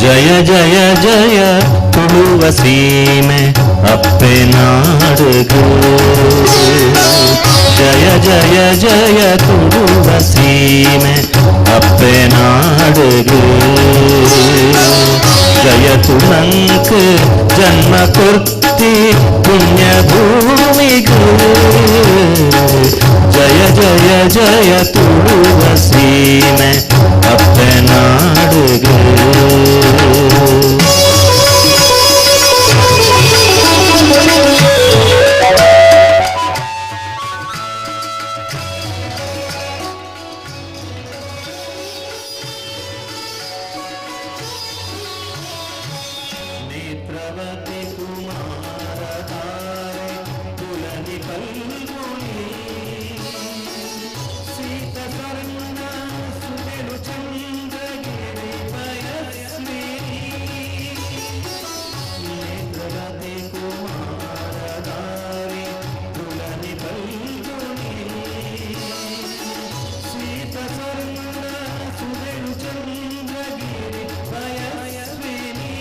ಜಯ ಜಯ ಜಯ ತುಳುವ ಸೀಮೆ ಅಪ್ಪೆನಾಡುಗು. ಜಯ ಜಯ ಜಯ ತುಳುವ ಸೀಮೆ ಅಪ್ಪೆನಾಡುಗು. ಜಯ ತುಳಂಕ್ ಜನ್ಮ ಕೊರ್ತಿ ಪುಣ್ಯ ಭೂಮಿಗೂ. ಜಯ ಜಯ ಜಯ ತುಳುವ ಸೀಮೆ ಅಪ್ಪೆನಾಡುಗು. ನೇತ್ರವತಿ ಕುಮಾರಧಾರೆ ತುಲನಿ ಕಲ್ಗುಣಿ. ಸೀತ ಸ್ವರ್ಣ ಸುಮೆರು ಚಂದ್ರಗಿರಿ ಪಯಸ್ವಿನಿ. ನೇತ್ರವತಿ ಕುಮಾರಧಾರೆ ತುಲನಿ ಕಲ್ಗುಣಿ. ಸೀತ ಸ್ವರ್ಣ ಸುಮೆರು ಚಂದ್ರಗಿರಿ ಪಯಸ್ವಿನಿ.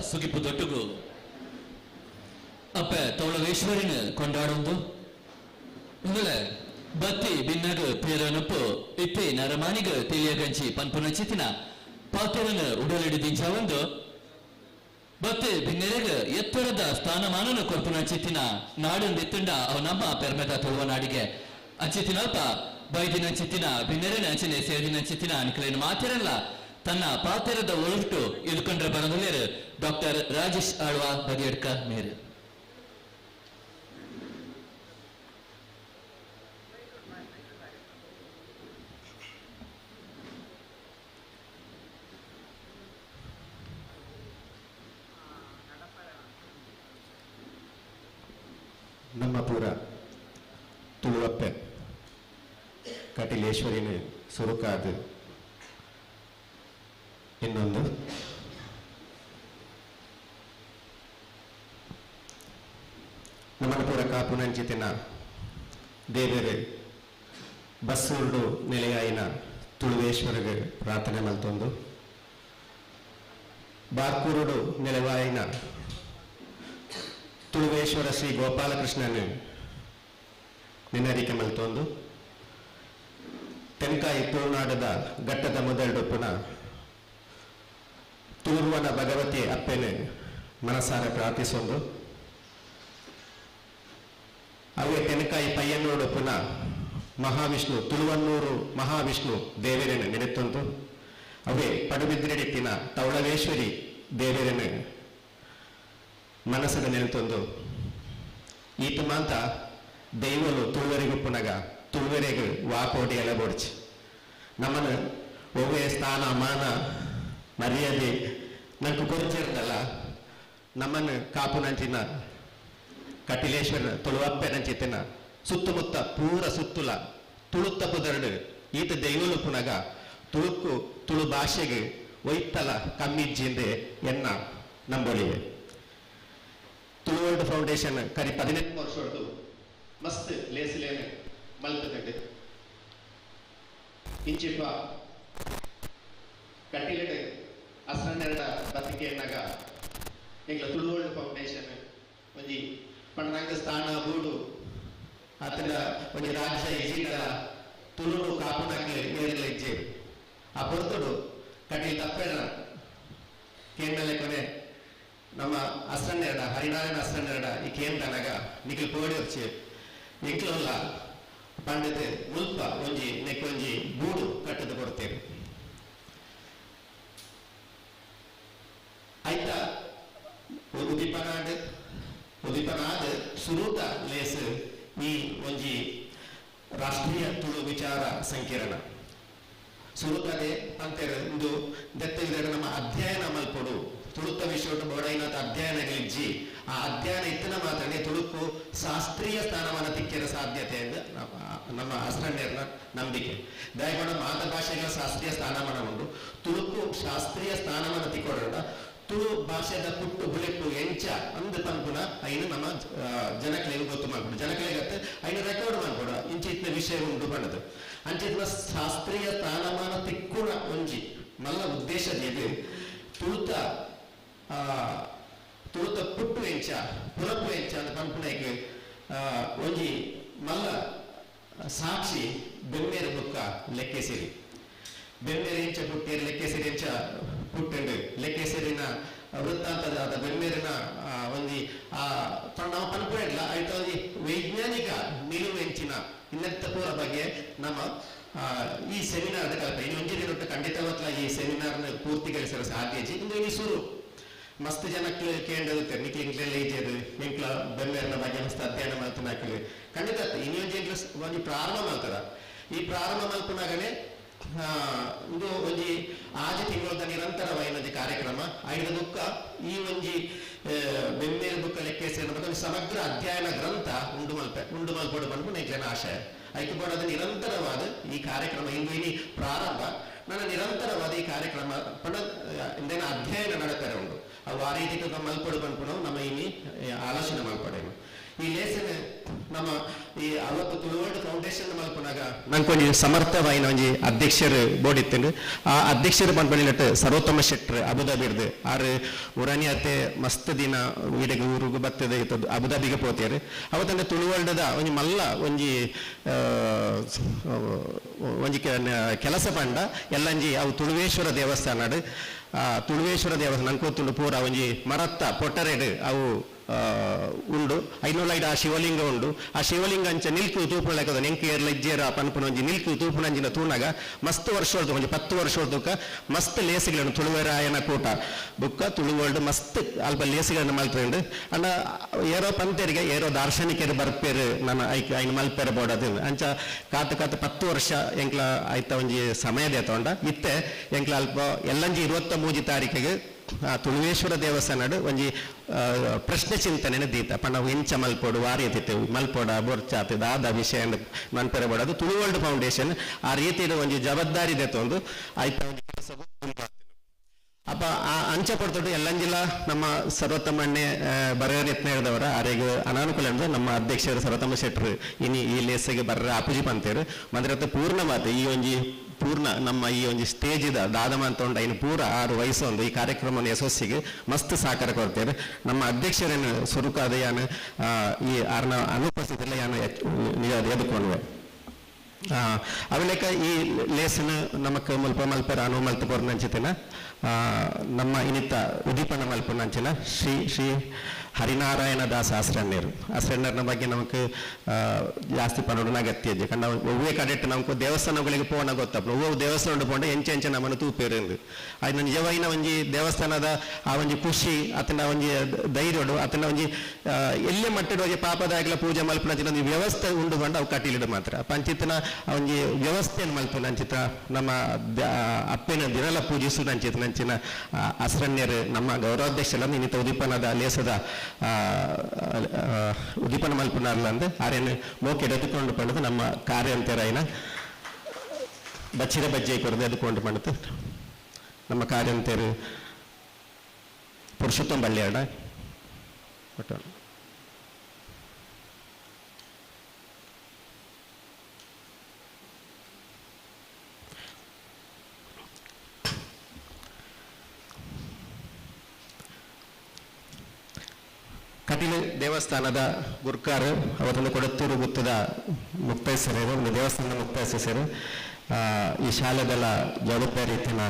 ಸುಗಿಪು ದೊಟ್ಟುಗು ಅಪ್ಪ ತೋಳವೇಶ್ವರಿನ ಕೊಂಡಾಡೊಂದು ಉಂದಳೆ ಬತ್ತಿ ಬಿನ್ನಗ ಪೇರನಪ್ಪು ಇಪ್ಪೆ ನರಮಾನಿಗ ತಿಳಿಯಗಂಚಿ ಪನ್ಪುನ ಚಿತಿನ ಪಾತ್ರನ ಉಡಲಿಡಿದಿಂಚ ಬತ್ತೆ ಭಿನ್ನೆರೆಗ ಎತ್ತರದ ಸ್ಥಾನಮಾನನ ಕೊರ್ಪುನ ಚಿತ್ತಿನ ನಾಡಂದೆತ್ತುಂಡ ಅವನಮ್ಮ ಪೆರ್ಮೆದ ತುಳುವ ನಾಡಿಗೆ ಅಂಚಿತಿನಲ್ಪ ಬೈದಿನ ಚಿತ್ತಿನ ಭಿನ್ನೆರೆನ ಅಂಚನೆ ಸೇದಿನ ಚಿತ್ತಿನ ಅನ್ಕಲೇನು ಮಾತಿರಲ್ಲ ತನ್ನ ಪಾತ್ರದ ಒಳಟು ಇಳ್ಕೊಂಡ್ರೆ ಬರೋದಿಲ್ಲ ಡಾಕ್ಟರ್ ರಾಜೇಶ್ ಆಳ್ವಾ ಬಗೆಡ್ಕ ಮೇರೆ ನಮ್ಮ ಪೂರ ತುಳುವಪ್ಪೆ ಕಟಿಲೇಶ್ವರಿನ ಸುರುಕಾದ ಇನ್ನೊಂದು ನಮ್ಮನ ಪೂರ ಕಾಪುನಂಚಿತಿನ ದೇವರೇ ಬಸ್ಸೂರ್ಡು ನೆಲೆಯಾಯಿನ ತುಳುವೇಶ್ವರಗೆ ಪ್ರಾರ್ಥನೆ ಮಲ್ತೊಂದು ಬಾರ್ಕೂರುಡು ನೆಲವಾಯಿನ ತುಳುವೇಶ್ವರ ಶ್ರೀ ಗೋಪಾಲಕೃಷ್ಣನು ನಿನ್ನರಿಕೆ ಮಲ್ತೊಂದು ತೆಂಕಾಯಿ ತುಳುನಾಡದ ಘಟ್ಟದ ಮೊದಲು ಪುನಃ ತೂರ್ವನ ಭಗವತಿ ಅಪ್ಪೆನು ಮನಸಾರ ಪ್ರಾರ್ಥಿಸೊಂದು ಅವೇ ತೆನಕಾಯಿ ಪಯ್ಯನ್ನೋಡು ಪುನಃ ಮಹಾವಿಷ್ಣು ತುಳುವನ್ನೂರು ಮಹಾವಿಷ್ಣು ದೇವರನ್ನು ನೆನೆತ್ತೊಂದು ಅವೇ ಪಡುಬಿದ್ರೆಡಿತ್ತಿನ ತೌಳವೇಶ್ವರಿ ದೇವರನ್ನು ಮನಸ್ಸನ್ನು ನೆನೆತೊಂದು ಈತ ಮಾತ ದೈವಲು ತುಳುವರಿಗೂ ಪುನಗ ತುಳುವರೆಗೂ ವಾಕೋಡಿ ಎಲ್ಲ ಬೋಡ್ಚಿ ನಮ್ಮನ್ನು ಒವ್ವೇ ಸ್ಥಾನ ಮಾನ ಮರ್ಯಾದೆ ನಂಗೆ ಕೊರಚಿರ್ತಲ್ಲ ನಮ್ಮನ್ನು ಕಾಪುನಂಚಿನ ಕಟಿಲೇಶ್ವರನ ತುಳುವಪ್ಪೆನಂಚಿತ್ತಿನ ಸುತ್ತಮುತ್ತ ಪೂರ ಸುತ್ತುಲ ತುಳುತ್ತ ಪುದರ್ಡು ಈತ ದೈವಲು ಪುನಗ ತುಳುಕು ತುಳು ಭಾಷೆಗೆ ಒಯ್ತಲ ಕಮ್ಮಿಜ್ಜಿಂದೆ ಎನ್ನ ನಂಬೊಳಿವೆ ತುಳು ವರ್ಲ್ಡ್ ಫೌಂಡೇಶನ್ ಕರಿ 18 ವರ್ಷದ್ದು ಮಸ್ತ್ ಲೇಸಿಲೇನೆ ಮಲ್ತದೆ ಇಂಚಿಪ್ಪ ಕಟ್ಟಿಲೆಡೆ ಅಸರನ್ನೆರಡ ಬತಿಕೆ ಎನ್ನಗ ಈಗ ತುಳು ವರ್ಲ್ಡ್ ಫೌಂಡೇಶನ್ ಒಂಜಿ ಪಂಡರಂಗ ಸ್ಥಾನ ಬೂಡು ಆತನ ಒಂಜಿ ರಾಜ್ಯ ಇಜಿಗಳ ತುಳು ಕಾಪುನಕ್ಕೆ ಏರಿಲ್ಲ ಇಜ್ಜೆ ಆ ಪೊರ್ತುಡು ಕಟ್ಟಿಲ್ ತಪ್ಪೇನ ಕೇಂದ್ರಲೆ ಕೊನೆ ನಮ್ಮ ಅಸರನ್ನೆರಡ ಹರಿನಾರಾಯಣ ಅಸರನ್ನೆರಡ ಈ ಕೇಂದ್ರನಾಗ ನಿಖಿಲ್ ಪೋಡಿ వచ్చి ಇಂಕ್ಲಲ್ಲ ಪಂಡಿತ ಮುಲ್ಪ ಒಂಜಿ ನೆಕ್ಕೊಂಜಿ ಗೂಡು ಕಟ್ಟದು ಕೊಡ್ತೇವೆ ಆಯ್ತಾ ಉದಿಪನಾದ ಸುರೂತ ಲೇಸ್ ಈ ಒಂಜಿ ರಾಷ್ಟ್ರೀಯ ತುಳು ವಿಚಾರ ಸಂಕಿರಣ ಸುರೂತದೆ ಅಂತೇಳಿ ಇಂದು ದೆತ್ತಿದ್ರೆ ನಮ್ಮ ಅಧ್ಯಯನ ಮಲ್ಪಡು ತುಳುತ ವಿಷಯ ಬೋಡೈನಾಥ ಅಧ್ಯಯನಗಳಿಜ್ಜಿ ಆ ಅಧ್ಯಯನ ಇತ್ತನ ಮಾತ್ರನೇ ತುಳುಕು ಶಾಸ್ತ್ರೀಯ ಸ್ಥಾನಮಾನ ತಿಕ್ಕಿರ ಸಾಧ್ಯತೆ ಎಂದು ನಮ್ಮ ಅಸರಣ್ಯರ ನಂಬಿಕೆ ದಯಗೊಂಡ ಮಾತೃಭಾಷೆಗಳ ಶಾಸ್ತ್ರೀಯ ಸ್ಥಾನಮಾನ ಉಂಟು ತುಳುಕು ಶಾಸ್ತ್ರೀಯ ಸ್ಥಾನಮಾನ ತಿಕ್ಕೊಡ ತುಳು ಭಾಷೆದ ಪುಟ್ಟು ಬುಳೆಪ್ಪು ಎಂಚ ಅಂದು ಪಂಪುನ ಐನು ನಮ್ಮ ಜನಕಲಿಗೆ ಗೊತ್ತು ಮಾಡ್ಕೊಡು ಜನಕಲಿಗತ್ತೆ ಐನು ರೆಕಾರ್ಡ್ ಮಾಡ್ಕೊಡು ಇಂಚಿತ್ನ ವಿಷಯ ಉಂಟು ಪಂಡದು ಅಂಚಿತ್ನ ಶಾಸ್ತ್ರೀಯ ಸ್ಥಾನಮಾನ ತಿಕ್ಕುಣ ಒಂಜಿ ಮಲ್ಲ ಉದ್ದೇಶದಲ್ಲಿ ತುಳುತ ಪುಟ್ಟು ಎಂಚ ಪುರಪ್ಪು ಎಂಚ ಅಂತ ಪಂಪುನಕ್ಕೆ ಒಂಜಿ ಮಲ್ಲ ಸಾಕ್ಷಿ ಬೆಮ್ಮೇರು ಬುಕ್ಕ ಲೆಕ್ಕೆಸಿರಿ ಬೆಮ್ಮೇರು ಎಂಚ ಪುಟ್ಟೇರು ಲೆಕ್ಕೆಸಿರಿ ಎಂಚ ಪುಟ್ಟಂಡು ಲೆಕ್ಕೆಸಿರಿನ ವೃತ್ತಾಂತದ ಬೆಮ್ಮೇರಿನ ಒಂಜಿ ನಾವು ಪನ್ಪುಡಿಲ್ಲ ಆಯ್ತು ಒಂಜಿ ವೈಜ್ಞಾನಿಕ ನಿಲುವೆಂಚಿನ ಇನ್ನೆತ್ತ ಪೂರ ಬಗ್ಗೆ ನಮ್ಮ ಈ ಸೆಮಿನಾರ್ದ ಕಲ್ಪನೆ ಇನ್ನು ಒಂಜಿನೊಟ್ಟು ಖಂಡಿತವತ್ಲ ಈ ಸೆಮಿನಾರ್ನ ಪೂರ್ತಿಗೊಳಿಸಲು ಸಾಧ್ಯ ಇಂದು ಈ ಶುರು ಮಸ್ತ್ ಜನಕ್ಕೆ ಕೇಂದ್ರ ನಿಕ್ಲಿ ಇಂಕ್ಲೆಲ್ಲ ಈಜೇದು ಎಂಕ್ಲ ಬೆಮ್ಮೇರಿನ ಬಗ್ಗೆ ಮಸ್ತ್ ಅಧ್ಯಯನ ಮಾಡ್ತಾನೆ ಖಂಡಿತ ಇನ್ನೊಂದು ಒಂದು ಪ್ರಾರಂಭ ಮಾಡ್ತದ ಈ ಪ್ರಾರಂಭ ಮಲ್ಪನಾಗನೇ ಇದು ಒಂಜಿ ಆಜಿ ತಿಂಗಳದ ನಿರಂತರವಾಯಿನೊಂದು ಕಾರ್ಯಕ್ರಮ ಐದು ಬುಕ್ಕ ಈ ಒಂಜಿ ಬೆಮ್ಮೇರು ಬುಕ್ಕ ಲೆಕ್ಕೆಸಿನ ಬಗ್ಗೆ ಸಮಗ್ರ ಅಧ್ಯಯನ ಗ್ರಂಥ ಉಂಡು ಮಲ್ಪಡು ಬಂದು ನೆಕ್ಲಿನ ಆಶಯ ಐಕೆ ಬೋಡದ ನಿರಂತರವಾದ ಈ ಕಾರ್ಯಕ್ರಮ ಇಂದು ಇನಿ ಪ್ರಾರಂಭ ನನ್ನ ನಿರಂತರವಾದ ಈ ಕಾರ್ಯಕ್ರಮ ಪಂಡ ಇಂದಿನ ಅಧ್ಯಯನ ನಡತಾರೆ ಉಂಟು ಅವು ಆ ರೀತಿ ಮಲ್ಪಡು ಬಂದ್ಕೊಂಡು ನಮ್ಮ ಇನಿ ಆಲೋಚನೆ ಮಲ್ಪಡೇನು ಈ ಲೇಸನ್ ನಮ್ಮ ಈ ಅವತ್ತು ತುಳು ವರ್ಲ್ಡ್ ಫೌಂಡೇಶನ್ ಮಲ್ಪನಾಗ ನಂಗೊಂದು ಸಮರ್ಥವಾಯಿನ ಒಂಜಿ ಅಧ್ಯಕ್ಷರು ಬೋರ್ಡ್ ಇತ್ತಂಡು ಆ ಅಧ್ಯಕ್ಷರು ಬಂದ್ಬಳಿನಟ್ಟು ಸರ್ವೋತ್ತಮ ಶೆಟ್ರ್ ಅಬುದಾಬಿರ್ದು ಆರು ಉರಾನಿ ಅತ್ತೆ ಮಸ್ತ್ ದಿನ ವೀಡಿಗೆ ಊರಿಗೆ ಬರ್ತದೆ ಇತ್ತದು ಅಬುದಾಬಿಗೆ ಪೋತಿಯಾರು ಅವತ್ತಂದ್ರೆ ತುಳು ವರ್ಲ್ಡ್ದ ಒಂಜಿ ಮಲ್ಲ ಒಂಜಿ ಕೆಲಸ ಪಂಡ ಎಲ್ಲಂಜಿ ಅವು ತುಳುವೇಶ್ವರ ದೇವಸ್ಥಾನ ತುಳುವೇಶ್ವರ ದೇವಸ್ಥಾನ ನಂಗೆ ಪೂರ ಒಂಜಿ ಮರತ್ತ ಪೊಟ್ಟರೆಡು ಅವು ಉಂಡು ಐನೂಲೈಡ್ ಆ ಶಿವಲಿಂಗ ಉಂಡು ಆ ಶಿವಲಿಂಗ ಅಂಚ ನಿಲ್ಕು ತೂಪುಳಕದ ನೆಂಕೆ ಏರ್ಲ ಇಜ್ಜೇರ ಪನ್ಪುನ ಒಂಜಿ ನಿಲ್ಕು ತೂಪುನಂಜಿನ ತೂನಾಗ ಮಸ್ತ್ ವರ್ಷ ಹೊಡ್ದು ಒಂಜಿ 10 ವರ್ಷ ಹೊಡ್ದುಕ ಮಸ್ತ್ ಲೇಸಿಗಳನ್ನು ತುಳುವೆರಾಯನ ಕೂಟ ಬುಕ್ಕ ತುಳು ವರ್ಲ್ಡ್ ಮಸ್ತ್ ಅಲ್ಪ ಲೇಸಿಗಳನ್ನು ಮಲ್ಪೇಂಡು ಅಂಡ ಏರೋ ಪಂತೇರಿಗೆ ಏರೋ ದಾರ್ಶನಿಕರು ಬರ್ಪೇರು ನನ್ನ ಐನು ಮಲ್ಪೇರ ಬೋಡದು ಅಂಚ ಕಾತು 10 ವರ್ಷ ಎಂಕ್ಲ ಆಯ್ತ ಒಂಜಿ ಸಮಯದ ತಗೊಂಡ ಇತ್ತೆ ಎಂಕ್ಲ ಅಲ್ಪ ಎಲ್ಲಂಜಿ 23 ತಾರೀಕಿಗೆ ತುಳುವೇಶ್ವರ ದೇವಸ್ಥಾನ ಒಂಜಿ ಪ್ರಶ್ನೆ ಚಿಂತನೆ ದೀತ ಪಂಡ ಎಂಚ ಮಲ್ಪೋಡು ವಾರ್ಯತಿತ್ತು ಮಲ್ಪೋಡ ಬೊರ್ಚಾತ ದಾದ ವಿಷಯ ಮನ್ಪೆರೆ ಬೋಡದು ತುಳು ವರ್ಲ್ಡ್ ಫೌಂಡೇಶನ್ ಆ ರೀತಿಯ ಒಂಜಿ ಜವಾಬ್ದಾರಿ ದೆತ್ತೊಂದು ಆಯ್ತ ಕೆಲಸ ಅಪ್ಪ ಆ ಅಂಚ ಪಡ್ತೊಟ್ಟು ಎಲ್ಲಂಜಿಲ್ಲ ನಮ್ಮ ಸರ್ವೋತ್ತಮಣ್ಣೆ ಬರೆಯೋರು ಯತ್ನ ಹೇಳಿದವರ ಆರೆಗೆ ಅನಾನುಕೂಲ ಅಂದ್ರೆ ನಮ್ಮ ಅಧ್ಯಕ್ಷರು ಸರ್ವೋತ್ತಮ ಶೆಟ್ರು ಇನಿ ಈ ಲೇಸಿಗೆ ಬರ್ರ ಅಪುಜಿ ಪಂತೇರು ಮಂದಿರತ್ತ ಪೂರ್ಣವಾದ ಈ ಒಂಜಿ ಪೂರ್ಣ ನಮ್ಮ ಈ ಒಂದು ಸ್ಟೇಜ್ ದಾದಮ ಅಂತ ಉಂಡು ಐನು ಪೂರ 6 ವಯಸ್ಸು ಒಂದು ಈ ಕಾರ್ಯಕ್ರಮವನ್ನು ಯಶಸ್ಸಿಗೆ ಮಸ್ತ್ ಸಹಕಾರ ಕೊಡ್ತೇವೆ. ನಮ್ಮ ಅಧ್ಯಕ್ಷರೇನು ಸ್ವರೂಪಾದ ಯಾನು ಈ ಆರ್ನ ಅನುಪಸ್ಥಿತಿಲ್ಲ ಯಾನು ಎದುಕೊಂಡ್ವೆ ಅವಲೇಕ ಈ ಲೇಸನ ನಮಕ್ ಮಲ್ಪರ ಅನು ಮಲ್ತ ಕೊರ್ನಂಚಿತಿನ ನಮ್ಮ ಇನಿತ ಉದೀಪನ ಮಲ್ಪನಂಚಿನ ಶ್ರೀ ಹರಿನಾರಾಯಣ ದಾಸ್ ಆಸ್ರಣ್ಣರ್ನ ಬಗ್ಗೆ ನಮಗೆ ಜಾಸ್ತಿ ಪಡೋಣ ಅಗತ್ಯ ಇದೆ. ಕಂಡ ಒವ್ವೇ ಕಡೆಟ್ಟು ನಮ್ಗೆ ದೇವಸ್ಥಾನಗಳಿಗೆ ಪೋಣ ಗೊತ್ತಪ್ಪ ಒವ್ವು ದೇವಸ್ಥಾನ ಪೋಂಡ ಎಂಚೆ ನಮ್ಮನ್ನು ತೂಪೇರಿಂದು ಅದು ನಿಜವಾಯಿನ ಒಂಜಿ ದೇವಸ್ಥಾನದ ಆ ಒಂಜಿ ಖುಷಿ ಅತನ ಒಂಜಿ ಧೈರ್ಯಡು ಅತನ ಒಂಜಿ ಎಲ್ಲೇ ಮಟ್ಟಿಡು ಪಾಪದಾಗಲ ಪೂಜೆ ಮಲ್ಪನಂಚಿನ ಒಂದು ವ್ಯವಸ್ಥೆ ಉಂಡು ಬಂದು ಅವು ಕಟೀಲಿಡು ಮಾತ್ರ ಪಂಚಿತನ ಒಂಜಿ ವ್ಯವಸ್ಥೆಯನ್ನು ಮಲ್ಪನಂಚಿತ ನಮ್ಮ ಅಪ್ಪನ ದಿನಲ ಪೂಜಿಸು ನಂಚಿತ ನಂಚಿನ ಅಸ್ರಣ್ಯರು ನಮ್ಮ ಗೌರವಾಧ್ಯಕ್ಷರ ಇನ್ನಿತ ಉದೀಪನದ ಲೇಸದ ಉದೀಪನ ಮಲ್ಪನಾರ್ಲ ಅಂದ್ರೆ ಆರೇನು ಮೋಕೆ ಎದುಕೊಂಡು ಪಡೆದು ನಮ್ಮ ಕಾರ್ಯ ಅಂತೆರಾಯಿನ ಬಚ್ಚಿರ ಬಜ್ಜೆ ಕೊರದು ಎದುಕೊಂಡು ಪಡೆದು ನಮ್ಮ ಕಾರ್ಯ ಅಂತೆರು ಪುರುಷೋತ್ತಮ ಬಳ್ಳಿಯಾಡ ಒಟ್ಟು ಕಟೀಲು ದೇವಸ್ಥಾನದ ಗುರ್ಕಾರು ಅವರನ್ನು ಕೊಡತ್ತೂರು ಗುತ್ತದ ಮುಕ್ತಾಯಿಸರು ಒಂದು ದೇವಸ್ಥಾನದ ಮುಕ್ತಾಯಿಸರು ಈ ಶಾಲೆಗಳ ಜವಾಬ್ದಾರಿತನ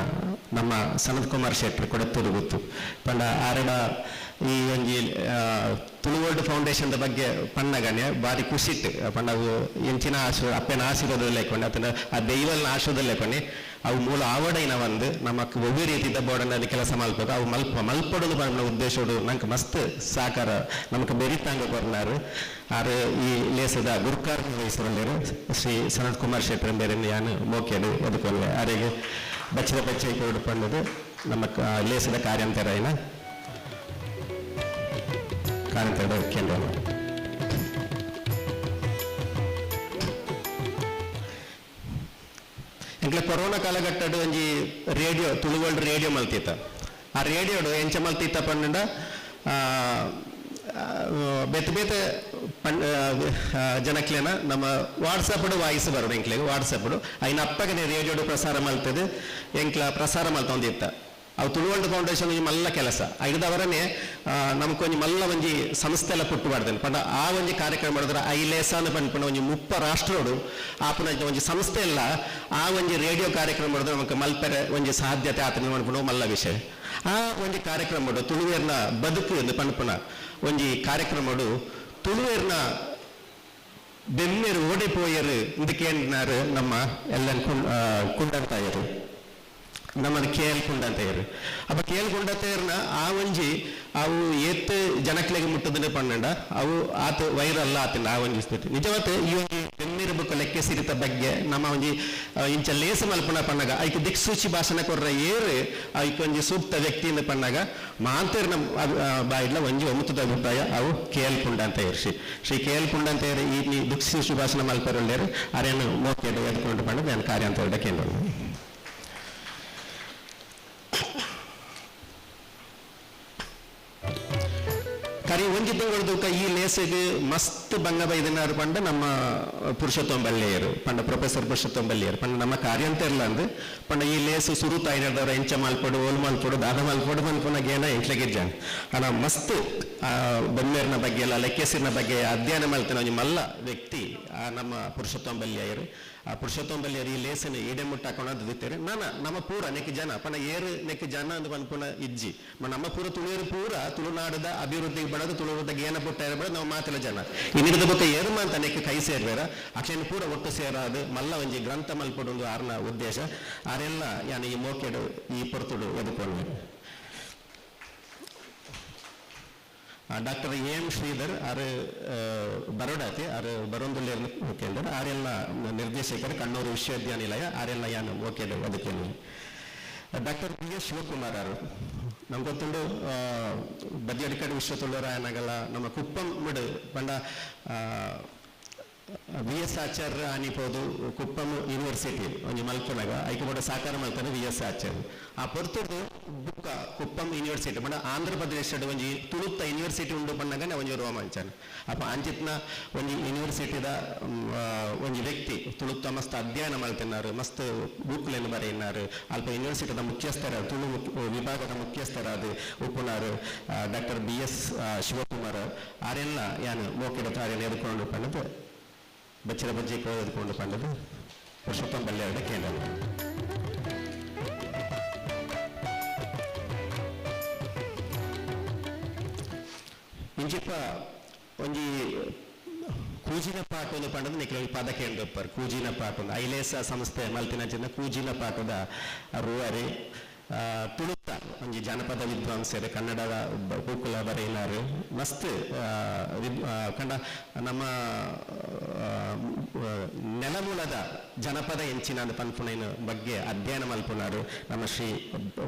ನಮ್ಮ ಸನತ್ ಕುಮಾರ್ ಶೆಟ್ಟಿ ಕೊಡತ್ತೂರು ಗುತ್ತು ಪಂಡ ಆರಡ ಈ ಒಂಜಿ ತುಳುವರ್ಡ್ ಫೌಂಡೇಶನ್ ಬಗ್ಗೆ ಪಣ್ಣಗನೆ ಬಾರಿ ಖುಷಿತ್ತು ಪಂಡ ಅವು ಎಂಚಿನ ಅಪ್ಪನ ಆಶೀರ್ವಾದ ಲೇಕೊಂಡು ಅದನ್ನ ಆ ದೈವಲ್ನ ಆಶೀರ್ವಾದ ಲೇಕೊಂಡು ಅವು ಮೂಲ ಆವಡೈನ ಒಂದು ನಮಕ್ ಒವ್ವೇ ರೀತಿಯ ಬೋರ್ಡನಲ್ಲಿ ಕೆಲಸ ಮಲ್ಪಬೇಕು ಅವು ಮಲ್ಪಡೋದು ಬಂದ ಉದ್ದೇಶೋಡು ನಂಗೆ ಮಸ್ತ್ ಸಾಕಾರ ನಮಗೆ ಬೆರಿತಾಂಗ ಬರ್ನಾರು ಆರು ಈ ಲೇಸದ ಗುರುಕಾರ ವಹಿಸಿಕೊಂಡಿರು ಶ್ರೀ ಸನತ್ ಕುಮಾರ್ ಶೆಟ್ಟಿ ಬೇರೆ ಯಾನು ಮೋಕೆಡು ಅದಕ್ಕೊಂದು ಆರಿಗೆ ಬಚ್ಚಿದ ಬಚ್ಚೈ ಕೊಡು ಪಣ್ಣದು ನಮ್ಮ ಲೇಸದ ಕಾರ್ಯಾಂತರಾಯಿನ ಕಾರ್ಯಂತರ ಕೇಂದ್ರ ಇಂಕ್ಲೆ ಕೊರೋನಾ ಕಾಲಘಟ್ಟಡು ಒಂಜಿ ರೇಡಿಯೋ ತುಳುವಲ್ಡ್ ರೇಡಿಯೋ ಮಲ್ತಿತ್ತ ಆ ರೇಡಿಯೋಡು ಎಂಚ ಮಲ್ತಿತ್ತ ಪನ್ನಡ ಬೇತೆ ಬೇತೆ ಜನಕ್ಲೇನ ನಮ್ಮ ವಾಟ್ಸಪ್ಡು ವಾಯ್ಸ್ ಬರೋದು ಎಂಕ್ಲೆಗೆ ವಾಟ್ಸಪ್ಡು ಐನ ಅಪ್ಪಗೆ ರೇಡಿಯೋಡು ಪ್ರಸಾರ ಮಲ್ತದೆ ಎಂಕ್ಲ ಪ್ರಸಾರ ಮಲ್ತೊಂದಿತ್ತ ಅವು ತುಳುವಲ್ಡ್ ಫೌಂಡೇಶನ್ ಮಲ್ಲ ಕೆಲಸ ಐದವರನ್ನೇ ನಮ್ಕೊಂಜಿ ಮಲ್ಲ ಒಂಜಿ ಸಂಸ್ಥೆ ಎಲ್ಲ ಪುಟ್ಟು ಮಾಡ್ದೇನೆ ಪಂಡ ಆ ಒಂಜಿ ಕಾರ್ಯಕ್ರಮ ಮಾಡಿದ್ರೆ ಐಲೇಸಾನ ಪಂಪನ ಒಂಜಿ 30 ರಾಷ್ಟ್ರೋಡು ಆಪನ ಒಂಜಿ ಸಂಸ್ಥೆ ಎಲ್ಲ ಆ ಒಂಜಿ ರೇಡಿಯೋ ಕಾರ್ಯಕ್ರಮ ಮಾಡಿದ್ರೆ ನಮಗೆ ಮಲ್ಪೆರೆ ಒಂಜಿ ಸಾಧ್ಯತೆ ಆತನ ಮಾಡ್ಕೊಂಡು ಮಲ್ಲ ವಿಷಯ ಆ ಒಂಜಿ ಕಾರ್ಯಕ್ರಮ ತುಳುವೇರ್ನ ಬದುಕು ಎಂದು ಪಂಪನ ಒಂಜಿ ಕಾರ್ಯಕ್ರಮ ತುಳುವೇರ್ನ ಬೆನ್ನೇರು ಓಡಿಪೋಯರು ಇದಕ್ಕೇನಾರು ನಮ್ಮ ಎಲ್ಲ ಕುಂಡಂತಾಯರು ನಮ್ಮನ್ನು ಕೇಳ್ಕೊಂಡಂತ ಇರು ಅಪ್ಪ ಕೇಳ್ಕೊಂಡಂತ ಇರ್ನ ಆ ಒಂಜಿ ಅವು ಏತ್ ಜನಕ್ಲೆಗೆ ಮುಟ್ಟದನೆ ಪನ್ನಂಡ ಅವು ಆತ ವೈರಲ್ಲ ಆತನ ಆ ಒಂಜಿ ಸ್ಥಿತಿ ನಿಜವತ್ತು ಈ ಒಂಜಿ ಬೆನ್ನಿರ ಬುಕ್ಕ ಲೆಕ್ಕ ಸಿರಿತ ಬಗ್ಗೆ ನಮ್ಮ ಒಂಜಿ ಇಂಚ ಲೇಸ ಮಲ್ಪನ ಪನ್ನಗ ಐಕ್ ದಿಕ್ಸೂಚಿ ಭಾಷಣ ಕೊರ್ರ ಏರು ಐಕ್ ಒಂಜಿ ಸೂಕ್ತ ವ್ಯಕ್ತಿಯಿಂದ ಪನ್ನಗ ಮಾಂತೇರ್ ನಮ್ಮ ಬಾಯಿಡ್ಲ ಒಂಜಿ ಒಮ್ಮತದ ಅಭಿಪ್ರಾಯ ಅವು ಕೇಳ್ಕೊಂಡಂತ ಇರು ಶ್ರೀ ಕೇಳ್ಕೊಂಡಂತ ಇರು ಈ ದಿಕ್ಸೂಚಿ ಭಾಷಣ ಮಲ್ಪರಲ್ಲೇರು ಅರೇನು ಮೋಕೆಡು ಎದ್ಕೊಂಡು ಪಂಡ ನಾನು ಕಾರ್ಯ ಅಂತ ಹೇಳ್ದ ಕೇಂದ್ರ ಕರಿ ಒಂಜಿ ತಿಂಗಳು ಈ ಲೇಸಿಗೆ ಮಸ್ತ್ ಬಂಗ ಬೈದಿನಾರು ಪಂಡ ನಮ್ಮ ಪುರುಷೋತ್ತಮ ಬಲ್ಲೆಯರು ಪಂಡ ಪ್ರೊಫೆಸರ್ ಪುರುಷೋತ್ತಮ ಬಲ್ಲೆಯರು ಪಂಡ ನಮ್ಮ ಕಾರ್ಯಂತ ಇರಲ್ಲ ಅಂದು ಪಂಡ ಈ ಲೇಸು ಸುರು ತಾಯಿನದವ್ರ ಎಂಚ ಮಲ್ಪಡು ಓಲ್ ಮಲ್ಪಡು ದಾದ ಮಲ್ಪಡು ಮಲ್ಪುನಾಗ ಏನ ಎಂಟ್ಲೆಗಿದ್ದಾನ ಅಣ್ಣ ಮಸ್ತ್ ಬೊಮ್ಮೇರ್ನ ಬಗ್ಗೆ ಎಲ್ಲ ಲೆಕ್ಕೆಸಿರಿನ ಬಗ್ಗೆ ಅಧ್ಯಯನ ಮಲ್ತಾನೆ ಒಂಜಿ ಮಲ್ಲ ವ್ಯಕ್ತಿ ನಮ್ಮ ಪುರುಷೋತ್ತಮ ಬಲ್ಲೆಯರು ಆ ಪುರುಷೋತ್ತಮ ಬಲ್ಲೆಯರು ಈ ಲೇಸನ್ನು ಈಡೆ ಮುಟ್ಟಾಕೊಂಡು ದಿತ್ತೇರೆ ನಮ್ಮ ಪೂರ ನೆಕ್ಕಿ ಜನ ಪಣ ಏರು ನೆಕ್ಕಿ ಜನ ಅಂದು ಪನ್ಪುನ ಇಜ್ಜಿ ನಮ್ಮ ಪೂರ ತುಳುವೇರು ಪೂರ ತುಳುನಾಡದ ಅಭಿವೃದ್ಧಿಗೆ ಬಡದು ತುಳುವದ ಏನ ಪುಟ್ಟ ಇರಬಾರ್ದು ನಾವು ಮಾತಿಲ್ಲ ಜನ ಇನ್ನಿರದ ಬುಕ್ಕ ಏರ್ಮ ಅಂತ ನೆಕ್ಕಿ ಕೈ ಸೇರ್ಬೇರ ಅಕ್ಷನ ಪೂರ ಒಟ್ಟು ಸೇರಾದು ಮಲ್ಲ ಒಂಜಿ ಗ್ರಂಥ ಮಲ್ಪಡೊಂದು ಆರ್ನ ಉದ್ದೇಶ ಆರೆಲ್ಲ ಯಾನ ಈ ಮೋಕೆಡು ಈ ಪೊರ್ತುಡು ಎದುಕೊಂಡು ಡಾಕ್ಟರ್ ಎಂ ಶ್ರೀಧರ್ ಆರು ಬರೋಡಾತಿ ಆರು ಬರೋಂದುಲ್ಲೇರ್ ಕೇಂದ್ರ ಆರೆಲ್ಲ ನಿರ್ದೇಶಕರು ಕಣ್ಣೂರು ವಿಶ್ವವಿದ್ಯಾನಿಲಯ ಆರೆಲ್ಲ ಯಾನು ಓಕೆದು ಅದಕ್ಕೆ ಡಾಕ್ಟರ್ ಬಿ ಎಸ್ ಶಿವಕುಮಾರ್ ಅವರು ನಮ್ಗೆ ಗೊತ್ತುಂಡು ಬದಿಯಡಿಕಾಡು ವಿಶ್ವ ತುಳುವರಾಯನಗಲ ನಮ್ಮ ಕುಪ್ಪಂ ಮುಡು ಪಂಡ ವಿ ಎಸ್ ಆಚಾರ್ಯ ಅನಿಪೋದು ಕುಪ್ಪಂ ಯೂನಿವರ್ಸಿಟಿ ಒಂಜಿ ಮಲ್ಪನಾಗ ಐಕೆ ಕೂಡ ಸಾಕಾರ ಮಲ್ತಾನೆ ವಿ ಎಸ್ ಆಚಾರ್ಯ ಆ ಪೊರ್ತುಡು ಬುಕ್ಕ ಕುಪ್ಪಂ ಯೂನಿವರ್ಸಿಟಿ ಪಂಡ ಆಂಧ್ರ ಪ್ರದೇಶದ ಒಂಜಿ ತುಳುತ್ತ ಯೂನಿವರ್ಸಿಟಿ ಉಂಡು ಪಂಡಾಗ ಒಂಜಿ ರೋಮಾಂಚನ ಅಪ್ಪ ಅಂಚಿತ್ನ ಒಂಜಿ ಯೂನಿವರ್ಸಿಟಿದ ಒಂಜಿ ವ್ಯಕ್ತಿ ತುಳುತ್ತ ಮಸ್ತ್ ಅಧ್ಯಯನ ಮಾಡ್ತಿన్నారు ಮಸ್ತ್ ಬುಕ್ಲೆನ್ನು ಬರೆಯಿನಾರು ಅಲ್ಪ ಯೂನಿವರ್ಸಿಟಿದ ಮುಖ್ಯಸ್ಥರ ತುಳು ವಿಭಾಗದ ಮುಖ್ಯಸ್ಥರಾದ ಉಪ್ಪುನಾರು ಡಾಕ್ಟರ್ BS ಶಿವಕುಮಾರ್ ಆರೆಲ್ಲ ಯಾನು ಮೋಕಿಡ ತಾರೇನು ಎದ್ಕೊಂಡು ಪಂಡದು ಬಚ್ಚಿರ ಬಜ್ಜಿ ಎದ್ಕೊಂಡು ಪಂಡದು ಪುರುಷೋತ್ತಮ ಬಲ್ಯಾರ್ಡ ಕೇಂದ್ರ ಇಂಚಿಪ್ಪ ಒಂಜಿ ಕೂಜಿನ ಪಾಠ ಪಂಡದು ನಿಖಿಲ ಪದ ಕೇಂದ್ರ ಕೂಜಿನ ಪಾಠ ಐಲೇಸ ಸಂಸ್ಥೆ ಮಲ್ತಿನ ಕೂಜಿನ ಪಾಠದ ರೂವರಿ ತುಳುತ್ತ ಒಂಜಿ ಜನಪದ ವಿದ್ವಾಂಸರು ಕನ್ನಡದ ಬುಕ್ಕುಲ ಬರೆಯಿನಾರು ಮಸ್ತ್ ಕಂಡ ನಮ್ಮ ನೆಲಮೂಲದ ಜನಪದ ಎಂಚಿನ ಪನ್ಪುಣಿನ ಬಗ್ಗೆ ಅಧ್ಯಯನ ಮಲ್ಪುನಾರು ನಮ್ಮ ಶ್ರೀ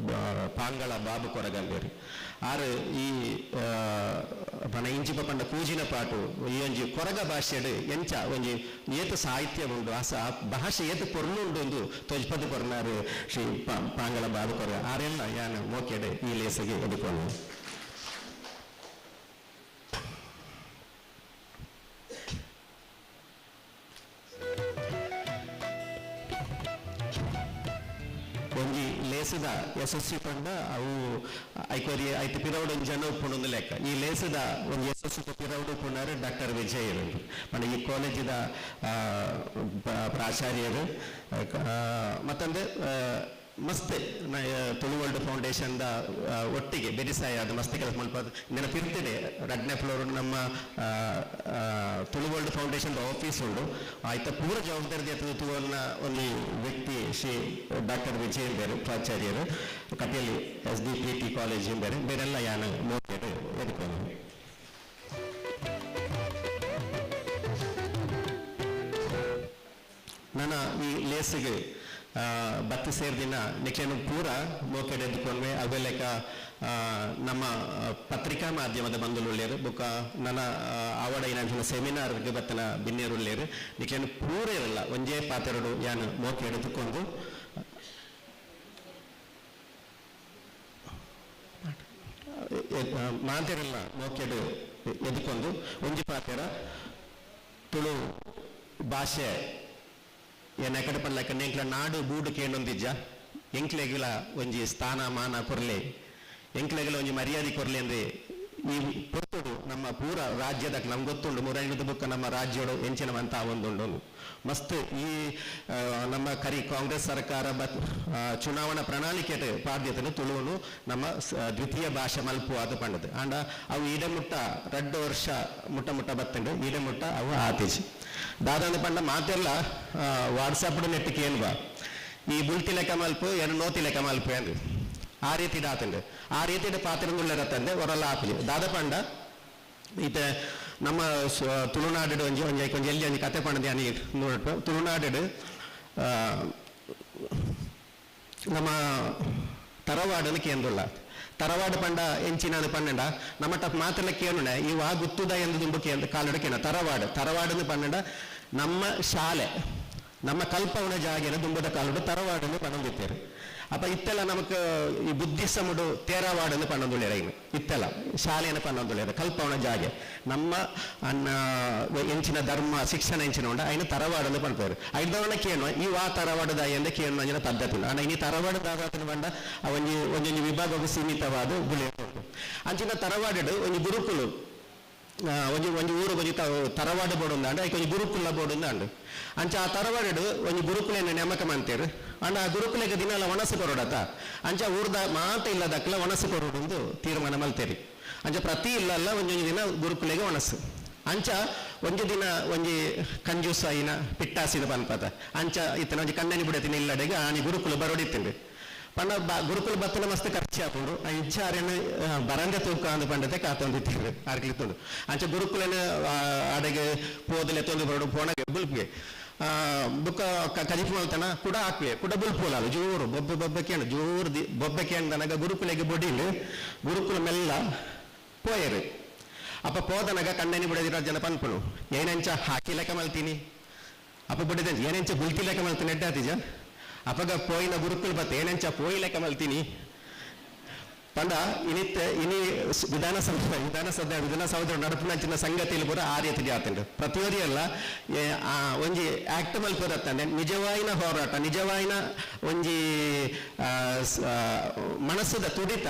ಪಾಂಗಳ ಬಾಬು ಕೊರಗಂಬೇರು ಆರು ಈ ಪಣ ಇಂಚಿಪ ಪಂಡ ಕೂಜಿನ ಪಾಟು ಈ ಒಂಜಿ ಕೊರಗ ಭಾಷೆಡ್ ಎಂಚ ಒಂಜಿ ಏತು ಸಾಹಿತ್ಯ ಉಂಡು ಆ ಭಾಷೆ ಏತು ಪೊರ್ಲುಂಡು ಒಂದು ತೊಜ್ಪದು ಕೊರ್ನಾರು ಶ್ರೀ ಪಾಂಗಳ ಬಾಬು ಕೊರಗ ಆರೆಲ್ಲ ಯಾನು ಮೋಕೆಡೆ ಈ ಲೇಸಿಗೆ ಎದುಕೊಂಡು ಒಂಜಿ ಲೇಸದ ಯಶಸ್ವಿ ಪಂಡ ಅವು ಐಕೋರಿ ಐತು ಪಿರೌಡು ಜನ ಉಪ್ಪುಂಡು ಲೆಕ್ಕ ಈ ಲೇಸದ ಒಂದು ಯಶಸ್ವಿ ಪಿರೌಡು ಉಪ್ಪುಂಡಾರು ಡಾಕ್ಟರ್ ವಿಜಯ್ ಪಂಡ ಈ ಕಾಲೇಜಿದ ಪ್ರಾಚಾರ್ಯರು ಮತ್ತೊಂದು ಮಸ್ತ್ ತುಳು ವರ್ಲ್ಡ್ ಫೌಂಡೇಶನ್ದ ಒಟ್ಟಿಗೆ ಬೆರಿಸಾಯ ಅದು ಮಸ್ತ್ ಕೆಲಸ ಮಲ್ಪದು ನೆನಪಿರ್ತದೆ 2ನೇ ಫ್ಲೋರ್ ನಮ್ಮ ತುಳು ವರ್ಲ್ಡ್ ಫೌಂಡೇಶನ್ ಆಫೀಸ್ ಉಂಡು ಆಯ್ತ ಪೂರ ಜವಾಬ್ದಾರಿ ತುಳುವನ್ನ ಒಂದು ವ್ಯಕ್ತಿ ಶ್ರೀ ಡಾಕ್ಟರ್ ವಿಜಯ್ ಬೇರೆ ಪ್ರಾಚಾರ್ಯರು ಕಟೇಲಿ SDPT ಕಾಲೇಜ್ ಬೇರೆ ಬೇರೆಲ್ಲ ಯಾನು ನೋಡ್ತಾರೆ ಎದ್ಕೊಂಡು ನನ್ನ ಈ ಲೇಸಿಗೆ ಬತ್ತು ಸೇರಿದಿನ ನಿಖೇನು ಪೂರ ಮೋಕೆಡೆ ಎದ್ದುಕೊಂಡ್ವೆ ಅವೆಲೆಕ್ಕ ನಮ್ಮ ಪತ್ರಿಕಾ ಮಾಧ್ಯಮದ ಬಂಧುಳುಳ್ಳೇರು ಬೊಕ್ಕ ನನ್ನ ಆವಡ ಏನಾದ್ರು ಸೆಮಿನಾರ್ಗೆ ಬತ್ತನ ಬಿನ್ನೇರುಳ್ಳೇರು ನಿಖೇನು ಪೂರ ಇರಲ್ಲ ಒಂಜೇ ಪಾತ್ರೆಡು ಯಾನು ಮೋಕೆ ಎದ್ದುಕೊಂಡು ಮಾತೆರೆಲ್ಲ ಮೋಕೆಡು ಎದ್ದುಕೊಂಡು ಒಂಜಿ ಪಾತ್ರೆ ತುಳು ಭಾಷೆ ಎಕಡೆ ಪಡ್ಲಕ್ಕ ಎಂಕ್ಲ ನಾಡು ಬೂಡು ಕೇಳೊಂದಿಜ್ಜ ಎಂಕ್ಲೆಗಿಲ ಒಂಜಿ ಸ್ಥಾನ ಮಾನ ಕೊರ್ಲೆ ಎಂಕ್ಲೆಗಿಲ ಒಂಜಿ ಮರ್ಯಾದೆ ಕೊರ್ಲೆ ಅಂದ್ರೆ ಈ ಪೊರ್ತುಡು ನಮ್ಮ ಪೂರ ರಾಜ್ಯದ ನಮ್ಗೆ ಗೊತ್ತುಂಡು 3 ಬುಕ್ಕ ನಮ್ಮ ರಾಜ್ಯೋಡು ಎಂಚಿನವಂತ ಒಂದುಂಡು ಮಸ್ತ್ ಈ ನಮ್ಮ ಕಾಂಗ್ರೆಸ್ ಸರ್ಕಾರ ಚುನಾವಣಾ ಪ್ರಣಾಳಿಕೆ ಪಾದ್ಯತೆ ತುಳುವನು ನಮ್ಮ ದ್ವಿತೀಯ ಭಾಷೆ ಮಲ್ಪು ಅದು ಪಂಡದು ಅಂಡ ಅವು ಈಡೆಮುಟ್ಟ 2 ವರ್ಷ ಮುಟ್ಟ ಬತ್ತಂಡು ಈಡೆಮುಟ್ಟ ಅವು ಆತೀಜಿ ದಾದಾಂದು ಪಂಡ ಮಾತೆಲ್ಲ ವಾಟ್ಸಪ್ ನೆಟ್ಟಿಗೆ ಏನ್ವಾ ಈ ಬುಲ್ತಿ ಲೆಕ್ಕ ಮಲ್ಪು ನೋತಿ ಲೆಕ್ಕ ಮಲ್ಪು ಎಂದು ಆ ರೀತಿ ದಾತಂಡು ಆ ರೀತಿ ಪಾತ್ರಗಳತ್ತಂದೆ ಹೊರಲ್ಲ ಆಪಲಿ ದಾದ ಪಂಡ ಈತ ನಮ್ಮ ತುಳುನಾಡು ಒಂಜಿ ಎಲ್ಲಿ ಒಂಜಿ ಕತೆ ಪಂಡದೆ ಅನಿ ನೋಡ್ತು ತುಳುನಾಡು ನಮ್ಮ ತರವಾಡನ ಕೇಂದ್ರಲ್ಲ ತರವಾಡು ಪಂಡ ಎಂಚಿನ ಪನ್ನಂಡ ನಮ್ಮಟ ಮಾತ್ರ ಕೇಳುಣ ಇವ ಗುತ್ತುದ ಎಂದು ದುಂಬು ಕಾಲಡು ಕೇಳ ತರವಾಡನ್ನು ಪನ್ನಂಡ ನಮ್ಮ ಶಾಲೆ ನಮ್ಮ ಕಲ್ಪವನ ಜಾಗೆನ ದುಂಬದ ಕಾಲಡು ತರವಾಡನ್ನು ಪಣಂದಿತ್ತೇರು ಅಪ್ಪ ಇತ್ತೆಲ್ಲ ನಮಕ್ ಈ ಬುದ್ಧಿಸಮುಡು ತೇರವಾಡನ್ನು ಪಣ್ಣೊಂದುಳ್ಳೆರ ಇನ್ನು ಇತ್ತೆಲ್ಲ ಶಾಲೆಯನ್ನು ಪಣ್ಣೊಂದುಳ್ಳೆರ ಕಲ್ಪವನ ಜಾಗೆ ನಮ್ಮ ಎಂಚಿನ ಧರ್ಮ ಶಿಕ್ಷಣ ಎಂಚಿನ ಉಂಡ ಐನು ತರವಾಡನ್ನು ಪಣ್ಪೇರು ಐದವನ ಕೇಳುವ ಈ ವಾ ತರವಾಡದ ಎಂದ ಕೇಳುವ ಅಂಜಿನ ಪದ್ಧತಿ ಉಂಡು ಅಣ್ಣ ಇನ್ನು ತರವಾಡದ ಪಂಡ ಒಂಜೊಂಜಿ ವಿಭಾಗವು ಸೀಮಿತವಾದ ಗುಳಿ ಅಂಚಿನ ತರವಾಡು ಒಂಜಿ ಗುರುಕುಲು ಒಂಜಿ ಊರು ಒಂಜಿ ತರವಾಡು ಬೋರ್ಡ್ ಉಂದಾಂಡು ಐಕೆ ಒಂಜಿ ಗುರುಕುಲ ಬೋರ್ಡ್ ಉಂದಾಂಡು ಅಂಚ ಆ ತರವಾಡು ಒಂಜಿ ಗುರುಕುಲೆನ ನೇಮಕ ಮಂತೇರು ಅಂಡ ಆ ಗುರುಕುಲೆಗೆ ದಿನ ಒಣಸು ಕೊರೋಡತ ಅಂಚ ಊರ್ದ ಮಾತ ಇಲ್ಲದಕ್ಕಲ ಒಣಸು ಕೊರೋಡು ತೀರ್ಮಾನ ಮಲ್ತೇರಿ ಅಂಚ ಪ್ರತಿ ಇಲ್ಲಲ್ಲ ಒಂಜೊಂಜಿ ದಿನ ಗುರುಕುಲೆಗೆ ಒಣಸು ಅಂಚ ಒಂಜಿ ದಿನ ಒಂಜಿ ಕಂಜೂಸಾಯಿನ ಪಿಟ್ಟಾಸಿದ ಪನ್ಪತ ಅಂಚ ಇತ್ತನ ಒಂಜಿ ಕಣ್ಣನಿ ಬಿಡತಿನ ಇಲ್ಲಡೆಗೆ ಆನಿ ಗುರುಕುಲು ಬರೋಡಿತ್ತಂಡು ಪಂಡ ಗುರುಕುಲ ಬತ್ತನ ಮಸ್ತ್ ಖರ್ಚು ಹಾಕೊಂಡು ಇಂಚ ಆರ್ಯನ ಬರಂಗ ತೂಕ ಅಂದು ಪಂಡತೆ ಕಾತೊಂದಿತ್ತಿರು ಆರ್ಕ್ಲಿತ್ತುಂಡು ಅಂಚ ಗುರುಕುಲನ ಅಡೆಗೆ ಪೋದಲೆ ತೊಂದು ಬರೋಡು ಪೋಣಗೆ ಬುಲ್ಪಿಗೆ ಬುಕ್ಕ ಕಜಿಪು ಮಲ್ತನ ಕುಡ ಹಾಕ್ವೆ ಕುಡ ಬುಲ್ಪೋಲಾಲು ಜೋರು ಬೊಬ್ಬೆ ಜೋರು ಬೊಬ್ಬೆ ಕೇಂದ್ರನಾಗ ಗುರುಕುಲೆಗೆ ಬೊಡಿಂಡು ಗುರುಕುಲ ಮೆಲ್ಲ ಪೋಯರು ಅಪ್ಪ ಪೋದನಾಗ ಕಣ್ಣನಿ ಬಿಡದಿರೋ ಜನ ಪನ್ಪುನು ಏನಂಚ ಹಾಕಿ ಲೆಕ್ಕ ಮಲ್ತೀನಿ ಅಪ್ಪ ಬಿಡದ ಏನಂಚ ಗುಲ್ತಿ ಲೆಕ್ಕ ಮಲ್ತೀನಿ ಎಡ್ಡಾತಿಜ ಅಪಗ ಪೋಯಿನ ಗುರುಕುಲ್ ಬತ್ತ ಏನಂಚ ಪೋಯಿ ಲೆಕ್ಕ ಮಲ್ತೀನಿ ಪಂಡ ಇನಿ ವಿಧಾನಸೌಧ ನಡುಪುನಂಚಿನ ಸಂಗತಿಯಲ್ಲಿ ಪೂರ ಆ ರೀತಿ ಆತಂಡು ಪ್ರತಿಯೊರಿಯಲ್ಲ ಒಂಜಿ ಆಕ್ಟ್ ಮಲ್ಪುರತ್ತಂಡೆ ನಿಜವಾಯಿನ ಹೋರಾಟ ನಿಜವಾಯಿನ ಒಂಜಿ ಮನಸ್ಸದ ತುಡಿತ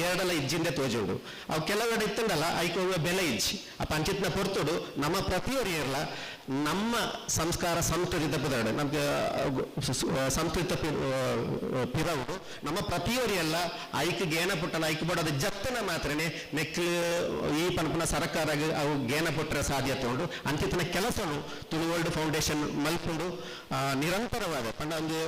ಎರಡಲ ಇಜ್ಜಿಂದೆ ತೋಜುಂಡು ಅವು ಕೆಲವೆಡೆ ಇತ್ತಂಡಲ್ಲ ಐಕೋವ ಬೆಲೆ ಇಜ್ಜಿ ಆ ಪಂಚಾಯತ್ನ ಪೊರ್ತುಡು ನಮ್ಮ ಪ್ರತಿಯೊರಿಯಲ್ಲ ನಮ್ಮ ಸಂಸ್ಕಾರ ಸಂಸ್ಕೃತ ಪುದಾಡು ನಮ್ಗೆ ಸಂಸ್ಕೃತ ಪಿರವು ನಮ್ಮ ಪ್ರತಿಯೊರಿಯಲ್ಲ ಐಕ್ ಗೇನ ಪುಟ್ಟನ ಐಕ್ ಪಡೋದು ಜತ್ತನ ಮಾತ್ರನೇ ನೆಕ್ಲು ಈ ಪನ್ಪುನ ಸರ್ಕಾರ ಅವು ಗೇನ ಪುಟ್ಟರ ಸಾಧ್ಯತೆ ಉಂಟು ಅಂಚಿತನ ಕೆಲಸನು ತುಳು ವರ್ಲ್ಡ್ ಫೌಂಡೇಶನ್ ಮಲ್ಪುಂಡು ನಿರಂತರವಾದ ಪಂಡ ಒಂದು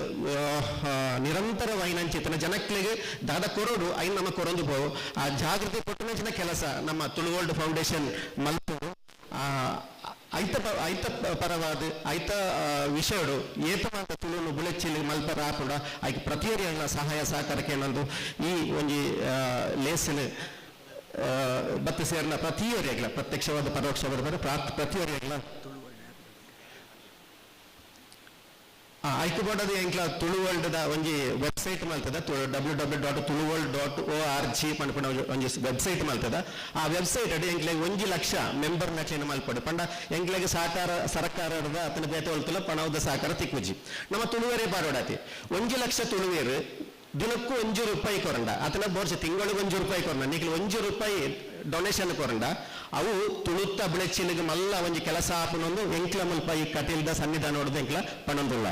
ನಿರಂತರವಾಯಿನಂಚಿತನ ಜನಕ್ಲಿಗೆ ದಾದ ಕೊರೋಡು ಐನ್ ನಮ್ಮ ಕೊರೊಂದು ಪೋವು ಆ ಜಾಗೃತಿ ಪುಟ್ಟನಂಚಿನ ಕೆಲಸ ನಮ್ಮ ತುಳು ವರ್ಲ್ಡ್ ಫೌಂಡೇಶನ್ ಮಲ್ಪುಂಡು ಐತ ಪರವಾದ ಐತ ವಿಷಯಡು ಏತವಾದ ತುಳುನು ಬುಲೆಚ್ಚಿಲಿ ಮಲ್ಪರ ಆಪುಂಡ ಐಕ್ ಪ್ರತಿಯೊರಿಯನ್ನ ಸಹಾಯ ಸಹಕಾರಕ್ಕೆ ಏನೊಂದು ಈ ಒಂಜಿ ಲೇಸಿನ ಬತ್ತು ಸೇರಿನ ಪ್ರತಿಯೊರಿಯಾಗಲ ಪ್ರತ್ಯಕ್ಷವಾದ ಪರೋಕ್ಷವಾದ ಪ್ರತಿಯೊರಿಯಾಗಲ ಐಕ್ಯಪಡೋದು ಎಂಕ್ಲ ತುಳು ವರ್ಲ್ಡ್ ಒಂಜಿ ವೆಬ್ಸೈಟ್ ಮಲ್ತದ www.tuluworld.org ಪಂಡ ಒಂಜಿ ವೆಬ್ಸೈಟ್ ಮಲ್ತದ ಆ ವೆಬ್ಸೈಟ್ ಅಡಿ ಎಂಕ್ಲೆಗ್ 1 ಲಕ್ಷ ಮೆಂಬರ್ ನಚೇನ ಮಲ್ಪಡು ಪಂಡ ಎಂಕ್ಲೆಗ್ ಸಹಕಾರ ಸರ್ಕಾರದ ಅತನ ಬೇತೆ ಹೊಲ್ತಲ ಪಣವದ ಸಹಕಾರ ತಿಕ್ಕುಜಿ ನಮ್ಮ ತುಳುವೇರೆ ಪಾಡೋಡಾತಿ 1 ಲಕ್ಷ ತುಳುವೇರು ದಿನಕ್ಕೂ 1 ರೂಪಾಯಿ ಕೊರಂಡ ಅತನ ಬೋರ್ಸ ತಿಂಗಳಿಗೆ 1 ರೂಪಾಯಿ ಕೊರಂಡ ನಿಖಿಲ್ 1 ರೂಪಾಯಿ ಡೊನೇಷನ್ ಕೊರಂಡ ಅವು ತುಳುತ್ತ ಬಿಳೆಚ್ಚಿಲಿಗೆ ಮಲ್ಲ ಒಂಜಿ ಕೆಲಸ ಆಪನೊಂದು ಎಂಕ್ಲ ಮುಲ್ಪ ಈ ಕಟೀಲ್ದ ಸನ್ನಿಧಾನ ನೋಡಿದ ಎಂಕ್ಲ ಪಣೊಂದುಳ್ಳ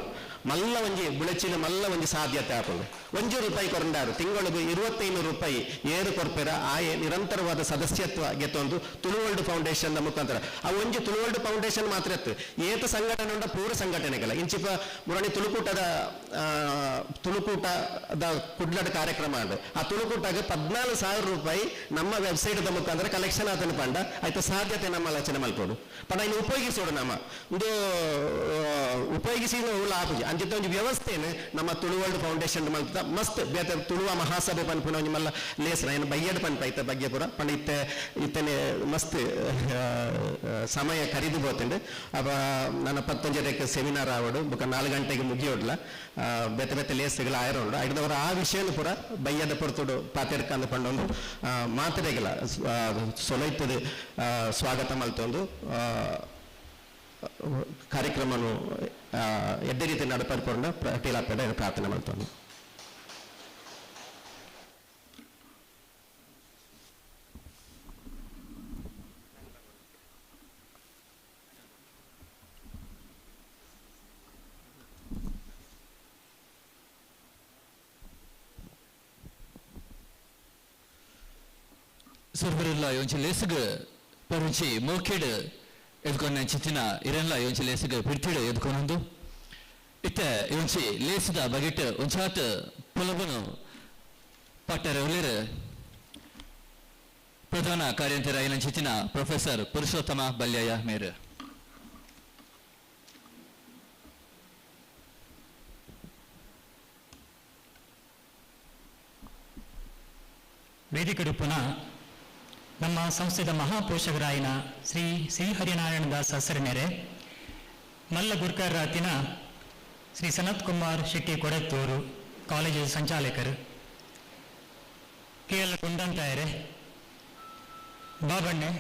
ಮಲ್ಲ ಒಂಜಿ ಬುಳೆಚ್ಚಿನ ಮಲ್ಲ ಒಂಜಿ ಸಾಧ್ಯತೆ ಆಪುಂಡು 1 ರೂಪಾಯಿ ಕೊರಂಡಾರು ತಿಂಗಳಿಗೆ 25 ರೂಪಾಯಿ ಏರು ಕೊರ್ಪೆರ ಆಯೆ ನಿರಂತರವಾದ ಸದಸ್ಯತ್ವ ಗೆತ್ತೊಂದು ತುಳು ವರ್ಲ್ಡ್ ಫೌಂಡೇಶನ್ ಮುಖಾಂತರ ಆ ಒಂಜಿ ತುಳು ವರ್ಲ್ಡ್ ಫೌಂಡೇಶನ್ ಮಾತ್ರ ಎತ್ತು ಏತ ಸಂಘಟನೆ ಉಂಡ ಪೂರ ಸಂಘಟನೆಗಳ ಇಂಚಿಪ ಮುರಣಿ ತುಳುಕೂಟದ ಕುಡ್ಲಡ ಕಾರ್ಯಕ್ರಮ ಉಂಡು ಆ ತುಳುಕೂಟಗೆ 14,000 ರೂಪಾಯಿ ನಮ್ಮ ವೆಬ್ಸೈಟ್ ಮುಖಾಂತರ ಕಲೆಕ್ಷನ್ ಆತನ ಪಂಡ ಆಯ್ತು ಸಾಧ್ಯತೆ ನಮ್ಮ ಆಲೋಚನೆ ಮಲ್ಪೋಡು ಪಂಡ ಇನ್ನು ಉಪಯೋಗಿಸೋಡು ನಮ್ಮ ಒಂದು ಉಪಯೋಗಿಸಿ ಲಾಭ ಅಂಚಿತ ಒಂದು ವ್ಯವಸ್ಥೆಯನ್ನು ನಮ್ಮ ತುಳು ವರ್ಲ್ಡ್ ಫೌಂಡೇಶನ್ ಮಲ್ತ ಮಸ್ತ್ ಬೇತೆ ತುಳುವ ಮಹಾಸಭೆ ಪನ್ಪುನ ಒಂಜಿ ಮಲ್ಲ ಲೇಸ್ರ ಏನು ಬಯ್ಯಡ್ ಪನ್ಪ ಐತ ಬಗ್ಗೆ ಪೂರ ಪಂಡ ಇತ್ತನೆ ಮಸ್ತ್ ಸಮಯ ಕರಿದು ಬೋತುಂಡು ಅವ ನನ್ನ 15 ಸೆಮಿನಾರ್ ಆವಡು ಬೊಕ 4 ಗಂಟೆಗೆ ಮುಗಿಯೋಡ್ಲ ಬೇತೆ ಬೇತೆ ಲೇಸ್ಗಳು ಆಯರೋಡು ಐದವರ ಆ ವಿಷಯನು ಪೂರ ಬಯ್ಯದ ಪೊರ್ತುಡು ಪಾತೆರ್ಕಂದು ಪಂಡೊಂದು ಮಾತ್ರೆಗಳ ಸೊಲೈತದ ಸ್ವಾಗತ ಮಲ್ತೊಂದು ಕಾರ್ಯಕ್ರಮನು ಎಡ್ಡೆ ರೀತಿ ನಡಪಡ್ಕೊಂಡು ಟೀಲಾಪೇಡ ಪ್ರಾರ್ಥನೆ ಮಾಡ್ತಾನೆ. ಸರ್ವರೆಲ್ಲ ಒಂಚಿ ಲೇಸಗ ಪರುಂಚಿ ಮೋಕೆಡ್ ಎದ್ಕೊಂಡ ಚಿತ್ತಿನ ಇರೆಲ್ಲ ಒಂಚಿ ಲೇಸಗ ಬಿಡ್ತಿಡು ಎದ್ಕೊಂಡೊಂದು ಇತ್ತ ಒಂಚಿ ಲೇಸದ ಬಗೆಟ್ ಒಂಚಾತ ಪುಲಬನು ಪಟ್ಟರ ಒಲೆರ ಪ್ರಧಾನ ಕಾರ್ಯಂತರ ಐನ ಚಿತ್ತಿನ ಪ್ರೊಫೆಸರ್ ಪುರುಷೋತ್ತಮ ಬಲ್ಯಾಯ ಮೇರ್ ವೇದಿಕೆ ರೂಪನ ನಮ್ಮ ಸಂಸ್ಥೆಯ ಮಹಾಪೋಷಕರಾಯಿನ ಶ್ರೀ ಹರಿನಾರಾಯಣ ದಾಸ್ ಹಸರನೆರೆ ಮಲ್ಲ ಗುರ್ಕರ್ ರಾತಿನ ಶ್ರೀ ಸನತ್ ಕುಮಾರ್ ಶೆಟ್ಟಿ ಕೊಡತ್ತೂರು ಕಾಲೇಜು ಸಂಚಾಲಕರು ಕೆ ಎಲ್ ಕುಂದಂತಾಯರೆ ಬಾಬಣ್ಣೆ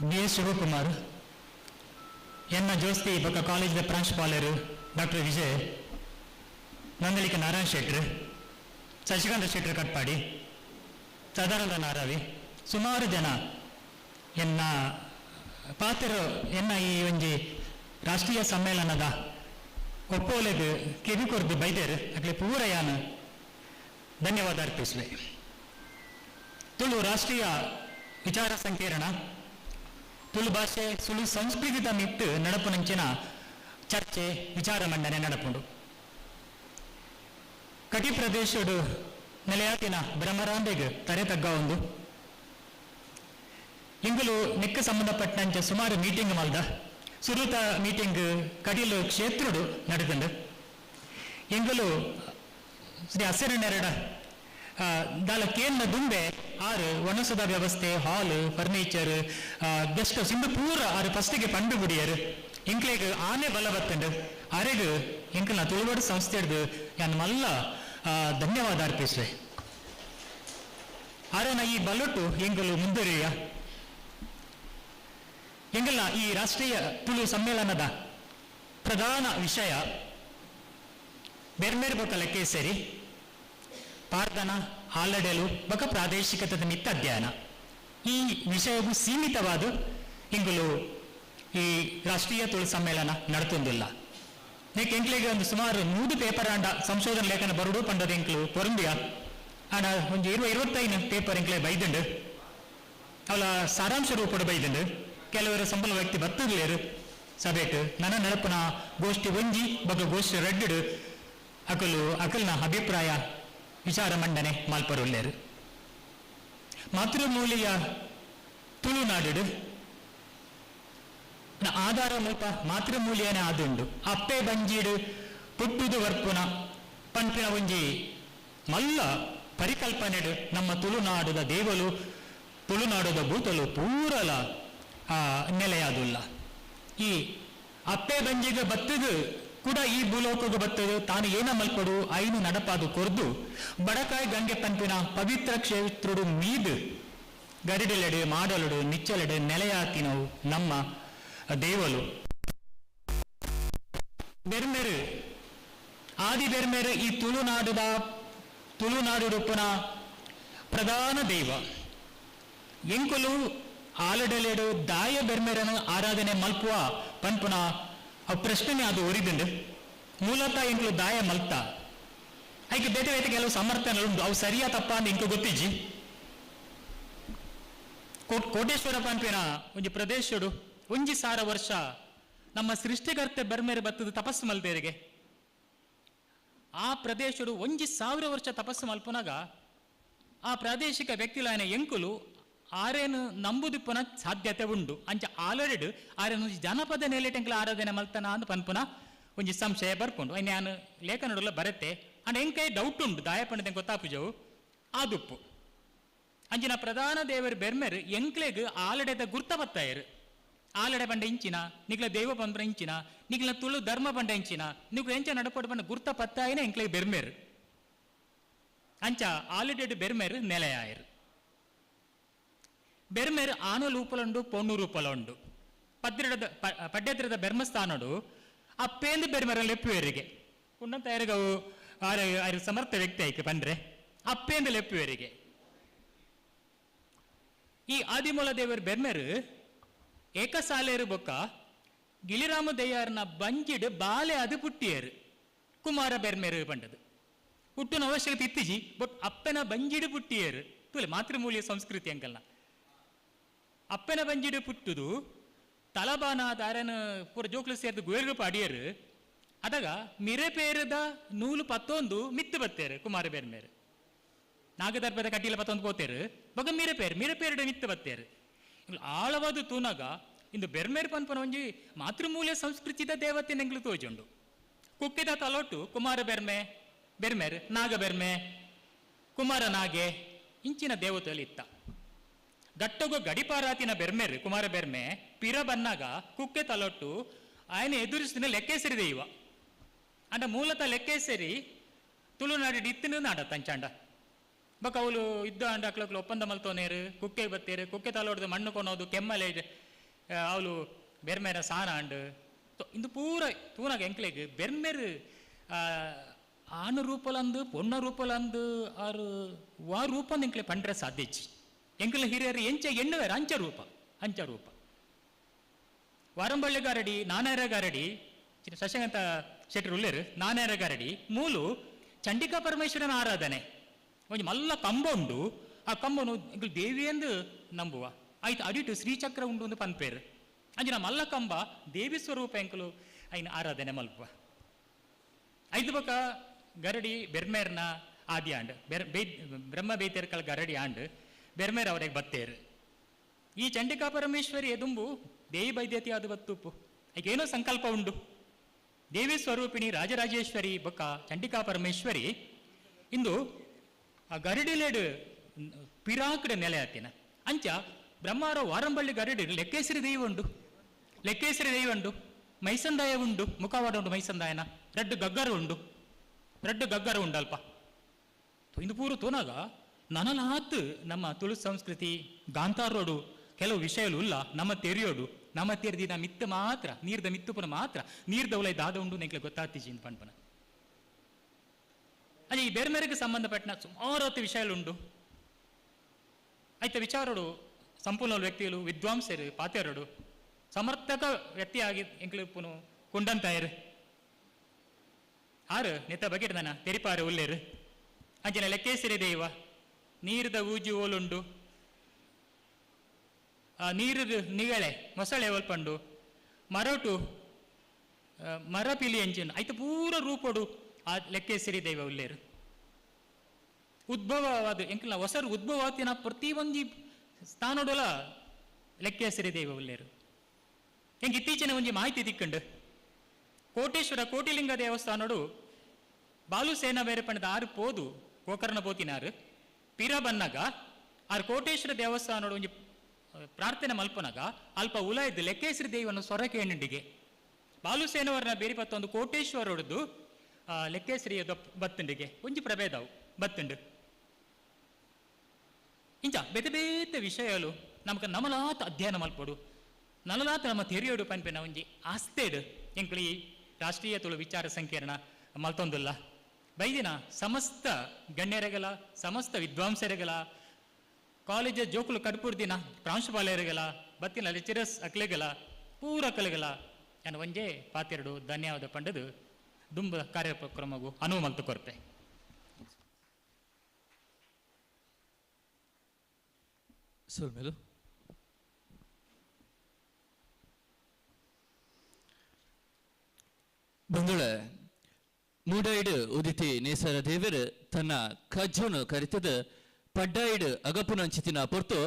ಬಿ ಎಸ್ ಶಿವಕುಮಾರ್ ಎನ್ನ ಜೋಸ್ತಿ ಬೊಕ್ಕ ಕಾಲೇಜಿನ ಪ್ರಾಂಶುಪಾಲರು ಡಾಕ್ಟರ್ ವಿಜಯ್ ನಂದಲಿಕ ನಾರಾಯಣ್ ಶೆಟ್ರು ಶಶಿಕಾಂತ ಶೆಟ್ರು ಕಟ್ಪಾಡಿ ಸದಾನಂದ ನಾರಾವಿ ಸುಮಾರು ಜನ ಎನ್ನ ಪಾತ್ರರು ಎನ್ನ ಈ ಒಂಜಿ ರಾಷ್ಟ್ರೀಯ ಸಮ್ಮೇಳನದ ಒಪ್ಪೋಲೆಗ್ ಕಿವಿಕೊರ್ದು ಬೈದೇರು ಅಕ್ಲೆ ಪೂರ ಯಾನು ಧನ್ಯವಾದ ಅರ್ಪಿಸುವೆ. ತುಳು ರಾಷ್ಟ್ರೀಯ ವಿಚಾರ ಸಂಕಿರಣ ತುಳು ಭಾಷೆ ಸುಳು ಸಂಸ್ಕೃತಿದ ಮಿಟ್ಟು ನಡಪುನಂಚಿನ ಚರ್ಚೆ ವಿಚಾರ ಮಂಡನೆ ನಡಪುಂಡು. ಕಟಿ ಪ್ರದೇಶಡು ನೆಲೆಯಾತಿನ ಬ್ರಹ್ಮರಾಂಬೆಗ್ ತರೆ ತಗ್ಗ ಒಂದು ಇಂಗಲು ನಿಕ್ಕ ಸಂಬಂಧಪಟ್ಟಂಚ ಸುಮಾರು ಮೀಟಿಂಗ್ ಮಲ್ದ ಸುರುತ ಮೀಟಿಂಗ್ ಕಡಿಲು ಕ್ಷೇತ್ರಡು ನಡೆದಂಡು ಇಂಗಲು ಶ್ರೀ ಹಸಿರನೆರಡ ದಾಲ ಕೇಂದ್ರ ದುಂಬೆ ಆರು ಒಣಸದ ವ್ಯವಸ್ಥೆ ಹಾಲ್ ಫರ್ನಿಚರ್ ಗೆಸ್ಟ್ ಹೌಸ್ ಇಂದು ಪೂರ ಆರು ಫಸ್ಟಿಗೆ ಪಂಡು ಗುಡಿಯರು ಇಂಕ್ಲೆಗ್ ಆನೆ ಬಲ ಬತ್ತಂಡು ಅರೆಗ್ ಇಂಕಲ್ನ ತುಳುವಡು ಸಂಸ್ಥೆ ಹಿಡಿದು ಯಾನ್ ಮಲ್ಲ ಧನ್ಯವಾದ ಅರ್ಪಿಸುವೆ. ಆರನ ಈ ಬಲ್ಲೊಟ್ಟು ಎಂಗಲು ಮುಂದುವರಿಯ ಎಂಗಲ್ಲ ಈ ರಾಷ್ಟ್ರೀಯ ತುಳು ಸಮ್ಮೇಳನದ ಪ್ರಧಾನ ವಿಷಯ ಬೇರೆ ಬೇರೆ ಬೊಕ್ಕ ಲೆಕ್ಕ ಸೇರಿ ಪಾರ್ದನ ಹಾಲಡೆಲು ಬೊಕ್ಕ ಪ್ರಾದೇಶಿಕತೆದ ಮಿತ್ತ ಅಧ್ಯಯನ ಈ ವಿಷಯವು ಸೀಮಿತವಾದ ಇಂಗಲು ಈ ರಾಷ್ಟ್ರೀಯ ತುಳು ಸಮ್ಮೇಳನ ನಡತೊಂದಿಲ್ಲ ನೆಕ್ ಎಂಕ್ಲಿಗೆ ಒಂದು ಸುಮಾರು 100 ಪೇಪರ್ ಆಂಡ ಸಂಶೋಧನಾ ಲೇಖನ ಬರುಡು ಪಂಡದ ಎಂಕ್ಲು ಪೊರಂಬಿಯ ಆಂಡ ಒಂದು 25 ಪೇಪರ್ ಎಂಕ್ಲೆ ಬೈದುಂಡು ಅವಳ ಸಾರಾಂಶ ರೂಪಡು ಬೈದುಂಡು ಕೆಲವರು ಸಂಬಳ ವ್ಯಕ್ತಿ ಬರ್ತಲೇರು ಸಭೆಟ್ ನನ್ನ ನೆನಪಿನ ಗೋಷ್ಠಿ ಒಂಜಿ ಬಗ್ಗ ಗೋಷ್ಠಿ ರೆಡ್ಡು ಅಕಲ್ನ ಅಭಿಪ್ರಾಯ ವಿಚಾರ ಮಂಡನೆ ಮಾಲ್ಪರುಳ್ಳೇರು ಮಾತೃಮೂಲಿಯ ತುಳುನಾಡು ಆಧಾರ ಮುಲ್ಪ ಮಾತೃಮೂಲ್ಯನೇ ಆದುಂಡು ಅಪ್ಪೆ ಬಂಜೀಡು ಪುಟ್ಟುದು ವರ್ಪುನ ಪಂಪಿನ ಒಂಜಿ ಮಲ್ಲ ಪರಿಕಲ್ಪನೆಡು ನಮ್ಮ ತುಳುನಾಡುದ ದೇವಲು ತುಳುನಾಡುದ ಭೂತಲು ಪೂರಲ ನೆಲೆಯಾದುಲ್ಲ ಈ ಅಪ್ಪೆ ಬಂಜಿಗೆ ಬತ್ತದು ಕೂಡ ಈ ಭೂಲೋಕಗೆ ಬತ್ತದು ತಾನು ಏನ ಮಲ್ಪಡು ಐನು ನಡಪಾದು ಕೊರ್ದು ಬಡಕಾಯಿ ಗಂಗೆ ಪಂಪಿನ ಪವಿತ್ರ ಕ್ಷೇತ್ರುಡು ಮೀದು ಗರಿಡಿಲೆಡು ಮಾಡಲುಡು ನಿಚ್ಚಲೆಡು ನೆಲೆಯಾತಿನವು ನಮ್ಮ ದೇವಲು ಬೆರ್ಮೆರು ಆದಿ ಬೆರ್ಮೆರು ಈ ತುಳುನಾಡು ರೂಪನ ಪ್ರಧಾನ ದೈವ ಎಂಕುಲು ಆಲಡಲೆಡು ದಾಯ ಬೆರ್ಮೆರನ್ನು ಆರಾಧನೆ ಮಲ್ಪುವ ಪಂಪುನ ಪ್ರಶ್ನೆ ಅದು ಒರಿದುಂಡು ಮೂಲತಃ ಎಂಕುಲು ದಾಯ ಮಲ್ತ ಐಕೆ ಬೇತೆ ಬೇತೆ ಕೆಲವು ಸಮರ್ಥನೆ ಉಂಟು ಅವು ಸರಿಯಾ ತಪ್ಪ ಅಂತ ಇಂಕು ಗೊತ್ತಿಜ್ಜಿ ಕೋಟೇಶ್ವರ ಪಂಪಿನ ಒಂಜಿ ಪ್ರದೇಶಡು 1,000 ವರ್ಷ ನಮ್ಮ ಸೃಷ್ಟಿಕರ್ತೆ ಬೆರ್ಮೆರು ಬತ್ತದು ತಪಸ್ಸು ಮಲ್ಪೇರಿಗೆ ಆ ಪ್ರದೇಶಡು 1,000 ವರ್ಷ ತಪಸ್ಸು ಮಲ್ಪುನಾಗ ಆ ಪ್ರಾದೇಶಿಕ ವ್ಯಕ್ತಿಲಾಯನ ಎಂಕುಲು ಆರೇನು ನಂಬುದಿಪ್ಪುನ ಸಾಧ್ಯತೆ ಉಂಡು ಅಂಚ ಆಲ್ರೆಡಿ ಆರೇನು ಜನಪದ ನೆಲೆಟೆಂಕ್ಲ ಆರಾಧನೆ ಮಲ್ತನ ಅಂತ ಪನ್ಪುನ ಒಂಜಿ ಸಂಶಯ ಬರ್ಕೊಂಡು ಅಯ್ಯ ನಾನು ಲೇಖನಡುಲ್ಲ ಬರತ್ತೆ ಅಂಡ್ ಎಂಕೈ ಡೌಟ್ ಉಂಟು ದಾಯಪಂಡದೆ ಗೊತ್ತಾಪುಜವು ಆದುಪ್ಪು ಅಂಚಿನ ಪ್ರಧಾನ ದೇವರು ಬೆರ್ಮೆರು ಎಂಕ್ಲೆಗ್ ಆಲಡೆದ ಗುರ್ತ ಬತ್ತಾಯರು ಆಲಡೆ ಪಂಡ ಇಂಚಿನ ನಿಗ್ಲ ದೇವ ಪಂಡ ಇಂಚಿನ ನಿಗ್ಲ ತುಳು ಧರ್ಮ ಪಂಡ ಇಂಚಿನ ನಿಗ್ಲ ಎಂಚ ನಡಪಡು ಪಂಡ ಗುರ್ತ ಪತ್ತಾಯನ ಎಂಕ್ಲೆಗ್ ಬೆರ್ಮೆರು ಅಂಚ ಆಲಡೆಡ್ ಬೆರ್ಮೆರು ನೆಲೆಯಾಯರು ಬೆರ್ಮೆರು ಆನು ರೂಪಲುಂಡು ಪೊಣ್ಣು ರೂಪಲುಂಡು ಪಡ್ಯದ್ರದ ಬೆರ್ಮಸ್ಥಾನಡು ಅಪ್ಪೇಂದು ಬೆರ್ಮೆರ ಲೆಪ್ಪುವರಿಗೆ ಉನ್ನತ ಯಾರಿಗವು ಆರು ಸಮರ್ಥ ವ್ಯಕ್ತಿ ಆಯ್ಕೆ ಬಂದ್ರೆ ಅಪ್ಪೇಂದು ಲೆಪ್ಪುವರಿಗೆ ಈ ಆದಿಮೂಲ ದೇವರು ಬೆರ್ಮೆರು ಏಕಸಾಲೇರು ಬೊಕ್ಕ ಗಿಳಿರಾಮ ದಯ್ಯಾರನ ಬಂಜಿಡು ಬಾಲೆ ಅದು ಪುಟ್ಟಿಯರು ಕುಮಾರ ಬೆರ್ಮೆರು ಪಂಡದು ಹುಟ್ಟಿನ ಅವಶ್ಯಕತೆ ಇತ್ತಿಜಿ ಬಟ್ ಅಪ್ಪನ ಬಂಜಿಡು ಪುಟ್ಟಿಯರು ತುಲೆ ಮಾತೃಮೂಲ್ಯ ಸಂಸ್ಕೃತಿ ಅಂಕಲ್ನ ಅಪ್ಪನ ಬಂಜಿಡು ಪುಟ್ಟುದು ತಲಬಾನ ದಾರನ ಪೂರ ಜೋಕ್ಲು ಸೇರಿದ ಗೋರ್ಗಪ್ಪ ಅಡಿಯರು ಅದಾಗ ಮಿರೆಪೇರದ 111 ಮಿತ್ತು ಬತ್ತೇರು ಕುಮಾರ ಬೆರ್ಮೆರು ನಾಗದರ್ಭದ ಕಟ್ಟಿಲ 11 ಪೋತೇರು ಬಗ ಮಿರೆಪೇರಡ ಮಿತ್ತು ಬತ್ತೇರು ಆಳವಾದ ತೂನಾಗ ಇಂದು ಬೆರ್ಮೆರು ಪನ್ಪನ ಒಂಜಿ ಮಾತೃಮೂಲ್ಯ ಸಂಸ್ಕೃತಿದ ದೇವತೆ ನೆಂಗ್ಲು ತೋಜುಂಡು ಕುಕ್ಕಿದ ತಲೊಟ್ಟು ಕುಮಾರ ಬೆರ್ಮೆರು ನಾಗ ಬೆರ್ಮೆ ಕುಮಾರ ನಾಗೆ ಇಂಚಿನ ದೇವತೆಯಲ್ಲಿ ಇತ್ತ ಗಟ್ಟಗು ಗಡಿಪಾರಾತಿನ ಬೆರ್ಮೆರು ಕುಮಾರ ಬೆರ್ಮೆ ಪಿರ ಬನ್ನಾಗ ಕುಕ್ಕೆ ತಲೊಟ್ಟು ఆయన ಎದುರಿಸಿದ ಲೆಕ್ಕೇಸರಿ ದೈವ ಅಂಡ ಮೂಲತಃ ಲೆಕ್ಕೇಸರಿ ತುಳುನಾಡಿ ಇತ್ತಿನ ನಾಡ ತಂಚಾಂಡ ಬಕ ಅವಳು ಇದ್ದ ಅಂಡ ಅಕ್ಲಕ್ಲು ಒಪ್ಪಂದ ಮಲ್ತೋನೇರು ಕುಕ್ಕೆ ಬತ್ತೇರು ಕುಕ್ಕೆ ತಲೋಡ್ದು ಮಣ್ಣು ಕೊನೋದು ಕೆಮ್ಮಲೆ ಅವಳು ಬೆರ್ಮೆರ ಸಾನ ಅಂಡು ಇಂದು ಪೂರ ತೂನಾಗ ಎಂಕ್ಲೆಗ್ ಬೆರ್ಮೆರು ಆನು ರೂಪಲಂದು ಪೊಣ್ಣ ರೂಪಲಂದು ಆರು ವಾ ರೂಪ ಎಂಕ್ಲೆ ಪಂಡ್ರೆ ಸಾಧ್ಯಚ್ಚಿ ಎಂಕ್ಲೆ ಹಿರಿಯರು ಎಂಚ ಎಣ್ಣುವೇರು ಅಂಚ ರೂಪ ವಾರಂಬಳ್ಳಿ ಗಾರಡಿ ನಾನೇರ ಗಾರಡಿ ಶಶಾಂತ ಶೆಟ್ಟಿ ಉಳ್ಳೇರು ನಾನೇರ ಗಾರಡಿ ಮೂಲು ಚಂಡಿಕಾ ಪರಮೇಶ್ವರನ ಆರಾಧನೆ ಒಂಜಿ ಮಲ್ಲ ಕಂಬ ಉಂಡು ಆ ಕಂಬನು ದೇವಿಯೆಂದು ನಂಬುವ ಆಯ್ತು ಅಡಿಟು ಶ್ರೀಚಕ್ರ ಉಂಡು ಒಂದು ಪನ್ಪೇರು ಅಂಜಿನ ಮಲ್ಲ ಕಂಬ ದೇವಿ ಸ್ವರೂಪ ಎಂಕಲು ಐನ ಆರಾಧನೆ ಮಲ್ಪುವ ಐದು ಬಕ ಗರಡಿ ಬೆರ್ಮೇರ್ನ ಆದಿ ಆಂಡ್ ಬ್ರಹ್ಮ ಬೇತೇರ್ಕಲ್ ಗರಡಿ ಆಂಡ್ ಬೆರ್ಮೇರ್ ಅವರಿಗೆ ಬತ್ತೇರು ಈ ಚಂಡಿಕಾ ಪರಮೇಶ್ವರಿ ಎದುಂಬು ದೇವಿ ಬೈದ್ಯತಿ ಅದು ಬತ್ತುಪ್ಪು ಏನೋ ಸಂಕಲ್ಪ ಉಂಡು ದೇವಿ ಸ್ವರೂಪಿಣಿ ರಾಜರಾಜೇಶ್ವರಿ ಬೊಕ್ಕ ಚಂಡಿಕಾ ಪರಮೇಶ್ವರಿ ಇಂದು ಆ ಗರಡಿಲೇಡು ಪಿರಾಕಡ ನೆಲೆ ಆತಿನ ಅಂಚ ಬ್ರಹ್ಮಾರ ವಾರಂಬಳ್ಳಿ ಗರಡಿ ಲೆಕ್ಕೇಸರಿ ದೈವ ಉಂಡು ಮೈಸಂದಾಯ ಉಂಡು ಮುಖವಾಡ ಉಂಡು ಮೈಸಂದಾಯನ ರೆಡ್ಡು ಗಗ್ಗರ ಉಂಡು ಅಲ್ಪ ಇಂದು ಪೂರ ತೋನಾಗ ನನಲಾತ್ ನಮ್ಮ ತುಳು ಸಂಸ್ಕೃತಿ ಗಾಂತಾರೋಡು ಕೆಲವು ವಿಷಯಲು ಇಲ್ಲ ನಮ್ಮ ತೆರೆಯೋಡು ನಮ್ಮ ತೆರೆದಿನ ಮಿತ್ತ ಮಾತ್ರ ನೀರ್ದ ಮಿತ್ತುಪುನ ಮಾತ್ರ ನೀರ್ದ ಉಲೈ ದಾದ ಉಂಡು ನೆಂಕ್ಲೆ ಗೊತ್ತಾಗ್ತಿಜಿ ಪಂಪನ ಅದೇ ಈ ಬೇರೆ ಬೇರೆಗೆ ಸಂಬಂಧಪಟ್ಟ ಸುಮಾರು ವಿಷಯలుండు అయితే ವಿಚಾರಡು ಸಂಪೂರ್ಣ ವ್ಯಕ್ತಿಗಳು ವಿದ್ವಾಂಸರು ಪಾತ್ಯರಡು ಸಮರ್ಥಕ ವ್ಯಕ್ತಿಯಾಗಿ ಎಂಕ್ಲು ಕೊಂಡಂತಾಯರು ಆರು ನೆತ್ತ ಬಗೆಡ್ದನ ತೆರಿಪಾರು ಉಲ್ಲೇರು ಅಂಚಿನ ಲೆಕ್ಕೇಸಿರಿ ದೇವ ನೀರ್ದ ಊಜಿ ಓಲುಂಡು ನೀರು ನಿಗಳೆ ಮೊಸಳೆ ಒಲ್ಪಂಡು ಮರಟು ಮರ ಪಿಲಿ ಎಂಚಿನ ಐತ ಪೂರ ರೂಪಡು ಆ ಲೆಕ್ಕೇಸಿರಿ ದೈವ ಉಲ್ಲೇರು ಉದ್ಭವವಾದ ಎಂಕಲ್ನ ಹೊಸರು ಉದ್ಭವತಿನ ಪ್ರತಿಯೊಂದು ಸ್ಥಾನಡೋಲ ಲೆಕ್ಕೇಸಿರಿ ದೈವ ಉಲ್ಲೇರು ಹೆಂಗೆ ಇತ್ತೀಚಿನ ಒಂಜಿ ಮಾಹಿತಿ ತಿಕ್ಕಂಡು ಕೋಟೇಶ್ವರ ಕೋಟಿಲಿಂಗ ದೇವಸ್ಥಾನಡು ಬಾಲು ಸೇನಾ ಬೇರೆ ಪಂಡದ ಆರು ಪೋದು ಗೋಕರ್ಣ ಪೋತಿನಾರು ಪಿರ ಬನ್ನಗ ಆರು ಕೋಟೇಶ್ವರ ದೇವಸ್ಥಾನಡು ಒಂಜಿ ಪ್ರಾರ್ಥನೆ ಮಲ್ಪನಗ ಅಲ್ಪ ಉಲಾಯ್ದು ಲೆಕ್ಕೇಶ್ವರಿ ದೇವನ ಸೊರಕೆ ಹೆಣ್ಣಿಗೆ ಬಾಲುಸೇನವರನ್ನ ಬೇರೆ ಪತ್ತೊಂದು ಕೋಟೇಶ್ವರದ್ದು ಲೆಕ್ಕೇಶ್ವರಿಯ ಬತ್ತಂಡಿಗೆ ಒಂಜಿ ಪ್ರಭೇದವು ಬತ್ತಂಡು ಇಂಚ ಬೇತೆ ಬೇತೆ ವಿಷಯಲು ನಮಕ ನಮಲಾತ ಅಧ್ಯಯನ ಮಲ್ಪಡು ನಲಲಾತ ನಮ್ಮ ತೆರೆಯೋಡು ಪನ್ಪೆನ ಒಂಜಿ ಆಸ್ತೇಡು ಎಂಕ್ಲಿ ರಾಷ್ಟ್ರೀಯ ತುಳು ವಿಚಾರ ಸಂಕಿರಣ ಮಲ್ತೊಂದುಲ್ಲ ಬೈದಿನ ಸಮಸ್ತ ಗಣ್ಯರೆಗಲ ಸಮಸ್ತ ವಿದ್ವಾಂಸರೆಗಲ ಕಾಲೇಜ್ ಜೋಕುಲು ಕಡ್ಪುರ್ದಿನ ಪ್ರಾಂಶುಪಾಲರಿಗಲ ಬತ್ತಿನ ಲೆಕ್ಚರರ್ಸ್ ಅಕ್ಲೆಗಲ ಪೂರ ಕಲೆಗಲ ನಾನು ಒಂಜೇ ಪಾತೆರಡು ಧನ್ಯವಾದ ಪಂಡದು ದುಂಬ ಕಾರ್ಯಕ್ರಮಗೂ ಅನುವು ಮಲ್ತು ಕೊರ್ಪೆ ಸುಲ್ಮೇಲು ಬಂಧುಳೆ ಮೂಡೈಡ್ ಉದಿತಿ ನೇಸರ ದೇವರು ತನ್ನ ಕಜ್ಜೋನು ಕರಿತದ ಪಡ್ಡಾಯಿಡ್ ಅಗಪುನಂಚಿತಿನ ಪೊರ್ತು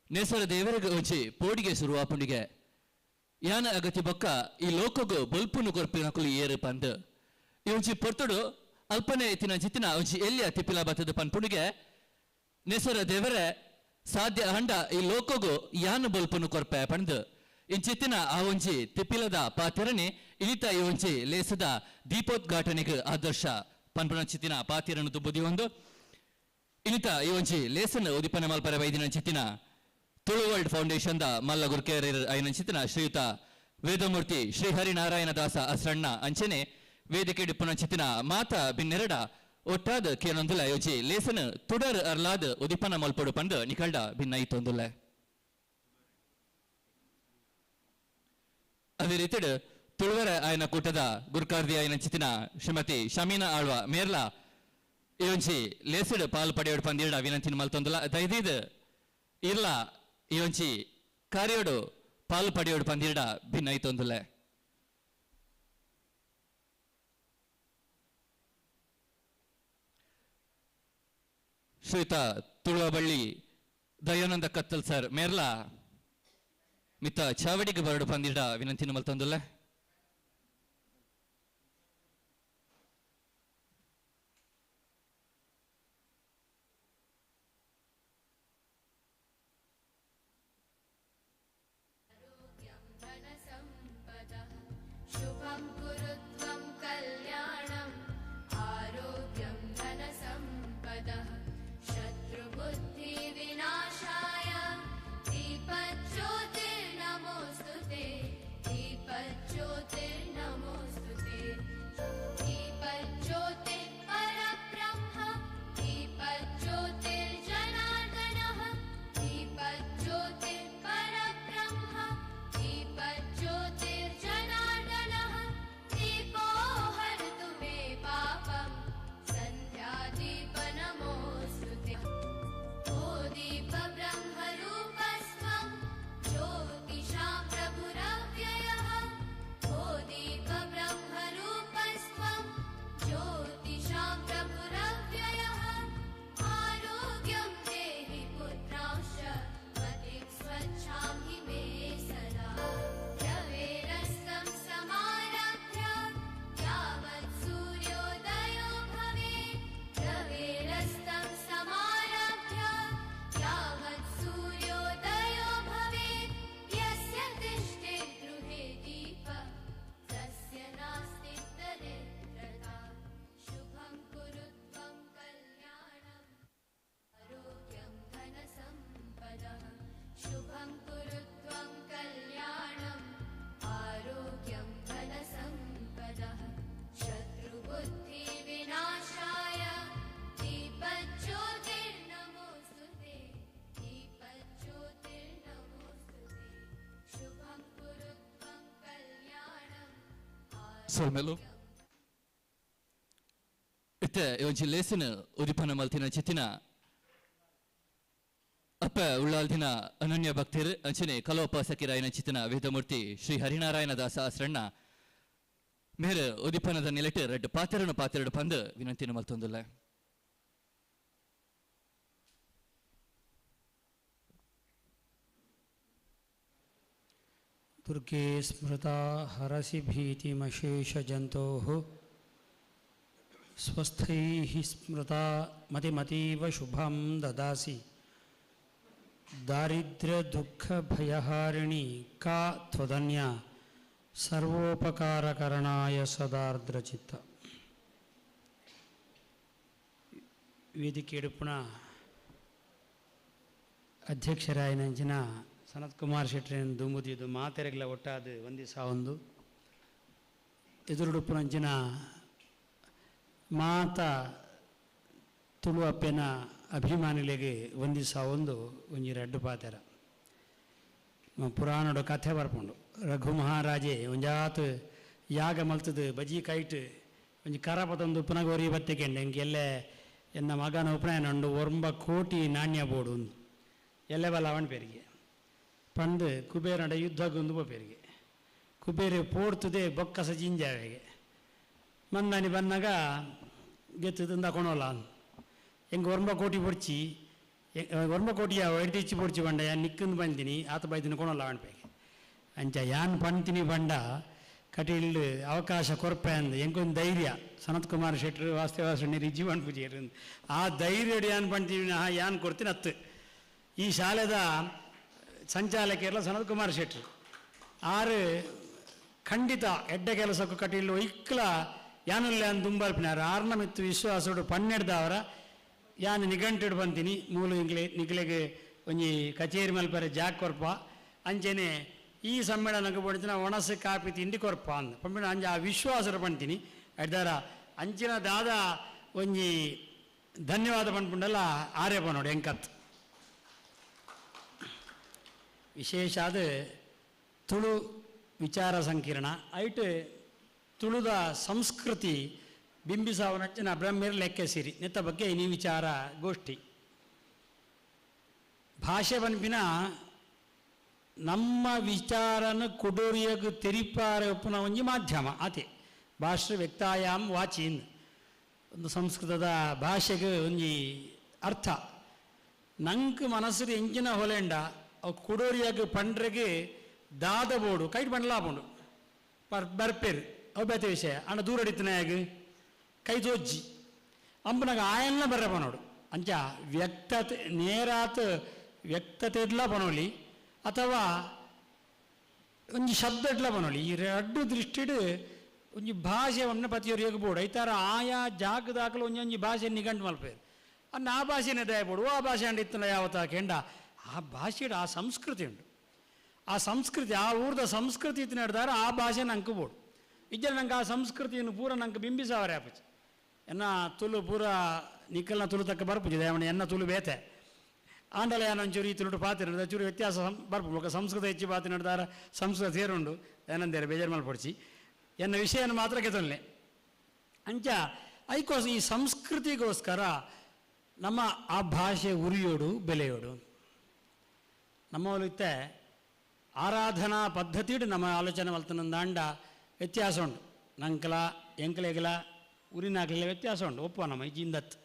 ನೇಸರ ದೇವರಿಗೆ ಒಂಚಿ ಪೋಡಿಗೆ ಶುರುವಾಪುಂಡಿಗೆ ಯಾನ ಅಗತಿ ಬೊಕ್ಕ ಈ ಲೋಕಗು ಬೊಲ್ಪುನು ಕೊರ್ಪಿನಕುಲು ಏರು ಪಂದ್ ಈ ಒಂಚಿ ಪೊರ್ತುಡು ಅಲ್ಪನೆ ಇತ್ತಿನ ಚಿತ್ತಿನ ಒಂಚಿ ಎಲ್ಲಿಯ ತಿಪ್ಪಿಲ ಬತ್ತದ ಪನ್ಪುಣಿಗೆ ನೇಸರ ದೇವರೇ ಸಾಧ್ಯ ಹಂಡ ಈ ಲೋಕಗು ಯಾನ ಬೊಲ್ಪುನು ಕೊರ್ಪೆ ಪಂದ್ ಇಂಚಿತ್ತಿನ ಆ ಒಂಚಿ ತಿಪ್ಪಿಲದ ಪಾತಿರನಿ ಇನಿತ ಈ ಒಂಚಿ ಲೇಸದ ದೀಪೋದ್ಘಾಟನೆಗೆ ಆದರ್ಶ ಪನ್ಪುನಂಚಿತ್ತಿನ ಪಾತಿರನು ತುಬ್ಬುದಿ ಒಂದು ಇನಿತ ಈ ಒಂಚಿ ಲೇಸನ್ ಉದಿಪನ ಮಲ್ಪರ ವೈದಿನ ಚಿತ್ತಿನ ತುಳು ವರ್ಲ್ಡ್ ಫೌಂಡೇಶನ್ ದ ಮಲ್ಲ ಗುರ್ಕೇರ ಐನ ಚಿತ್ತಿನ ಶ್ರೀಯುತ ವೇದಮೂರ್ತಿ ಶ್ರೀ ಹರಿನಾರಾಯಣ ದಾಸ ಅಸ್ರಣ್ಣ ಅಂಚನೆ ವೇದಿಕೆ ಡಿಪ್ಪುನ ಚಿತ್ತಿನ ಮಾತ ಬಿನ್ನೆರಡ ಒಟ್ಟಾದ ಕೇನೊಂದುಲ ಯೋಚಿ ಲೇಸನ್ ತುಡರ್ ಅರ್ಲಾದ್ ಉದಿಪನ ಮಲ್ಪಡು ಪಂದ್ ನಿಕಲ್ಡ ಭಿನ್ನ ಇತ್ತೊಂದುಲ್ಲ ಅದೇ ರೀತಿಡ್ ತುಳುವರ ಆಯನ ಕೂಟದ ಗುರ್ಕಾರ್ದಿ ಆಯನ ಚಿತ್ತಿನ ಶ್ರೀಮತಿ ಶಮೀನಾ ಆಳ್ವ ಮೇರ್ಲ ಇವೊಂಚಿ ಲೇಸಿಡ್ ಪಾಲು ಪಡೆಯೋಡು ಪಂದಿರಡ ವಿನಂತಿನ ಮಲ್ತೊಂದುಲ ದೈದೀದ್ ಇಲ್ಲ ಇವೊಂಚಿ ಕಾರ್ಯೋಡು ಪಾಲು ಪಡೆಯೋಡು ಪಂದಿರಡ ಭಿನ್ನ ಐತೊಂದುಲೆ ಶ್ರೀಯುತ ತುಳುವಬಳ್ಳಿ ದಯಾನಂದ ಕತ್ತಲ್ ಸರ್ ಮೇರ್ಲ ಮಿತ್ತ ಚಾವಡಿಗೆ ಬರಡು ಪಂದಿರಡ ವಿನಂತಿನ ಮಲ್ತೊಂದುಲೆ शुभं कुरुत्वं कल्याणम् आरोग्यं धनसम्पदः शत्रुबुद्धिविनाशाय दीपज्योतिर्नमोऽस्तु ते दीपज्योतिर्नमोऽस्तु ಸೋಲ್ಮೆಲು ಇತ್ತೆ ಒಂಜಿ ಲೇಸಿನ ಉದಿಪನ ಮಲ್ತಿನ ಚಿತ್ತಿನ ಅಪ್ಪ ಉಳ್ಳಾಲ್ದಿನ ಅನನ್ಯ ಭಕ್ತಿರ್ ಅಂಚನೆ ಕಲೋಪಾಸಕಿರಾಯನ ಚಿತ್ತಿನ ವೇದಮೂರ್ತಿ ಶ್ರೀ ಹರಿನಾರಾಯಣ ದಾಸ ಆಸರಣ್ಣ ಮೇರೆ ಉದಿಪನದ ನಿಲಟ್ ರೆಡ್ ಪಾತೆರಡು ಪಂದು ವಿನಂತಿನ ಮಲ್ತೊಂದುಲ್ಲ दुर्गे स्मृता हरसि भीतिमशेषजन्तोः स्वस्थैः स्मृता मतिमतीव शुभं ददासि दारिद्र्यदुःखभयहारिणी का त्वदन्या सर्वोपकारकरणाय सदार्द्रचित्त ವೇದಿಕೆ ಎಡುಪುಣ ಅಧ್ಯಕ್ಷರಾಯನಂಚಿನ ಸನತ್ ಕುಮಾರ್ ಶೆಟ್ಟರಿನ ದುಂಬುದಿದ್ದು ಮಾತೆರೆಗಳ ಒಟ್ಟಾದ ಒಂದಿಸ ಒಂದು ಎದುರುಡುಪುನಂಚಿನ ಮಾತ ತುಳು ಅಪ್ಪೆನ ಅಭಿಮಾನಿಗಳಿಗೆ ಒಂದಿಸ ಒಂಜಿ ರೆಡ್ಡು ಪಾತೆರ ಪುರಾಣಡು ಕಥೆ ಬರ್ಪುಂಡು ರಘು ಮಹಾರಾಜೆ ಒಂಜಾತ್ ಯಾಗ ಮಲ್ತದು ಬಜಿ ಕೈಟ್ ಒಂಜಿ ಕರಪತೊಂದು ಪುನಗೋರಿ ಬತ್ತೆಕೆಂಡು ಎಂಗೆಲ್ಲೇ ಎನ್ನ ಮಗನ ಉಪನಯನ ಉಂಡು 9 ಕೋಟಿ ನಾಣ್ಯ ಬೋಡು ಎಲ್ಲೆ ಬಲ್ಲ ಅವನ ಪೇರಿಗೆ ಪಂದು ಕುಬೇರನ ಯುದ್ಧಗೊಂದು ಪೇರಿಗೆ ಕುಬೇರ ಪೋಡ್ತದೆ ಬೊಕ್ಕಸ ಜಿಂಜಾವೆಗೆ ಮಂದಾನಿ ಬಂದಾಗ ಗೆತ್ತದಿಂದ ಕೊಣೋಲ್ಲ ಹೆಂಗೆ 9 ಕೋಟಿ ಪೊಡ್ಚಿ 9 ಕೋಟಿಯ ಎಡ್ತಿಚ್ಚಿ ಪೊಡ್ಚಿ ಬಂಡ ಯಾನ್ ನಿಕ್ಕಂದು ಬಂದಿನಿ ಆತ ಬೈದಿನ ಕೊಣೋಲ್ಲ ಅವನ ಪೇಗೆ ಅಂಚ ಯಾನ್ ಪಂತಿನಿ ಬಂಡ ಕಟೀಲ್ಡು ಅವಕಾಶ ಕೊರಪೆ ಅಂದು ಎಂಕೊಂದು ಧೈರ್ಯ ಸನತ್ ಕುಮಾರ್ ಶೆಟ್ಟರು ವಾಸ್ತವಾಸಣ್ಣಿ ಜೀವನ್ ಪೂಜೆರು ಆ ಧೈರ್ಯ ಯಾನ್ ಪಂತೀನಿ ಯಾನ್ ಕೊಡ್ತೀನಿ ಹತ್ತು ಈ ಶಾಲೆದ ಸಂಚಾಲಕಿಯಲ್ಲ ಸನತ್ ಕುಮಾರ್ ಶೆಟ್ಟರು ಆರು ಖಂಡಿತ ಎಡ್ಡ ಕೆಲಸಕ್ಕೂ ಕಟೀಲು ಇಕ್ಕಲ ಯಾನಲ್ಲ ಅನ್ ತುಂಬಲ್ಪಿನಾರು ಆರ್ನ ಮಿತ್ತು ವಿಶ್ವಾಸಡು ಪನ್ನೆಡ್ದವರ ಯಾನ್ ನಿಘಂಟಿಡು ಬಂತೀನಿ ಮೂಲ ನಿಗ್ಲೆಗೆ ಒಂಜಿ ಕಚೇರಿ ಮಲ್ಪರೆ ಜಾಕ್ ಕೊರ್ಪ ಅಂಚೆನೆ ಈ ಸಮ್ಮೇಳನಕ್ಕೆ ಪಡಿತಿನ ಒಣಸು ಕಾಪಿ ತಿಂಡಿ ಕೊರಪ ಅಂದ ಪಂಪಿನ ಅಂಜ ಆ ವಿಶ್ವಾಸರು ಪಂತೀನಿ ಅಡ್ದಾರ ಅಂಚಿನ ದಾದ ಒಂಜಿ ಧನ್ಯವಾದ ಪಂಪುಂಡಲ್ಲ ಆರ್ಯಪ ನೋಡಿ ಎಂಕತ್ ವಿಶೇಷ ಅದು ತುಳು ವಿಚಾರ ಸಂಕಿರಣ ಐಟ್ ತುಳುದ ಸಂಸ್ಕೃತಿ ಬಿಂಬಿಸಾವನಂಚಿನ ಬ್ರಹ್ಮೇರ್ ಲೆಕ್ಕ ಸಿರಿ ನೆತ್ತ ಬಗ್ಗೆ ಈ ವಿಚಾರ ಗೋಷ್ಠಿ ಭಾಷೆ ಪಂಪಿನ ನಮ್ಮ ವಿಚಾರನ ಕೊಡೋರಿಯಗೆ ತೆರಿಪಾರೆ ಒಪ್ಪುನ ಒಂಜಿ ಮಾಧ್ಯಮ ಆತೆ ಭಾಷೆ ವ್ಯಕ್ತಾಯಾಮ್ ವಾಚಿನ್ ಒಂದು ಸಂಸ್ಕೃತದ ಭಾಷೆಗೆ ಒಂಜಿ ಅರ್ಥ ನಂಗೆ ಮನಸ್ಸು ಎಂಚಿನ ಹೊಲೆಂಡ ಅವು ಕೊಡೋರಿಯಾಗ ಪಂಡ್ರೆಗೆ ದಾದ ಬೋಡು ಕೈಟ್ ಬಂಡ್ಲಾಪುಂಡು ಬರ್ಪೇರು ಅವು ಬೇತೆ ವಿಷಯ ಅಣ್ಣ ದೂರ ಹಿಡಿತನಾಗ ಕೈ ಜೋಜ್ಜಿ ಅಂಬನಾಗ ಆಯನ್ನ ಬರ್ರ ಪನೋಡು ಅಂಚ ವ್ಯಕ್ತತೆ ನೇರಾತ್ ವ್ಯಕ್ತತೆಡ್ಲ ಪನೋಲಿ ಅಥವಾ ಒಂಜಿ ಶಬ್ದ ಇಡ್ಲ ಪನೋಲಿ ಈ ಎರಡು ದೃಷ್ಟಿಡು ಒಂಜಿ ಭಾಷೆ ಒಮ್ಮೆ ಪತಿಯವ್ರು ಹೇಗಬೋಡು ಐತಾರ ಆಯಾ ಜಾಗದಾಕಲು ಒಂಜೊಂಜಿ ಭಾಷೆ ನಿಘಂಟು ಮಲ್ಪೇರು ಅನ್ನ ಆ ಭಾಷೆನೇ ದಯಬೋಡು ಆ ಭಾಷೆ ಅಂಡ್ ಇತ್ತಲ್ಲ ಯಾವತ್ತ ಕೆಂಡ ಆ ಭಾಷೆಡು ಆ ಸಂಸ್ಕೃತಿ ಉಂಟು ಆ ಸಂಸ್ಕೃತಿ ಆ ಊರ್ದ ಸಂಸ್ಕೃತಿ ಇತ್ತು ನಡೆದಾರ ಆ ಭಾಷೆ ನಂಗೆ ಬೋಡು ಇಜ್ಜಲ್ಲಿ ನಂಗೆ ಆ ಸಂಸ್ಕೃತಿಯನ್ನು ಪೂರ ನಂಗೆ ಬಿಂಬಿಸವರೇ ಆಪಚ್ಚಿ ಎನ್ನ ತುಳು ಪೂರ ನಿಕ್ಕಲ್ನ ತುಳು ತಕ್ಕ ಬರ್ಪುಜಿದೆ ಅವನು ಎನ್ನ ತುಳು ಬೇತೆ ಆಂಡಲ ಏನೊಂಚೂರು ಈ ತುಳುಟು ಪಾತಿ ನಡೆದ ಚೂರು ವ್ಯತ್ಯಾಸ ಬರ್ಪು ಸಂಸ್ಕೃತ ಹೆಚ್ಚು ಪಾತಿ ನಡೆದಾರ ಸಂಸ್ಕೃತ ಸೇರುಂಡು ಏನಂದೇರೆ ಬೇಜಾರು ಮಲ್ಪಡಿಸಿ ಎನ್ನ ವಿಷಯನ ಮಾತ್ರ ಕೆತ್ತಲ್ಲೆ ಅಂಚ ಐಕೋಸ್ ಈ ಸಂಸ್ಕೃತಿಗೋಸ್ಕರ ನಮ್ಮ ಆ ಭಾಷೆ ಉರಿಯೋಡು ಬೆಲೆಯೋಡು ನಮ್ಮವಲಿತ್ತೆ ಆರಾಧನಾ ಪದ್ಧತಿಡು ನಮ್ಮ ಆಲೋಚನೆ ಮಲ್ತನಂದಾಂಡ ವ್ಯತ್ಯಾಸ ಉಂಟು ನಂಕಲ ಎಂಕಲೆಗಲ ಉರಿನಾಕಲೆಲ್ಲ ವ್ಯತ್ಯಾಸ ಉಂಟು ಒಪ್ಪ ನಮ್ಮ ಇಜಿಂದತ್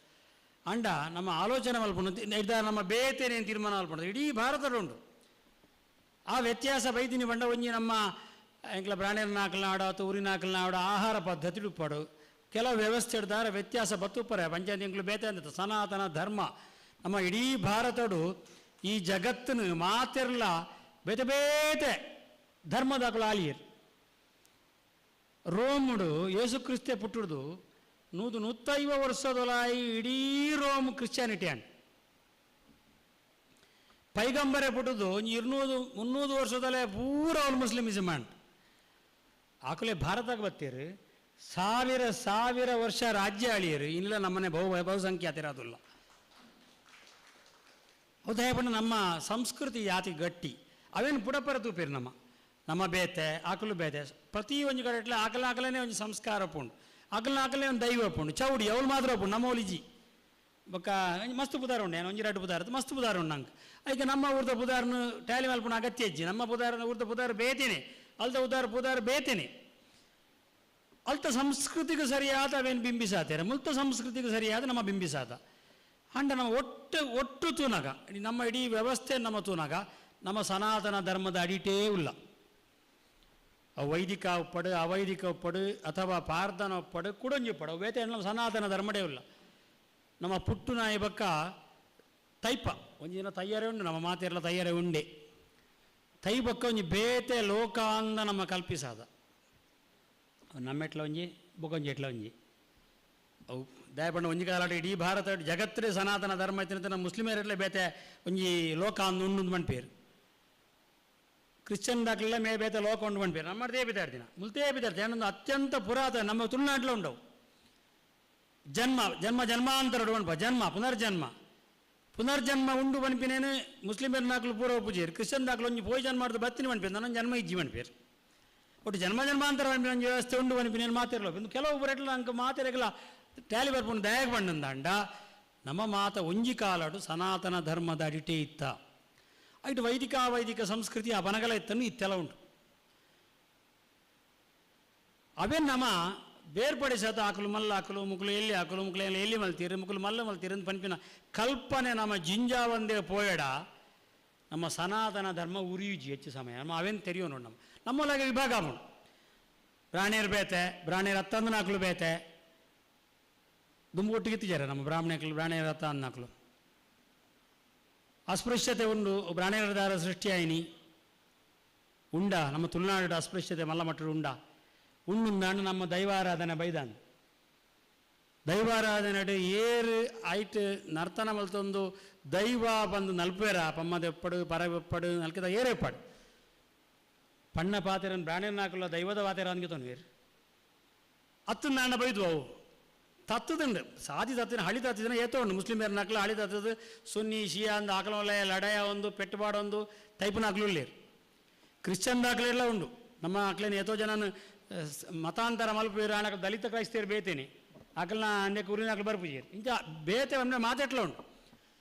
ಅಂಡ ನಮ್ಮ ಆಲೋಚನೆ ಮಲ್ಪುಂಡು ಇದ್ದ ನಮ್ಮ ಬೇತೇನೆ ತೀರ್ಮಾನ ಮಲ್ಪುಂಡು ಇಡೀ ಭಾರತದ ಉಂಟು ಆ ವ್ಯತ್ಯಾಸ ಬೈದಿನಿ ಬಂಡ ಒಂಜಿ ನಮ್ಮ ಎಂಕಲ ಪ್ರಾಣಿಯರ ನಾಕಲ್ನಾಡು ಅಥವಾ ಊರಿನಾಕಲ್ನ ಆಡೋ ಆಹಾರ ಪದ್ಧತಿ ಉಪ್ಪಾಡು ಕೆಲವು ವ್ಯವಸ್ಥೆ ಹಿಡ್ದಾರ ವ್ಯತ್ಯಾಸ ಬತ್ತುಪ್ಪರೆ ಪಂಚಾಯತ್ ಎಂಕ್ಲು ಬೇತೆ ಅಂತ ಸನಾತನ ಧರ್ಮ ನಮ್ಮ ಇಡೀ ಭಾರತಡು ಈ ಜಗತ್ತಿನ ಮಾತೆರ್ಲ ಬೇತೆ ಬೇತೆ ಧರ್ಮದಾಕಲು ಆಲಿಯರು ರೋಮುಡು ಯೇಸು ಕ್ರಿಸ್ತೆ ಪುಟ್ಟುಡ್ದು 150 ವರ್ಷದೊಲಾಯಿ ಇಡೀ ರೋಮ್ ಕ್ರಿಶ್ಚಿಯಾನಿಟಿ ಅಂಡ್ ಪೈಗಂಬರೇ ಪುಟ್ಟುದು 200-300 ವರ್ಷದಲ್ಲೇ ಪೂರ ಅವ್ರು ಮುಸ್ಲಿಮಿಸಮ್ ಅಂಡ್ ಆಕಲೆ ಭಾರತಕ್ಕೆ ಬತ್ತೀರು ಸಾವಿರ ವರ್ಷ ರಾಜ್ಯ ಅಳಿಯರು ಇಲ್ಲ ನಮ್ಮನೆ ಬಹುಸಂಖ್ಯಾತಿರೋದಿಲ್ಲ ಹೌದಾ ಪಂಡ ನಮ್ಮ ಸಂಸ್ಕೃತಿ ಜಾತಿ ಗಟ್ಟಿ ಅವೇನು ಪುಡಪರ ತೂಪೇರು ನಮ್ಮ ನಮ್ಮ ಬೇತೆ ಆಕಲು ಬೇತೆ ಪ್ರತಿ ಒಂಜಿ ಕಡೆ ಇಟ್ಲೆ ಆಕಲನೇ ಒಂಜಿ ಸಂಸ್ಕಾರ ಉಪ್ಪುಂಡು ಆಕಲನೇ ಒಂದು ದೈವ ಉಪ್ಪುಂಡು ಚೌಡಿ ಅವಳು ಮಾತ್ರ ಉಪ್ಪುಂಡು ನಮ್ಮ ಒಲಿಜಿ ಬೊಕ್ಕ ಮಸ್ತ್ ಪುದಾರ ಉಂಡು ಏನು ಒಂಜಿ ಎರಡು ಪುದಾರ ಮಸ್ತ್ ಪುದಾರ ಉಂಡು ನಂಗೆ ಅದಕ್ಕೆ ನಮ್ಮ ಊರ್ದ ಪುದಾರನು ಟ್ಯಾಲಿ ಮಲ್ಪುಣ ಅಗತ್ಯ ಇಜ್ಜಿ ನಮ್ಮ ಊರ್ದ ಪುದಾರ ಬೇತೇನೆ ಅಲ್ದ ಪುದಾರ ಬೇತೇನೆ ಅಲ್ತ ಸಂಸ್ಕೃತಿಗೆ ಸರಿಯಾದ ಅವೇನು ಬಿಂಬಿಸಾತಾರೆ ಮುಲ್ತ ಸಂಸ್ಕೃತಿಗೆ ಸರಿಯಾದ ನಮ್ಮ ಬಿಂಬಿಸಾದ ಅಂಡ ನಮ್ಮ ಒಟ್ಟು ತೂನಗ ನಮ್ಮ ಇಡೀ ವ್ಯವಸ್ಥೆ ನಮ್ಮ ತೂನಗ ನಮ್ಮ ಸನಾತನ ಧರ್ಮದ ಅಡಿಟೇ ಇಲ್ಲ ವೈದಿಕ ಉಪ್ಪಡು ಅವೈದಿಕ ಉಪ್ಪಡು ಅಥವಾ ಪಾರ್ಧನ ಉಪ್ಪಡು ಕುಡಂಜಿ ಉಪ್ಪಡು ಬೇತೆ ನಮ್ಮ ಸನಾತನ ಧರ್ಮಡೇ ಇಲ್ಲ ನಮ್ಮ ಪುಟ್ಟು ನಾಯಿ ಬಕ್ಕ ತೈಪ ಒಂದಿನ ತಯ್ಯಾರೆ ಉಂಡು ನಮ್ಮ ಮಾತೆಲ್ಲ ತಯ್ಯಾರೆ ಉಂಡೆ ತೈ ಬಕ್ಕ ಒಂಜಿ ಬೇತೆ ಲೋಕ ಅಂದ ನಮ್ಮ ಕಲ್ಪಿಸಾದ ನಮ್ಮೆಟ್ಲ ಒಂಜಿ ಬೊಕೊಂಜಿ ಎಟ್ಲ ಒಂಜಿ ಅವು ದಯಪಂಡ ಒಂಜಿ ಕಾಲ ಇಡೀ ಭಾರತ ಜಗತ್ತೇ ಸನಾತನ ಧರ್ಮ ಐತೆ ನಮ್ಮ ಮುಸ್ಲಿಮರೆಟ್ಲೆ ಬೇತೆ ಒಂಜಿ ಲೋಕ ಅಂದು ಉಂಡು ಮನ್ಪೇರು ಕ್ರಿಶ್ಚಿಯನ್ ದಾಖಲೆಲ್ಲ ಮೇ ಬೇತೆ ಲೋಕ ಉಂಡು ಮನ್ಪೇರು ನಮ್ಮದೇ ಬಿದ್ದಾಡ್ತಿನ ಮುಲ್ತೇ ಬಿದ್ದಾಡ್ತಿ ಏನೊಂದು ಅತ್ಯಂತ ಪುರಾತನ ನಮ್ಮ ತುಳುನಾಟ್ಲ ಉಂಡವು ಜನ್ಮಾಂತರ ಉಂಡು ಪುನರ್ಜನ್ಮ ಉಂಡು ಬನ್ಪಿನೇನು ಮುಸ್ಲಿಮರ ನಾಲ್ಕು ಪೂರ್ವ ಪೂಜೆರು ಕ್ರಿಶ್ಚಿಯನ್ ದಾಖಲು ಒಂಜಿ ಪೋಯಿ ಜನ್ಮ ಮಾಡ್ದು ಬತ್ತಿನ ಬನ್ಪೇರು ನನ್ನ ಜನ್ಮ ಇಜ್ಜಿ ಬನ್ಪೇರು ಒಟ್ಟು ಜನ್ಮಾಂತರ ಬನ್ಪಿನ ಒಂದು ವ್ಯವಸ್ಥೆ ಉಂಡು ಬನ್ಪಿನೇನು ಮಾತಿರಲ್ಲ ಇನ್ನು ಕೆಲವು ಬರಟ್ಲ ಅಂಕ ಮಾತಿರಗಲ್ಲ ಟ್ಯಾಲಿ ಬರ್ಪುಂಡು ದಯಾಗ ಬಂದಂದಾಂಡ ನಮ್ಮ ಮಾತ ಒಂಜಿ ಕಾಲಡು ಸನಾತನ ಧರ್ಮದ ಅಡಿಟೇ ಇತ್ತ ಐಟು ವೈದಿಕ ಸಂಸ್ಕೃತಿ ಆ ಬನಗಲ ಇತ್ತನ್ನು ಇತ್ತೆಲ್ಲ ಉಂಟು ಅವೇ ನಮ್ಮ ಬೇರ್ಪಡಿಸದ ಆಕಲು ಮಲ್ಲ ಹಾಕಲು ಮುಕ್ಳು ಎಲ್ಲಿ ಹಾಕಲು ಮುಕ್ಳು ಎಲ್ಲಿ ಮಲ್ತೀರಿ ಮುಕ್ಳು ಮಲ್ಲ ಮಲ್ತೀರಿ ಅಂತ ಪನ್ಪಿನ ಕಲ್ಪನೆ ನಮ್ಮ ಜಿಂಜಾ ಒಂದೇ ಪೋಯಡ ನಮ್ಮ ಸನಾತನ ಧರ್ಮ ಉರಿಯುಜಿ ಹೆಚ್ಚು ಸಮಯ ನಮ್ಮ ಅವೇನು ತೆರೆಯೋ ನೋಡಿ ನಮ್ಮೊಳಗೆ ವಿಭಾಗ ಮಾಡು ಬ್ರಾಹ್ಮಣರು ಬೇತೆ ಬ್ರಾಹ್ಮಣರು ಹತ್ತಂದು ನಾಲ್ಕು ಬೇತೆ ದುಂಬು ಒಟ್ಟಿಗಿತ್ತಿದ್ದಾರೆ ನಮ್ಮ ಬ್ರಾಹ್ಮಣರು ಹತ್ತ ನಾಲ್ಕು ಅಸ್ಪೃಶ್ಯತೆ ಉಂಡು ಬ್ರಾಹ್ಮಣರ ಸೃಷ್ಟಿಯಾಯಿನಿ ಉಂಡ ನಮ್ಮ ತುಳುನಾಡು ಅಸ್ಪೃಶ್ಯತೆ ಮಲ್ಲ ಮಟ್ಟರು ಉಂಡುಂದಾಂಡು ನಮ್ಮ ದೈವಾರಾಧನೆ ಬೈದಾನ್ ದೈವಾರಾಧನೆ ಏರು ಆಯ್ತು ನರ್ತನ ಮಲ್ತೊಂದು ದೈವ ಬಂದು ನಲ್ಪೇರ ಪಮ್ಮದೆಪ್ಪಡು ಪರವೆಪ್ಪಡು ನಲ್ಕಿದ ಏರೆಪ್ಪಾಡು ಪಣ್ಣ ಪಾತೆರನ್ ಬ್ರಾಹ್ಮಣ ನಾಕಲ್ಲ ದೈವದ ಪಾತೆರ ಅನ್ಗೆ ಬೇರು ಹತ್ತು ನಾಣ್ಣ ಬೈದು ಅವು ತತ್ತದುಂಡು ಸಾದಿ ತತ್ತಿನ ಹಳಿ ತತ್ತಿನ ಏತೋ ಉಂಡು ಮುಸ್ಲಿಮರ ನಕ್ಲು ಹಳಿ ತತ್ತದು ಸುನ್ನಿ ಶಿಯಾ ಅಂದು ಆಕಲೊಲೆ ಲಡಯ ಒಂದು ಪೆಟ್ಟುಬಾಡೊಂದು ಟೈಪ್ ನಾಕ್ಲುಳ್ಳೇರು ಕ್ರಿಶ್ಚಿಯನ್ ದಾಖಲೆಲ್ಲ ಉಂಡು ನಮ್ಮ ಆಕಲೇನು ಏತೋ ಜನ ಮತಾಂತರ ಮಲ್ಪೇರು ಆಣಕ ದಲಿತ ಕ್ರೈಸ್ತರು ಬೇತೇನೆ ಆಕಲ್ನ ಅಂದೆ ಊರಿನ ಆಕಲು ಬರ್ಪುಜೇರು ಇಂಚ ಬೇತೆ ಅಂದರೆ ಮಾತೆಟ್ಲ ಉಂಟು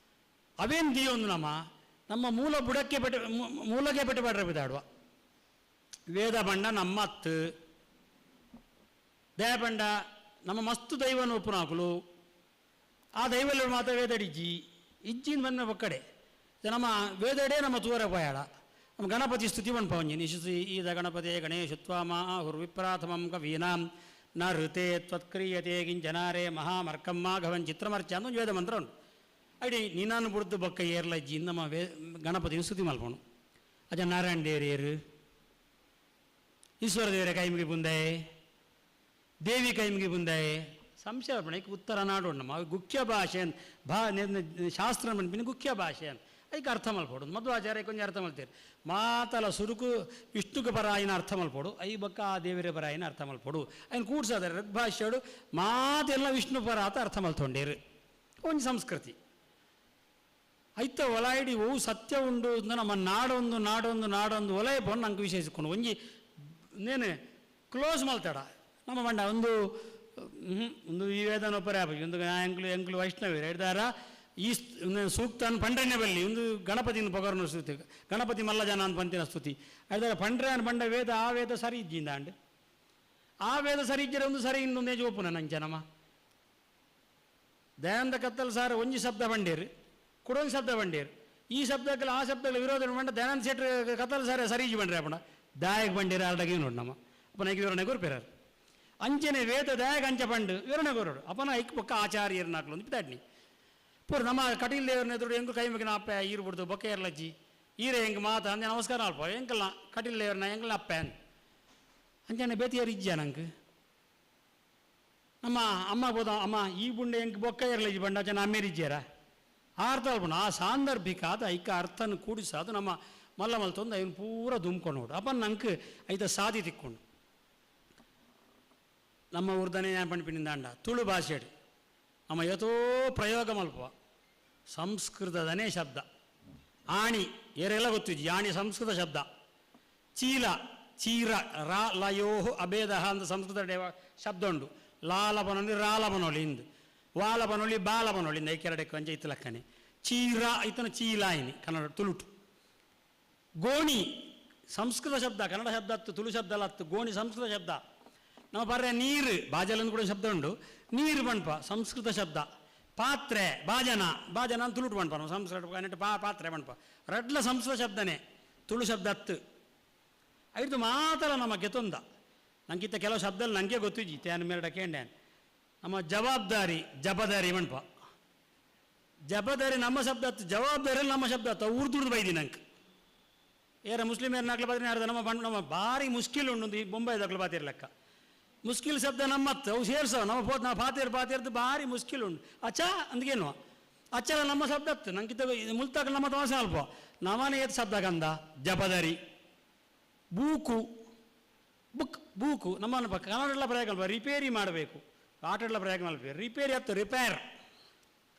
ಅವೇನು ದಿ ಒಂದು ನಮ್ಮ ಮೂಲಕ್ಕೆ ಪೆಟ್ಟುಬಾಡ್ರೆ ಬಿದ್ದಾಡುವ ವೇದ ಬಂಡ ನಮ್ಮತ್ತು ದಯ ಬಂಡ ನಮ್ಮ ಮಸ್ತು ದೈವನ ಒಪ್ಪು ನಾಕಲು ಆ ದೈವಲ್ಲಿ ಮಾತ್ರ ವೇದಡಿಜ್ಜಿ ಇಜ್ಜಿನ ಬಂದ ಒಕ್ಕಡೆ ನಮ್ಮ ವೇದಡೇ ನಮ್ಮ ತೂರ ಪಯಾಡ ನಮ್ಮ ಗಣಪತಿ ಸ್ತುತಿ ಬನ್ಪವಂಜಿ ನಿಶಿಸಿ ಈದ ಗಣಪತಿ ಗಣೇಶತ್ವಾಮ ಹುರ್ವಿಪ್ರಾಥಮಂ ಕವೀನಾಂ ನ ಋತೆ ತ್ವತ್ಕ್ರಿಯತೆ ಗಿಂಜನಾರೇ ಮಹಾಮರ್ಕಮ್ಮ ಘವನ್ ಚಿತ್ರಮರ್ಚ ಅಂತ ಒಂದು ವೇದ ಮಂತ್ರ ಉಂಟು ಅಡಿ ನೀನಾನು ಬುಡ್ದು ಬೊಕ್ಕ ಏರ್ಲ ಇಜ್ಜಿ ನಮ್ಮ ಗಣಪತಿನ ಸ್ತುತಿ ಮಲ್ಪೋಣ ಅಜ ನಾರಾಯಣ ದೇವರೇರು ಈಶ್ವರ ದೇವರೇ ಕೈಮಿಗೆ ಮುಂದೆ ದೇವಿ ಕೈಮಿಗೆ ಮುಂದೆ ಸಂಶಯಪಣಕ್ಕೆ ಉತ್ತರ ನಾಡು ನಮ್ಮ ಗುಖ್ಯ ಭಾಷೆ ಶಾಸ್ತ್ರ ಮನ್ಪಿನ ಗುಖ್ಯ ಭಾಷೆ ಅಂತ ಅದಕ್ಕೆ ಅರ್ಥ ಮಲ್ಪೋಡು ಮಧ್ವಾಚಾರ್ಯ ಕೊಂಚ ಅರ್ಥ ಮಲ್ತೀರಿ ಮಾತಲ ಸುರುಕು ವಿಷ್ಣುಗೆ ಪರಾಯಿನ ಅರ್ಥ ಮಲ್ಪೋಡು ಐ ಬಕ್ಕ ಆ ದೇವರ ಪರಾಯಿನ ಅರ್ಥ ಮಲ್ಪೋಡು ಅದನ್ನು ಕೂಡ್ಸಾದ್ರೆ ಋಗ್ಭಾಷ್ಯಡು ಮಾತೆಲ್ಲ ವಿಷ್ಣು ಪರ ಅಂತ ಅರ್ಥ ಮಲ್ತೊಂಡೇರು ಒಂದು ಸಂಸ್ಕೃತಿ ಐತ ಒಲಾಯಿಡಿ ಓ ಸತ್ಯ ಉಂಡು ನಮ್ಮ ನಾಡೊಂದು ಒಲಯ ಬಂದು ನಂಗೆ ವಿಶೇಷಿಕೊಂಡು ಒಂಜಿ ನೇನು ಕ್ಲೋಸ್ ಮಲ್ತಾಡ ನಮ್ಮ ಮಂಡ ಒಂದು ಈ ವೇದನೊಪ್ಪರೇ ಆಗಿ ಒಂದು ಎಂಕ್ಲು ವೈಷ್ಣವೀರ ಹಿಡ್ದಾರ ಈ ಸೂಕ್ತ ಪಂಡ್ರನ್ನೇ ಬಲ್ಲಿ ಒಂದು ಗಣಪತಿನ ಪೊಗರ್ನ ಸ್ತುತಿ ಗಣಪತಿ ಮಲ್ಲ ಜನ ಅಂತ ಪಂತಿನ ಸ್ತುತಿ ಹಿಡ್ದಾರ ಪಂಡ್ರೆ ಅನ್ ಬಂಡ ವೇದ ಆ ವೇದ ಸರಿ ಇಜ್ಜಿಂದ ಅಂಡ್ ಆ ವೇದ ಸರಿ ಇಜ್ಜರೆ ಒಂದು ಸರಿ ಇನ್ನೊಂದೇ ಜೋಪುನ ನಂಗೆ ನಮ್ಮ ದಯಾಂದ ಕತ್ತಲ್ ಸಾರ ಒಂಜಿ ಶಬ್ದ ಬಂಡೇರು ಕುಡೊಂದು ಶಬ್ದ ಬಂಡೇರು ಈ ಶಬ್ದಕ್ಕೆ ಆ ಶಬ್ದಗಳ ವಿರೋಧ ಬಂಡ ದಯಾನಂದ ಶೆಟ್ರ್ ಕತ್ತಲ್ ಸಾರ ಸರಿ ಇಜ್ಜಿ ಬಂಡ್ರೆ ಅಪ್ಪಣ ದಾಯಕ್ ಬಂಡೇರು ಆರ್ಡಾಗಿ ನೋಡಿ ನಮ್ಮ ಅಪ್ಪನ ವಿವರಣೆ ಕೊರ್ಪೇರಾರು ಅಂಚನೆ ವೇದ ದಾಯಕ ಅಂಚ ಪಂಡು ವಿವರಣೆ ಕೊರೋಡು ಅಪ್ಪನ ಐಕ್ ಪಕ್ಕ ಆಚಾರ್ಯರು ನಾಲ್ಕು ಒಂದು ಬಿದ್ದಾಡ್ನಿ ಪೂರ್ ನಮ್ಮ ಕಟೀಲ್ ದೇವ್ರನ್ನ ಎದುರು ಹೆಂಗೆ ಕೈ ಮುಗಿನ ಅಪ್ಪ ಈರು ಬಿಡ್ದು ಬೊಕ್ಕ ಇರ್ಲಜ್ಜಿ ಈರೆ ಹೆಂಗೆ ಮಾತು ಅಂದೆ ನಮಸ್ಕಾರ ಅಲ್ಪ ಹೆಂಗಲ್ಲ ಕಟೀಲ್ ದೇವ್ರನ್ನ ಹೆಂಗಲ್ಲ ಅಪ್ಪ ಅಂಚನೆ ಬೇತಿಯಾರು ಇಜ್ಜ ನಂಗೆ ನಮ್ಮ ಅಮ್ಮ ಬೋದ ಅಮ್ಮ ಈ ಬುಂಡೆ ಹೆಂಗೆ ಬೊಕ್ಕ ಇರ್ಲಜ್ಜಿ ಬಂಡ ಜನ ಅಮ್ಮೇರಿಜ್ಜಾರ ಅರ್ಥ ಅಲ್ಪಣ ಆ ಸಾಂದರ್ಭಿಕ ಅದು ಐಕ ಅರ್ಥನ ಕೂಡಿಸ ಅದು ನಮ್ಮ ಮಲ್ಲ ಮಲ್ತೊಂದು ಅವನು ಪೂರ ದುಮ್ಕೊಂಡು ನೋಡು ಅಪ್ಪನ ನಂಗೆ ಐತ ಸಾದಿ ತಿಕ್ಕೊಂಡು ನಮ್ಮ ಊರ್ದನೇ ನಾನು ಪಂಪಿನಿಂದ ಅಂಡ ತುಳು ಭಾಷೆಡು ನಮ್ಮ ಯಥೋ ಪ್ರಯೋಗ ಮಲ್ಪ ಸಂಸ್ಕೃತದನೇ ಶಬ್ದ ಆಣಿ ಏರೆಲ್ಲ ಗೊತ್ತಿದ್ದಿ ಆಣಿ ಸಂಸ್ಕೃತ ಶಬ್ದ ಚೀಲ ಚೀರ ರಾ ಲಯೋ ಅಭೇದ ಅಂತ ಸಂಸ್ಕೃತ ಶಬ್ದ ಉಂಡು. ಲಾಲ ಬನೊಲಿ ರಾಲ ಬನೊಲಿ ಇಂದು, ವಾಲ ಬನೊಲಿ ಬಾಲ ಬನೊಲಿ ಇಂದ ಐಕೆರಡಕ್ಕೆ ಕೊಂಚ ಇತ್ತು ಲಕ್ಕನೆ. ಚೀರ ಐತನ ಚೀಲಾಯಿನಿ ಕನ್ನಡ ತುಳುಟು. ಗೋಣಿ ಸಂಸ್ಕೃತ ಶಬ್ದ, ಕನ್ನಡ ಶಬ್ದ ಹತ್ತು, ತುಳು ಶಬ್ದ ಅಲ್ಲ ಹತ್ತು. ಗೋಣಿ ಸಂಸ್ಕೃತ ಶಬ್ದ. ನಮ್ಮ ಬರ್ರೆ ನೀರು ಬಾಜಲಂದು ಕೂಡ ಶಬ್ದ ಉಂಡು. ನೀರು ಬಣ್ಪ ಸಂಸ್ಕೃತ ಶಬ್ದ. ಪಾತ್ರೆ ಬಾಜನ, ಬಾಜನ ಅಂತ ತುಳುಟು ಬಣ್ಪ ನಮ್ಮ ಸಂಸ್ಕೃತ ಪಾತ್ರೆ ಬಣ್ಪ ರಡ್ಲ ಸಂಸ್ಕೃತ ಶಬ್ದನೇ, ತುಳು ಶಬ್ದ ಹತ್ತು. ಐದು ಮಾತ್ರ ನಮ್ಮ ಗೆತ್ತೊಂದ ನಂಗಿತ್ತ ಕೆಲವು ಶಬ್ದಲ್ಲಿ ನನಗೆ ಗೊತ್ತಿಜ್ಜಿ ತೇನು ಮೇರಡ ಕೇಂಡ್ಯಾನ್. ನಮ್ಮ ಜವಾಬ್ದಾರಿ ಜಬದಾರಿ ಬಣ್ಪ. ಜಬದಾರಿ ನಮ್ಮ ಶಬ್ದ ಹತ್ತು, ಜವಾಬ್ದಾರಿ ನಮ್ಮ ಶಬ್ದ ಹತ್ತು. ಉರ್ದುರ್ದು ಬೈದಿ ನಂಗೆ ಏರ ಮುಸ್ಲಿಮ್ ಏರ್ ನಾಲ್ಕು ಬಾತಿನ ಆಡ್ದ ನಮ್ಮ ನಮ್ಮ ಭಾರಿ ಮುಸ್ಕಿಲ್ ಉಂಡು ಈ ಬೊಂಬೈದಾಗ್ಲು ಬಾತಿರ್ ಲೆಕ್ಕ. ಮುಸ್ಕಿಲ್ ಶಬ್ದ ನಮ್ಮತ್ತು ಅವು ಸೇರ್ಸವ ನಮ್ಮ ನಾವು ಪಾತಿರ್ದು ಭಾರಿ ಮುಸ್ಕಿಲ್ ಉಂಡು. ಅಚ್ಚ ಅಂದ್ಗೇನು ಅಚ್ಚಲ ನಮ್ಮ ಶಬ್ದ ಹತ್ತು ನಂಗಿತ್ತ ಮುಲ್ತಾಕ ನಮ್ಮ ತೋಸ ಅಲ್ಪ ನಮನೆ ಏತ್ ಶಬ್ದ ಕಂದ ಜಬದಾರಿ. ಬೂಕು ಬುಕ್ ಬೂಕು ನಮ್ಮ ಕನ್ನಡ ಪ್ರಯೋಗ ಅಲ್ಪ ರಿಪೇರಿ ಮಾಡಬೇಕು, ಆಟಡ್ಲ ಪ್ರಯೋಗ ಮಾಡಬೇಕು. ರಿಪೇರಿ ಹತ್ತು ರಿಪೇರ್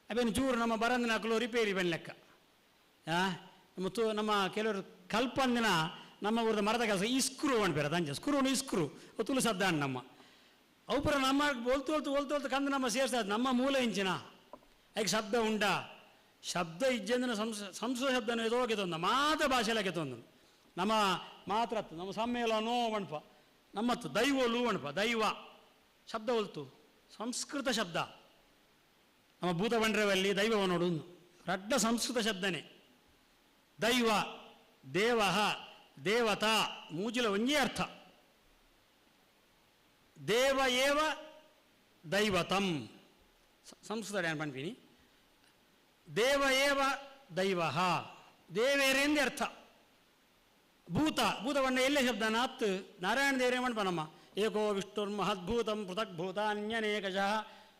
ಅವೇನು ಚೂರು ನಮ್ಮ ಬರಂದಿನ ಹಾಕಲು ರಿಪೇರಿ ಬನ್ನಿ ಲೆಕ್ಕ. ಮತ್ತು ನಮ್ಮ ಕೆಲವರು ಕಲ್ಪಂದಿನ ನಮ್ಮ ಊರದ ಮರದ ಕೆಲಸ ಇಸ್ಕ್ರೂ ಅನ್ಬೇರೆ ತಂಜೆ ಸ್ಕ್ರೂ ಇಸ್ಕ್ರೂ ತುಳು ಶಬ್ದ ಅಣ್ಣ ನಮ್ಮ ಅವುಪುರ ನಮ್ಮ ಒಲ್ತು ಕಂದು ನಮ್ಮ ಸೇರ್ಸ ನಮ್ಮ ಮೂಲ ಇಂಚಿನ ಈಗ ಶಬ್ದ ಉಂಡ ಶಬ್ದ ಇಜ್ಜಂದಿನ ಸಂಸ್ಕೃತ ಶಬ್ದನ ಎದೋಗೆತೊಂದ ಮಾತ್ರ ಭಾಷೆಲಾಗೆತೊಂದು ನಮ್ಮ ಮಾತ್ರ ನಮ್ಮ ಸಮ್ಮೇಳನೋ ಅಣ್ಪ ನಮ್ಮತ್ತು ದೈವಲು ಅಣ್ಪ ದೈವ ಶಬ್ದ ಒಲ್ತು ಸಂಸ್ಕೃತ ಶಬ್ದ. ನಮ್ಮ ಭೂತ ಬಂಡ್ರವಲ್ಲಿ ದೈವವ ನೋಡು ರಡ್ಡ ಸಂಸ್ಕೃತ ಶಬ್ದನೇ. ದೈವ ದೇವ ದೇವತಾ ಮೂಜಿಲ ಒಂಜೇ ಅರ್ಥ. ದೇವ ಏವ ದೈವತಂ ಸಂಸ್ಕೃತ ಏನು ಪಂಪಿನಿ ದೇವ ಏವ ದೈವ ದೇವೇರೇಂದೇ ಅರ್ಥ. ಭೂತ ಭೂತ ಬಣ್ಣ ಎಲ್ಲೇ ಶಬ್ದನ ಹತ್ತು ನಾರಾಯಣ ದೇವರೇ ಮಣ್ಪ ನಮ್ಮ ಏಕೋ ವಿಷ್ಣುರ್ ಮಹದ್ಭೂತಂ ಪೃಥಗ್ಭೂತ ಅನ್ಯನೇಕಶಃ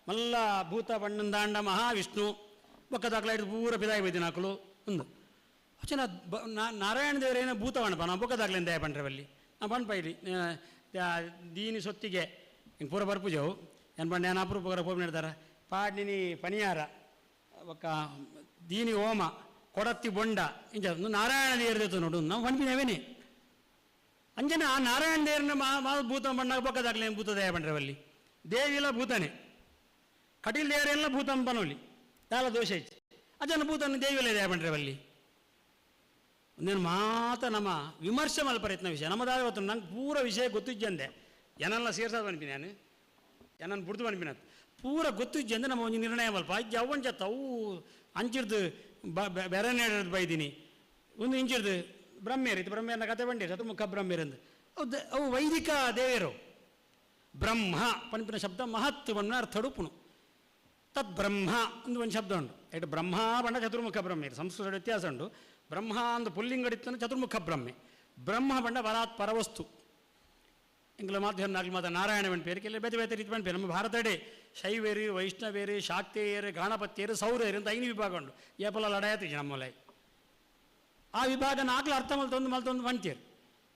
ಮಲ್ಲ ಭೂತ ಬಣ್ಣಂದಾಂಡ ಮಹಾವಿಷ್ಣು ಬೊಕ್ಕದಾಕ್ಲ ಇಟ್ಟು ಪೂರ ಪಿದಾಯಿ ಬೈದಿನ ಹಾಕಲು ಒಂದು ಅಚ್ಚನ ನಾರಾಯಣ ದೇವರೇನೋ ಭೂತ ಬಣ್ಣಪ ನಾ ಬೊಕ್ಕದಾಗ್ಲಿಂದ ದಯ ಪಂಡ್ರವಲ್ಲಿ ನಾ ಬಣ್ಪ ಇರಿ ದೀನಿ ಸೊತ್ತಿಗೆ ಹಿಂಗೆ ಪೂರ ಬರ್ಪುಜವು ಏನು ಬಂಡೆ ನಾನು ಅಪರೂಪಕರ ಹೋಗಿ ನೀಡ್ತಾರೆ ಪಾಡ್ನಿನಿ ಪನಿಯಾರ ಒಕ್ಕ ದೀನಿ ಹೋಮ ಕೊಡತ್ತಿ ಬೊಂಡ ಇಂಜ ನಾರಾಯಣ ದೇವರದೇತು ನೋಡು ನಾವು ಪಂಪಿನವೇನೆ ಅಂಜನ ಆ ನಾರಾಯಣ ದೇವರನ್ನ ಮಾ ಭೂತ ಬಣ್ಣಾಗ ಬೊಕ್ಕದಾಗ್ಲಿ ಭೂತ ದಯ ಪಂಡ್ರವಲ್ಲಿ ದೇವಿಲ್ಲ ಭೂತನೇ ಕಟೀಲ್ ದೇವರೆಲ್ಲ ಭೂತ ಪನೋಲಿ ಯಾಲ ದೋಷ ಐತಿ ಅಜನ ಭೂತನ ದೇವಿಲ್ಲ ದಯ ಪಂಡ್ರವಲ್ಲಿ ಒಂದೇನು ಮಾತ ನಮ್ಮ ವಿಮರ್ಶೆ ಮಲ್ ಪ್ರಯತ್ನ ವಿಷಯ ನಮ್ಮದಾಗ ಇವತ್ತು ನಂಗೆ ಪೂರ ವಿಷಯ ಗೊತ್ತಿಜ್ಜಂದೆ ಏನೆಲ್ಲ ಸೇರ್ಸೋದು ಅನ್ಪಿನಿ ನಾನು ಏನನ್ನು ಬಿಡ್ದು ಅನ್ಪಿನತ್ ಪೂರ ಗೊತ್ತಿಜ್ಜಂದೆ ನಮ್ಮ ಒಂದು ನಿರ್ಣಯ ಮಲ್ಪ ಅಜ್ಜ ಅವಂಜತ್ತ ಅವು ಅಂಚಿರ್ದು ಬೆರೆ ನೇಡೋದು ಬೈದೀನಿ ಒಂದು ಇಂಚಿರ್ದು ಬ್ರಹ್ಮೇರಿತ್ತು ಬ್ರಹ್ಮೇರನ ಕತೆ ಬಂಡಿ ಚತುರ್ಮುಖ ಬ್ರಹ್ಮೇರಂದು ಅವು ವೈದಿಕ ದೇವರು ಬ್ರಹ್ಮ ಪಂಪಿನ ಶಬ್ದ ಮಹತ್ ಬಣ್ಣ ಅರ್ಥ ಉಡುಪುಣು ತತ್ ಬ್ರಹ್ಮ ಅಂದು ಒಂದು ಶಬ್ದ ಉಂಟು ಎಟ್ ಬ್ರಹ್ಮ ಬಣ್ಣ ಚತುರ್ಮುಖ ಬ್ರಹ್ಮೇರು ಸಂಸ್ಕೃತ ವ್ಯತ್ಯಾಸ ಉಂಟು. ಬ್ರಹ್ಮ ಅಂದು ಪುಲ್ಲಿಂಗಡಿತ್ತಂದು ಚತುರ್ಮುಖ ಬ್ರಹ್ಮೆ ಬ್ರಹ್ಮ ಬಂಡ ಬರಾತ್ ಪರವಸ್ತು ಇಂಗ್ಲ ಮಾಧ್ಯಮ ನಾಲ್ಕು ಮಾತ ನಾರಾಯಣ ಪೇರು ಕೆಲ ಬೇತೆ ಬೇತೆ ರೀತಿ ಪೇರು ನಮ್ಮ ಭಾರತಡೆ ಶೈವೇರಿ ವೈಷ್ಣವೇರಿ ಶಾಕ್ತೇಯರು ಗಾಣಪತ್ಯರು ಸೌರ್ಯರು ಅಂತ 5 ವಿಭಾಗ ಉಂಟು ಏಪಲ ಲಡಾಯತ್ತಿ ನಮ್ಮಲ್ಲಿ ಆ ವಿಭಾಗ ನಾಲ್ಕು ಅರ್ಥ ಮಲ್ತೊಂದು ಪಂಚೇರು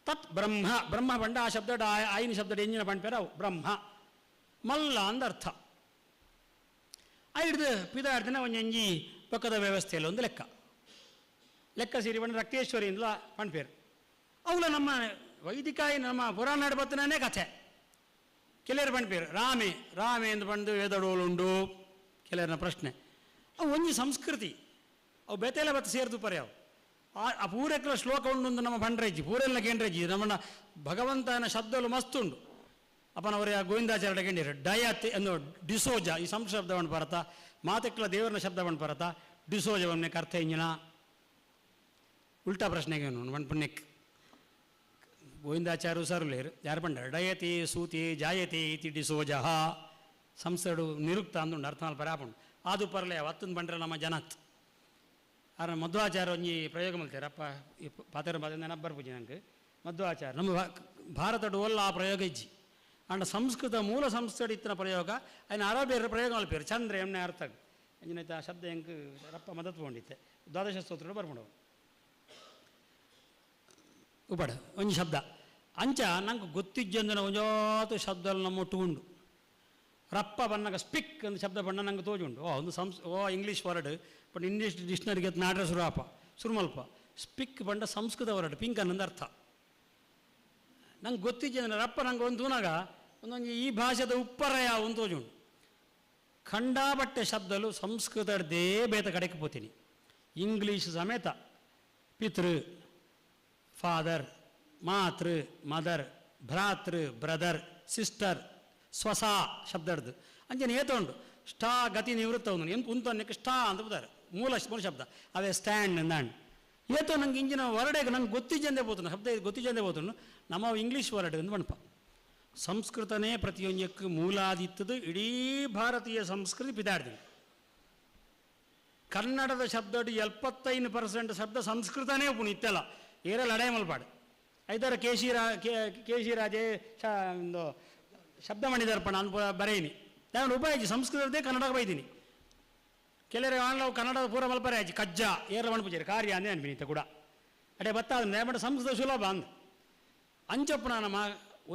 ತತ್ ಬ್ರಹ್ಮ ಬ್ರಹ್ಮ ಬಂಡ ಆ ಶಬ್ದ ಆಯ್ನ ಶಬ್ದ ಎಂಜಿನ ಪಂಪೇರು ಅವು ಬ್ರಹ್ಮ ಮಲ್ಲ ಅಂದ ಅರ್ಥ ಹಿಡ್ದು ಪಿದಾಡ್ದಿನ ಒಂಜಿ ಪಕ್ಕದ ವ್ಯವಸ್ಥೆಯಲ್ಲಿ ಒಂದು ಲೆಕ್ಕ ಸೇರಿ ಬಂದು ರಕ್ತೇಶ್ವರಿ ಇಂದಲ ಪಂಪೇರು ಅವಳ ನಮ್ಮ ವೈದಿಕಾಯಿ ನಮ್ಮ ಪುರಾಣ ನಡಬತ್ತನೇ ಕಥೆ ಕೆಲವರು ಪಂಪೇರು ರಾಮೆ ಎಂದು ಬಂದು ವೇದಡೋಲುಂಡು ಕೆಲವರನ್ನ ಪ್ರಶ್ನೆ ಅವು ಒಂಜಿ ಸಂಸ್ಕೃತಿ ಅವು ಬೆತೆಲ್ಲ ಬತ್ತ ಸೇರ್ದು ಪರ್ಯಾವು ಆ ಪೂರಕ್ಕೆಲ್ಲ ಶ್ಲೋಕ ಉಂಡು ನಮ್ಮ ಪಂಡ್ರಜ್ಜಿ ಪೂರೆಲ್ಲ ಕೇಂದ್ರಜ್ಜಿ ನಮ್ಮನ್ನ ಭಗವಂತನ ಶಬ್ದಗಳು ಮಸ್ತುಂಡು ಅಪ್ಪನವರೇ ಗೋವಿಂದಾಚಾರ್ಯ ಕೇಂದ್ರ ಡಯತ್ ಎಂದು ಡಿಸೋಜ ಈ ಸಂಶಬ್ದವನ್ನು ಬರತ ಮಾತೆಕ್ಕಲ ದೇವರನ ಶಬ್ದವನ್ನು ಬರತ ಡಿಸೋಜವನ್ನೇ ಅರ್ಥ ಇಂಜಿನ ಉಲ್ಟಾ ಪ್ರಶ್ನೆಗೆ ಒಂದು ಪುಣ್ಯಕ್ ಗೋವಿಂದಾಚಾರ್ಯ ಸರ್ಲೇರು ಯಾರು ಪಂಡ ಡಯತಿ ಸೂತಿ ಜಾಯತಿ ಇತಿ ಡಿಸೋಜಃ ಸಂಸಡು ನಿರುಕ್ತ ಅಂದುಂಡು ಅರ್ಥ ಮಾಡಿ ಪರಾಪುಂಡು ಅದು ಪರ್ಲೆ ಅವತ್ತೊಂದು ಬಂಡ್ರೆ ನಮ್ಮ ಜನತ್ ಆರ ಮಧ್ವಾಚಾರ್ಯ ಒಂಜಿ ಪ್ರಯೋಗ ಮಾಡ್ತಾರೆ ಅಪ್ಪ ಈ ಪಾತ್ರ ನೆನಪು ಬರ್ಪುಜಿ ನಂಗೆ ಮಧ್ವಾಚಾರ್ಯ ನಮ್ಮ ಭಾರತಡು ಒಲ್ಲ ಆ ಪ್ರಯೋಗ ಇಜ್ಜಿ ಅಂಡ ಸಂಸ್ಕೃತ ಮೂಲ ಸಂಸ್ಥೆ ಇತ್ತಿನ ಪ್ರಯೋಗ ఆయన ಅರಬೇರ ಪ್ರಯೋಗ ಮಲ್ಪೇರು ಚಂದ್ರ ಎಮ್ಮೆ ಅರ್ಥ ಅಂಜಿನೈತ ಶಬ್ದ ಹೆಂಗೆ ರಪ್ಪ ಮದತ್ ತಗೊಂಡಿತ್ತೆ ದ್ವಾದಶ ಸ್ತೋತ್ರ ಬರ್ಕೊಂಡು ಉಪಡ ಒಂಜಿ ಶಬ್ದ ಅಂಚ ನಂಗೆ ಗೊತ್ತಿಜ್ಜಂದಿನ ಒಂಜಾತು ಶಬ್ದ ನಮ್ಮ ಒಟ್ಟುಗುಂಡು ರಪ್ಪ ಬಣ್ಣಗ ಸ್ಪಿಕ್ ಅಂತ ಶಬ್ದ ಬಣ್ಣ ನಂಗೆ ತೋಜುಂಡು ಒಂದು ಇಂಗ್ಲೀಷ್ ವರ್ಡ್ ಬಟ್ ಇಂಗ್ಲೀಷ್ ಡಿಕ್ಷನರಿಗೆ ನಾಡ್ರೆ ಸುರಾಪ ಸುರುಮಲ್ಪ ಸ್ಪಿಕ್ ಬಂಡ ಸಂಸ್ಕೃತ ವರ್ಡ್ ಪಿಂಕ್ ಅನ್ನೊಂದು ಅರ್ಥ ನಂಗೆ ಗೊತ್ತಿದ್ದ ರಪ್ಪ ನಂಗೆ ಒಂದು ತೂನಾಗ ಒಂದೊಂದು ಈ ಭಾಷೆದ ಉಪ್ಪರಯ ಒಂದು ತೋಜುಂಡು ಖಂಡಾಬಟ್ಟೆ ಶಬ್ದಲು ಸಂಸ್ಕೃತದೇ ಬೇತ ಕಡೆಗೆ ಪೋತೀನಿ ಇಂಗ್ಲೀಷ್ ಸಮೇತ ಪಿತೃ ಫಾದರ್ ಮಾತೃ ಮದರ್ ಭ್ರಾತೃ ಬ್ರದರ್ ಸಿಸ್ಟರ್ ಸ್ವಸ ಶಬ್ದರ್ದು ಅಂಚನೆ ಏತುಂಡು ಸ್ಟಾ ಗತಿ ನಿವೃತ್ತ ಒಂದು ಎಂತ ಉಂತನ್ನಕ್ಕೆ ಸ್ಟಾ ಅಂತ ಬುತ್ತಾರೆ ಮೂಲ ಶಬ್ದ ಅವೇ ಸ್ಟ್ಯಾಂಡ್ ಅಂದಾಂಡು ಏತೋ ನಂಗೆ ಇಂಜಿನ ವರ್ಡೆಗೆ ನಂಗೆ ಗೊತ್ತಿದ್ದಂದೆ పోతున్నా ಶಬ್ದ ಗೊತ್ತಿದ್ದಂದೆ పోతున్నా ನಮ್ಮ ಇಂಗ್ಲೀಷ್ ವರ್ಡ್ ಎಂದು ಬಣ್ಪ ಸಂಸ್ಕೃತನೇ ಪ್ರತಿಯೊಂದಕ್ಕೆ ಮೂಲಾದಿತ್ತದು ಇಡೀ ಭಾರತೀಯ ಸಂಸ್ಕೃತಿ ಪಿದಾಡ್ತೀನಿ ಕನ್ನಡದ ಶಬ್ದ 75% ಶಬ್ದ ಸಂಸ್ಕೃತನೇ ಉಪುಣು ಇತ್ತೆಲ್ಲ ಏರಲ್ಲಿ ಅಡೇ ಮಲ್ಪಾಡು ಐದಾರು ಕೇಶಿರಾಜೇ ಒಂದು ಶಬ್ದ ಮಣಿದರ್ಪಣ ಅಂತ ಬರೆಯಿನಿ ನಾನು ಉಪಾಯಿಸಿ ಸಂಸ್ಕೃತದೇ ಕನ್ನಡಕ್ಕೆ ಬೈತೀನಿ ಕೆಲವರು ನಾವು ಕನ್ನಡದ ಪೂರ ಮಲ್ಪರೆ ಆಯ್ತು ಕಜ್ಜ ಏರ ಮಣ್ಪುಜೇರಿ ಕಾರ್ಯ ಅಂದೇ ಅನ್ಬಿನಿತ ಕೂಡ ಅಡೆ ಬತ್ತಾದ ಬಟ್ ಸಂಸ್ಕೃತ ಸುಲಭ ಅಂದ್ ಅಂಚಪ್ಪನ ನಮ್ಮ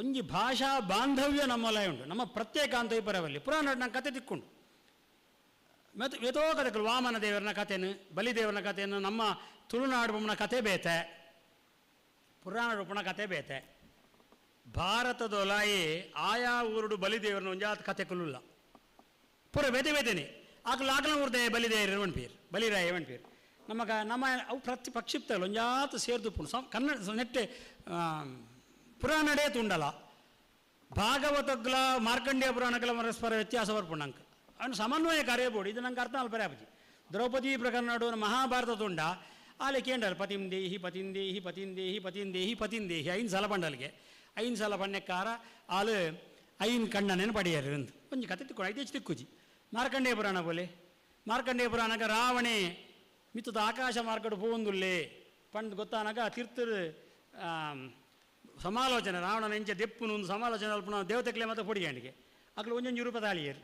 ಒಂಜಿ ಭಾಷಾ ಬಾಂಧವ್ಯ ನಮ್ಮಲ್ಲ ಉಂಟು ನಮ್ಮ ಪ್ರತ್ಯೇಕ ಅಂತ ಪರವಲ್ಲಿ ಪುರಾಣ ನಂಗೆ ಕತೆ ತಿಕ್ಕೊಂಡು ಎತೋ ಕಥೆಗಳು ವಾಮನ ದೇವರನ ಕಥೆನು ಬಲಿದೇವರನ ಕಥೆಯನ್ನು ನಮ್ಮ ತುಳುನಾಡು ಬೊಮ್ಮನ ಕತೆ ಬೇತೆ ಪುರಾಣ ರೂಪಣ ಕತೆ ಬೇತೆ ಭಾರತದೊಲಾಯಿ ಆಯಾ ಊರುಡು ಬಲಿದೇವರನ್ನ ಒಂಜಾತ್ ಕತೆ ಕುಲ್ಲ ಪೂರ ಬೇತೆ ಬೇತೇನೆ ಆಕಲ ಊರ್ದೆ ಬಲಿದೇವರು ಒಣ್ಪೀರ್ ಬಲಿರಾಯ ಒಣ್ಪೀರ್ ನಮ್ಮ ಅವು ಪಕ್ಷಿಪ್ತಗಳು ಒಂಜಾತ್ ಸೇರ್ದುಪ್ಪುಣು ಕನ್ನಡ ನೆಟ್ಟೆ ಪುರಾಣಡೇ ತುಂಡಲ ಭಾಗವತಗ್ಲ ಮಾರ್ಕಂಡೇಯ ಪುರಾಣಗಳ ಪರಸ್ಪರ ವ್ಯತ್ಯಾಸ ಬರ್ಪುಣ್ಣಂಕ ಅವನು ಸಮನ್ವಯ ಕಾರ್ಯಬೋಡು ಇದು ನಂಗೆ ಅರ್ಥ ಅಲ್ಪರೆ ಆಪಜಿ ದ್ರೌಪದಿ ಪ್ರಕರಣ ಮಹಾಭಾರತ ತುಂಡ ಆಲೆ ಕೇಂಡಲ್ ಪತಿಂದೇಹಿ ಪತಿಂದೇಹಿ ಪತಿಂದೇಹಿ ಪತಿಂದೇಹಿ ಪತಿಂದೇಹಿ 5 ಸಲ ಪಂಡಲ್ಗೆ 5 ಸಲ ಪಣ್ಣೆಕ್ಕಾರ ಆಲು 5 ಕಣ್ಣನೇನು ಪಡೆಯರು ಅಂತ ಒಂಜಿ ಕತೆ ತಿಕ್ಕೊಂಡು 5 ತಿಕ್ಕುಜಿ ಮಾರ್ಕಂಡೇಯ ಪುರಾಣ ಬೋಲೆ ಮಾರ್ಕಂಡೇಯ ಪುರಾಣಗ ರಾವಣೆ ಮಿತ್ತದ ಆಕಾಶ ಮಾರ್ಕಡು ಪೋಂದುಲ್ಲೆ ಪಂಡ್ ಗೊತ್ತಾನಾಗ ತೀರ್ಥರು ಸಮಾಲೋಚನೆ ರಾವಣನ ಎಂಚ ದೆಪ್ಪುನು ಒಂದು ಸಮಾಲೋಚನೆ ಅಲ್ಪ ದೇವತೆಕ್ಲೆ ಮತ್ತೆ ಪೊಡಿಗಂಡಿಗೆ ಅಕ್ಲು ಒಂಜೊಂಜಿ ರೂಪ ತಾಳಿಯರು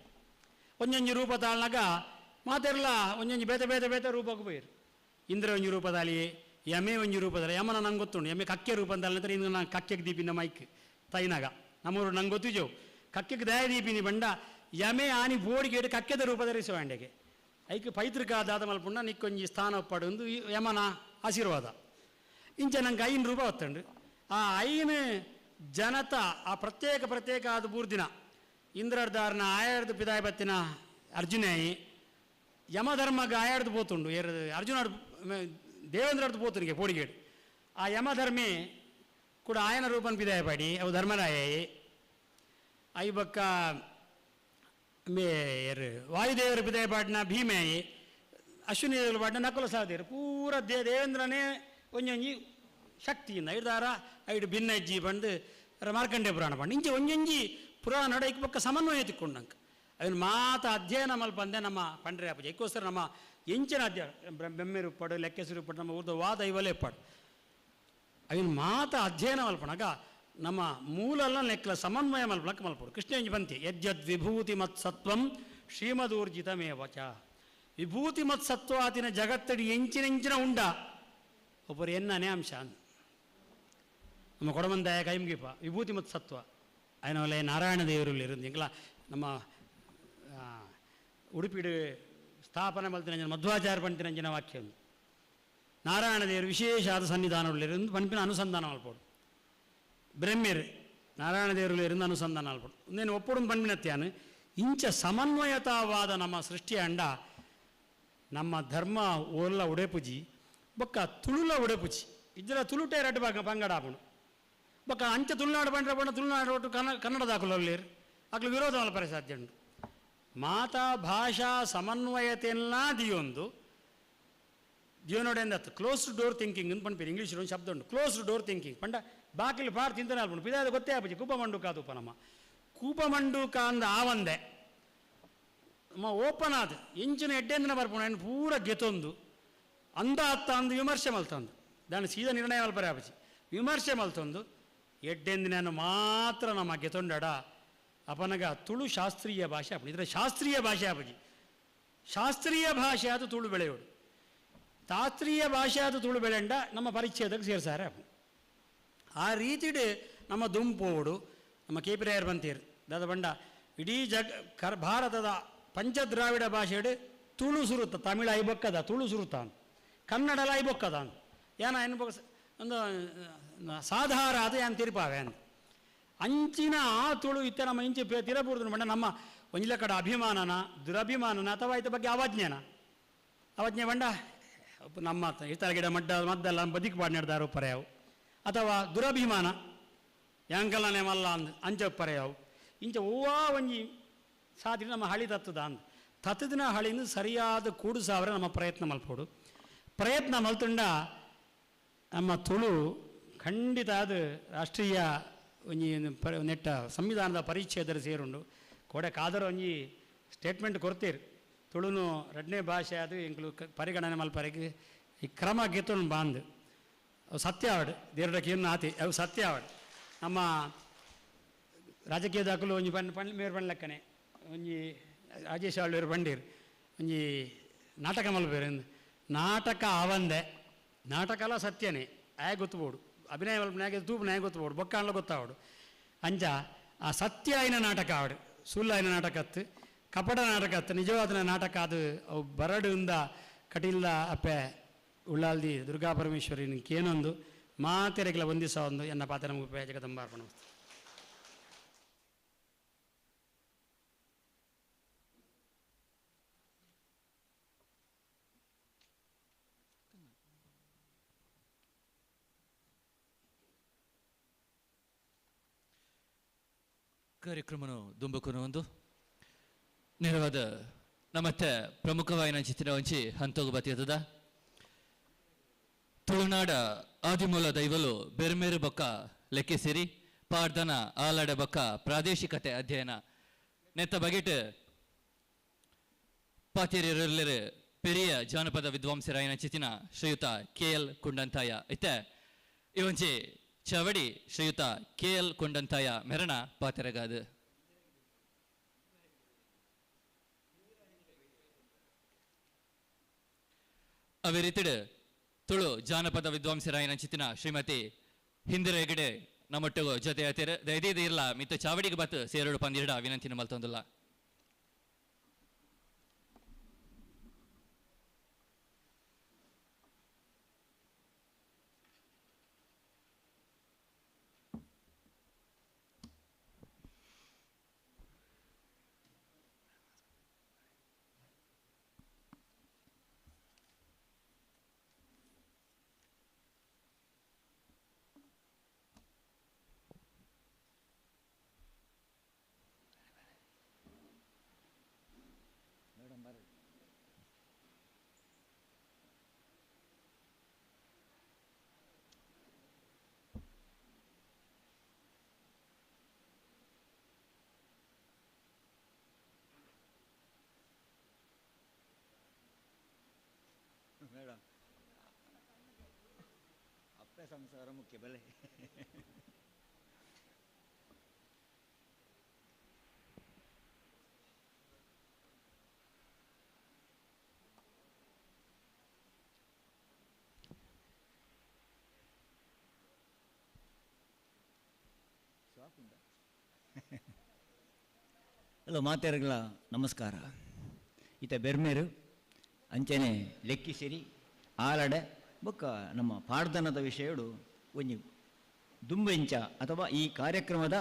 ಒಂಜೊಂಜಿ ರೂಪ ತಾಳ್ನಾಗ ಮಾತೆರ್ಲ ಒಂಜೊಂಜಿ ಬೇತೆ ಬೇತೆ ಬೇತೆ ರೂಪಕ್ಕೆ ಹೋಯ್ರು ಇಂದ್ರ ಒಂಜಿ ರೂಪ ತಾಳಿಯೇ ಯಮೆ ಒಂಜಿ ರೂಪದಲ್ಲ ಯಮನ ನಂಗೆ ಗೊತ್ತುಂಡು ಯಮೆ ಕಕ್ಕೆ ರೂಪ ಅಂತ ನಂತರ ಇನ್ನು ನಾನು ಕಕ್ಕೆಗೆ ದೀಪಿನ ಮೈಕ್ ತೈನಾಗ ನಮ್ಮೂರು ನಂಗೆ ಗೊತ್ತಿಜವು ಕಕ್ಕೆಗೆ ದಯ ದೀಪಿನಿ ಬಂಡ ಯಮೆ ಆನಿ ಬೋಡಿಗೆ ಕಕ್ಕೆದ ರೂಪ ಧರಿಸುವ ಅಂಡೆಗೆ ಐಕ್ ಪೈತೃಕಾದಾದ ಮಲ್ಪುಂಡ ನಿಕ್ಕೊಂಜಿ ಸ್ಥಾನ ಒಪ್ಪಡು ಒಂದು ಯಮನ ಆಶೀರ್ವಾದ ಇಂಚ ನಂಗೆ 5 ರೂಪ ಹೊತ್ತಂಡು ಆ 5 ಜನತ ಆ ಪ್ರತ್ಯೇಕ ಆದ 3 ದಿನ ಇಂದ್ರರ್ದಾರ್ನ ಆಯರ್ದು ಪಿದಾಯ ಬತ್ತಿನ ಅರ್ಜುನಾಯಿ ಯಮಧರ್ಮಗ ಆಯರ್ದು ಪೋತುಂಡು ಅರ್ಜುನ ದೇವೇಂದ್ರರ್ದು ಪೋತುನಿಗೆ ಪೋಡಿಗೇಡು ಆ ಯಮಧರ್ಮಿ ಕೂಡ ಆಯನ ರೂಪನ್ ಪಿದಾಯ ಪಾಡಿ ಅವು ಧರ್ಮರಾಯಿ ಐ ಬಕ್ಕ ವಾಯುದೇವರ ಪಿದಾಯ ಪಾಡಿನ ಭೀಮಾಯಿ ಅಶ್ವಿನಿ ದೇವರ ಪಾಡಿನ ನಕುಲ ಸಹದೇವರು ಪೂರ ದೇವೇಂದ್ರನೇ ಒಂಜೊಂಜಿ ಶಕ್ತಿಯಿಂದ 5 ದಾರ 5 ಭಿನ್ನ ಹೆಜ್ಜಿ ಬಂದು ಮಾರ್ಕಂಡೇಯ ಪುರಾಣ ಬಂದು ಇಂಚೆ ಒಂಜೊಂಜಿ ಪುರಾಣ ಇಕ್ಕ ಪಕ್ಕ ಸಮನ್ವಯ ತಿಕ್ಕೊಂಡಂಗೆ ಅವನು ಮಾತ ಅಧ್ಯಯನ ಮಲ್ಪಂದೆ ನಮ್ಮ ಪಂಡ್ರೆ ಅಪ್ಪಜಿ ಇದಕ್ಕೋಸ್ಕರ ನಮ್ಮ ಎಂಚಿನ ಅಧ್ಯಯನ ಬೆಮ್ಮೆ ರೂಪಡು ಲೆಕ್ಕೆಸಿ ರೂಪಡು ನಮ್ಮ ಊರ್ದ ವಾದ ಇವಲೇ ಪಡು ಅವನು ಮಾತ ಅಧ್ಯಯನ ಮಲ್ಪಣಾಗ ನಮ್ಮ ಮೂಲಲ್ಲ ಲೆಕ್ಕಲ ಸಮನ್ವಯ ಮಲ್ಪಲಕ್ಕೆ ಮಲ್ಪಡು ಕೃಷ್ಣಂಜಿ ಬಂತಿ ಯಜ್ಜದ್ ವಿಭೂತಿ ಮತ್ ಸತ್ವಂ ಶ್ರೀಮದೂರ್ಜಿತಮೇವಚ ವಿಭೂತಿ ಮತ್ ಸತ್ವಾತಿನ ಜಗತ್ತಡಿ ಎಂಚಿನ ಉಂಡ ಒಬ್ಬರು ಎನ್ನನೇ ಅಂಶ ನಮ್ಮ ಕೊಡಮಂದಾಯ ಕೈಮ್ಗಿಪ ವಿಭೂತಿ ಮತ್ತು ಸತ್ವ അതിനോലെ നാരായണ ದೇವರಲ್ಲಿ ಎಂಗ್ಲ ನಮ್ಮ ಉಡುಪಿಡು ಸ್ಥಾಪನೆ ಮಲ್ತಿನ ಮಧ್ವಾಚಾರ್ಯ ಪಂಡಿತನಂಜಿನ ವಾಕ್ಯ ನಾರಾಯಣ ದೇವರು ವಿಶೇಷ ಆದ ಸನ್ನಿಧಾನಗಳಿருந்து ಪಂಪಿನ ಅನುಸಂಧಾನ ಮಲ್ಪೋಡು ಬ್ರಹ್ಮ್ಯರು ನಾರಾಯಣ ದೇವರಲ್ಲಿ ಅನುಸಂಧಾನ ಮಲ್ಪೋಡು ಒಂದೇನು ಒಪ್ಪೋಡು ಪಂಪಿನತ್ಯಾನು ಇಂಚ ಸಮನ್ವಯತಾವಾದ ನಮ್ಮ ಸೃಷ್ಟಿಯ ಅಂಡ ನಮ್ಮ ಧರ್ಮ ಓಲ್ಲ ಉಡೆಪುಜಿ ಬೊಕ್ಕ ತುಳುಲ ಉಡೆಪುಜಿ ಇದ್ರ ತುಳುಟೆ ಎರಡು ಪಂಗಡ ಆಪುಣು ಬೊಕ್ಕ ಅಂಚ ತುಳುನಾಡು ಪಂಡ್ರೆ ಪಂಡ ತುಳುನಾಡು ಒಟ್ಟು ಕನ್ನಡದ ಹಾಕಲೋಲ್ಲೇರು ಅಕ್ಲು ವಿರೋಧ ಮಲ್ಪರೆ ಸಾಧ್ಯ ಉಂಟು ಮಾತಾ ಭಾಷಾ ಸಮನ್ವಯತೆಲ್ಲ ದಿಯೊಂದು ದಿಯೋನೋಡೆಂದತ್ತು ಕ್ಲೋಸ್ಡ್ ಡೋರ್ ಥಿಂಕಿಂಗ್ ಅಂತ ಪಂಪೇರು ಇಂಗ್ಲೀಷ್ ಒಂದು ಶಬ್ದ ಉಂಟು ಕ್ಲೋಸ್ಡ್ ಡೋರ್ ಥಿಂಕಿಂಗ್ ಪಂಡ ಬಾಕಿಲು ಪಾರ್ ತಿಂತಾನೆ ಅಲ್ಪುಂಡು ಪಿದಾದ ಗೊತ್ತೇ ಆಪಜಿ ಕೂಪಮಂಡುಕ ತೂಪ ನಮ್ಮ ಕೂಪಮಂಡುಕ ಅಂದ ಆವಂದೆ ನಮ್ಮ ಓಪನ್ ಆದ ಎಂಚಿನ ಎಡ್ಡೆಂದಿನ ಬರ್ಪುಣ ಪೂರ ಗೆತೊಂದು ಅಂದ ಅತ್ತ ಅಂದು ವಿಮರ್ಶೆ ಮಲ್ತಂದು ದಾని ಸೀದಾ ನಿರ್ಣಯ ಮಲ್ಪರೆ ಆಪಜಿ ವಿಮರ್ಶೆ ಮಲ್ತೊಂದು ಎಡ್ಡೆಂದಿನ ಮಾತ್ರ ನಮ್ಮ ಗೆತೊಂಡಡ ಅಪನಗ ತುಳು ಶಾಸ್ತ್ರೀಯ ಭಾಷೆ ಆಪಣಿ ಇದರ ಶಾಸ್ತ್ರೀಯ ಭಾಷೆ ಆಪಜಿ ಶಾಸ್ತ್ರೀಯ ಭಾಷೆ ಅದು ತುಳು ಬೆಳೆಯೋಡು ಶಾಸ್ತ್ರೀಯ ಭಾಷೆ ಅದು ತುಳು ಬೆಳೆಂಡ ನಮ್ಮ ಪರಿಚ್ಛೇದಕ್ಕೆ ಸೇರ್ಸಾರೆ ಅಪ್ಪ ಆ ರೀತಿಡು ನಮ್ಮ ದುಂಪೋಡು ನಮ್ಮ ಕೇಪಿರಾಯರು ಬಂತೀರು ದಾದ ಬಂಡ ಇಡೀ ಭಾರತದ ಪಂಚದ್ರಾವಿಡ ಭಾಷೆಡು ತುಳು ಸುರುತ್ತ ತಮಿಳು ಐಬೊಕ್ಕದ ತುಳು ಸುರುತ್ತ ಅಂತ ಕನ್ನಡಲ ಐಬೊಕ್ಕದ ಅಂತ ಏನ ಏನು ಒಂದು ಸಾಧಾರ ಅದು ಏನು ತಿರುಪಾವೆ ಅಂತ ಅಂಚಿನ ಆ ತುಳು ಇತ್ತ ನಮ್ಮ ಇಂಚೆ ತಿರಬೂರ್ದು ಬಂಡ ನಮ್ಮ ಒಂಜಿಲ ಕಡೆ ಅಭಿಮಾನನ ದುರಭಿಮಾನನ ಅಥವಾ ಇತ ಬಗ್ಗೆ ಅವಜ್ಞಾನ ಬಂಡ ನಮ್ಮ ಇತರ ಗಿಡ ಮದ್ದೆಲ್ಲ ಬದುಕು ಪಾಡು ನಡೆದಾರು ಪರ್ಯಾವು ಅಥವಾ ದುರಭಿಮಾನ ಯಾಂಕಲನೆ ಮಲ್ಲ ಅಂದ್ ಅಂಚ ಪರ್ಯಾವು ಇಂಚ ಓವಾ ಒಂಜಿ ಸಾಧ್ಯ ನಮ್ಮ ಹಳಿ ತತ್ತದ ಅಂದ್ ತತ್ತದಿನ ಹಳಿಂದು ಸರಿಯಾದ ಕೂಡು ಸಾವಿರ ನಮ್ಮ ಪ್ರಯತ್ನ ಮಲ್ಪೋಡು ಪ್ರಯತ್ನ ಮಲ್ತುಂಡ ನಮ್ಮ ತುಳು ಖಂಡಿತ ಅದು ರಾಷ್ಟ್ರೀಯ ಒಂಜಿ ನೆಟ್ಟ ಸಂವಿಧಾನದ ಪರಿಚ್ಛೇದರ ಸೇರುಂಡು ಕೋಡೆ ಕಾದರ ಒಂಜಿ ಸ್ಟೇಟ್ಮೆಂಟ್ ಕೊಡ್ತೀರಿ ತುಳುನು ಎರಡನೇ ಭಾಷೆ ಅದು ಎಂಕ್ಲು ಪರಿಗಣನೆ ಮಲ್ಪರೆಗೆ ಈ ಕ್ರಮ ಗೆತ್ತೊಂಡು ಬಾಂದ್ ಅವು ಸತ್ಯ ಆವಡು ದೇರಡಕ್ಕೆ ಏನು ಆತಿ ಅವು ಸತ್ಯ ಆವಡು ನಮ್ಮ ರಾಜಕೀಯ ದಾಖಲು ಒಂಜಿ ಮೇರು ಲೆಕ್ಕನೆ ಒಂಜಿ ರಾಜೇಶ್ ಆಳ್ವೇರು ಬಂಡೀರು ಒಂಜಿ ನಾಟಕ ಮಲ್ಪೇರು ನಾಟಕ ಅವಂದೆ ನಾಟಕಲ ಸತ್ಯನೇ ಆಯ ಗೊತ್ತುಬೋಡು ಅಭಿನಯ ಮಲ್ಪನಾಗೆ ತೂಪನಾಯ ಗೊತ್ತುಬೋಡು ಬೊಕ್ಕಾಣ್ಲ ಗೊತ್ತಾವಡು ಅಂಚ ಆ ಸತ್ಯ ಆಯ್ನ ನಾಟಕ ಆವಡು ಸುಳ್ಳಾಯಿನ ನಾಟಕ ಅತ್ತು ಕಪಟ ನಾಟಕ ಅತ್ತು ನಿಜವಾದ ನಾಟಕ ಅದು ಅವು ಬರಡಿಂದ ಕಟಿಲ್ದ ಅಪ್ಪೆ ಉಳ್ಳಾಲ್ದಿ ದುರ್ಗಾ ಪರಮೇಶ್ವರಿ ಏನೊಂದು ಮಾತೆರೆಗಳ ಒಂದಿಸ ಒಂದು ಎನ್ನ ಪಾತ್ರ ನಮಗೆ ಜಗದಂಬಾರ್ಪಣ ಕಾರ್ಯಕ್ರಮನು ದುಂಬಕುನ ಒಂದು ನೇರವಾದ ನಮ್ಮತ್ತೆ ಪ್ರಮುಖವಾಯಿನ ಚಿತ್ರ ಒಂಚಿ ಹಂತೋಗು ಬತ್ತಿಯದ ತುಳುನಾಡ ಆದಿಮೂಲ ದೈವಲು ಬೆರ್ಮೇರು ಬೊಕ್ಕ ಲೆಕ್ಕಿಸಿರಿ ಪಾಡ್ದನ ಆಲಡ ಬೊಕ್ಕ ಪ್ರಾದೇಶಿಕತೆ ಅಧ್ಯಯನ ನೆತ್ತ ಬಗೆಟ್ ಪಾತಿರಿಯರೆಲ್ಲರು ಪೆರಿಯ ಜಾನಪದ ವಿದ್ವಾಂಸರಾಯನ ಚಿತಿನ ಶ್ರೀಯುತ KL ಕುಂಡಂತಾಯ ಇತ್ತೆ ಇವಂಚಿ ಚವಡಿ ಶ್ರೀಯುತ KL ಕುಂಡಂತಾಯ ಮೆರಣ ಪಾತೆರಗಾದು ಅವೇ ರೀತಿಡ್ ತುಳು ಜಾನಪದ ವಿದ್ವಾಂಸರಾಯನ ಚಿತಿನ ಶ್ರೀಮತಿ ಹಿಂದಿರ ಹೆಗಡೆ ನಮ್ಮೊಟ್ಟಿಗೂ ಜೊತೆ ಆತಿರ ದಯದೀದ ಇರ್ಲ ಮಿತ್ತ ಚಾವಡಿಗೆ ಬತ್ತು ಸೇರೋಡು ಪಂದಿರಡ ವಿನಂತಿನ ಮಲ್ತೊಂದುಲ್ಲ ಮೇಡಮ್ ಅಪ್ಪೆ ಸಂಸಾರ ಮುಖ್ಯ ಬೆಲೆ ಹಲೋ ಮಾತೆರಗಳ ನಮಸ್ಕಾರ ಈತ ಬೆರ್ಮೇರು ಅಂಚನೆ ಲೆಕ್ಕಿಸಿರಿ ಆಲಡೆ ಬೊಕ್ಕ ನಮ್ಮ ಪಾಡ್ದನದ ವಿಷಯಡು ಒಂಜಿ ದುಂಬೆಂಚ ಅಥವಾ ಈ ಕಾರ್ಯಕ್ರಮದ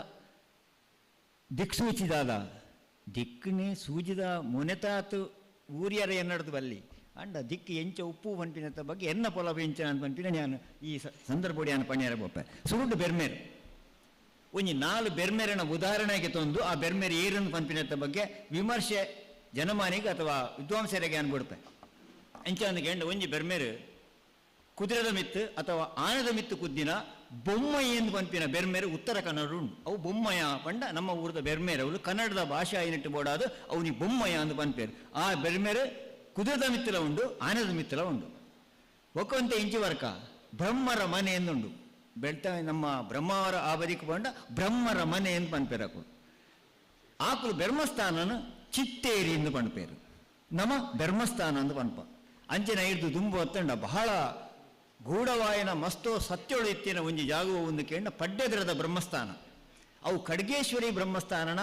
ದಿಕ್ಸೂಚಿದಾದ ದಿಕ್ಕನೆ ಸೂಚಿದ ಮೊನೆತಾತು ಊರಿಯರ ಎನ್ನಡದು ಬಲ್ಲಿ ಅಂಡ ದಿಕ್ಕು ಎಂಚ ಉಪ್ಪು ಪಂಪಿನದ ಬಗ್ಗೆ ಎನ್ನ ಪೊಲ ಬೆಂಚ ಅಂತ ಪಂಪಿನ ನಾನು ಈ ಸಂದರ್ಭ ನಾನು ಪಣ್ಯಾರ ಬೊಪ್ಪೆ ಸುರುಡು ಬೆರ್ಮೇರು ಒಂಜಿ 4 ಬೆರ್ಮೇರನ ಉದಾಹರಣೆಗೆ ತಂದು ಆ ಬೆರ್ಮೇರು ಏರನ್ನು ಪಂಪಿನದ ಬಗ್ಗೆ ವಿಮರ್ಶೆ ಜನಮಾನಿಗೆ ಅಥವಾ ವಿದ್ವಾಂಸರಿಗೆ ಅನ್ಬಿಡ್ಪೆ ಎಂಚ ಅಂದಕ್ಕೆ ಎಂಡ ಒಂಜಿ ಬೆರ್ಮೇರು ಕುದುರೆದ ಮಿತ್ತು ಅಥವಾ ಆನದ ಮಿತ್ತು ಕುದ್ದಿನ ಬೊಮ್ಮೈ ಎಂದು ಪಂಪಿನ ಬೆರ್ಮೇರು ಉತ್ತರ ಕನ್ನಡ ಉಂಡು ಅವು ಬೊಮ್ಮಯ ಪಂಡ ನಮ್ಮ ಊರದ ಬೆರ್ಮೇರು ಅವಳು ಕನ್ನಡದ ಭಾಷೆ ಐನಿಟ್ಟು ಬೋಡಾದು ಅವನಿ ಬೊಮ್ಮಯ ಅಂದು ಪಂಪೇರು ಆ ಬೆರ್ಮೇರು ಕುದುರೆದ ಮಿತ್ತಲ ಉಂಡು ಆನದ ಮಿತ್ತಲ ಉಂಡು ಒಕ್ಕೊಂತೆ ಇಂಚಿ ವರ್ಕ ಬ್ರಹ್ಮರ ಮನೆ ಎಂದುಂಡು ಬೆಳ್ತ ನಮ್ಮ ಬ್ರಹ್ಮವರ ಆ ಬದಿக்கு ಬಂಡ ಬ್ರಹ್ಮರ ಮನೆ ಎಂದು ಪಂಪೇರಕು ಆಕುಲು ಧರ್ಮಸ್ಥಾನನು ಚಿತ್ತೇರಿ ಎಂದು ಪಂಪೇರು ನಮ್ಮ ಧರ್ಮಸ್ಥಾನ ಅಂದು ಪಂಪ ಅಂಚಿನ ಹಿಡಿದು ದುಂಬು ಹೊತ್ತಂಡ ಬಹಳ ಗೂಢವಾಯನ ಮಸ್ತೋ ಸತ್ಯೋಳು ಇತ್ತಿನ ಒಂಜಿ ಜಾಗುವ ಒಂದು ಕೇಂದ್ರ ಪಡ್ಡೆದರದ ಬ್ರಹ್ಮಸ್ಥಾನ ಅವು ಖಡ್ಗೇಶ್ವರಿ ಬ್ರಹ್ಮಸ್ಥಾನನ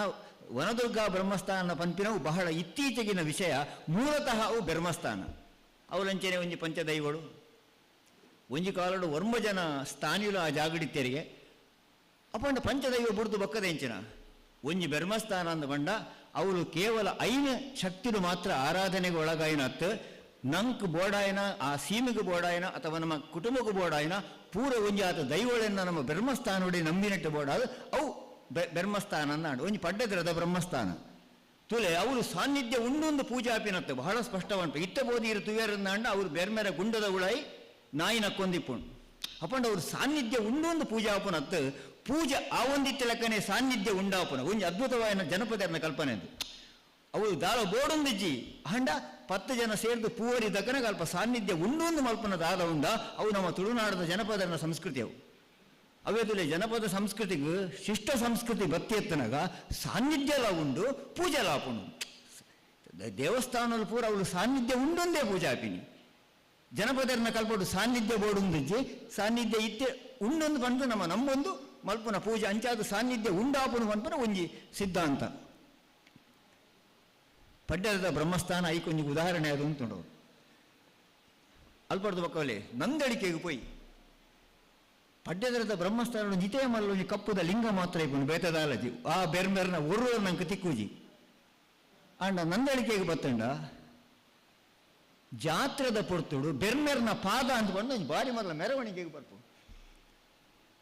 ವನದುರ್ಗಾ ಬ್ರಹ್ಮಸ್ಥಾನ ಪಂಪಿನವು ಬಹಳ ಇತ್ತೀಚೆಗಿನ ವಿಷಯ ಮೂಲತಃ ಅವು ಬ್ರಹ್ಮಸ್ಥಾನ ಅವಲಂಚನೆ ಒಂಜಿ ಪಂಚದೈವಳು ಒಂಜಿ ಕಾಲಡು 9 ಜನ ಸ್ಥಾನಿಲು ಆ ಜಾಗಡಿತ್ಯರಿಗೆ ಅಪಂಡ ಪಂಚದೈವ ಬುಡ್ದು ಬಕ್ಕದೆಂಚಿನ ಒಂಜಿ ಬೆರ್ಮಸ್ಥಾನ ಅಂದ ಪಂಡ ಅವಳು ಕೇವಲ ಐನ ಶಕ್ತಿಲು ಮಾತ್ರ ಆರಾಧನೆಗೆ ಒಳಗಾಯಿನ ಅತ್ತು ನಂಕ್ ಬೋಡಾಯನ ಆ ಸೀಮೆಗೆ ಬೋಡಾಯನ ಅಥವಾ ನಮ್ಮ ಕುಟುಂಬಕ್ಕೆ ಬೋಡಾಯನ ಪೂರ ಒಂಜಿ ಆತ ದೈವಳನ್ನ ನಮ್ಮ ಬ್ರಹ್ಮಸ್ಥಾನೋಡಿ ನಂಬಿನಟ್ಟು ಬೋಡಾದು ಅವು ಬ್ರಹ್ಮಸ್ಥಾನ ಅನ್ನಾಡು ಒಂಜಿ ಪಡ್ಡದ್ರದ ಬ್ರಹ್ಮಸ್ಥಾನ ತುಲೆ ಅವರು ಸಾನ್ನಿಧ್ಯ ಉಂಡೊಂದು ಪೂಜಾಪಿನತ್ತು ಬಹಳ ಸ್ಪಷ್ಟವಂಟು ಇತ್ತ ಬೋದಿ ಇರು ತುವೇರಂದಾಂಡ ಅವರು ಬೆರ್ಮೆರ ಗುಂಡದ ಉಳಾಯಿ ನಾಯಿನ ಕೊಂದಿಪ್ಪುಂಡು ಅಪ್ಪಂಡ ಅವ್ರು ಸಾನ್ನಿಧ್ಯ ಉಂಡೊಂದು ಪೂಜಾಪನತ್ತು ಪೂಜೆ ಆ ಒಂದಿತ್ತ ಲೆಕ್ಕನೆ ಸಾನ್ನಿಧ್ಯ ಉಂಡಾಪನ ಒಂಜಿ ಅದ್ಭುತವಾದ ಜನಪದರ್ನ ಕಲ್ಪನೆ ಅದು ಅವಳು ದಾಳ ಬೋಡೊಂದಿಜ್ಜಿ ಹಂಡ 10 ಜನ ಸೇರಿದು ಪೂವರಿ ದಕ್ಕನ ಕಲ್ಪ ಸಾನ್ನಿಧ್ಯ ಉಂಡೊಂದು ಮಲ್ಪನ ದಾದ ಉಂಡ ಅವು ನಮ್ಮ ತುಳುನಾಡದ ಜನಪದರ್ನ ಸಂಸ್ಕೃತಿ ಅವು ಅವೇದುಲೆ ಜನಪದ ಸಂಸ್ಕೃತಿಗೂ ಶಿಷ್ಟ ಸಂಸ್ಕೃತಿ ಬತ್ತಿ ಎತ್ತನಾಗ ಸಾನ್ನಿಧ್ಯ ಎಲ್ಲ ಉಂಡು ಪೂಜೆ ಎಲ್ಲ ಹಾಪುಂಡು ದೇವಸ್ಥಾನದಲ್ಲಿ ಪೂರ ಅವಳು ಸಾನ್ನಿಧ್ಯ ಉಂಡೊಂದೇ ಪೂಜೆ ಹಾಪಿನಿ ಜನಪದರ್ನ ಕಲ್ಪಡು ಸಾನ್ನಿಧ್ಯ ಬೋಡುಂದಿಜ್ಜಿ ಸಾನ್ನಿಧ್ಯ ಇತ್ತೆ ಉಂಡೊಂದು ಬಂದು ನಮ್ಮೊಂದು ಮಲ್ಪನ ಪೂಜೆ ಅಂಚಾದ ಸಾನ್ನಿಧ್ಯ ಉಂಡಾಪುನು ಬಂಪನ ಒಂಜಿ ಸಿದ್ಧಾಂತ ಪಡ್ಡದ ಬ್ರಹ್ಮಸ್ಥಾನ ಐಕೊಂಜಿ ಉದಾಹರಣೆ ಅದು ಉಂಟು ಅಲ್ಪಡ್ದು ಬಕ್ಕವಲೆ ನಂದಳಿಕೆಗೆ ಪೋಯಿ ಪಡ್ಡದರದ ಬ್ರಹ್ಮಸ್ಥಾನ ನಿತೇ ಮಲ್ಲೊಂಜಿ ಕಪ್ಪುದ ಲಿಂಗ ಮಾತ್ರ ಇಪ್ಪುಂಡು ಬೇತದಾಲಜಿ ಆ ಬೆರ್ಮೆರ್ನ ಒರ್ರು ನಂಗೆ ತಿಕ್ಕುಜಿ ಅಂಡ ನಂದಳಿಕೆಗೆ ಬತ್ತಂಡ ಜಾತ್ರದ ಪೊರ್ತುಡು ಬೆರ್ಮೆರ್ನ ಪಾದ ಅಂತ ಬಂದು ಒಂಜಿ ಬಾರಿ ಮೊದಲ ಮೆರವಣಿಗೆಗೆ ಬರ್ಪು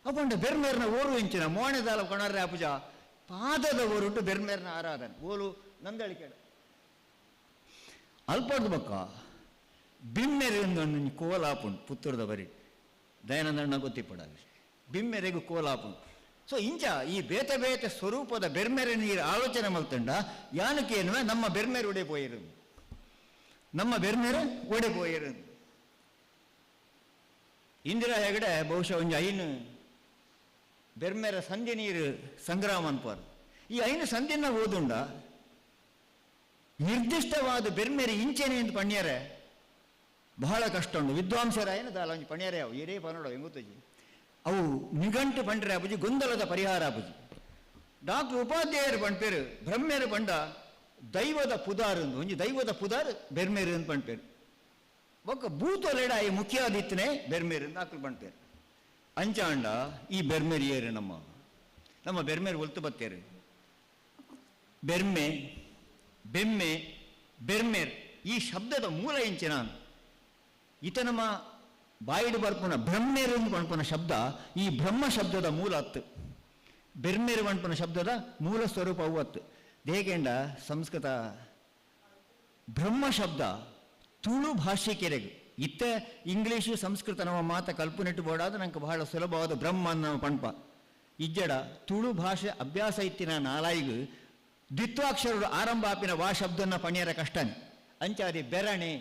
ಅಪ್ಪಂಡ ಬೆರ್ಮೆರ್ನ ಓರು ಇಂಚಿನ ಮೋಣೆದಾಲ ಕೊಣರ್ರೆ ಅಪುಜ ಪಾದದ ಓರುಟ್ಟು ಬೆರ್ಮೆರ್ನ ಆರಾಧನೆ ಓಲು ನಂದಳಿಕೆ ಅಲ್ಪಡ್ದು ಬಕ್ಕ ಬಿಮ್ಮೆರೆಂದು ಕೋಲಾಪುಂಡು ಪುತ್ತೂರದ ಬರಿ ದಯಾನಂದಣ್ಣ ಗೊತ್ತಿಪ್ಪಡಾಗ ಬಿಮ್ಮೆರೆಗೂ ಕೋಲಾಪುಂಡು ಸೊ ಇಂಚ ಈ ಬೇತೆ ಬೇತೆ ಸ್ವರೂಪದ ಬೆರ್ಮೆರೆ ನೀರು ಆಲೋಚನೆ ಮಲ್ತಂಡ ಯಾನಕ್ಕೇನುವೆ ನಮ್ಮ ಬೆರ್ಮೆರೆ ಒಡೆ ಪೋಯಿರು ನಮ್ಮ ಬೆರ್ಮೆರೆ ಒಡೆ ಪೋಯಿರು ಇಂದಿರಾ ಹೆಗಡೆ ಬಹುಶಃ ಒಂಜಿ ಐನು ಬೆರ್ಮೆರ ಸಂಧಿ ನೀರು ಸಂಗ್ರಾಮ ಅನ್ಪಾರು ಈ ಐನು ಸಂಧಿನ ಓದುಂಡ ನಿರ್ದಿಷ್ಟವಾದ ಬೆರ್ಮೆರೆ ಇಂಚೆನೆ ಅಂತ ಪಣ್ಯರೆ ಬಹಳ ಕಷ್ಟ ಉಂಡು ವಿದ್ವಾಂಸರ ಏನು ದಾಲ ಒಂಜಿ ಪಣ್ಯರೆ ಅವು ಏರೇ ಪನ್ನಡ ಹೆಂಗುತ್ತಜಿ ಅವು ನಿಘಂಟು ಪಂಡ್ರೆ ಆಪುಜಿ ಗೊಂದಲದ ಪರಿಹಾರ ಆಪುಜಿ ಡಾಕ್ಟರ್ ಉಪಾಧ್ಯಾಯರು ಪಂಡ್ಪೇರು ಬ್ರಹ್ಮೆರು ಪಂಡ ದೈವದ ಪುದಾರು ಒಂಜಿ ದೈವದ ಪುದಾರ್ ಬೆರ್ಮೇರು ಅಂತ ಪಂಡ್ಪೇರು ಒಕ್ಕ ಭೂತೊಲೆಡಾಯಿ ಮುಖ್ಯಾದಿತ್ತನೇ ಬೆರ್ಮೇರು ಅಂತ ಆಕಲು ಪಂಡ್ಪೇರು ಅಂಚಾಂಡ ಈ ಬೆರ್ಮೆರಿಯರು ನಮ್ಮ ಬೆರ್ಮೇರು ಒಲ್ತು ಬತ್ತೇರು ಬೆರ್ಮೆ ಬೆಮ್ಮೆ ಬೆರ್ಮೇರ್ ಈ ಶಬ್ದದ ಮೂಲ ಇಂಚಿನ ಈತ ನಮ್ಮ ಬಾಯಿಡು ಬರ್ಪುನ ಬ್ರಹ್ಮೇರು ಎಂದು ಪಂಪನ ಶಬ್ದ ಈ ಬ್ರಹ್ಮ ಶಬ್ದದ ಮೂಲ ಹತ್ತು ಬೆರ್ಮೇರು ಪಂಪನ ಶಬ್ದದ ಮೂಲ ಸ್ವರೂಪ ಅವು ಹತ್ತು ದೇಗೇಂಡ ಸಂಸ್ಕೃತ ಬ್ರಹ್ಮ ಶಬ್ದ ತುಳು ಭಾಷೆಕೆರೆಗು ಇತ್ತ ಇಂಗ್ಲೀಷು ಸಂಸ್ಕೃತ ನಮ್ಮ ಮಾತ ಕಲ್ಪನೆಟ್ಟು ಬೋಡಾದ ನಂಗೆ ಬಹಳ ಸುಲಭವಾದ ಬ್ರಹ್ಮ ಅನ್ನೋ ಪಂಪ ಇಜ್ಜಡ ತುಳು ಭಾಷೆ ಅಭ್ಯಾಸ ಇತ್ತಿನ ನಾಲಾಯಿಗೂ ದ್ವಿತ್ವಾಕ್ಷರರು ಆರಂಭ ಆಪಿನ ವಾ ಶಬ್ದನ್ನ ಪಣಿಯರ ಕಷ್ಟನೆ ಅಂಚಾದಿ ಬೆರಣೆ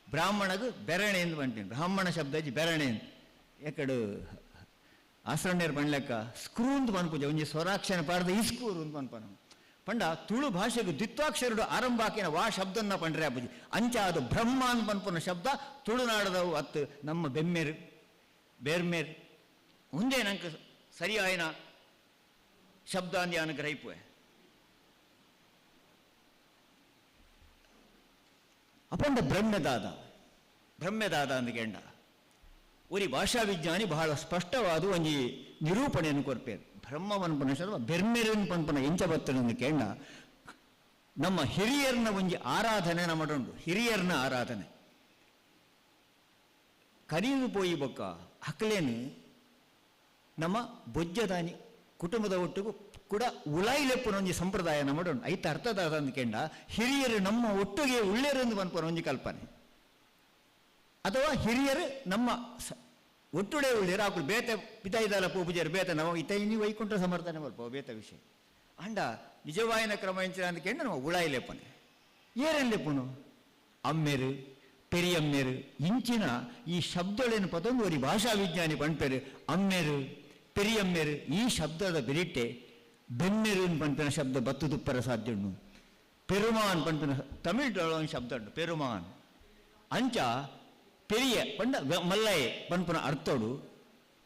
ಬ್ರಾಹ್ಮಣಗೂ ಬೆರಣೆ ಎಂದು ಪಂಟೀನಿ ಬ್ರಾಹ್ಮಣ ಶಬ್ದ ಬೆರಣೆ ಅಂತ ಎಕಡು ಆಸರಣ್ಯರು ಪಣ್ಲೆಕ್ಕ ಸ್ಕ್ರೂ ಅಂತ ಪನ್ಪುಜ ಒಂಜಿ ಸ್ವರಾಕ್ಷರ ಪಾಡ್ದ ಇಸ್ಕೂರು ಅಂತ ಪನ್ಪನ ಪಂಡ ತುಳು ಭಾಷೆಗೂ ದ್ವಿತ್ವಾಕ್ಷರಡು ಆರಂಭ ಹಾಕಿನ ವಾ ಶಬ್ದನ್ನ ಪಂಡ್ರೆ ಆಪುಜಿ ಅಂಚ ಅದು ಬ್ರಹ್ಮ ಅಂತ ಪನ್ಪನ ಶಬ್ದ ತುಳುನಾಡದವು ಅತ್ತು ನಮ್ಮ ಬೆಮ್ಮೇರು ಬೇರ್ಮೇರು ಮುಂದೆ ನಂಗೆ ಸರಿಯಾಯಿನ ಶಬ್ದ ಅಂದಿ ಅವನು ಗ್ರಹಿಪುವೆ ಅಪಂಡ ಬ್ರಹ್ಮೆದಾದ ಅಂದ್ಕೆಂಡ ಒರಿ ಭಾಷಾ ವಿಜ್ಞಾನಿ ಬಹಳ ಸ್ಪಷ್ಟವಾದ ಒಂಜಿ ನಿರೂಪಣೆಯನ್ನು ಕೊರ್ಪೇರು ಬ್ರಹ್ಮವನ್ಪನ ಶರ್ವ ಬೆರ್ಮೆರನ್ ಪನ್ಪನ ಎಂಚ ಬತ್ತನಂದು ಕೇಂಡ ನಮ್ಮ ಹಿರಿಯರ್ನ ಒಂಜಿ ಆರಾಧನೆ ನಮ್ಮಡುಂಡು ಹಿರಿಯರ್ನ ಆರಾಧನೆ ಕರೀದು ಪೋಯಿ ಬೊಕ್ಕ ಹಕ್ಲೇನು ನಮ್ಮ ಬೊಜ್ಜದಾನಿ ಕುಟುಂಬದ ಒಟ್ಟಿಗೂ ಕೂಡ ಉಳಾಯಿಲೆಪ್ಪನ ಒಂಜಿ ಸಂಪ್ರದಾಯ ನಮ್ಮಡುಂಡು ಐತ ಅರ್ಥದಾದ ಅಂದ್ಕೆಂಡ ಹಿರಿಯರು ನಮ್ಮ ಒಟ್ಟಿಗೆ ಉಳ್ಳೆರೆಂದು ಪನ್ಪನ ಒಂಜಿ ಕಲ್ಪನೆ ಅಥವಾ ಹಿರಿಯರು ನಮ್ಮ ಒಟ್ಟುಡೆ ಉಳ್ಳೇರು ಆಕಳು ಬೇತೆ ಪಿತಾಯಿದಾಲ ಪೂಜೆರು ಬೇತೆ ನಾವು ಇತ ಇನಿ ವೈಕುಂಠ ಸಮರ್ಥನೆ ಮಲ್ಪ ಬೇತ ವಿಷಯ ಅಂಡ ನಿಜವಾಯಿನ ಕ್ರಮ ಎಂಚಿನ ಅಂದ್ಕೆಂಡ ನಾವು ಉಳಾಯಿಲೆಪ್ಪನೆ ಏರೇನು ಲೆಪ್ಪುನು ಅಮ್ಮೆರು ಪೆರಿಯಮ್ಮೆರು ಇಂಚಿನ ಈ ಶಬ್ದಗಳೇನು ಪದೊಂದು ಒರಿ ಭಾಷಾ ವಿಜ್ಞಾನಿ ಪಂಪೆರು ಅಮ್ಮೆರು ಪೆರಿಯಮ್ಮೆರು ಈ ಶಬ್ದದ ಬೆರಿಟ್ಟೆ ಬೆಮ್ಮೆರು ಪಂಪಿನ ಶಬ್ದ ಬತ್ತು ತುಪ್ಪರ ಸಾಧ್ಯ ಉಂಡು ಪೆರುಮಾನ್ ಪಂಪಿನ ತಮಿಳ್ ಒಂದು ಶಬ್ದ ಉಂಟು ಪೆರುಮಾನ್ ಅಂಚ ಪೆರಿಯ ಪಂಡ ಮಲ್ಲಯೆ ಪಂಪನ ಅರ್ಥೋಡು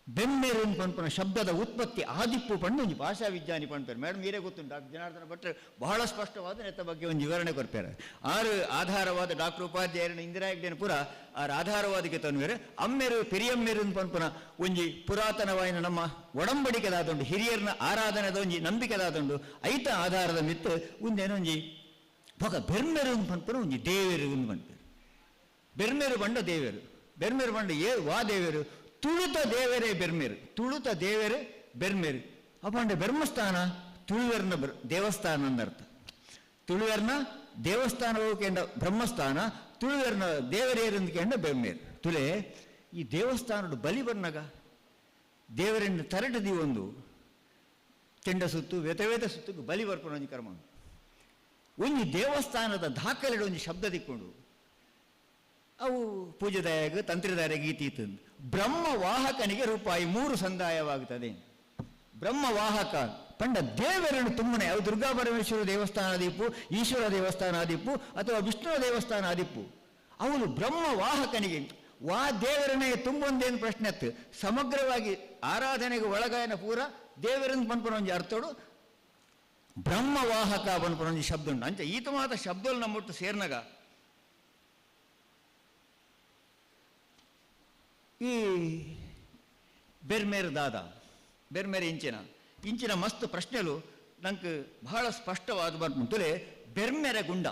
ಬೆಮ್ಮೆರು ಪನ್ಪನ ಶಬ್ದದ ಉತ್ಪತ್ತಿ ಆದಿಪ್ಪು ಪಂಡು ಒಂದು ಭಾಷಾ ವಿಜ್ಞಾನಿ ಪಂಡ್ಪೇರು. ಮೇಡಮ್ ಮೀರೇ ಗೊತ್ತುಂಟು, ಡಾಕ್ಟರ್ ಜನಾರ್ದನ ಭಟ್ರು ಬಹಳ ಸ್ಪಷ್ಟವಾದ ನೆತ್ತ ಬಗ್ಗೆ ಒಂದು ವಿವರಣೆ ಕೊಡ್ತಾರೆ. ಆರು ಆಧಾರವಾದ ಡಾಕ್ಟರ್ ಉಪಾಧ್ಯಾಯರನ್ನ ಇಂದಿರಾ ಹೆಗ್ಡೆನ ಪುರ ಆರು ಆಧಾರವಾದಕ್ಕೆ ತಂದುವೇರೆ ಅಮ್ಮೆರು ಪೆರಿಯಮ್ಮೆರು ಪನ್ಪನ ಒಂಜಿ ಪುರಾತನವಾಯಿನ ನಮ್ಮ ಒಡಂಬಡಿಕೆದಾದುಂಡು ಹಿರಿಯರ್ನ ಆರಾಧನೆದ ಒಂಜಿ ನಂಬಿಕೆದಾದುಂಡು ಐತ ಆಧಾರದ ಮಿತ್ತು ಒಂದೇನೊಂಜಿ ಬೊಕ ಬೆರ್ಮೆರು ಪನ್ಪನ ಒಂಜಿ ದೇವೇರು ಪನ್ಪೇರು. ಬೆರ್ಮೆರು ಬಂಡ ದೇವೇರು, ಬೆರ್ಮೆರು ಬಂಡ ವಾ ದೇವೇರು ತುಳುತ ದೇವರೇ ಬೆರ್ಮೇರು, ತುಳುತ ದೇವರೇ ಬೆರ್ಮೇರು. ಅಪ್ಪಂಡ ಬ್ರಹ್ಮಸ್ಥಾನ ತುಳುವೆರ್ನ ದೇವಸ್ಥಾನ ಅಂದರ್ಥ. ತುಳುವೆರ್ನ ದೇವಸ್ಥಾನವು ಕೆಂಡ ಬ್ರಹ್ಮಸ್ಥಾನ, ತುಳುವೆರ್ನ ದೇವರೇರಿಂದ ಕೆಂಡ ಬೆರ್ಮೇರು. ತುಳೆ ಈ ದೇವಸ್ಥಾನದ ಬಲಿ ಬರ್ನಗ ದೇವರನ್ನು ತರಟದಿ ಒಂದು ಕೆಂಡ ಸುತ್ತು ವೆತವೇತ ಸುತ್ತು ಬಲಿ ಬರ್ಪನ ಒಂಜಿ ಕರ್ಮ. ಒಂಜಿ ದೇವಸ್ಥಾನದ ದಾಖಲೆಡು ಒಂಜಿ ಶಬ್ದ ತಿಕ್ಕೊಂಡು ಅವು ಪೂಜೆದಾಯಗ ತಂತ್ರದಾಯ ಗೀತಿ ಇತ್ತಂದು ಬ್ರಹ್ಮವಾಹಕನಿಗೆ ₹3 ಸಂದಾಯವಾಗುತ್ತದೆ. ಬ್ರಹ್ಮವಾಹಕ ಪಂಡ ದೇವರನ್ನು ತುಂಬನೆ ಅವು ದುರ್ಗಾ ಪರಮೇಶ್ವರ ದೇವಸ್ಥಾನ ಆದಿಪ್ಪು, ಈಶ್ವರ ದೇವಸ್ಥಾನ ಆದಿಪ್ಪು ಅಥವಾ ವಿಷ್ಣು ದೇವಸ್ಥಾನ ಆದಿಪ್ಪು. ಅವನು ಬ್ರಹ್ಮವಾಹಕನಿಗೆ ವಾ ದೇವರನ್ನೇ ತುಂಬೊಂದೇನು ಪ್ರಶ್ನೆ ಅತ್ತು. ಸಮಗ್ರವಾಗಿ ಆರಾಧನೆಗೆ ಒಳಗಾಯನ ಪೂರ ದೇವರನ್ನು ಪನ್ಪನ ಒಂಜಿ ಅರ್ಥೋಡು ಬ್ರಹ್ಮವಾಹಕ ಪನ್ಪನ ಒಂಜಿ ಶಬ್ದ ಉಂಟು. ಅಂಚೆ ಈತ ಮಾತ ಶಬ್ದಗಳು ನಮ್ಮೊಟ್ಟು ಸೇರ್ನಾಗ ಈ ಬೆರ್ಮೇರ್ ದಾದ ಬೆರ್ಮೇರ್ ಇಂಚಿನ ಮಸ್ತ್ ಪ್ರಶ್ನೆಲು ನಂಗೆ ಬಹಳ ಸ್ಪಷ್ಟವಾದ ಬರ್ಮುಂತುಲೆ ಬೆರ್ಮೆರ ಗುಂಡ.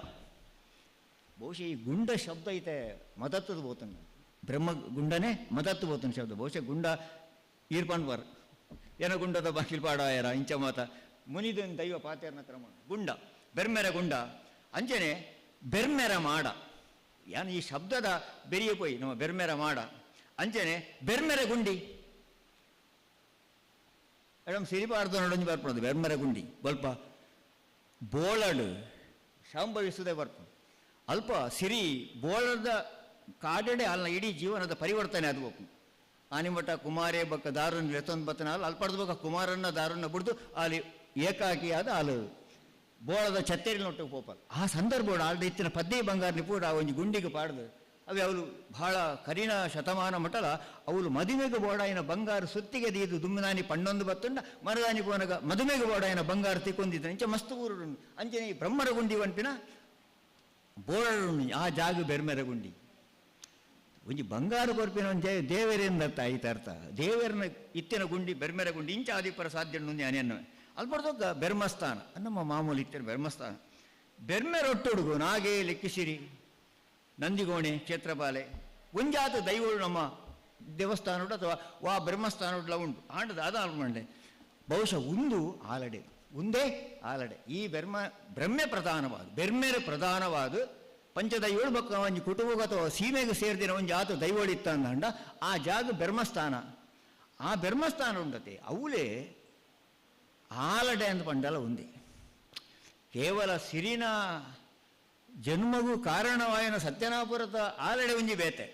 ಬಹುಶಃ ಈ ಗುಂಡ ಶಬ್ದ ಐತೆ ಮದತ್ತದ ಬೋತನ ಬ್ರಹ್ಮ ಗುಂಡನೇ ಮದತ್ತು ಬೋತನ ಶಬ್ದ. ಬಹುಶಃ ಗುಂಡ ಈರ್ಪಂಡ್ ಬರ್ ಏನ ಗುಂಡದ ಬಾಕಿಲ್ ಪಾಡಾಯರ ಇಂಚ ಮಾತ ಮುನಿದನ್ ದೈವ ಪಾತೇರ್ನ ಕ್ರಮ ಗುಂಡ ಬೆರ್ಮೆರ ಗುಂಡ ಅಂಚನೆ ಬೆರ್ಮೆರ ಮಾಡ ಯಾನು ಈ ಶಬ್ದದ ಬೆರಿಯ ಪೋಯಿ ನಮ್ಮ ಬೆರ್ಮೆರ ಮಾಡ ಅಂಚನೆ ಬೆರ್ಮೆರ ಗುಂಡಿ ಮೇಡಮ್ ಸಿರಿಪಾರ್ದು ನೋಡೊಂದು ಬರ್ಪಣದು ಬೆರ್ಮೆರ ಗುಂಡಿ ಸ್ವಲ್ಪ ಬೋಳಡು ಸಂಭವಿಸುವುದೇ ಬರ್ಪಣದು ಅಲ್ಪ ಸಿರಿ ಬೋಳದ ಕಾಡಡೆ ಅಲ್ಲ ಇಡೀ ಜೀವನದ ಪರಿವರ್ತನೆ ಅದು ಒಪ್ಪು ಆನಿಮಠ ಕುಮಾರೇ ಬಕ್ಕ ದಾರುನ್ ಎತ್ತೊಂದು ಬತ್ತನ ಅಲ್ಲಿ ಅಲ್ಪಡ್ದು ಬಕ್ಕ ಕುಮಾರನ್ನ ದಾರುನ್ನ ಬಿಡ್ದು ಅಲ್ಲಿ ಏಕಾಕಿ ಆದ ಅಲ್ಲಿ ಬೋಳದ ಛತ್ತೇರಿ ನೋಟ್ಟು ಪೋಪಲ್ ಆ ಸಂದರ್ಭ ಆಲ್ದ ಇತ್ತಿನ ಪದ್ಯ ಬಂಗಾರನಿ ಪೂಡ ಆ ಒಂದು ಗುಂಡಿಗೆ ಪಾಡ್ದು ಅವೆ ಅವಳು ಬಹಳ ಕರಿಣ ಶತಮಾನ ಮಟಲ ಅವಳು ಮದುವೆಗೆ ಬೋಡಾಯಿನ ಬಂಗಾರ ಸುತ್ತಿಗೆ ದೀದು ದುಮ್ಮಿನಾನಿ ಪಣ್ಣೊಂದು ಬತ್ತುಂಡ ಮರದಾನಿ ಪೋನಗ ಮದುವೆಗೆ ಬೋಡಾಯಿನ ಬಂಗಾರ ತಿಕ್ಕೊಂದಿದ್ದ ಇಂಚ ಮಸ್ತು ಊರು ಅಂಚನೆ ಈ ಬ್ರಹ್ಮರ ಗುಂಡಿ ಒಂಟಿನ ಬೋಳು ಆ ಜಾಗ ಬೆರ್ಮೆರ ಗುಂಡಿ ಒಂಜಿ ಬಂಗಾರ ಕೊರ್ಪಿನ ಒಂದು ದೇವರಿಂದ ಆಯ್ತು ಅರ್ಥ ದೇವರನ್ನ ಇತ್ತಿನ ಗುಂಡಿ ಬೆರ್ಮೆರ ಗುಂಡಿ ಇಂಚ ಆದಿಪರ ಸಾಧ್ಯ ನುಂದಿ ಅನೆಯನ್ನು ಅಲ್ಪಡ್ದೊಕ್ಕ ಬೆರ್ಮಸ್ಥಾನ ನಮ್ಮ ಮಾಮೂಲಿ ಇತ್ತಿನ ಬೆರ್ಮಸ್ಥಾನ ಬೆರ್ಮೆರೊಟ್ಟುಡುಗು ನಾಗೇ ಲೆಕ್ಕಿಸಿರಿ ನಂದಿಗೋಣೆ ಕ್ಷೇತ್ರಪಾಲೆ ಒಂಜಾತ ದೈವಗಳು ನಮ್ಮ ದೇವಸ್ಥಾನ ಉಂಟು ಅಥವಾ ವಾ ಬ್ರಹ್ಮಸ್ಥಾನ ಉಂಟು ಆಂಡದ ಅದು ಆಲ್ಮಂಡೆ ಬಹುಶಃ ಒಂದು ಆಲಡೆ ಒಂದೇ ಆಲಡೆ ಈ ಬ್ರಹ್ಮೆ ಪ್ರಧಾನವಾದ ಬೆರ್ಮೆರ ಪ್ರಧಾನವಾದ ಪಂಚದೈವಳು ಬಕ್ಕ ಒಂಜಿ ಕುಟುಂಬ ಅಥವಾ ಸೀಮೆಗೆ ಸೇರಿದಿನ ಒಂದು ಆತ ದೈವಳು ಇತ್ತ ಅಂದ ಆ ಜಾಗ ಬ್ರಹ್ಮಸ್ಥಾನ ಆ ಬ್ರಹ್ಮಸ್ಥಾನ ಉಂಡತೆ ಅವಲೇ ಆಲಡೆ ಅಂತ ಪಂಡಲ ಒಂದೇ ಕೇವಲ ಸಿರಿನ ಜನ್ಮಗೂ ಕಾರಣವಾಯನ ಸತ್ಯನಾಪುರದ ಆಲಡೆ ಒಂಜಿ ಬೇತೆ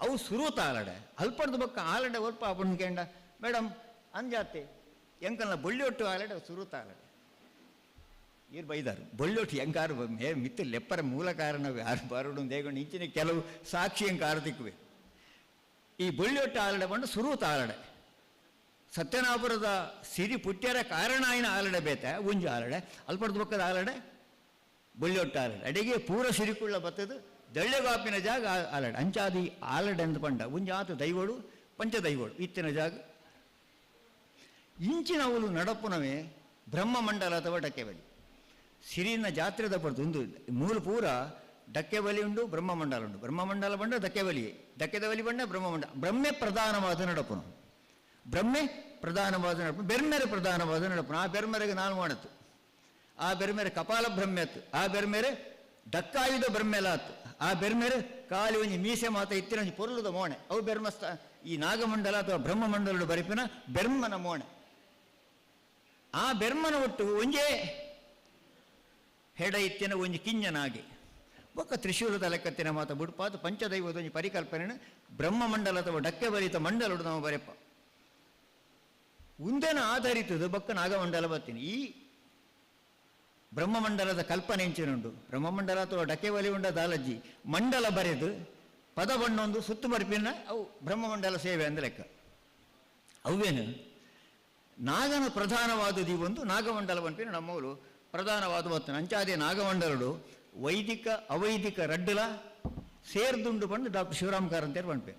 ಅವು ಸುರೂತ ಆಲಡೆ ಅಲ್ಪಡ್ದು ಬಕ್ಕ ಆಲಡೆ ಒಲ್ಪ ಪುಣ್ಕಂಡ ಮೇಡಮ್ ಅಂಜಾತೆ ಎಂಕಲ್ನ ಬೊಳ್ಳಿಯೊಟ್ಟು ಆಲಡೆ ಸುರೂತ ಆಲಡೆ ಇರು ಬೈದಾರು ಬೊಳ್ಳೊಟ್ಟು ಹೆಂಗಾರು ಮಿತ್ತು ಲೆಪ್ಪರ ಮೂಲ ಕಾರಣವೇ ಯಾರು ಬರಡು ದೇಗೊಂಡು ಇಂಚಿನ ಕೆಲವು ಸಾಕ್ಷಿ ಹೆಂಗೆ ಆರ್ತಿಕ್ವೆ ಈ ಬೊಳ್ಳಿಯೊಟ್ಟು ಆಲಡೆ ಬಂದು ಸುರೂತ ಆಲಡೆ ಸತ್ಯನಾಪುರದ ಸಿರಿ ಪುಟ್ಯರ ಕಾರಣ ಆಯ್ನ ಆಲಡೆ ಬೇತೆ ಒಂಜಿ ಆಲಡೆ ಅಲ್ಪಡ್ದು ಬಕ್ಕದ ಆಲಡೆ ಬೊಳ್ಳಿಯೊಟ್ಟು ಆಲಡೆ ಅಡಿಗೆ ಪೂರ ಸಿರಿಕುಳ್ಳ ಬತ್ತದು ದಳ್ಳೆಗಾಪಿನ ಜಾಗ ಆಲಡೆ ಅಂಚಾದಿ ಆಲಡೆ ಅಂತ ಪಂಡ ಒಂಜಿ ಆತ ದೈವಳು ಪಂಚದೈವಳು ಇತ್ತಿನ ಜಾಗ ಇಂಚಿನವಳು ನಡಪುನವೇ ಬ್ರಹ್ಮಮಂಡಲ ಅಥವಾ ಡಕ್ಕೆಬಲಿ ಸಿರಿನ ಜಾತ್ರೆದ ಪಡ್ದು ಒಂದು ಮೂಲ ಪೂರ ಡಕ್ಕೆಬಲಿ ಉಂಡು ಬ್ರಹ್ಮಮಂಡಲ ಉಂಡು ಬ್ರಹ್ಮಮಂಡಲ ಬಂಡ ಡಕ್ಕೆಬಲಿ ಡಕ್ಕೆದ ಬಲಿ ಬಂಡ ಬ್ರಹ್ಮಮಂಡಲ ಬ್ರಹ್ಮೆ ಪ್ರಧಾನವಾದ ನಡಪುನ ಬ್ರಹ್ಮೆ ಪ್ರಧಾನವಾದ ನಡಪುನ ಬೆರ್ಮೆರೆ ಪ್ರಧಾನವಾದ ನಡಪುನ ಆ ಬೆರ್ಮೆರೆಗೆ ನಾನು ಮಾಡತ್ತು ಆ ಬೆರ್ಮೆರೆ ಕಪಾಲ ಬ್ರಹ್ಮೆತ್ತು ಆ ಬೆರ್ಮೆರೆ ಡಕ್ಕಾಯುಧ ಬ್ರಹ್ಮೆಲ ಆತು ಆ ಬೆರ್ಮೆರೆ ಕಾಲಿ ಒಂಜಿ ಮೀಸೆ ಮಾತ ಇತ್ತಿನ ಒಂಜಿ ಪೊರ್ಲುದ ಮೋಣೆ ಅವು ಬೆರ್ಮಸ್ಥ ಈ ನಾಗಮಂಡಲ ಅಥವಾ ಬ್ರಹ್ಮಮಂಡಲದ ಬರಿಪಿನ ಬೆರ್ಮನ ಮೋಣೆ ಆ ಬೆರ್ಮನ ಒಟ್ಟು ಒಂಜೇ ಹೆಡ ಇತ್ತಿನ ಒಂಜಿ ಕಿಂಜನಾಗೆ ಬೊಕ್ಕ ತ್ರಿಶೂಲದ ಲೆಕ್ಕತ್ತಿನ ಮಾತ ಬುಡ್ಪಾತು ಪಂಚದೈವದ ಒಂಜಿ ಪರಿಕಲ್ಪನೆ ಬ್ರಹ್ಮಮಂಡಲ ಅಥವಾ ಡಕ್ಕೆ ಬಲಿತ ಮಂಡಲುಡು ನಾವು ಬರೆಪ್ಪ ಉಂದೆನ ಆಧರಿತದು ಬೊಕ್ಕ ನಾಗಮಂಡಲ ಬತ್ತೀನಿ ಈ ಬ್ರಹ್ಮಮಂಡಲದ ಕಲ್ಪನೆ ಇಂಚಿನುಂಡು ಬ್ರಹ್ಮಮಂಡಲ ಅಥವಾ ಡಕ್ಕೆ ಬಲಿ ಉಂಡ ದಾಲಜ್ಜಿ ಮಂಡಲ ಬರೆದು ಪದ ಬಣ್ಣೊಂದು ಸುತ್ತು ಬರಿಪಿನ ಅವು ಬ್ರಹ್ಮಮಂಡಲ ಸೇವೆ ಅಂದ ಲೆಕ್ಕ ಅವೇನು ನಾಗನ ಪ್ರಧಾನವಾದದ್ದು ಒಂದು ನಾಗಮಂಡಲ ಪಂಪಿನ ನಮ್ಮವರು ಪ್ರಧಾನವಾದ ಬತ್ತನ ಅಂಚಾದೆ ನಾಗಮಂಡಲಡು ವೈದಿಕ ಅವೈದಿಕ ರಡ್ಡಲ ಸೇರ್ದುಂಡು ಬಂದು ಡಾಕ್ಟರ್ ಶಿವರಾಮ್ ಕಾರಂತೇರು ಪಂಪೆ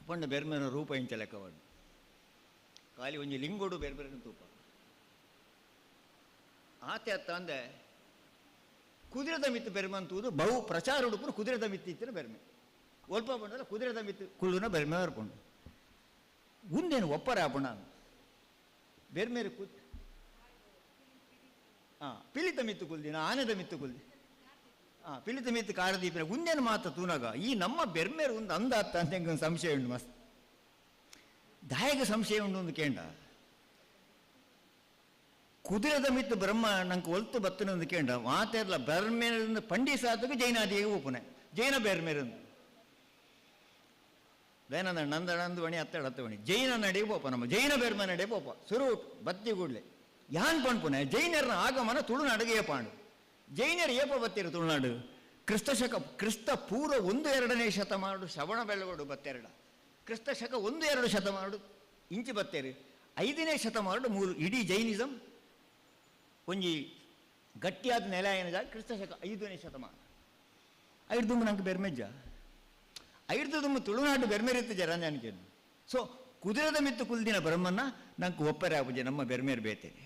ಪಂಡ ಬೇರೆ ಬೇರೆ ರೂಪ ಇಂಚ ಲೆಕ್ಕವಾಡು ಖಾಲಿ ಒಂಜಿ ಲಿಂಗೋಡು ಬೇರೆ ಬೇರೆ ತೂಪ ಆತೆ ಅತ್ತ ಅಂದೆ ಕುದುರೆದ ಮಿತ್ತು ಬೆರ್ಮಂತುವುದು ಬಹು ಪ್ರಚಾರ ಉಡುಪು ಕುದುರೆದ ಮಿತ್ತು ಇತ್ತಿನ ಬೆರ್ಮೆ ಒಲ್ಪ ಬಂದಲ್ಲ ಕುದುರೆದ ಮಿತ್ತು ಕುಳ್ಳುನ ಬೆರ್ಮೆ ಬರ್ಕೊಂಡು ಉಂದೇನು ಒಪ್ಪರೆ ಆಪಣ ಬೇರೆ ಬೇರೆ ಪಿಲಿತ ಮಿತ್ತು ಕುಲ್ದಿನ ಆನೆದ ಮಿತ್ತು ಕುಲ್ದಿ ಪಿಲಿತ ಮಿತ್ತು ಕಾರದೀಪಿನ ಉಂದೇನು ಮಾತ ತೂನಾಗ ಈ ನಮ್ಮ ಬೆರ್ಮೇರು ಒಂದು ಅಂದ ಅತ್ತ ಅಂತ ಹೆಂಗೆ ಒಂದು ಸಂಶಯ ಉಂಡು ಮಸ್ತ್ ದಾಯಗ ಸಂಶಯ ಉಂಡು ಒಂದು ಕೇಂಡ ಕುದುರೆದ ಮಿತ್ತು ಬ್ರಹ್ಮ ನಂಗೆ ಒಲ್ತು ಬತ್ತನ ಒಂದು ಕೇಂಡ ಮಾತೆಲ್ಲ ಬೆರ್ಮೇರಿಂದ ಪಂಡಿಸಾತಕ್ಕೆ ಜೈನಾದಿಗೆ ಒಪ್ಪನೆ ಜೈನ ಬೆರ್ಮೇರಿಂದ ಬೇನಂದ ನಂದ ನಂದು ವಣಿ ಹತ್ತಡ ಹತ್ತವಣಿ ಜೈನ ನಡಿ ಪೋಪ ನಮ್ಮ ಜೈನ ಬೆರ್ಮ ನಡೆ ಪೋಪ ಸುರು ಬತ್ತಿ ಕೂಡ್ಲೆ ಯಾನ್ ಪಣ್ಪುನೆ ಜೈನರ ಆಗಮನ ತುಳುನಾಡಿಗೆ ಏಪಾಂಡು ಜೈನರು ಏಪ ಬತ್ತಿರು ತುಳುನಾಡು ಕ್ರಿಸ್ತ ಪೂರ್ವ 1-2ನೇ ಶತಮಾನಡು ಶ್ರವಣ ಬೆಳಗೋಡು ಬತ್ತೆರಡ ಕ್ರಿಸ್ತ ಶಕ 1-2 ಶತಮಾನಡು ಇಂಚು ಬತ್ತೇರು 5ನೇ ಶತಮಾನಡು ಮೂರು ಇಡೀ ಜೈನಿಸಂ ಒಂಜಿ ಗಟ್ಟಿಯಾದ ನೆಲ ಏನಿದೆ ಕ್ರಿಸ್ತ ಶಕ 5ನೇ ಶತಮಾನ ಐದು ದುಂಬು ನಂಗೆ ಬೆರ್ಮೆಜ್ಜ ಐದು ದುಂಬು ತುಳುನಾಡು ಬೆರ್ಮೆರಿತ್ತು ಜರಂಜಾನಿಕೆ ಸೊ ಕುದುರೆದ ಮಿತ್ತು ಕುಲ್ದಿನ ಬ್ರಹ್ಮನ್ನ ನಂಗೆ ಒಪ್ಪರೆ ಆಪುಜೆ ನಮ್ಮ ಬೆರ್ಮೇರು ಬೇತೇನೆ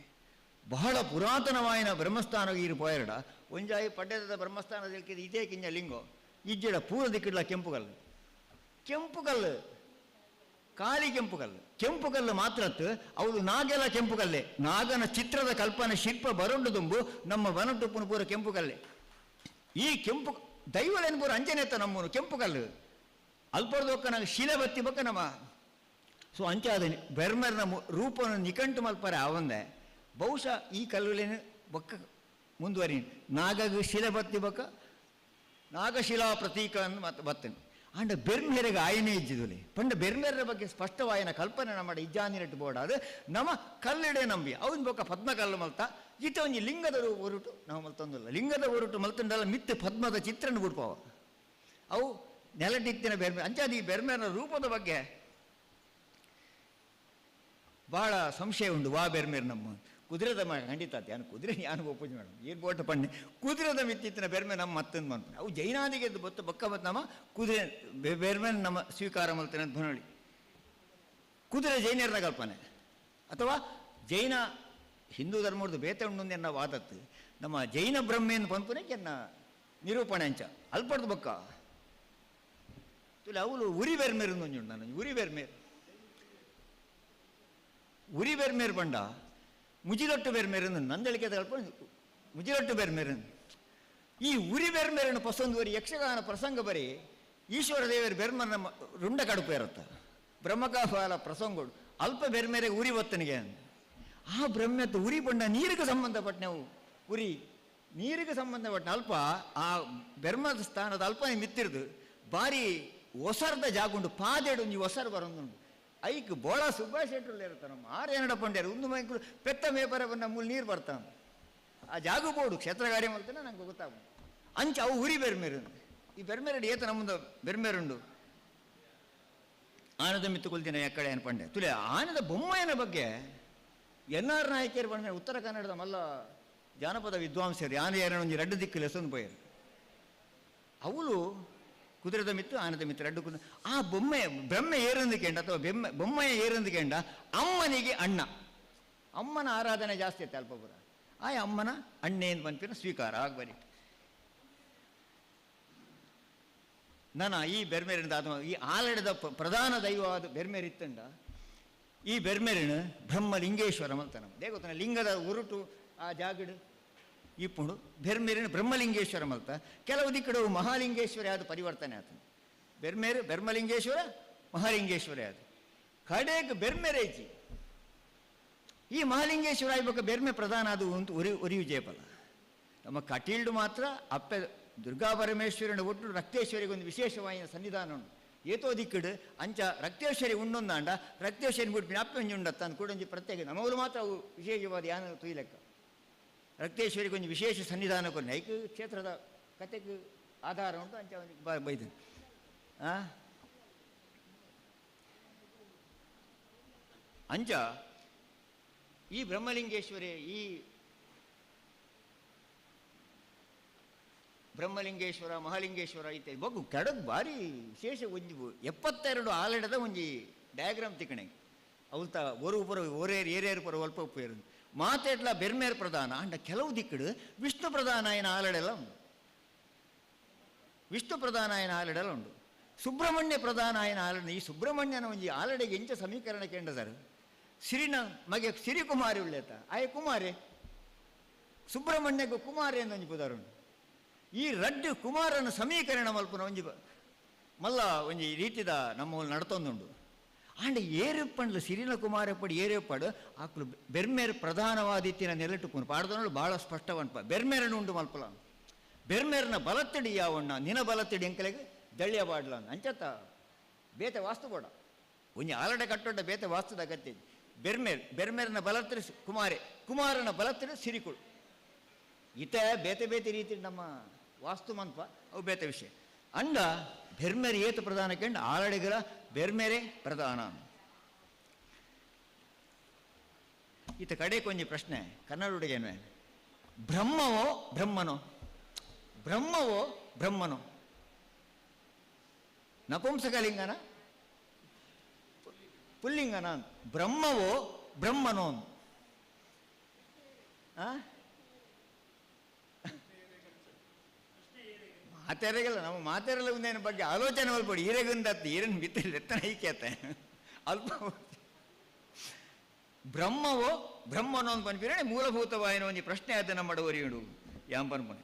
ಬಹಳ ಪುರಾತನವಾಯಿನ ಬ್ರಹ್ಮಸ್ಥಾನ ಇರು ಪೋಯರಡ ಒಂಜಾಯಿ ಪಡ್ಡದ ಬ್ರಹ್ಮಸ್ಥಾನದಲ್ಲಿ ಇದೇ ಕಿಂಜ ಲಿಂಗೋ ಇಜ್ಜಡ ಪೂರ ದಿಕ್ಕಿಡ್ಲ ಕೆಂಪು ಕಲ್ಲು ಕಾಳಿ ಕೆಂಪು ಕಲ್ಲು ಮಾತ್ರತ್ತು ಅವಳು ನಾಗೆಲ್ಲ ಕೆಂಪು ಕಲ್ಲೆ ನಾಗನ ಚಿತ್ರದ ಕಲ್ಪನೆ ಶಿಲ್ಪ ಬರುಂಡು ತುಂಬು ನಮ್ಮ ವನಟುಪ್ಪನ ಪೂರ ಕೆಂಪು ಕಲ್ಲೆ ಈ ಕೆಂಪು ದೈವಳೆನ್ ಪೂರ ಅಂಜನೆತ್ತ ನಮ್ಮನು ಕೆಂಪು ಕಲ್ಲು ಅಲ್ಪಡ್ದೊಕ್ಕ ನಂಗೆ ಶಿಲೆ ಬತ್ತಿ ಬಕ್ಕ ನಮ್ಮ ಸೊ ಅಂಚೆ ಅದ ಬೆರ್ಮೆರ್ನ ರೂಪವನ್ನು ನಿಕಂಟು ಮಲ್ಪರೆ ಅವಂದೆ ಬಹುಶಃ ಈ ಕಲ್ಲುಲೇನು ಬೊಕ್ಕ ಮುಂದುವರಿ ನಾಗಗ ಶಿಲೆ ಬತ್ತಿ ಬಕ್ಕ ನಾಗಶಿಲಾ ಪ್ರತೀಕ ಅಂತ ಮತ್ತೆ ಬತ್ತೇನೆ ಅಂಡ ಬೆರ್ಮೇರೆಗೆ ಆಯನೇ ಇಜ್ಜಿದುಲಿ ಪಂಡ ಬೆರ್ಮೇರ ಬಗ್ಗೆ ಸ್ಪಷ್ಟವಾಯನ ಕಲ್ಪನೆ ನಮ್ಮ ಇಜ್ಜಾನಿರಟ್ಟು ಬೋಡಾದು ನಮ್ಮ ಕಲ್ಲಿಡೆ ನಂಬಿ ಅವನ ಬೊಕ್ಕ ಪದ್ಮ ಕಲ್ಲು ಮಲ್ತ ಈತ ಒಂಜಿ ಲಿಂಗದ ಹೊರಟು ನಾವು ಮಲ್ತೊಂದಿಲ್ಲ ಲಿಂಗದ ಹೊರಟು ಮಲ್ತಂಡಲ್ಲ ಮಿತ್ತು ಪದ್ಮದ ಚಿತ್ರನ ಬಿಡ್ಪವ ಅವು ನೆಲಟಿತ್ತಿನ ಬೆರ್ಮೆ ಅಂಚಾದ ಈ ಬೆರ್ಮೇರ ರೂಪದ ಬಗ್ಗೆ ಭಾಳ ಸಂಶಯ ಉಂಟು ವಾ ಬೆರ್ಮೇರು ನಮ್ಮ ಕುದುರೆದ ಖಂಡಿತ ಯಾನು ಕುದುರೆ ಯಾನು ಒಪ್ಪುಜಿ ಮೇಡಮ್ ಏನು ಬೋಟ ಪಣ್ಣೆ ಕುದುರೆದ ಮಿತ್ತಿತ್ತಿನ ಬೆರ್ಮೆ ನಮ್ಮ ಮತ್ತೊಂದು ಮಾಡ್ತಾನೆ ಅವು ಜೈನಾದಿಗೆ ಬೊತ್ತ ಬೊಕ್ಕ ಬತ್ತು ನಮ್ಮ ಕುದುರೆ ಬೆರ್ಮೇನ ನಮ್ಮ ಸ್ವೀಕಾರ ಮಾಡ್ತೇನೆ ಅಂತ ಬನೋಳಿ ಕುದುರೆ ಜೈನರ ಕಲ್ಪನೆ ಅಥವಾ ಜೈನ ಹಿಂದೂ ಧರ್ಮದ ಬೇತೆ ಉಂಡು ಎನ್ನ ವಾದತ್ತು ನಮ್ಮ ಜೈನ ಬ್ರಹ್ಮೇನು ಪಂಪುನೆ ಕೆನ್ನ ನಿರೂಪಣೆ ಅಂಚ ಅಲ್ಪಡ್ದು ಬೊಕ್ಕ ತುಲೆ ಅವಳು ಉರಿ ಬೆರ್ಮೇರು ಒಂಜುಂಡು ನಾನು ಉರಿ ಬೆರ್ಮೇರು ಪಂಡ ಮುಜಿಲೊಟ್ಟು ಬೆರ್ಮೇರನ್ನು ನಂದಳಿಕೆ ಕಲ್ಪನೆ ಮುಜಿಲೊಟ್ಟು ಬೆರ್ಮೇರನ್ನು ಈ ಉರಿ ಬೆರ್ಮೇರನ್ನು ಪಸಂದುವರಿ ಯಕ್ಷಗಾನ ಪ್ರಸಂಗ ಬರೀ ಈಶ್ವರ ದೇವರು ಬೆರ್ಮನ ರುಂಡ ಕಡುಪು ಇರುತ್ತ ಬ್ರಹ್ಮಕಾಫಲ ಪ್ರಸಂಗಗಳು ಅಲ್ಪ ಬೆರ್ಮೇರೆ ಉರಿ ಒತ್ತನಿಗೆ ಆ ಬ್ರಹ್ಮತ್ತು ಉರಿ ಪಂಡ ನೀರಿಗೆ ಸಂಬಂಧಪಟ್ಟ ನಾವು ಉರಿ ನೀರಿಗೆ ಸಂಬಂಧಪಟ್ಟ ಅಲ್ಪ ಆ ಬೆರ್ಮದ ಸ್ಥಾನದ ಅಲ್ಪನೇ ಮಿತ್ತಿರ್ದು ಭಾರಿ ಒಸರ್ದ ಜಾಗುಂಡು ಪಾದೇಡು ಒಂಜಿ ಒಸರು ಬರೋದುಂಡು ಐಕ್ ಬೋಳ ಸುಭಾಷ್ ಶೆಟ್ರಲ್ಲಿ ಇರ್ತಾರೆ ನಮ್ಮ 6 ಪಂಡ್ಯರು ಒಂದು ಮೈಕಲು ಪೆತ್ತ ಮೇಪರ ಬಂದ ಮೂಲ ನೀರು ಬರ್ತಾನೆ ಆ ಜಾಗು ಬೋಡು ಕ್ಷೇತ್ರಗಾಡಿ ಮಾಡ್ತಾನೆ ನಂಗೆ ಗೊತ್ತಾಗ ಅಂಚ ಅವು ಉರಿ ಬೆರ್ಮೇರು ಈ ಬೆರ್ಮೇರಡಿ ಏತ ನಮ್ಮದು ಬೆರ್ಮೇರುಂಡು ಆನದ ಮಿತ್ತು ಕುಲ್ದಿನ ಎಕ್ಕಡೆ ಏನು ಪಂಡೆ ತುಲೆ ಆನದ ಬೊಮ್ಮಯ್ಯನ ಬಗ್ಗೆ ಎನ್ನಾರ್ ನಾಯಕಿಯರು ಬಂದ ಉತ್ತರ ಕನ್ನಡದ ಮಲ್ಲ ಜಾನಪದ ವಿದ್ವಾಂಸರು ಯಾನ ಒಂಜಿ 2 ದಿಕ್ಕು ಲೆಸೊಂದು ಪೋಯರು ಅವಳು ಕುದುರೆದ ಮಿತ್ತು ಆನದ ಮಿತ್ತು 2 ಕುದುರೆ ಆ ಬ್ರಹ್ಮೆ ಏರಂದಿಕೆಂಡ ಅಥವಾ ಬೊಮ್ಮೆಯ ಏರಂದಿಕೆಂಡ ಅಮ್ಮನಿಗೆ ಅಣ್ಣ ಅಮ್ಮನ ಆರಾಧನೆ ಜಾಸ್ತಿ ಐತೆ ಅಲ್ಪಪುರ ಆ ಅಮ್ಮನ ಅಣ್ಣೇನು ಪಂಪಿನ ಸ್ವೀಕಾರ ಆಗ್ಬರಿ ನಾನು ಈ ಬೆರ್ಮೇರಿಂದ ಈ ಆಲಡದ ಪ್ರಧಾನ ದೈವವಾದ ಬೆರ್ಮೇರಿತ್ತಂಡ ಈ ಬೆರ್ಮೇರಿನ ಬ್ರಹ್ಮಲಿಂಗೇಶ್ವರ ಮಲ್ತನ ದೇಗೊತ್ತನ ಲಿಂಗದ ಉರುಟು ಆ ಜಾಗಡು ಇಪ್ಪುಂಡು ಬೆರ್ಮೇರಿನ ಬ್ರಹ್ಮಲಿಂಗೇಶ್ವರ ಮಲ್ತ ಕೆಲವು ದಿಕ್ಕಡು ಮಹಾಲಿಂಗೇಶ್ವರ ಯಾವುದು ಪರಿವರ್ತನೆ ಆತನು ಬೆರ್ಮೇರು ಬ್ರಹ್ಮಲಿಂಗೇಶ್ವರ ಮಹಾಲಿಂಗೇಶ್ವರ ಯಾವುದು ಕಡೆಗೆ ಬೆರ್ಮೇರೆ ಐತಿ ಈ ಮಹಾಲಿಂಗೇಶ್ವರ ಆಗ್ಬೇಕು ಬೆರ್ಮೆ ಪ್ರಧಾನ ಅದು ಅಂತ ಉರಿಯು ಜೇಪಲ್ಲ ನಮ್ಮ ಕಟೀಲ್ಡು ಮಾತ್ರ ಅಪ್ಪೆ ದುರ್ಗಾ ಪರಮೇಶ್ವರನ ಒಟ್ಟು ರಕ್ತೇಶ್ವರಿಗೆ ಒಂದು ವಿಶೇಷವಾದ ಸನ್ನಿಧಾನ ಉಂಟು ಏತೋ ದಿಕ್ಕಡು ಅಂಚ ರಕ್ತೇಶ್ವರಿ ಉಂಡೊಂದಾಂಡ ರಕ್ತೇಶ್ವರಿ ಬಿಟ್ಬಿಟ್ಟು ಅಪ್ಪೆ ಒಂಜಿ ಉಂಡತ್ತ ಅಂದು ಕೂಡ ಒಂಜಿ ಪ್ರತ್ಯೇಕ ನಮ್ಮವರು ಮಾತ್ರ ಅವು ವಿಶೇಷವಾದ ಯಾನ ತುಯ್ಲೆಕ್ಕ ರಕ್ತೇಶ್ವರಿಗೆ ಒಂದು ವಿಶೇಷ ಸನ್ನಿಧಾನ ಕೊನೆ ಐಕ ಕ್ಷೇತ್ರದ ಕತೆಗೆ ಆಧಾರ ಉಂಟು ಅಂಚ ಅವನಿಗೆ ಬೈದು ಅಂಚ ಈ ಬ್ರಹ್ಮಲಿಂಗೇಶ್ವರಿ ಈ ಬ್ರಹ್ಮಲಿಂಗೇಶ್ವರ ಮಹಾಲಿಂಗೇಶ್ವರ ಐತೆ ಬಗ್ಗು ಕೆಡದು ಭಾರಿ ವಿಶೇಷ ಒಂಜಿ 72 ಆಲಡದ ಒಂಜಿ ಡಯಾಗ್ರಾಮ್ ತಿಕ್ಕಣೆ ಅವಲ್ತ ಒರು ಪುರ ಒರೇರು ಏರೇರು ಪುರ ಒಲ್ಪ ಉಪ್ಪೇರು ಮಾತೆಟ್ಲ ಬೆರ್ಮೇರ್ ಪ್ರಧಾನ ಅಂಡ ಕೆಲವು ದಿಕ್ಕಡು ವಿಷ್ಣು ಪ್ರಧಾನ ಆಯನ ಆಲಡೆಲ್ಲ ಉಂಟು ವಿಷ್ಣು ಪ್ರಧಾನ ಆಯನ ಆಲಡೆಲ್ಲ ಉಂಟು ಸುಬ್ರಹ್ಮಣ್ಯ ಪ್ರಧಾನ ಆಯನ ಆಲಡ ಈ ಸುಬ್ರಹ್ಮಣ್ಯನ ಒಂಜಿ ಆಲಡೆಗೆ ಎಂಚ ಸಮೀಕರಣ ಕೇಂದ್ರ ಸಿರಿನ ಮಗೆ ಸಿರಿಕುಮಾರಿ ಉಳ್ಳೇತ ಆಯ ಕುಮಾರಿ ಸುಬ್ರಹ್ಮಣ್ಯಗೂ ಕುಮಾರಿ ಅಂತ ಒಂಜಿ ಪುದಾರುಂಟು ಈ ರಡ್ಡು ಕುಮಾರನ ಸಮೀಕರಣ ಮಲ್ಪುನ ಒಂಜಿ ಮಲ್ಲ ಒಂಜಿ ರೀತಿದ ನಮ್ಮ ನಡ್ತೊಂದುಂಡು ಆಂಡ ಏರೆಪ್ಪಂಡ್ಲು ಸಿರಿನ ಕುಮಾರಪ್ಪಡು ಏರೆಪ್ಪಡು ಆಕ್ಲು ಬೆರ್ಮೇರು ಪ್ರಧಾನವಾದಿತ್ತಿನ ನೆಲೆಟುಪುನು ಪಾಡ್ದನಳು ಭಾಳ ಸ್ಪಷ್ಟವನ್ಪ ಬೆರ್ಮೇರನು ಉಂಡು ಮಲ್ಪಲ ಬೆರ್ಮೇರನ ಬಲತ್ತಡಿ ಯಾವಣ್ಣ ನಿನ ಬಲತ್ತಡಿ ಎಂಕಲೆಗೆ ದಳ್ಳಿಯ ಬಾಡ್ಲ ಅಂಚತ್ತ ಬೇತೆ ವಾಸ್ತು ಕೊಡ ಒಂಜಿ ಆಲಡೆ ಕಟ್ಟೊಡ್ಡ ಬೇತೆ ವಾಸ್ತುದ ಅಗತ್ಯ ಬೆರ್ಮೇರನ ಬಲತ್ತಡಿ ಕುಮಾರನ ಬಲತ್ತಡಿ ಸಿರಿಕುಳು ಈತ ಬೇತೆ ಬೇತೆ ರೀತಿ ನಮ್ಮ ವಾಸ್ತು ಮನ್ಪ ಅವು ಬೇತೆ ವಿಷಯ ಅಂಡ ಬೆರ್ಮೇರೆ ಏತು ಪ್ರಧಾನ ಕಂಡು ಆಲಡೆಗರ ಬೆರ್ಮೇರೆ ಪ್ರಧಾನ ಈತ ಕಡೆ ಕೊಂಜಿ ಪ್ರಶ್ನೆ ಕನ್ನಡ ಹುಡುಗೇನು ಬ್ರಹ್ಮವೋ ಬ್ರಹ್ಮನೋ ಬ್ರಹ್ಮವೋ ಬ್ರಹ್ಮನೋ ನಪುಂಸಕಲಿಂಗನ ಪುಲ್ಲಿಂಗನ ಬ್ರಹ್ಮವೋ ಬ್ರಹ್ಮನೋ ಮಾತಾಡಲ್ಲ ನಾವು ಮಾತಾಡಲ್ಲ ಒಂದೇನ ಬಗ್ಗೆ ಆಲೋಚನೆ ಅಲ್ಪಡಿ ಈರೆಗೊಂದತ್ತು ಈರನ್ ಬಿತ್ತಲ್ಲ ಎತ್ತನ ಐಕ್ಯತೆ ಅಲ್ಪ ಬ್ರಹ್ಮವೋ ಬ್ರಹ್ಮನೋ ಅಂತ ಪನ್ಪಿರ ಮೂಲಭೂತವಾಯಿನ ಒಂದು ಪ್ರಶ್ನೆ ಆದ ನಮ್ಮ ಒರಿಯುಡು ಯಾಂ ಪನ್ಪನೆ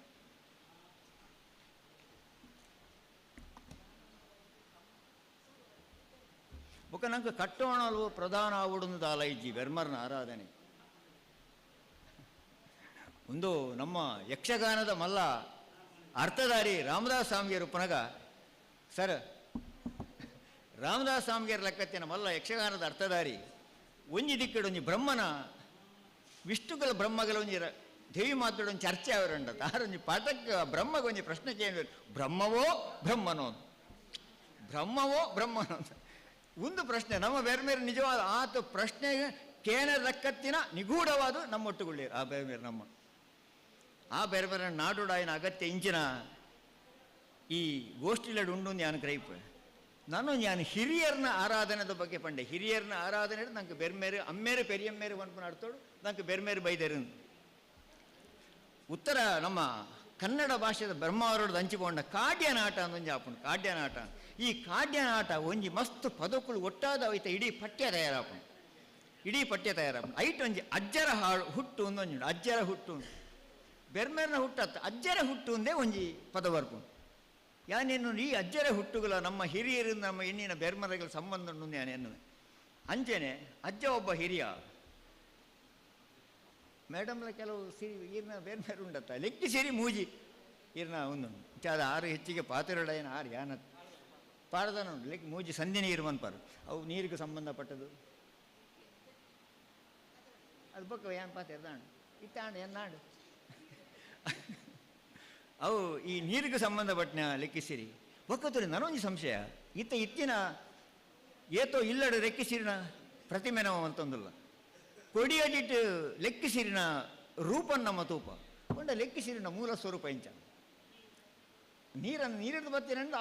ಬೊಕ್ಕ ನಂಗೆ ಕಟ್ಟೋಣಲ್ವ ಪ್ರಧಾನ ಆವಡುವುದು ಆಲೈಜಿ ಬೆರ್ಮರ್ನ ಆರಾಧನೆ ಒಂದು ನಮ್ಮ ಯಕ್ಷಗಾನದ ಮಲ್ಲ ಅರ್ಥಧಾರಿ ರಾಮದಾಸ್ ಸ್ವಾಮಿಯರು ಪುನಗ ಸರ್ ರಾಮದಾಸ್ ಸ್ವಾಮಿಯರ ಲೆಕ್ಕತ್ತಿನ ಮಲ್ಲ ಯಕ್ಷಗಾನದ ಅರ್ಥಧಾರಿ ಒಂಜಿ ದಿಕ್ಕಡು ಒಂಜಿ ಬ್ರಹ್ಮನ ವಿಷ್ಣುಗಳ ಬ್ರಹ್ಮಗಳ ಒಂಜಿ ದೇವಿ ಮಾತಾಡೋ ಒಂದು ಚರ್ಚೆ ಅವರುಂಡ ತಾರೊಂಜಿ ಪಾಠಕ್ಕೆ ಬ್ರಹ್ಮಗೆ ಒಂಜಿ ಪ್ರಶ್ನೆ ಕೇಳಿ ಬ್ರಹ್ಮವೋ ಬ್ರಹ್ಮನೋ ಬ್ರಹ್ಮವೋ ಬ್ರಹ್ಮನೋ ಅಂತ ಒಂದು ಪ್ರಶ್ನೆ ನಮ್ಮ ಬೇರೆ ಬೇರೆ ನಿಜವಾದ ಆತ ಪ್ರಶ್ನೆಗೆ ಕೇನ ಲೆಕ್ಕತ್ತಿನ ನಿಗೂಢವಾದ ನಮ್ಮೊಟ್ಟುಗುಳ್ಳಿ ಆ ಬೇರೆ ಬೇರೆ ನಮ್ಮ ಆ ಬೇರೆ ಬೇರೆ ನಾಡುಡಾಯಿನ ಅಗತ್ಯ ಇಂಚಿನ ಈ ಗೋಷ್ಠಿಲಡು ಉಂಡು ನಾನು ಕ್ರೈಪ್ ನಾನು ಹಿರಿಯರ್ನ ಆರಾಧನೆದ ಬಗ್ಗೆ ಪಂಡೆ ಹಿರಿಯರ್ನ ಆರಾಧನೆ ನಂಗೆ ಬೆರ್ಮೇರು ಅಮ್ಮೇರು ಪೆರಿಯಮ್ಮೇರು ಒನ್ಪು ನಡ್ತೋಡು ನಂಗೆ ಬೆರ್ಮೇರು ಬೈದೇರು ಉತ್ತರ ನಮ್ಮ ಕನ್ನಡ ಭಾಷೆದ ಬ್ರಹ್ಮಾವರೋಡು ಹಂಚಿಕೊಂಡ ಕಾಡ್ಯನಾಟ ಅಂದೊಂಜಿ ಆಪುಂಡು ಕಾಡ್ಯನಾಟ ಈ ಕಾಡ್ಯನಾಟ ಒಂಜಿ ಮಸ್ತ್ ಪದಕುಳು ಒಟ್ಟಾದ ಐತ ಇಡೀ ಪಠ್ಯ ತಯಾರಾಪುಂಡು ಇಡೀ ಪಠ್ಯ ತಯಾರಾಪುಂಡು ಐಟ್ ಒಂಜಿ ಅಜ್ಜರ ಹಾಡು ಹುಟ್ಟು ಒಂದೊಂಜುಂಡು ಅಜ್ಜರ ಹುಟ್ಟು ಬೆರ್ಮೇರ್ನ ಹುಟ್ಟತ್ತ ಅಜ್ಜರ ಹುಟ್ಟು ಒಂದೇ ಒಂಜಿ ಪದ ಬರ್ಪುಂಡು ಯಾನೇನು ಈ ಅಜ್ಜರ ಹುಟ್ಟುಗಳ ನಮ್ಮ ಹಿರಿಯರಿಂದ ನಮ್ಮ ಹೆಣ್ಣಿನ ಬೆರ್ಮರಗಳ ಸಂಬಂಧ ಉಂಡು ಯಾನೆನ್ನುವೆ ಅಂಚೆನೆ ಅಜ್ಜ ಒಬ್ಬ ಹಿರಿಯ ಮೇಡಮ್ಲ ಕೆಲವು ಸಿರಿ ಈರ್ನ ಬೇರೆ ಬೇರೆ ಉಂಡತ್ತ ಲೆಕ್ಕಿ ಸೇರಿ ಮೂಜಿ ಈರ್ನ ಒಂದೊಂದು ಅದು ಆರು ಹೆಚ್ಚಿಗೆ ಪಾತ್ರೆಗಳೇನು ಆರು ಯಾನ ಪಾಡ್ದಾನ ಉಂಟು ಲೆಕ್ಕ ಮೂಜಿ ಸಂಧಿ ನೀರು ಮನ್ಪಾರು ಅವು ನೀರಿಗೆ ಸಂಬಂಧಪಟ್ಟದು ಅದು ಬಕ್ಕ ಏನು ಪಾತ್ರೆ ಎದ್ದಾಂಡು ಇತ್ತಾಂಡು ಎನ್ನಾಡು ಅವು ಈ ನೀರಿಗೆ ಸಂಬಂಧಪಟ್ಟನ ಲೆಕ್ಕಿಸಿರಿ ಒಕ್ಕತ್ತೂರಿ ನನೊಂದು ಸಂಶಯ ಇತ್ತಿನ ಏತೋ ಇಲ್ಲಡು ಲೆಕ್ಕಿಸಿರಿನ ಪ್ರತಿಮೆ ನಾವು ಅಂತಂದಿಲ್ಲ ಕೊಡಿಯಡಿಟ್ಟು ಲೆಕ್ಕಿಸಿರಿನ ರೂಪನ್ ನಮ್ಮ ತೂಪ ಕೊಂಡ ಲೆಕ್ಕಿಸಿರಿನ ಮೂಲ ಸ್ವರೂಪ ಇಂಚ ನೀರಿದ್ದು ಬರ್ತೀನಂದು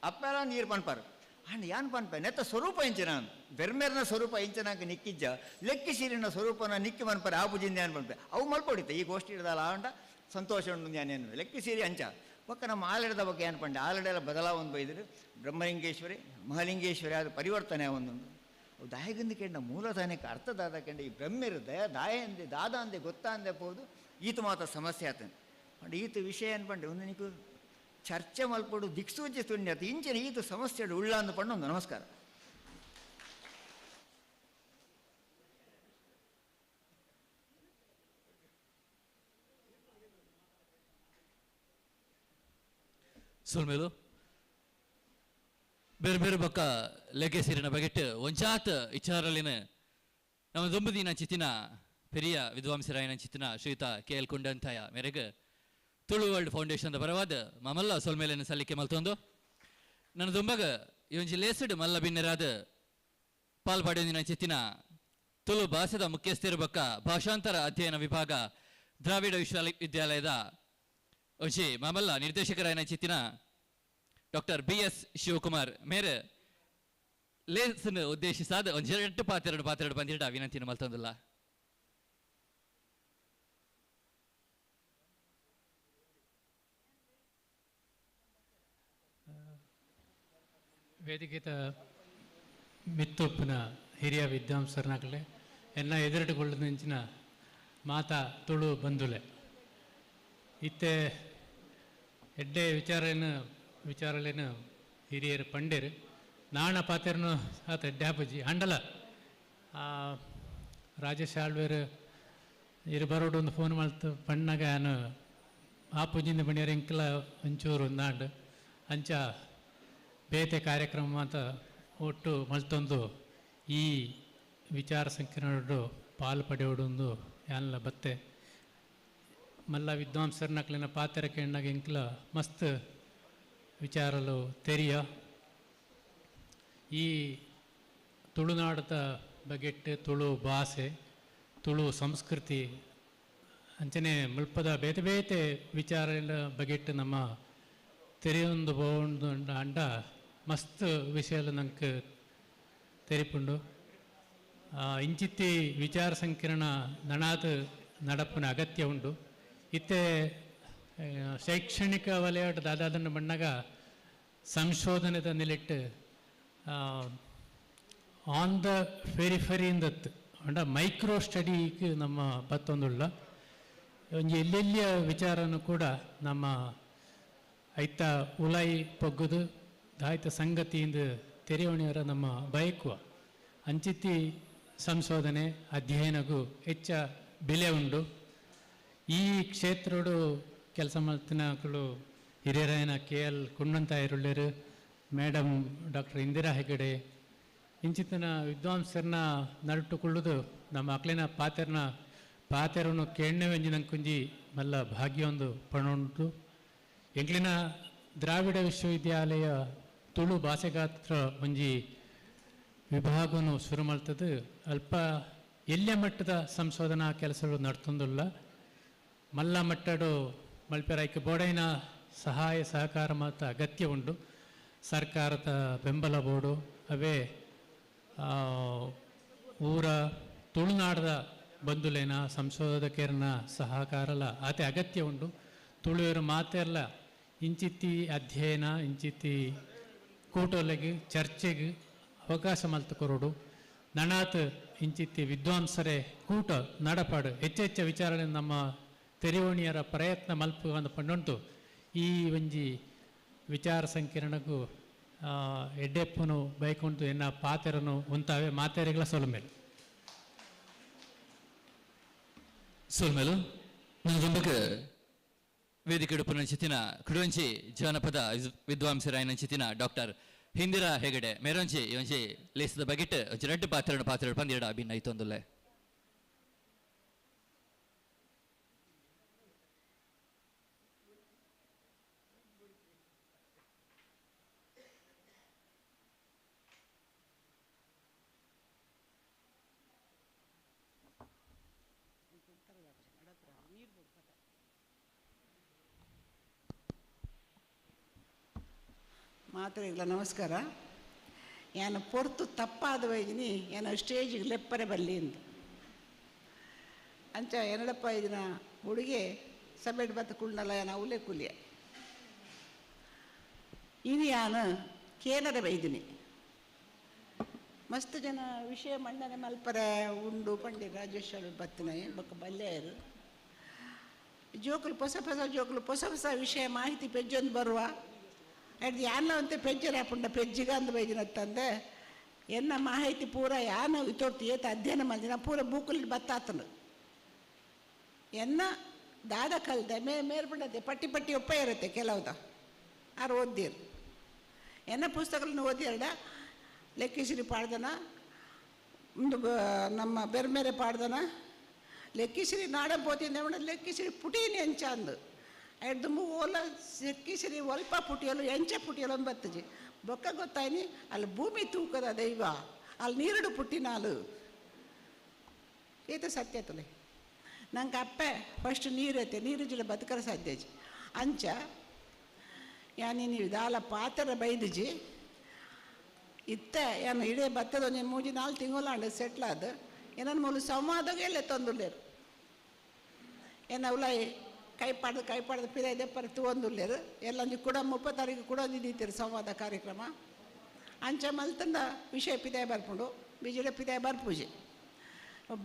ಅಪ್ಪೆಲ್ಲ ನೀರು ಪನ್ಪಾರು ಅಂಡ್ ಯಾನ್ ಪನ್ಪ ನೆತ್ತ ಸ್ವರೂಪ ಇಂಚಿನ ಬೆರ್ಮೇರ್ನ ಸ್ವರೂಪ ಇಂಚನಾಕ ನಿಕ್ಕಿಜ್ಜ ಲೆಕ್ಕಿಸಿರಿನ ಸ್ವರೂಪನ ನಿಕ್ಕಿ ಮನ್ಪಾರೆ ಆ ಪೂಜಿಂದ ಏನು ಪನ್ಪೆ ಅವು ಮಲ್ಪೊಡಿತೆ ಈ ಗೋಷ್ಠಿ ಹಿಡ್ದಲ್ಲ ಆಂಡ ಸಂತೋಷ ಉಂಡು ಯಾನೇನು ಲೆಕ್ಕಿಸಿರಿ ಅಂಚ ಪಕ್ಕ ನಮ್ಮ ಆಲಡದ ಬಗ್ಗೆ ಏನು ಪಂಡೆ ಆಲಡೆಲ್ಲ ಬದಲಾವಣೆ ಬೈದರು ಬ್ರಹ್ಮಲಿಂಗೇಶ್ವರಿ ಮಹಾಲಿಂಗೇಶ್ವರಿ ಅದು ಪರಿವರ್ತನೆ ಒಂದೊಂದು ದಾಯಗಂದು ಕೆಂಡ ಮೂಲದಾನಕ್ಕೆ ಅರ್ಥದಾದ ಕೆಂಡ ಈ ಬ್ರಹ್ಮೆರು ದಾಯ ಅಂದೆ ದಾದ ಅಂದೆ ಗೊತ್ತಾ ಅಂದೆ ಹೋದು ಈತ ಮಾತ್ರ ಸಮಸ್ಯೆ ಆತಂದು ಅಂಡ್ ಈತ ವಿಷಯ ಅನ್ಪಂಡೆ ಒಂದು ನಿನಗೂ ಚರ್ಚೆ ಮಲ್ಪಡು ದಿಕ್ಸೂಚಿ ತುಂಡಿ ಆತ ಇಂಚಿನ ಈತ ಸಮಸ್ಯೆ ಉಳ್ಳ ಅಂದ್ಪಂಡು ಒಂದು ನಮಸ್ಕಾರ. ಸುಲ್ಮೇಲು ಬೇರೆ ಬೇರೆ ಬೊಕ್ಕ ಲೆಗೆ ಸಿರಿನ ಬಗೆಟ್ ಒಂಚಾತ್ ಇಚ್ಚಾರಲಿನ ನಮ್ಮ ದೊಂಬು ದಿನ ಚಿತ್ತಿನ ಪೆರಿಯ ವಿದ್ವಾಂಸರಾಯನ ಚಿತ್ತಿನ ಶ್ರೀಯುತ KL ಕುಂಡಂತಾಯ ಮೇರೆಗೆ ತುಳು ವರ್ಲ್ಡ್ ಫೌಂಡೇಶನ್ ಪರವಾದ ಮಮಲ್ಲ ಸೊಲ್ಮೇಲೆನ ಸಲ್ಲಿಕೆ ಮಲ್ತೊಂದು ನನ್ನ ದುಂಬಗ ಇವೊಂಜಿ ಲೇಸಡ್ ಮಲ್ಲ ಬಿನ್ನೆರಾದ ಪಾಲ್ಪಡೆಯೊಂದಿನ ಚಿತ್ತಿನ ತುಳು ಭಾಷೆದ ಮುಖ್ಯಸ್ಥರು ಬಕ್ಕ ಭಾಷಾಂತರ ಅಧ್ಯಯನ ವಿಭಾಗ ದ್ರಾವಿಡ ವಿಶ್ವವಿದ್ಯಾಲಯದ ಒಂಜಿ ಮಮಲ್ಲ ನಿರ್ದೇಶಕರಾಯನ ಚಿತ್ತಿನ ಡಾಕ್ಟರ್ BS ಶಿವಕುಮಾರ್ ಮೇರೆ ಲೇಸನ್ ಉದ್ದೇಶಿಸಾದ ಒಂಜೆರಡು ಪಾತೆರಡು ಬಂದಿರಡ ವಿನಂತಿನ ಮಲ್ತೊಂದುಲ್ಲ. ವೇದಿಕೆದ ಮಿತ್ತೊಪ್ಪನ ಹಿರಿಯ ವಿದ್ವಾಂಸರನಾಗಲೇ ಎನ್ನ ಎದುರಿಟ್ಟುಕೊಳ್ಳುವಂಚಿನ ಮಾತಾ ತುಳು ಬಂಧುಲೆ ಇತ್ತೆ ಎಡ್ಡೆ ವಿಚಾರಲೇನು ಹಿರಿಯರು ಪಂಡೇರು ನಾಣ ಪಾತೆರನು ಆತ ಡ್ಯಾಪಜಿ ಹಂಡಲ ರಾಜೇಶ್ ಆಳ್ವೇರು ಇರು ಬರೋಡು ಒಂದು ಫೋನ್ ಮಾಡ್ತು ಪಣ್ಣಾಗ ನಾನು ಆಪುಜಿಂದ ಬಣ್ಣಿಯರು ಇಂಕಲ ಒಂಚೂರು ನಾಂಡು ಅಂಚ ಬೇತೆ ಕಾರ್ಯಕ್ರಮ ಅಂತ ಒಟ್ಟು ಮಲ್ತೊಂದು ಈ ವಿಚಾರ ಸಂಕಿರಣ ಪಾಲು ಪಡೆಯೋಡೊಂದು ಯಾನಲ್ಲ ಬತ್ತೆ ಮಲ್ಲ ವಿದ್ವಾಂಸರನಕ್ಲಿನ ಪಾತ್ರ ಕೆಣ್ಣಾಗ ಇಂಕ್ಲ ಮಸ್ತ್ ವಿಚಾರಲು ತೆರಿಯ ಈ ತುಳುನಾಡದ ಬಗೆಟ್ ತುಳು ಭಾಷೆ ತುಳು ಸಂಸ್ಕೃತಿ ಅಂಚನೆ ಮುಲ್ಪದ ಬೇತೆ ಬೇತೆ ವಿಚಾರ ಬಗೆಟ್ ನಮ್ಮ ತೆರೆಯೊಂದು ಬೋಂದು ಅಂಡ ಮಸ್ತ್ ವಿಷಯಲು ನಂಗೆ ತೆರಿಪುಂಡು ಇಂಚಿತ್ತಿ ವಿಚಾರ ಸಂಕಿರಣ ನಣಾದ ನಡಪನ ಅಗತ್ಯ ಉಂಡು ಇತ್ತೆ ಶೈಕ್ಷಣಿಕ ವಲಯದ ದಾದಾದನ್ನು ಬಣ್ಣಗ ಸಂಶೋಧನೆದ ನೆಲೆಟ್ಟು ಆನ್ ದ ಫೆರಿಫರಿಯಿಂದತ್ತು ಅಂಡ ಮೈಕ್ರೋ ಸ್ಟಡಿಗೆ ನಮ್ಮ ಬತ್ತೊಂದುಳ್ಳ ಒಂಜಿ ಎಲ್ಲೆಲ್ಲಿಯ ವಿಚಾರನೂ ಕೂಡ ನಮ್ಮ ಐತ ಉಲಾಯಿ ಪೊಗ್ಗುದು ದಾಯ್ತ ಸಂಗತಿಯಿಂದ ತೆರೆಯೋಣಿಯರ ನಮ್ಮ ಬಯಕುವ ಅಂಚಿತ್ತಿ ಸಂಶೋಧನೆ ಅಧ್ಯಯನಗೂ ಹೆಚ್ಚ ಬೆಲೆ ಉಂಡು. ಈ ಕ್ಷೇತ್ರಡು ಕೆಲಸ ಮಾಡ್ತಿನಗಳು ಹಿರಿಯರಾಯನ KL ಕುಂಡಂತಾಯರುಳ್ಳರು ಮೇಡಮ್ ಡಾಕ್ಟರ್ ಇಂದಿರಾ ಹೆಗಡೆ ಇಂಚಿತ್ತಿನ ವಿದ್ವಾಂಸರನ್ನ ನರಟುಕೊಳ್ಳುದು ನಮ್ಮ ಅಕ್ಲಿನ ಪಾತೆರನ್ನು ಕೇಣ್ಣೆ ವೆಂಜಿನಂಕುಂಜಿ ಮಲ್ಲ ಭಾಗ್ಯವೊಂದು ಪಣುಂಟು ಎಂಕ್ಲಿನ ದ್ರಾವಿಡ ವಿಶ್ವವಿದ್ಯಾಲಯ ತುಳು ಭಾಷೆಗಾತ್ರ ಒಂಜಿ ವಿಭಾಗವನ್ನು ಶುರು ಮಾಡ್ತದೆ ಅಲ್ಪ ಎಲ್ಲೆ ಮಟ್ಟದ ಸಂಶೋಧನಾ ಕೆಲಸಗಳು ನಡ್ತೊಂದುಲ್ಲ ಮಲ್ಲ ಮಟ್ಟಡು ಮಲ್ಪೆರಾಯ್ಕೆ ಬೋಡೈನ ಸಹಾಯ ಸಹಕಾರ ಮಾತ್ರ ಅಗತ್ಯ ಉಂಟು. ಸರ್ಕಾರದ ಬೆಂಬಲ ಬೋಡು ಅವೇ ಊರ ತುಳುನಾಡದ ಬಂಧುಲೇನ ಸಂಶೋಧಕರನ್ನ ಸಹಕಾರಲ ಆತೆ ಅಗತ್ಯ ಉಂಟು. ತುಳುವರು ಮಾತೆಲ್ಲ ಇಂಚಿತ್ತಿ ಅಧ್ಯಯನ ಇಂಚಿತ್ತಿ ಕೂಟೋಲೆಗೆ ಚರ್ಚೆಗೆ ಅವಕಾಶ ಮಲ್ತು ಕೊರೋಡು ನಣಾತ್ ಇಂಚಿತ್ತಿ ವಿದ್ವಾಂಸರೇ ಕೂಟ ನಡಪಾಡು ಹೆಚ್ಚೆಚ್ಚ ವಿಚಾರಣೆ ನಮ್ಮ ತೆರೆಯೋಣಿಯರ ಪ್ರಯತ್ನ ಮಲ್ಪ ಒಂದು ಪಂಡುಂಟು. ಈ ಒಂಜಿ ವಿಚಾರ ಸಂಕಿರಣಗೂ ಎಡ್ಡೆಪ್ಪನು ಬೈಕೊಂಡು ಎನ್ನ ಪಾತೆರನು ಉಂತಾವೆ ಮಾತೆರೆಗಳ ಸೊಲಮೇಲು ನನಗೆ ವೇದಿಕೆ ಉಪನಂಚಿತಿನ ಕುಡುವಂಚಿ ಜಾನಪದ ವಿದ್ವಾಂಸರಾಯನ ಚಿತಿನ ಡಾಕ್ಟರ್ ಇಂದಿರಾ ಹೆಗಡೆ ಮೇರೊಂಚಿ ಒಂಜಿ ಲೇಸದ ಬಗೆಟ್ ಒಂಜಿ ಪಾತ್ರೆ ಪಂದಿರಡ ಭಿನ್ನ ಐತೊಂದುಲ್ಲೆ. ಮಾತ್ರೆಗಳ ನಮಸ್ಕಾರ. ನಾನು ಪೊರ್ತು ತಪ್ಪಾದ ವೈದಿನಿ ನಾನು ಸ್ಟೇಜಿಗೆ ಲೆಪ್ಪರೆ ಬರಲಿ ಅಂತ ಅಂಚ ಎನ್ನಡಪ್ಪ ಇದನ್ನ ಹುಡುಗೆ ಸಬೇಡ್ ಬತ್ತ ಕುಳ್ನಲ್ಲ ನಾನು ಅವಲೇ ಕುಲಿಯ ಇದು ನಾನು ಕೇನರ ಬೈದಿನಿ ಮಸ್ತ್ ಜನ ವಿಷಯ ಮಣ್ಣನೆ ಮಲ್ಪರೆ ಉಂಡು ಪಂಡಿ ರಾಜೇಶ್ ಬತ್ತನೆ ಬೊಕ್ಕ ಬಲ್ಲೆಯರು ಜೋಕುಲು ಹೊಸ ಹೊಸ ವಿಷಯ ಮಾಹಿತಿ ಪೆಜ್ಜೊಂದು ಬರುವ ಅದು ಯಾನ ಅಂತ ಪೆಜ್ಜರ ಪುಂಡ ಪೆಜ್ಜಿಗ ಅಂದು ಬೈದಿನತ್ತಂದೆ ಎನ್ನ ಮಾಹಿತಿ ಪೂರ ಯಾನ ಇತೊಟ್ಟು ಏತ ಅಧ್ಯಯನ ಮಾಡಿನ ಪೂರ ಬೂಕುಲಿ ಬತ್ತಾತನು ಎನ್ನ ದಾದ ಕಲ್ದೆ ಮೇಲ್ಪಂಡದೆ ಪಟ್ಟಿ ಒಪ್ಪ ಇರುತ್ತೆ ಕೆಲವುದ ಆರು ಓದಿರು ಎನ್ನ ಪುಸ್ತಕಗಳನ್ನು ಓದಿರಡ ಲೆಕ್ಕಿಸಿರಿ ಪಾಡ್ದನ ಒಂದು ನಮ್ಮ ಬೇರೆ ಬೇರೆ ಪಾಡ್ದನ ಲೆಕ್ಕಿಸಿರಿ ನಾಡ ಪೋತಿಂದ ಲೆಕ್ಕಿಸಿರಿ ಪುಟೀನಿ ಎಂಚ ಅಂದು ಐದು ಓಲ ಲೆಕ್ಕಿಸಿರಿ ಒಲ್ಪ ಪುಟಿಯಲು ಎಂಚ ಪುಟಿಯಲು ಅಂತ ಬತ್ತಜಿ ಬೊಕ್ಕ ಗೊತ್ತಾಯ್ನಿ ಅಲ್ಲಿ ಭೂಮಿ ತೂಕದ ದೈವ ಅಲ್ಲಿ ನೀರುಡು ಪುಟ್ಟಿನಾಲು ಏತ ಸತ್ಯ ತುಲೆ ನಂಗೆ ಅಪ್ಪೆ ಫಸ್ಟ್ ನೀರೈತೆ ನೀರು ಜಿಲ್ಲ ಬದುಕರ ಸಾಧ್ಯಜಿ ಅಂಚ ಯಾನಿ ನೀವು ದಾಲ ಪಾತ್ರ ಬೈದಜಿ ಇತ್ತ ಏನು ಇಡೀ ಭತ್ತದ ಒಂದು 3-4 ತಿಂಗಳು ಸೆಟ್ಲ್ ಆದ ಏನನ್ನು ಮೂಲ ಸಂವಾದಗೆ ಎಲ್ಲ ತಂದುಲ್ಲೇರು ಏನ ಉಲಾಯಿ ಕೈ ಪಾಡ್ದು ಪಿರಾಯ್ದೆ ಪರ್ತು ಒಂದುಲ್ಲೇರು ಎಲ್ಲಂಜು ಕೂಡ 30 ತಾರೀಕು ಕೂಡ ದಿದ್ದೀತಿರು ಸಂವಾದ ಕಾರ್ಯಕ್ರಮ ಅಂಚ ಮಲ್ತಂದ ವಿಷಯ ಪಿದಾಯ ಬರ್ಪುಂಡು ಬಿಜಿಡೆ ಪಿದಾಯ ಬರ್ಪೂಜೆ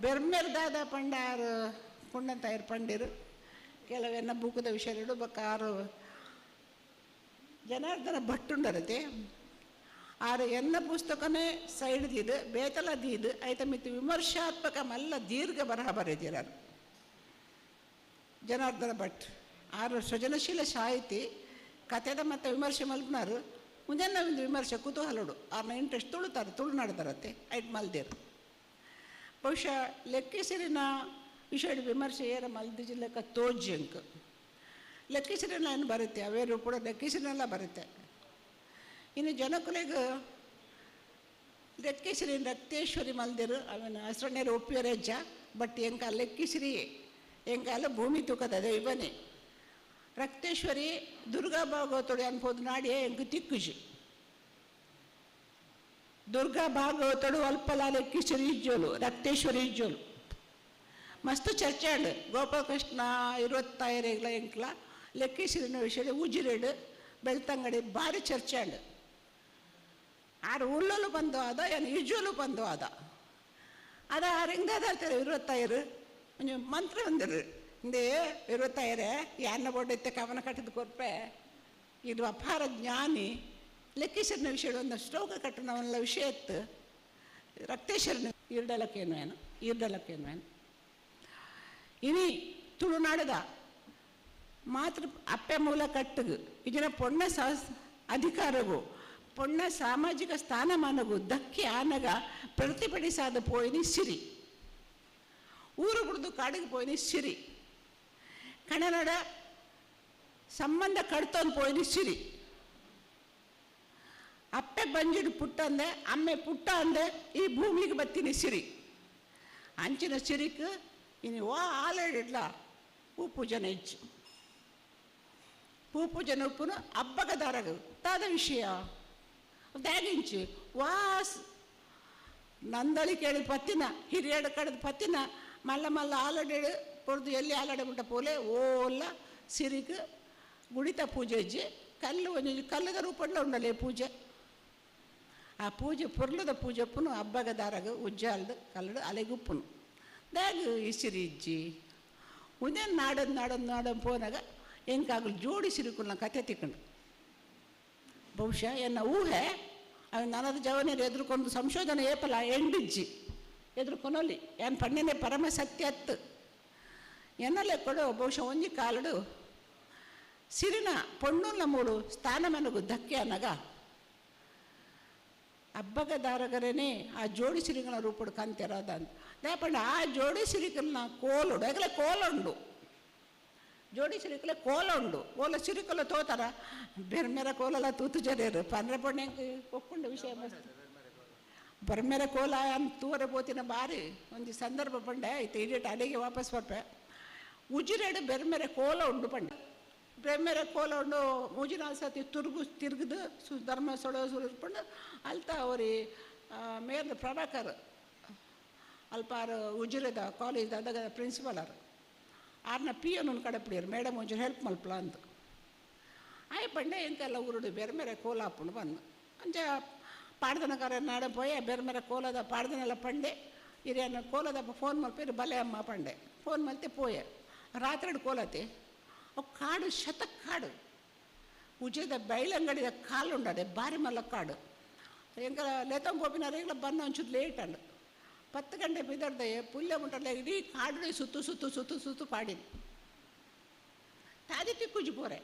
ಬೆರ್ಮೆರ್ದಾದ ಪಂಡಾರು ಪುಂಡಂತಾಯರು ಪಂಡಿರು ಕೆಲವೆನ್ನ ಬೂಕದ ವಿಷಯಗಳು ಬಕ್ಕಾರು ಜನಾರ್ದನ ಭಟ್ಟುಂಡರತೆ ಆರು ಎನ್ನ ಪುಸ್ತಕನೇ ಸೈಡ್ ದೀದು ಬೇತಲ ದೀದು ಆಯ್ತ ಮಿತ್ತು ವಿಮರ್ಶಾತ್ಮಕ ಮಲ್ಲ ದೀರ್ಘ ಬರಹ ಬರೆದಿರಾರು ಜನಾರ್ದನ ಭಟ್ ಆರು ಸೃಜನಶೀಲ ಸಾಹಿತಿ ಕಥೆದ ಮತ್ತು ವಿಮರ್ಶೆ ಮಲ್ಪನಾರು ಮುಂಜಾನೆ ಒಂದು ವಿಮರ್ಶೆ ಕುತೂಹಲಡು ಅವ್ರನ್ನ ಇಂಟ್ರೆಸ್ಟ್ ತುಳುನಾಡ್ತಾರತ್ತೆ ಐಟ್ ಮಲ್ದೇರು ಬಹುಶಃ ಲೆಕ್ಕಿಸಿರಿನ ವಿಷಯ ವಿಮರ್ಶೆ ಏರ ಮಲ್ದಿಜಿ ಲೆಕ್ಕ ತೋಜ್ಯಂಕ್ ಲೆಕ್ಕಿಸಿರಿನ ಏನು ಬರುತ್ತೆ ಅವೇರು ಕೂಡ ಲೆಕ್ಕಿಸಿರಿನೆಲ್ಲ ಬರುತ್ತೆ ಇನ್ನು ಜನಕುಲೆಗೆ ಲೆಕ್ಕಿಸಿರಿ ರಕ್ತೇಶ್ವರಿ ಮಲ್ದಿರು ಅವನ ಹಸ್ರಣ್ಣೇರು ಒಪ್ಪಿಯರೆಜ್ಜ ಬಟ್ ಎಂಕ ಲೆಕ್ಕಿಸಿರಿ ಎಂಕಾಲ ಭೂಮಿ ತೂಕದ ಇವನೇ ರಕ್ತೇಶ್ವರಿ ದುರ್ಗಾ ಭಾಗವತೋಡಿ ಅನ್ಬೋದು ನಾಡಿ ಎಂಕ ತಿಕ್ಕುಜಿ ದುರ್ಗಾ ಭಾಗವತೋಡು ಅಲ್ಪಲ ಲೆಕ್ಕಿಸಿರಿ ಇಜ್ಜೋಲು ರಕ್ತೇಶ್ವರಿ ಇಜ್ಜೋಲು ಮಸ್ತ್ ಚರ್ಚೆ ಅಂಡು ಗೋಪಾಲಕೃಷ್ಣ 25 ಎಂಕ್ಲ ಲೆಕ್ಕಿಸಿರಿನ ವಿಷಯ ಉಜಿರೆಡು ಬೆಳ್ತಂಗಡಿ ಭಾರಿ ಚರ್ಚೆ ಅಂಡು ಆರು ಉಳ್ಳಲು ಬಂದು ಆದ ಏನು ಇಜ್ಜೋಲು ಬಂದು ಆದ ಅದ ಆರಿಂಗದ 25 ಒಂದು ಮಂತ್ರ ಬಂದಿರು ಹಿಂದೆ 25 ಯಾನ ಬೋಡೈತೆ ಕವನ ಕಟ್ಟಿದ ಕೊರ್ಪೆ ಇದು ಅಪಾರ ಜ್ಞಾನಿ ಲೆಕ್ಕಿಸಿರಿನ ವಿಷಯ ಒಂದು ಶ್ಲೋಕ ಕಟ್ಟಣವನ್ನ ವಿಷಯ ಇತ್ತು ರಕ್ತೇಶ್ವರನ ಈರ್ಡಲಕ್ಕೇನು ಇನಿ ತುಳುನಾಡದ ಮಾತೃ ಅಪ್ಪೆ ಮೂಲ ಕಟ್ಟಗು ಇದನ್ನ ಪೊಣ್ಣ ಅಧಿಕಾರಗೂ ಪೊಣ್ಣ ಸಾಮಾಜಿಕ ಸ್ಥಾನಮಾನಗೂ ಧಕ್ಕೆ ಆನಗ ಪ್ರತಿಭಟಿಸಾದ ಪೋಯಿನಿ ಸಿರಿ ಊರು ಬಿಡ್ದು ಕಾಡಿಗೆ ಪೋಯಿನಿ ಸಿರಿ ಕನ್ನಡ ಸಂಬಂಧ ಕಡ್ತೊಂದು ಪೋಯಿನಿ ಸಿರಿ ಅಪ್ಪೆ ಬಂಜಿಡು ಪುಟ್ಟ ಅಂದೆ ಅಮ್ಮೆ ಪುಟ್ಟ ಅಂದೆ ಈ ಭೂಮಿಗೆ ಬತ್ತೀನಿ ಸಿರಿ ಅಂಚಿನ ಸಿರಿಕ್ ಇನ್ನು ಆಲೇಡಿಡ್ಲ ಪೂಪೂಜನ ಹೆಚ್ಚು ಪೂಪೂಜನ ಉಪ್ಪುನ ಹಬ್ಬಗ ದಾರಗ ತಾದ ವಿಷಯ ದಾಗಿಂಚು ವಾಸ್ ನಂದಳಿ ಕೇಳಿದ ಪತ್ತಿನ ಹಿರಿಯಡ ಕಡೆದ ಪತ್ತಿನ ಮಲ್ಲ ಮಲ್ಲ ಆಲಡೆ ಪೊಡ್ದು ಎಲ್ಲಿ ಆಲಡೆ ಬಿಟ್ಟ ಪೋಲೆ ಓಲ್ಲ ಸಿರಿಕ್ ಗುಡಿತ ಪೂಜೆ ಅಜ್ಜಿ ಕಲ್ಲು ಒಂದು ಕಲ್ಲದ ರೂಪಡ್ಲ ಉಂಡಲ್ಲ ಪೂಜೆ ಆ ಪೂಜೆ ಪೊರ್ಲದ ಪೂಜೆ ಉಪ್ಪುನು ಹಬ್ಬಗ ದಾರಗ ಉಜ್ಜಾಲ್ದು ಕಲ್ಲಡು ಅಲೆಗುಪ್ಪುನು ದಾಗ ಇಸಿರಿ ಇಜ್ಜಿ ಉದೇನು ನಾಡೋದು ಪೋನಾಗ ಎಂಕಾಗಲು ಜೋಡಿ ಸಿರಿಕುಲ್ನ ಕತೆ ತಿಕ್ಕೊಂಡು ಬಹುಶಃ ಎನ್ನ ಊಹೆ ಅವು ನನ್ನದು ಜವನಿಯರು ಎದುರುಕೊಂಡು ಸಂಶೋಧನೆ ಏಪಲ ಎಂಡಿಜ್ಜಿ ಎದುರುಕೊನೊಲ್ಲಿ ಏನು ಪಣ್ಣನೆ ಪರಮ ಸತ್ಯ ಅತ್ತು ಎನ್ನಲ್ಲೇ ಕೊಡು ಬಹುಶಃ ಒಂಜಿ ಕಾಲಡು ಸಿರಿನ ಪೊಣ್ಣುಲ್ಲ ಮೂಡು ಸ್ಥಾನಮಾನಗೂ ಧಕ್ಕೆ ಅನ್ನಗ ಹಬ್ಬಗ ದಾರಗರೇನೆ ಆ ಜೋಡಿ ಸಿರಿಗಳ ರೂಪಡು ಕಂತೆರೋದ ಅಂತ ದಾಪಂಡ ಆ ಜೋಡಿ ಸಿರಿಕಲ್ನ ಕೋಲುಡು ಆಗಲೇ ಕೋಲುಂಡು ಜೋಡಿ ಸಿರಿಕಲೆ ಕೋಲ ಉಂಡು ಓಲ ಸಿರಿಕಲ ತೋತಾರ ಬೆರ್ಮೆರ ಕೋಲೆಲ್ಲ ತೂತು ಜರೇರು ಪಂದ್ರೆ ಪೊಣ್ಣೆಂಗೆ ಒಪ್ಪುಂಡು ವಿಷಯ ಮಸ್ತ್ ಬರ್ಮೆರ ಕೋಲ ಅಂತ ತೂವರೆ ಪೋತಿನ ಬಾರಿ ಒಂದು ಸಂದರ್ಭ ಪಂಡೆ ಆಯ್ತು ಇಡೀಟ್ ಅಡಿಗೆ ವಾಪಸ್ ಬರ್ಪೆ ಉಜಿರೆಡು ಬೆರ್ಮೆರೆ ಕೋಲ ಉಂಡು ಪಂಡೆ ಬೆರ್ಮೆರೆ ಕೋಲ ಉಂಡು 3-4 ಸತಿ ತಿರುಗಿದು ಧರ್ಮಸ್ಥಳ ಸುರಿಸ್ಕೊಂಡು ಅಲ್ತ ಅವರಿ ಮೇರ್ದ ಪ್ರಭಾಕರ್ ಅಲ್ಪಾರು ಉಜಿರೆದ ಕಾಲೇಜ್ದ ಅದಾಗ ಪ್ರಿನ್ಸಿಪಲರು ಆರ್ನ ಪಿಯೋನು ಕಡೆಪಿಡಿಯರು ಮೇಡಮ್ ಒಂಚೂರು ಹೆಲ್ಪ್ ಮಲ್ಪಲ ಅಂತ ಆಯ್ ಪಂಡೆ ಎಂಕೆಲ್ಲ ಉರುಡು ಬೇರೆ ಮೇರೆ ಕೋಲ ಹಾಕೊಂಡು ಬಂದು ಅಂಚ ಪಾಡ್ದನಕಾರ ನಾಡೆ ಪೋಯ ಬೇರೆ ಮೇರೆ ಕೋಲದ ಪಾಡ್ದನೆಲ್ಲ ಪಂಡೆ ಹಿರಿಯನ್ನ ಕೋಲದ ಫೋನ್ ಮಲ್ಪಿರು ಬಲೆ ಅಮ್ಮ ಪಂಡೆ ಫೋನ್ ಮಲ್ತೆ ಪೋಯ ರಾತ್ರಿ ಕೋಲತೆ ಅವು ಕಾಡು ಶತಕ್ ಕಾಡು ಉಜೆದ ಬೈಲಂಗಡಿದ ಕಾಲು ಉಂಡದೆ ಬಾರಿ ಮಲ್ಲ ಕಾಡು ಎಂಕಲ ಲೆತಂ ಪೋಪಿನಾರ ಈಗಲ ಬಂದ ಒಂಚೂರು ಲೇಟ್ ಅಂಡು 10 ಗಂಟೆ ಬಿದ್ದಡ್ದೆ ಪುಲ್ಯ ಮುಟ್ಟಲ್ಲ ಇಡೀ ಕಾಡು ಸುತ್ತು ಪಾಡಿನ ತಾದಿ ತಿಕ್ಕುಜಿ ಪೋರೆ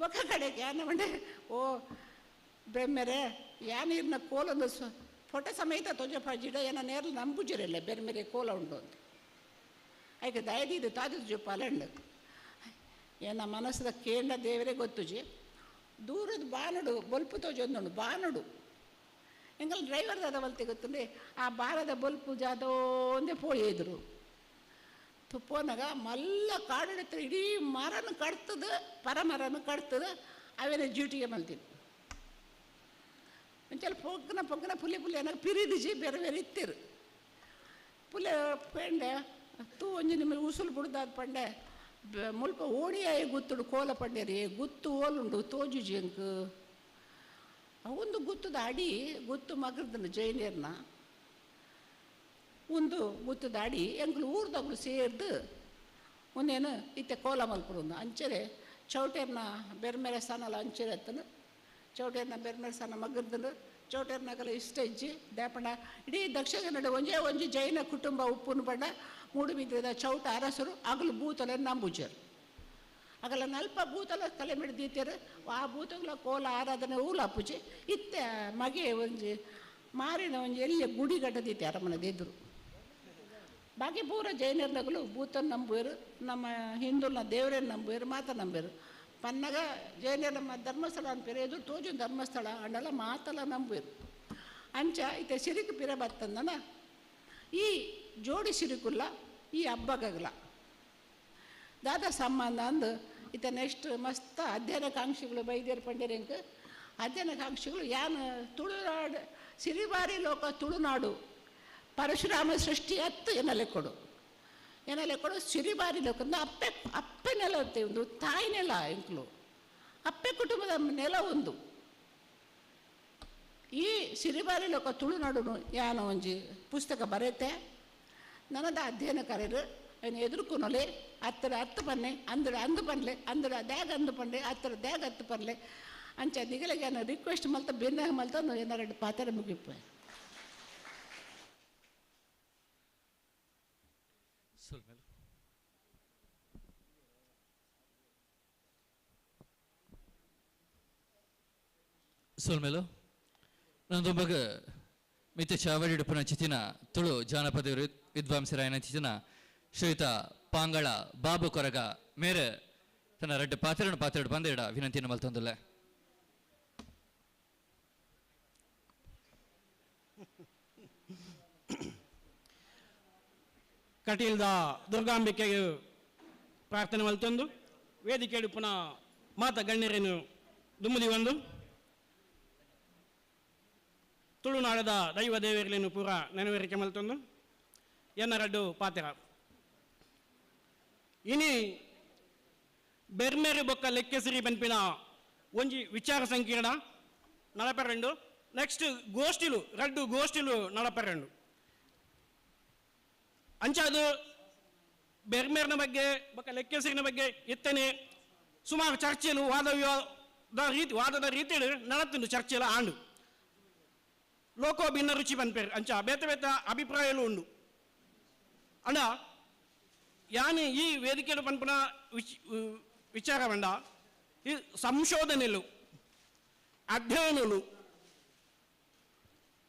ಒಕ್ಕ ಕಡೆಗೆ ಯಾನ ಮಂಡೆ ಓ ಬೆಮ್ಮೆರೆ ಯಾನೀರ್ನ ಕೋಲೊಂದು ಫೋಟೋ ಸಮೇತ ತೊಜ ಪಾಜಿಡ ಏನ ನೇರ್ಲು ನಂಬುಜಿರಲ್ಲ ಬೇರೆ ಮೇರೆ ಕೋಲ ಉಂಡು ಅಂತ ಐಕೆ ದಯದಿದ್ದು ತಾದು ಜೊಪ್ಪಾಲಂಡು ಏನ ಮನಸ್ಸದ ಕೇಂದ್ರ ದೇವರೇ ಗೊತ್ತುಜಿ ದೂರದ ಬಾನಡು ಬೊಲ್ಪು ತೋಜೊಂದುಂಡು ಬಾನಡು ಎಂಗಲ್ ಡ್ರೈವರ್ ದಾದ ಬಲ್ತೆ ಗೊತ್ತುಂಡೆ ಆ ಬಾರದ ಬೊಲ್ಪು ಜಾದೋ ಒಂದೇ ಪೋಳಿದ್ರು ತುಪ್ಪೋನಾಗ ಮಲ್ಲ ಕಾಡಿಡ್ತಾರೆ ಇಡೀ ಮರನ ಕಡ್ತದ ಪರಮರನ ಕಡ್ತದ ಅವೇನ ಡ್ಯೂಟಿಗೆ ಮಲ್ತೀನಿ ಒಂಚಲ ಪೊಗ್ಗನ ಪುಲಿ ಏನಾಗ ಪಿರಿದಿಜಿ ಬೇರೆ ಬೇರೆ ಇತ್ತಿರು ಪುಲೆ ಪೆಂಡೆ ತೂ ಒಂಜಿ ನಿಮ್ಮಲ್ಲಿ ಉಸುಲು ಬಿಡ್ದಾದ ಪಂಡೆ ಮುಲ್ಪ ಓಣಿಯಾಯಿ ಗುತ್ತುಡು ಕೋಲ ಪಂಡೇರಿ ಗುತ್ತು ಓಲುಂಡು ತೋಜುಜಿ ಅಂಕ್ ಒಂದು ಗುತ್ತದ ಅಡಿ ಗುತ್ತು ಮಗರ್ದನು ಜೈನಿಯರ್ನ ಒಂದು ಗುತ್ತದ ಅಡಿ ಎಂಕ್ಲು ಊರ್ದಗಳು ಸೇರ್ದು ಒಂದೇನು ಇತ್ತೆ ಕೋಲ ಮಲ್ಪಡು ಅಂಚರೆ ಚೌಟೇರ್ನ ಬೆರ್ಮೆರೆ ಸ್ಥಾನಲ್ಲ ಅಂಚೆರೆ ಎತ್ತನು ಚೌಟೇರ್ನ ಬೆರ್ಮೆರೆ ಸ್ಥಾನ ಮಗರ್ದನು ಚೌಟೇರ್ನಾಗಲ್ಲ ಇಷ್ಟ ಇಜ್ಜಿ ದೇಪಂಡ ಇಡೀ ದಕ್ಷಿಣ ಕನ್ನಡ ಒಂಜಿ ಜೈನ ಕುಟುಂಬ ಉಪ್ಪುನು ಪಂಡ ಮೂಡು ಬಿದ್ದ ಚೌಟ ಅರಸರು ಆಗಲು ಬೂತಲೆ ನಂಬುಜರು ಆಗಲ್ಲ ನಲ್ಪ ಬೂತಲ ತಲೆ ಮಿಡ್ದೀತೀರು ಆ ಬೂತಗಳ ಕೋಲ ಆರಾಧನೆ ಊಲ ಅಪ್ಪುಜಿ ಇತ್ತೆ ಮಗೆ ಒಂಜಿ ಮಾರಿನ ಒಂಜಿ ಎಲ್ಲಿ ಗುಡಿ ಗಡ್ಡದೀತೆ ಅರಮನೆದಿದ್ರು ಬಾಕಿ ಪೂರ ಜೈನರ್ನಗಳು ಭೂತನ ನಂಬುವರು ನಮ್ಮ ಹಿಂದೂನ ದೇವರನ್ನ ನಂಬುವರು ಮಾತ ನಂಬುವರು ಪನ್ನಗ ಜೈನರ ನಮ್ಮ ಧರ್ಮಸ್ಥಳ ಅನ್ಪೇರು ಎದುರು ತೋಜು ಧರ್ಮಸ್ಥಳ ಅಂಡಲ್ಲ ಮಾತಲ್ಲ ನಂಬುವರು ಅಂಚ ಇತ್ತೆ ಸಿರಿಕು ಪಿರ ಬತ್ತಂದನ ಈ ಜೋಡಿ ಸಿರಿಕುಲ್ಲ ಈ ಹಬ್ಬಗಲ ದಾದ ಸಂಬಂಧ ಅಂದು ಇತ್ತ ನೆಕ್ಸ್ಟ್ ಮಸ್ತ್ ಅಧ್ಯಯನಕಾಂಕ್ಷಿಗಳು ಬೈದೇರು ಪಂಡೇರಿಂಕ್ ಅಧ್ಯಯನಕಾಂಕ್ಷಿಗಳು ಯಾನು ತುಳುನಾಡು ಸಿರಿಬಾರಿ ಲೋಕ ತುಳುನಾಡು ಪರಶುರಾಮ ಸೃಷ್ಟಿ ಹತ್ತು ಏನಲೆ ಕೊಡು ಸಿರಿಬಾರಿ ಲೋಕ ಅಪ್ಪೆ ನೆಲ ಇರುತ್ತೆ ಒಂದು ತಾಯಿ ನೆಲ ಇಂಕ್ಲು ಅಪ್ಪೆ ಕುಟುಂಬದ ನೆಲ ಒಂದು ಈ ಸಿರಿಬಾರಿ ಲೋಕ ತುಳುನಾಡು ಯಾನ ಒಂಜಿ ಪುಸ್ತಕ ಬರೆಯುತ್ತೆ ನನ್ನದ ಅಧ್ಯಯನ ಕರೆರು ಅವನು ಎದುರುಕೊನೊಲೆ ಹತ್ತಿರ ಹತ್ತು ಪನ್ನೆ ಅಂದು ಪನ್ಲೆ ಅಂದರ ದ್ಯಾಗ್ ಅಂದು ಪಂಡೆ ಹತ್ತಿರ ದ್ಯಾಗ್ ಹತ್ತು ಪನ್ಲೆ ಅಂಚ ದಿಗಲಿಗೆ ನಾನು ರಿಕ್ವೆಸ್ಟ್ ಮಲ್ತ ಬೆನ್ನ ಮಲ್ತ ಏನಾರು ಪಾತ್ರ ಮುಗಿಪ್ಪ ಸೋಲ್ಮೇಲು ನಂದು ಮಗ ಮಿತ್ತ ಚಾವಡಿ ಪುನ ಚಿತಿನ ತುಳು ಜಾನಪದ ವಿದ್ವಾಂಸರಾಯನ ಚಿತಿನ ಶ್ರೀಯುತ ಪಾಂಗಳ ಬಾಬು ಕೊರಗ ಮೇರೆ ತನ್ನ ರೆಡ್ಡು ಪಾತ್ರೆಡು ಬಂದೇಡ ವಿನಂತಿಯನ್ನು ಮಲ್ತೊಂದುಲ್ಲೆ ಕಟೀಲ್ದ ದುರ್ಗಾಂಬಿಕೆಗೆ ಪ್ರಾರ್ಥನೆ ಮಲ್ತೊಂದು ವೇದಿಕೆಡು ಪುನಃ ಮಾತ ಗಣ್ಯರೇನು ದುಮ್ಮುದಿ ಒಂದು ತುಳುನಾಡದ ದೈವ ದೇವರಲೇನು ಪೂರ ನೆನವೇರಿಕೆ ಮಲ್ತೊಂದು ಎನ್ನರಡ್ಡು ಪಾತ್ರ ಇನಿ ಬೆರ್ಮೇರಿ ಬೊಕ್ಕ ಲೆಕ್ಕೆಸಿರಿ ಪನ್ಪಿನ ಒಂಜಿ ವಿಚಾರ ಸಂಕೀರ್ಣ ನಡಪೆರಂಡು ನೆಕ್ಸ್ಟ್ ರಡ್ಡು ಗೋಷ್ಠಿಲು ನಡಪೆರಂಡು ಅಂಚಾದು ಬೆರ್ಮೇರ್ನ ಬಗ್ಗೆ ಬೊಕ್ಕ ಲೆಕ್ಕೆಸಿರಿನ ಬಗ್ಗೆ ಇತ್ತನೆ ಸುಮಾರು ಚರ್ಚೆಲು ವಾದದ ರೀತಿಯಲ್ಲಿ ನಡತ್ತುಂಡು ಚರ್ಚೆಲ ಆಂಡು ಲೋಕೋ ಭಿನ್ನ ರುಚಿ ಪನ್ಪೇರು ಅಂಚ ಬೇತ ಅಭಿಪ್ರಾಯಲು ಉಂಡು ಅಂಡ ಯಾನು ಈ ವೇದಿಕೆಲು ಪನ್ಪುನ ವಿಚಾರ ಬಂಡ ಈ ಸಂಶೋಧನೆಲು ಅಧ್ಯಯನಲು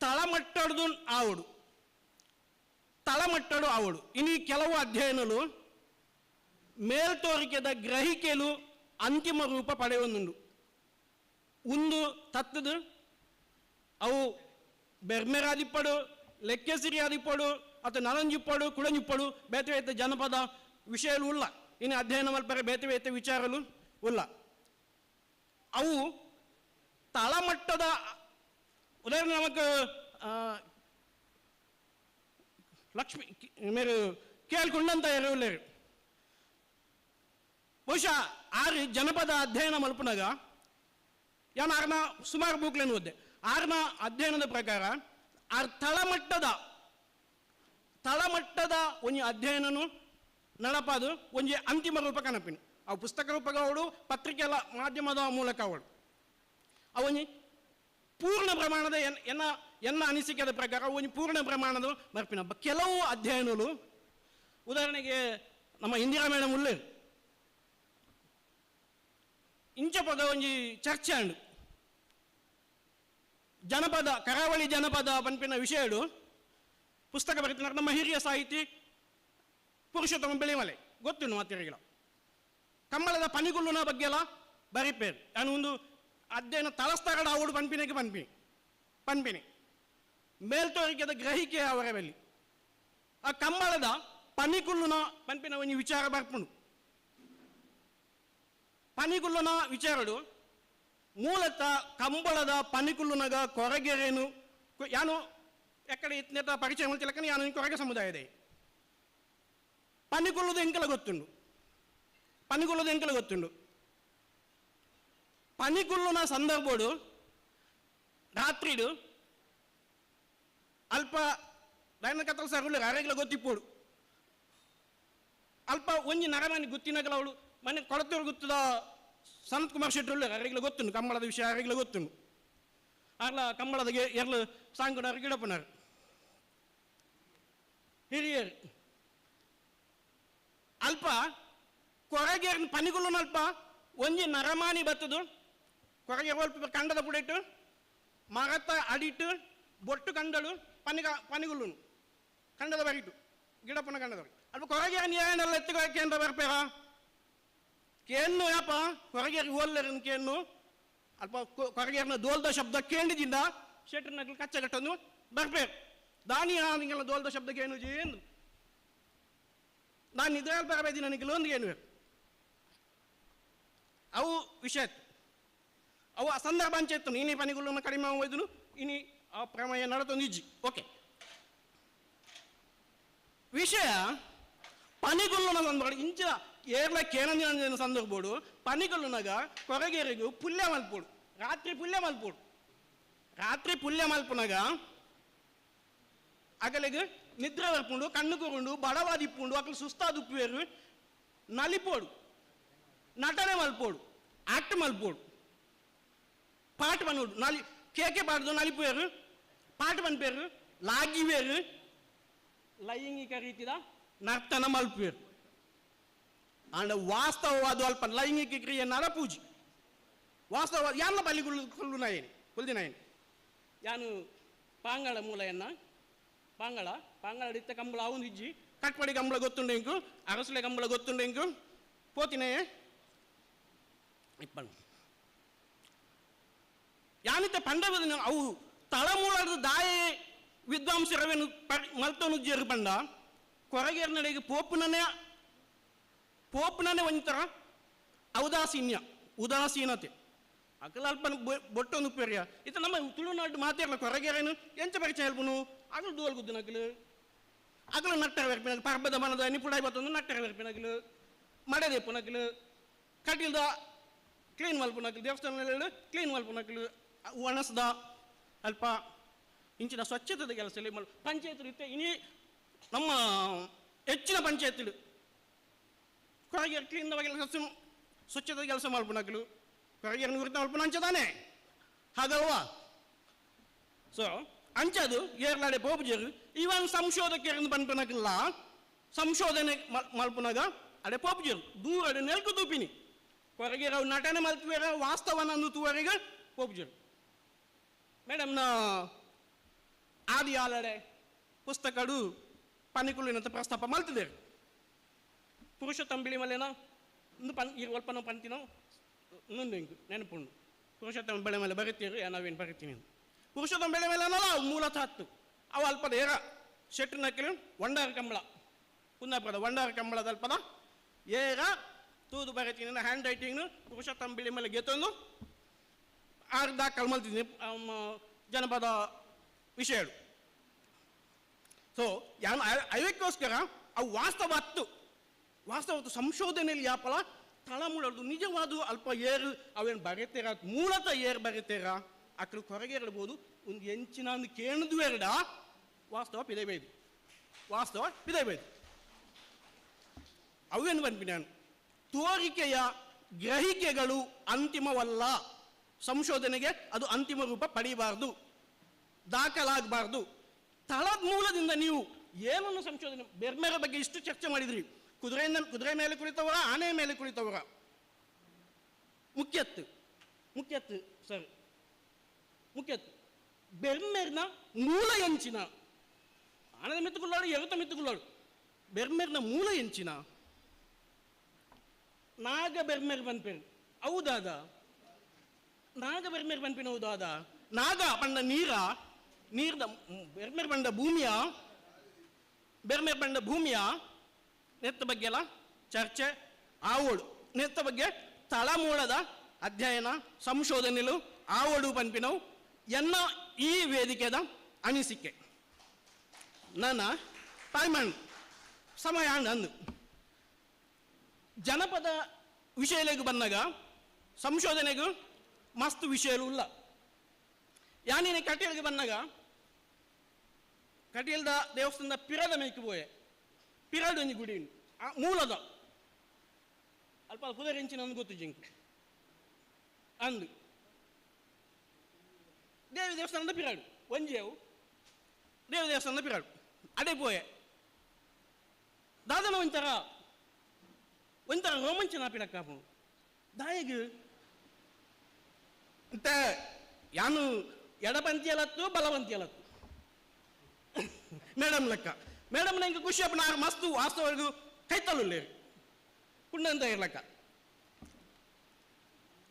ತಳಮಟ್ಟಡು ಆವಡು ಇನ್ನು ಕೆಲವು ಅಧ್ಯಯನಲು ಮೇಲ್ತೋರಿಕೆದ ಗ್ರಹಿಕೆಲು ಅಂತಿಮ ರೂಪ ಪಡೆಯುವುದುಂಡು ಒಂದು ತತ್ತದು ಅವು ಬೆರ್ಮೆರಾದಿಪ್ಪಡು ಲೆಕ್ಕೆಸಿರಿ ಆದಿಪ್ಪಡು ಅಥವಾ ನಲಂಜಿಪ್ಪಡು ಕುಳಂಜಿಪ್ಪಡು ಬೇತೆ ಜನಪದ ವಿಷಯಲು ಉಲ್ಲ ಇನ್ನು ಅಧ್ಯಯನ ಮಲ್ಪರೆ ಬೇತೆ ವಿಚಾರಲು ಉಲ್ಲ ಅವು ತಳಮಟ್ಟದ ಉದಾಹರಣೆ ನಮಕ್ ಲಕ್ಷ್ಮಿ ಮೇರು ಕೇಳ್ಕೊಂಡಂತ ಇರಲೇರು ಬಹುಶಃ ಆರು ಜನಪದ ಅಧ್ಯಯನ ಮಲ್ಪನಾಗ ಯಾನು ಆರ್ನ ಸುಮಾರು ಬುಕ್ಲೇನು ಓದ್ದೆ ಆರ್ನ ಅಧ್ಯಯನದ ಪ್ರಕಾರ ಆರ್ ತಳಮಟ್ಟದ ಒಂಜಿ ಅಧ್ಯಯನನು ನಡಪಾದು ಒಂಜಿ ಅಂತಿಮ ರೂಪ ಕನಪಿನ ಅವು ಪುಸ್ತಕ ರೂಪಗ ಅವಳು ಪತ್ರಿಕೆಲ ಮಾಧ್ಯಮದ ಮೂಲಕ ಅವಳು ಅವೊಂಜಿ ಪೂರ್ಣ ಪ್ರಮಾಣದ ಎನ್ನ ಅನಿಸಿಕೆಯ ಪ್ರಕಾರ ಒಂಜಿ ಪೂರ್ಣ ಪ್ರಮಾಣದ ಮರ್ಪಿನ ಕೆಲವು ಅಧ್ಯಯನಗಳು ಉದಾಹರಣೆಗೆ ನಮ್ಮ ಇಂದಿರಾ ಮೇಡಮ್ ಉಳ್ಳೆ ಇಂಚ ಪದ ಒಂಜಿ ಚರ್ಚೆ ಅಂಡು ಜನಪದ ಕರಾವಳಿ ಜನಪದ ಪನ್ಪಿನ ವಿಷಯಡು ಪುಸ್ತಕ ಬರೀತಾರೆ ನಮ್ಮ ಹಿರಿಯ ಸಾಹಿತಿ ಪುರುಷೋತ್ತಮ ಬೆಳೆಮಲೆ ಗೊತ್ತುಂಡು ಮಾತಿರಗಿಲ್ಲ. ಕಂಬಳದ ಪನಿಗುಲ್ಲುನ ಬಗ್ಗೆ ಎಲ್ಲ ಬರಿಪೇರು ನಾನು ಒಂದು ಅಧ್ಯಯನ ತಲಸ್ತಾಗಡ ಅವಡು ಪಂಪಿನಿಗೆ ಪಂಪಿನಿ ಮೇಲ್ತೋರಿಕೆದ ಗ್ರಹಿಕೆ ಅವರ ಬಲ್ಲಿ ಆ ಕಂಬಳದ ಪನಿಗುಲ್ಲುನ ಪಂಪಿನ ಒಂದು ವಿಚಾರ ಬರ್ಪುಂಡು. ಪನಿಗುಲ್ಲುನ ವಿಚಾರಡು ಮೂಲತಃ ಕಂಬಳದ ಪನಿಗುಲ್ಲುನಗ ಕೊರಗೆರೇನು ಯಾನು ಎಕ್ಕಡೆ ಇತ್ನೇತ ಪರಿಚಯ ಮಾಡ್ತಿಲ್ಲಕ ಯಾನು ಕೊರಗೆ ಸಮುದಾಯ ಇದೆ. ಪನಿಗುಲ್ಲುದು ಎಂಕಲ ಗೊತ್ತುಂಡು. ಪನಿಗುಲ್ಲುನ ಸಂದರ್ಭಡು ರಾತ್ರಿಡು ಅಲ್ಪ ದೈನ ಕತ್ತಲ ಸರುಳು ಅರೆಗಳ ಗೊತ್ತಿಪ್ಪೋಡು ಅಲ್ಪ ಒಂಜಿ ನರಮನಿ ಗುತ್ತಿನಗಲ ಅವಳು ಮನೆ ಕೊಳತೂರು ಗೊತ್ತದ ಸನತ್ ಕುಮಾರ್ ಶೆಟ್ಟಿ ಅರೆಗಳ ಗೊತ್ತುಂಡು ಕಂಬಳದ ವಿಷಯ ಅರೆಗಳ ಗೊತ್ತುಂಡು. ಅಲ್ಲ ಕಂಬಳದ ಎರ್ಲು ಸಾಂಗುಣರು ಗಿಡಪನರು ಹಿರಿಯರು ಅಲ್ಪ ಕೊರಗೇರಿನ ಪನಿಗುಲ್ಲುನ ಅಲ್ಪ ಒಂಜಿ ನರಮಾನಿ ಬತ್ತದು ಕೊರಗೆ ಒಲ್ಪ ಕಂಡದ ಪುಡಿಟ್ಟು ಮರತ ಅಡಿಟ್ಟು ಬೊಟ್ಟು ಕಂಡಳು ಪನಿಗುಲ್ಲುನು ಕಂಡದ ಬರಿಟ್ಟು ಗಿಡಪನ ಕಂಡದ ಅಲ್ಪ ಕೊರಗೇರಿನ ಏನೆಲ್ಲ ಎತ್ತುಗೋಕೆ ಅಂತ ಬರ್ಪೇರ ಕೇನ್ನು ಯಾಪ ಕೊರಗೇರಿ ಓಲ್ಲರಿನ ಕೇನ್ನು ಅಲ್ಪ ಕೊರಗೇರಿನ ದೋಲ್ದ ಶಬ್ದ ಕೇಳಿದಿಂದ ಶೆಟ್ರಿನಗ್ಲು ಕಚ್ಚಗಟ್ಟನ್ನು ಬರ್ಪೇರು ದಾನಿ ನಿಂಗೆಲ್ಲ ದೋಲ್ದ ಶಬ್ದ ಕೇನು ಏನು ನಾನು ಇದ್ರಲ್ಲಿ ಬರಬೇದಿ ನನಗೆ ಲೋನ್ಗೆ ಏನು ಅವು ವಿಷಯ ಅವು ಸಂದರ್ಭ ಅಂಚೆತ್ತು ನೀನೇ ಪನಿಗುಲ್ಲನ್ನು ಕಡಿಮೆ ಹೋಯ್ದನು ಇನಿ ಆ ಪ್ರಮೇಯ ನಡತೊಂದು ಇಜ್ಜಿ ಓಕೆ ವಿಷಯ ಪನಿಗುಲ್ಲುನ ಸಂದರ್ಭ ಇಂಚ ಏರ್ಲ ಕೇನಂದಿನ ಸಂದರ್ಭಡು ಪನಿಗುಲ್ಲುನಾಗ ಕೊರಗೇರಿಗೂ ಪುಲ್ಯ ಮಲ್ಪೋಡು ರಾತ್ರಿ ಪುಲ್ಯ ಮಲ್ಪುನಾಗ ಅಗಲಿಗೆ ನಿದ್ರೆ ಬರ್ಪುಂಡು ಕಣ್ಣು ಕೂರುಂಡು ಬಡವಾದಿಪ್ಪುಂಡು ಅಕ್ಕಲು ಸುಸ್ತಾದುಪ್ಪುವೇರು ನಲಿಪೋಡು ನಟನೆ ಮಲ್ಪೋಡು ಆಕ್ಟ್ ಮಲ್ಪೋಡು ಪಾಠ ಪನ್ನುಡು ನಲಿ ಕೇಕೆ ಪಾಡ್ದು ನಲಿಪುವೇರು ಪಾಠ ಪನ್ಪೇರು ಲಾಗಿವೇರು ಲೈಂಗಿಕ ರೀತಿಯ ನರ್ತನ ಮಲ್ಪುವೇರು ಅಂಡ ವಾಸ್ತವವಾದ ಅಲ್ಪ ಲೈಂಗಿಕ ಕ್ರಿಯೆ ನರಪೂಜಿ ವಾಸ್ತವವಾದ ಎಲ್ಲ ಬಲಿಗುಳ್ಳು ನಾಯೇನೆ ಕುಲ್ದಿನಾಯೇನೆ ಯಾನು ಪಾಂಗಳ ಮೂಲಯನ್ನ ಪಾಂಗಳ ಇತ್ತ ಕಂಬಳ ಅವನು ಇಜ್ಜಿ ಕಟ್ಪಡಿ ಕಂಬಳ ಗೊತ್ತುಂಡೆಂಕು ಅರಸಲೆ ಕಂಬಳ ಗೊತ್ತುಂಡೆಂಕು ಪೋತಿನೇ ಇಪ್ಪಣ್ಣು ಯಾನಿತ್ತ ಪಂಡವದ ಅವು ತಳಮೂಳದ ದಾಯೆ ವಿದ್ವಾಂಸರವೇನು ಮಲ್ತನು ಜೇರು ಪಂಡ ಕೊರಗೇರ ನಡೆಗೆ ಪೋಪುನನೇ ಒಂಥರ ಉದಾಸೀನತೆ ಅಕಲ ಅಲ್ಪ ಬೊಟ್ಟೊಂದು ಪೇರಿಯ ಇತ್ತ ನಮ್ಮ ತುಳುನಾಡು ಮಾತಾಡಲ ಕೊರಗೇರೇನು ಎಂಚ ಪರಿಚಯ ಹೇಳ್ಪುನು ಅಗಲು ದೋಲ್ ಗುದ್ದಿನಕಲು ಅಗಲು ನಟ್ಟರ ವೆರ್ಪಿನಕಲು ಪರ್ಬದ ಮನದ ನಿಪುಡಾಯಿ ಬತ್ತೊಂದು ನಟ್ಟರ ವೆರ್ಪಿನಕಲು ಮಡೆದೆಪ್ಪುನಕಲು ಕಟಿಲ್ದ ಕ್ಲೀನ್ ಮಲ್ಪುನಕಲು ದೇವಸ್ಥಾನ ಕ್ಲೀನ್ ಮಲ್ಪುನಕಲು ಒಣಸ್ದ ಅಲ್ಪ ಇಂಚಿನ ಸ್ವಚ್ಛತೆದ ಕೆಲಸ ಪಂಚಾಯತ್ ಇತ್ತೆ ಇನಿ ನಮ್ಮ ಹೆಚ್ಚಿನ ಪಂಚಾಯತ್ಗಳು ಕೊರಗೇರು ಕ್ಲೀನ್ ಕೆಲಸ ಸ್ವಚ್ಛತೆ ಕೆಲಸ ಮಲ್ಪುನಕಲು ಕೊರಗೇರು ನಿವೃತ್ತ ಮಲ್ಪುನ ಅಂಚದಾನೆ ಹಾಗಲ್ವಾ ಸೊ ಅಂಚದು ಏರ್ಲಾಡೆ ಪೋಪುಜರು ಇವನ್ ಸಂಶೋಧಕರನ್ನು ಪನ್ಪನಕಲ್ಲ ಸಂಶೋಧನೆ ಮಲ್ಪುನಾಗ ಅಡೆ ಪೋಪುಜರು ದೂರ ನೆಲ್ಕು ತೂಪಿನಿ ಕೊರಗೇರು ಅವು ನಟನೆ ಮಲ್ಪುವೇರ ವಾಸ್ತವನ ಅನ್ನುವರೆಗೆ ಪೋಪುಜರು ಮೇಡಮ್ನ ಆದಿ ಆಲಡೆ ಪುಸ್ತಕಡು ಪನಿಕುಲಿನಂತ ಪ್ರಸ್ತಾಪ ಮಲ್ತಿದ್ದೇವೆ ಪುರುಷೋತ್ತಮ ಬಿಳಿಮಲೆನ ಒಂದು ಒಲ್ಪನ ಪಂತಿನೋ ಇನ್ನೊಂದು ಹೆಂಗೆ ನೆನಪುಂಡು ಪುರುಷೋತ್ತಮ ಬೆಳೆ ಮೇಲೆ ಬರೀತೀರಿ ನಾವೇನು ಬರೀತೀನಿ ಪುರುಷೋತ್ತಮ ಬೆಳೆ ಮೇಲೆ ಅನ್ನಲ್ಲ ಅವು ಮೂಲತಃ ಹತ್ತು ಅವು ಅಲ್ಪದ ಏರ ಶೆಟ್ರು ನಕ್ಕಿಲು ವಂಡಾರ ಕಂಬಳ ಕುಂದಾಪುರದ ವಂಡಾರ ಕಂಬಳದ ಅಲ್ಪದ ಏರ ತೂದು ಬರೀತೀನಿ ಹ್ಯಾಂಡ್ ರೈಟಿಂಗ್ನು ಪುರುಷೋತ್ತಮ ಬಿಳಿ ಮೇಲೆ ಗೆತ್ತೊಂದು ದಾಖಲು ಮಲ್ತಿದ್ದೀನಿ ಜನಪದ ವಿಷಯಗಳು ಸೊ ಯಾನು ಅದಕ್ಕೋಸ್ಕರ ಅವು ವಾಸ್ತವತ್ತು ಸಂಶೋಧನೆಯಲ್ಲಿ ಯಾಪಲ ತಳಮೂಳದು ನಿಜವಾದ ಅಲ್ಪ ಏರು ಅವೇನು ಬರೀತೀರ ಮೂಲತಃ ಏರು ಬರೀತೀರ ಅಕ್ಕಳು ಕೊರಗೇರಬಹುದು ಒಂದು ಎಂಚಿನ ಒಂದು ಕೇಣದು ಎರಡ ವಾಸ್ತವ ಪಿದೈಬೇದು ಅವೇನು ಬಂದ್ಬಿಟ್ಟು ನಾನು ತೋರಿಕೆಯ ಗ್ರಹಿಕೆಗಳು ಅಂತಿಮವಲ್ಲ ಸಂಶೋಧನೆಗೆ ಅದು ಅಂತಿಮ ರೂಪ ಪಡೆಯಬಾರ್ದು ದಾಖಲಾಗಬಾರ್ದು ತಳದ ಮೂಲದಿಂದ ನೀವು ಏನನ್ನು ಸಂಶೋಧನೆ ಬೇರೆ ಬಗ್ಗೆ ಇಷ್ಟು ಚರ್ಚೆ ಮಾಡಿದ್ರಿ ಕುದುರೆ ಮೇಲೆ ಕುಳಿತವರ ಆನೆ ಮೇಲೆ ಕುಳಿತವರ ಮುಖ್ಯತ್ತು ಸರ್ ಮುಖ್ಯತ್ತು ಬೆರ್ಮೆರ್ನ ಮೂಲ ಎಂಚಿನ ಆನದ ಮಿತ್ತುಕೊಳ್ಳಾಡು ಎರುತ ಮಿತ್ತುಕೊಳ್ಳಾಡು ಬೆರ್ಮೆರ್ನ ಮೂಲ ಎಂಚಿನ ನಾಗ ಬೆರ್ಮೆರ್ ಬನ್ಪೇರು ಹೌದಾದ ನಾಗ ಬೆರ್ಮೆರ್ ಬನ್ಪಿನ ಹೌದಾದ ನಾಗ ಪಂಡ ನೀರ್ದ ಬೆರ್ಮೆರ್ ಬಂಡ ಭೂಮಿಯ ನೆತ್ತ ಬಗ್ಗೆ ಎಲ್ಲ ಚರ್ಚೆ ಆವೋಡು ನೆತ್ತ ಬಗ್ಗೆ ತಳಮೂಲದ ಅಧ್ಯಯನ ಸಂಶೋಧನೆಲು ಆವೋಡು ಪನ್ಪಿನವು ಎನ್ನ ಈ ವೇದಿಕೆದ ಅನಿಸಿಕೆ ನನ್ನ ಟೈಮಂಡ್ ಸಮಯ ಅಂದು ಜನಪದ ವಿಷಯಲೆಗೂ ಬಂದಾಗ ಸಂಶೋಧನೆಗೂ ಮಸ್ತ್ ವಿಷಯಗಳು ಇಲ್ಲ ಯಾನೇನೆ ಕಟೀಲ್ಗೆ ಬಂದಾಗ ಕಟೀಲ್ದ ದೇವಸ್ಥಾನದ ಪಿರದ ಮೇಯ್ಕೆ ಪೋಯೆ ಪಿರಡ್ ಒಂದು ಗುಡಿ ಉಂಟು ಆ ಮೂಲದ ಅಲ್ಪ ಕುದುರೆಂಚಿನ ಒಂದು ಗೊತ್ತು ಜಿಂಕೆ ಅಂದು ದೇವಿ ದೇವಸ್ಥಾನದ ಪಿರಾಡು ಒಂಜೇವು ದೇವಿ ದೇವಸ್ಥಾನದ ಪಿರಾಡು ಅಡೆ ಪೋಯೆ ದಾದನ ಒಂಥರ ರೋಮಾಂಚನ ಪಿಡಕ್ಕಾಪು ದಾಯಿಗೆ ಅಂತ ಯಾನು ಎಡಪಂಥಿಯಲತ್ತು ಬಲವಂತಿಯಲತ್ತು ಮೇಡಮ್ ಲೆಕ್ಕ ಮೇಡಮ್ ನಂಗೆ ಖುಷಿ ಅಪ್ಪ ನಾ ಮಸ್ತು ವಾಸ್ತವರಿಗೂ ಕೈತಲ್ಲುಳ್ಳೇರು ಕುಂಡಂತ ಇರ್ಲಕ್ಕ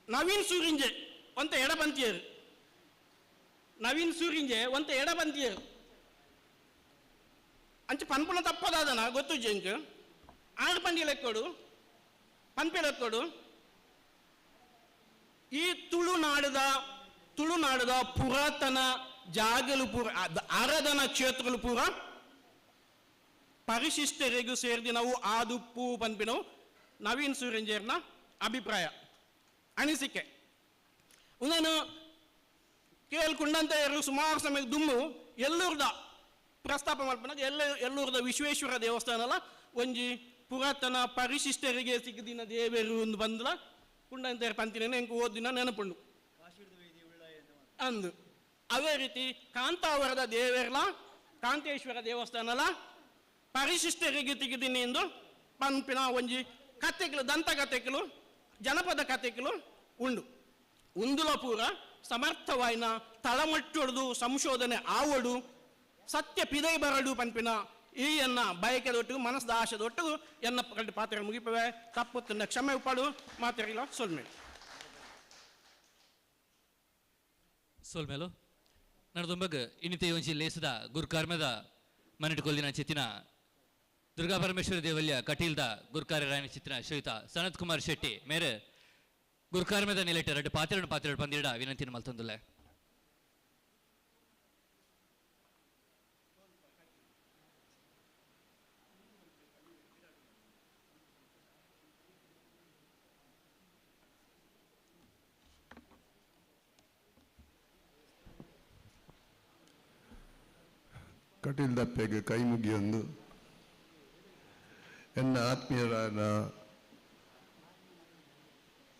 ನವೀನ್ ಸೂರಿಂಜೆ ಒಂತ ಎಡಪಂಥಿಯರು ಅಂಚೆ ಪನ್ಪುನ ತಪ್ಪದಾದನ ಗೊತ್ತು ಜಂಕ್ ಆರು ಪಂಡಿ ಲೆಕ್ಕೋಡು ಪನ್ಪೆ ಲೆಕ್ಕೋಡು ಈ ತುಳುನಾಡದ ಪುರಾತನ ಜಾಗಲು ಪೂರ ಆರಾಧನಾ ಕ್ಷೇತ್ರಗಳು ಪೂರ ಪರಿಶಿಷ್ಟರಿಗೂ ಸೇರಿದ ನಾವು ಆದುಪ್ಪು ಪನ್ಪಿನವು ನವೀನ್ ಸೂರಿಂಜೇರ್ನ ಅಭಿಪ್ರಾಯ ಅನಿಸಿಕೆ ಒಂದೇನು ಕೇಳ್ಕೊಂಡಂತ ಸುಮಾರು ಸಮಯ ದುಮ್ಮು ಎಲ್ಲೂರ್ದ ಪ್ರಸ್ತಾಪ ಮಾಡ್ಕೊಂಡಾಗ ಎಲ್ಲೂರ್ದ ವಿಶ್ವೇಶ್ವರ ದೇವಸ್ಥಾನ ಅಲ್ಲ ಒಂಜಿ ಪುರಾತನ ಪರಿಶಿಷ್ಟರಿಗೆ ಸಿಗದಿನ ದೇವರು ಒಂದು ಬಂದಲ ಕುಂಡಂತ ಪಂತಿನ ಹೆಂಗೆ ಓದಿನ ನೆನಪುಂಡು ಅಂದು ಅದೇ ರೀತಿ ಕಾಂತಾವರದ ದೇವೇರ್ಲ ಕಾಂತೇಶ್ವರ ದೇವಸ್ಥಾನ ಅಲ್ಲ ಪರಿಶಿಷ್ಟರಿಗೆ ತೆಗೆದಿನಿ ಎಂದು ಪಂಪಿನ ಒಂಜಿ ಕಥೆಗಳು ದಂತಕಥೆಗಳು ಜನಪದ ಕಥೆಗಳು ಉಂಡು ಉಂದುಲ ಪೂರ ಸಮರ್ಥವಾಯಿನ ತಳಮಟ್ಟೊಡ್ದು ಸಂಶೋಧನೆ ಆವಡು ಸತ್ಯ ಪಿದೈ ಬರಡು ಪಂಪಿನ ಈ ಎನ್ನ ಬಯಕೆದೊಟ್ಟಿಗೂ ಮನಸ್ಸದ ಆಶದೊಟ್ಟಿಗೂ ಎನ್ನ ಕಡ್ಡು ಪಾತ್ರೆ ಮುಗಿಪವೆ ತಪ್ಪುತ್ತಿನ ಕ್ಷಮೆ ಉಪ್ಪಡು ಮಾತ್ರೆಲ್ಲ ಸೋಲ್ಮೇಲು ನನ್ನದೊಂಬಗ್ ಇನ್ನಿತೆ ಒಂಚಿ ಲೇಸದ ಗುರುಕಾರ್ಮದ ಮನೆಟ್ಕೊಲ್ಲಿನ ಚಿತ್ತಿನ ದುರ್ಗಾ ಪರಮೇಶ್ವರ ದೇವಲ್ಯ ಕಟೀಲ್ದ ಗುರುಕಾರ್ಯರಾಯನ ಚಿತ್ತಿನ ಶ್ರೀಯುತ ಸನತ್ ಕುಮಾರ್ ಶೆಟ್ಟಿ ಮೇರೆ ಗುರುಕಾರ್ಮದ ನೆಲೆಟ್ ಎರಡು ಪಾತ್ರೆ ಪಂದಿಡ ವಿನಂತಿನ ಮಲ್ತೊಂದುಲ್ಲೆ ಕಟೀಲ್ ದಪ್ಪೆಗೆ ಕೈ ಮುಗಿಯೊಂದು ಎನ್ನ ಆತ್ಮೀಯರಾದ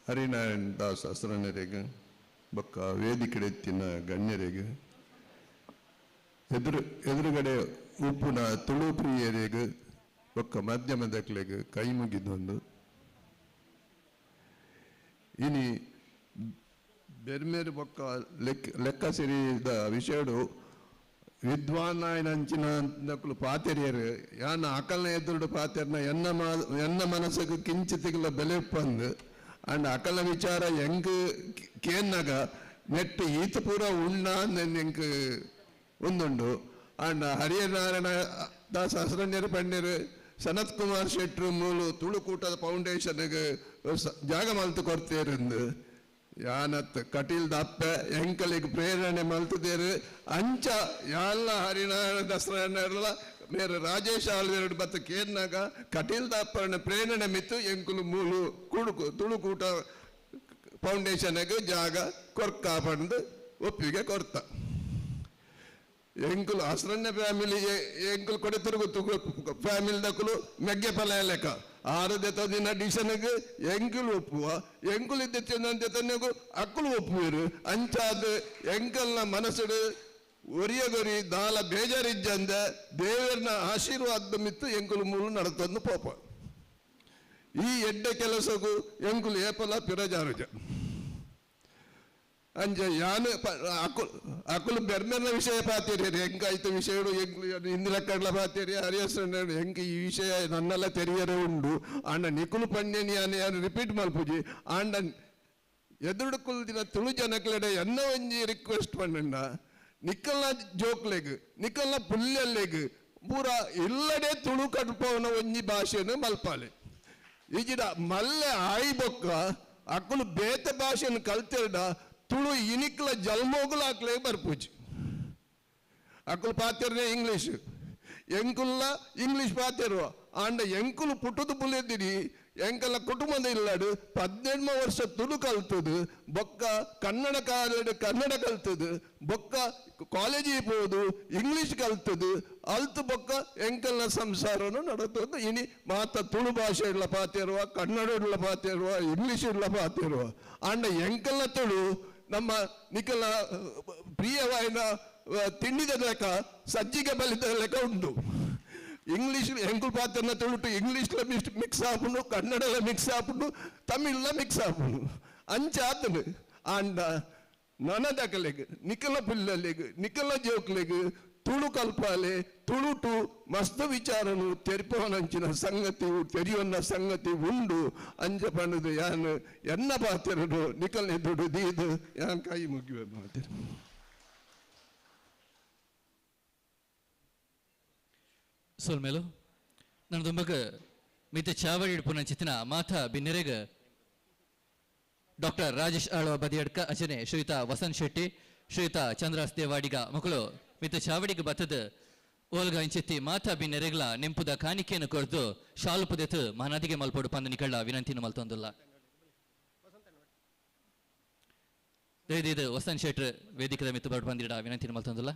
ಹರಿನಾರಾಯಣ ದಾಸ್ ಹಸ್ರಣ್ಣರಿಗೆ ಬೊಕ್ಕ ವೇದಿಕೆಡೆತ್ತಿನ ಗಣ್ಯರಿಗೆ ಎದುರುಗಡೆ ಉಪ್ಪುನ ತುಳು ಪ್ರಿಯರಿಗೆ ಬೊಕ್ಕ ಮಾಧ್ಯಮದಕ್ಲೆಗೆ ಕೈ ಮುಗಿದೊಂದು ಇನಿ ಬೆರ್ಮೇರು ಬೊಕ್ಕ ಲೆಕ್ಕ ಸೇರಿದ ವಿಷಯಡು ವಿದ್ವಾನಾಯನಂಚಿನ ನಕಲು ಪಾತೆರಿಯರು ಯಾನ ಅಕಲ್ನ ಎದುರುಡು ಪಾತೆರ್ನ ಎನ್ನ ಮನಸ್ಸಿಗೆ ಕಿಂಚಿತಿಗಳ ಬೆಲೆ ಉಪ್ಪಂದು ಅಂಡ್ ಅಕಲ್ನ ವಿಚಾರ ಹೆಂಗ್ ಕೇನ್ನಾಗ ನೆಟ್ಟು ಈತ ಪೂರ ಉಣ್ಣ ಹೆಂಗ್ ಒಂದುಂಡು ಅಂಡ್ ಹರಿನಾರಾಯಣ ದಾಸ್ ಹಸ್ರಣ್ಯರು ಪಂಡ್ಯರು ಸನತ್ ಕುಮಾರ್ ಶೆಟ್ರು ಮೂಲು ತುಳುಕೂಟದ ಫೌಂಡೇಶನ್ಗೆ ಜಾಗ ಮಲ್ತು ಕೊಡ್ತೇರಂದು ಯಾನತ್ ಕಟೀಲ್ ದಪ್ಪ ಎಂಕಲಿಗೆ ಪ್ರೇರಣೆ ಮಲ್ತದೇರು ಅಂಚ ಯಾಲ್ಲ ಹರಿನಾರಾಯಣ ದಸರಾ ಮೇರೆ ರಾಜೇಶ್ ಆಳ್ವೆರಡು ಬತ್ತ ಕೇರ್ನಾಗ ಕಟೀಲ್ ದಪ್ಪನ ಪ್ರೇರಣೆ ಮಿತ್ತು ಎಂಕುಲು ಮೂಲು ತುಳುಕೂಟ ಫೌಂಡೇಶನ್ಗೆ ಜಾಗ ಕೊರ್ಕಾಪಂದು ಒಪ್ಪಿಗೆ ಕೊರ್ತ ಎಂಕುಲು ಹಸ್ರಣ್ಯ ಫ್ಯಾಮಿಲಿ ಎಂಕುಲು ಕೊಡೆ ತಿರುಗುತ್ತು ಫ್ಯಾಮಿಲಿ ದಕ್ಕಲು ಮೆಗ್ಗೆ ಫಲ ಲೆಕ್ಕ 6 ದಿನ ಡಿಸನ್ಗೆ ಎಂಕುಲು ಒಪ್ಪುವ ಎಂಕುಲು ಇದ್ದೆಗೂ ಅಕ್ಕಲು ಒಪ್ಪುವರು ಅಂಚಾದ ಎಂಕಲ್ನ ಮನಸ್ಸು ಒರಿಯಗೊರಿ ದಾಲ ಬೇಜಾರಿಜ್ಜಂದ ದೇವರನ ಆಶೀರ್ವಾದ ಮಿತ್ತು ಎಂಕುಲು ಮೂಲು ನಡತಂದು ಪೋಪ ಈ ಎಡ್ಡೆ ಕೆಲಸಕ್ಕೂ ಎಂಕುಲು ಏಪಲ ಪಿರಜಾರುಜ ಅಂಜ ಯಾನು ಅಕುಲು ಬೆರ್ಮೆರ್ನ ವಿಷಯ ಪಾತೇರಿ ಹೆಂಗಾಯ್ತು ವಿಷಯಗಳು ಇಂದಿನ ಕಡ್ಲ ಪಾತೇರಿ ಹರಿಯಸ್ರ ಹೆಂಗೆ ಈ ವಿಷಯ ನನ್ನೆಲ್ಲ ತೆರಿಯರೇ ಉಂಡು ಆಂಡ ನಿಕುಲು ಪಂಡ್ಯನಿ ಯಾನು ರಿಪೀಟ್ ಮಲ್ಪುಜಿ ಆಂಡ ಎದುರುಡುಕುಲ್ ದಿನ ತುಳು ಜನಕ್ಲೆಡೆ ಎನ್ನ ಒಂಜಿ ರಿಕ್ವೆಸ್ಟ್ ಪಂಡ ನಿಕ್ಕಲ್ನ ಜೋಕ್ಲೆಗ್ ನಿಕ್ಕಲ್ನ ಪುಲ್ಯಲ್ಲೆಗ್ ಪೂರ ಇಲ್ಲಡೆ ತುಳು ಕಟ್ಪವನ ಒಂಜಿ ಭಾಷೆನು ಮಲ್ಪಾಲೆ ಈಜಿಡ ಮಲ್ಲೆ ಆಯಿ ಬೊಕ್ಕ ಅಕ್ಕಲು ಬೇತೆ ಭಾಷೆನು ಕಲ್ತಿರ್ಡ ತುಳು ಇನಿಕ್ಲ ಜಲ್ಮೋಗುಲ ಹಾಕ್ಲೆ ಬರ್ಪೂಜಿ ಅಕ್ಕಲು ಪಾತಿರ್ನೆ ಇಂಗ್ಲೀಷ್ ಎಂಕುಲ್ಲ ಇಂಗ್ಲೀಷ್ ಪಾತಿರುವ ಆಂಡ ಎಂಕುಲು ಪುಟ್ಟದು ಪುಲಿದಿರಿ ಎಂಕಲ್ಲ ಕುಟುಂಬದ ಇಲ್ಲಾಡು 18 ವರ್ಷ ತುಳು ಕಲ್ತದು ಬೊಕ್ಕ ಕನ್ನಡ ಕಾಲಡು ಕನ್ನಡ ಕಲ್ತದು ಬೊಕ್ಕ ಕಾಲೇಜಿಗೆ ಹೋದು ಇಂಗ್ಲೀಷ್ ಕಲ್ತದು ಅಲ್ತು ಬೊಕ್ಕ ಎಂಕಲ್ನ ಸಂಸಾರನು ನಡತದು ಇನಿ ಮಾತ ತುಳು ಭಾಷೆ ಇಡ್ಲ ಪಾತಿರುವ ಕನ್ನಡ ಇಡ್ಲ ಪಾತಿರುವ ಇಂಗ್ಲೀಷ್ ಇಡ್ಲ ಪಾತಿರುವ ಆಂಡ ಎಂಕಲ್ನ ತುಳು ನಮ್ಮ ನಿಕಲ ಪ್ರಿಯವಾಯಿನ ತಿಂಡಿದ ಲೆಕ್ಕ ಸಜ್ಜಿಗೆ ಬಲಿದ ಲೆಕ್ಕ ಉಂಟು ಇಂಗ್ಲೀಷ್ ಎಂಕುಲ್ ಪಾತ್ರನ ತುಳುಟು ಇಂಗ್ಲೀಷ್ಲ ಮಿಕ್ಸ್ ಆಪುಂಡು ಕನ್ನಡಲ ಮಿಕ್ಸ್ ಆಪುಂಡು ತಮಿಳ್ಲ ಮಿಕ್ಸ್ ಆಪುಂಡು ಅಂಚಾತನು ಆಂಡ ನನದಕಲೆಗ್ ನಿಕಲ ಪುಲ್ಲಲೆಗ್ ನಿಕಲ ಜೋಕ್ಲೆಗ್ ತುಳು ಕಲ್ಪಾಲೆ ತುಳುಟು ಮಸ್ತ್ ವಿಚಾರನು ತೆರಿಪವನಂಚಿನ ಸಂಗತಿ ತೆರಿಯೊನ್ನ ಸಂಗತಿ ಉಂಡು ಅಂಜ ಪಂಡದು ಯಾನು ಎನ್ನ ಪಾತ್ರರು ನಿಕಲ್ನೆ ದುಡು ದೀದು ಯಾನ್ ಕೈ ಮುಗಿವೆ ಮಾತಿರು ಸೋಲ್ಮೇಲು ನನ್ನ ದುಂಬಗ ಮಿತ ಚಾವಡಿ ಪುನ ಚಿತ್ತಿನ ಮಾತಾ ಬಿನ್ನೆರೆಗ ಡಾಕ್ಟರ್ ರಾಜೇಶ್ ಆಳ್ವ ಬದಿಯಡ್ಕ ಅಚನೆ ಶ್ರೀಯುತ ವಸಂತ್ ಶೆಟ್ಟಿ ಶ್ರೀಯುತ ಚಂದ್ರಾಸ್ ದೇವಾಡಿಗ ಮಕ್ಕಳು ಮಿತ ಚಾವಡಿಗೆ ಬತ್ತದ ಓಲ್ಗ ಇಂಚೆತ್ತಿ ಮಾತಾ ಬಿನ್ನೆರೆಗ್ಲ ನೆಂಪುದ ಕಾಣಿಕೆಯನ್ನು ಕೊಡ್ದು ಶಾಲು ಪುದೆತು ಮಹನದಿಗೆ ಮಲ್ಪೋಡು ಪಂದು ನಿಕಳ್ಳ ವಿನಂತಿನ ಮಲ್ತೊಂದುಲ್ಲ ದಯದಿದು ವಸಂತ್ ಶೆಟ್ರ್ ವೇದಿಕದ ಮಿತ್ತು ಬರ್ಡು ಬಂದಿಡ ವಿನಂತಿನ ಮಲ್ತೊಂದುಲ್ಲ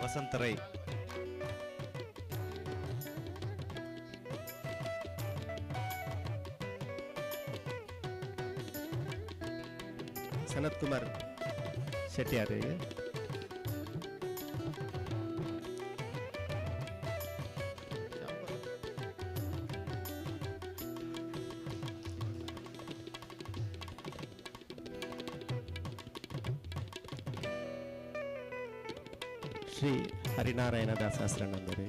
ವಸಂತ ರೈ ಸನತ್ ಕುಮಾರ್ ಶೆಟ್ಟಿಯಾರ್ ಶ್ರೀ ಹರಿನಾರಾಯಣ ದಾಸಾಸ್ರನಂದರೆ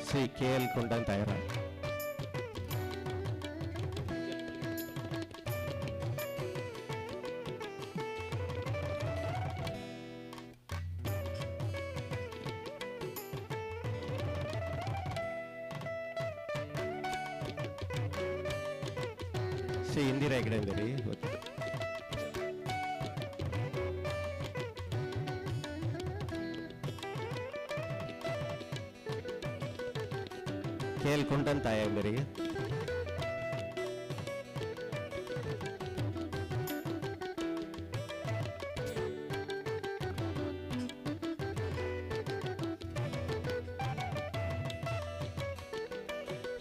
ಶ್ರೀ KL ಕೊಂಡಂತಾಯರ ಶ್ರೀ ಇಂದಿರಾ ಹೆಗಡೆ ಅಂದರಿ KL ಕೊಂಡಂತಾಯ ಎಂದರಿಗೆ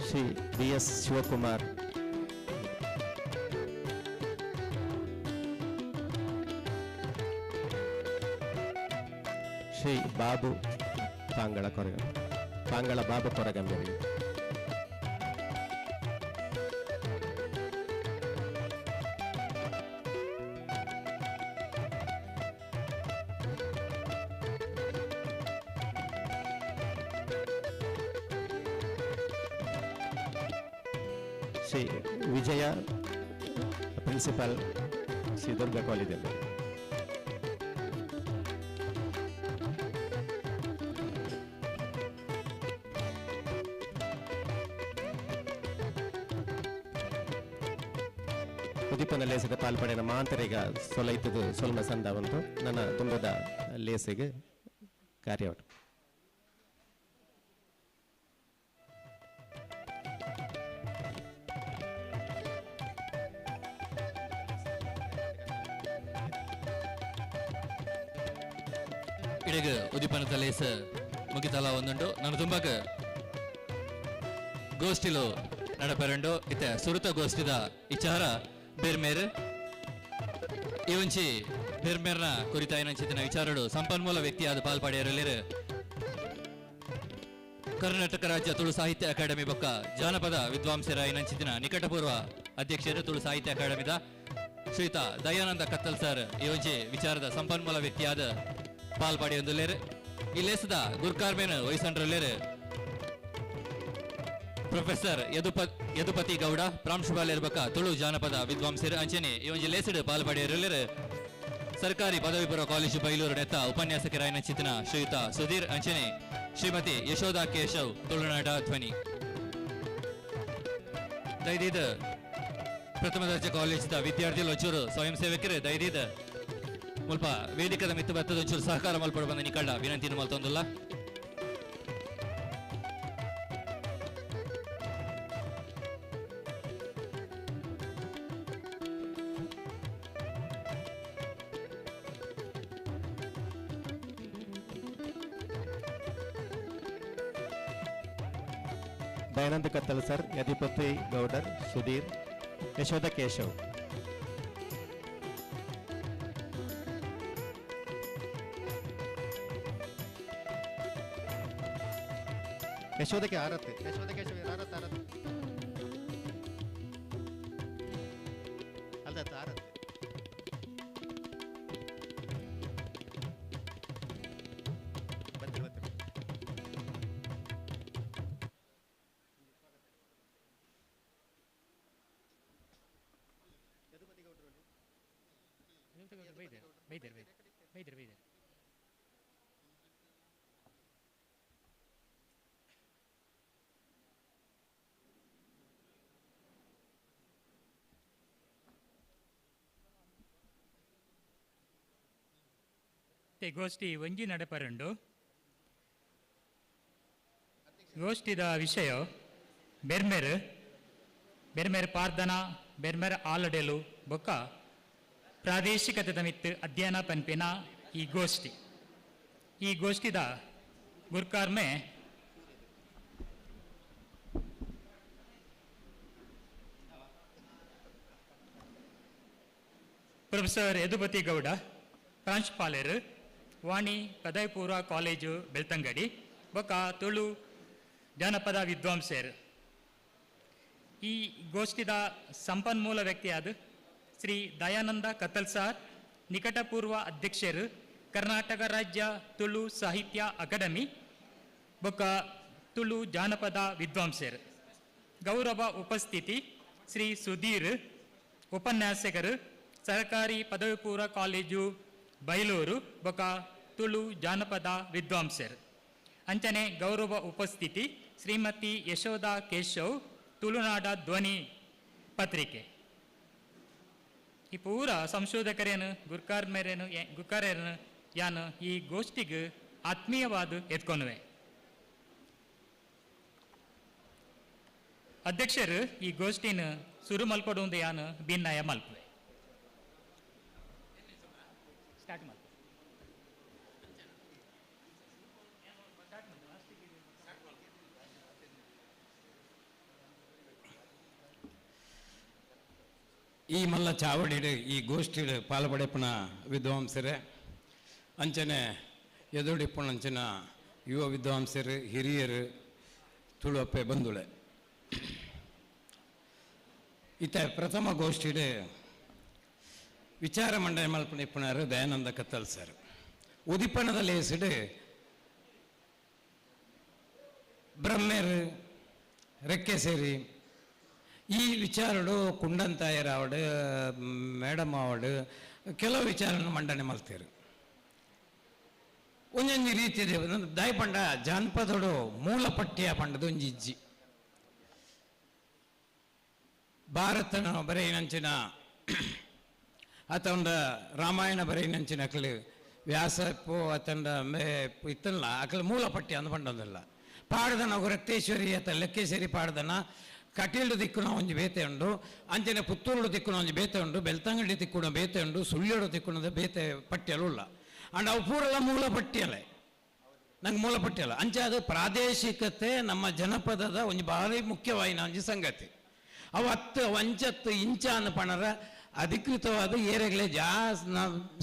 ಶ್ರೀ BS ಶಿವಕುಮಾರ್ ಶ್ರೀ ಬಾಬು ಪಾಂಗಳ ಬಾಬು ಕೊರಗಂಬರಿ ಶ್ರೀ ವಿಜಯ ಪ್ರಿನ್ಸಿಪಾಲ್ ಶ್ರೀ ದುರ್ಗಾ ಕಾಲೇಜಲ್ಲಿ ಉದೀಪನ ಲೇಸಿದ ಪಾಲ್ಪಡೆನ ಮಾಂತರಿಗ ಸೊಲೈತದು ಸೊಲ್ಮ ಸಂದ ಒಂದು ನನ್ನ ತುಂಬದ ಲೇಸಿಗೆ ಕಾರ್ಯವಾಟ ಇಡೆಗ ಉದೀಪನ ಲೇಸ ಮುಗಿತಲ ಒಂದುಂಡು ನಾನು ತುಂಬಾಗ ಗೋಷ್ಠಿಲು ನಡಪೆರಂಡು ಇತ್ತೆ ಸುರುತ ಗೋಷ್ಠಿದ ವಿಚಾರ ಬೇರ್ಮೇರ್ ಇವಂಚಿ ಬೇರ್ಮೇರ್ನ ಕುರಿತಾಯಿನಂಚಿತ್ತಿನ ವಿಚಾರಡು ಸಂಪನ್ಮೂಲ ವ್ಯಕ್ತಿಯಾದ ಪಾಲ್ಪಡೆಯರಲ್ಲಿರು ಕರ್ನಾಟಕ ರಾಜ್ಯ ತುಳು ಸಾಹಿತ್ಯ ಅಕಾಡೆಮಿ ಬೊಕ್ಕ ಜಾನಪದ ವಿದ್ವಾಂಸರ ಐನಂಚಿತ್ತಿನ ನಿಕಟಪೂರ್ವ ಅಧ್ಯಕ್ಷರು ತುಳು ಸಾಹಿತ್ಯ ಅಕಾಡೆಮಿದ ಶ್ರೀಯುತ ದಯಾನಂದ ಕತ್ತಲ್ ಸರ್ ಇವಂಚಿ ವಿಚಾರದ ಸಂಪನ್ಮೂಲ ವ್ಯಕ್ತಿಯಾದ ಪಾಲ್ಪಡೆಯೊಂದುಲ್ಲೇರು ಇಲ್ಲೇಸದ ಗುರ್ಕಾರ್ಮೇನ್ ವಯಸ್ಸಂಡ್ರಲ್ಲೇರು ಪ್ರೊಫೆಸರ್ ಯದುಪತಿ ಗೌಡ ಪ್ರಾಂಶುಪಾಲರ್ ಬಕ್ಕ ತುಳು ಜಾನಪದ ವಿದ್ವಾಂಸರು ಅಂಚನೆ ಇವಂಜಿ ಲೇಸಡ್ ಪಾಲ್ಪಡೆಯರಲ್ಲಿರು ಸರ್ಕಾರಿ ಪದವಿ ಪೂರ್ವ ಕಾಲೇಜು ಬೈಲೂರು ನೆತ್ತ ಉಪನ್ಯಾಸಕರಾಯನಚಿತ್ತಿನ ಶ್ರೀಯುತ ಸುಧೀರ್ ಅಂಚನೆ ಶ್ರೀಮತಿ ಯಶೋಧಾ ಕೇಶವ್ ತುಳುನಾಡ ಧ್ವನಿ ದೈದಿದ ಪ್ರಥಮ ದರ್ಜೆ ಕಾಲೇಜಿದ ವಿದ್ಯಾರ್ಥಿಗಳು ಒಂಚೂರು ಸ್ವಯಂ ಸೇವಕರು ದೈದಿದ ಮುಲ್ಪ ವೇದಿಕದ ಮಿತ್ತು ಬತ್ತದ ಒಂಚೂರು ಸಹಕಾರ ಮಲ್ಪಡ ಬಂದ ನಿಕಳ್ಳ ವಿನಂತಿಯನ್ನು ಮಲ್ತೊಂದಿಲ್ಲ. ದಯಾನಂದ ಕತ್ತಲ್ ಸರ್, ಯದುಪತಿ ಗೌಡರ್, ಸುಧೀರ್, ಯಶೋಧ ಕೇಶವ್. ಯಶೋಧಕ್ಕೆ ಆರತ್ತೆ, ಯಶೋಧ ಕೇಶವ್ ಆರತ್ತೆ ಅಲ್ದತ್ತ ಆರತ್ತೆ. ಗೋಷ್ಠಿ ಒಂಜಿ ನಡಪರಂಡು ಗೋಷ್ಠಿದ ವಿಷಯ ಬೆರ್ಮೆರ್ ಪಾರ್ದನ ಬೆರ್ಮೆರ್ ಆಲಡೆಲು ಬೊಕ್ಕ ಪ್ರಾದೇಶಿಕತೆ ಮಿತ್ ಅಧ್ಯಯನ ಪನ್ಪಿನ ಈ ಗೋಷ್ಠಿದ ಗುರ್ಕಾರ್ಮೆ ಪ್ರೊಫೆಸರ್ ಯದುಪತಿ ಗೌಡ ಪ್ರಾಂಶುಪಾಲರು ವಾಣಿ ಪದವಿ ಪೂರ್ವ ಕಾಲೇಜು ಬೆಳ್ತಂಗಡಿ ಬೊಕ್ಕ ತುಳು ಜಾನಪದ ವಿದ್ವಾಂಸರು. ಈ ಗೋಷ್ಠಿದ ಸಂಪನ್ಮೂಲ ವ್ಯಕ್ತಿಯಾದ ಶ್ರೀ ದಯಾನಂದ ಕತ್ತಲ್ ಸಾರ್, ನಿಕಟಪೂರ್ವ ಅಧ್ಯಕ್ಷರು ಕರ್ನಾಟಕ ರಾಜ್ಯ ತುಳು ಸಾಹಿತ್ಯ ಅಕಾಡೆಮಿ ಬೊಕ್ಕ ತುಳು ಜಾನಪದ ವಿದ್ವಾಂಸರು. ಗೌರವ ಉಪಸ್ಥಿತಿ ಶ್ರೀ ಸುಧೀರ್, ಉಪನ್ಯಾಸಕರು ಸರ್ಕಾರಿ ಪದವಿ ಪೂರ್ವ ಕಾಲೇಜು ಬೈಲೂರು ಬೊಕ್ಕ ತುಳು ಜಾನಪದ ವಿದ್ವಾಂಸರು. ಅಂಚನೆ ಗೌರವ ಉಪಸ್ಥಿತಿ ಶ್ರೀಮತಿ ಯಶೋಧಾ ಕೇಶವ್, ತುಳುನಾಡ ಧ್ವನಿ ಪತ್ರಿಕೆ. ಈ ಪೂರ ಸಂಶೋಧಕರೇನು ಗುರ್ಕಾರೇನು ಯಾನು ಈ ಗೋಷ್ಠಿಗೆ ಆತ್ಮೀಯವಾದ ಎತ್ಕೊಂಡ್ವೆ. ಅಧ್ಯಕ್ಷರು ಈ ಗೋಷ್ಠಿನ ಶುರು ಮಲ್ಪಡುವುದು ಯಾನು ಭಿನ್ನಯ ಮಲ್ಪುವೆ. ಸ್ಟಾರ್ಟ್ ಮಾಡಿ. ಈ ಮಲ್ಲ ಚಾವಡಿಡು ಈ ಗೋಷ್ಠಿಡು ಪಾಲ್ಪಡೆಪ್ಪನ ವಿದ್ವಾಂಸರೇ ಅಂಚನೆ ಎದುಡಿಪ್ಪುಣಂಚಿನ ಯುವ ವಿದ್ವಾಂಸರು ಹಿರಿಯರು ತುಳುವಪ್ಪೆ ಬಂಧುಳೆ. ಇತ್ತ ಪ್ರಥಮ ಗೋಷ್ಠಿಡು ವಿಚಾರ ಮಂಡನೆ ಮಲ್ಪಣಿಪ್ಪುಣರು ದಯಾನಂದ ಕತ್ತಲ್ ಸರ್. ಉದಿಪ್ಪಣದಲ್ಲಿ ಹೆಸರು ಬ್ರಹ್ಮೇರು ರೆಕ್ಕೆ ಸೇರಿ ಈ ವಿಚಾರಡು ಕುಂಡಂತಾಯರಾವಡು ಮೇಡಮ್ ಆವಡು ಕೆಲವು ವಿಚಾರವನ್ನು ಮಂಡನೆ ಮಾಡ್ತಾರೆ. ಒಂದೊಂದು ರೀತಿ ದಾಯಿ ಪಂಡ ಜಾನಪದಡು ಮೂಲ ಪಠ್ಯ ಪಂಡದು ಒಂಜಿ ಇಜ್ಜಿ ಭಾರತನ ಬರೆಯಿನಂಚಿನ ಆತಂಡ ರಾಮಾಯಣ ಬರೆಯಿನಂಚಿನ ಅಕಲು ವ್ಯಾಸಪ್ಪು ಆತಂಡ ಇತ್ತಲ್ಲ ಅಕಲು ಮೂಲ ಪಠ್ಯ ಅಂದು ಪಂಡೊಂದಿಲ್ಲ. ಪಾಡ್ದನ ಅವು ರಕ್ತೇಶ್ವರಿ ಆತ ಲೆಕ್ಕೇಶ್ವರಿ ಪಾಡ್ದನ ಕಟೀಲು ದಿಕ್ಕುನ ಒಂಜಿ ಬೇತೆ ಉಂಡು, ಅಂಚನೆ ಪುತ್ತೂರು ದಿಕ್ಕುನ ಒಂಜಿ ಬೇತೆ ಉಂಡು, ಬೆಳ್ತಂಗಡಿ ದಿಕ್ಕುನ ಬೇತೆ ಉಂಡು, ಸುಳ್ಯೋಡು ದಿಕ್ಕುನದ ಬೇತೆ ಪಠ್ಯಲು ಇಲ್ಲ. ಅಂಡ್ ಅವು ಪೂರೆಲ್ಲ ಮೂಲ ಪಠ್ಯಲೆ ನಂಗೆ ಮೂಲಪಟ್ಟಿಲ್ಲ ಅಂಚೆ ಅದು ಪ್ರಾದೇಶಿಕತೆ ನಮ್ಮ ಜನಪದದ ಒಂದು ಭಾರಿ ಮುಖ್ಯವಾಯಿನ ಒಂದು ಸಂಗತಿ. ಅವು 10 ಅಂಚತ್ತು ಇಂಚಾನ ಪಣರ ಅಧಿಕೃತವಾದ ಏರೆಗಳೇ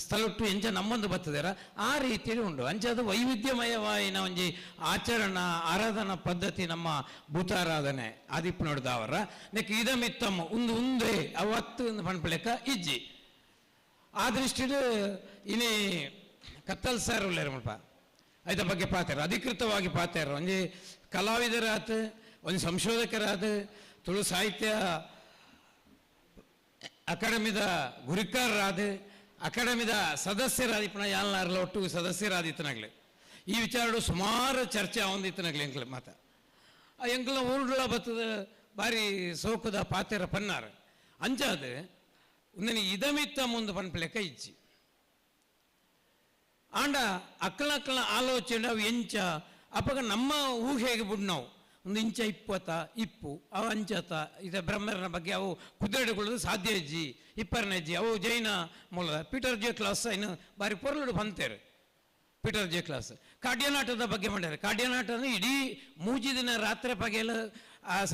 ಸ್ಥಳಟ್ಟು ಎಂಚ ನಮ್ಮೊಂದು ಬರ್ತದಾರ ಆ ರೀತಿಯಲ್ಲಿ ಉಂಟು. ಅಂಚೆ ಅದು ವೈವಿಧ್ಯಮಯವಾಯಿನ ಒಂದು ಆಚರಣ ಆರಾಧನಾ ಪದ್ಧತಿ ನಮ್ಮ ಭೂತಾರಾಧನೆ ಆದಿಪ್ಪ ನೋಡಿದವರ ನೆಕ್ ಇದಮಿತ್ತಮ್ಮ ಒಂದೇ ಅವತ್ತು ಪಣಪಲೆಕ್ಕ ಇಜ್ಜಿ ಆ ದೃಷ್ಟಿಲು ಇನಿ ಕತ್ತಲ್ ಸಾರ್ ಉಳ್ಳೇರು ಮುಲ್ಪ ಅದ್ರ ಬಗ್ಗೆ ಪಾತಾರ ಅಧಿಕೃತವಾಗಿ ಪಾತಾರ ಒಂದು ಕಲಾವಿದರಾತ ಒಂದು ಸಂಶೋಧಕರಾದ ತುಳು ಸಾಹಿತ್ಯ ಅಕಾಡೆಮಿದ ಗುರಿಕಾರರಾದ ಅಕಾಡೆಮಿದ ಸದಸ್ಯರಾದಿಪ್ಪನ ಯಾಲ್ನಾರ್ಲ ಒಟ್ಟು ಸದಸ್ಯರಾದಿತ್ತನಾಗ್ಲಿ ಈ ವಿಚಾರಗಳು ಸುಮಾರು ಚರ್ಚೆ ಆವಂದಿತ್ತನಾಗ್ಲಿ ಎಂಕ್ಲ ಮಾತ ಆ ಎಂಕ್ಲ ಊರುಗಳ ಬತ್ತದ ಬಾರಿ ಸೋಕದ ಪಾತೆರ ಪನ್ನಾರ ಅಂಚಾದ ಒಂದನಿ ಇದಮಿತ್ತ ಮುಂದೆ ಪನ್ಪಲೆಕ್ಕ ಇಚ್ಚಿ ಆಂಡ ಅಕ್ಕಳ ಆಲೋಚನೆ ಅವು ಎಂಚ ಅಪ್ಪಗ ನಮ್ಮ ಊಹೆಗೆ ಬಿಡ್ ನಾವು ಒಂದು ಇಂಚ 20 ಅವು ಅಂಚತ ಇದು ಬ್ರಹ್ಮರನ ಬಗ್ಗೆ ಅವು ಕುದುರೆಗೊಳ್ಳೋದು ಸಾಧ್ಯ ಇಜ್ಜಿ 20ನೇ ಇಜ್ಜಿ ಅವು ಜೈನ ಮೂಲದ ಪೀಟರ್ ಜೆ ಕ್ಲಾಸ್ ಇನ್ನು ಬಾರಿ ಪೊರ್ಲುಡು ಬಂತೇರು ಪೀಟರ್ ಜೆ ಕ್ಲಾಸ್ ಕಾಡ್ಯನಾಟದ ಬಗ್ಗೆ ಮಾಡ್ಯಾರ. ಕಾಡ್ಯನಾಟ ಇಡೀ ಮೂಜಿ ದಿನ ರಾತ್ರಿ ಪಗೆಲ್ಲ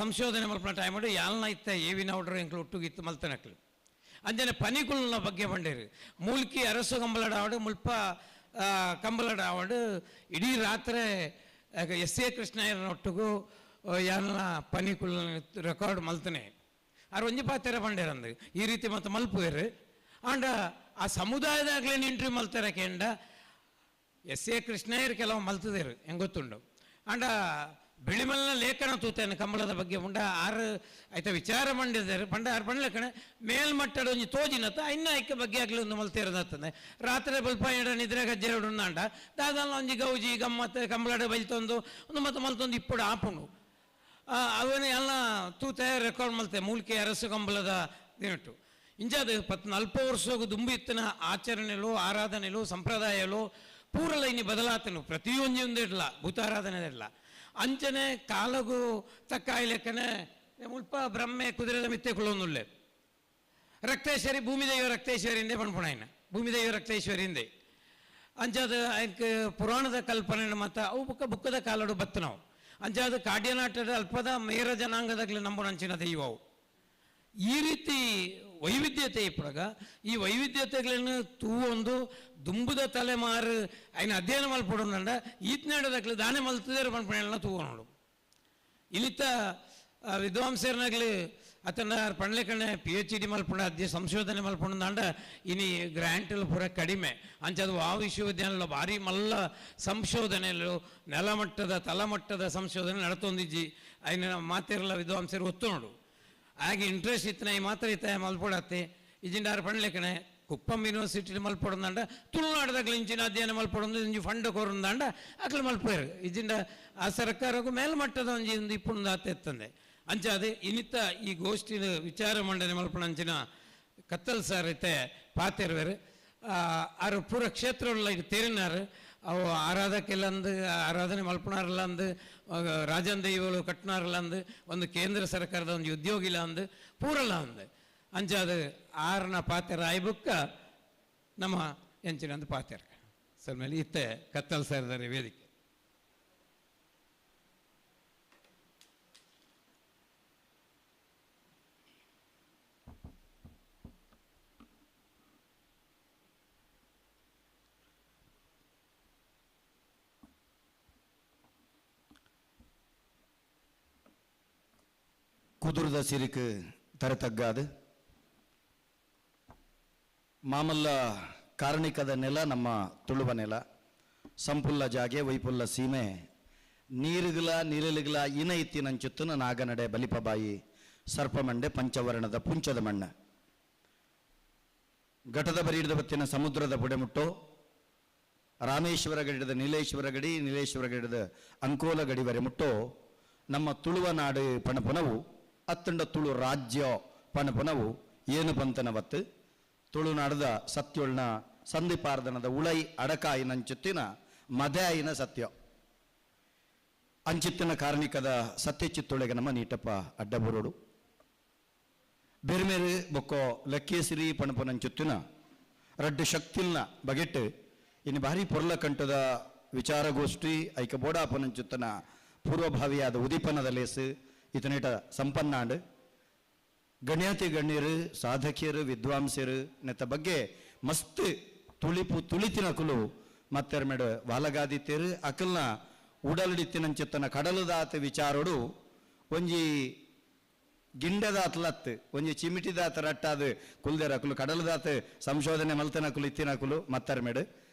ಸಂಶೋಧನೆ ಮಲ್ಪನ ಟೈಮ್ ಮಾಡಿ ಯಾಲ್ನ ಇತ್ತ ಏವಿನ ಹೊಡ್ರು ಎಂಕ್ಲು ಒಟ್ಟುಗಿತ್ತು ಮಲ್ತನಕ್ಲು ಅಂಜನೆ ಪನಿಕುಲ್ನ ಬಗ್ಗೆ ಬಂಡೇರು ಮೂಲ್ಕಿ ಅರಸು ಕಂಬಳಡ ಆವಡು ಮುಲ್ಪ ಕಂಬಳಡ ಆವಡು ಇಡೀ ರಾತ್ರಿ ಎಸ್.ಎ. ಕೃಷ್ಣಯ್ಯನೊಟ್ಟಿಗೂ ಯಾನ ಪನಿಕುಲ್ ರೆಕಾರ್ಡ್ ಮಲ್ತನೆ ಅವ್ರು ಒಂಜಿ ಪಾತೆರ ಬಂಡೇರಂದು ಈ ರೀತಿ ಮತ್ತು ಮಲ್ಪುವೇರು ಆಂಡ ಆ ಸಮುದಾಯದಾಗಲೇ ಇಂಟ್ರ್ಯೂ ಮಲ್ತಾರ ಕೇಂಡ ಎಸ್.ಎ. ಕೃಷ್ಣಯ್ಯರು ಕೆಲವು ಮಲ್ತದೇರು ಹೆಂಗೆ ಗೊತ್ತುಂಡು ಆಂಡ ಬಿಳಿಮಲ್ನ ಲೇಖನ ತೂತೇನೆ ಕಂಬಳದ ಬಗ್ಗೆ ಮುಂಡ ಆರು ಆಯ್ತಾ ವಿಚಾರ ಮಂಡಿದ್ದಾರೆ ಪಂಡ ಆರು ಪಂಡ್ಲೇಖನ ಮೇಲ್ಮಟ್ಟದ ಒಂಜಿ ತೋಜಿನತ್ತ ಇನ್ನ ಐಕ್ಯ ಬಗ್ಗೆ ಆಗಲಿ ಒಂದು ಮಲ್ತಿರೋದತ್ತದೆ ರಾತ್ರಿ ಬಲ್ಪ ಎಡ ನಿದ್ರೆ ಗಜ್ಜೆ ಉಂಡಾಂಡ ದಾದಲ್ಲ ಒಂಜಿ ಗೌಜಿ ಗಮ್ಮತ್ತು ಕಂಬಳದ ಬೈತೊಂದು ಒಂದು ಮತ್ತೆ ಮಲ್ತೊಂದು ಇಪ್ಪಡು ಆಪುಂಡು ಅವನೇ ಎಲ್ಲ ತೂತೆ ರೆಕಾರ್ಡ್ ಮಲ್ತೆ ಮೂಲಿಕೆ ಅರಸು ಕಂಬಳದ ದಿನಟ್ಟು ಇಂಜಾದ 40 ವರ್ಷಗೂ ದುಂಬಿತ್ತಿನ ಆಚರಣೆಲು ಆರಾಧನೆಲು ಸಂಪ್ರದಾಯಲು ಪೂರಲ ಇನ್ನು ಬದಲಾತನು ಪ್ರತಿಯೊಂದು ಇಡಲ ಭೂತಾರಾಧನೆ ಇರಲ್ಲ ಅಂಚನೆ ಕಾಲಗೂ ತಕ್ಕಾಯಿ ಲೆಕ್ಕನೆ ಮುಲ್ಪ ಬ್ರಹ್ಮೆ ಕುದುರೆದ ಮಿತ್ತೆ ಕುಳ್ಳೊಂದುಲ್ಲೆ ರಕ್ತೇಶ್ವರಿ ಭೂಮಿದೇವ ರಕ್ತೇಶ್ವರಿಯಿಂದೆ ಪಣ್ಪುಣಾಯಿನ ಭೂಮಿದೇವ ರಕ್ತೇಶ್ವರಿಯಿಂದೆ ಅಂಚಾದ ಅದಕ್ಕೆ ಪುರಾಣದ ಕಲ್ಪನೆ ಮತ್ತು ಅವು ಬುಕ್ಕದ ಕಾಲಡು ಬತ್ತು ನಾವು ಅಂಚಾದ ಕಾಡ್ಯನಾಟದ ಅಲ್ಪದ ಮೇರ ಜನಾಂಗದಾಗಲೇ ನಂಬು ನಂಚಿನ ದೈವವು ಈ ರೀತಿ ವೈವಿಧ್ಯತೆ ಇಪ್ಪಳಗ ಈ ವೈವಿಧ್ಯತೆಗಳನ್ನು ತೂವೊಂದು ದುಂಬುದ ತಲೆಮಾರು ఆయన ಅಧ್ಯಯನ ಮಲ್ಪಡೋದಂಡ ಈತ್ನಾಡದಾಗಲಿ ದಾನೆ ಮಲ್ತದೇರು ಪಣ್ಪಣೆಲ್ಲ ತೂವ ನೋಡು ಇಲ್ಲಿತ್ತ ವಿದ್ವಾಂಸರ್ನಾಗಲಿ ಅತನ ಪಣ್ಲೆಕಣ್ಣೆ PhD ಮಲ್ಪುಂಡ ಅಧ್ಯ ಸಂಶೋಧನೆ ಮಲ್ಪುಂಡ ಇನಿ ಗ್ರ್ಯಾಂಟಲ್ಲಿ ಪೂರ ಕಡಿಮೆ ಅಂಚದು ಆ ವಿಶ್ವವಿದ್ಯಾಲಯ ಭಾರಿ ಮಲ್ಲ ಸಂಶೋಧನೆಯಲ್ಲೂ ನೆಲಮಟ್ಟದ ತಲಮಟ್ಟದ ಸಂಶೋಧನೆ ನಡ್ತೊಂದಿಜ್ಜಿ ఆయన ಮಾತಿರಲ್ಲ ವಿದ್ವಾಂಸರು ಒತ್ತು ನೋಡು ಹಾಗೆ ಇಂಟ್ರೆಸ್ಟ್ ಇತ್ತನ ಈ ಮಾತ್ರ ಇತ್ತ ಮಲ್ಪಡತ್ತೆ ಇಜಿಂಡಾರು ಪಣ್ಲೆಕಣೆ ಕುಪ್ಪಂ ಯೂನಿವರ್ಸಿಟಿ ಮಲ್ಪಡೊಂದಂಡ ತುಳುನಾಡದಾಗಲಿ ಇಂಚಿನ ಅಧ್ಯಯನ ಮಲ್ಪಡೊಂದು ಇಂಜಿ ಫಂಡ್ ಕೊರಂದಾಂಡ ಅಕ್ಲು ಮಲ್ಪೇರು ಇಜಿಂಡ ಆ ಸರ್ಕಾರಕ್ಕೂ ಮೇಲ್ಮಟ್ಟದ ಒಂಜಿ ಒಂದು ಇಪ್ಪುಂದು ಆತೆತ್ತಂದೆ ಅಂಚಾದೆ ಇನ್ನಿತ್ತ ಈ ಗೋಷ್ಠಿನ ವಿಚಾರ ಮಂಡನೆ ಮಲ್ಪಣ ಅಂಚಿನ ಕತ್ತಲ್ ಸಾರ್ ಐತೆ ಪಾತೆರ್ವೇರು ಆರು ಪೂರ ಕ್ಷೇತ್ರಗಳ ಇದು ತೇರಿನಾರು ಅವು ಆರಾಧಕ್ಕೆಲ್ಲ ಅಂದು ಆರಾಧನೆ ಮಲ್ಪನಾರಲ್ಲ ಅಂದು ರಾಜನ್ ದೈವಗಳು ಕಟ್ನಾರಲ್ಲ ಅಂದು ಒಂದು ಕೇಂದ್ರ ಸರ್ಕಾರದ ಒಂದು ಉದ್ಯೋಗಿಲ್ಲ ಅಂದು ಪೂರಲ್ಲ ಅಂದು ಅಂಚಾದ ಆರನ ಪಾತೆರ ಆಯ್ಬುಕ್ಕ ನಮ್ಮ ಎಂಚಿನಂದು ಪಾತೆರ ಸರ್ ಮೇಲೆ ಇತ್ತೆ ಕತ್ತಲ್ ಸಾರಿದ್ದಾರೆ ವೇದಿಕೆ ಕುದುರದ ಸಿರಿಕು ತರತಗ್ಗಾದು ಮಾಮಲ್ಲ ಕಾರಣಿಕದ ನೆಲ ನಮ್ಮ ತುಳುವ ನೆಲ ಸಂಪುಲ್ಲ ಜಾಗೆ ವೈಪುಲ್ಲ ಸೀಮೆ ನೀರುಗಳ ನಿರಳುಗಳ ಇನ ಇತ್ತಿನಂಚುತ್ತನ ನಾಗನಡೆ ಬಲಿಪಬಾಯಿ ಸರ್ಪಮಂಡೆ ಪಂಚವರ್ಣದ ಪುಂಚದ ಮಣ್ಣ ಘಟದ ಬರಿಡಿದ ಬತ್ತಿನ ಸಮುದ್ರದ ಬುಡೆಮುಟ್ಟೋ ರಾಮೇಶ್ವರ ಗಡಿದ ನೀಲೇಶ್ವರ ಗಡಿ ನೀಲೇಶ್ವರ ಗಡಿದ ಅಂಕೋಲ ಗಡಿವರೆ ಮುಟ್ಟೋ ನಮ್ಮ ತುಳುವ ನಾಡು ಪಣಪುನವು ಅತ್ತಂಡ ತುಳು ರಾಜ್ಯ ಪಣಪುನವು ಏನು ಪಂತನವತ್ತು ತುಳುನಾಡದ ಸತ್ಯೊಳ್ನ ಸಂಧಿಪಾರ್ದನದ ಉಳೈ ಅಡಕಾಯಿನಂಚುತ್ತಿನ ಮದೆಯಾಯಿನ ಸತ್ಯ ಅಂಚಿತ್ತಿನ ಕಾರಣಿಕದ ಸತ್ಯ ಚಿತ್ತೊಳಗೆ ನಮ್ಮ ನೀಟಪ್ಪ ಅಡ್ಡಬುರೋಡು ಬೇರೆ ಬೇರೆ ಬೊಕ್ಕೋ ಲಕ್ಕೇಸಿರಿ ಪಣಪನಂಚುತ್ತಿನ ರಡ್ಡು ಶಕ್ತಿಲ್ನ ಬಗೆಟ್ಟು ಇನ್ನು ಭಾರಿ ಪೊರ್ಲ ಕಂಟದ ವಿಚಾರಗೋಷ್ಠಿ ಐಕ ಬೋಡಾಪನಂಚುತ್ತನ ಪೂರ್ವಭಾವಿಯಾದ ಉದೀಪನದ ಲೇಸು ಇತನೇಟ ಸಂಪನ್ನಾಂಡು ಗಣ್ಯಾತಿ ಗಣ್ಯರು ಸಾಧಕಿಯರು ವಿದ್ವಾಂಸರು ನೆತ್ತ ಬಗ್ಗೆ ಮಸ್ತ್ ತುಳಿತಿನಕುಲು ಮತ್ತೆರಮೆಡು ವಾಲಗಾದಿತ್ಯರು ಅಕಲ್ನ ಉಡಲಡಿತ್ತಿನಂಚಿತ್ತನ ಕಡಲದಾತ ವಿಚಾರೋಡು ಒಂಜಿ ಗಿಂಡದಾತ್ಲತ್ ಒಂಜಿ ಚಿಮಿಟಿದಾತ ರಟ್ಟಾದ ಕುಲ್ದೆರಕುಲು ಕಡಲದಾತ ಸಂಶೋಧನೆ ಮಲ್ತನಕುಲು ಇತ್ತಿನಕುಲು ಮತ್ತರ್ಮೆಡು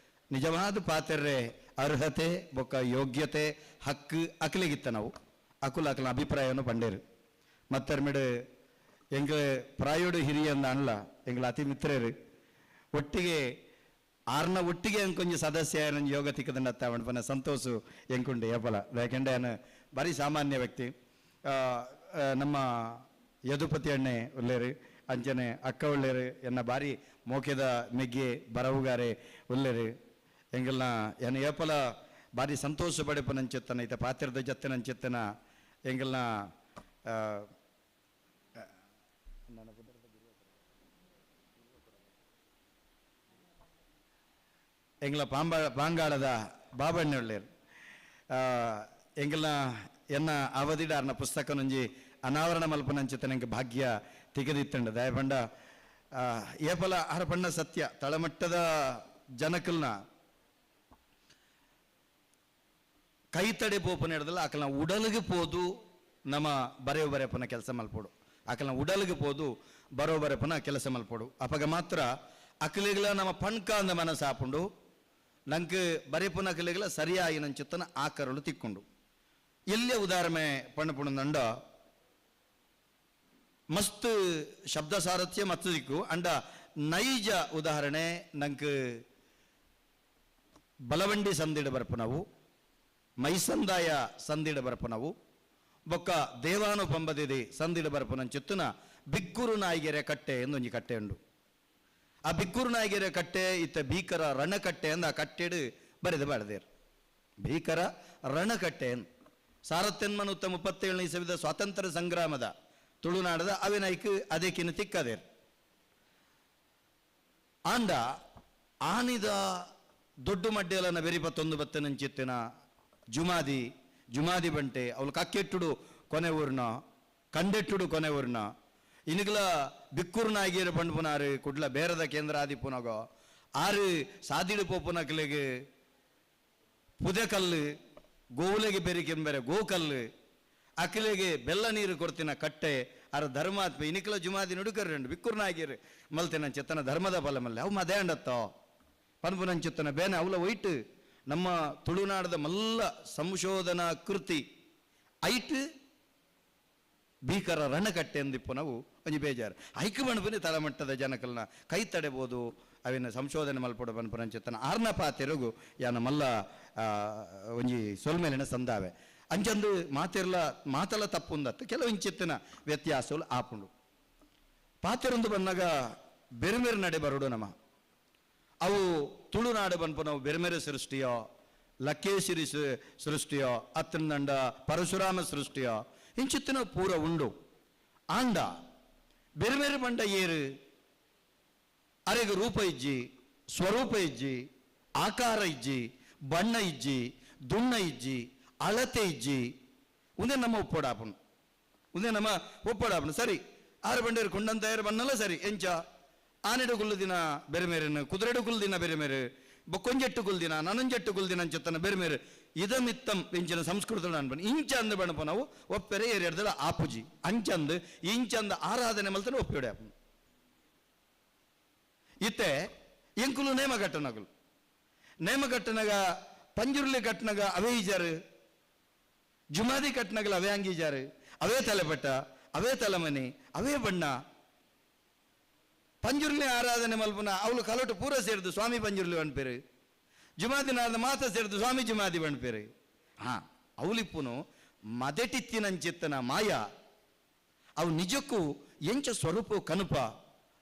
ನಿಜವಾದ ಪಾತೆರ್ರೆ ಅರ್ಹತೆ ಬೊಕ್ಕ ಯೋಗ್ಯತೆ ಹಕ್ಕು ಅಕಲಿಗಿತ್ತ ನಾವು ಅಕುಲ ಅಭಿಪ್ರಾಯವನ್ನು ಪಂಡೇರು ಮತ್ತರ್ಮೆಡು ಎಂಗ ಪ್ರಾಯೋಡು ಹಿರಿಯಂದ ಅನ್ಲ ಎಂಗ್ಲ ಅತಿ ಮಿತ್ರರು ಒಟ್ಟಿಗೆ ಆರ್ನ ಒಟ್ಟಿಗೆ ಎಂಕೊಂಜಿ ಸದಸ್ಯ ಯೋಗ ತಿಕ್ಕದಂಡ ಪನ ಸಂತೋಷು ಎಂಕುಂಡು ಏಪಲ ಯಾಕೆಂಡೆ ಭಾರಿ ಸಾಮಾನ್ಯ ವ್ಯಕ್ತಿ ನಮ್ಮ ಯದುಪತಿ ಅಣ್ಣೆ ಒಲ್ಲೇರು ಅಂಚನೆ ಅಕ್ಕ ಒಳ್ಳೆರು ಎನ್ನ ಭಾರಿ ಮೋಕೆದ ಮೆಗ್ಗೆ ಬರವುಗಾರೆ ಒಲ್ಲೇರು ಎಂಗಲ್ನ ಎನ್ನ ಏಪಲ ಭಾರಿ ಸಂತೋಷ ಪಡೆಪನಂಚೆತ್ತನ ಈತ ಪಾತ್ರದ ಜತ್ತನಂಚೆತ್ತನ ಎಂಗಲ್ನ ಎಂಗ್ಲ ಪಾಂಗಾಳದ ಬಾಬಣ್ಣ ಒಳ್ಳೆಯರು ಎಂಗ್ಲ ಎನ್ನ ಅವಧಿಡಾರ್ನ ಪುಸ್ತಕ ನುಂಜಿ ಅನಾವರಣ ಮಲ್ಪನಂಚಿತ ನಂಗೆ ಭಾಗ್ಯ ತೆಗೆದಿತ್ತಂಡ ದಯಪಂಡ ಏಪಲ ಹರಪಣ್ಣ ಸತ್ಯ ತಳಮಟ್ಟದ ಜನಕಲ್ನ ಕೈತಡೆ ಪೋಪನ ಹಿಡ್ದಲ್ಲ ಆಕಲ್ನ ಉಡಲಿಗೆ ಪೋದು ನಮ್ಮ ಬರೆಯಪನ ಕೆಲಸ ಮಲ್ಪೋಡು ಆಕಲ್ನ ಉಡಲಿಗೆ ಪೋದು ಬರೋಬರಪನ ಕೆಲಸ ಮಲ್ಪೋಡು ಅಪಗ ಮಾತ್ರ ಅಕಲಿಗಳ ನಮ್ಮ ಪಣ್ಕ ಅಂದ ಮನಸ್ಸು ಹಾಪುಂಡು ನಂಗೆ ಬರೆಪುನ ಅಕಲಿಗಳ ಸರಿಯಾಗಿ ನಂಚಿತ್ತನ ಆಕರಳು ತಿಕ್ಕೊಂಡು ಎಲ್ಲೇ ಉದಾಹರಣೆ ಪಣ್ಣಪುಣಂದ ಮಸ್ತ್ ಶಬ್ದ ಸಾರಥ್ಯ ಮತ್ತು ದಿಕ್ಕು ಅಂಡ ನೈಜ ಉದಾಹರಣೆ ನಂಗೆ ಬಲವಂಡಿ ಸಂದಿಡ ಬರಪು ನಾವು ಮೈಸಂದಾಯ ಸಂದಿಡ ಬರಪು ನಾವು ಬೊಕ್ಕ ದೇವಾನುಪಂಬದಿದೆ ಸಂದಿಡ ಬರಪು ನಂಚಿತ್ತನ ಬಿಕ್ಕೂರು ನಾಯಿಗೆರೆ ಕಟ್ಟೆ ಎಂದೊಂಜಿ ಕಟ್ಟೆ ಉಂಡು ಆ ಬಿಕ್ಕೂರು ನಾಯಿಗೆರೆ ಕಟ್ಟೆ ಇತ್ತ ಭೀಕರ ರಣಕಟ್ಟೆ ಅಂದ ಆ ಕಟ್ಟೆಡು ಬರೆದು ಬಾಳದೇರು ಭೀಕರ ರಣಕಟ್ಟೆ ಸಾರತ್ಯನ್ಮನ 37ನೇ ಇಸವಿದ ಸ್ವಾತಂತ್ರ್ಯ ಸಂಗ್ರಾಮದ ತುಳುನಾಡದ ಅವಿನಾಯ್ಕ ಅದಕ್ಕಿನ ತಿಕ್ಕದೇರು ಆಂಡ ಆನಿದ ದೊಡ್ಡ ಮಡ್ಡೆಲನ ಬೆರಿಪತ್ತೊಂದು ಬತ್ತನಂಚಿತ್ತಿನ ಜುಮಾದಿ ಬಂಟೆ ಅವಳು ಕಕ್ಕೆಟ್ಟುಡು ಕೊನೆ ಊರ್ನ ಕಂಡೆಟ್ಟುಡು ಕೊನೆ ಊರ್ನ ಇನಿಗಲ ಬಿಕ್ಕೂರ್ನಾಗಿರು ಬಂಡ್ಪುನಾರು ಕುಡ್ಲ ಬೇರದ ಕೇಂದ್ರ ಆದಿಪುನಗೋ ಆರು ಸಾದಿಡು ಪೋಪುನಕ್ಲೆಗೆ ಪುದೆಕಲ್ಲು ಗೋವುಲೆಗೆ ಬೆರಿಕೆಂಬೆರೆ ಗೋಕಲ್ಲು ಅಕಲೆಗೆ ಬೆಲ್ಲ ನೀರು ಕೊಡ್ತಿನ ಕಟ್ಟೆ ಅರ ಧರ್ಮಾತ್ಮ ಇನಿಕಲ ಜುಮಾದಿ ನುಡುಕರ್ರಂಡು ಬಿಕ್ಕೂರ್ನಾಗಿರು ಮಲ್ತೆನ ಚಿತ್ತನ ಧರ್ಮದ ಫಲಮಲ್ಲ ಅವು ಮದೇ ಅಂಡತ್ತೋ ಪನ್ಪುನಂ ಚಿತ್ತನ ಬೇನೆ ಅವಲ ಒಯ್ಟು ನಮ್ಮ ತುಳುನಾಡದ ಮಲ್ಲ ಸಂಶೋಧನಾ ಕೃತಿ ಐಟ್ ಭೀಕರ ರಣಕಟ್ಟೆ ಎಂದಿಪ್ಪು ನಾವು ಒಂಜಿ ಬೇಜಾರು ಐಕು ಬಣ್ಪುನಿ ತಳಮಟ್ಟದ ಜನಕಲ್ನ ಕೈ ತಡೆಬೋದು ಅವಿನ ಸಂಶೋಧನೆ ಮಲ್ಪಡು ಬನ್ಪುರಂಚಿತ್ತನ ಆರ್ನ ಪಾತೆರಗು ಯಾನ ಮಲ್ಲ ಒಂಜಿ ಸೊಲ್ಮೇಲಿನ ಸಂದಾವೆ ಅಂಚಂದು ಮಾತಲ ತಪ್ಪುಂದತ್ತು ಕೆಲವು ಇಂಚಿತ್ತಿನ ವ್ಯತ್ಯಾಸಗಳು ಆಪುಂಡು ಪಾತೆರೊಂದು ಬಂದಾಗ ಬೆರುಮೆರು ನಡೆ ಬರುಡು ನಮ್ಮ ಅವು ತುಳುನಾಡು ಬನ್ಪು ನಾವು ಬೆರುಮೆರು ಸೃಷ್ಟಿಯೋ ಲಕ್ಕೇಶ್ವರಿ ಸೃಷ್ಟಿಯೋ ಅತ್ತನಂಡ ಪರಶುರಾಮ ಸೃಷ್ಟಿಯೋ ಇಂಚಿತ್ತಿನ ಪೂರ ಉಂಡು ಆಂಡ ಬೆರುಮೆರು ಬಂಡ ಏರು ಅರೆಗೆ ರೂಪ ಇಜ್ಜಿ ಸ್ವರೂಪ ಇಜ್ಜಿ ಆಕಾರ ಇಜ್ಜಿ ಬಣ್ಣ ಇಜ್ಜಿ ದುಣ್ಣ ಇಜ್ಜಿ ಅಳತೆ ಇಜ್ಜಿ ಉಂದೇ ನಮ್ಮ ಒಪ್ಪಡಾಪನು ಸರಿ ಆರು ಬಂಡೇರು ಕೊಂಡಂತ ಬನ್ನಲ್ಲ ಸರಿ ಎಂಚ ಆನೆಡು ಕುಲ್ದಿನ ಬೆರೆಮೇರನ್ನು ಕುದುರೆಡು ಕುಲ್ದಿನ ಬೆರೆಮೇರು ಬೊಕ್ಕೊಂಜೆಟ್ಟು ಕುಲ್ದಿನ ನನಂಜೆಟ್ಟು ಕುಲ್ದಿನ ಅಂಚತ್ತನ ಬೆರೆಮೇರು ಇದಮಿತ್ತಂ ಇಂಚಿನ ಸಂಸ್ಕೃತ ಅನ್ಬನ್ ಇಂಚ ಅಂದ ಬಣಪ ನಾವು ಒಪ್ಪೆರೆ ಏರಿಯರ್ದಲ್ಲ ಆಪುಜಿ ಅಂಚಂದು ಇಂಚಂದ ಆರಾಧನೆ ಮಲ್ತನ ಒಪ್ಪಿಡೆ ಆಪು ಇತ್ತೆ ಎಂಕುಲು ನೇಮ ಕಟ್ಟನಗ ಪಂಜುರ್ಲಿ ಕಟ್ಟನಗ ಅವೇ ಇಜಾರು ಜುಮಾದಿ ಕಟ್ಟನಗಲ ಅವೇ ಅಂಗೀಜಾರು ಅವೇ ತಲೆಪಟ್ಟ ಅವೇ ತಲೆಮನೆ ಅವೇ ಬಣ್ಣ ಪಂಜುರ್ಲಿ ಆರಾಧನೆ ಮಲ್ಪನ ಅವಳು ಕಲೋಟು ಪೂರ ಸೇರಿದು ಸ್ವಾಮಿ ಪಂಜುರ್ಲಿ ಬಣ್ಪೇರು ಜುಮಾದಿನಾದ ಮಾತ ಸೇರಿದು ಸ್ವಾಮಿ ಜುಮಾದಿ ಬಣ್ಪೇರು ಅವಲಿಪ್ಪುನು ಮದೆಟಿತ್ತಿನಂಚಿತ್ತನ ಮಾಯ ಅವು ನಿಜಕ್ಕೂ ಎಂಚ ಸ್ವರೂಪ ಕನುಪ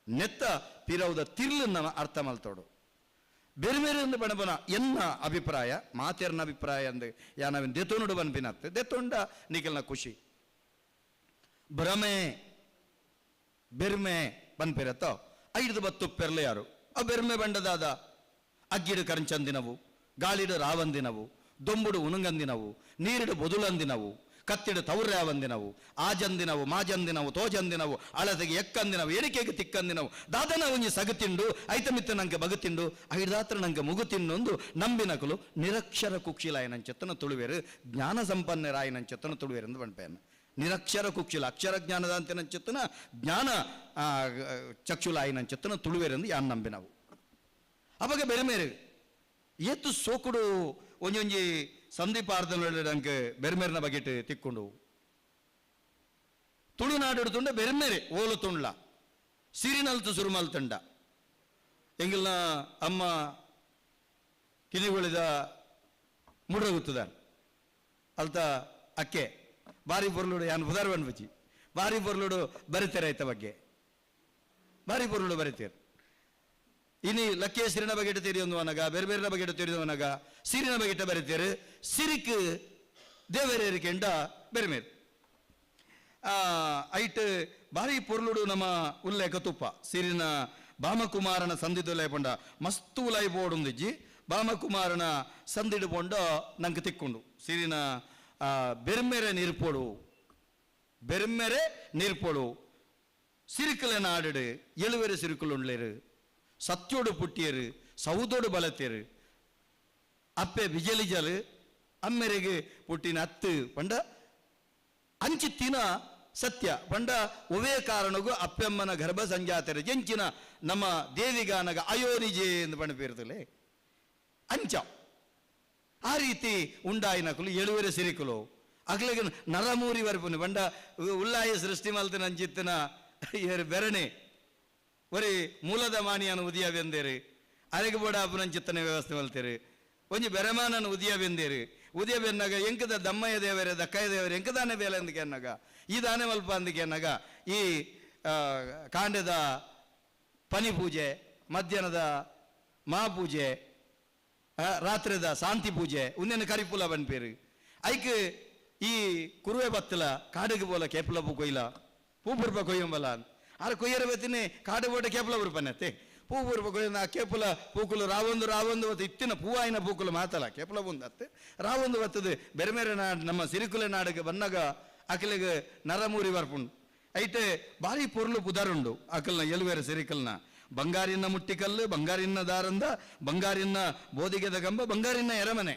ನೆತ್ತ ಪಿರವುದ ತಿರ್ಲನ್ನ ಅರ್ಥ ಮಲ್ತೋಡು ಬೇರೆ ಬೇರೆ ಒಂದು ಬಣಬನ ಎನ್ನ ಅಭಿಪ್ರಾಯ ಮಾತೆರ್ನ ಅಭಿಪ್ರಾಯ ಅಂದು ಯಾನವಿನ ದೆತೋನುಡು ಬನ್ಪಿನತ್ತೆ ದೆತೊಂಡ ನಿಖಲ್ನ ಖುಷಿ ಭ್ರಮೆ ಬೆರ್ಮೆ ಬನ್ಪಿರತ್ತೋ ಐದು ಬತ್ತು ಪೆರ್ಲೆ ಯಾರು ಆ ಬೆರ್ಮೆ ಬಂಡದಾದ ಅಗ್ಗಿಡು ಕರಂಚಂದಿನವು ಗಾಳಿಡು ರಾವಂದಿನವು, ದೊಂಬುಡು ಉನುಗಂದಿನವು, ನೀರಿಡು ಬೊದುಲಂದಿನವು, ಕತ್ತಿಡು ತೌರ್ಯಾವಂದಿನವು, ಆಜಂದಿನವು, ಮಾಜಂದಿನವು, ತೋಜಂದಿನವು, ಅಳತೆಗೆ ಎಕ್ಕಂದಿನವು, ಎಣಿಕೆಗೆ ತಿಕ್ಕಂದಿನವು, ದಾದನ ಒಂಜಿ ಸಗತಿಂಡು ಐತಮಿತ್ತ ನಂಗೆ ಬಗುತಿಂಡು ಐದಾತ್ರ ನಂಗೆ ಮುಗುತಿನ್ನೊಂದು ನಂಬಿನಕಲು ನಿರಕ್ಷರ ಕುಕ್ಷಿಲಾಯನಂಚೆತ್ತನ ತುಳುವೇರು ಜ್ಞಾನ ಸಂಪನ್ನರಾಯನಂಚೆತ್ತನ ತುಳುವೇರು ಎಂದು ಬಣ್ಪೇನ. ನಿರಕ್ಷರ ಕುಕ್ಷಿಲ ಅಕ್ಷರ ಜ್ಞಾನದ ಅಂತಿನಂಚೆತ್ತನ ಜ್ಞಾನ ಚಕ್ಷುಲಾಯನಂಚೆತ್ತನ ತುಳುವೇರೆಂದು ಯಾನ್ ನಂಬಿನವು. ಅವಾಗ ಬೇರೆ ಬೇರೆ ಏತು ಸೋಕುಡು ಒಂಜೊಂಜಿ ಸಂದೀಪಾರ್ಧನಂಗೆ ಬೆರ್ಮೇರಿನ ಬಗೆಟ್ ತಿಕ್ಕೊಂಡು ತುಳುನಾಡು ತುಂಡ ಬೆರ್ಮೇರೆ ಓಲು ತುಂಡ್ಲ ಸಿರಿನಲ್ತು ಸುರುಮಲ್ತಂಡ ಎಂಗಿಲ್ನ ಅಮ್ಮ ಕಿನಿಗೊಳಿದ ಮುಡ್ರಗುತ್ತದ ಅಲ್ತ ಅಕ್ಕೆ ಬಾರಿ ಪೊರ್ಲುಡು ಯಾನ್ ಉದಾಹರಣೆ ಬಚ್ಚಿ ಬಾರಿ ಪೊರ್ಲುಡು ಬರಿತಾರೆ ಆಯ್ತ ಬಗ್ಗೆ ಬಾರಿ ಪೊರ್ಲುಡು ಬರಿತೇರು. ಇನಿ ಲಕ್ಕೆ ಸಿರಿನ ಬಗೆಟ್ ತೆರಿಯೊಂದುವನಗ ಬೇರೆ ಬೇರೆನ ಬಗೆಟ್ ತೆರಿದವನಗ ಸಿರಿನ ಬಗೆಟ ಬರಿತೇರು. ಸಿರಿಕ್ ದೇವರೇರಿಕೆಂಡ ಬೆರ್ಮೇರು ಐಟ್ ಬಾರಿ ಪೊರ್ಲುಡು ನಮ್ಮ ಉಲ್ಲೇಖ ತುಪ್ಪ ಸಿರಿನ ಬಾಮಕುಮಾರನ ಸಂದಿದುಲೈ ಪಂಡ ಮಸ್ತು ಉಲೈ ಬೋಡುಂದಿಜ್ಜಿ ಬಾಮಕುಮಾರನ ಸಂದಿಡು ಪೊಂಡ ನಂಗೆ ತಿಕ್ಕೊಂಡು ಸಿರಿನ ಬೆರ್ಮೆರೆ ನೀರ್ಪೋಡು ಬೆರ್ಮೆರೆ ನೀರ್ಪೋಡು ಸಿರಿಕಲ ನಾಡು ಎಳುವೆರೆ ಸಿರಿಕಲು ಉಂಡ್ಲೇರು ಸತ್ಯೋಡು ಪುಟ್ಟಿಯರು ಸೌದೋಡು ಬಲತೇರು ಅಪ್ಪೆ ಬಿಜಲಿಜಲು ಅಮ್ಮೆರೆಗೆ ಪುಟ್ಟಿನ ಅತ್ತು ಪಂಡ ಅಂಚಿತ್ತಿನ ಸತ್ಯ ಪಂಡ ಒವೇ ಕಾರಣಗೂ ಅಪ್ಪೆಮ್ಮನ ಗರ್ಭ ಸಂಜಾತರು ಜಂಚಿನ ನಮ್ಮ ದೇವಿಗಾನಗ ಅಯೋನಿಜೆ ಎಂದು ಪಣಪೇರ್ತಲೆ ಅಂಚ ಆ ರೀತಿ ಉಂಡಾಯಿನಕಲು ಎಳುವೆರೆ ಸಿರಿಕಲು ಅಗ್ಲಿಗೆ ನರಮೂರಿ ವರ್ಪುನು ಪಂಡ ಉಲ್ಲಾಯ ಸೃಷ್ಟಿ ಮಲ್ತನ ಅಂಚಿತ್ತಿನ ಬೆರಣೆ ಒರಿ ಮೂಲದ ಮಾಣಿಯನು ಉದಿಯ ಬೆಂದೇರು ಅರೆಗೆ ಬೋಡ ಅಪ್ಪನಂಚಿತ್ತನೆ ವ್ಯವಸ್ಥೆ ಮಲ್ತೇರು ಒಂಜಿ ಬೆರಮಾನನ ಉದಿಯ ಬೆಂದೇರು ಉದಿಯ ಬೆನ್ನಾಗ ಎಂಕದ ದಮ್ಮಯ್ಯ ದೇವರೇ ದಕ್ಕಯ್ಯ ದೇವರೇ ಎಂಕದಾನೆ ಬೇಲೆ ಅಂದಕ್ಕೆ ಅನ್ನಗ ಈ ದಾನೆ ಮಲ್ಪ ಅಂದಕ್ಕೆ ಅನ್ನಗ ಈ ಕಾಂಡದ ಪನಿ ಪೂಜೆ ಮಧ್ಯಾಹ್ನದ ಮಹಾಪೂಜೆ ರಾತ್ರಿದ ಶಾಂತಿ ಪೂಜೆ ಉನ್ನೇನು ಕರಿಪುಲ ಬನ್ಪೇರು ಐಕ್ ಈ ಕುರುವೆ ಬತ್ತಲ ಕಾಡಿಗೆ ಬೋಲ ಕೇಪಲ ಪೂ ಕೊಯ್ಲ ಪೂಪುರ್ಪ ಕೊಯ್ಯಂಬಲ ಆರ ಕೊಯ್ಯರ ಬತ್ತಿನಿ ಕಾಡು ಬೋಟ ಕೇಪಲ ಬುರ್ಪನತ್ತೆ ಪೂಪುರ್ಪ ಕೊಯ್ಯ ಕೇಪಲ ಪೂಕುಲು ರಾವೊಂದು ಹೊತ್ತು ಇತ್ತಿನ ಪೂವಾಯಿನ ಪೂಕುಲು ಮಾತಲ್ಲ ಕೇಪಲ ಬಂದತ್ತೆ ರಾವೊಂದು ಬತ್ತದು ಬೇರೆ ಬೇರೆ ನಾಡು ನಮ್ಮ ಸಿರಿಕುಲೆ ನಾಡಿಗೆ ಬಂದಾಗ ಅಕಲಿಗೆ ನರಮೂರಿ ಬರ್ಪುಂಡು ಐತೆ ಬಾರಿ ಪೊರ್ಲು ಪುದಾರುಂಡು ಅಕಲ್ನ ಎಳುವೇರೆ ಸಿರಿಕಲ್ನ ಬಂಗಾರಿನ ಮುಟ್ಟಿಕಲ್ಲು ಬಂಗಾರಿನ ದಾರಂದ ಬಂಗಾರಿನ ಬೋದಿಗೆದ ಗಂಬ ಬಂಗಾರಿನ ಎರಮನೆ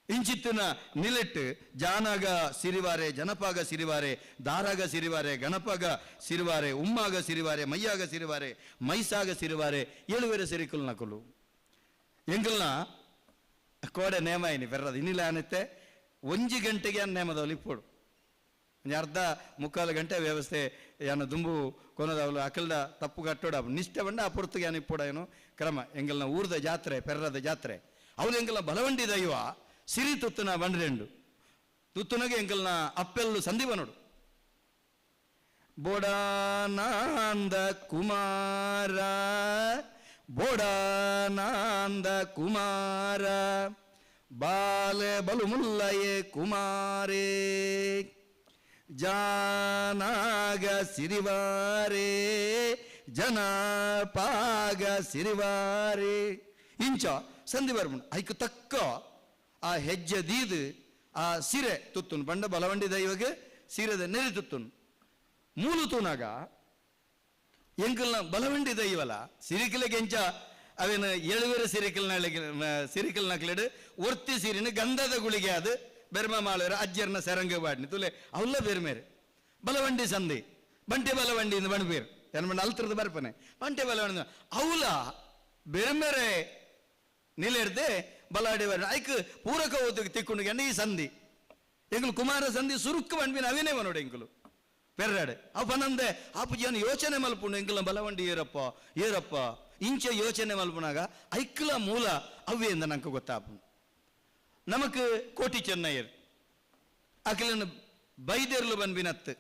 ಇಂಚಿತ್ತಿನ ನಿಲೆಟ್ಟು ಜಾನಾಗ ಸಿರಿವಾರೆ ಜನಪಾಗ ಸಿರಿವಾರೆ ದಾರಾಗ ಸಿರಿವಾರೆ ಗಣಪಾಗ ಸಿರಿವಾರೆ ಉಮ್ಮಾಗ ಸಿರಿವಾರೆ ಮೈಯಾಗ ಸಿರಿವಾರೆ ಮೈಸಾಗ ಸಿರಿವಾರೆ ಏಳುವೇರೆ ಸಿರಿಕುಲ್ ನಕುಲು ಎಂಗಲ್ನ ಕೋಡೆ ನೇಮಾಯಿನಿ ಬೆರ್ರದು ಇನ್ನಿಲ್ಲ ಅನ್ನತ್ತೆ 1 ಗಂಟೆಗೆ ನೇಮದವಲ್ಲಿ ಇಪ್ಪೋಡು ಅರ್ಧ ಮುಕ್ಕಾಲು ಗಂಟೆ ವ್ಯವಸ್ಥೆ ಯಾನ ದುಂಬು ಕೊನದವಳು ಅಕಲ್ದ ತಪ್ಪು ಕಟ್ಟೋಡ ನಿಷ್ಠೆ ಬಂಡ ಆ ಪುರ್ತಗೆ ಯಾನ ಇಪ್ಪೋಡ ಏನು ಕ್ರಮ ಎಂಗಲ್ನ ಊರ್ದ ಜಾತ್ರೆ ಪೆರ್ರದ ಜಾತ್ರೆ ಅವಳು ಎಂಗಲ್ನ ಬಲವಂಡಿ ದೈವ ಸಿರಿ ತುತ್ತನ ಬಂಡ್ರೆಂಡು ತುತ್ತುನಗೆ ಎಂಕಲ್ನ ಅಪ್ಪೆಲ್ಲು ಸಂಧಿವ ನೋಡು ಬೋಡಾನಂದ ಕುಮಾರ ಬೋಡಾನಂದ ಕುಮಾರ ಬಾಲೆ ಬಲು ಮುಲ್ಲಯೇ ಕುಮಾರೇ ಜಾನಾಗ ಸಿರಿವಾರೆ ಜನಪಾಗ ಸಿರಿವಾರೆ ಇಂಚ ಸಂಧಿ ಬರ್ಬುಂಡು ಐಕ್ ತಕ್ಕ ಆ ಹೆಜ್ಜೆ ದೀದು ಆ ಸಿರೆ ತುತ್ತುನು ಬಂಡ ಬಲವಂಡಿ ದೈವಗೆ ಸೀರೆದ ನೆರೆ ತುತ್ತುನು ಮೂಲು ತೂನಾಗ ಎಂಕಲ್ನ ಬಲವಂಡಿ ದೈವಲ ಸಿರಿಕಿಲೆಗೆ ಎಂಚ ಅವೇನು ಎಳುವೆರೆ ಸಿರಿಕಲ್ ನಕ್ಲೆಡು ಒರ್ತಿ ಸೀರಿನ ಗಂಧದ ಗುಳಿಗೆ ಅದು ಬೆರ್ಮ ಮಾಳರ ಅಜ್ಜರ್ನ ಸೆರಂಗ ಬಾಡ್ನಿ ತುಲೆ ಅವಲ್ಲ ಬೇರೆ ಮೇರೆ ಬಲವಂಡಿ ಸಂಧಿ ಬಂಟೆ ಬಲವಂಡಿ ಇಂದ ಬಣ್ಬೇರು ಏನು ಬಂಡ ಅಲ್ತರದ ಬರ್ಪನೆ ಬಂಟೆ ಬಲವಂಡಿ ಅವಲ ಬೇರೆ ಮೇರೆ ನಿಲೆರ್ದೆ ಬಲಾಡಿ ಬರ ಐಕ್ ಪೂರಕ ಓದಿಗೆ ತಿಕ್ಕೊಂಡು ಈ ಸಂಧಿ ಎಂಕಲು ಕುಮಾರ ಸಂಧಿ ಸುರುಕ್ಕು ಬಂಡ್ಬಿನ ಅವೇನೇ ನೋಡು ಎಂಕಲು ಪೆರ್ರಾಡೆ ಅವ ಪನಂದೆ ಆಪುಜಿಯನ್ನು ಯೋಚನೆ ಮಲ್ಪುಂಡು ಎಂಕಲ ಬಲವಂಡಿ ಏರಪ್ಪ ಇಂಚೆ ಯೋಚನೆ ಮಲ್ಪುನಾಗ ಐಕ್ಲ ಮೂಲ ಅವೇ ಎಂದ ನಂಗೆ ಗೊತ್ತಾಪು ನಮಕ್ ಕೋಟಿ ಚೆನ್ನಯ್ಯರ್ ಅಕಲಿನ ಬೈದೇರ್ಲು ಬಂದ್ಬಿನತ್ತು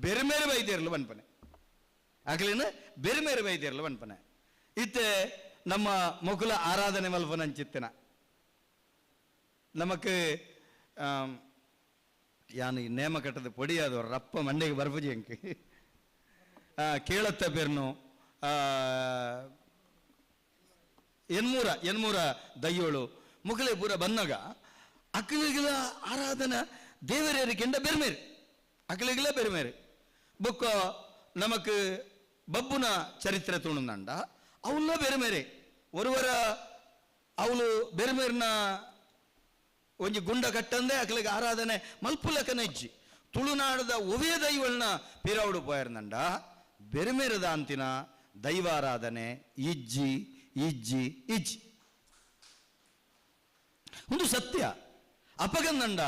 ಬೇರೆ ಮೇರೆ ಬೈದೇರ್ಲು ಬನ್ಪನೆ ಅಕಲಿನ ಬೇರೆ ಮೇರೆ ಬೈದೇರ್ಲು ಬನ್ಪನೆ ಇತ್ತೆ ನಮ್ಮ ಮೊಕುಲ ಆರಾಧನೆ ಮಲ್ಪನಂಚಿತ್ತಿನ ನಮಕ್ ಯಾನು ಈ ನೇಮ ಕಟ್ಟದ ಪೊಡಿಯಾದವ್ರು ರಪ್ಪ ಮಂಡೆಗೆ ಬರ್ಬುಜಿ ಅಂಕಿ ಕೇಳತ್ತ ಪೇರ್ನು ಎನ್ಮೂರ ದಯ್ಯೋಳು ಮುಗಲೆ ಪೂರ ಬನ್ನಗ ಅಕ್ಕಲಿಗಳ ಆರಾಧನಾ ದೇವರೇರಿ ಕೆಂಡ ಬೆರ್ಮೇರು ಅಕ್ಕಲಿಗಳ ಬೆರ್ಮೇರು ಬೊಕ್ಕ ನಮಕ್ ಬಬ್ಬುನ ಚರಿತ್ರೆ ತುಣುಂದಂಡ ಅವಲ್ಲ ಬೆರ್ಮೇರೆ ಒರುವರ ಅವಳು ಬೆರ್ಮೇರ್ನ ಒಂಜಿ ಗುಂಡ ಕಟ್ಟಂದೆ ಅಕ್ಕಲಿಗೆ ಆರಾಧನೆ ಮಲ್ಪುಲಕನ ಇಜ್ಜಿ ತುಳುನಾಡದ ಒವೇ ದೈವಳ್ನ ಪೀರಾವುಡು ಪೋಯರ್ನಂಡ ಬೆರ್ಮೇರದ ಅಂತಿನ ದೈವಾರಾಧನೆ ಇಜ್ಜಿ ಇಜ್ಜಿ ಇಜ್ಜಿ ಒಂದು ಸತ್ಯ ಅಪಗಂದಂಡ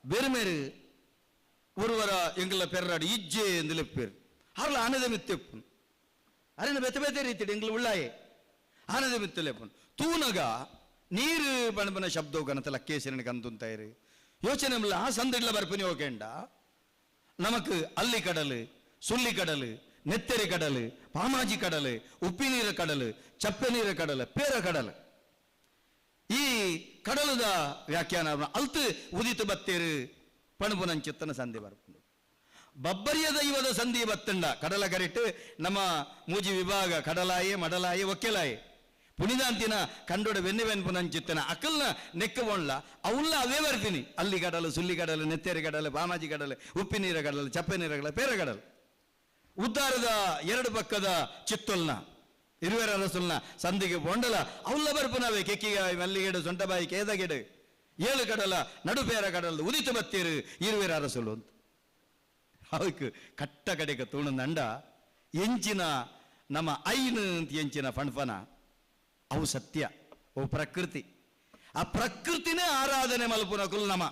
ಬೆರ್ಮೇರು ಒರುವರ ಎಂಗ್ಲ ಪೆರ್ರಾಡು ಇಜ್ಜೆ ಎಂದು ಲೆಪ್ಪೇರು ಹಾರ್ಲ ಆನದ ಮಿತ್ತೆಪ್ಪು ಅರೆನ ಬೆತ್ತ ಬೇತೆ ರೀತಿ ಎಂಗ್ಲ ಉಳ್ಳಾಯೆ ಆನದ ಮಿತ್ತು ಲೆಪ್ಪನು ತೂನಗ ನೀರು ಬಣಬನ ಶಬ್ದವು ಗನತ ಲಕ್ಕೇಸಿನ ಕಂತುಂತಾಯಿರು ಯೋಚನೆ ಇಲ್ಲ ಆ ಸಂದಿಡ್ಲ ಬರ್ಪನಿ ಹೋಗೇಂಡ ನಮಕ್ ಅಲ್ಲಿ ಕಡಲು ಸುಳ್ಳಿ ಕಡಲು ನೆತ್ತೆರೆ ಕಡಲು ಪಾಮಾಜಿ ಕಡಲು ಉಪ್ಪಿ ನೀರ ಕಡಲು ಚಪ್ಪೆ ನೀರ ಕಡಲು ಪೇರ ಕಡಲು ಈ ಕಡಲದ ವ್ಯಾಖ್ಯಾನ ಅಲ್ತು ಉದಿತು ಬತ್ತೇರು ಪಣಬುನಂಚಿತ್ತನ ಸಂಧಿ ಬರ್ಪುಂಡು ಬಬ್ಬರಿಯ ದೈವದ ಸಂಧಿ ಬತ್ತಂಡ ಕಡಲ ಕರೆಟ್ಟು ನಮ್ಮ ಮೂಜಿ ವಿಭಾಗ ಕಡಲಾಯೆ ಮಡಲಾಯೆ ಒಕ್ಕೆಲಾಯೆ ಪುಣಿದಾಂತಿನ ಕಂಡೋಡ ಬೆನ್ನುವೆನ್ಪುನಂಚಿತ್ತನ ಅಕಲ್ನ ನೆಕ್ಕಬೋಣ್ಲ ಅವಲ್ಲ ಅವೇ ಬರ್ತೀನಿ ಅಲ್ಲಿ ಕಡಲು ಸುಳ್ಳಿ ಕಡಲು ನೆತ್ತೆರೆ ಕಡಲು ಬಾಮಾಜಿ ಕಡಲು ಉಪ್ಪಿ ನೀರ ಕಡಲು ಚಪ್ಪೆ ನೀರ ಕಡಲು ಪೇರ ಕಡಲು ಉದ್ದಾರದ ಎರಡು ಪಕ್ಕದ ಚಿತ್ತೊಲ್ನ ಇರುವೆರ ರಸುಲ್ನ ಸಂಧಿಗೆ ಬೊಂಡಲ ಅವಲ್ಲ ಬರ್ಪುನವೇ ಕೆಕ್ಕಿಗಾಯಿ ಮಲ್ಲಿಗೆಡು ಸೊಂಟಬಾಯಿ ಕೇದಗೆಡು 7 ಕಡಲ ನಡುಪೇರ ಕಡಲು ಉದಿತು ಬತ್ತೀರು ಇರುವೆರ ರಸುಲು ಅಂತ ಅವಕ್ಕೆ ಕಟ್ಟ ಕಡೆಗೆ ತೂಣಂದಂಡ ಎಂಚಿನ ನಮ್ಮ ಐನು ಅಂತ ಎಂಚಿನ ಫಣ್ಫನ ಅವು ಸತ್ಯ ಅವು ಪ್ರಕೃತಿ ಆ ಪ್ರಕೃತಿನೇ ಆರಾಧನೆ ಮಲ್ಪುನಕುಲು ನಮ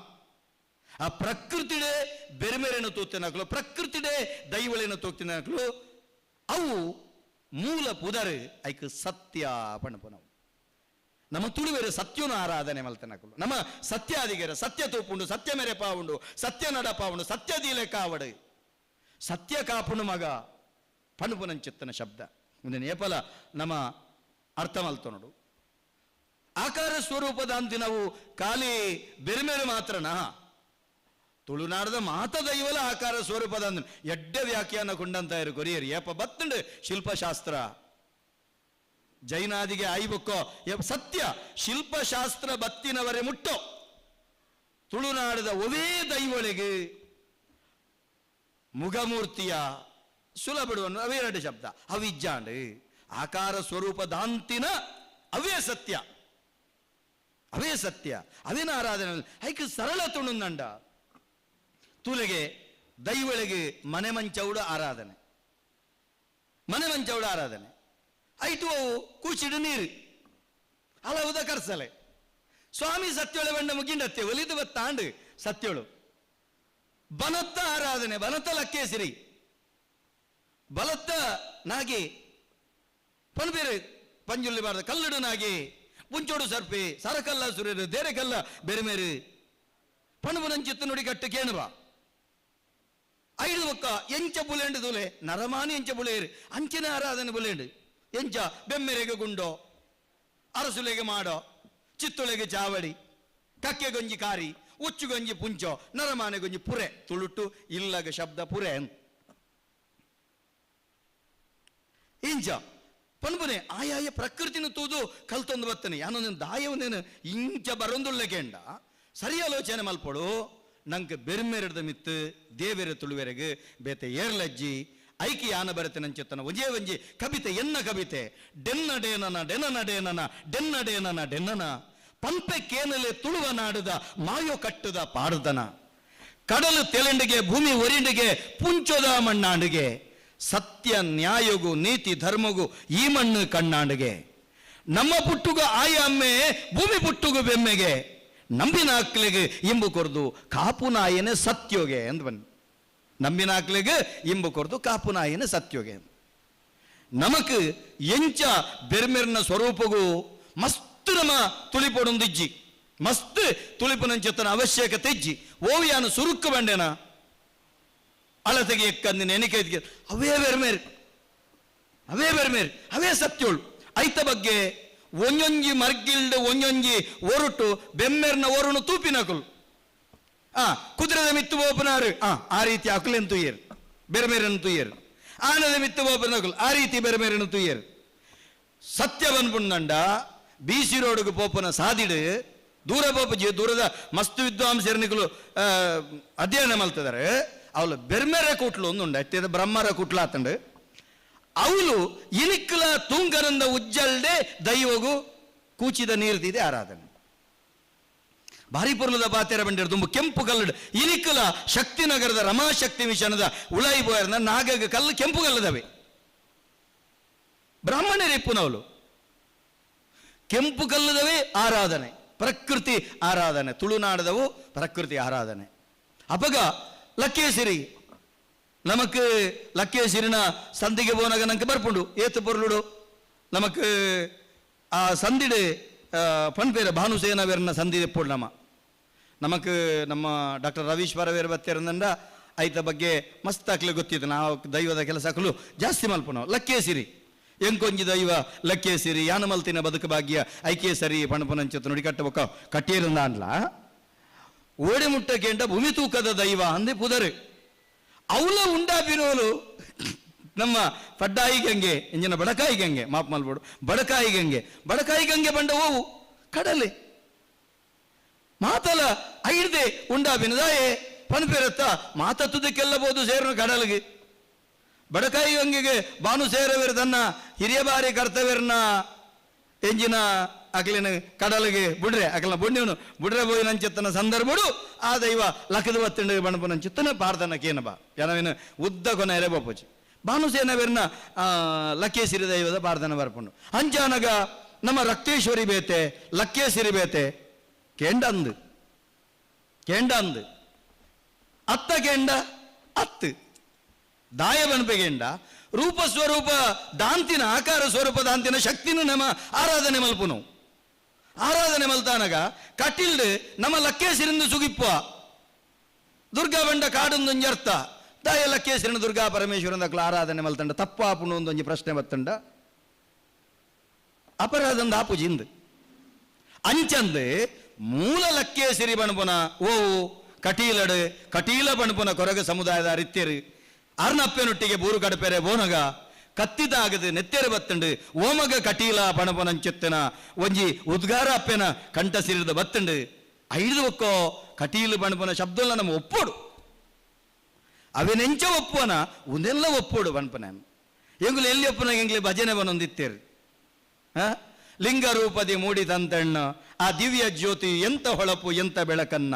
ಆ ಪ್ರಕೃತಿಡೆ ಬೆರೆಮೆರೆನು ತೋತಿನಕಲು ಪ್ರಕೃತಿಡೆ ದೈವಳೇನು ತೋಕ್ತಿನಕಲು ಅವು ಮೂಲ ಪುದರು ಐಕ್ ಸತ್ಯ ಪಣಪುನವು ನಮ್ಮ ತುಳುವೆರೆ ಸತ್ಯನ ಆರಾಧನೆ ಮಲ್ತನಕಲು ನಮ್ಮ ಸತ್ಯಾದಿಗೆರ ಸತ್ಯ ತೂಪುಂಡು ಸತ್ಯ ಮೆರೆ ಪಾವುಂಡು ಸತ್ಯ ನಡಪಾವುಂಡು ಸತ್ಯದೀಲೆ ಕಾವಡು ಸತ್ಯ ಕಾಪುನು ಮಗ ಪಣಪುನಂಚಿತ್ತನ ಶಬ್ದ ಒಂದು ನೇಪಲ ನಮ್ಮ ಅರ್ಥ ಮಲ್ತು ನೋಡು ಆಕಾರ ಸ್ವರೂಪದ ಅಂತಿ ನಾವು ಖಾಲಿ ಬೆರೆಮೇರೆ ಮಾತ್ರನಾ ತುಳುನಾಡದ ಮಾತ ದೈವಲ ಆಕಾರ ಸ್ವರೂಪದ ಅಂದ ಎಡ್ಡ ವ್ಯಾಖ್ಯಾನ ಕೊಂಡಂತ ಇರು ಕೊರಿಯರು ಏಪ ಬತ್ತಂಡು ಶಿಲ್ಪಶಾಸ್ತ್ರ ಜೈನಾದಿಗೆ ಆಯ್ಬಕ್ಕೋ ಸತ್ಯ ಶಿಲ್ಪಶಾಸ್ತ್ರ ಬತ್ತಿನವರೇ ಮುಟ್ಟೋ ತುಳುನಾಡದ ಒವೇ ದೈವಳಿಗೆ ಮುಖಮೂರ್ತಿಯ ಸುಲಭಡುವನ್ನು ಅವೆರಡು ಶಬ್ದ ಅವಿಜ್ಜಾಂಡು ಆಕಾರ ಸ್ವರೂಪದಾಂತಿನ ಅವೇ ಸತ್ಯ ಅವೇನ ಆರಾಧನೆ ಐಕ್ ಸರಳ ತುಣುಂದಂಡ ತೂಲೆಗೆ ದೈವಳಿಗೆ ಮನೆ ಮಂಚೌಡ ಆರಾಧನೆ ಐಟು ಅವು ಕೂಚಿಡು ನೀರು ಅಲವುದ ಕರ್ಸಲೆ ಸ್ವಾಮಿ ಸತ್ಯೋಳೆ ಬಂಡ ಮುಗಿಂಡತ್ತೆ ಒಲಿದು ಬತ್ತಾಂಡು ಸತ್ಯೋಳು ಬನತ್ತ ಆರಾಧನೆ ಬನತ್ತ ಲಕ್ಕೇಸಿರಿ ಬಲತ್ತ ನಾಗಿ ಪನ್ಬೇರೆ ಪಂಜುಲ್ಲಿ ಬಾರ್ದ ಕಲ್ಲಡು ನಾಗಿ ಪುಂಚೋಡು ಸರ್ಪೆ ಸರಕಲ್ಲ ಸುರೇರು ದೇರೆಕಲ್ಲ ಬೆರೆಮೇರು ಪಣುಬುನಂಚಿತ್ತು ನುಡಿ ಕಟ್ಟು ಕೇಣುವ ಐದು ಒಕ್ಕ ಎಂಚ ಬುಲೆಂಡು ತುಲೆ ನರಮಾನಿ ಎಂಚ ಬುಲೇರು ಅಂಚಿನ ಆರಾಧನೆ ಬುಲೆಂಡು ಎಂಚ ಬೆಮ್ಮೆರೆಗೆ ಗುಂಡೋ ಅರಸುಲೆಗೆ ಮಾಡೋ ಚಿತ್ತೊಳೆಗೆ ಚಾವಡಿ ಕಕ್ಕೆ ಗೊಂಜಿ ಕಾರಿ ಉಚ್ಚು ಗೊಂಜಿ ಪುಂಚೋ ನರಮಾನೆ ಗೊಂಜಿ ಪುರೆ ತುಳುಟು ಇಲ್ಲಗ ಶಬ್ದ ಪುರೆ ಇಂಚ ಪನ್ಬುನೆ ಆಯಾಯ ಪ್ರಕೃತಿನ ತೂದು ಕಲ್ತೊಂದು ಬತ್ತನೆ ಯಾನೊಂದು ದಾಯವನೇನು ಇಂಚ ಬರೊಂದುಳ್ಳಕೆಂಡ ಸರಿ ಆಲೋಚನೆ ಮಲ್ಪಡು ನಂಗೆ ಬೆರ್ಮೆರೆದ ಮಿತ್ತು ದೇವೆರೆ ತುಳುವೆರೆಗೆ ಬೇತೆ ಏರ್ಲಜ್ಜಿ ಐಕಿ ಯಾನ ಬರತೆ ನಂಚೆತ್ತನ ಒಂಜೇ ಕವಿತೆ ಎನ್ನ ಕವಿತೆ ಡೆನ್ನಡೇನನ ಡೆನನಡೇನನ ಡೆನ್ನಡೇನನ ಡೆನ್ನನ ಪಂಪೆ ಕೇನಲೆ ತುಳುವ ನಾಡದ ಮಾಯೋ ಕಟ್ಟದ ಪಾಡದನ ಕಡಲು ತೆಲೆಂಡಿಗೆ ಭೂಮಿ ಒರಿಂಡಿಗೆ ಪುಂಚೋದ ಮಣ್ಣಾಂಡಿಗೆ ಸತ್ಯ ನ್ಯಾಯಗೂ ನೀತಿ ಧರ್ಮಗೂ ಈ ಮಣ್ಣು ಕಣ್ಣಾಂಡಿಗೆ ನಮ್ಮ ಪುಟ್ಟುಗ ಆಯ ಅಮ್ಮೆ ಭೂಮಿ ಪುಟ್ಟುಗು ಬೆಮ್ಮೆಗೆ ನಂಬಿನ ಹಾಕ್ಲಿಗೆ ಇಂಬು ಕೊರ್ದು ಕಾಪು ನಾಯನೆ ಸತ್ಯೋಗೆ ಎಂದು ಬನ್ನಿ ನಂಬಿನ ಹಾಕ್ಲಿಗೆ ಇಂಬು ಕೊರ್ದು ಕಾಪು ನಾಯನೆ ಸತ್ಯೋಗೆ ನಮಕ್ ಎಂಚ ಬೆರ್ಮೆರ್ನ ಸ್ವರೂಪಗೂ ಮಸ್ತ್ ನಮ ತುಳಿಪೊಡೊಂದಿಜ್ಜಿ ಮಸ್ತ್ ತುಳಿಪುನಂಚೆತ್ತನ ಅವಶ್ಯಕತೆ ಇಜ್ಜಿ ಓವಿಯಾನು ಸುರುಕ್ಕು ಬಂಡೆನ ಅಳತೆಗೆ ಎಕ್ಕಂದಿನ ಎನಿಕೆ ಅವೇ ಬೆರ್ಮೇರು ಅವೇ ಸತ್ಯೋಳು ಐತ ಬಗ್ಗೆ ಒಂಜೊಂಜಿ ಮರ್ಗಿಲ್ಡು ಒಂಜೊಂಜಿ ಒರುಟು ಬೆಮ್ಮೆರ್ನ ಒರುಣು ತೂಪಿನಕುಲು ಕುದುರೆದ ಮಿತ್ತು ಬೋಪನಾರು ಆ ರೀತಿ ಅಕುಲೆನ್ ತುಯ್ಯರು ಬೆರ್ಮೇರನ್ನು ತುಯ್ಯರು ಆನದ ಮಿತ್ತು ಬೋಪನಕುಲು ಆ ರೀತಿ ಬೆರ್ಮೇರನ್ನು ತುಯ್ಯರು ಸತ್ಯ ಬಂದ್ಪುಂಡ BC ರೋಡ್ಗೆ ಪೋಪನ ಸಾದಿಡು ದೂರ ಪೋಪಜಿ ದೂರದ ಮಸ್ತ್ ವಿದ್ವಾಂಸರ್ನಿಗಳು ಅಧ್ಯಯನ ಮಾಡ್ತಿದ್ದಾರೆ. ಅವಳು ಬೆರ್ಮೆರ ಕೂಟ್ಲು ಒಂದುಂಡು ಅತ್ಯದ ಬ್ರಹ್ಮರ ಕೂಟ್ಲ ಆತಂಡು ಅವಳು ಇನಿಕ್ಕಲ ತೂಂಗರಂದ ಉಜ್ಜಲ್ಡೆ ದೈವಗು ಕೂಚಿದ ನೀರ್ತಿದೆ ಆರಾಧನೆ ಭಾರಿ ಪುರ್ಲದ ಪಾತೆರ ಬಂದಿರು ತುಂಬ ಕೆಂಪು ಕಲ್ಲಡು ಇನಿಕ್ಕಲ ಶಕ್ತಿನಗರದ ರಮಾಶಕ್ತಿ ಮಿಷನದ ಉಳಾಯಿ ಬೋಯರ್ನ ನಾಗಗ ಕಲ್ಲು ಕೆಂಪು ಕಲ್ಲದವೆ ಬ್ರಾಹ್ಮಣರಿಪ್ಪುನವಳು ಕೆಂಪು ಕಲ್ಲದವೇ ಆರಾಧನೆ ಪ್ರಕೃತಿ ಆರಾಧನೆ ತುಳುನಾಡದವು ಪ್ರಕೃತಿ ಆರಾಧನೆ ಅಪಗ ಲಕ್ಕೇಸಿರಿ ನಮಕ್ ಲಕ್ಕೇಸಿರಿನ ಸಂದಿಗೆ போனಗ ನಂಗೆ ಬರ್ಪುಂಡು ಏತು ಪೊರ್ಲುಡು ನಮಕ್ ಆ ಸಂದಿಡೆ ಪನ್ಪೇರ ಭಾನುಸೇನವೇರ್ನ ಸಂದಿ ಎಪ್ಪುಡು ನಮಕ್ ನಮ್ಮ ಡಾಕ್ಟರ್ ರವೀಶ್ವರ ವೇರ್ ಬತ್ತೇರಂದ ಐತ ಬಗ್ಗೆ ಮಸ್ತ್ ಆಕ್ಲೆ ಗೊತ್ತಿತ್ತು ನಾವು ದೈವದ ಕೆಲಸಕ್ಕಲು ಜಾಸ್ತಿ ಮಲ್ಪುಣ ಲಕ್ಕೇಸಿರಿ ಎಂಕೊಂಜಿ ದೈವ ಲಕ್ಕೇಸಿರಿ ಯಾನ ಮಲ್ತಿನ ಬದುಕು ಭಾಗ್ಯ ಐಕೇಸರಿ ಪಣಪನಂಚತ್ತು ನುಡಿ ಕಟ್ಟಬೇಕ ಕಟ್ಟಿರಂದ ಅನ್ಲ ಓಡಿ ಮುಟ್ಟಕೆಂಡ ಭೂಮಿ ತೂಕದ ದೈವ ಅಂದೆ ಪುದರು ಅವಳ ಉಂಡಾಪಿನೋಲು ನಮ್ಮ ಪಡ್ಡಾಯಿ ಗಂಗೆ ಇಂಜಿನ ಬಡಕಾಯಿ ಗಂಗೆ ಮಾಪ್ ಮಲ್ಬೋಡು ಬಡಕಾಯಿ ಗಂಗೆ ಬಂಡ ಹೋವು ಕಡಲೆ ಮಾತಲ ಐಡ್ದೆ ಉಂಡಾಪಿನದಾಯೇ ಪನ್ಪೇರತ್ತ ಮಾತತ್ತುದಕ್ಕೆಲ್ಲ ಬೋದು ಸೇರನು ಕಡಲಿಗೆ ಬಡಕಾಯಿ ಗಂಗೆಗೆ ಬಾನು ಸೇರವೇರು ತನ್ನ ಹಿರಿಯ ಬಾರಿ ಕರ್ತವ್ಯರ್ನ ಎಂಜಿನ ಅಕಲಿನ ಕಡಲಿಗೆ ಬುಡ್ರೆ ಅಕಲಿನ ಬುಣ್ಯವನು ಬುಡ್ರೆ ಬೋಯಿನಂಚಿತ್ತನ ಸಂದರ್ಭಡು ಆ ದೈವ ಲಕ್ಕದ ಬತ್ತಂಡ ಬಣಪನಂಚಿತ್ತನ ಪಾರ್ದನಕ್ಕೇನ ಬಾ ಜನವಿನ ಉದ್ದ ಕೊನ ಎರೆ ಬಪ್ಪುಚಿ ಭಾನುಸೇನವೇರ್ನ ಲಕ್ಕೇಸಿರಿ ದೈವದ ಪಾರ್ದನ ಬರ್ಪುಂಡು ಅಂಚಾನಗ ನಮ್ಮ ರಕ್ತೇಶ್ವರಿ ಬೇತೆ ಲಕ್ಕೇಸಿರಿ ಬೇತೆ ಕೆಂಡಂದು ಅತ್ತ ಕೆಂಡ ಅತ್ತು ದಾಯ ಬಣಪೆಗೆಂಡ ರೂಪ ಸ್ವರೂಪ ದಾಂತಿನ ಆಕಾರ ಸ್ವರೂಪ ದಾಂತಿನ ಶಕ್ತಿನ ನಮ್ಮ ಆರಾಧನೆ ಮಲ್ಪುನು ಆರಾಧನೆ ಮಲ್ತಾನಗ ಕಟ್ಟಿಲ್ಡು ನಮ್ಮ ಲಕ್ಕೇಸಿರಿಂದ ಸುಗಿಪ್ಪ ದುರ್ಗಾ ಬಂಡ ಕಾಡೊಂದೊಂಜರ್ಥ ದಾಯ ಲಕ್ಕೇಸಿರಿನ ದುರ್ಗಾ ಪರಮೇಶ್ವರನ ಆರಾಧನೆ ಮಲ್ತಂಡ ತಪ್ಪಾಪುನು ಒಂದೊಂಜಿ ಪ್ರಶ್ನೆ ಬತ್ತಂಡ ಅಪರಾಧಂದ ಆಪುಜಿಂದು ಅಂಚಂದು ಮೂಲ ಲಕ್ಕೇಸಿರಿ ಬಣಪುನ ಓವು ಕಟೀಲ ಬಣಪುನ ಕೊರಗ ಸಮುದಾಯದ ರಿತ್ಯರು ಅರ್ನಪ್ಪೆನೊಟ್ಟಿಗೆ ಬೂರು ಕಡಪೆರೆ ಬೋನಗ ಕತ್ತಿದಾಗದು ನೆತ್ತೆರೆ ಬತ್ತಂಡು ಓಮಗ ಕಟೀಲ ಪಣಪನಂಚೆತ್ತನ ಒಂಜಿ ಉದ್ಗಾರ ಅಪ್ಪೆನ ಕಂಠ ಸಿರಿದ ಬತ್ತಂಡು ಐದು ಒಕ್ಕೋ ಕಟೀಲು ಬಣಪನ ಶಬ್ದಲ್ಲ ನಮ್ಮ ಒಪ್ಪೋಡು ಅವೆನೆಂಚ ಒಪ್ಪುವನ ಒಂದೆಲ್ಲ ಒಪ್ಪೋಡು ಬಣಪನ ಎಂಗುಲು ಎಲ್ಲಿ ಒಪ್ಪನ ಎಂಗ್ಲಿ ಭಜನೆ ಬನೊಂದಿತ್ತೇರು ಲಿಂಗ ರೂಪದಿ ಮೂಡಿದಂತಣ್ಣ ಆ ದಿವ್ಯ ಜ್ಯೋತಿ ಎಂತ ಹೊಳಪು ಎಂತ ಬೆಳಕನ್ನ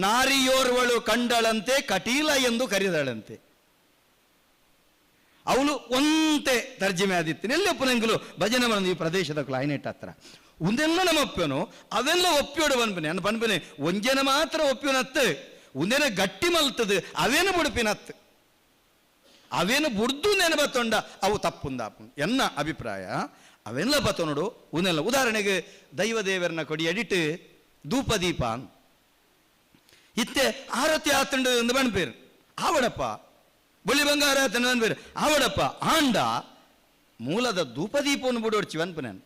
ನಾರಿಯೋರ್ವಳು ಕಂಡಳಂತೆ ಕಟೀಲ ಎಂದು ಕರೆದಳಂತೆ ಅವಳು ಒಂತೆ ತರ್ಜಮೆ ಆದಿತ್ತು ಎಲ್ಲಪ್ಪನೆಂಗಲು ಭಜನೆ ಬಂದು ಈ ಪ್ರದೇಶದ ಕ್ಲೈನೇಟ್ ಹತ್ರ ಒಂದೆಲ್ಲ ನಮ್ಮ ಒಪ್ಪನು ಅವೆಲ್ಲ ಒಪ್ಪಿಯೋಡು ಬನ್ಪನೆ ನನ್ನ ಬನ್ಪನೆ ಒಂಜನ ಮಾತ್ರ ಒಪ್ಪಿನತ್ತು ಒಂದೇನ ಗಟ್ಟಿ ಮಲ್ತದು ಅವೇನು ಬುಡುಪಿನತ್ತು ಅವೇನು ಬುಡ್ದು ನೆನ ಬತ್ತೊಂಡ ಅವು ತಪ್ಪುಂದಾಪು ಎನ್ನ ಅಭಿಪ್ರಾಯ ಅವೆಲ್ಲ ಬತ್ತ ನೋಡು ಉನ್ನೆಲ್ಲ ಉದಾಹರಣೆಗೆ ದೈವದೇವರನ್ನ ಕೊಡಿ ಎಡಿಟ್ ಧೂಪದೀಪ ಇತ್ತೆ ಆರತಿ ಆತಂಡು ಎಂದು ಬಣ್ಪೇರು ಆವಡಪ್ಪ ಬುಳಿ ಬಂಗಾರ ಆತಂಡು ಆವಡಪ್ಪ ಆಂಡ ಮೂಲದ ಧೂಪದೀಪವನ್ನು ಬಿಡೋಡ್ಚಿ ಅನ್ಪನೇನು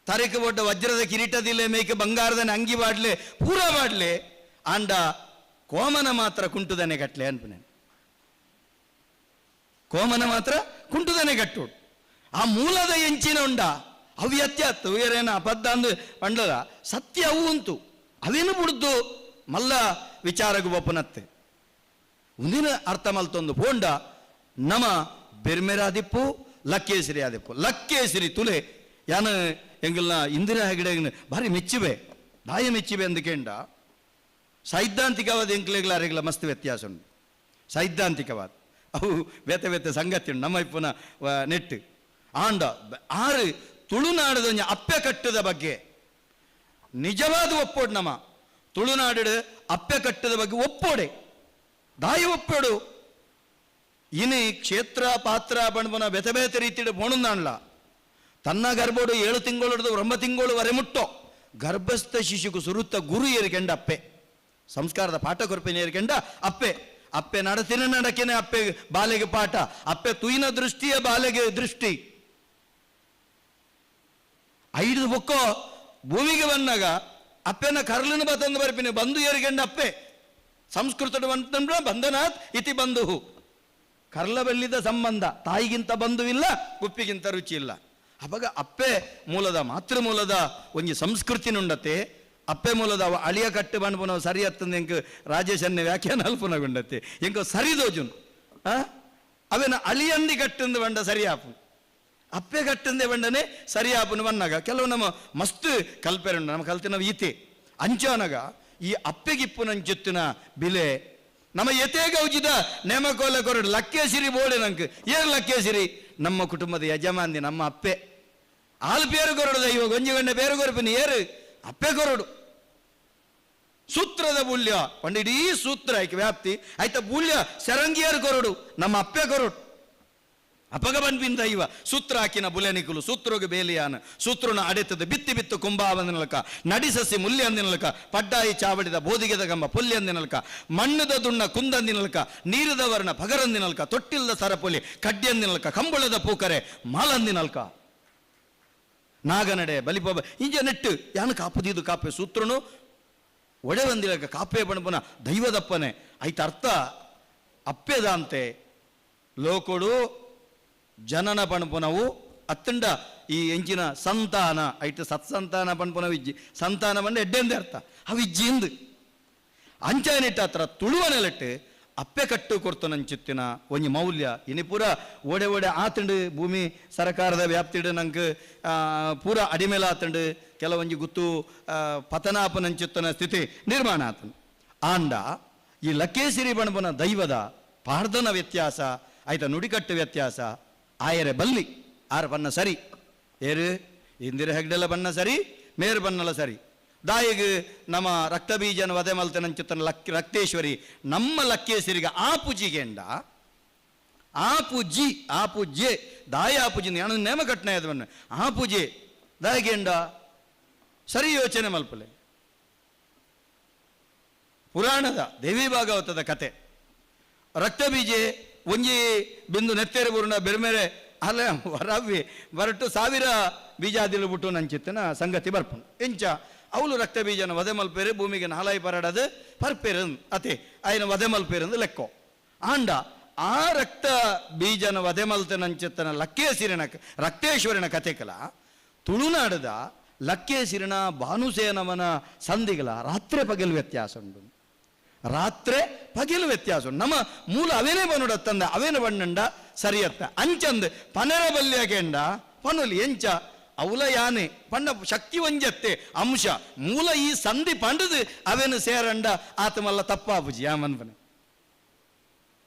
ತರಕೆ ಒಡ್ಡ ವಜ್ರದ ಕಿರೀಟದಿಲ್ಲ ಮೇಕೆ ಬಂಗಾರದ ಅಂಗಿ ಬಾಡ್ಲೆ ಪೂರ ಬಾಡ್ಲೆ ಆಂಡ ಕೋಮನ ಮಾತ್ರ ಕುಂಟುದನೆ ಕಟ್ಲೆ ಅನ್ಪನೇನು ಕೋಮನ ಮಾತ್ರ ಕುಂಟುದನೆ ಕಟ್ಟೋಡು ಆ ಮೂಲದ ಎಂಚಿನ ಉಂಡ ಅವು ಎತ್ಯಾತ್ತು ಬೇರೇನ ಅಬದ್ಧ ಅಂದು ಪಂಡದ ಸತ್ಯ ಅವು ಉಂಟು ಅವೇನು ಬಿಡುದು ಮಲ್ಲ ವಿಚಾರಗೂ ಒಪ್ಪನತ್ತೆ ಒಂದಿನ ಅರ್ಥ ಮಲ್ತೊಂದು ಪೋಂಡ ನಮ ಬೆರ್ಮೆರಾದಿಪ್ಪು ಲಕ್ಕೇಸಿರಿ ಆದಿಪ್ಪು ಲಕ್ಕೇಸಿರಿ ತುಲೆ ಯಾನ ಎಂಗಲ್ನ ಇಂದಿರಾ ಹೆಗಡೆ ಭಾರಿ ಮೆಚ್ಚಿವೆ ದಾಯ ಮೆಚ್ಚಿವೆ ಅಂದಕೇಂಡ ಸೈದ್ಧಾಂತಿಕವಾದ ಎಂಕ್ಲೆಗ್ಲಾರೆಗ್ಲ ಮಸ್ತ್ ವ್ಯತ್ಯಾಸ ಉಂಟು ಸೈದ್ಧಾಂತಿಕವಾದ ಅವು ಬೇತೆ ಬೇತೆ ಸಂಗತಿ ಉಂಟು ನಮ್ಮ ಇಪ್ಪನ ನೆಟ್ಟು ಆಂಡ ಆರು ತುಳುನಾಡದ ಅಪ್ಪೆ ಕಟ್ಟದ ಬಗ್ಗೆ ನಿಜವಾದ ಒಪ್ಪೋಡು ನಮ್ಮ ತುಳುನಾಡು ಅಪ್ಪೆ ಕಟ್ಟದ ಬಗ್ಗೆ ಒಪ್ಪೋಡೆ ದಾಯ ಒಪ್ಪೋಡು ಇನಿ ಕ್ಷೇತ್ರ ಪಾತ್ರ ಬಣ್ಬನ ಬೇತೆ ಬೇತೆ ರೀತಿಯ ಬೋಣುಂದಾಣ್ಲ ತನ್ನ ಗರ್ಭೋಡು 7 ತಿಂಗಳು 9 ತಿಂಗಳು ವರೆ ಮುಟ್ಟೋ ಗರ್ಭಸ್ಥ ಶಿಶುಕು ಸುರುತ್ತ ಗುರು ಏರಿಕೆಂಡ ಅಪ್ಪೆ ಸಂಸ್ಕಾರದ ಪಾಠ ಕೊರಪೆನ ಏರಿಕೆಂಡ ಅಪ್ಪೆ ಅಪ್ಪೆ ನಡತಿನ ನಡಕೆನೆ ಅಪ್ಪೆ ಬಾಲೆಗೆ ಪಾಠ ಅಪ್ಪೆ ತುಯಿನ ದೃಷ್ಟಿಯ ಬಾಲೆಗೆ ದೃಷ್ಟಿ 5 ಬೊಕ್ಕೋ ಭೂಮಿಗೆ ಬಂದಾಗ ಅಪ್ಪೆನ ಕರ್ಲಿನ ಬತ್ತಂದು ಬರ್ಪಿನ ಬಂದು ಏರಿಕೆಂಡ ಅಪ್ಪೆ ಸಂಸ್ಕೃತದ ಬಂತಂದ್ರ ಬಂಧನಾತ್ ಇತಿ ಬಂಧು ಕರ್ಲ ಬೆಲ್ಲಿದ ಸಂಬಂಧ ತಾಯಿಗಿಂತ ಬಂಧುವಿಲ್ಲ ಉಪ್ಪಿಗಿಂತ ರುಚಿ ಇಲ್ಲ ಅವಾಗ ಅಪ್ಪೆ ಮೂಲದ ಮಾತೃ ಮೂಲದ ಒಂಜಿ ಸಂಸ್ಕೃತಿನುಂಡತೆ ಅಪ್ಪೆ ಮೂಲದ ಅವ ಅಳಿಯ ಕಟ್ಟು ಬಂದು ನಾವು ಸರಿ ಹತ್ತಂದು ಎಂಕ ರಾಜೇಶನ್ನೇ ವ್ಯಾಖ್ಯಾನ ಅಲ್ಪನಗುಂಡತೆ ಎಂಕ ಸರಿದೋಜುನ್ ಅವೇನ ಅಳಿಯಂದಿ ಕಟ್ಟಂದು ಬಂಡ ಸರಿಯಾಪು ಅಪ್ಪೆ ಕಟ್ಟಂದೆ ಬಂಡನೆ ಸರಿಯಾಪುನು ಬನ್ನಾಗ ಕೆಲವು ನಮ್ಮ ಮಸ್ತ್ ಕಲ್ಪೆರೆ ಉಂಡು ನಮ್ಮ ಕಲ್ತಿನ ಈತೆ ಅಂಚಾನಗ ಈ ಅಪ್ಪೆಗಿಪ್ಪುನಂಚುತ್ತಿನ ಬಿಲೆ ನಮ್ಮ ಎತೆಗ ಉಚಿತ ನೇಮಕೋಲ ಕೊರಡು ಲಕ್ಕೇಸಿರಿ ಬೋಡೆ ನಂಗೆ ಏನು ಲಕ್ಕೇಸಿರಿ ನಮ್ಮ ಕುಟುಂಬದ ಯಜಮಾಂದಿ ನಮ್ಮ ಅಪ್ಪೆ ಆಳು ಪೇರು ಕೊರಡು ಇವಾಗ ಒಂಜಿ ಗಂಟೆ ಪೇರು ಕೊರಪಿನಿ ಏರು ಅಪ್ಪೆ ಕೊರಡು ಸೂತ್ರದ ಬುಲ್ಯ ಪಂಡ ಇಡೀ ಸೂತ್ರ ಆಯ್ಕೆ ವ್ಯಾಪ್ತಿ ಆಯ್ತಾ ಬುಲ್ಯ ಸರಂಗಿಯರು ಕೊರಡು ನಮ್ಮ ಅಪ್ಪೆ ಕೊರಡು ಅಪಗ ಬಂದ್ಬಿಂದ ಇವ ಸೂತ್ರ ಹಾಕಿನ ಬುಲೆನಿಕುಲು ಸೂತ್ರೋಗ ಬೇಲಿಯಾನ ಸೂತ್ರನ ಅಡೆತದ ಬಿತ್ತಿ ಬಿತ್ತು ಕುಂಭಾವಂದಿನಲಕ ನಡಿಸಸಿ ಮುಲ್ಯ ಅಂದಿನಲಕ ಪಡ್ಡಾಯಿ ಚಾವಡಿದ ಬೋದಿಗೆದ ಗಂಬ ಪುಲ್ಯ ಅಂದಿನಲಕ ಮಣ್ಣದ ದುಣ್ಣ ಕುಂದಂದಿನಲಕ ನೀರದ ವರ್ಣ ಪಗರಂದಿನಲ್ಕ ತೊಟ್ಟಿಲ್ದ ಸರಪೊಲಿ ಕಡ್ಡಿಯಂದಿನಲ್ಕ ಕಂಬಳದ ಪೂಕರೆ ಮಾಲಂದಿನಲ್ಕ ನಾಗನಡೆ ಬಲಿಪೋಬ ಇಂಜ ನೆಟ್ಟು ಯಾನು ಕಾಪುದಿದು ಕಾಪೆ ಸೂತ್ರನು ಒಡೆ ಬಂದಿಲಕ ಕಾಪೆ ಬಣಪನ ದೈವದಪ್ಪನೆ ಆಯ್ತ ಅರ್ಥ ಅಪ್ಪೆದಂತೆ ಲೋಕೊಡು ಜನನ ಪಣಪುನವು ಅತ್ತಂಡ ಈ ಎಂಚಿನ ಸಂತಾನ ಐಟ್ ಸತ್ಸಂತಾನ ಪಣಪುನವಿಜ್ಜಿ ಸಂತಾನ ಬಂಡ ಎಡ್ಡೆಂದೇ ಅರ್ಥ ಅವಿಜ್ಜಿಂದು ಅಂಚಾನಿಟ್ಟ ಹತ್ರ ತುಳುವನೆಲೆಟ್ಟು ಅಪ್ಪೆ ಕಟ್ಟು ಕೊಡ್ತನಂಚಿತ್ತಿನ ಒಂಜಿ ಮೌಲ್ಯ ಇನಿ ಪೂರ ಓಡೆ ಓಡೆ ಆತಂಡು ಭೂಮಿ ಸರಕಾರದ ವ್ಯಾಪ್ತಿಡು ನಂಗೆ ಪೂರ ಅಡಿಮೇಲ ಆತಂಡು ಕೆಲವೊಂಜಿ ಗುತ್ತು ಪತನಾಪನಂಚಿತ್ತನ ಸ್ಥಿತಿ ನಿರ್ಮಾಣ ಆತನು ಆಂಡ ಈ ಲಕ್ಕೇಸಿರಿ ಬಣಪನ ದೈವದ ಪಾರ್ಧನ ವ್ಯತ್ಯಾಸ ಆಯ್ತಾ ನುಡಿಕಟ್ಟು ವ್ಯತ್ಯಾಸ ಆಯರೆ ಬಲ್ಲಿ ಆರ ಬಣ್ಣ ಸರಿ ಏರು ಇಂದಿರ ಹೆಗ್ಡೆಲ್ಲ ಬಣ್ಣ ಸರಿ ಮೇರು ಬಣ್ಣಲ ಸರಿ ದಾಯಿಗೆ ನಮ್ಮ ರಕ್ತ ಬೀಜನ ವಧೆ ಮಲ್ತನಂಚುತ್ತನ ರಕ್ತೇಶ್ವರಿ ನಮ್ಮ ಲಕ್ಕೇಸರಿಗೆ ಆಪುಜಿಗೆಂಡ ಆಪುಜೆ ದಾಯ ಆಪುಜಿ ನಾನು ನೇಮ ಕಟ್ನಾಯದವನ್ನ ಆಪುಜೆ ದಾಯಿಗೆಂಡ ಸರಿ ಯೋಚನೆ ಮಲ್ಪಲೆ ಪುರಾಣದ ದೇವಿ ಭಾಗವತದ ಕತೆ ರಕ್ತ ಬೀಜೆ ಒಂಜಿ ಬಿಂದು ನೆತ್ತೇರೆ ಬುರುಣ ಬೆರ್ಮೇರೆ ಅಲ್ಲ ಹೊರವ್ವಿ ಹೊರಟು 1000 ಬೀಜಾದಿಲು ಬಿಟ್ಟು ನಂಚಿತ್ತನ ಸಂಗತಿ ಬರ್ಪುಣು ಎಂಚ ಅವಳು ರಕ್ತ ಬೀಜನ ವಧೆ ಮಲ್ಪೇರೆ ಭೂಮಿಗೆ ನಾಲಾಯಿ ಪರಡದು ಪರ್ಪೇರು ಅತೆ ಆಯ್ನ ವಧೆ ಮಲ್ಪೇರಂದು ಲೆಕ್ಕೋ ಆಂಡ ಆ ರಕ್ತ ಬೀಜನ ವಧೆ ಮಲ್ತೆ ನಂಚಿತ್ತನ ಲಕ್ಕೇಸಿರಿನ ರಕ್ತೇಶ್ವರಿನ ಕಥೆಕಲ ತುಳುನಾಡದ ಲಕ್ಕೇಸಿರಿನ ಭಾನುಸೇನವನ ಸಂಧಿಗಳ ರಾತ್ರಿ ಪಗಲು ವ್ಯತ್ಯಾಸ ಉಂಟು ರಾತ್ರಿ ಪಗಿಲು ವ್ಯತ್ಯಾಸ ಉಂಟು ನಮ್ಮ ಮೂಲ ಅವೇನೇ ಬನ್ನೊಡತ್ತಂದ ಅವೇನ ಬಣ್ಣಂಡ ಸರಿಯತ್ತ ಅಂಚಂದ್ ಪನೆರ ಬಲ್ಯಕೆಂಡ ಪನುಲಿ ಎಂಚ ಅವಲ ಯಾನೆ ಪಂಡ ಶಕ್ತಿ ಒಂಜತ್ತೆ ಅಂಶ ಮೂಲ ಈ ಸಂಧಿ ಪಂಡದು ಅವೇನು ಸೇರಂಡ ಆತ ಮಲ್ಲ ತಪ್ಪಾಪುಜಿ ಯಾಮನ್ ಬನೆ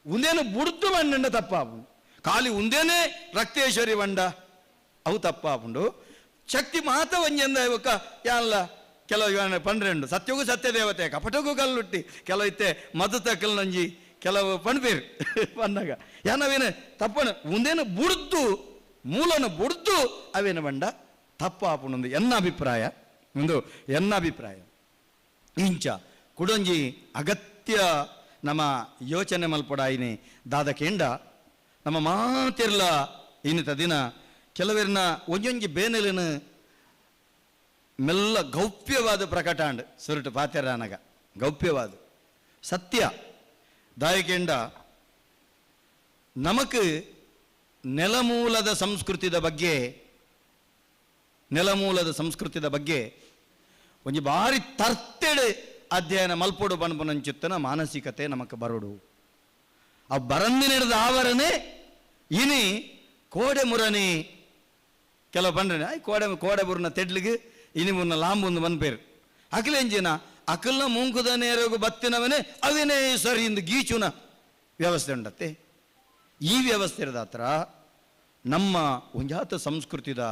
ಉಂದೇನು ಬುಡ್ದು ಬಣ್ಣಂಡ ತಪ್ಪಾಪು ಖಾಲಿ ಉಂದೇನೆ ರಕ್ತೇಶ್ವರಿ ಬಂಡ ಅವು ತಪ್ಪಾಪುಂಡು ಶಕ್ತಿ ಮಾತ ಒಂಜಂದ ಇವಕ್ಕ ಯಾನ್ಲ ಕೆಲವು ಪಂಡ್ರೆಂಡು ಸತ್ಯಗೂ ಸತ್ಯ ದೇವತೆ ಕಪಟಗೂ ಕಲ್ಲುಟ್ಟಿ ಕೆಲವು ಇತ್ತೆ ಮದು ತಕ್ಕಲ್ನಂಜಿ ಕೆಲವು ಪಣ್ಪೇರು ಪನ್ನಾಗ ಯಾನವೇನ ತಪ್ಪಣ ಮುಂದೇನು ಬುಡ್ದು ಮೂಲನು ಬುಡ್ದು ಅವೇನು ಬಂಡ ತಪ್ಪಾಪುಣೊಂದು ಎನ್ನ ಅಭಿಪ್ರಾಯ ಇಂಚ ಕುಡೊಂಜಿ ಅಗತ್ಯ ನಮ್ಮ ಯೋಚನೆ ಮಲ್ಪಡಾಯಿನಿ ದಾದ ಕೇಂಡ ನಮ್ಮ ಮಾತಿರ್ಲ ಇನ್ನಿತ ದಿನ ಕೆಲವರಿನ ಒಂಜೊಂಜಿ ಬೇನೆಲಿನ ಮೆಲ್ಲ ಗೌಪ್ಯವಾದ ಪ್ರಕಟಾಂಡ್ ಸುರುಟು ಪಾತೆರಾನಗ ಗೌಪ್ಯವಾದ ಸತ್ಯ ದಾಯಕೇಂಡ ನಮಕ್ ನೆಲಮೂಲದ ಸಂಸ್ಕೃತಿದ ಬಗ್ಗೆ ಒಂಜಿ ಬಾರಿ ತರ್ತೆಡ್ ಅಧ್ಯಯನ ಮಲ್ಪೊಡು ಬನ್ಪುನಂಚಿತ್ತನ ಮಾನಸಿಕತೆ ನಮಕ್ ಬರೋಡು ಆ ಬರಂದಿನಿಡ್ದ ಆವರಣೆ ಇನಿ ಕೋಡೆ ಮುರನಿ ಕೆಲವು ಬಂಡ್ರೆ ಕೋಡೆ ಬುರ್ನ ತೆಡ್ಲಿಗೆ ಇನಿ ಮುನ್ನ ಲಾಂಬುಂದು ಬನ್ಪೇರು ಅಖಿಲೆಂಜಿನ ಅಕಲ್ನ ಮುಂಕುದ ನೇರಗು ಬತ್ತಿನವನೇ ಅವೇನೇ ಸರಿ ಇಂದು ಗೀಚುನ ವ್ಯವಸ್ಥೆ ಉಂಡತ್ತೆ ಈ ವ್ಯವಸ್ಥೆ ಇರದ ಹತ್ರ ನಮ್ಮ ಒಂಜಾತ ಸಂಸ್ಕೃತಿದ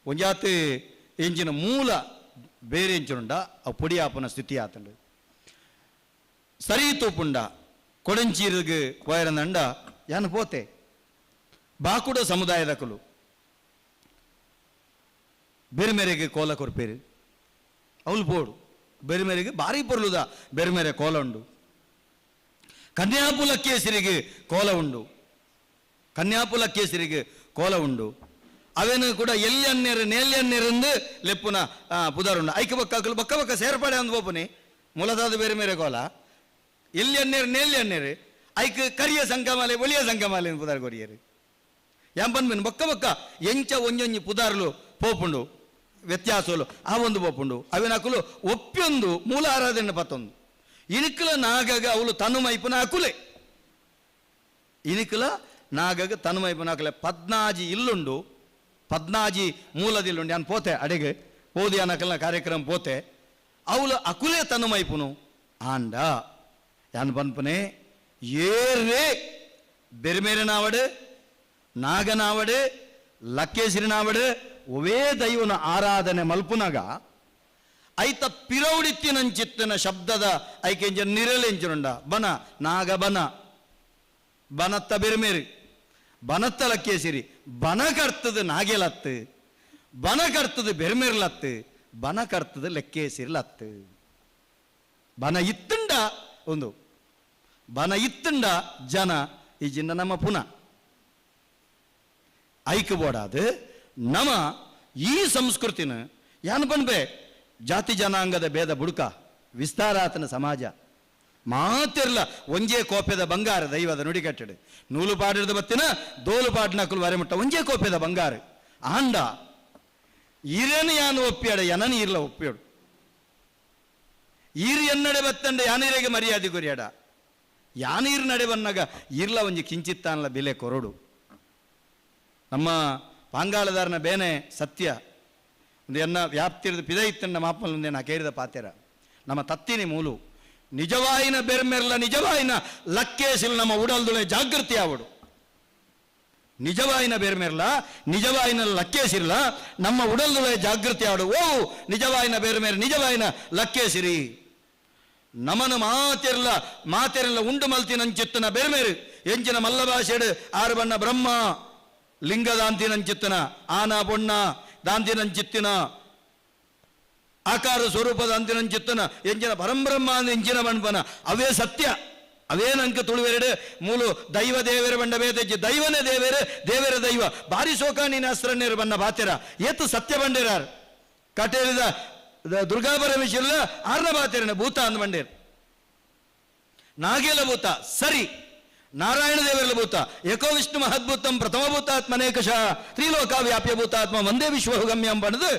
ಒಂಜಾತ ಎಂಚಿನ ಮೂಲ ಬೇರೆ ಎಂಚುಂಡ ಅವು ಪೊಡಿಯಾಪನ ಸ್ಥಿತಿ ಆತಂಡು ಸರಿ ತೂಪುಂಡ ಕೊಡಂಚೀರಿಗೆ ವೈರನಂಡ ಯಾನು ಪೋತೆ ಬಾಕುಡ ಸಮುದಾಯದಕಲು ಬೆರಿಮೆರೆಗೆ ಕೋಲ ಕೊರ್ಪೇರು ಅವಳು ಬೋಡು ಬೆರಿಮೆರೆಗೆ ಭಾರಿ ಪೊರ್ಲುದ ಬೆರಿಮೆರೆ ಕೋಲ ಉಂಡು ಕನ್ಯಾಪುಲಕ್ಕೇಸರಿಗೆ ಕೋಲ ಉಂಡು ಅವೇನು ಕೂಡ ಎಲ್ಲಿಯನ್ನೇರು ನೇಲ್ಯನ್ನೇರಂದು ಲೆಪ್ಪುನ ಪುದಾರುಂಡು ಐಕ ಬಕ್ಕಲು ಬಕ್ಕ ಸೇರ್ಪಡೆ ಅಂದ್ ಬೋಪುನಿ ಮೂಲದಾದ ಬೇರೆ ಮೇರೆ ಕೋಲ ಎಲ್ಲಿಯನ್ನೇರು ನೇಲ್ಯನ್ನೇರು ಐಕ ಕರಿಯ ಸಂಕಮಾಲೆ ಒಳಿಯ ಸಂಕಮಾಲೆ ಪುದಾರ್ ಕೊರಿಯರು ಯಾಂಪನ್ ಬೊಕ್ಕ ಬೊಕ್ಕ ಎಂಚ ಒಂಜೊಂಜಿ ಪುದಾರ್ಲು ಪೋಪುಂಡು ವ್ಯತ್ಯಾಸಲು ಆ ಒಂದು ಪೋಪುಂಡು ಅವಿನಕುಲು ಒಪ್ಪಿಯೊಂದು ಮೂಲ ಆರಾಧನೆ ಪತ್ತೊಂದು ಇನಿಕಲ ನಾಗಗ ಅವಳು ತನುಮೈಪನ ಅಕುಲೆ ಇನಿಕಲ ನಾಗಗ ತನುಮೈಪನ ಅಕುಲೆ 14 ಇಲ್ಲುಂಡು 14 ಮೂಲದಿಲ್ಲುಂಡು ನಾನು ಪೋತೆ ಅಡೆಗೆ ಓದಿ ಅನ್ನಕಲ್ನ ಕಾರ್ಯಕ್ರಮ ಪೋತೆ ಅವಳು ಅಕುಲೆ ತನುಮೈಪುನು ಆಂಡ ಯಾನ್ ಪನ್ಪನೆ ಏರೇ ಬೇರೆ ಬೇರೆ ನಾವಡು ನಾಗನಾವಡು ಲಕ್ಕೇಶ್ವರಿನಾವಡು ಒವೇ ದೈವನ ಆರಾಧನೆ ಮಲ್ಪುನಾಗ ಐತ ಪಿರೌಡಿತ್ತಿನಂಚಿತ್ತಿನ ಶಬ್ದದ ಐಕೆಂಜ ನಿರಲೆಂಚುಂಡ ಬನ ನಾಗ ಬನ ಬನತ್ತ ಬೆರ್ಮೇರಿ ಬನತ್ತ ಲಕ್ಕೇಸಿರಿ ಬನ ಕರ್ತದ ನಾಗೆಲತ್ತು ಬನ ಕರ್ತದ ಬೆರ್ಮೇರ್ಲತ್ತು ಬನ ಕರ್ತದ ಲೆಕ್ಕೇಸಿರ್ಲತ್ತು ಬನ ಇತ್ತುಂಡ ಒಂದು ಬನ ಇತ್ತುಂಡ ಜನ ಈ ಜಿನ್ನ ನಮ್ಮ ಪುನಃ ಐಕ್ಯಬೋಡಾದು ನಮ ಈ ಸಂಸ್ಕೃತಿನ ಯಾನ್ ಬನ್ಬೆ ಜಾತಿ ಜನಾಂಗದ ಭೇದ ಬುಡುಕ ವಿಸ್ತಾರಾತನ ಸಮಾಜ ಮಾತಿರ್ಲ ಒಂಜೇ ಕೋಪೆದ ಬಂಗಾರ ದೈವದ ನುಡಿಗಟ್ಟಡು ನೂಲು ಪಾಡಿದ ಬತ್ತಿನ ದೋಲು ಪಾಡಿನಕುಲು ವರೆಮುಟ್ಟ ಒಂಜೇ ಕೋಪೆದ ಬಂಗಾರ ಆಂಡ ಈರೇನು ಯಾನು ಒಪ್ಪಿಯಾಡ ಎನನು ಇರ್ಲ ಒಪ್ಪಿಯಾಡು ಈರು ಎನ್ನಡೆ ಬತ್ತಂಡ ಯಾನೀರೆಗೆ ಮರ್ಯಾದೆ ಕೊರಿಯಾಡ ಯಾನೀರು ನಡೆ ಬನ್ನಾಗ ಇರ್ಲ ಒಂಜಿ ಕಿಂಚಿತ್ತಾನಲ ಬೆಲೆ ಕೊರಡು ನಮ್ಮ ಪಾಂಗಾಳದಾರನ ಬೇನೆ ಸತ್ಯ ಒಂದು ಎನ್ನ ವ್ಯಾಪ್ತಿರದ ಪಿದ ಇತ್ತಂಡ ಮಾಪಲ್ ನಾ ಕೇರಿದ ಪಾತೆರ ನಮ್ಮ ತತ್ತಿನಿ ಮೂಲು ನಿಜವಾಯಿನ ಬೆರ್ಮೆರ್ಲ ನಿಜವಾಯಿನ ಲಕ್ಕೇಸಿಲ್ ನಮ್ಮ ಉಡಲ್ದುಳೆ ಜಾಗೃತಿ ಆವಡು ನಿಜವಾಯಿನ ಬೆರ್ಮೆರ್ಲ ನಿಜವಾಯಿನ ಲಕ್ಕೇಸಿರ್ಲ ನಮ್ಮ ಉಡಲ್ದುಳೆ ಜಾಗೃತಿ ಆವಡು ಓ ನಿಜವಾಯಿನ ಬೆರ್ಮೆರ್ ನಿಜವಾಯಿನ ಲಕ್ಕೇಸಿರಿ ನಮನ ಮಾತೆರ್ಲ ಉಂಡು ಮಲ್ತಿನಂಚಿತ್ತನ ಬೆರ್ಮೇರು ಎಂಚಿನ ಮಲ್ಲ ಭಾಷೆಡು ಆರು ಬಣ್ಣ ಬ್ರಹ್ಮ ಲಿಂಗ ದಾಂತಿನಂಚಿತ್ತನ ಆನ ಬೊಣ್ಣ ದಾಂತಿನಂಚಿತ್ತಿನ ಆಕಾರ ಸ್ವರೂಪದ ಅಂತಿನಂಚಿತ್ತನ ಎಂಚಿನ ಪರಂಬ್ರಹ್ಮ ಎಂಚಿನ ಬಣ್ಪನ ಅವೇ ಸತ್ಯ ಅವೇ ನಂಕ ತುಳುವೆರಡು ಮೂಲು ದೈವ ದೇವರ ಬಂಡ ಬೇತೆಜ್ಜಿ ದೈವನೇ ದೇವೇರೆ ದೇವರ ದೈವ ಬಾರಿ ಸೋಕಾಣಿನ ಅಸ್ತ್ರಣ್ಣೇರು ಬಣ್ಣ ಬಾತೆರ ಏತು ಸತ್ಯ ಬಂಡೇರಾರ್ ಕಟೇರಿದ ದುರ್ಗಾ ಪರಮೇಶ್ವರ ಆರ್ನ ಬಾತೆರನ ಭೂತ ಅಂದ್ ಬಂಡೇರು ನಾಗೇಲ ಭೂತ ಸರಿ ನಾರಾಯಣ ದೇವರ ಭೂತ ಏಕೋ ವಿಷ್ಣು ಮಹದ್ಭೂತಂ ಪ್ರಥಮ ಭೂತಾತ್ಮನೇಕಶ ತ್ರಿಲೋಕ ವ್ಯಾಪ್ಯ ಭೂತಾತ್ಮ ಒಂದೇ ವಿಶ್ವಗಮ್ಯಂ ಪಡೆದು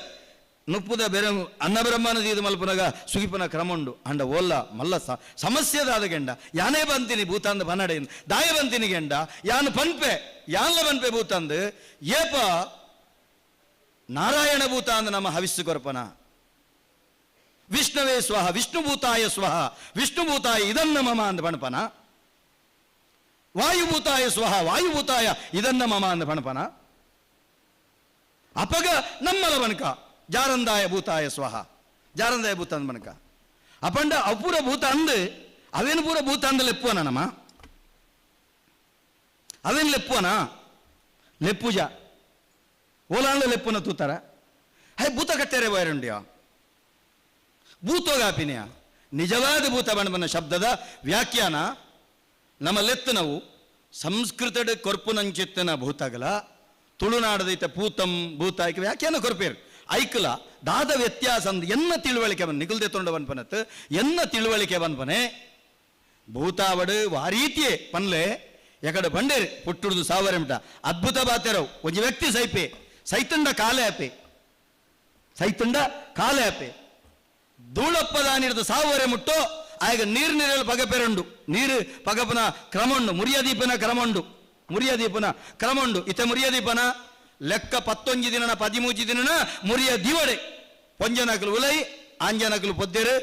ನುಪ್ಪುದ ಬೆರೆ ಅನ್ನ ಬ್ರಹ್ಮನದೀದು ಮಲ್ಪುನಗ ಸುಗಿಪುನ ಕ್ರಮುಂಡು ಅಂಡ ಓಲ್ಲ ಮಲ್ಲ ಸಮಸ್ಯೆದಾದ ಗೆಂಡ ಯಾನೇ ಬಂತೀನಿ ಭೂತಾಂದ ಬನ್ನಡೆಯಿಂದ ದಾಯ ಬಂತೀನಿ ಗೆಂಡ ಯಾನು ಪನ್ಪೆ ಯಾನ್ಲ ಪನ್ಪೆ ಭೂತಾಂದು ಏಪ ನಾರಾಯಣ ಭೂತ ಅಂದ ನಮ್ಮ ಹವಿಸ್ಸು ಕೊರ್ಪನ ವಿಷ್ಣುವೇ ಸ್ವಹ ವಿಷ್ಣುಭೂತಾಯ ಸ್ವಹ ವಿಷ್ಣುಭೂತಾಯ ಇದನ್ನ ಮಮ ಅಂದ ಪಣಪನ ವಾಯುಭೂತಾಯ ಸ್ವಹ ವಾಯುಭೂತಾಯ ಇದನ್ನ ಮಮ ಅಂದ ಪಣಪನ ಅಪಗ ನಮ್ಮಲ ಬಣಕ ಜಾರಂದಾಯ ಭೂತಾಯ ಸ್ವಹ ಜಾರಂದಾಯ ಭೂತ ಅಂದ ಬಣಕ ಅಪಂಡ ಅಪೂರ ಭೂತ ಅಂದು ಅವೇನು ಪೂರ ಭೂತ ಅಂದ ಲೆಪ್ಪುವನ ನಮ್ಮ ಅವೇನು ಲೆಪ್ಪುವನ ಲೆಪ್ಪುಜ ಓಲಾಂಡ್ಲ ಲೆಪ್ಪುನ ತೂತಾರ ಹೈ ಭೂತ ಕಟ್ಟೆರೆ ಬಯರುಂಡ್ಯಾ ಭೂತೋಗಾಪಿನಿಯ ನಿಜವಾದ ಭೂತ ಬಣ್ಣ ಶಬ್ದದ ವ್ಯಾಖ್ಯಾನ ನಮ್ಮ ಲೆತ್ತನವು ಸಂಸ್ಕೃತದ ಕೊರ್ಪುನಂಚಿತ್ತನ ಭೂತಗಲ ತುಳುನಾಡದೈತ ಪೂತಂ ಭೂತ ಐಕ ವ್ಯಾಖ್ಯಾನ ಕೊರ್ಪೇರು ಐಕಲ ದಾದ ವ್ಯತ್ಯಾಸ ಅಂದ್ ಎನ್ನ ತಿಳುವಳಿಕೆ ಬಂದು ನಿಗುಲ್ದೆ ತೊಂಡ ಬನ್ಪನತ್ ಎನ್ನ ತಿಳುವಳಿಕೆ ಬನ್ಪನೆ ಭೂತಾವಡು ವಾರೀತಿಯೇ ಪನ್ಲೆ ಎಕಡೆ ಬಂಡೇರಿ ಪುಟ್ಟುಡ್ದು ಸಾವರೆಮಟ ಅದ್ಭುತ ಬಾತೆರವು ಒಂಜಿ ವ್ಯಕ್ತಿ ಸೈಪೆ ಸೈತುಂಡ ಕಾಲೆ ಆಪೆ ಸೈತುಂಡ ಕಾಲೆ ಆಪೆ ಧೂಳಪ್ಪದಾನಿಡ್ದು ಸಾವರೆ ಮುಟ್ಟೋ ಆಗ ನೀರು ಪಗಪೆರಂಡು ನೀರು ಪಗಪನ ಕ್ರಮುಂಡು ಮುರಿಯದೀಪನ ಕ್ರಮುಂಡು ಇತ ಮುರಿಯದೀಪನ ಲೆಕ್ಕ 11 ದಿನನ 13 ದಿನನ ಮುರಿಯ ದಿವಡೆ ಪೊಂಜನಕಲು ಉಲೈ ಆಂಜನಕಲು ಪೊದ್ದೆರು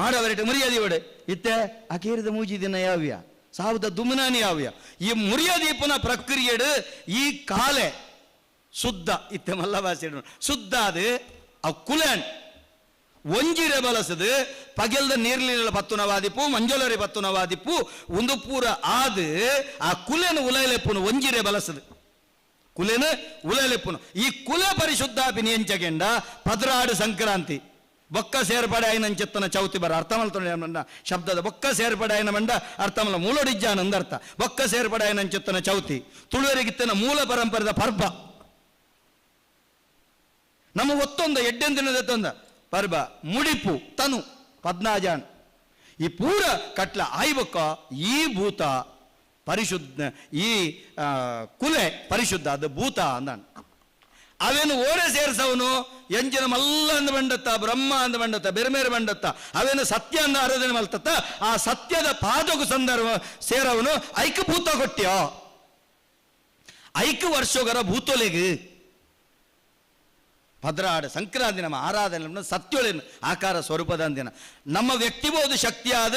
ಮಾಡವರೆಟೆ ಮುರಿಯ ದಿವಡೆ ಇತ್ತೆ ಅಕೇರಿದ 3 ದಿನ ಯಾವ್ಯ ಸಾವುದ ದುಮ್ನಾನಿ ಯಾವ್ಯ ಈ ಮುರಿಯ ದೀಪನ ಪ್ರಕ್ರಿಯೆಡು ಈ ಕಾಲೆ ಶುದ್ಧ ಇತ್ತೆ ಮಲ್ಲ ಭಾಷೆ ಶುದ್ಧ ಅದು ಆ ಕುಲನ್ ಒಂಜಿರೆ ಬಲಸದು ಪಗೆಲ್ದ ನೀರ್ಲಿನ ಪತ್ತುನವಾದಿಪ್ಪು ಮಂಜೋಲರಿ ಪತ್ತುನವಾದಿಪ್ಪು ಒಂದು ಪೂರ ಆದು ಆ ಕುಲೆನ ಉಲೈಲೆಪ್ಪುನು ಒಂಜಿರೆ ಬಲಸದು ಕುಲೆನ ಉಲೈಲೆಪ್ಪುನು ಈ ಕುಲ ಪರಿಶುದ್ಧಾಪಿ ಎಂಚಗೆಂಡ ಪದ್ರಾಡು ಸಂಕ್ರಾಂತಿ ಬೊಕ್ಕ ಸೇರ್ಪಡೆ ಆಯ್ನಂಚೆತ್ತನ ಚೌತಿ ಬರ ಅರ್ಥ ಮಲ್ತೊಂಡ ಶಬ್ದದ ಬೊಕ್ಕ ಸೇರ್ಪಡೆ ಆಯ್ನ ಮಂಡ ಅರ್ಥ ಮಲ್ಲ ಮೂಲೊಡಿಜ್ಜಾನಂದ ಅರ್ಥ ಬೊಕ್ಕ ಸೇರ್ಪಡೆ ಆಯ್ನಂಚೆತ್ತನ ಚೌತಿ ತುಳುವರಿಗಿತ್ತನ ಮೂಲ ಪರಂಪರೆದ ಪರ್ಬ ನಮ್ಮ ಒತ್ತೊಂದ ಎಡ್ಡೆಂದಿನದ ತಂದ ಪರ್ಬ ಮುಡಿಪು ತನು 14 ಈ ಪೂರ ಕಟ್ಲ ಆಯ್ಬಕ್ಕ ಈ ಭೂತ ಪರಿಶುದ್ಧ ಈ ಕುಲೆ ಪರಿಶುದ್ಧ ಅದು ಭೂತ ಅಂದಾನು ಅವೇನು ಓರೆ ಸೇರಿಸವನು ಎಂಜಿನ ಮಲ್ಲ ಅಂದು ಬಂಡತ್ತ ಬ್ರಹ್ಮ ಅಂದು ಬಂಡತ್ತ ಬೇರೆ ಬೇರೆ ಬಂಡತ್ತ ಅವೇನು ಸತ್ಯ ಅಂದ ಆರಾಧನೆ ಮಲ್ತತ್ತ ಆ ಸತ್ಯದ ಪಾದಕು ಸಂದರ್ಭ ಸೇರವನು ಐಕ ಭೂತ ಕೊಟ್ಟ್ಯೋ ಐಕ ವರ್ಷೋಗರ ಭೂತೋಲೆಗೆ ಭದ್ರಾಡ ಸಂಕ್ರಾಂತಿ ನಮ್ಮ ಆರಾಧನೆ ಸತ್ಯೊಳಿನ ಆಕಾರ ಸ್ವರೂಪದ ಅಂದಿನ ನಮ್ಮ ವ್ಯಕ್ತಿಬೋಧ ಶಕ್ತಿಯಾದ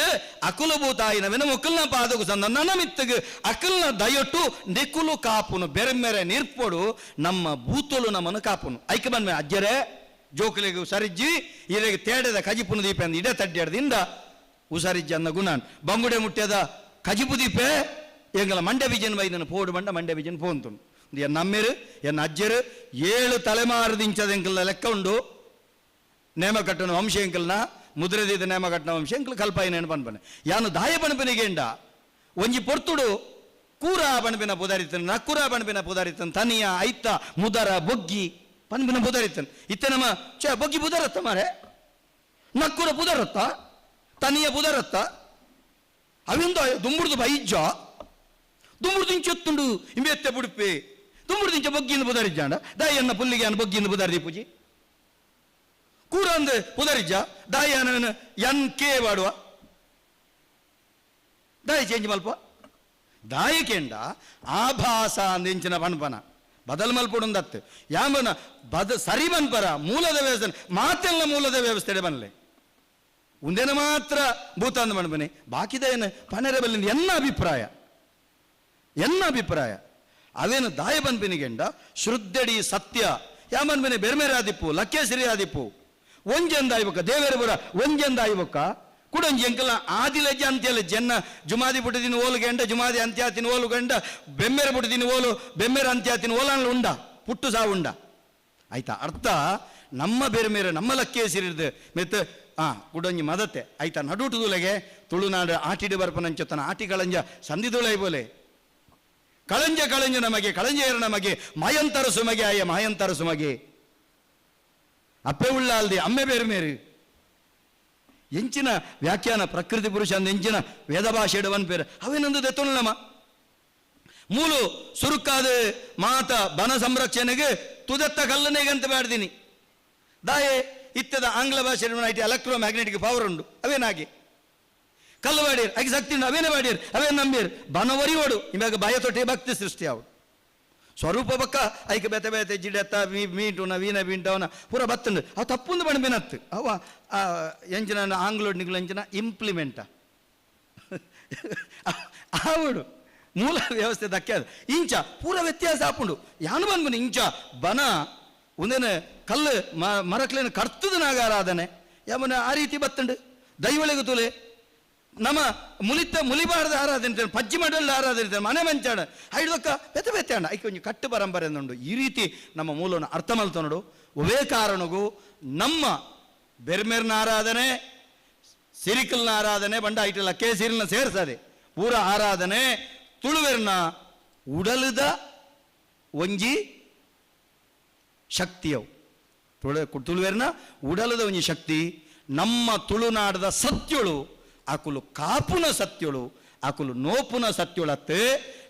ಅಕುಲಭೂತಾಯಿನವೇನು ಮುಕ್ಕಲ್ನ ಪಾದಕು ಸಂದ ನನ್ನ ಮಿತ್ತಗೆ ಅಕಲ್ನ ದಯಟು ನಿಕುಲು ಕಾಪುನು ಬೇರೆ ಬೇರೆ ನಿರ್ಪೋಡು ನಮ್ಮ ಭೂತೋಲು ನಮ್ಮನ್ನು ಕಾಪುನು ಐಕ ಬಂದ್ಮೆ ಅಜ್ಜರೇ ಜೋಕಲಿಗೆ ಉಸರಿಜ್ಜಿ ಇರೆಗೆ ತೇಡದ ಕಜಿಪುನು ದೀಪ ಅಂದ ಇಡೆ ತಡ್ಡ್ಯಾಡ್ದಿಂದ ಉಸರಿಜ್ಜಿ ಅನ್ನ ಗುಣಾನ್ ಬಂಗುಡೆ ಮುಟ್ಟ್ಯದ ಕಜಿಪು ದೀಪೆ ಎಂಗಲ ಮಂಡ್ಯ ಬಿಜನ್ ಬೈದನು ಪೋಡು ಬಂಡ ಮಂಡ್ಯ ಬಿಜನ್ ಪೋಂತು ಎನ್ನ ಅಮ್ಮೆರು ಎನ್ನ ಅಜ್ಜರು 7 ತಲೆಮಾರದಿಂಚದೆಂಕಲ್ನ ಲೆಕ್ಕ ಉಂಡು ನೇಮ ಕಟ್ಟಣ ವಂಶ ಎಂಕಲ್ನ ಮುದ್ರದಿದ ನೇಮ ಕಟ್ಟಣ ವಂಶ ಎಂಕಲ್ ಕಲ್ಪಾಯಿನ ಪನ್ಪನೆ ಯಾನು ದಾಯ ಪಣಪಿನಿಗೆಂಡ ಒಂಜಿ ಪೊರ್ತುಡು ಕೂರ ಪಣಪಿನ ಪುದಾರಿತನ್ ನಕ್ಕುರ ಪಣಪಿನ ಪುದಾರಿತನ್ ತನಿಯ ಐತ ಮುದರ ಬೊಗ್ಗಿ ಪಣಪಿನ ಪುದಾರಿತನ್ ಇತ್ತೆ ನಮ್ಮ ಬೊಗ್ಗಿ ಪುದರತ್ತ ಮಾರೆ ನಕ್ಕುರ ಪುದರತ್ತ ತನಿಯ ಪುದರತ್ತ ಅವಿಂದ ದುಂಬುಡ್ದು ಬೈಜ್ಜ ದುಂಬುಡ್ದು ಇಂಚೊತ್ತುಂಡು ಇಂಬೆತ್ತೆ ಬುಡುಪೆ ದುಂಬುಡ್ದು ಇಂಚ ಬೊಗ್ಗಿಂದ ಪುದಾರಿಜ್ಜಾಂಡ ದಾಯನ್ನ ಪುಲ್ಲಿಗೆ ಅನ್ನ ಬೊಗ್ಗಿಂದ ಪುದಾರಿ ಪೂಜಿ ಕೂರ ಅಂದ್ ಪುದಾರಿಜ್ಜ ದಾಯನ ಎನ್ ಕೆ ಬಾಡುವ ದಾಯ ಚೇಂಜ್ ಮಲ್ಪ ದಾಯಕೆಂಡ ಆಭಾಸ ಅಂದಿಂಚಿನ ಪಣಪನ ಬದಲ್ ಮಲ್ಪುಡುಂದತ್ತು ಯಾಂಬನ ಸರಿ ಬನ್ಪರ ಮೂಲದ ವ್ಯವಸ್ಥೆ ಮಾತೆಲ್ಲ ಮೂಲದ ವ್ಯವಸ್ಥೆ ಬನ್ಲೆ ಒಂದೇನ ಮಾತ್ರ ಭೂತ ಅಂದ ಮಣಪನೆ ಬಾಕಿದ ಏನು ಪಣೆರೆ ಬಲ್ಲಿಂದ ಎನ್ನ ಅಭಿಪ್ರಾಯ ಅವೇನು ದಾಯ ಬನ್ಪಿನಿಗೆಂಡ ಶ್ರುದ್ಧಡಿ ಸತ್ಯ ಯಾಮನ್ಬನೆ ಬೇರೆ ಬೇರೆ ಆದಿಪ್ಪು ಲಕ್ಕೇಸರಿ ಆದಿಪ್ಪು ಒಂಜೆಂದ ಆಯ್ಬಕ್ಕ ದೇವೇರ ಬರ ಒಂಜೆಂದ ಆಯ್ಬಕ್ಕ ಕುಡೊಂಜಿ ಎಂಕಲ ಆದಿಲಜ್ಜ ಅಂತ್ಯಲ್ಲ ಜನ್ನ ಜುಮಾದಿ ಪುಟದಿನ ಓಲು ಗಂಡ ಜುಮಾದಿ ಅಂತ್ಯಾತಿನ ಓಲು ಗಂಡ ಬೆಮ್ಮೆರೆ ಪುಟದಿನ ಓಲು ಬೆಮ್ಮೆರೆ ಅಂತ್ಯಾತಿನ ಓಲಾನ್ಲು ಉಂಡ ಪುಟ್ಟು ಸಾ ಉಂಡ ಆಯ್ತಾ ಅರ್ಥ ನಮ್ಮ ಬೇರೆ ಬೇರೆ ನಮ್ಮ ಲಕ್ಕೇಸಿರಿರ್ದು ಮೆತ್ತ ಕುಡೊಂಜಿ ಮದತೆ ಆಯ್ತಾ ನಡುಟುದುಲೆಗೆ ತುಳುನಾಡು ಆಟಿಡು ಬರ್ಪನಂಚೊತ್ತನ ಆಟಿ ಕಳಂಜ ಸಂದಿದುಳೈ ಬೋಲೆ ಕಳಂಜ ನಮಗೆ ಕಳಂಜೇರ ನಮಗೆ ಮಾಯಂತರ ಸುಮಗೆ ಆಯ ಮಾಯಂತರ ಸುಮಗೆ ಅಪ್ಪೆ ಉಳ್ಳ ಅಲ್ದೆ ಅಮ್ಮೆ ಬೇರೆ ಮೇರು ಎಂಚಿನ ವ್ಯಾಖ್ಯಾನ ಪ್ರಕೃತಿ ಪುರುಷ ಅಂದ ಎಂಚಿನ ವೇದ ಭಾಷೆ ಇಡವನ್ ಪೇರು ಅವೇನೊಂದು ದೆತ್ತೊಳು ನಮ್ಮ ಮೂಲು ಸುರುಕಾದ ಮಾತ ಬನ ಸಂರಕ್ಷಣೆಗೆ ತುದತ್ತ ಕಲ್ಲನೆಗಂತ ಮಾಡ್ತೀನಿ ದಾಯೆ ಇತ್ತದ ಆಂಗ್ಲ ಭಾಷೆ ಐಟಿ ಎಲೆಕ್ಟ್ರೋ ಮ್ಯಾಗ್ನೆಟಿಕ್ ಪವರ್ ಉಂಡು ಅವೇನಾಗಿ ಕಲ್ಲು ಬಾಡಿಯರ್ ಆಗಿ ಶಕ್ತಿ ಉಂಡು ಅವೇನೇ ಬಾಡಿಯರ್ ಅವೇನು ನಂಬಿಯರ್ ಬನವರಿಯೋಡು ಇವಾಗ ಭಯ ತೊಟ್ಟೆ ಭಕ್ತಿ ಸೃಷ್ಟಿ ಅವು ಸ್ವರೂಪ ಬಕ್ಕ ಐಕ ಬೆತೆ ಬೆತೆ ಜಿಡೆತ್ತ ಮೀಟುನ ವೀನ ಬೀಂಟವನ ಪೂರ ಬತ್ತುಂಡು ಅವು ತಪ್ಪುಂದು ಬಣ್ಬಿನತ್ತು ಅವ ಎಂಚಿನ ಆಂಗ್ಲೋಡ್ ನಿಗ್ಲು ಎಂಚಿನ ಇಂಪ್ಲಿಮೆಂಟ ಆವಡು ಮೂಲ ವ್ಯವಸ್ಥೆ ದಕ್ಕೆ ಅದು ಇಂಚ ಪೂರ ವ್ಯತ್ಯಾಸ ಆಪುಂಡು ಯಾನು ಬಂದ್ಬನಿ ಇಂಚ ಬನ ಒಂದೇನು ಕಲ್ಲು ಮರಕ್ಲೇನು ಕರ್ತದ ನಾಗಾರಾಧನೆ ಯಾವನ ಆ ರೀತಿ ಬತ್ತುಂಡು ದೈವಳಿಗೆ ತುಲೆ ನಮ್ಮ ಮುಲಿಬಾರ್ದ ಆರಾಧನೆ ಪಜ್ಜಿ ಮಾಡಲ್ಲ ಆರಾಧನೆ ಮನೆ ಮಂಚಾಡ ಐಡ್ದಕ್ಕ ಬೆತ್ತ ಬೆತ್ತಾಂಡ ಐಕೆ ಒಂಜಿ ಕಟ್ಟು ಪರಂಪರೆ ಅಂದುಂಡು ಈ ರೀತಿ ನಮ್ಮ ಮೂಲವನ್ನು ಅರ್ಥ ಮಲ್ತ ನೋಡು ಒವೇ ಕಾರಣಗೂ ನಮ್ಮ ಬೆರ್ಮೆರ್ನ ಆರಾಧನೆ ಸಿರಿಕಲ್ನ ಆರಾಧನೆ ಬಂಡ ಐಟಲ್ಲ ಕೇಸಿರಿನ ಸೇರ್ಸದೆ ಪೂರ ಆರಾಧನೆ ತುಳುವೆರ್ನ ಉಡಲದ ಒಂಜಿ ಶಕ್ತಿಯವು ತುಳುವೆರ್ನ ಉಡಲದ ಒಂಜಿ ಶಕ್ತಿ ನಮ್ಮ ತುಳುನಾಡದ ಸತ್ಯಳು ಆಕುಲು ಕಾಪುನ ಸತ್ಯಳು ಆಕುಲು ನೋಪುನ ಸತ್ಯೊಳತ್ತೆ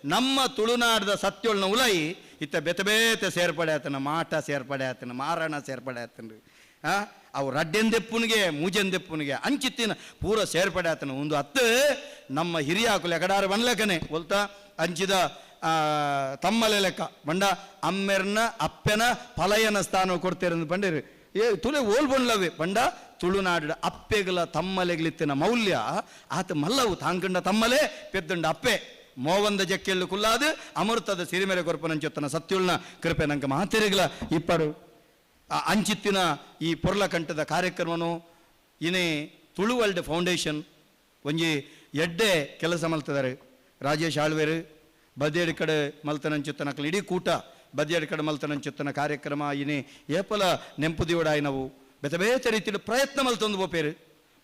ನಮ್ಮ ತುಳುನಾಡದ ಸತ್ಯೊಳನ ಉಲೈ ಇತ್ತ ಬೆತೆ ಬೇತೆ ಸೇರ್ಪಡೆ ಆತನ ಮಾಟ ಸೇರ್ಪಡೆ ಆತನ ಮಾರಣ ಸೇರ್ಪಡೆ ಆತನ್ರಿ ಅವು ರಡ್ಡೆಂದೆಪ್ಪುನಿಗೆ ಮೂಜೆಂದೆಪ್ಪುನಿಗೆ ಅಂಚಿತ್ತಿನ ಪೂರ ಸೇರ್ಪಡೆ ಆತನ ಒಂದು ಹತ್ತು ನಮ್ಮ ಹಿರಿಯ ಆಕುಲು ಎಕಡಾರು ಬನ್ಲೆಕ್ಕನೆ ಒಲ್ತಾ ಅಂಚಿದ ತಮ್ಮಲೆ ಲೆಕ್ಕ ಬಂಡ ಅಮ್ಮೆರ್ನ ಅಪ್ಪೆನ ಪಲಯನ ಸ್ಥಾನ ಕೊಡ್ತೇರಂದು ಬಂಡಿರಿ ತುಲೆ ಓಲ್ಬೊಂಡ್ಲವೇ ಬಂಡ ತುಳುನಾಡು ಅಪ್ಪೆಗಳ ತಮ್ಮಲೆಗಳಿತ್ತಿನ ಮೌಲ್ಯ ಆತ ಮಲ್ಲವು ತಾಂಕಂಡ ತಮ್ಮಲೆ ಪೆದ್ದಂಡ ಅಪ್ಪೆ ಮೋವಂದ ಜಕ್ಕೆಳ್ಳು ಕುಲ್ಲಾದು ಅಮೃತದ ಸಿರಿಮೆರೆ ಕೊರ್ಪನಂಚೊತ್ತನ ಸತ್ಯುಳ್ನ ಕೃಪೆ ನಂಗೆ ಮಾತೆರೆಗಳ ಇಪ್ಪಡು ಅಂಚಿತ್ತಿನ ಈ ಪೊರ್ಲಕಂಠದ ಕಾರ್ಯಕ್ರಮನು ಇನ್ನೇ ತುಳು ವರ್ಲ್ಡ್ ಫೌಂಡೇಶನ್ ಒಂಜಿ ಎಡ್ಡೆ ಕೆಲಸ ಮಲ್ತಿದ್ದಾರೆ ರಾಜೇಶ್ ಆಳ್ವೇರು ಬದಿಯಡಿ ಕಡೆ ಮಲ್ತನಂಚುತ್ತನ ಇಡೀ ಕೂಟ ಬದಿಯಡಿ ಕಡೆ ಮಲ್ತನಂಚುತ್ತನ ಕಾರ್ಯಕ್ರಮ ಇನ್ನೇ ಏಪಲ ನೆಂಪುದಿವಡಾಯಿ ನಾವು ಬೇತೆ ಬೇತೆ ರೀತಿಯಲ್ಲಿ ಪ್ರಯತ್ನ ಮಲ್ತೊಂದು ಬೋಪೇರು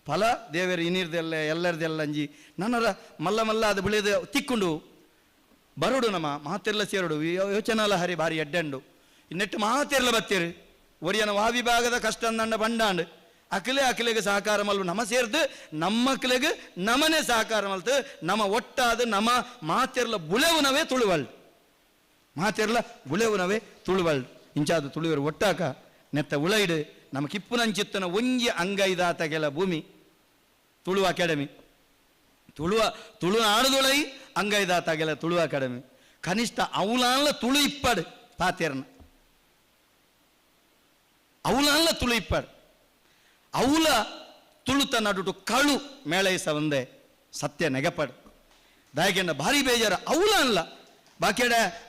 ಫಲ ದೇವರು ಇನ್ನಿರ್ದೆಲ್ಲ ಎಲ್ಲರದೆಲ್ಲ ಅಂಜಿ ನನ್ನರ ಮಲ್ಲ ಮಲ್ಲ ಅದು ಬೆಳೆದು ತಿಕ್ಕೊಂಡು ಬರೋಡು ನಮ್ಮ ಮಾತೆಲ್ಲ ಸೇರೋಡು ಯೋಚನಾಲ ಹರಿ ಭಾರಿ ಎಡ್ಡೆಂಡು ಇನ್ನೆಟ್ಟು ಮಾತೆಲ್ಲ ಬತ್ತೇರು ಒರಿಯನ ವಾವಿಭಾಗದ ಕಷ್ಟ ಅಂದಂಡ ಬಂಡಾಂಡು ಅಕಲೆಗೆ ಸಹಕಾರ ಮಲ್ಪು ನಮ್ಮ ಸೇರ್ದು ನಮ್ಮ ಮಕ್ಕಳಿಗೆ ನಮನೇ ಸಹಕಾರ ಮಲ್ತು ನಮ್ಮ ಒಟ್ಟಾದ ನಮ್ಮ ಮಾತೆರ್ಲ ಬುಳೆವುನವೇ ತುಳುವಳ್ಳು ಮಾತೆರ್ಲ ಬುಳೆವುನವೇ ತುಳುವಳ್ಳು ಇಂಚಾದ ತುಳುವರು ಒಟ್ಟಾಕ ನೆತ್ತ ಉಳೈಡು ನಮ್ಮ ಕಿಪ್ಪುನಂಚಿತ್ತನ ಒಂಜಿ ಅಂಗೈದಾತಗೆಲ ಭೂಮಿ ತುಳು ಅಕಾಡೆಮಿ ತುಳುನಾಡುದೊಳೈ ಅಂಗೈದಾತಗೆಲ ತುಳು ಅಕಾಡೆಮಿ ಕನಿಷ್ಠ ಅವಲಾನ್ಲ ತುಳು ಇಪ್ಪಡು ಪಾತೆರ್ನ ಅವಲಾನ್ಲ ತುಳು ಇಪ್ಪಡು ಅವಲ ತುಳುತ ನಡುಟು ಕಳು ಮೇಳೈಸ ಒಂದೇ ಸತ್ಯ ನೆಗಪಡು ದಾಯಕೆಂಡ ಭಾರಿ ಬೇಜಾರ ಅವಲ ಅಲ್ಲ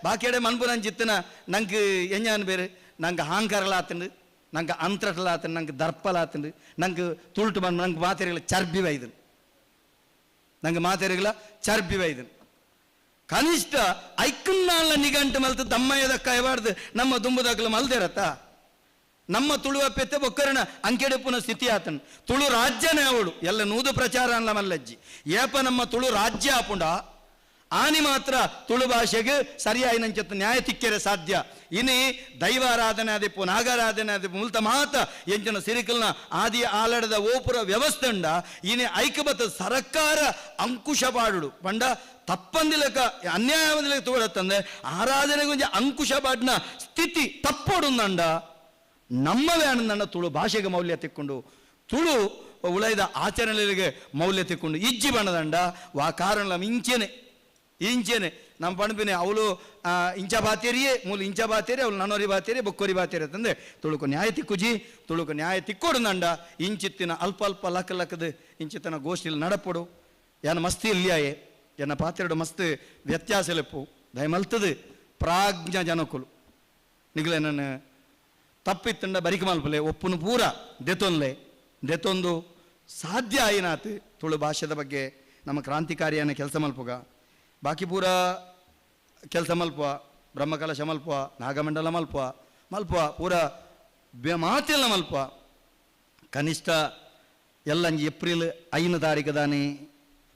ಬಾಕೆಡೆ ಮನ್ಪುನಂಚಿತ್ತನ ನಂಗೆ ಎಂಜಾನ್ ಬೇರೆ ನಂಗೆ ಹಾಂಕರಲಾತಂಡು ನಂಗೆ ಅಂತರಲಾತಂಡು ನಂಗೆ ದರ್ಪಲಾತಂಡು ನಂಗೆ ತುಳುಟು ಬಂದು ನಂಗೆ ಮಾತೆರೆಗಳ ಚರ್ಬಿ ವೈದನು ನಂಗೆ ಮಾತೆರೆಗಳ ಚರ್ಬಿ ವೈದನು ಕನಿಷ್ಠ ಐಕನ್ನಾಳ ನಿಘಂಟು ಮಲ್ತು ದಮ್ಮಯ್ಯದ ಕೈಬಾರ್ದು ನಮ್ಮ ದುಂಬುದಾಗಲು ಮಲ್ದಿರತ್ತ ನಮ್ಮ ತುಳುವ ಪೆತ್ತೆ ಬೊಕ್ಕರಣ ಅಂಕೆಡೆಪ್ಪುನ ಸ್ಥಿತಿ ಆತನು ತುಳು ರಾಜ್ಯನೇ ಅವಳು ಎಲ್ಲ ನೂದು ಪ್ರಚಾರ ಅಲ್ಲ ಮಲ್ಲಜ್ಜಿ ಏಪ ನಮ್ಮ ತುಳು ರಾಜ್ಯ ಆಪುಂಡ ಆನಿ ಮಾತ್ರ ತುಳು ಭಾಷೆಗೆ ಸರಿಯಾಗಿ ನಂಚತ್ತು ನ್ಯಾಯ ತಿಕ್ಕೆರೆ ಸಾಧ್ಯ ಇನಿ ದೈವಾರಾಧನೆ ಆದಿಪ್ಪು ನಾಗಾರಾಧನೆ ಆದಿಪ್ಪು ಮುಲ್ತ ಮಾತ ಎಂಚಿನ ಸಿರಿಕಲ್ನ ಆದಿ ಆಲಡದ ಓಪುರ ವ್ಯವಸ್ಥೆ ಉಂಡ ಇನಿ ಐಕ್ಯಬದ್ಧ ಸರ್ಕಾರ ಅಂಕುಶ ಪಾಡುಡು ಪಂಡ ತಪ್ಪಂದಿಲಕ ಅನ್ಯಾಯವಂದಿಲಕ ತೋಡತ್ತಂದ್ರೆ ಆರಾಧನೆಗೆ ಒಂಜಿ ಅಂಕುಶ ಪಾಡಿನ ಸ್ಥಿತಿ ತಪ್ಪೋಡುಂದಂಡ ನಮ್ಮವೇ ನನ್ನ ತುಳು ಭಾಷೆಗೆ ಮೌಲ್ಯ ತಿಕ್ಕೊಂಡು ತುಳು ಉಳೈದ ಆಚರಣೆಗಳಿಗೆ ಮೌಲ್ಯ ತಿಕ್ಕೊಂಡು ಇಜ್ಜಿ ಬಣ್ಣದಂಡ ವಾ ಕಾರಣ ಇಂಚೇನೆ ನಮ್ಮ ಪಣಪಿನೇ ಅವಳು ಇಂಚ ಬಾತೇರಿಯೇ ಮೂಲ ಇಂಚ ಬಾತೇರಿ ಅವಳು ನನ್ನೋರಿ ಬಾತೇರಿ ಬೊಕ್ಕೋರಿ ಬಾತೇರಿ ಅಂತಂದ್ರೆ ತುಳುಕು ನ್ಯಾಯ ತಿಕ್ಕುಜಿ ತುಳುಕು ನ್ಯಾಯ ತಿಕ್ಕೋಡುಂದಂಡ ಇಂಚಿತ್ತಿನ ಅಲ್ಪ ಲಕ್ಕದ ಇಂಚಿತ್ತನ ಗೋಷ್ಠಿಲಿ ನಡಪಡು ಯಾನ ಮಸ್ತಿ ಇಲ್ಯಾಯೇ ಎನ್ನ ಪಾತ್ರೆಡು ಮಸ್ತ್ ವ್ಯತ್ಯಾಸ ಲೆಪ್ಪು ದಯಮಲ್ತದು ಪ್ರಾಜ್ಞ ಜನಕುಲು ನಿಗಲೇ ನನ್ನ ತಪ್ಪಿತ್ತಂಡ ಬರಿಕ ಮಲ್ಪಲೆ ಒಪ್ಪುನು ಪೂರ ದೆತೊಂದು ಸಾಧ್ಯ ಆಯಿನಾತು ತುಳು ಭಾಷೆದ ಬಗ್ಗೆ ನಮ್ಮ ಕ್ರಾಂತಿಕಾರಿಯನ್ನ ಕೆಲಸ ಮಲ್ಪುಗ ಬಾಕಿ ಪೂರ ಕೆಲಸ ಮಲ್ಪುವ ಬ್ರಹ್ಮಕಲಶ ಮಲ್ಪುವ ನಾಗಮಂಡಲ ಮಲ್ಪುವ ಪೂರ ಮಾತೆಲ್ಲ ಮಲ್ಪುವ ಕನಿಷ್ಠ ಎಲ್ಲಂಜಿ ಏಪ್ರಿಲ್ 5 ತಾರೀಕು ದಾನಿ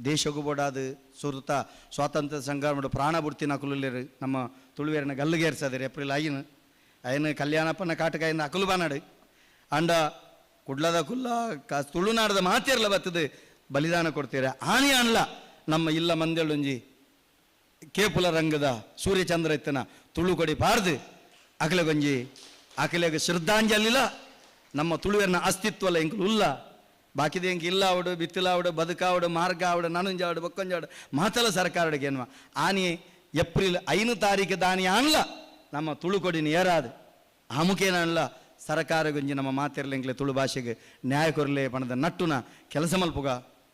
ದೇಶಗೂ ಬೋಡಾದು ಸುರುತ ಸ್ವಾತಂತ್ರ್ಯ ಸಂಗ್ರಾಮದ ಪ್ರಾಣ ಬುಡ್ತಿ ನಕುಲೇರು ನಮ್ಮ ತುಳುವೇರನ ಗಲ್ಲಿಗೇರ್ಸದರು ಏಪ್ರಿಲ್ 5 ಅಯ್ಯನ ಕಲ್ಯಾಣಪ್ಪನ ಕಾಟಕಾಯಿಂದ ಅಕಲು ಬಾನಾಡು ಅಂಡ ಕುಡ್ಲದ ಕುಲ್ಲ ತುಳುನಾಡದ ಮಾತಿರ್ಲ ಬರ್ತದೆ ಬಲಿದಾನ ಕೊಡ್ತೀರ ಆನಿ ಅನ್ಲ ನಮ್ಮ ಇಲ್ಲ ಮಂದೇಳೊಂಜಿ ಕೇಪುಲ ರಂಗದ ಸೂರ್ಯಚಂದ್ರ ಇತ್ತನ ತುಳು ಕೊಡಿ ಪಾರ್ದು ಅಕಲೆಗೆ ಶ್ರದ್ಧಾಂಜಲಿಲ ನಮ್ಮ ತುಳುವಿನ ಅಸ್ತಿತ್ವಲ ಎಂಕಲು ಉಲ್ಲ ಬಾಕಿದ ಎಂಕ ಇಲ್ಲ ಅವಡು ಬಿತ್ತಿಲಾವಡು ಬದುಕಾವಡು ಮಾರ್ಗ ಆವಡು ನನಂಜಾವಡು ಬೊಕ್ಕೊಂಜಾವಡು ಮಾತಲ ಸರ್ಕಾರಡಿಗೆ ಏನ್ವ ಆನಿ ಏಪ್ರಿಲ್ 5 ತಾರೀಕು ದಾನಿ ಅನ್ಲ ನಮ್ಮ ತುಳು ಕೊಡಿನ ಏರಾದು ಆಮುಖೇನಲ್ಲ ಸರ್ಕಾರ ಗುಂಜಿ ನಮ್ಮ ಮಾತಿರ್ಲೆಂಗ್ಲೆ ತುಳು ಭಾಷೆಗೆ ನ್ಯಾಯ ಕೊರಲೆ ಪಣದ ನಟ್ಟುನ ಕೆಲಸ ಮಲ್ಪುಗ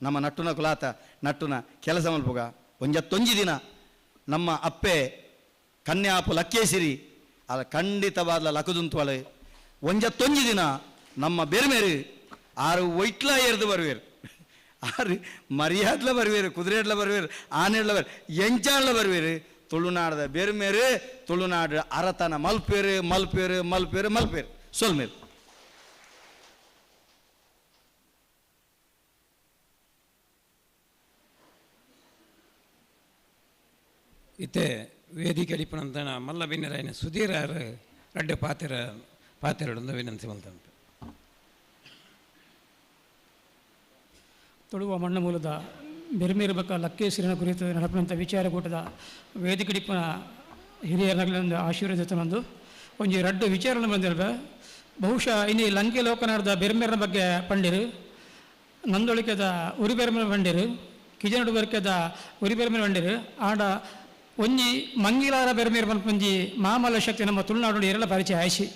ನಮ್ಮ ನಟ್ಟುನ ಕುಲಾತ ನಟ್ಟುನ ಕೆಲಸ ಮಲ್ಪುಗ ಒಂಜತ್ತೊಂಜಿ ದಿನ ನಮ್ಮ ಅಪ್ಪೆ ಕನ್ಯಾಪು ಲಕ್ಕೇಸಿರಿ ಅಲ್ಲ ಖಂಡಿತವಾದ ಲಕದುಂತುವಳೆ ಒಂಜತ್ತೊಂಜಿ ದಿನ ನಮ್ಮ ಬೆರ್ಮೇರು ಆರು ಒಯ್ಟ್ಲ ಏರ್ದು ಬರುವೇರು ಆರು ಮರ್ಯಾದ್ಲ ಬರುವೇರು ಕುದುರೆಡ್ಲ ಬರುವೇರು ಆನೆಡ್ಲ ಎಂಚಾಡ್ಲ ಬರುವೇರು ತುಳುನಾಡದ ಬೆರ್ಮೇರು ತುಳುನಾಡು ಅರತನ ಮಲ್ಪೇರು ಸೊಲ್ಮೇರು ಇತ್ತೆ ವೇದಿಕೆ ಅಡಿಪಣಂತನ ಮಲ್ಲ ಬಿನ್ನರಾಯನ ಸುಧೀರ ರಡ್ಡೆ ಪಾತೆರಡೊಂದು ವಿನಂತಿ ಮಲ್ತಂತ ತುಳುವ ಮಣ್ಣ ಮೂಲದ ಬೆರ್ಮೇರಬಕ್ಕ ಲಕ್ಕೇಶ್ವರನ ಕುರಿತು ನಡೆಪಂಥ ವಿಚಾರಕೂಟದ ವೇದಿಕಡಿಪ್ಪನ ಹಿರಿಯರನಗಳಿಂದ ಆಶೀರ್ವದಿತನೊಂದು ಒಂಜಿ ರಡ್ಡು ವಿಚಾರನ ಬಂದಿರ್ಬ ಬಹುಶಃ ಇನ್ನು ಲಂಕೆ ಲೋಕನಾಡದ ಬೆರ್ಮೇರನ ಬಗ್ಗೆ ಪಂಡಿರು ನಂದೊಳಿಕೆದ ಉರಿ ಬೆರ್ಮೇರ ಪಂಡಿರು ಕಿಜನಡು ಬರ್ಕೆದ ಉರಿ ಬೆರ್ಮೇರ ಪಂಡಿರು ಆಡ ಒಂಜಿ ಮಂಗಿಲಾರ ಬೆರ್ಮೇರು ಪಂಪಂಜಿ ಮಾಮಲ ಶಕ್ತಿ ನಮ್ಮ ತುಳುನಾಡು ಎರಲ ಪರಿಚಯ ಆಯ್ಸಿ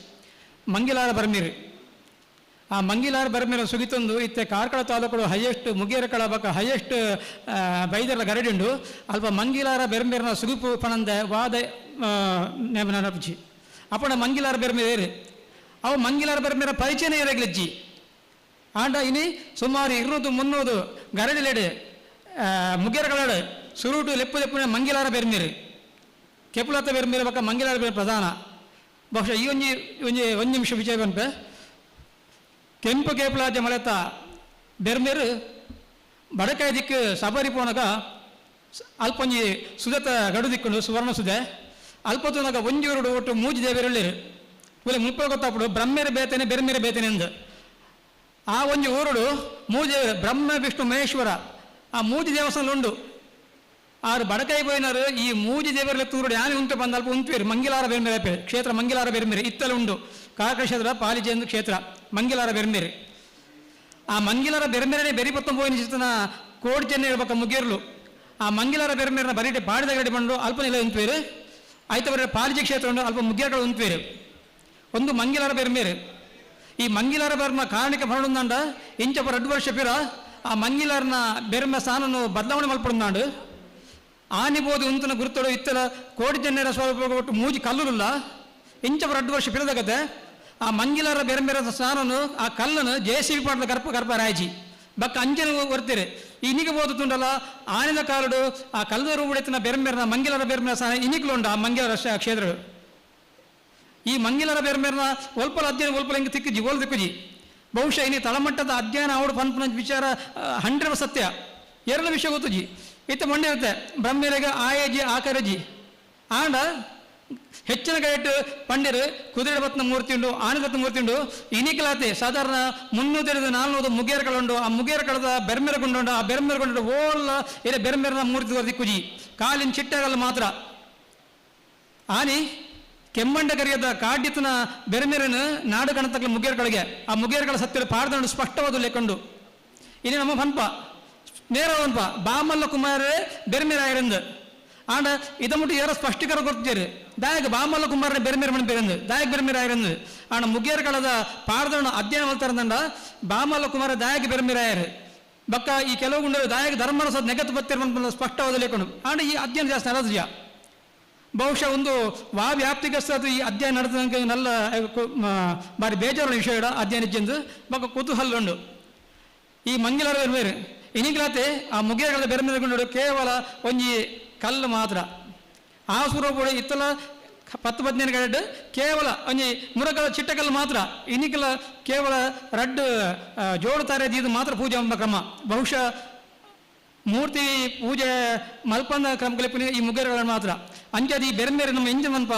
ಮಂಗಿಲಾರ ಬರ್ಮೀರು ಆ ಮಂಗಿಲಾರ ಬರ್ಮೇರ ಸುಗಿತೊಂದು ಇತ್ತೆ ಕಾರ್ಕಳ ತಾಲೂಕು ಹೈಯೆಸ್ಟ್ ಮುಗೇರಕಳ ಬಕ ಹೈಯೆಸ್ಟ್ ಬೈದರ ಗರಡಿಂಡು ಅಲ್ಪ ಮಂಗಿಲಾರ ಬೆರ್ಮೇರನ ಸುಗಿಪು ಪಣಂದ ವಾದ ನೆನಪುಜಿ ಅಪ್ಪಣ ಮಂಗಿಲಾರ ಬೆರ್ಮೇರು ಅವು ಮಂಗಿಲಾರ ಬೆರ್ಮೇರ ಪರಿಚಯನೇ ಇರಗ್ಲಿಜ್ಜಿ ಆಂಡ ಇನಿ ಸುಮಾರು 200-300 ಗರಡಿಲೆಡೆ ಮುಗೇರಕಳಡು ಸುರುಟು ಲೆಪ್ಪುನ ಮಂಗಿಲಾರ ಬೆರ್ಮೇರು ಕೆಪುಲತ ಬೆರ್ಮೇರು ಬಕ ಮಂಗಿಲಾರ ಬೆರ್ ಪ್ರಧಾನ ಬಹುಶಃ ಈ ಒಂದು ನಿಮಿಷ ವಿಷಯ ಬಂಪೆ ಕೆಂಪು ಕೇಪುಲಾಜ ಮಳೆತ ಬೆರ್ಮೇರು ಬಡಕಾಯಿ ದಿಕ್ಕು ಸಬರಿ ಪೋನಗ ಅಲ್ಪೊಂಜಿ ಸುಜತ ಗಡು ದಿಕ್ಕುಂಡು ಸುವರ್ಣ ಸುದೆ ಅಲ್ಪತುನಗ ಒಂಜೂರುಡು ಒಟ್ಟು ಮೂಜಿ ದೇವರಳ್ಳಿರು ಇವಾಗ ಮುಲ್ಪ ಗೊತ್ತಾಪಡು ಬ್ರಹ್ಮೇರ ಬೇತನೆ ಬೆರ್ಮೇರ ಬೇತನೆ ಅಂದು ಆ ಒಂಜಿ ಊರುಡು ಮೂಜಿ ಬ್ರಹ್ಮ ವಿಷ್ಣು ಮಹೇಶ್ವರ ಆ ಮೂಜಿ ದೇವಸ್ಥಾನ ಉಂಡು. ಆರು ಬಡಕೈ ಪೋಯಿನಾರು ಈ ಮೂಜಿ ದೇವರ ತೂರುಡು ಯಾನೆ ಉಂಟು ಬಂದ ಅಲ್ಪ ಉಂಟುವೇರು ಮಂಗಿಲಾರ ಬೆರ್ಮೇರೆ ಕ್ಷೇತ್ರ ಮಂಗಿಲಾರ ಬೆರ್ಮೇರೆ ಇತ್ತಲು ಉಂಡು. ಕಾರಕ ಕ್ಷೇತ್ರ ಪಾಲಿಜೆಂದು ಕ್ಷೇತ್ರ ಮಂಗಿಲಾರ ಬೆರ್ಮೇರೆ. ಆ ಮಂಗಿಲಾರ ಬೆರ್ಮೇರೆ ಬೆರಿಪತ್ತ ಪೋಯಿನ ಚಿತ್ತನ ಕೋಡ್ ಚೆನ್ನೈ ಪಕ್ಕ ಮುಗೇರ್ಲು ಆ ಮಂಗಿಲಾರ ಬೆರ್ಮೇರನ ಬರೀಟೆ ಪಾಡಿದ ಗಡಿ ಬಂದು ಅಲ್ಪ ನೆಲ ಉಂಟುವೇರು. ಆಯ್ತು ಬರೀ ಪಾಲಿಜೆ ಕ್ಷೇತ್ರ ಉಂಟು ಅಲ್ಪ ಮುಗ್ಗೇರ್ಗಳು ಉಂಟುವೇರು. ಒಂದು ಮಂಗಿಲಾರ ಬೆರ್ಮೇರೆ. ಈ ಮಂಗಿಲಾರ ಬೆರ್ಮ ಕಾರಣಿಕ ಹೊರಡುಂದಾಂಡ ಇಂಚಪ್ಪ 2 ವರ್ಷ ಪಿರ ಆ ಮಂಗಿಲಾರನ ಬೆರ್ಮ ಸ್ಥಾನನು ಬದಲಾವಣೆ ಮಲ್ಪಡುಂದಾಂಡು ಆನಿಬೋದು ಉಂತನ ಗುರುತೋಡು ಇತ್ತಲ ಕೋಡಿ ಜನ್ನೇರ ಸ್ವಲ್ಪ ಒಟ್ಟು ಮೂಜಿ ಕಲ್ಲುಲ್ಲ ಇಂಚಪ್ಪ 2 ವರ್ಷ ಪಿರದಾಗತ್ತೆ ಆ ಮಂಗಿಲಾರ ಬೆರ್ಮೆರ ಸ್ಥಾನನು ಆ ಕಲ್ಲನ್ನು JCB ಪಾಟದ ಗರ್ಪ ರಾಯ್ಜಿ ಬಕ್ಕ ಅಂಜನ ಬರ್ತೀರಿ ಇನಿಗೆ ಬೋದು ತುಂಡಲ್ಲ ಆನಿದ ಕಾಲುಡು ಆ ಕಲ್ಲೂರು ಉಡೆತ್ತಿನ ಬೆರ್ಮೆರನ ಮಂಗಿಲಾರ ಬೆರ್ಮೆರ ಸ್ಥಾನ ಇನಿಗ್ಲುಂಡ ಆ ಮಂಗಿಲಾರ ಕ್ಷೇತ್ರಗಳು. ಈ ಮಂಗಿಲಾರ ಬೆರ್ಮೇರನ ಒಲ್ಪಲ ಅಧ್ಯಯನ ಒಲ್ಪಲ ಹಿಂಗೆ ತಿಕ್ಕಜಿ ಓಲ್ ತಿಕ್ಕಜಿ ಬಹುಶಃ ಇನಿ ತಳಮಟ್ಟದ ಅಧ್ಯಯನ ಅವಡು ಪನ್ಪನ ವಿಚಾರ 100% ಸತ್ಯ. 2 ವಿಷಯ ಗೊತ್ತುಜಿ ಇತ್ತ ಮೊನ್ನೆ ಇರುತ್ತೆ ಬ್ರಹ್ಮೇರೆಗೆ ಆಯಜಿ ಆಕರಜಿ ಆಂಡ ಹೆಚ್ಚಿನ ಗೈಟ್ ಪಂಡಿರು ಕುದುರೆ ಬತ್ನ ಮೂರ್ತಿ ಉಂಡು ಆನೆದತ್ನ ಮೂರ್ತಿ ಉಂಡು ಇನಿಕಲಾತೆ ಸಾಧಾರಣ 300-400 ಮುಗೇರ್ಗಳುಂಡು. ಆ ಮುಗೇರ್ಗಳದ ಬೆರ್ಮೆರಗುಂಡು ಆ ಬೆರ್ಮೆರಗುಂಡು ಓಲ್ಲ ಇದೆ ಬೆರ್ಮೆರನ ಮೂರ್ತಿ ದಿಕ್ಕುಜಿ ಕಾಲಿನ ಚಿಟ್ಟಗಲ್ಲ ಮಾತ್ರ ಆನಿ ಕೆಮ್ಮಂಡ ಕರಿಯದ ಕಾಡ್ಯತನ ಬೆರ್ಮೆರನು ನಾಡು ಕಣತಕ್ಕಲ ಮುಗೇರ್ಗಳಿಗೆ ಆ ಮುಗೇರ್ಗಳ ಸತ್ಯದ ಪಾಡ್ದಂಡು ಸ್ಪಷ್ಟವಾದ ಲೆಕ್ಕೊಂಡು ಇನ್ನು ನಮ್ಮ ಪನ್ಪ ನೇರ ಪನ್ಪ ಬಾಮಲ್ಲ ಕುಮಾರೇ ಬೆರ್ಮೆರಾಯರಂದು ಆಂಡ ಇದ ಮುಟ್ಟು ಯಾರೋ ಸ್ಪಷ್ಟೀಕರ ಕೊಡ್ತೀರಿ ದಾಯಕ ಬಾಮಲ್ಲ ಕುಮಾರನೇ ಬೆರ್ಮೆರ ಮಣ್ಣು ಬೇರಂದು ದಾಯಕ ಬೆರ್ಮೆರಾಯರಂದು ಆಂಡ ಮುಗೇರ್ಗಳದ ಪಾಡ್ದಂಡು ಅಧ್ಯಯನ ಮಾಡ್ತಾರಂದ ಬಾಮಲ್ಲ ಕುಮಾರ ದಾಯಕ ಬೆರ್ಮೆರಾಯರು ಬಕ್ಕ ಈ ಕೆಲವು ಗುಂಡ ದಾಯಕ ಧರ್ಮರ ನೆಗತ್ತು ಬತ್ತಿರ ಸ್ಪಷ್ಟವಾದ ಲೆಕ್ಕೊಂಡು ಆಂಡ ಈ ಅಧ್ಯಯನ ಜಾಸ್ತಿ ಅಲದ್ಯ ಬಹುಶಃ ಒಂದು ವ್ಯಾಪ್ತಿಗಸ್ತದು ಈ ಅಧ್ಯಯನ ನಡೆದಂಗೆ ನಲ್ಲ ಬಾರಿ ಬೇಜಾರು ವಿಷಯ ಅಧ್ಯಯನ ಇಜ್ಜಂದು ಬಕ್ಕ ಕುತೂಹಲ ಉಂಡು. ಈ ಮಂಗಿಲಾರ ಬೆರ್ಮೇರು ಇನಿಗ್ಲಾತೆ ಆ ಮುಗೇಗಳ ಬೆರ್ಮೇರಗೊಂಡು ಕೇವಲ ಒಂಜಿ ಕಲ್ಲು ಮಾತ್ರ ಆ ಸ್ವರೂಪ ಇತ್ತಲ 10-15 ಗಂಟೆ ಕೇವಲ ಒಂಜಿ ಮುರಕಲ ಚಿಟ್ಟಕಲ್ಲು ಮಾತ್ರ ಇನಿಕಲ ಕೇವಲ 2 ಜೋಡು ತಾರೆ ಇದು ಮಾತ್ರ ಪೂಜೆ ಎಂಬ ಕ್ರಮ. ಬಹುಶಃ ಮೂರ್ತಿ ಪೂಜೆ ಮಲ್ಪಂದ ಕ್ರಮಗಳಿಗೆ ಈ ಮುಗೇರಗಳನ್ನು ಮಾತ್ರ ಅಂಚದಿ ಬೆರ್ಮೇರೆ ನಮ್ಮ ಇಂಜ ಮನ್ಪ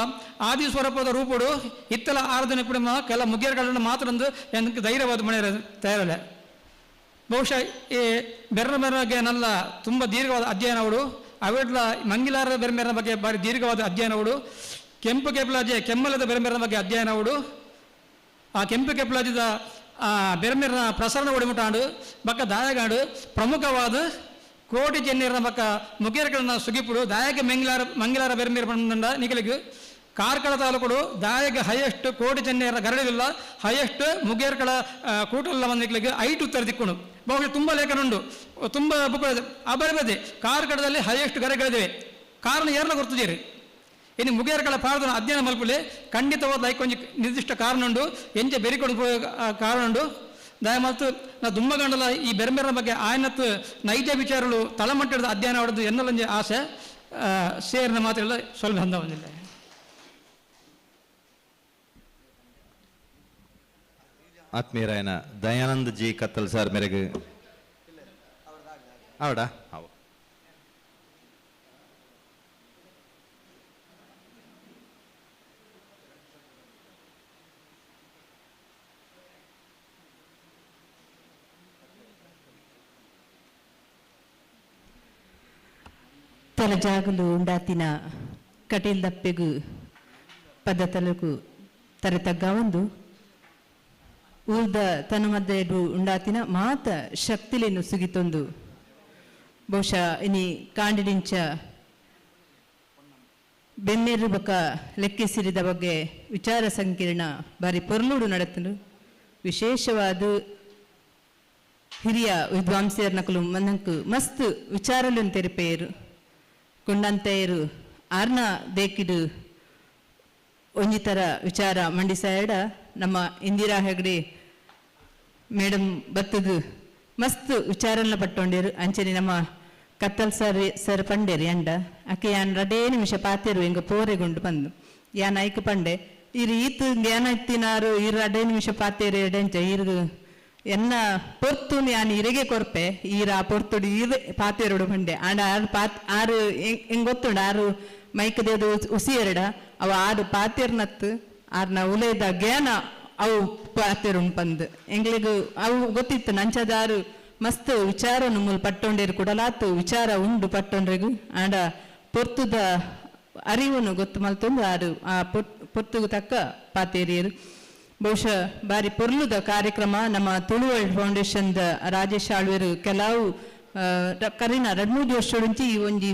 ಆದಿ ಸ್ವರೂಪದ ರೂಪಡು ಇತ್ತಲ ಆರಾಧನೆ ಪುಡಿಮ ಕೆಲ ಮುಗೇರಗಳನ್ನು ಮಾತ್ರ ಒಂದು ಏನಕ್ಕೆ ಧೈರ್ಯವಾದ ಮನೆ ತಯಾರಲ್ಲ. ಬಹುಶಃ ಈ ಬೆರ್ಮೆರಗೆ ನಲ್ಲ ತುಂಬ ದೀರ್ಘವಾದ ಅಧ್ಯಯನ ಅವಡು ಅವೆಡ್ಲ ಮಂಗಿಲಾರ ಬೆರ್ಮೆರನ ಬಗ್ಗೆ ಭಾರಿ ದೀರ್ಘವಾದ ಅಧ್ಯಯನ ಅವಡು ಕೆಂಪು ಕೆಪ್ಲಾಜೆ ಕೆಮ್ಮಲದ ಬೆರ್ಮೆರನ ಬಗ್ಗೆ ಅಧ್ಯಯನ ಅವಡು ಆ ಕೆಂಪು ಕೆಪ್ಲಾಜದ ಬೆರ್ಮೆರನ ಪ್ರಸರಣ ಒಡಿಮುಟಾಂಡು ಬಕ್ಕ ದಾಯಗಾಡು ಪ್ರಮುಖವಾದ ಕೋಟಿ ಚೆನ್ನೀರನ ಬಕ್ಕ ಮುಗೇರ್ಗಳನ್ನ ಸುಗಿಪುಡು ದಾಯಕ ಮಂಗಿಲಾರ ಬೆರ್ಮೇರ ಬಂದ ನಿಗಲಿಗೆ ಕಾರ್ಕಳ ತಾಲೂಕು ದಾಯಕ ಹೈಯೆಸ್ಟ್ ಕೋಟಿ ಚೆನ್ನೀರ ಗರಡಿಲ್ಲ ಹೈಯೆಸ್ಟ್ ಮುಗೇರ್ಗಳ ಕೂಟಲ್ಲ ಬಂದಿಗ್ಲಿಗೆ 5 ಉತ್ತರ ದಿಕ್ಕುಂಡು. ಬಹುಶಃ ತುಂಬ ಲೇಖನ ಉಂಡು ತುಂಬ ಬುಕ್ ಅಬರಬದೆ ಕಾರ್ಕಳದಲ್ಲಿ ಹೈಯೆಸ್ಟ್ ಗರಗಳಿವೆ ಕಾರಣ ಏರ್ಲ ಗೊತ್ತಿದ್ದೀರಿ ಇನ್ನು ಮುಗೇರ್ಗಳ ಪಾರ್ದ ಅಧ್ಯಯನ ಮಲ್ಪಲೆ ಖಂಡಿತವಾದ ಕೊಂಚ ನಿರ್ದಿಷ್ಟ ಕಾರಣ ಉಂಡು ಎಂಚೆ ಬೆರಿಕೊಂಡು ಕಾರಣ ಉಂಡು ದಯಮಾತು ನಾ ದುಮ್ಮಗಂಡಲ ಈ ಬೆರ್ಮೆರನ ಬಗ್ಗೆ ಆಯ್ನತ್ತು ನೈಜ ವಿಚಾರಗಳು ತಳಮಟ್ಟದ ಅಧ್ಯಯನ ಆಡೋದು ಎನ್ನಲಂಜೆ ಆಸೆ ಸೇರಿನ ಮಾತೆಲ್ಲ ಸ್ವಲ್ಪ ಹಂದ ಬಂದಿಲ್ಲ. ಆತ್ಮೀಯರಾಯನ ದಯಾನಂದ್ ಜಿ ಕತ್ತಲ್ ಸಾರ್ ಮೇರೆಗೆ ಅವಡಾ ಅವು తలజాగులు ఉండాతిన కటీల్ దప్పెగు పద్ధతులకు తరతగ్గా ಒಂದು ಉಳ್ದ ತನ್ನ ಮಧ್ಯೆ ಉಂಡಾತಿನ ಮಾತ ಶಕ್ತಿಲೇನು ಸುಗಿತೊಂದು ಬಹುಶಃ ಇನಿ ಕಾಂಡಿಡಿಂಚ ಬೆನ್ನೇರು ಬಕ ಲೆಕ್ಕಿಸಿರಿದ ಬಗ್ಗೆ ವಿಚಾರ ಸಂಕಿರಣ ಬಾರಿ ಪೊರ್ಲುಡು ನಡೆತನು ವಿಶೇಷವಾದ ಹಿರಿಯ ವಿದ್ವಾಂಸರ ನಕಲು ಮನಂಕು ಮಸ್ತ್ ವಿಚಾರಲು ತೆರಿಪೇರು ಕೊಂಡಂತೆಯರು ಆರ್ನ ದೇಕಿಡು ಒಂಜಿತರ ವಿಚಾರ ಮಂಡಿಸಾಯಡ ನಮ್ಮ ಇಂದಿರಾ ಹೆಗ್ಡೆ ಮೇಡಮ್ ಬತ್ತದು ಮಸ್ತ್ ವಿಚಾರನ ಪಟ್ಟೊಂಡೇರು ಅಂಚನೆ ನಮ್ಮ ಕತ್ತಲ್ ಸರ್ ಪಂಡೇರು ಎಂಡ ಅಕ್ಕೆ ಯಾನ್ 2 ನಿಮಿಷ ಪಾತೆರು ಹಿಂಗ ಪೋರೆಗೊಂಡು ಬಂದು ಯಾನ್ ಐಕ್ ಪಂಡೆ ಇರು ಈತು ಯಾನ ಇತ್ತಿನಾರು ಇರು 2 ನಿಮಿಷ ಪಾತೆರು ಎಡೆಂಚ ಇರು ಎನ್ನ ಪೊರ್ತು ಯಾನ್ ಇರೆಗೆ ಕೊರ್ಪೆ ಈರ ಪೊರ್ತುಡು ಇರು ಪಾತೆರೋಡು ಪಂಡೆ ಆಂಡ ಆರು ಹೆಂಗ್ ಗೊತ್ತುಂಡು ಆರು ಮೈಕ್ ದೇದು ಉಸಿ ಎರಡ ಅವ ಆರು ಪಾತೆರ್ನತ್ತು ಆರ್ನ ಉಲೇದ ಜ್ಞಾನ ಅವು ಪಾತೆರುಣ್ ಪಂದ್ ಎಂಗ್ಲಿಗೂ ಅವು ಗೊತ್ತಿತ್ತು ನಂಚದಾರು ಮಸ್ತ್ ವಿಚಾರನು ಮೂಲ ಪಟ್ಟೊಂಡೇರು ಕೊಡಲಾತು ವಿಚಾರ ಉಂಡು ಪಟ್ಟೊಂಡ್ರೆಗು ಆಂಡ ಪೊರ್ತುದ ಅರಿವನ್ನು ಗೊತ್ತು ಮಲ್ತೊಂದು ಆರು ಆ ಪೊರ್ತುಗು ತಕ್ಕ ಪಾತೇರಿಯರು ಬಹುಶಃ ಬಾರಿ ಪೊರ್ಲುದ ಕಾರ್ಯಕ್ರಮ ನಮ್ಮ ತುಳು ವರ್ಲ್ಡ್ ಫೌಂಡೇಶನ್ದ ರಾಜೇಶ್ ಆಳ್ವೇರು ಕೆಲವು ಕರಿನ 2-3 ವರ್ಷ ಈ ಒಂಜಿ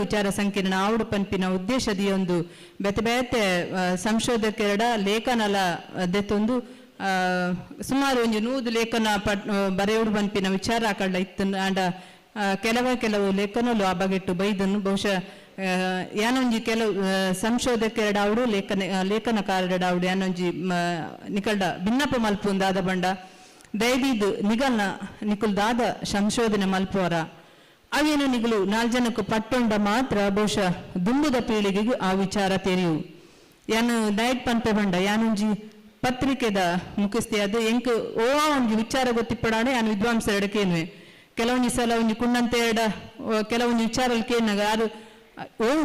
ವಿಚಾರ ಸಂಕಿರಣ ಆವಡು ಪನ್ಪಿನ ಉದ್ದೇಶದಿ ಒಂದು ಬೇತೆ ಬೇತೆ ಸಂಶೋಧಕರ ಲೇಖನಲ ದೆತ್ತೊಂದು ಸುಮಾರು ಒಂಜಿ 100 ಲೇಖನ ಬರೆಯೋಡು ಪನ್ಪಿನ ವಿಚಾರ ಕಳ್ಳ ಇತ್ತು ಆಂಡ ಕೆಲವು ಲೇಖನಲು ಆ ಬಗೆಟ್ಟು ಬೈದನ್ನು ಬಹುಶಃ ಯಾನೊಂಜಿ ಕೆಲವು ಸಂಶೋಧಕರ ಆವಡು ಲೇಖನಕಾರರ ಆವಡು ಯಾನೊಂಜಿ ನಿಕಲ್ಡ ಭಿನ್ನಪ ಮಲ್ಪುಂದಾದ ಬಂಡ ದಯವಿದು ನಿಗಲ್ನ ನಿಕುಲ್ದಾದ ಸಂಶೋಧನೆ ಮಲ್ಪುವರ ಅವೇನು ನಿಗಲು 4 ಜನಕ್ಕೂ ಪಟ್ಟೊಂಡ ಮಾತ್ರ ಬಹುಶಃ ದುಂಬುದ ಪೀಳಿಗೆಗೂ ಆ ವಿಚಾರ ತೆರೆಯು ಯಾನು ದಯಟ್ ಪಂಪೆ ಬಂಡ ಯಾನೊಂಜಿ ಪತ್ರಿಕೆದ ಮುಖಸ್ಥಿ ಅದು ಎಂಕ್ ಒಂಜಿ ವಿಚಾರ ಗೊತ್ತಿಪ್ಪಡಾನೆ ಯಾನು ವಿದ್ವಾಂಸರ ಎಡಕೇನುವೆ ಕೆಲವೊಂದು ಸಲ ಒಂಜಿ ಕುಣ್ಣಂತೆ ಕೆಲವೊಂದು ವಿಚಾರಲ್ ಕೇನಾಗ ಯಾರು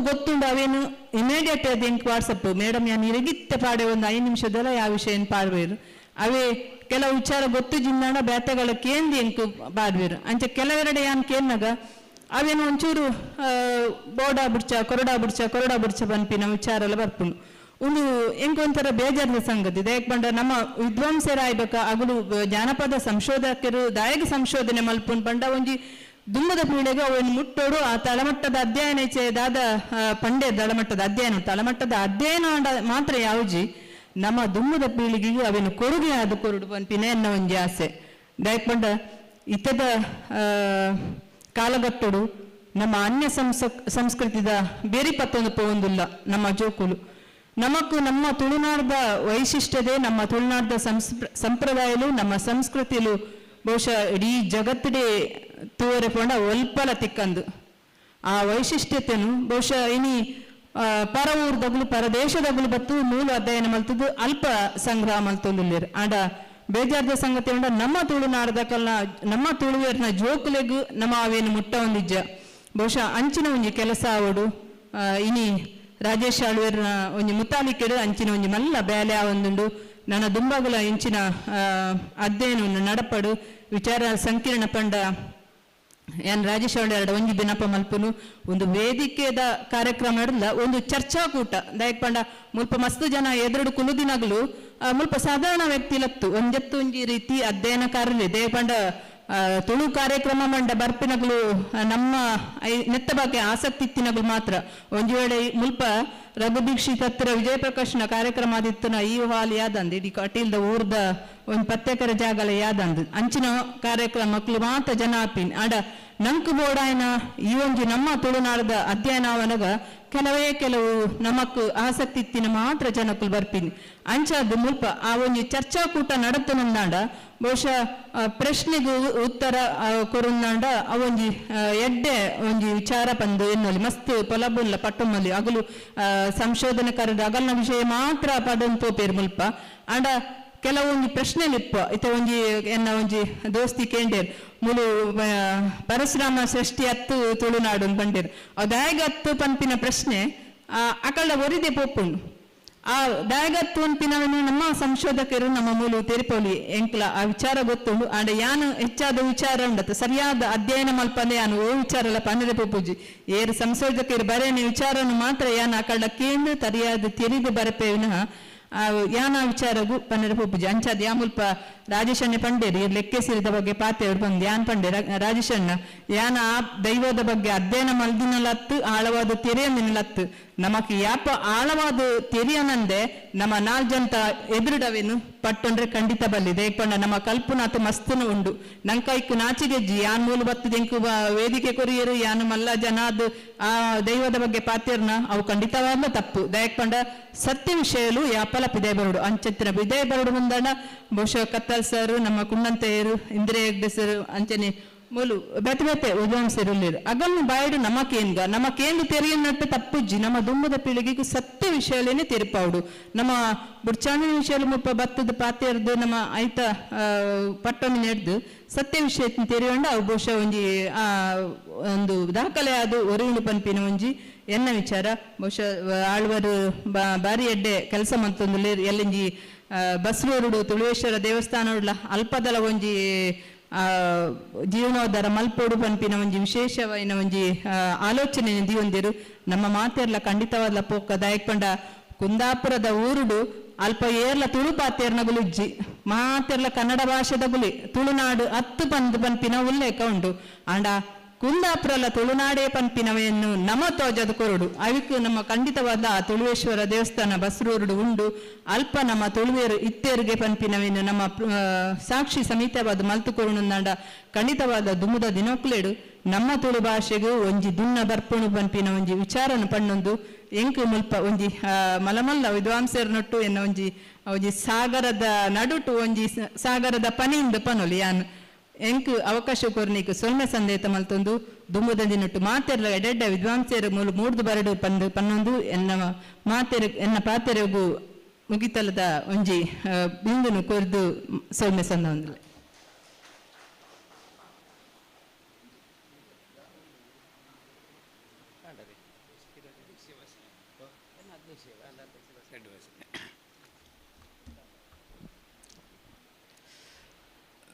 ಗೊತ್ತುಂಡು ಅವೇನು ಇಮಿಡಿಯೇಟ್ ಅದು ಎಂಕ್ ವಾಟ್ಸಪ್ ಮೇಡಮ್ ಯಾನು ಇರಗಿತ್ತ ಪಾಡೆ ಒಂದು 5 ನಿಮಿಷದಲ್ಲ ಯಾವ ವಿಷಯ ಪಾಡ್ಬೇರು ಅವೇ ಕೆಲವು ವಿಚಾರ ಗೊತ್ತು ಜಿನ್ನಾಡ ಬೇಟೆಗಳ ಕೇಂದ್ರ ಎಂಕು ಬಾಡ್ಬೇರು ಅಂಚೆ ಕೆಲವೆರಡೆ ಯಾನ್ ಕೇನಾಗ ಅವೇನು ಒಂಚೂರು ಬೋಡ ಕೊರಡಾ ಬುಡ್ಚ ಪನ್ಪಿನ ವಿಚಾರ ಎಲ್ಲ ಬರ್ಪುಂಡು ಒಂದು ಎಂಕೊಂಥರ ಬೇಜಾರದ ಸಂಗತಿ ದಯಕ್ ಬಂಡ ನಮ್ಮ ವಿದ್ವಾಂಸರಾಯ್ಬೇಕ ಅಗಲು ಜಾನಪದ ಸಂಶೋಧಕರು ದಾಯಕ ಸಂಶೋಧನೆ ಮಲ್ಪುಂಡು ಪಂಡ ಒಂಜಿ ದುಮ್ಮದ ಪೀಳಿಗೆ ಅವನು ಮುಟ್ಟೋಡು ಆ ತಳಮಟ್ಟದ ಅಧ್ಯಯನ ದಾದ ಪಂಡೆ ತಳಮಟ್ಟದ ಅಧ್ಯಯನ ಮಾತ್ರ ಯಾವುಜಿ ನಮ್ಮ ದುಮ್ಮದ ಪೀಳಿಗೆಗೂ ಅವೇನು ಕೊಡುಗೆ ಆದ ಕೊರಡು ಪನ್ಪಿನ ಎನ್ನ ಒಂಜಿ ಆಸೆ ದಯಕ್ ಬಂಡ ಇತ್ತದ ಕಾಲಘಟ್ಟಡು ನಮ್ಮ ಅನ್ಯ ಸಂಸ್ಕೃತಿದ ಬೇರೆ ಪತ್ತೊಂದು ಪೋಂದಿಲ್ಲ ನಮ್ಮ ಜೋಕುಲು ನಮಕು ನಮ್ಮ ತುಳುನಾಡದ ವೈಶಿಷ್ಟ್ಯತೆ ನಮ್ಮ ತುಳುನಾಡದ ಸಂಪ್ರದಾಯಲು ನಮ್ಮ ಸಂಸ್ಕೃತಿಲು ಬಹುಶಃ ಇಡೀ ಜಗತ್ತಿಡೆ ತೂವರೆ ಪೋಂಡ ಒಲ್ಪಲ ತಿಕ್ಕಂದು ಆ ವೈಶಿಷ್ಟ್ಯತೆನು ಬಹುಶಃ ಇನಿ ಪರ ಊರ್ದಗ್ಲು ಪರದೇಶದಗ್ಲು ಬತ್ತು ಮೂಲ ಅಧ್ಯಯನ ಮಲ್ತದ್ದು ಅಲ್ಪ ಸಂಗ್ರಹ ಮಲ್ತೊಂದುಲ್ಲೇರು ಆಂಡ ಬೇಜಾರ್ದ ಸಂಗತಿ ಉಂಡ ನಮ್ಮ ತುಳುನಾಡದ ಕಲ್ನ ನಮ್ಮ ತುಳುವೇರ್ನ ಜೋಕುಲೆಗು ನಮ್ಮ ಅವೇನು ಮುಟ್ಟ ಒಂದಿಜ್ಜ ಬಹುಶಃ ಅಂಚಿನ ಒಂಜಿ ಕೆಲಸ ಆವಡು ಇನಿ ರಾಜೇಶ್ ಆಳ್ವೇರ್ನ ಒಂಜಿ ಮುತಾಲಿಕೆಡು ಅಂಚಿನ ಒಂಜಿ ಮಲ್ಲ ಬೇಲೆ ಆವೊಂದುಂಡು ನನ್ನ ದುಂಬಾಗುಲ ಇಂಚಿನ ಅಧ್ಯಯನವನ್ನು ನಡಪಡು ವಿಚಾರ ಸಂಕೀರ್ಣ ಪಂಡ ಏನ್ ರಾಜೇಶ್ ಆಳ್ವೇರ್ಡ ಒಂಜಿ ದಿನಪ ಮಲ್ಪುನು ಒಂದು ವೇದಿಕೆದ ಕಾರ್ಯಕ್ರಮ ಇಡಲ್ಲ ಒಂದು ಚರ್ಚಾಕೂಟ ದಯಕ್ ಪಂಡ ಮುಲ್ಪ ಮಸ್ತು ಜನ ಎದುರು ಕುಲುದಿನಗಳು ಮುಲ್ಪ ಸಾಧಾರಣ ವ್ಯಕ್ತಿಲತ್ತು ಒಂಜಿ ರೀತಿ ಅಧ್ಯಯನಕಾರರು ದಯ ಪಂಡ ತುಳು ಕಾರ್ಯಕ್ರಮ ಮಂಡ ಬರ್ಪಿನಗಳು ನಮ್ಮ ನೆತ್ತ ಬಗ್ಗೆ ಆಸಕ್ತಿ ಇತ್ತಿನಗಳು ಮಾತ್ರ ಒಂಜಿ ವೇಳೆ ಮುಲ್ಪ ರಘುದೀಕ್ಷಿತ್ ಹತ್ತಿರ ವಿಜಯ ಪ್ರಕಾಶ್ನ ಕಾರ್ಯಕ್ರಮ ಆದಿತ್ತನ ಈ ಹಾಲ್ ಯಾದಂದು ಇಡೀ ಕಟೀಲ್ದ ಊರ್ದ ಒಂದು ಪ್ರತ್ಯೇಕರ ಜಾಗಲ ಯಾದಂದು ಅಂಚಿನ ಕಾರ್ಯಕ್ರಮ ಮಕ್ಕಳು ಮಾತ್ರ ಜನ ಆಪಿನ್ ಆಡ ನಂಕು ಬೋಡಾಯನ ಈ ಒಂಜಿ ನಮ್ಮ ತುಳುನಾಡದ ಅಧ್ಯಯನವನಗ ಕೆಲವು ನಮಕ್ ಆಸಕ್ತಿ ಇತ್ತಿನ ಮಾತ್ರ ಜನಕ್ಕೂ ಬರ್ಪಿನಿ ಅಂಚಾದ ಮುಲ್ಪ ಆ ಒಂಜಿ ಚರ್ಚಾಕೂಟ ನಡತನಂದಾಂಡ ಬಹುಶಃ ಪ್ರಶ್ನೆಗೂ ಉತ್ತರ ಕೊರುಂದಾಂಡ ಅವೊಂಜಿ ಎಡ್ಡೆ ಒಂಜಿ ವಿಚಾರ ಪಂದು ಎನ್ನೊಲಿ ಮಸ್ತ್ ಪೊಲಬುಲ್ಲ ಪಟ್ಟುಮಲ್ಲಿ ಅಗಲು ಸಂಶೋಧನೆಕಾರರು ಅಗಲ್ನ ವಿಷಯ ಮಾತ್ರ ಪದಂತೋ ಪೇರು ಮುಲ್ಪ ಆಂಡ ಕೆಲವೊಂದು ಪ್ರಶ್ನೆ ಲಿಪ್ಪ ಇತ ಒಂಜಿ ಎನ್ನ ಒಂಜಿ ದೋಸ್ತಿ ಕೇಂಡೇರ್ ಮುಲು ಪರಶುರಾಮ ಸೃಷ್ಟಿ ಹತ್ತು ತುಳುನಾಡು ಪಂಡೇರು ಅದಾಯಗತ್ತು ಪಂಪಿನ ಪ್ರಶ್ನೆ ಅಕಳ ಒರಿದೆ ಪೋಪುಂಡು ಆ ದಾಯಗತ್ತು ಅನ್ಪಿನವನು ನಮ್ಮ ಸಂಶೋಧಕರು ನಮ್ಮ ಮೂಲು ತೆರಿಪೋಲಿ ಎಂಕ್ಲ ಆ ವಿಚಾರ ಗೊತ್ತುಂಡು ಆಂಡ ಯಾನು ಹೆಚ್ಚಾದ ವಿಚಾರ ಉಂಡತ್ತ ಸರಿಯಾದ ಅಧ್ಯಯನ ಮಲ್ಪಂದೆ ಯಾನು ಓ ವಿಚಾರ ಎಲ್ಲ ಪನ್ನರೆ ಪೋಪುಜಿ ಏರು ಸಂಶೋಧಕರು ಬರೇನಿ ವಿಚಾರನು ಮಾತ್ರ ಯಾನು ಅಕಳ ಕೇಂದ್ರ ಸರಿಯಾದ ತೆರಿದು ಬರಪೇ ವಿನಃ ಯಾನ ವಿಚಾರಗೂ ಪನ್ನರೆ ಪೋಪುಜಿ ಅಂಚಾದ ಯಾ ಮುಲ್ಪ ರಾಜೇಶಣ್ಣ ಪಂಡೇರಿ ಲೆಕ್ಕೆ ಸೇರಿದ ಬಗ್ಗೆ ಪಾತೆಯವ್ರು ಬಂದು ಯಾನ್ ಪಂಡೆ ರಾಜೇಶಣ್ಣ ಯಾನ ಆ ದೈವದ ಬಗ್ಗೆ ಅಧ್ಯಯನ ಮಲ್ದಿನಲತ್ತು ಆಳವಾದ ತೆರೆಯಂದಿನಲತ್ತು ನಮಕ್ ಯಾಪ ಆಳವಾದ ತೆರಿಯನಂದೆ ನಮ್ಮ 4 ಜನ ಎದುರುಡವೇನು ಪಟ್ಟೊಂಡ್ರೆ ಖಂಡಿತ ಬಲ್ಲಿದೆ ಪಂಡ ನಮ್ಮ ಕಲ್ಪನಾಥ ಮಸ್ತನು ಉಂಡು ನಂಕೈಕು ನಾಚಿಗೆಜ್ಜಿ ಯಾನ್ ಮೂಲ ಬತ್ತದೆಂಕು ವೇದಿಕೆ ಕೊರಿಯರು ಯಾನು ಮಲ್ಲ ಜನಾದ್ ಆ ದೈವದ ಬಗ್ಗೆ ಪಾತ್ಯರ್ನ ಅವು ಖಂಡಿತವಾದ ತಪ್ಪು ದಯಕ್ ಪಂಡ ಸತ್ಯ ವಿಷಯಲು ಯಾಪಲ ಪಿದಯ ಬರುಡು ಅಂಚೆತ್ತಿನ ಪಿದಯ ಬರುಡು ಮುಂದಣ ಬಹುಶಃ ಕತ್ತಲ್ ಸರ್ ನಮ್ಮ ಕುಣ್ಣಂತೆಯರು ಇಂದಿರಾ ಹೆಗ್ಡೆ ಸರ್ ಅಂಚನೆ ಮೂಲು ಬೆತೆ ವಿದ್ವಾಂಸರು ಅಗಲ್ನ ಬಾಯಡು ನಮಕೇಂದು ತೆರೆಯನ್ನಟ್ಟು ತಪ್ಪುಜ್ಜಿ ನಮ್ಮ ದುಮ್ಮದ ಪೀಳಿಗೆಗೂ ಸತ್ಯ ವಿಷಯಲೇನೆ ತೆರಿಪಾವುಡು ನಮ್ಮ ಬುಡ್ಚಾಣಿನ ವಿಷಯ ಮುಪ್ಪ ಬತ್ತದ ಪಾತ್ಯರ್ದು ನಮ್ಮ ಐತ ಪಟ್ಟೊಮ್ಮೆ ನೆಡ್ದು ಸತ್ಯ ವಿಷಯ ತೆರೆಯೊಂಡ ಅವು ಬಹುಶಃ ಒಂಜಿ ಒಂದು ದಾಖಲೆ ಅದು ಒರಿಯುಂಡು ಪನ್ಪಿನ ಒಂಜಿ ಎನ್ನ ವಿಚಾರ ಬಹುಶಃ ಆಳ್ವರು ಬಾರಿ ಎಡ್ಡೆ ಕೆಲಸ ಮಂತೊಂದು ಎಲ್ಲಂಜಿ ಬಸ್ರೂರುಡು ತುಳುವೇಶ್ವರ ದೇವಸ್ಥಾನಡ್ಲ ಅಲ್ಪದಲ ಒಂಜಿ ಜೀವನೋದ್ಧಾರ ಮಲ್ಪೋಡು ಪನ್ಪಿನ ಒಂಜಿ ವಿಶೇಷವಾಯಿನ ಒಂಜಿ ಆಲೋಚನೆ ದಿಯೊಂದಿರು ನಮ್ಮ ಮಾತೆರ್ಲ ಖಂಡಿತವಾದ ಪೋಕ ದಾಯಕ್ ಕುಂದಾಪುರದ ಊರುಡು ಅಲ್ಪ ಏರ್ಲ ತುಳು ಪಾತೆರ್ನ ಗುಲುಜ್ಜಿ ಮಾತೆರ್ಲ ಕನ್ನಡ ಭಾಷೆದ ಗುಲಿ ತುಳುನಾಡು 10 ಪನ್ಪಿನ ಉಲ್ಲೇಖ ಉಂಡು ಆಂಡ ಕುಂದಾಪುರಲ ತುಳುನಾಡೇ ಪನ್ಪಿನವೆಯನ್ನು ನಮ ತೋಜದ ಕೊರಡು ಅವಿಕ್ ನಮ್ಮ ಖಂಡಿತವಾದ ತುಳುವೇಶ್ವರ ದೇವಸ್ಥಾನ ಬಸ್ರೂರುಡು ಉಂಡು ಅಲ್ಪ ನಮ್ಮ ತುಳುವೇರು ಇತ್ತೇರಿಗೆ ಪನ್ಪಿನವೆನ್ನು ನಮ್ಮ ಸಾಕ್ಷಿ ಸಮಿತವಾದ ಮಲ್ತು ಕೊರುಣಂದಾಂಡ ಖಂಡಿತವಾದ ದುಮುದ ದಿನೋಕ್ಲೇಡು ನಮ್ಮ ತುಳು ಭಾಷೆಗೂ ಒಂಜಿ ದುನ್ನ ಬರ್ಪುಣು ಪನ್ಪಿನ ಒಂಜಿ ವಿಚಾರನ ಪಣ್ಣೊಂದು ಎಂಕ್ ಮುಲ್ಪ ಒಂಜಿ ಮಲಮಲ್ಲ ವಿದ್ವಾಂಸರ್ನೊಟ್ಟು ಎನ್ನ ಒಂಜಿ ಸಾಗರದ ನಡುಟು ಒಂಜಿ ಸಾಗರದ ಪನಿಯಿಂದ ಪನೊಲಿ ಯಾನ್ ಎಂಕ್ ಅವಕಾಶ ಕೊರ್ನಿಕ್ ಸೊಲ್ಮೆ ಸಂದೇತ ಮಲ್ತೊಂದು ದುಂಬುದ ದಿನಟ್ಟು ಮಾತೆರ್ಲ ಎಡೆಡ್ಡ ವಿದ್ವಾಂಸರು ಮೂಡ್ದು ಬರಡು ಪನ್ನೊಂದು ಎನ್ನ ಮಾತೆರೆ ಎನ್ನ ಪಾತೆರೆಗೂ ಮುಗಿತಲದ ಒಂಜಿ ಬಿಂದುನು ಕೊರ್ದು ಸೊಲ್ಮೆ ಸಂದ ಒಂದಿಲ್ಲ.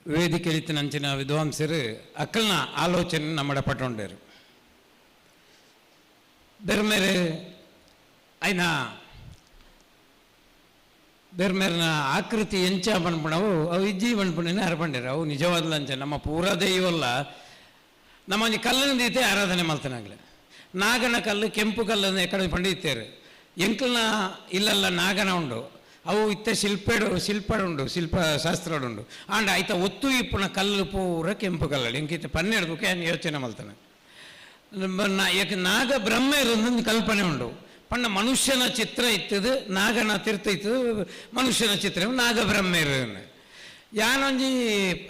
ವೇದಿಕೆಯಲ್ಲಿ ನಂಚಿನ ವಿದ್ವಾಂಸರು ಅಕ್ಕಲ್ನ ಆಲೋಚನೆ ನಮ್ಮಡ ಪಟ್ಟೊಂಡರು ಬೇರೆ ಐನ ಬೇರೆ ಆಕೃತಿ ಎಂಚ ಬಣ್ಪಣವು ಅವು ಇಜ್ಜಿ ಬಣ್ಪಣನೆ ಅರ್ಪಂಡರು ಅವು ನಿಜವಾದ ಲಂಚ ನಮ್ಮ ಪೂರ ದೈವಲ್ಲ ನಮ್ಮ ಕಲ್ಲಿನ ಆರಾಧನೆ ಮಾಡ್ತಾನಾಗಲಿ ನಾಗನ ಕಲ್ಲು ಕೆಂಪು ಕಲ್ಲನ್ನು ಎಕಡೆ ಪಂಡಿತೇರು ಎಂಕಲ್ನ ಇಲ್ಲಲ್ಲ ನಾಗನ ಉಂಡು ಅವು ಇತ್ತ ಶಿಲ್ಪಡುಂಡು ಶಿಲ್ಪಶಾಸ್ತ್ರಡುಂಡು ಆಂಡ ಆಯ್ತ ಒತ್ತು ಇಪ್ಪುನ ಕಲ್ಲು ಪೂರ ಕೆಂಪು ಕಲ್ಲಡು ಎಂಕಿತ್ತ ಪನ್ನೆರಡುಕ್ಕೆ ಯೋಚನೆ ಮಾಡ್ತಾನೆ ನಾಗ ಬ್ರಹ್ಮ ಇರೋದೊಂದು ಕಲ್ಪನೆ ಉಂಡು ಪಣ್ಣ ಮನುಷ್ಯನ ಚಿತ್ರ ಇತ್ತದು ನಾಗನ ತೀರ್ಥ ಇತ್ತದು ಮನುಷ್ಯನ ಚಿತ್ರ ನಾಗ ಬ್ರಹ್ಮ ಇರೋದು ಯಾನೊಂಜಿ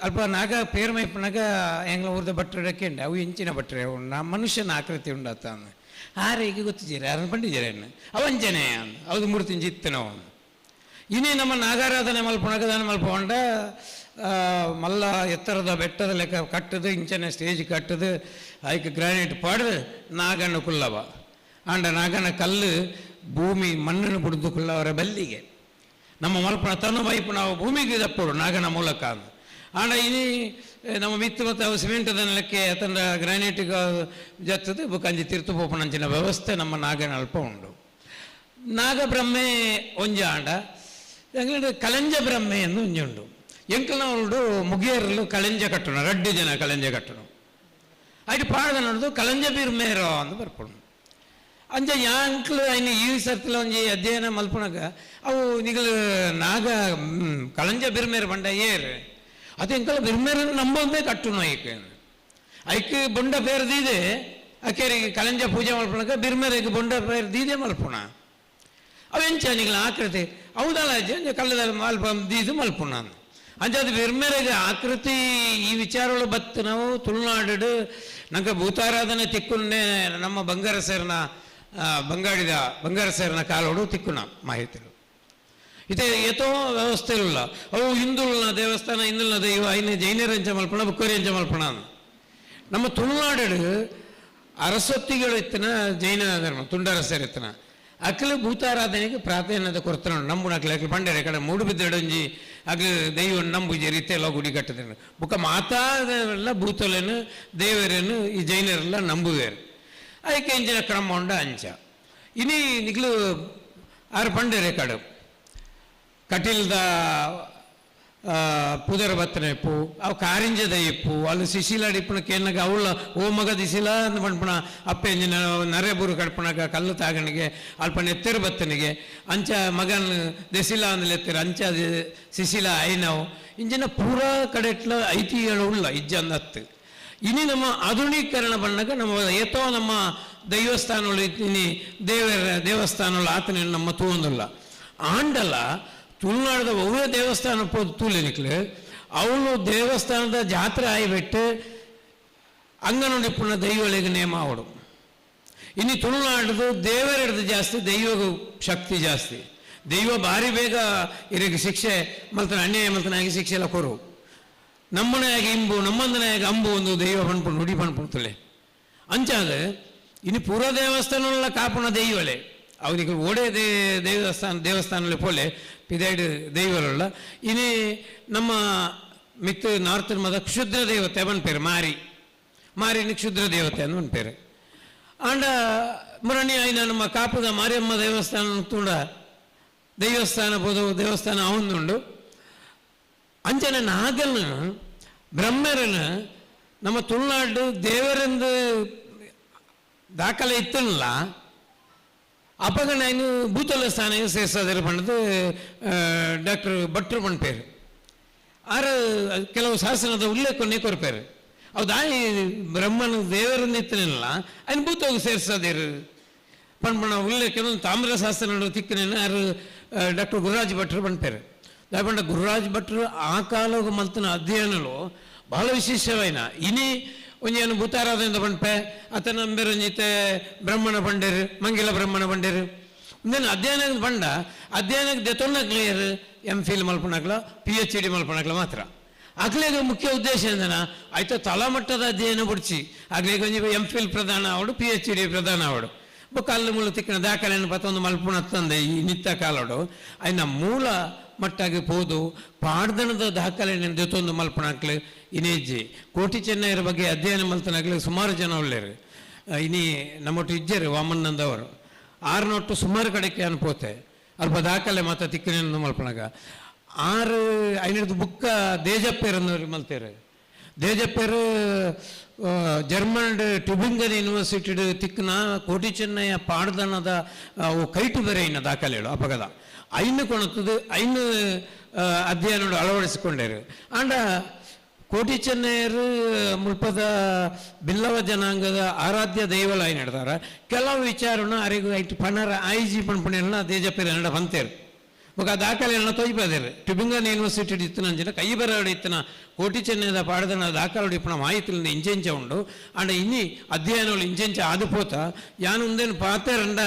ಅಲ್ಪ ನಾಗ ಪೇರ್ಮ ಇಪ್ಪನಾಗ ಎಂಗ್ಲ ಊರ್ದ ಭಟ್ರಕ್ಕೆ ಉಂಡು ಅವು ಇಂಚಿನ ಭಟ್ರೆ ಮನುಷ್ಯನ ಆಕೃತಿ ಉಂಡತ್ತ ಆರೇಗೆ ಗೊತ್ತಿದ್ದೀರಿ ಯಾರನ್ನು ಪಂಡಿದ್ದೀರ ಅವಂಜನೆ ಅವ್ದು ಮೂರ್ತಿ ಚಿತ್ತನವ ಇನ್ನೇ ನಮ್ಮ ನಾಗಾರಾಧನೆ ಮಲ್ಪಣಗದಾನ ಮಲ್ಪೊಂಡ ಮಲ್ಲ ಎತ್ತರದ ಬೆಟ್ಟದ ಲೆಕ್ಕ ಕಟ್ಟದು ಇಂಚನೆ ಸ್ಟೇಜ್ ಕಟ್ಟದು ಆಯ್ಕೆ ಗ್ರಾನೈಟ್ ಪಾಡ್ದು ನಾಗನ ಕುಲ್ಲವ ಆಂಡ ನಾಗನ ಕಲ್ಲು ಭೂಮಿ ಮಣ್ಣನ್ನು ಬಿಡ್ದು ಕುಲ್ಲವರ ಬಲ್ಲಿಗೆ ನಮ್ಮ ಮಲ್ಪಣ ತನ್ನ ವೈಪು ನಾವು ಭೂಮಿಗೆ ದಪ್ಪಡು ನಾಗನ ಮೂಲಕ ಆಂಡ ಇನಿ ನಮ್ಮ ಮಿತ್ತು ಮತ್ತು ಅವು ಸಿಮೆಂಟದ ನೆಲಕ್ಕೆ ತಂದ ಗ್ರಾನೈಟಿಗೆ ಜತ್ತದು ಬುಕ್ಕಂಜಿ ತೀರ್ತು ಪೋಪಣಂಚಿನ ವ್ಯವಸ್ಥೆ ನಮ್ಮ ನಾಗನ ಅಲ್ಪ ಉಂಡು ನಾಗ ಬ್ರಹ್ಮೆ ಒಂಜ ಆಂಡ ಕಳಂಜ ಬ್ರಹ್ಮೆ ಎಂದು ಒಂಜುಂಡು ಎಂಕಲ್ನವರುಡು ಮುಗಿಯರಲು ಕಳಂಜ ಕಟ್ಟಣ ರಡ್ಡು ಜನ ಕಳಂಜ ಕಟ್ಟಣ ಆಯ್ತು ಪಾಡ್ದ ನೋಡುದು ಕಳಂಜ ಬಿರ್ಮೇರೋ ಅಂತ ಬರ್ಕೊಂಡು ಅಂಜ ಯಾಂಕ್ಲು ಐನು ಈ ಸರ್ತಿಲ ಒಂಜಿ ಅಧ್ಯಯನ ಮಲ್ಪಣಗ ಅವು ನಿಗಲು ನಾಗ ಕಳಂಜ ಬಿರ್ಮೇರು ಬಂಡ ಏರ್ ಅದು ಎಂಕಲ್ ಬಿರ್ಮೇರ ನಂಬೊಂದೇ ಕಟ್ಟುನು ಐಕೆ ಬೊಂಡ ಪೇರ್ದಿದೆ ಅಕ್ಕೇರಿಗೆ ಕಳಂಜ ಪೂಜೆ ಮಲ್ಪಣಗ ಬಿರ್ಮೇರಿಗೆ ಬೊಂಡ ಪೇರ್ದಿದೆ ಮಲ್ಪಣ ಅವೆಂಚ ನಿಗಲ ಆಕೃತಿ ಹೌದಲ್ಲ ಕಲ್ಲದಲ್ಲಿ ಮಲ್ಪ ದೀದು ಮಲ್ಪುಣ ಅಂಚದು ಬಿರ್ಮೇರೆಗೆ ಆಕೃತಿ ಈ ವಿಚಾರಗಳು ಬತ್ತು ನಾವು ತುಳುನಾಡು ನಂಗೆ ಭೂತಾರಾಧನೆ ತಿಕ್ಕುನ್ನೆ ನಮ್ಮ ಬಂಗಾರ ಸೇರಿನ ಕಾಲೋಡು ತಿಕ್ಕುನ ಮಾಹಿತಿಗಳು ಇದೇ ಏತೋ ವ್ಯವಸ್ಥೆ ಇಲ್ಲ ಅವು ಹಿಂದುಳಿನ ದೇವಸ್ಥಾನ ಹಿಂದುಳಿನ ದೈವ ಐನೇ ಜೈನರಂಚ ಮಲ್ಪಣ ಬುಕ್ಕರಿಯಂಚ ಮಲ್ಪಣ ನಮ್ಮ ತುಳುನಾಡು ಅರಸೊತ್ತಿಗಳು ಇತ್ತನ ಜೈನ ಧರ್ಮ ತುಂಡರಸರು ಇತ್ತನ ಅಕ್ಕಲು ಭೂತಾರಾಧನೆಗೆ ಪ್ರಾಧಾನ್ಯದ ಕೊರತೆ ನಂಬುನ ಅಕ್ಲು ಪಂಡರೆ ಕಡೆ ಮೂಡು ಬಿದ್ದೊಂಜಿ ಅಕ್ಲು ದೈವ ನಂಬುಜಿ ರೀತಿಯೆಲ್ಲ ಗುಡಿ ಕಟ್ಟದೇನು ಬುಕ್ಕ ಮಾತಾದೆಲ್ಲ ಭೂತಲೇನು ದೇವರೇನು ಈ ಜೈನರೆಲ್ಲ ನಂಬುವೇರು ಅದಕ್ಕೆ ಇಂಚಿನ ಕ್ರಮ ಉಂಡ ಅಂಚ ಇನಿ ನಿಗ್ಲು ಆರು ಪಂಡರೆ ಕಡೆ ಕಟೀಲ್ದ ಪುದರ ಬತ್ತನೆ ಇಪ್ಪು ಅವು ಕಾರಿಂಜದ ಇಪ್ಪು ಅಲ್ಲಿ ಸಿಶಿಲ ಇಪ್ಪನ ಕೇನಾಗ ಅವಳ ಓ ಮಗ ದಿಸಿಲ ಅಂತ ಪಂಪಣ ಅಪ್ಪೆ ಎಂಜಿನ ನರೇಬೂರು ಕಡ್ಪಣಗ ಕಲ್ಲು ತಾಗಣಿಗೆ ಅಲ್ಪ ನೆತ್ತೆರು ಬತ್ತನಿಗೆ ಅಂಚ ಮಗನ್ ದೆಸಿಲ ಅಂದಲೆ ಎತ್ತರ ಅಂಚ ಸಿಶಿಲ ಐನವು ಇಂಜಿನ ಪೂರ ಕಡೆಟ್ಲ ಐತಿಹ್ಯಗಳು ಉಳ್ಳ ಇಜ್ಜಂದತ್ತು ಇನಿ ನಮ್ಮ ಆಧುನೀಕರಣ ಬಂದಾಗ ನಮ್ಮ ಏತೋ ನಮ್ಮ ದೈವಸ್ಥಾನಗಳು ಇನಿ ದೇವಸ್ಥಾನಗಳು ಆತನ ನಮ್ಮ ತೂಂದಿಲ್ಲ ಆಂಡಲ ತುಳುನಾಡದ ಒವ್ವೇ ದೇವಸ್ಥಾನ ಪೋದು ತೂಲಿನಿಕ್ಲು ಅವಳು ದೇವಸ್ಥಾನದ ಜಾತ್ರೆ ಆಯ್ಬಿಟ್ಟು ಅಂಗನುಡಿ ಪುನಃ ದೈವಳಿಗೆ ನೇಮ ಅವಡು ಇನ್ನು ತುಳುನಾಡದು ದೇವರಿಡ್ದು ಜಾಸ್ತಿ ದೈವ ಶಕ್ತಿ ಜಾಸ್ತಿ ದೈವ ಭಾರಿ ಬೇಗ ಇರಿಗೆ ಶಿಕ್ಷೆ ಮಲ್ತನ ಅನ್ಯಾಯ ಮಲ್ತನಾಗಿ ಶಿಕ್ಷೆ ಎಲ್ಲ ಕೊರು ನಮ್ಮನೆಯಾಗಿ ಇಂಬು ನಮ್ಮಂದನೆಯಾಗಿ ಅಂಬು ಒಂದು ದೈವ ಪಣ್ಪುಣ್ ನುಡಿ ಪಣ್ಪುಣ್ತಲೆ ಅಂಚಾದ ಇನ್ನು ಪೂರ ದೇವಸ್ಥಾನ ಕಾಪುಣ ದೈವಳೆ ಅವನಿಗೆ ಓಡೇ ದೇವಸ್ಥಾನದಲ್ಲಿ ಪೋಲೆ ಪಿದೈಡ್ ದೈವರುಳ್ಳ ಇನಿ ನಮ್ಮ ಮಿತ್ತು ನಾರ್ತ್ ಮದ ಕ್ಷುದ್ರ ದೇವತೆ ಅವನ ಮಾರಿನಿ ಕ್ಷುದ್ರ ದೇವತೆ ಅಂತ ಒಂದು ಪೇರು ಆಂಡ ಮುರಣಿ ಆಯ್ನ ನಮ್ಮ ಕಾಪುದ ಮಾರಿಯಮ್ಮ ದೇವಸ್ಥಾನ ತುಂಡ ದೇವಸ್ಥಾನ ಅವನುಂಡು ಅಂಚನೆ ನಾಗಲ್ನ ಬ್ರಹ್ಮರನ ನಮ್ಮ ತುಳುನಾಡು ದೇವರಂದು ದಾಖಲೆ ಇತ್ತಲ್ಲ ಅಪ್ಪಗ ನಾನು ಭೂತಲ ಸ್ಥಾನ ಸೇರಿಸೋದ್ರ ಪಂಡದು ಡಾಕ್ಟರ್ ಭಟ್ರು ಪೇರು ಆರು ಕೆಲವು ಶಾಸನದ ಉಲ್ಲೇಖನೇ ಕೊರಪೇರು ಅವು ದಾಯಿ ಬ್ರಹ್ಮನ ದೇವರನ್ನ ಇತ್ತನಲ್ಲ ಅಯ್ನ ಭೂತೋಗಿ ಸೇರಿಸೋದೇರು ಪಣ್ಣ ಉಲ್ಲೇಖ ತಾಮ್ರ ಶಾಸ್ತ್ರ ತಿಕ್ಕನೇನು ಯಾರು ಡಾಕ್ಟರ್ ಗುರುರಾಜ್ ಭಟ್ರು ಪಂಪೇರು ದಾಯಪಂಡ ಗುರುರಾಜ್ ಭಟ್ರು ಆ ಕಾಲಗ ಮಲ್ತನ ಅಧ್ಯಯನಲು ಬಹಳ ವಿಶೇಷವೈನ ಇನಿ ಒಂಜೇನು ಭೂತಾರಾಧನೆ ಪಂಪೆ ಆತನ ಬೆರಂಜಿತೆ ಬ್ರಹ್ಮಣ ಪಂಡೇರು ಮಂಗಿಲ ಬ್ರಹ್ಮಣ ಪಂಡೇರು ಒಂದೇನು ಅಧ್ಯಯನಕ್ಕೆ ಪಂಡ ಅಧ್ಯಯನಕ್ಕೆ ದೆತೊನ್ನ ಕ್ಲಿಯರ್ MPhil ಮಲ್ಪಣಕ್ಲ PhD ಮಲ್ಪಣಕ್ಲ ಮಾತ್ರ ಆಗ್ಲೇಗ ಮುಖ್ಯ ಉದ್ದೇಶ ಎಂದನ ಆಯ್ತು ತಳಮಟ್ಟದ ಅಧ್ಯಯನ ಬಿಡ್ಸಿ ಆಗ್ಲೇಗ ಒಂಜಿ MPhil ಪ್ರಧಾನ ಅವಡು PhD ಪ್ರಧಾನ ಅವಡು ಕಲ್ಲು ಮುಳ್ಳು ತಿಕ್ಕಿನ ದಾಖಲೆಯನ್ನು ಪತ್ತೊಂದು ಮಲ್ಪುಣ ತಂದೆ ಈ ನಿತ್ಯ ಕಾಲಡು ಅಯ್ನ ಮೂಲ ಮಟ್ಟಾಗಿ ಪೋದು ಪಾಡ್ದಣದ ದಾಖಲೆಯನ್ನು ದೆತೊಂದು ಮಲ್ಪಣಕ್ಲು ಇನೇಜಿ ಕೋಟಿ ಚೆನ್ನೈಯರ ಬಗ್ಗೆ ಅಧ್ಯಯನ ಮಲ್ತನಾಗ್ಲಿ ಸುಮಾರು ಜನ ಒಳ್ಳೆಯರು ಇನಿ ನಮ್ಮೊಟ್ಟು ಇಜ್ಜರು ವಾಮನ್ನಂದವರು ಆರ್ನೊಟ್ಟು ಸುಮಾರು ಕಡೆಗೆ ಅನ್ಪೋತೆ ಅಲ್ಪ ದಾಖಲೆ ಮಾತ್ರ ತಿಕ್ಕಿನ ಮಲ್ಪನಾಗ ಆರು ಐನರದು ಬುಕ್ಕ ದೇಜಪ್ಪೇರನ್ನವ್ರು ಮಲ್ತೇರು ದೇಜಪ್ಪೇರು ಜರ್ಮನ್ ಟ್ಯೂಬಿಂಗನ್ ಯೂನಿವರ್ಸಿಟಿ ತಿಕ್ಕನ ಕೋಟಿ ಚೆನ್ನೈಯ ಪಾಡ್ದಣದ ಕೈಟು ಬೇರೆ ಇನ್ನ ದಾಖಲೆಗಳು ಅಪಗದ ಐನು ಕೊಣತದು ಐನು ಅಧ್ಯಯನ ಅಳವಡಿಸಿಕೊಂಡರು ಆಂಡ ಕೋಟಿ ಚೆನ್ನೈಯರು ಮುಲ್ಪದ ಬಿಲ್ಲವ ಜನಾಂಗದ ಆರಾಧ್ಯ ದೈವಲಾಯಿ ನಡೆದಾರ ಕೆಲವು ವಿಚಾರನ ಅರಿಗೂ ಐಟು ಪಣರ IG ಪಣ್ಪಣೆಲ್ಲ ದೇಜಪ್ಪೇರು ಎರಡ ಬಂತೇರು ಬೊಕ ಆ ದಾಖಲೆಯನ್ನು ತೊಯ್ಪದೇರು ಟ್ಯೂಬಿಂಗನ್ ಯೂನಿವರ್ಸಿಟಿ ಇತ್ತನ ಅಂಚಿನ ಕೈ ಬರಡು ಇತ್ತನ ಕೋಟಿ ಚೆನ್ನೈದ ಪಾಡ್ದನ ದಾಖಲೆ ಇಪ್ಪಣ ಮಾಹಿತಿಲಿಂದ ಇಂಚೆಂಚ ಉಂಡು ಆಂಡ ಇನ್ನಿ ಅಧ್ಯಯನಗಳು ಇಂಚೆಂಚ ಆದುಪೋತ ಯಾನುಂದೇನು ಪಾತೆರಂಡ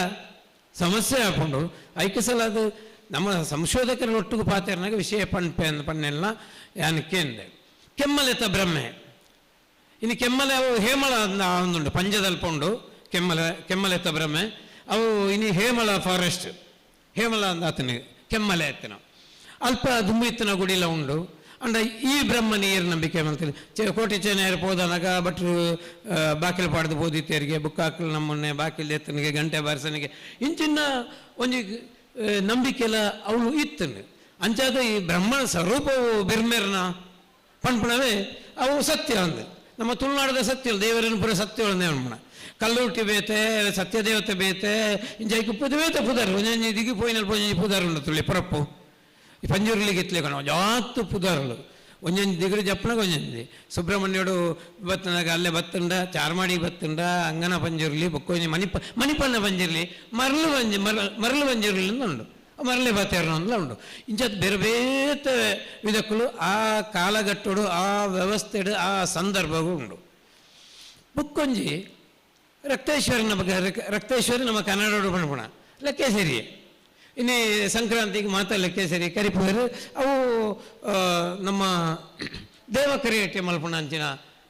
ಸಮಸ್ಯೆ ಹಾಕೊಂಡು ಐಕಿಸಲ ಅದು ನಮ್ಮ ಸಂಶೋಧಕರ ಒಟ್ಟಿಗೆ ಪಾತೆರನಾಗ ವಿಷಯ ಪಣ್ಣೆಲ್ಲ ಯಾನಕ್ಕೆ ಕೆಮ್ಮಲೆತ ಬ್ರಹ್ಮೆ ಇನ್ನು ಕೆಮ್ಮಲೆ ಅವು ಹೇಮಳ ಒಂದುಂಟು ಪಂಜದಲ್ಪುಂಡು ಕೆಮ್ಮಲೆತ ಬ್ರಹ್ಮೆ ಅವು ಇನ್ನು ಹೇಮಳ ಫಾರೆಸ್ಟ್ ಹೇಮಳ ಅಂದ ಆತನಿಗೆ ಕೆಮ್ಮಲೆ ಎತ್ತಿನ ಅಲ್ಪ ದುಂಬಿತ್ತಿನ ಗುಡಿಲ ಉಂಡು ಅಂಡ ಈ ಬ್ರಹ್ಮ ನೀರು ನಂಬಿಕೆ ಮಾಡ್ತೀವಿ ಕೋಟಿ ಚೆನ್ನೈರು ಪೋದನಾಗ ಭಟ್ರು ಬಾಕಿಲು ಪಾಡ್ದು ಬೋದಿತ್ತೇರಿಗೆ ಬುಕ್ಕಾಕಲು ನಮ್ಮನ್ನೆ ಬಾಕಿಲು ಎತ್ತನಿಗೆ ಗಂಟೆ ಬಾರಿಸನಿಗೆ ಇಂಚಿನ ಒಂಜಿ ನಂಬಿಕೆಲ್ಲ ಅವಳು ಇತ್ತನು ಅಂಚಾದ ಈ ಬ್ರಹ್ಮನ ಸ್ವರೂಪವು ಬಿರ್ಮೇರ್ನ ಪಣ್ಪಣವೇ ಅವು ಸತ್ಯ ಅಂದೆ ನಮ್ಮ ತುಳುನಾಡದ ಸತ್ಯ ದೇವರನ್ನು ಪುರ ಸತ್ಯ ಪಣ್ಪಣ ಕಲ್ಲುಟ್ಟಿ ಬೇತೆ ಸತ್ಯದೇವತೆ ಬೇತೆ ಇಂಜೈಕು ಪುದುವೇತೆ ಪುದಾರು ಒಂಜಿ ದಿಗಿ ಪೋಯಿನಲ್ಲಿ ಪೋಯಿ ಪುದಾರು ಉಂಡು ತುಳಿ ಪುರಪ್ಪು ಈ ಪಂಜೂರ್ಲಿಗೆ ಎತ್ತಲೆ ಕಣ ಜಾತು ಪುದಾರಳು ಒಂಜೊಂದು ದಿಗ್ರಿ ಜಪ್ಪನಾಗ ಒಂಜೊಂದು ಸುಬ್ರಹ್ಮಣ್ಯಡು ಬತ್ತನಾಗ ಅಲ್ಲೇ ಬತ್ತುಂಡ ಚಾರ್ಮಾಡಿ ಬತ್ತುಂಡ ಅಂಗನ ಪಂಜೂರ್ಲಿ ಬೊಕ್ಕೊಂಜಿ ಮಣಿಪನ್ನ ಪಂಜಿರ್ಲಿ ಮರಳು ಪಂಜೂರ್ಲಿ ಉಂಡು ಮರಳಿ ಬಾತೇರನ ಉಂಡು ಇಂಚತ್ ಬೇರೆ ಬೇರೆ ವಿಧಕ್ಕಳು ಆ ಕಾಲಘಟ್ಟಡು ಆ ವ್ಯವಸ್ಥೆಡು ಆ ಸಂದರ್ಭಗಳು ಉಂಡು ಬುಕ್ಕೊಂಜಿ ರಕ್ತೇಶ್ವರನ ಬಗ್ಗೆ ರಕ್ತೇಶ್ವರಿ ನಮ್ಮ ಕನ್ನಡ ಪಣ್ಪಣ ಲೆಕ್ಕೇಸರಿ ಇನ್ನು ಸಂಕ್ರಾಂತಿಗೆ ಮಾತ್ರ ಲೆಕ್ಕೇಸರಿ ಕರಿಪುವರು ಅವು ನಮ್ಮ ದೇವಕರಿಯಟ್ಟೆ ಮಲ್ಪಣ ಅಂಚಿನ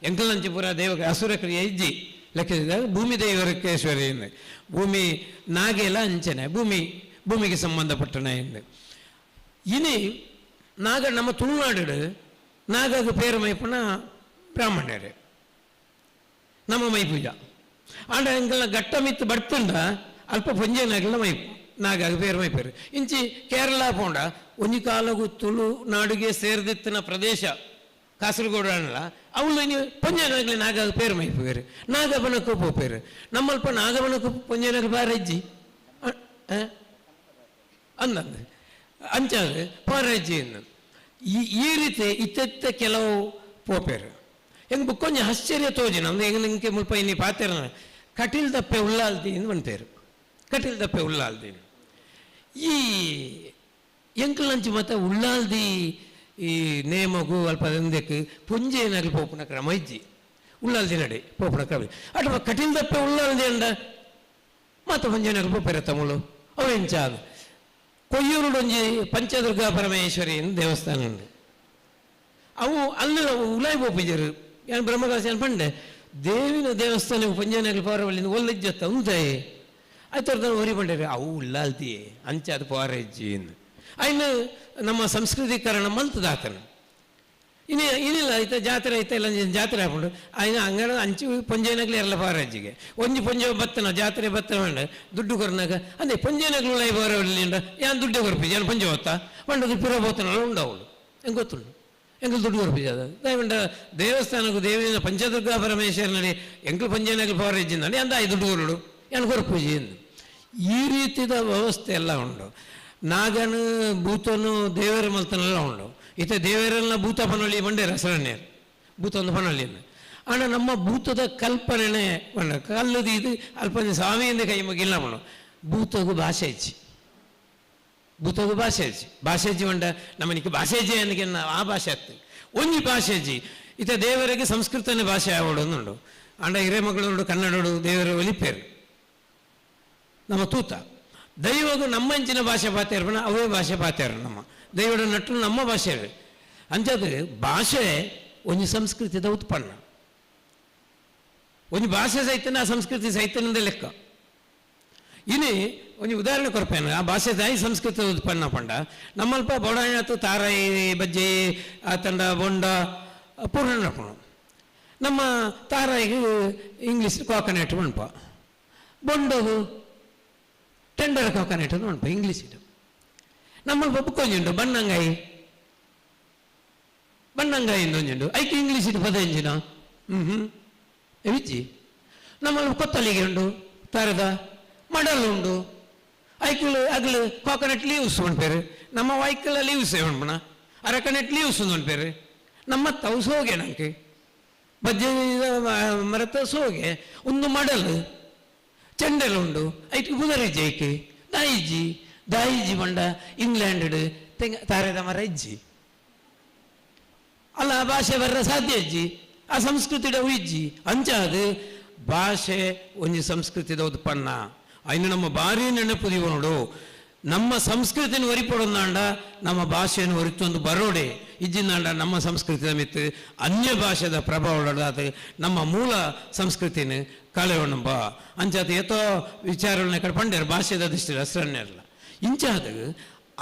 ಎಂಕಲಂಚಿಪುರ ಅಸುರಕ್ರಿಯೆ ಇಜ್ಜಿ ಲೆಕ್ಕಿಸಿದಾಗ ಭೂಮಿ ದೇವರಕ್ಕೇಶ್ವರಿ ಎಂದು ಭೂಮಿ ನಾಗೆಲ್ಲ ಅಂಚನೆ ಭೂಮಿಗೆ ಸಂಬಂಧಪಟ್ಟಣ ಎಂದು ಇನಿ ನಾಗ ನಮ್ಮ ತುಳುನಾಡು ನಾಗದ ಪೇರು ಮೈಪಣ ಬ್ರಾಹ್ಮಣ್ಯರೇ ನಮ್ಮ ಮೈಪೂಜ ಆಂಡ ಎಂಕಲ್ನ ಘಟ್ಟ ಮಿತ್ತು ಬರ್ತುಂಡ ಅಲ್ಪ ಪೊಂಜೇನಾಗಲ್ಲ ಮೈಪು ನಾಗಾಗ ಪೇರು ಮೈಪೇರು ಇಂಚಿ ಕೇರಳ ಪೋಂಡ ಒಂಜಿ ಕಾಲಗು ತುಳು ನಾಡಿಗೆ ಸೇರಿದಿತ್ತಿನ ಪ್ರದೇಶ ಕಾಸರಗೋಡು ಅಲ್ಲ ಅವಳು ನೀವು ಪೊಂಜೇನಾಗಲಿ ನಾಗಾಗ ಪೇರು ಮೈಪೇರು ನಾಗಬನಕ್ಕೂ ಪೋಪೇರು ನಮ್ಮಲ್ಪ ನಾಗಬನಕ್ಕೂ ಪೊಂಜೇನಾಗ ಬಾರಜ್ಜಿ ಅಂದಂದು ಅಂಚಾಗ ಪಾರಜ್ಜಿ ಅಂದ ಈ ರೀತಿ ಇತ್ತ ಕೆಲವು ಪೋಪೇರು ಹೆಂಗೆ ಬುಕ್ಕೊಂಜಿ ಆಶ್ಚರ್ಯ ತೋಜಿ ನಮ್ದು ಹೆಂಗೆ ನಿಂಗೆ ಮುಲ್ಪ ಇನ್ನಿ ಪಾತೆರ ಕಟೀಲ್ ದಪ್ಪೆ ಉಳ್ಳಾಲ್ದಿ ಅಂತ ಬಂತೇರು ಕಟೀಲ್ ದಪ್ಪೆ ಉಳ್ಳಾಲ್ದಿ ಈ ಎಂಕಲಂಚಿ ಮತ್ತೆ ಉಳ್ಳಾಲ್ದಿ ಈ ನೇಮಗು ಅಲ್ಪ ದಂದಕ್ಕೆ ಪುಂಜೇನಾಗಲಿ ಪೋಪುನ ಕ್ರಮ ಇಜ್ಜಿ ಉಳ್ಳಾಲ್ದಿ ನಡೆ ಪೋಪುನ ಕ್ರಮ ಅಥವಾ ಕಟೀಲ್ ದಪ್ಪೆ ಉಳ್ಳಾಲ್ದಿ ಅಂಡ ಮತ್ತೆ ಪುಂಜೇನಾಗಲಿ ಪೋಪೇರ ತಮಳು ಅವೆಂಚ ಅದು ಕೊಯ್ಯೂರುಡೊಂಜಿ ಪಂಚದುರ್ಗಾ ಪರಮೇಶ್ವರಿ ದೇವಸ್ಥಾನ ಉಂಡು ಅವು ಅಲ್ಲಿ ಉಲಾಯಿ ಪೋಪಿಜರು ಏನು ಬ್ರಹ್ಮದಾಸ ಏನು ಪಂಡೆ ದೇವಿನ ದೇವಸ್ಥಾನ ಪಂಜಾನಗಲಿ ಪೌರವಲ್ಲಿಂದ ಒಲ್ಲಿಜ್ಜತ್ತ ಉಂತಾಯಿ ಆಯ್ತು ಒರಿ ಬಂಡೇರಿ ಅವು ಉಳ್ಳಾಲ್ತಿಯೇ ಅಂಚೆ ಅದು ಪಾರಜ್ಜಿ ಎಂದು ಅಯ್ನ ನಮ್ಮ ಸಂಸ್ಕೃತೀಕರಣ ಮಲ್ತದಾತನು ಇನ್ನಿಲ್ಲ ಐತೆ ಜಾತ್ರೆ ಐತೆ ಇಲ್ಲ ಜಾತ್ರೆ ಹಾಕೊಂಡು ಅಯ್ನ ಹಂಗಾರೆ ಅಂಚು ಪೊಂಜೇನಗ್ಲಿ ಎಲ್ಲ ಪಾರಜ್ಜಿಗೆ ಒಂಜಿ ಪೊಂಜೆ ಬತ್ತನ ಜಾತ್ರೆ ಬತ್ತನ ಬಂಡ ದುಡ್ಡು ಕೊರನಾಗ ಅಂದೆ ಪೊಂಜೇನಗ್ಲು ಲೈ ಬಾರವಲ್ಲಿಂಡ ಯಾನ್ ದುಡ್ಡು ಕೊರಪಿ ಯಾನ್ ಪೊಂಜೆ ಹೋತ ಬಂಡದು ಪಿರ ಬೋತನಲ್ಲ ಉಂಡವಳು ಹೆಂಗೆ ಗೊತ್ತುಂಡು ಎಂಕಲ್ ದುಡ್ಡು ಕೊರಪಿಜ ಅದು ದಯವಿಂಡ ದೇವಸ್ಥಾನಕ್ಕೂ ದೇವಿನ ಪಂಚದುರ್ಗಾ ಪರಮೇಶ್ವರನಲ್ಲಿ ಎಂಕಲ್ ಪಂಜೇನಗ್ಲಿ ಪಾರಜ್ಜಿಂದಲ್ಲಿ ಅಂದ ದುಡ್ಡು ಕೊರಡು ಯಾನ್ ಕೊರಪೂಜಿ ಎಂದು ಈ ರೀತಿಯ ವ್ಯವಸ್ಥೆ ಎಲ್ಲ ಉಂಡು ನಾಗನು ಭೂತನು ದೇವರ ಮಲ್ತನೆಲ್ಲ ಉಂಡು ಈತ ದೇವರೆಲ್ಲ ಭೂತ ಪನೊಳ್ಳಿ ಬಂಡೆ ರಸರಣ್ಯರು ಭೂತ ಒಂದು ಪನೊಳ್ಳಿಯನ್ನು ಆಣ ನಮ್ಮ ಭೂತದ ಕಲ್ಪನೆ ಬಂಡ ಕಲ್ಲದು ಇದು ಅಲ್ಪ ಸ್ವಾಮಿಯಿಂದ ಕೈ ಮುಗಿಲ್ಲ ಮಣ್ಣು ಭೂತಗೂ ಭಾಷೆ ಇಚ್ಚಿ ಭೂತಗೂ ಭಾಷೆ ಇಚ್ಚಿ ಭಾಷೆಜಿ ಬಂಡ ನಮ್ಮನಿಗೆ ಭಾಷೆಜಿ ಅನ್ನಕ್ಕೆ ಆ ಭಾಷೆ ಆಗ್ತದೆ ಒಂಜಿ ಭಾಷೆಜಿ ಈತ ದೇವರಿಗೆ ಸಂಸ್ಕೃತನೇ ಭಾಷೆ ಆವಡೊಂದುಂಡು ಅಂಡ ಹಿರೇಮಗಳು ಕನ್ನಡಡು ದೇವರ ಒಲಿಪೇರು ನಮ್ಮ ತೂತ ದೈವಗೂ ನಮ್ಮ ಇಂಚಿನ ಭಾಷೆ ಪಾತೇರ್ಬಣ ಅವೇ ಭಾಷೆ ಪಾತೇರ ನಮ್ಮ ದೈವದ ನಟ್ಟು ನಮ್ಮ ಭಾಷೆ ಅಂಚದು ಭಾಷೆ ಒಂದು ಸಂಸ್ಕೃತಿದ ಉತ್ಪನ್ನ ಒಂದು ಭಾಷೆ ಸಹಿತನ ಆ ಸಂಸ್ಕೃತಿ ಸಹಿತನದ ಲೆಕ್ಕ ಇನಿ ಒಂದು ಉದಾಹರಣೆ ಕೊರಪೇನು ಆ ಭಾಷೆ ದಾಯಿ ಸಂಸ್ಕೃತಿ ಉತ್ಪನ್ನ ಪಂಡ ನಮ್ಮಲ್ಪ ಬೊಡಾಯತು ತಾರಾಯಿ ಬಜ್ಜಿ ಆ ತಂಡ ಬೊಂಡ ಪೂರ್ಣ ನಮ್ಮ ತಾರಾಯಿಗೆ ಇಂಗ್ಲೀಷ್ ಕೋಕೋನಟ್ ಉಣ್ಪ ಬೊಂಡವು ಟೆಂಡರ್ ಕೋಕೋನಟ್ ಉಣ್ಪ ಇಂಗ್ಲೀಷ್ ಇಡು ನಮ್ಮಲ್ಲಿ ಬುಕ್ಕೊಂಜುಂಡು ಬಣ್ಣಂಗಾಯಿ ಇಂದೊಂಜುಂಡು ಐಕೆ ಇಂಗ್ಲೀಷ್ ಇಟ್ಟು ಪದ ಎಂಜಿನ ವಿಜ್ಜಿ ನಮ್ಮಲ್ಲಿ ಕೊತ್ತಲಿಗೆ ಉಂಡು ತರದ ಮಡಲ್ ಉಂಡು ಐಕಲು ಅಗ್ಲು ಕೋಕೋನಟ್ ಲೀವ್ಸ್ ಉಂಡ್ಪೇರು ನಮ್ಮ ವೈಕಲ್ ಲೀವ್ಸ್ ಉಂಡ್ಪಣ ಅರಕನೆಟ್ ಲೀವ್ಸ್ ಉಂಡ್ಪೇರು ನಮ್ಮ ತವು ಸೋಗೆ ನಂಗೆ ಬಜ್ಜೆ ಮರತ ಸೋಗೆ ಒಂದು ಮಡಲ್ ಚೆಂಡೆಲುಂಡು ಐಕೆ ಕುದರಿಜ್ಜಿ ಐಕೆ ದಾಯಿಜಿ ಬಂಡ ಇಂಗ್ಲೆಂಡ್ ತೆಂಗ ತಾರದ ಮರ ಇಜ್ಜಿ ಅಲ್ಲ ಭಾಷೆ ಬರ್ರ ಸಾಧ್ಯ ಇಜ್ಜಿ ಆ ಸಂಸ್ಕೃತಿಡ ಇಜ್ಜಿ ಅಂಚಾದು ಭಾಷೆ ಒಂಜಿ ಸಂಸ್ಕೃತಿದ ಉತ್ಪನ್ನ ಅಯ್ನು ನಮ್ಮ ಭಾರಿ ನೆನಪುದಿ ನೋಡು ನಮ್ಮ ಸಂಸ್ಕೃತಿನ ಒರಿಪೊಡೊಂದಾಂಡ ನಮ್ಮ ಭಾಷೆಯನ್ನು ಒರಿತೊಂದು ಬರೋಡೆ ಇಜ್ಜಿಂದಾಂಡ ನಮ್ಮ ಸಂಸ್ಕೃತಿದ ಮಿತ್ತು ಅನ್ಯ ಭಾಷೆದ ಪ್ರಭಾವ ನಮ್ಮ ಮೂಲ ಸಂಸ್ಕೃತಿನ ಕಳೆಯೋಣಂಬ ಅಂಚಾದ ಏತೋ ವಿಚಾರಗಳನ್ನ ಕಡೆ ಪಂಡ್ಯಾರ ಭಾಷೆದ ದೃಷ್ಟಿ ಹೆಸರನ್ನೆಲ್ಲ ಇಂಚಾದ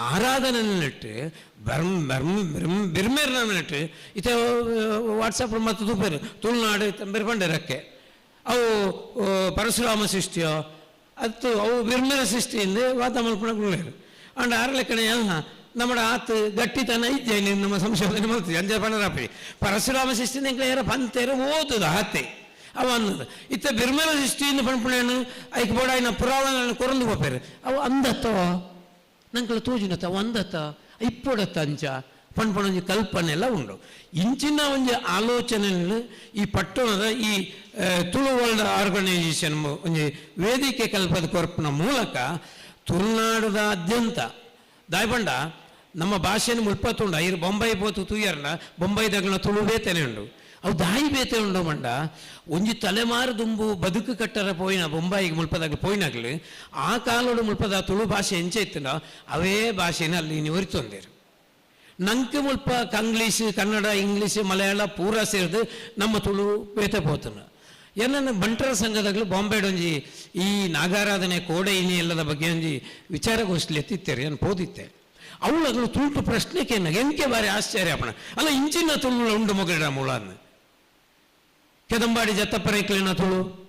ಆರಾಧನೆ ನೆಟ್ಟು ಬಿರ್ಮೇರ್ನ ನೆಟ್ಟು ಇತ ವಾಟ್ಸಪ್ ಮತ್ತು ತೂಪೇರು ತುಳುನಾಡು ಬೆರ್ಪಂಡರಕ್ಕೆ ಅವು ಪರಶುರಾಮ ಸೃಷ್ಟಿಯೋ ಅದು ಅವು ಬಿರ್ಮೇರ ಸೃಷ್ಟಿಯಿಂದ ವಾತ ಮಲ್ಪಣಗಳು ಅಂಡ್ ಆರ ಲೆಕ್ಕನೆ നമ്മുടെ ആത്ത് ഗട്ടിത്തന ഇജ്ജയില് നമ്മ സംശോധന ಮಾಡ್ತೀವಿ ಅಂಜ ಪಣರಾಪಿ ಪರಶುರಾಮ ಸೃಷ್ಟಿನ ಯಾರ ಪಂತೇರ ಓದುದ ಹತ್ತೆ ಅವ ಅನ್ನದ ಇತ್ತ ಬಿರ್ಮೇಲ ಸೃಷ್ಟಿಯಿಂದ ಪಂಪಣೇನು ಐಕ್ ಬೋಡ ಇನ್ನ ಪುರಾವಣ ಕೊರಂದು ಹೋಪೇರು ಅವು ಅಂದತ್ತ ನಂಕಳ ತೋಜಿನತ್ತ ಅವು ಅಂದತ್ತ ಇಪ್ಪೊಡತ್ತ ಅಂಚ ಪಂಪಣೊಂಜಿ ಕಲ್ಪನೆ ಎಲ್ಲ ಉಂಡು ಇಂಚಿನ ಒಂಜಿ ಆಲೋಚನೆಯನ್ನು ಈ ಪಟ್ಟಣದ ಈ ತುಳು ವರ್ಲ್ಡ್ ಆರ್ಗನೈಸೇಷನ್ ಒಂಜಿ ವೇದಿಕೆ ಕಲ್ಪದ ಕೊರಪನ ಮೂಲಕ ತುಳುನಾಡದಾದ್ಯಂತ ದಾಯ್ಬಂಡ ನಮ್ಮ ಭಾಷೆಯನ್ನು ಮುಲ್ಪತ್ತುಂಡ ಇರು ಬೊಂಬೈ ಪೋತು ತೂಯರ್ನ ಬೊಂಬೈದಾಗಲ ತುಳು ಬೇತನೆ ಉಂಡು ಅವು ದಾಯಿ ಬೇತೆ ಉಂಡು ಮಂಡ ಒಂಜಿ ತಲೆಮಾರು ದುಂಬು ಬದುಕು ಕಟ್ಟರ ಪೋಯಿನ ಬೊಂಬೈಗೆ ಮುಲ್ಪದಾಗ ಪೋಯಿನಾಗ್ಲು ಆ ಕಾಲೋಡು ಮುಲ್ಪದ ತುಳು ಭಾಷೆ ಎಂಚೆ ಇತ್ತನ ಅವೇ ಭಾಷೆನ ಅಲ್ಲಿ ನೀವು ಒರಿತೊಂದಿರು ನಂಗೆ ಮುಲ್ಪ ಕಂಗ್ಲೀಷ್ ಕನ್ನಡ ಇಂಗ್ಲೀಷ್ ಮಲಯಾಳ ಪೂರ ಸೇರಿದು ನಮ್ಮ ತುಳು ಬೇತೆ ಪೋತನ ಏನನ್ನ ಬಂಟರ ಸಂಘದಾಗಲು ಬಾಂಬೆಡೊಂಜಿ ಈ ನಾಗಾರಾಧನೆ ಕೋಡೆ ಇನಿ ಎಲ್ಲದ ಬಗ್ಗೆ ಒಂಜಿ ವಿಚಾರಗೋಷ್ಠಿ ಎತ್ತಿತ್ತೇರಿ ಏನು ಪೋದಿತ್ತೆ ಅವಳಗಳು ತುಳುಟು ಪ್ರಶ್ನೆಗೆ ಎಂಕೆ ಬಾರಿ ಆಶ್ಚರ್ಯಪಣ ಅಲ್ಲ ಇಂಚಿನ ತುಳು ಉಂಡು ಮೊಗಡ ಮೂಳನ್ನ ಕೆದಂಬಾಡಿ ಜತ್ತಪ್ಪರೈಕ್ಲಿನ ತುಳು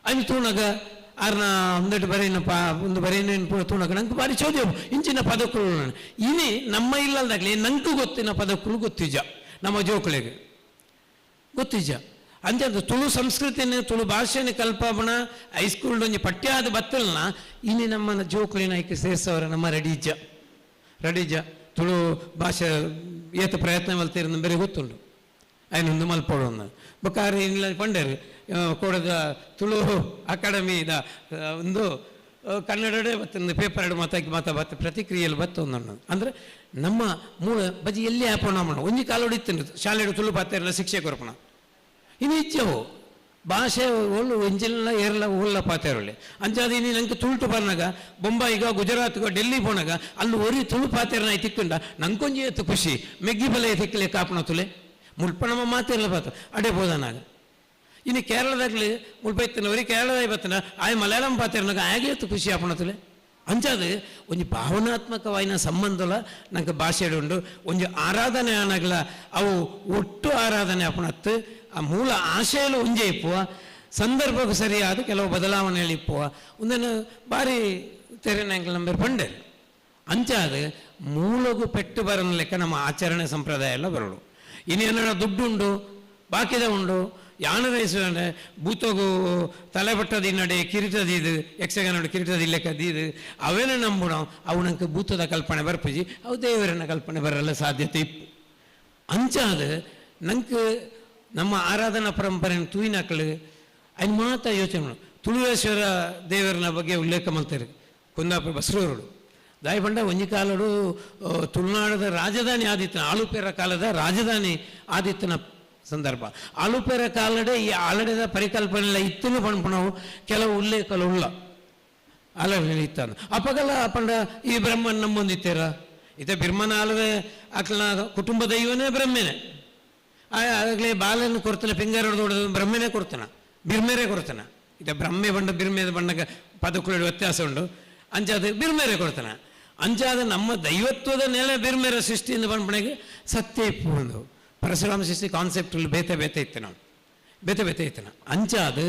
ಅವಿ ತೂಣಗ ಆರ್ನ ಒಂದೆಟ್ಟು ಬರೀನ ಒಂದು ಬರೀನ ತೂಣಗ ನಂಗೆ ಬಾರಿ ಚೋದ್ಯ ಇಂಚಿನ ಪದಕುಳು ಇನಿ ನಮ್ಮ ಇಲ್ಲದಾಗ್ಲಿ ನಂಗೂ ಗೊತ್ತಿನ ಪದಕುಳು ಗೊತ್ತಿಜ ನಮ್ಮ ಜೋಕಳಿಗೆ ಗೊತ್ತಿಜ ಅಂಚೆ ತುಳು ಸಂಸ್ಕೃತಿನ ತುಳು ಭಾಷೆನ ಕಲ್ಪನ ಹೈಸ್ಕೂಲ್ ಒಂಜಿ ಪಠ್ಯಾದ ಬತ್ತಲ್ನ ಇನಿ ನಮ್ಮ ಜೋಕುಳಿನ ಐಕೆ ಸೇರಿಸೋರ ನಮ್ಮ ರೆಡಿಜ ತುಳು ಭಾಷೆ ಏತ ಪ್ರಯತ್ನ ಮಲ್ತಿರ ಬೇರೆ ಗೊತ್ತುಂಡು ಐನೊಂದು ಮಲ್ಪೋಡೋನ್ನ ಬೊಕ್ಕಾರಿ ಇಲ್ಲ ಪಂಡೇರು ಕೊಡದ ತುಳು ಅಕಾಡೆಮಿದ ಒಂದು ಕನ್ನಡಡೆ ಬತ್ತೊಂದು ಪೇಪರ್ ಮಾತಾಕಿ ಪ್ರತಿಕ್ರಿಯೆಯಲ್ಲಿ ಬತ್ತೊಂದು ಅಂದರೆ ನಮ್ಮ ಮೂಲ ಬಜಿ ಎಲ್ಲಿ ಆಪೋಣ ಮಾಡ ಒಂಜಿ ಕಾಲೋಡಿತ್ತು ಶಾಲೆಡು ತುಳು ಪಾತ್ರ ಶಿಕ್ಷೆ ಕೊರಪಣ ಇನ್ನು ಇಚ್ಛೆವು ಭಾಷೆ ಒಳ್ಳು ಎಂಜಿಲ್ಲ ಏರ್ಲ ಉಳ್ಳ ಪಾತೇರೊಳ್ಳೆ ಅಂಚಾದ ಇನ್ನು ನಂಗೆ ತುಳುಟು ಬಂದಾಗ ಬೊಂಬಾಯಿಗ ಗುಜರಾತ್ಗೋ ಡೆಲ್ಲಿ ಪೋನಾಗ ಅಲ್ಲಿ ಒರಿ ತುಳು ಪಾತೇರನ ತಿಕ್ಕೊಂಡ ನಂಗೊಂಜಿ ಎತ್ತು ಖುಷಿ ಮೆಗ್ಗಿ ಬಲೆ ತಿಕ್ಕಲೆ ಕಾಪಣ ತುಲೆ ಮುಲ್ಪ ನಮ್ಮ ಮಾತೆಲ್ಲ ಪಾತ ಅಡೆ ಬೋದನಾಗ ಇನ್ನು ಕೇರಳದಾಗಲಿ ಮುಳ್ಬೈತನವರಿ ಕೇರಳದಾಗ ಬತ್ತನ ಆಯ್ ಮಲಯಾಳಂ ಪಾತ್ರನಾಗ ಆಗೆ ಖುಷಿ ಆಪಣತಲೆ ಅಂಚಾದು ಒಂದು ಭಾವನಾತ್ಮಕವಾಯಿನ ಸಂಬಂಧಲ ನಂಗೆ ಭಾಷೆ ಉಂಡು ಒಂದು ಆರಾಧನೆ ಆನಾಗಲ ಅವು ಒಟ್ಟು ಆರಾಧನೆ ಆಪಣತ್ತು ಆ ಮೂಲ ಆಶಯಲು ಒಂಜೆ ಇಪ್ಪುವ ಸಂದರ್ಭಕ್ಕೆ ಸರಿಯಾದ ಕೆಲವು ಬದಲಾವಣೆಗಳು ಇಪ್ಪುವ ಒಂದನ್ನು ಭಾರಿ ತೆರೆನಂಗೆ ನಂಬರ್ ಪಂಡೆ ಅಂಚಾದು ಮೂಲಗು ಪೆಟ್ಟು ಬರನ ಲೆಕ್ಕ ನಮ್ಮ ಆಚರಣೆ ಸಂಪ್ರದಾಯ ಎಲ್ಲ ಬರೋಡು ಇನ್ನೇನ ದುಡ್ಡು ಉಂಡು ಬಾಕಿದ ಉಂಡು ಯಾಣರೈಸು ಭೂತೋಗು ತಲೆ ಬಟ್ಟದಿ ನಡೆ ಕಿರೀಟದಿದು ಯಕ್ಷಗಾನ ಕಿರೀಟದ ಲೆಕ್ಕದಿದು ಅವೇನೇ ನಂಬುಣ ಅವು ನಂಗೆ ಭೂತದ ಕಲ್ಪನೆ ಬರ್ಪುಜಿ ಅವು ದೇವರನ್ನ ಕಲ್ಪನೆ ಬರಲ್ಲ ಸಾಧ್ಯತೆ ಇಪ್ಪು ಅಂಚಾದ ನಂಗೆ ನಮ್ಮ ಆರಾಧನಾ ಪರಂಪರೆ ತೂಯಿನಕ್ಕಳು ಅಯ್ನ ಮಾತ್ರ ಯೋಚನೆ ತುಳುವೇಶ್ವರ ದೇವರನ ಬಗ್ಗೆ ಉಲ್ಲೇಖ ಮಾಡ್ತಾರೆ ಕುಂದಾಪುರ ಬಸರೂರು ದಾಯಿ ಬಂಡ ಒಂಜಿ ಕಾಲಡು ತುಳುನಾಡದ ರಾಜಧಾನಿ ಆದಿತ್ತನ ಆಳುಪೇರ ಕಾಲದ ರಾಜಧಾನಿ ಆದಿತ್ತನ ಸಂದರ್ಭ ಆಳುಪೇರ ಕಾಲಡೆ ಈ ಆಲಡೆದ ಪರಿಕಲ್ಪನೆ ಇತ್ತನು ಪಣಪಣವು ಕೆಲವು ಉಲ್ಲೇಖಲು ಉಳ್ಳ ಆಲಡೆ ಇತ್ತಾನ ಅಪಗಲ ಪಂಡ ಈ ಬ್ರಹ್ಮನ್ ನಂಬೊಂದಿತ್ತೀರ ಇತ ಬಿರ್ಮನ ಆಲವೇ ಅಕ್ಲ ಕುಟುಂಬ ದೈವನೇ ಬ್ರಹ್ಮನೇ ಆಗಲೇ ಬಾಲನ್ನು ಕೊಡ್ತಾನೆ ಪಿಂಗಾರ ಹೊಡೆದು ಬ್ರಹ್ಮನೇ ಕೊಡ್ತಾನ ಬಿರ್ಮೇರೆ ಕೊಡ್ತಾನ ಇತ ಬ್ರಹ್ಮೆ ಬಂಡ ಬಿರ್ಮೇದ ಬಣ್ಣಗ ಪದಕುಳ ವ್ಯತ್ಯಾಸ ಉಂಡು ಅಂಚಾದ ಬಿರ್ಮೇರೆ ಕೊಡ್ತಾನ ಅಂಚಾದ ನಮ್ಮ ದೈವತ್ವದ ನೆಲೆ ಬಿರ್ಮೇರೆ ಸೃಷ್ಟಿಯಿಂದ ಬಂದ್ಬಣಗೆ ಸತ್ಯ ಇಪ್ಪು ಒಂದು ಪರಶುರಾಮ ಸೃಷ್ಟಿ ಕಾನ್ಸೆಪ್ಟ್ ಬೇತೆ ಇತ್ತು ನಾವು ಬೇತೆ ಇತ್ತನ ಅಂಚಾದ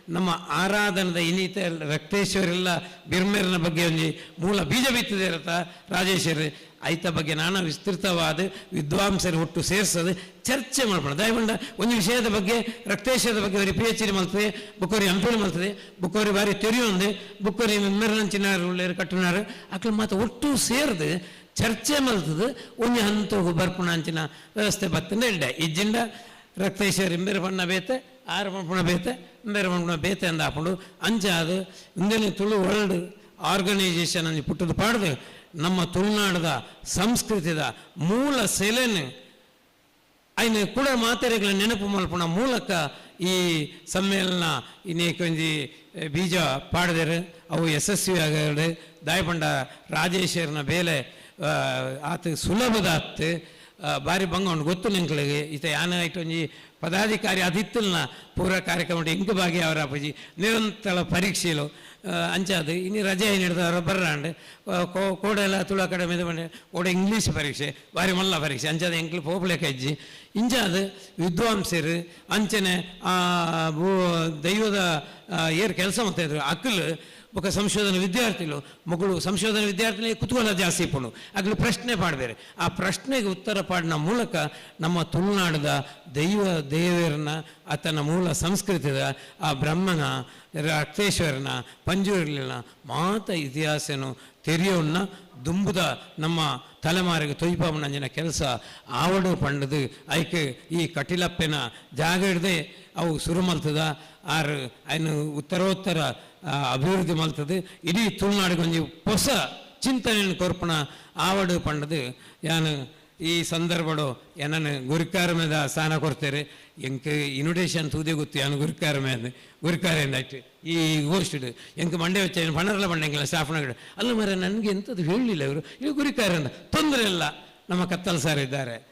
ನಮ್ಮ ಆರಾಧನದ ಇನ್ನಿತ ರಕ್ತೇಶ್ವರೆಲ್ಲ ಬಿರ್ಮೇರನ ಬಗ್ಗೆ ಒಂದು ಮೂಲ ಬೀಜ ಬಿತ್ತದೆ ಇರತ್ತ ರಾಜೇಶ್ವರಿ ಐತ ಬಗ್ಗೆ ನಾನಾ ವಿಸ್ತೃತವಾದ ವಿದ್ವಾಂಸರು ಒಟ್ಟು ಸೇರಿಸೋದು ಚರ್ಚೆ ಮಾಡ್ಬೋದು ದಯಗೊಂಡ ಒಂದು ವಿಷಯದ ಬಗ್ಗೆ ರಕ್ತೇಶ್ವರದ ಬಗ್ಗೆ ಅವರಿಗೆ PhD ಮಾಡ್ತದೆ ಬುಕ್ಕವರಿ ಅಂಪೇಳಿ ಮಾಡ್ತದೆ ಬುಕ್ಕವರಿ ಬಾರಿ ತೆರೆಯೊಂದು ಬುಕ್ಕವರಿ ಮೆರನಂಚಿನಾರು ಉಳ್ಳೇರು ಕಟ್ಟುನಾರು ಅಕ್ಳು ಮಾತ್ರ ಒಟ್ಟು ಸೇರಿದು ಚರ್ಚೆ ಮಲ್ತದು ಒಂದು ಹಂತೋಗು ಬರ್ಪುಣಾಂಚಿನ ವ್ಯವಸ್ಥೆ ಬತ್ತಂದ ಹೇಳ್ದೆ ಇಜ್ಜಿಂಡ ರಕ್ತೇಶ್ವರ ಇಂಬೇರು ಬಣ್ಣ ಬೇತೆ ಆರು ಪಣ ಬೇತೆ ಇಂಬೇರು ಬಣ್ಣ ಬೇತೆ ಅಂದ ಹಾಕೊಂಡು ಅಂಚಾದು ಇಂದಿನ ತುಳು ವರ್ಲ್ಡ್ ಆರ್ಗನೈಸೇಷನ್ ಅಂದು ಪುಟ್ಟದು ಪಾಡ್ದು ನಮ್ಮ ತುಳುನಾಡದ ಸಂಸ್ಕೃತಿದ ಮೂಲ ಸೆಲೆನು ಅಯ್ನ ಕೂಡ ಮಾತೆರೆಗಳ ನೆನಪು ಮಲ್ಪಣ ಮೂಲಕ ಈ ಸಮ್ಮೇಳನ ಇನ್ನೇಕೊಂಜಿ ಬೀಜ ಪಾಡ್ದೇರು ಅವು ಯಶಸ್ವಿ ಆಗಡೆ ದಾಯಪಂಡ ರಾಜೇಶ್ವರನ ಬೇಲೆ ಆತ ಸುಲಭದ ಆತು ಭಾರಿ ಬಂಗ ಗೊತ್ತು ನಿಂಗಳಿಗೆ ಈತ ಯಾನ ಒಂಜಿ ಪದಾಧಿಕಾರಿ ಅದಿತ್ತಲ್ನ ಪೂರ ಕಾರ್ಯಕ್ರಮ ಇಂಕ ಭಾಗಿ ಅವರ ಅಪ್ಪಾಜಿ ನಿರಂತರ ಪರೀಕ್ಷೆಲು ಅಂಚಾದು ಇನ್ನು ರಜೆ ಹಿಡಿದವರು ಬರ್ರಾಂಡು ಕೋಡೆಲ್ಲ ತುಳು ಅಕಾಡೆಮಿ ಬಂಡೆ ಕೋಡೆ ಇಂಗ್ಲೀಷ್ ಪರೀಕ್ಷೆ ಭಾರಿ ಮಲ್ಲ ಪರೀಕ್ಷೆ ಅಂಚಾದ ಎಂಕ್ಲು ಪೋಪ್ಲೆಕ್ಕ ಇಜ್ಜಿ ಇಂಚಾದ ವಿದ್ವಾಂಸರು ಅಂಚನೆ ದೈವದ ಏರ್ ಕೆಲಸ ಮಾಡ್ತಾಯಿದ್ರು ಅಕ್ಕಲು ಬೊಕ್ಕ ಸಂಶೋಧನಾ ವಿದ್ಯಾರ್ಥಿಗಳು ಮಗಳು ಸಂಶೋಧನಾ ವಿದ್ಯಾರ್ಥಿಗಳಿಗೆ ಕುತೂಹಲ ಜಾಸ್ತಿ ಇಪ್ಪುಂಡು ಅಗ್ಲು ಪ್ರಶ್ನೆ ಪಾಡ್ಬೇರೆ ಆ ಪ್ರಶ್ನೆಗೆ ಉತ್ತರ ಪಾಡಿನ ಮೂಲಕ ನಮ್ಮ ತುಳುನಾಡದ ದೇವರನ್ನ ಆತನ ಮೂಲ ಸಂಸ್ಕೃತಿದ ಆ ಬ್ರಹ್ಮನ ರಕ್ತೇಶ್ವರನ ಪಂಜುರ್ಲಿನ ಮಾತ ಇತಿಹಾಸನು ತೆರೆಯೋನ್ನ ದುಂಬುದ ನಮ್ಮ ತಲೆಮಾರಿಗೆ ತೊಯ್ಪಾಮನಂಜಿನ ಕೆಲಸ ಆವಡು ಪಂಡದು ಐಕೆ ಈ ಕಟಿಲಪ್ಪೆನ ಜಾಗ ಹಿಡ್ದೆ ಅವು ಶುರು ಮಲ್ತದ ಆರು ಅಯ್ನು ಉತ್ತರೋತ್ತರ ಅಭಿವೃದ್ಧಿ ಮಲ್ತದೆ ಇಡೀ ತುಳುನಾಡಿಗೆ ಒಂದು ಹೊಸ ಚಿಂತನೆಯನ್ನು ಕೊರ್ಪಣ ಆವಡು ಪಂಡದು ಯಾನು ಈ ಸಂದರ್ಭಡು ಏನನ್ನು ಗುರಿಕಾರಮೇದ ಸ್ಥಾನ ಕೊಡ್ತಾರೆ ಎಂಕ್ ಇನ್ವಿಟೇಷನ್ ತೂದೆ ಗೊತ್ತು ಯಾನು ಗುರಿಕಾರಮೇದ ಗುರಿಕಾರಿಂದ ಆಯ್ತು ಈ ಗೋಷ್ಠಿಡು ಎಂಕ್ ಮಂಡೆ ವೆಚ್ಚ ಪಣರಲ್ಲ ಬಂಡೆಂಗಿಲ್ಲ ಸ್ಟಾಫ್ನಗಡೆ ಅಲ್ಲ ಮರ ನನಗೆ ಎಂಥದ್ದು ಹೇಳಲಿಲ್ಲ ಇವರು ಈಗ ಗುರಿಕಾರಿಂದ ತೊಂದರೆ ಇಲ್ಲ ನಮ್ಮ ಕತ್ತಲ್ ಸಾರ್ ಇದ್ದಾರೆ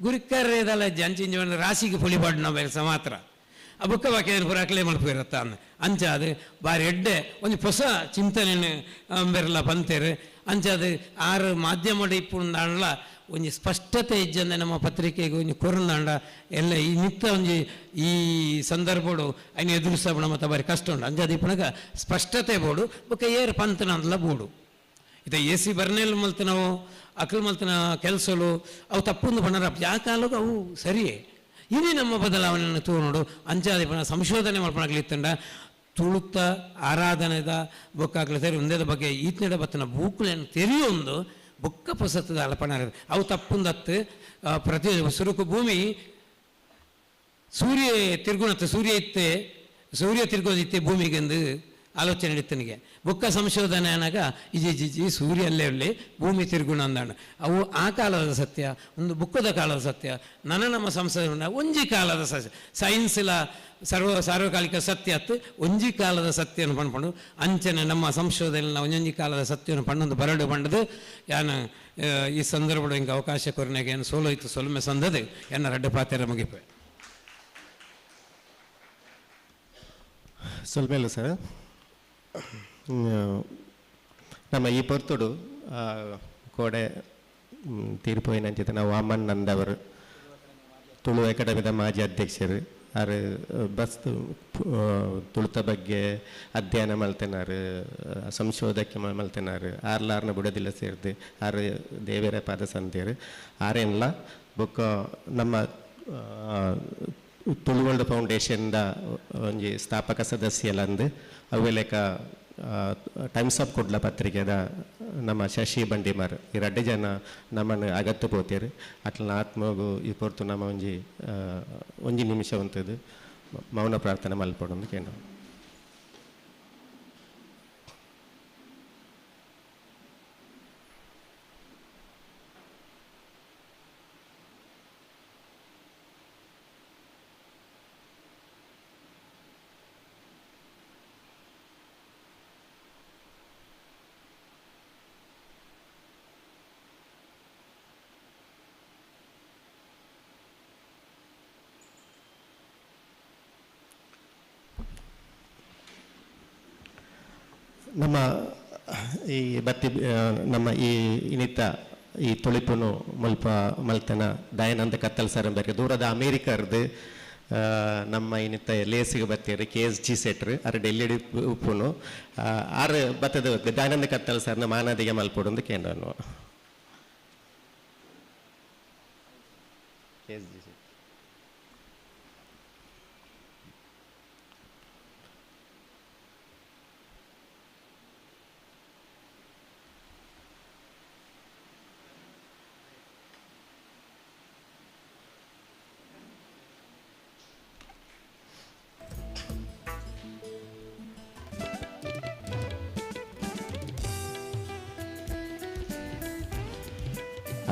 ಗುರಿಕಾರ ಇದಲ್ಲ ಅಂಚಿಂಜವನ್ನು ರಾಶಿಗೆ ಪುಳಿಪಾಡು ನಾವು ಮಾತ್ರ ಆ ಬುಕ್ಕ ಬಾಕಿ ಪೂರ ಅಕ್ಲೇ ಮಲ್ಪಿರತ್ತ ಅಂದ ಅಂಚಾದು ಬಾರಿ ಎಡ್ಡೆ ಒಂದು ಹೊಸ ಚಿಂತನೆ ಬೆರಲ್ಲ ಬಂತೇರು ಅಂಚಾದು ಆರು ಮಾಧ್ಯಮ ಇಪ್ಪುಂದಾಂಡ್ಲ ಒಂದು ಸ್ಪಷ್ಟತೆ ಇಜ್ಜಂದ ನಮ್ಮ ಪತ್ರಿಕೆಗೆ ಒಂದು ಕೊರಂದಾಂಡ ಎಲ್ಲ ಈ ನಿತ್ತ ಒಂದು ಈ ಸಂದರ್ಭಡು ಅಯ್ನ ಎದುರಿಸೋಣ ಮತ್ತು ಬಾರಿ ಕಷ್ಟ ಉಂಡು ಅಂಜಾದ ಇಪ್ಪನಾಗ ಸ್ಪಷ್ಟತೆ ಬೋಡು ಬೊಕ್ಕ ಏರು ಪಂತನ ಅಂದಲ ಬೋಡು ಇತ AC ಬರ್ನೆಲ್ ಮಲ್ತ ನಾವು ಅಕ್ಲು ಮಲ್ತನ ಕೆಲಸಗಳು ಅವು ತಪ್ಪೊಂದು ಬಣ್ಣರ ಯಾಕಾಲೂ ಅವು ಸರಿಯೇ ಇದೇ ನಮ್ಮ ಬದಲಾವಣೆಯನ್ನು ತೋಡು ಅಂಚಾದ ಸಂಶೋಧನೆ ಮಾಡ್ಕೊಳಕ್ಲಿತ್ತಂಡ ತುಳುತ್ತ ಆರಾಧನೆದ ಬೊಕ್ಕಾಗ್ಲ ತೆರೆ ಒಂದೇದ ಬಗ್ಗೆ ಈತ್ನೆಡ ಬತ್ತನ ಬೂಕುಳನ್ನು ತೆರೆಯೊಂದು ಬೊಕ್ಕ ಪೊಸತ್ತದ ಅಲ್ಪಣ ಅವು ತಪ್ಪುಂದತ್ತು ಪ್ರತಿ ಸುರುಕು ಭೂಮಿ ಸೂರ್ಯ ತಿರ್ಗುಣತ್ತೆ ಸೂರ್ಯ ತಿರ್ಗೋದಿತ್ತೆ ಭೂಮಿಗೆಂದು ಆಲೋಚನೆ ಇತ್ತನಿಗೆ ಬೊಕ್ಕ ಸಂಶೋಧನೆ ಅನ್ನಾಗ ಇಜಿ ಸೂರ್ಯ ಅಲ್ಲೇ ಉಳ್ಳಿ ಭೂಮಿ ತಿರ್ಗುಣ ಅಂದಾಣ ಅವು ಆ ಕಾಲದ ಸತ್ಯ ಒಂದು ಬುಕ್ಕದ ಕಾಲದ ಸತ್ಯ ನಮ್ಮ ಸಂಶೋಧನೆ ಒಂಜಿ ಕಾಲದ ಸೈನ್ಸ್ಲ ಸಾರ್ವಕಾಲಿಕ ಸತ್ಯ ಅತ್ತು ಒಂಜಿ ಕಾಲದ ಸತ್ಯವನ್ನು ಪಂಡ್ಪಂಡು ಅಂಚನೆ ನಮ್ಮ ಸಂಶೋಧನೆ ಒಂಜೊಂಜಿ ಕಾಲದ ಸತ್ಯವನ್ನು ಪಣ್ಣೊಂದು ಬರಡು ಪಂಡದು ಯಾನು ಈ ಸಂದರ್ಭದ ಹಿಂಗೆ ಅವಕಾಶ ಕೊರನೆಗ ಏನು ಸೋಲೋಯ್ತು ಸೊಲ್ಮೆ ಸಂದದು ಎನ್ನ ರಡ್ಡು ಪಾತೆರ ಮುಗಿಪೆ ಸೊಲ್ಮೇಲು ಸರ್ ನಮ್ಮ ಈ ಪೊರ್ತುಡು ಕೋಡೆ ತೀರ್ಪೋಯಿನಂಚಿತ ನಾವು ವಾಮನ್ ನಂದವರು ತುಳು ಅಕಾಡೆಮಿದ ಮಾಜಿ ಅಧ್ಯಕ್ಷರು ಆರು ಬಸ್ ತುಳಿತ ಬಗ್ಗೆ ಅಧ್ಯಯನ ಮಲ್ತೆನಾರು ಸಂಶೋಧಕ್ಕೆ ಮಲ್ತೆನಾರು ಆರ್ಲಾರ್ನ ಬುಡದಿಲ್ಲ ಸೇರಿದು ಆರು ದೇವರ ಪಾದ ಸಂತೇರು ಆರೇನ್ಲ ಬೊಕ್ಕ ನಮ್ಮ ತುಳುವರ್ಲ್ಡ್ ಫೌಂಡೇಶನ್ದ ಒಂಜಿ ಸ್ಥಾಪಕ ಸದಸ್ಯಲಂದು ಅವೆಲೆಕ ಟೈಮ್ಸ್ ಆಫ್ ಕುಡ್ಲ ಪತ್ರಿಕೆದ ನಮ್ಮ ಶಶಿ ಬಂಡಿಮಾರ್ ಈ 2 ಜನ ನಮ್ಮನ್ನು ಅಗತ್ಯ ಪೋತೇರು ಅಟ್ಲ ಆತ್ಮಗೂ ಈ ಪೊರ್ತು ನಮ್ಮ ಒಂಜಿ ನಿಮಿಷ ಉಂಟದು ಮೌನ ಪ್ರಾರ್ಥನೆ ಮಲ್ಪಡೊಂದು ಕೇಂದ್ರ. ನಮ್ಮ ಈ ಬತ್ತಿ ನಮ್ಮ ಈ ಇನಿತ ಈ ತುಳಿಪುನು ಮಲ್ತನ ದಯಾನಂದ ಕತ್ತಲ್ ಸರ್ ಬೇರೆ ದೂರದ ಅಮೇರಿಕರ್ದು ನಮ್ಮ ಇನಿತ ಲೇಸಿಗೆ ಬತ್ತೀರಿ KSG ಸೆಟ್ರು ಅರ ಡೆಲ್ಲಿ ಉಪ್ಪುನು ಆರು ಬತ್ತದ ದಯಾನಂದ ಕತ್ತಲ್ ಸರ್ನ ಮಾನದಿಗೆ ಮಲ್ಪೊಡು ಕೇಂದ್ರ KSG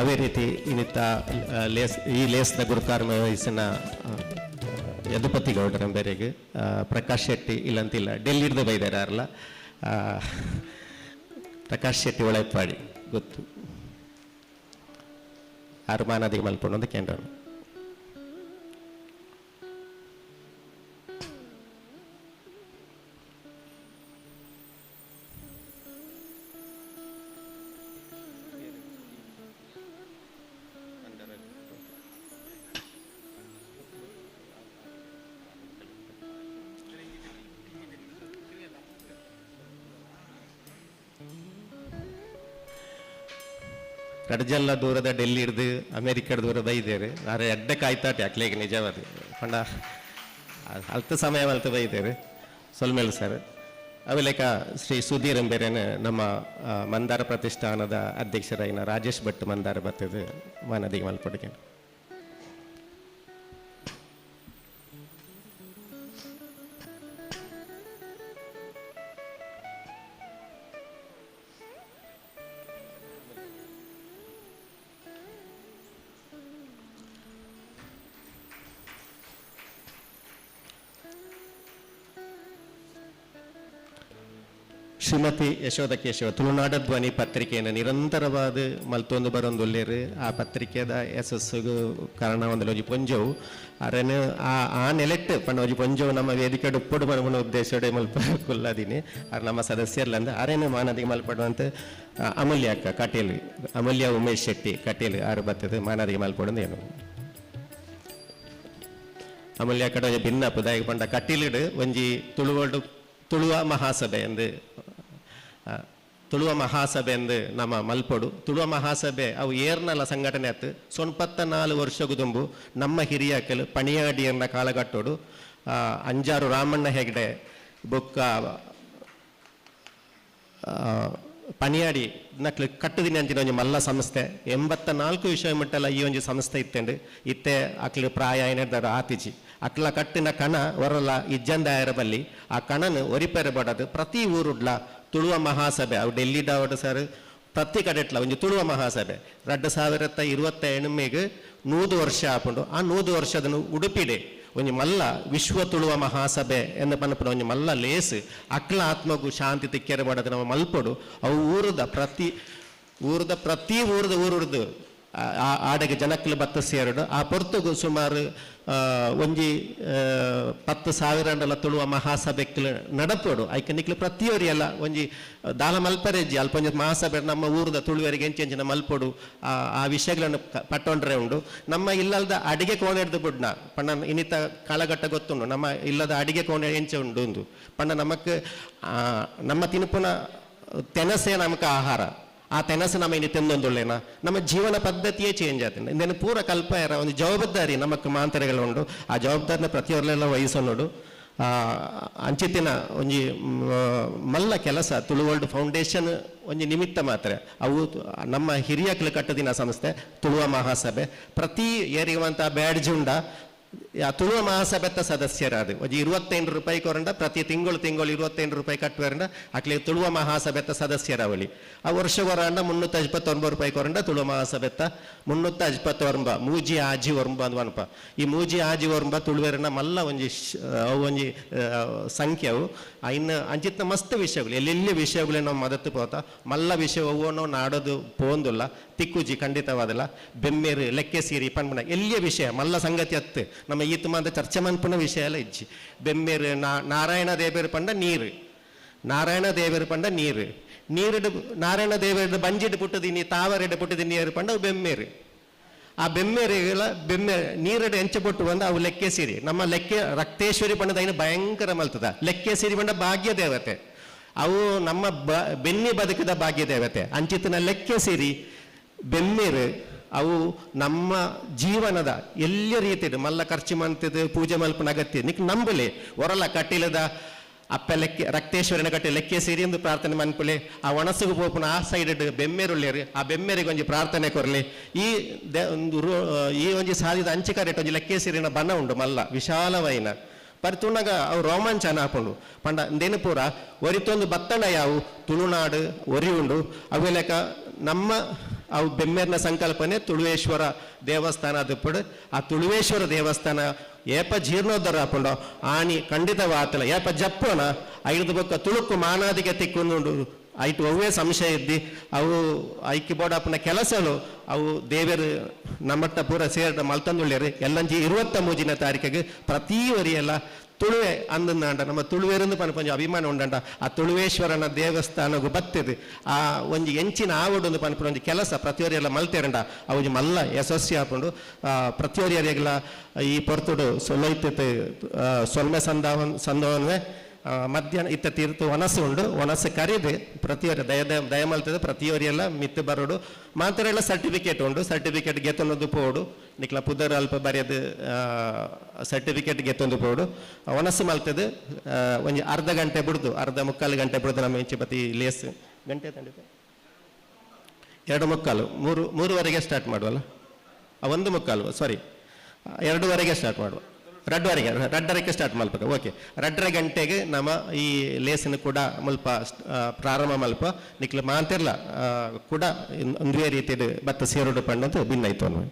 ಅದೇ ರೀತಿ ಇನ್ನಿತ್ತ ಈ ಲೇಸ್ನ ಗುರುಕಾರ್ಮ ವಯಸ್ಸಿನ ಯದುಪತಿ ಗೌಡರ ಬೇರೆಗೆ ಪ್ರಕಾಶ್ ಶೆಟ್ಟಿ ಇಲ್ಲಂತಿಲ್ಲ ಡೆಲ್ಲಿರ್ದು ಬೈದಾರಲ್ಲ ಪ್ರಕಾಶ್ ಶೆಟ್ಟಿ ಒಳಪಾಡಿ ಗೊತ್ತು ಅರ್ಮಾನದಿಗೆ ಮಲ್ಪೊಂದು ಕೇಂದ್ರ. ಕಡ್ಜಲ್ಲ ದೂರದ ಡೆಲ್ಲಿ ಹಿಡ್ದು ಅಮೇರಿಕದ ದೂರ ಬೈದೇರು ಆದ್ರೆ ಎಡ್ಡೆ ಕಾಯ್ತಾಟೆ ಅಕ್ಲೇಗೆ ನಿಜವಾದ ಪಂಡ ಅಲ್ತ ಸಮಯ ಅಲ್ತ ಬೈದೇರು ಸೊಲ್ಮೇಲು ಸರ್ ಅವೆಲೇಕ ಶ್ರೀ ಸುಧೀರ್ ಎಂಬೇರೇನು ನಮ್ಮ ಮಂದಾರ ಪ್ರತಿಷ್ಠಾನದ ಅಧ್ಯಕ್ಷರಾಗಿನ ರಾಜೇಶ್ ಭಟ್ ಮಂದಾರ ಬರ್ತದೆ ಮಾನದಿಗೆ ಮಲ್ಪಡಿಕೆ. ಶ್ರೀಮತಿ ಯಶೋಧ ಕೇಶವ ತುಳುನಾಡ ಧ್ವನಿ ಪತ್ರಿಕೆಯನ್ನು ನಿರಂತರವಾದ ಮಲ್ತೊಂದು ಬರೊಂದು ಒಳ್ಳೆಯರು ಆ ಪತ್ರಿಕೆದ ಯಶಸ್ಸುಗೂ ಕಾರಣ ಒಂದು ಒಂಜಿ ಪೊಂಜವು ಅರೇನು ಆ ನೆಲೆಟ್ಟು ಪಂಡ ಒಂಜಿ ಪೊಂಜವು ನಮ್ಮ ವೇದಿಕೆ ಉಪ್ಪಡು ಬರಬನ ಉದ್ದೇಶಡೆ ಮಲ್ಪ ಕೊಲ್ಲದಿನಿ ಅದು ನಮ್ಮ ಸದಸ್ಯರ್ಲಂದ ಅರೇನು ಮಾನದಿಗೆ ಮಲ್ಪಡುವಂತ ಅಮೂಲ್ಯ ಅಕ್ಕ ಕಟೇಲ್ ಅಮೂಲ್ಯ ಉಮೇಶ್ ಶೆಟ್ಟಿ ಕಟೇಲ್ ಆರು ಬರ್ತದೆ ಮಾನದಿಗೆ ಮಲ್ಪಡೋದು ಏನು ಅಮೂಲ್ಯ ಕಡೆ ಭಿನ್ನ ಪುದಾಯ ಪಂಡ ಕಟೀಲಿಡು ಒಂಜಿ ತುಳುವ ಮಹಾಸಭೆ ಎಂದು ತುಳುವ ಮಹಾಸಭೆ ಎಂದು ನಮ್ಮ ಮಲ್ಪೊಡು ತುಳುವ ಮಹಾಸಭೆ ಅವು ಏರ್ನಲ್ಲ ಸಂಘಟನೆ ಆಯ್ತು 94 ವರ್ಷಗೂ ತುಂಬು ನಮ್ಮ ಹಿರಿಯಕಲು ಪಣಿಯಾಡಿಯನ್ನ ಕಾಲಘಟ್ಟೋಡು ಅಂಜಾರು ರಾಮಣ್ಣ ಹೆಗ್ಡೆ ಬೊಕ್ಕ ಪಣಿಯಾಡಿ ನಕ್ಲು ಕಟ್ಟುದಿನ ಅಂಚಿನ ಒಂಜಿ ಮಲ್ಲ ಸಂಸ್ಥೆ 84 ವಿಷಯ ಮಟ್ಟಲ್ಲ ಈ ಒಂಜಿ ಸಂಸ್ಥೆ ಇತ್ತಂಡು ಇತ್ತೆ ಅಕ್ಲು ಪ್ರಾಯ ಏನಿದ್ದಾರ ಆತಿಜಿ ಅಕ್ಲ ಕಟ್ಟಿನ ಕಣ ಹೊರಲ್ಲ ಇಜ್ಜಂದಾಯರ ಬಲ್ಲಿ ಆ ಕಣನು ಒರಿಪೆರೆ ಬಡದು ಪ್ರತಿ ಊರುಡ್ಲ ತುಳುವ ಮಹಾಸಭೆ ಅವು ಡೆಲ್ಲಿ ಡಾವಡ್ ಸರ್ ಪ್ರತಿ ಕಡೆಟ್ಲ ಒಂಜಿ ತುಳುವ ಮಹಾಸಭೆ 2027 100 ವರ್ಷ ಆಪುಂಡು ಆ 100 ವರ್ಷದನು ಉಡುಪಿಡೆ ಒಂಜಿ ಮಲ್ಲ ವಿಶ್ವ ತುಳುವ ಮಹಾಸಭೆ ಎಂದು ಪನ್ಪುನ ಒಂಜಿ ಮಲ್ಲ ಲೇಸ್ ಅಕ್ಲ ಆತ್ಮಗೂ ಶಾಂತಿ ತಿಕ್ಕೆರೆ ಬಡದು ನಾವು ಮಲ್ಪೊಡು ಅವು ಊರದ ಪ್ರತಿ ಊರ್ದು ಆಡೆಗೆ ಜನಕ್ಕಲು ಬತ್ತ ಸೇರಡು ಆ ಪೊರ್ತುಗು ಸುಮಾರು ಒಂಜಿ 10,000 ತುಳುವ ಮಹಾಸಭೆಕ್ಲು ನಡಪೋಡು ಐಕೆ ನಿಕ್ಲು ಪ್ರತಿಯೊರಿ ಎಲ್ಲ ಒಂಜಿ ದಾಲ ಮಲ್ಪರೆಜ್ಜಿ ಅಲ್ಪೊಂಜಿ ಮಹಾಸಭೆ ನಮ್ಮ ಊರದ ತುಳುವರಿಗೆ ಎಂಚೆಂಚಿನ ಮಲ್ಪೊಡು ಆ ವಿಷಯಗಳನ್ನು ಪಟ್ಟೊಂಡ್ರೆ ಉಂಡು ನಮ್ಮ ಇಲ್ಲದ ಅಡಿಗೆ ಕೋಣೆ ಹಿಡ್ದು ಬಿಡ್ನ ಪಣ್ಣ ಇನ್ನಿತ ಕಾಲಘಟ್ಟ ಗೊತ್ತುಂಡು ನಮ್ಮ ಇಲ್ಲದ ಅಡಿಗೆ ಕೋಣೆ ಎಂಚೆ ಉಂಡು ಒಂದು ಪಣ್ಣ ನಮಕ್ ನಮ್ಮ ತಿನುಪುನ ತೆನಸೆ ನಮಕ್ ಆಹಾರ ಆ ತೆನಸು ನಮ್ಮ ಇನ್ನು ತಿಂದೊಂದುಳ್ಳೇನ ನಮ್ಮ ಜೀವನ ಪದ್ಧತಿಯೇ ಚೇಂಜ್ ಆಗ್ತದೆ ಇಂದೇನು ಪೂರ ಕಲ್ಪ ಇರ ಒಂದು ಜವಾಬ್ದಾರಿ ನಮಕ್ ಮಾಂತರೆಗಳುಂಡು ಆ ಜವಾಬ್ದಾರಿನ ಪ್ರತಿಯೊರ್ಲೆಲ್ಲ ವಹಿಸೋಡು ಅಂಚಿತ್ತಿನ ಒಂಜಿ ಮಲ್ಲ ಕೆಲಸ ತುಳು ವರ್ಲ್ಡ್ ಫೌಂಡೇಶನ್ ಒಂಜಿ ನಿಮಿತ್ತ ಮಾತ್ರ ಅವು ನಮ್ಮ ಹಿರಿಯಕ್ಲು ಕಟ್ಟದಿನ ಸಂಸ್ಥೆ ತುಳುವ ಮಹಾಸಭೆ ಪ್ರತಿ ಏರಿಗುವಂಥ ಬ್ಯಾಡ್ಜ್ ಉಂಡ ತುಳುವ ಮಹಾಸಭೆತ್ತ ಸದಸ್ಯರಾದ ಒಂಜಿ 25 ರೂಪಾಯಿ ಕೊರಂಡ ಪ್ರತಿ ತಿಂಗಳು 25 ರೂಪಾಯಿ ಕಟ್ಟುವರಂಡ ಅಕ್ಲಿ ತುಳುವ ಮಹಾಸಭೆತ್ತ ಸದಸ್ಯರಾವಳಿ ಆ ವರ್ಷ ಕೊರಂಡ 359 ರೂಪಾಯಿ ಕೊರಂಡ ತುಳುವ ಮಹಾಸಭೆತ್ತ 359 ಮೂಜಿ ಆಜಿ ಒರ್ಂಬ ಅಂದ್ವನಪ ಈ ಮೂಜಿ ಆಜಿ ಒರ್ಂಬ ತುಳುವೆರನ ಮಲ್ಲ ಒಂಜಿ ಸಂಖ್ಯೆವು ಇನ್ನು ಅಂಚಿತ್ನ ಮಸ್ತ್ ವಿಷಯಗಳು ಎಲ್ಲೆಲ್ಲಿ ವಿಷಯಗಳೇ ನಾವು ಮದತ್ತು ಪೋತ ಮಲ್ಲ ವಿಷಯ ಒವ್ವನೋ ನಾಡೋದು ಪೋಂದುಲ್ಲ ತಿಕ್ಕುಜಿ ಖಂಡಿತವಾದಲ್ಲ ಬೆಮ್ಮೇರು ಲೆಕ್ಕೆ ಸೀರಿ ಪನ್ಪುಣ ಎಲ್ಲಿಯ ವಿಷಯ ಮಲ್ಲ ಸಂಗತಿ ಹತ್ತು ನಮ್ಮ ಈತ ಮಾದ ಚರ್ಚೆ ಮನ್ಪುನ ವಿಷಯ ಎಲ್ಲ ಇಜ್ಜಿ ಬೆಮ್ಮೇರು ನಾರಾಯಣ ದೇವೇರು ಪಂಡ ನೀರು ನಾರಾಯಣ ದೇವೇರು ಪಂಡ ನೀರು ನೀರಿಡು ನಾರಾಯಣ ದೇವೇರು ಬಂಜಿಡು ಪುಟ್ಟದಿನಿ ತಾವರೆಡು ಪುಟ್ಟದಿನಿ ಏರು ಪಂಡ ಅವು ಬೆಮ್ಮೇರು ಆ ಬೆಮ್ಮೇರಿಗಳ ನೀರಡು ಎಂಚೆ ಪೊಟ್ಟು ಬಂದು ಅವು ಲೆಕ್ಕೆ ಸೀರಿ ನಮ್ಮ ಲೆಕ್ಕೆ ರಕ್ತೇಶ್ವರಿ ಪಂಡದ ಐನು ಭಯಂಕರ ಮಲ್ತದ ಲೆಕ್ಕೆ ಸೀರಿ ಪಂಡ ಭಾಗ್ಯ ದೇವತೆ ಅವು ನಮ್ಮ ಬೆನ್ನಿ ಬದುಕಿದ ಭಾಗ್ಯ ದೇವತೆ ಅಂಚಿತ್ತಿನ ಲೆಕ್ಕೆ ಸೀರಿ ಬೆಮ್ಮೇರು ಅವು ನಮ್ಮ ಜೀವನದ ಎಲ್ಲ ರೀತಿಯ ಮಲ್ಲ ಖರ್ಚು ಮಂತದ್ದು ಪೂಜೆ ಮಲ್ಪನ ಅಗತ್ಯ ನಿಕ್ ನಂಬಲಿ ಹೊರಲ ಕಟ್ಟಿಲದ ಅಪ್ಪ ಲೆಕ್ಕೆ ರಕ್ತೇಶ್ವರನ ಕಟ್ಟಿ ಲೆಕ್ಕೆ ಸೇರಿ ಎಂದು ಪ್ರಾರ್ಥನೆ ಮನ್ಪುಲೆ ಆ ಒಣಸುಗು ಪೋಪುನ ಆ ಸೈಡ್ ಬೆಮ್ಮೇರುಳ್ಳೇರಿ ಆ ಬೆಮ್ಮೇರಿಗೆ ಒಂಜಿ ಪ್ರಾರ್ಥನೆ ಕೊರಲಿ ಈ ಒಂಜಿ ಸಾಧಿದ ಅಂಚಿಕಾರೆಟ್ ಒಂಜಿ ಲೆಕ್ಕೆ ಸೇರಿನ ಬಣ್ಣ ಉಂಡು ಮಲ್ಲ ವಿಶಾಲವೈನ ಪರಿತುಣಗ ಅವು ರೋಮಾಂಚನ ಹಾಕೊಂಡು ಪಂಡ ಇಂದೇನು ಪೂರ ಒರಿತೊಂದು ಬತ್ತಣ ಯಾವು ತುಳುನಾಡು ಒರಿ ಉಂಡು ಅವು ಲೆಕ್ಕ ನಮ್ಮ ಅವು ಬೆಮ್ಮೇರಿನ ಸಂಕಲ್ಪನೆ ತುಳುವೇಶ್ವರ ದೇವಸ್ಥಾನ ಅದುಪಡು ಆ ತುಳುವೇಶ್ವರ ದೇವಸ್ಥಾನ ಏಪ ಜೀರ್ಣೋದ್ಧಾರ ಹಾಕೊಂಡು ಆಣಿ ಖಂಡಿತವಾತಲ ಏಪ ಜಪ್ಪನ ಐದು ಬೊಕ್ಕ ತುಳುಕು ಮಾನಾದಿಗೆ ತಿಕ್ಕೊಂಡು ಐಟು ಅವೇ ಸಂಶಯ ಇದ್ದಿ ಅವು ಐಕಿ ಬೋಡಪ್ಪನ ಕೆಲಸಲು ಅವು ದೇವರು ನಮ್ಮಟ್ಟ ಪೂರ ಸೇರಿದ ಮಲ್ತಂದುಳ್ಳಿರಿ ಎಲ್ಲಂಜಿ 23ನೇ ತಾರೀಕಿಗೆ ಪ್ರತಿ ವರಿಯೆಲ್ಲ ತುಳುವೆ ಅಂದಂಡ ನಮ್ಮ ತುಳುವೇರಂದು ಪನ್ಪಂಜ ಅಭಿಮಾನ ಉಂಡಂಡ ಆ ತುಳುವೇಶ್ವರನ ದೇವಸ್ಥಾನಗೂ ಬತ್ತಿದೆ ಆ ಒಂಜಿ ಎಂಚಿನ ಆವಡೊಂದು ಪನ್ಪುನ ಒಂಜಿ ಕೆಲಸ ಪ್ರತಿಯೊರಿಯೆಲ್ಲ ಮಲ್ತೇರಂಡ ಅವು ಮಲ್ಲ ಯಶಸ್ವಿ ಹಾಕೊಂಡು ಪ್ರತಿಯೊರಿಯರಿಗೆಲ್ಲ ಈ ಪೊರ್ತುಡು ಸೊಲ್ಲೈತೆ ಸೊಲ್ಮೆ ಸಂದವನ್ವೇ ಮಧ್ಯಾಹ್ನ ಇತ್ತ ತೀರ್ತು ಒನಸು ಉಂಡು ಒನಸು ಕರೀದು ಪ್ರತಿಯೊರಿ ದಯಮಲ್ತದೆ ಪ್ರತಿಯೊರಿಯೆಲ್ಲ ಮಿತ್ತು ಬರೋಡು ಮಾತ್ರ ಎಲ್ಲ ಸರ್ಟಿಫಿಕೇಟ್ ಉಂಡು ಸರ್ಟಿಫಿಕೇಟ್ ಗೆತ್ತೊಂದು ಪೋಡು ನಿಕ್ಲ ಪುದರ್ ಅಲ್ಪ ಬರೆಯೋದು ಸರ್ಟಿಫಿಕೇಟ್ ಗೆತ್ತೊಂದು ಪೋಡು ಒನಸು ಮಲ್ತದೆ ಒಂಜಿ ಅರ್ಧ ಗಂಟೆ ಬಿಡ್ದು ಮುಕ್ಕಾಲು ಗಂಟೆ ಬಿಡ್ದು ನಮ್ಮ ಇಂಚೆ ಬತ್ತಿ ಲೇಸ್ ಗಂಟೆ ತಂಡಿದೆ 2:45 3:30 ಸ್ಟಾರ್ಟ್ ಮಾಡುವಲ್ಲ 1:45 ಸಾರಿ 2:15 ಸ್ಟಾರ್ಟ್ ಮಾಡುವ 2:30 ಸ್ಟಾರ್ಟ್ ಮಲ್ಪಕ ಓಕೆ 2:30 ಗಂಟೆಗೆ ನಮ್ಮ ಈ ಲೇಸನ್ ಕೂಡ ಮುಲ್ಪ ಪ್ರಾರಂಭ ಮಲ್ಪ ನಿಕ್ಲ ಮಾಂತಿರ್ಲ ಕೂಡ ಒಂದೇ ರೀತಿಯ ಬತ್ತ ಸೇರೋಡು ಪಂಡಂತ ಭಿನ್ನಾಯ್ತು ಅನ್ನೋ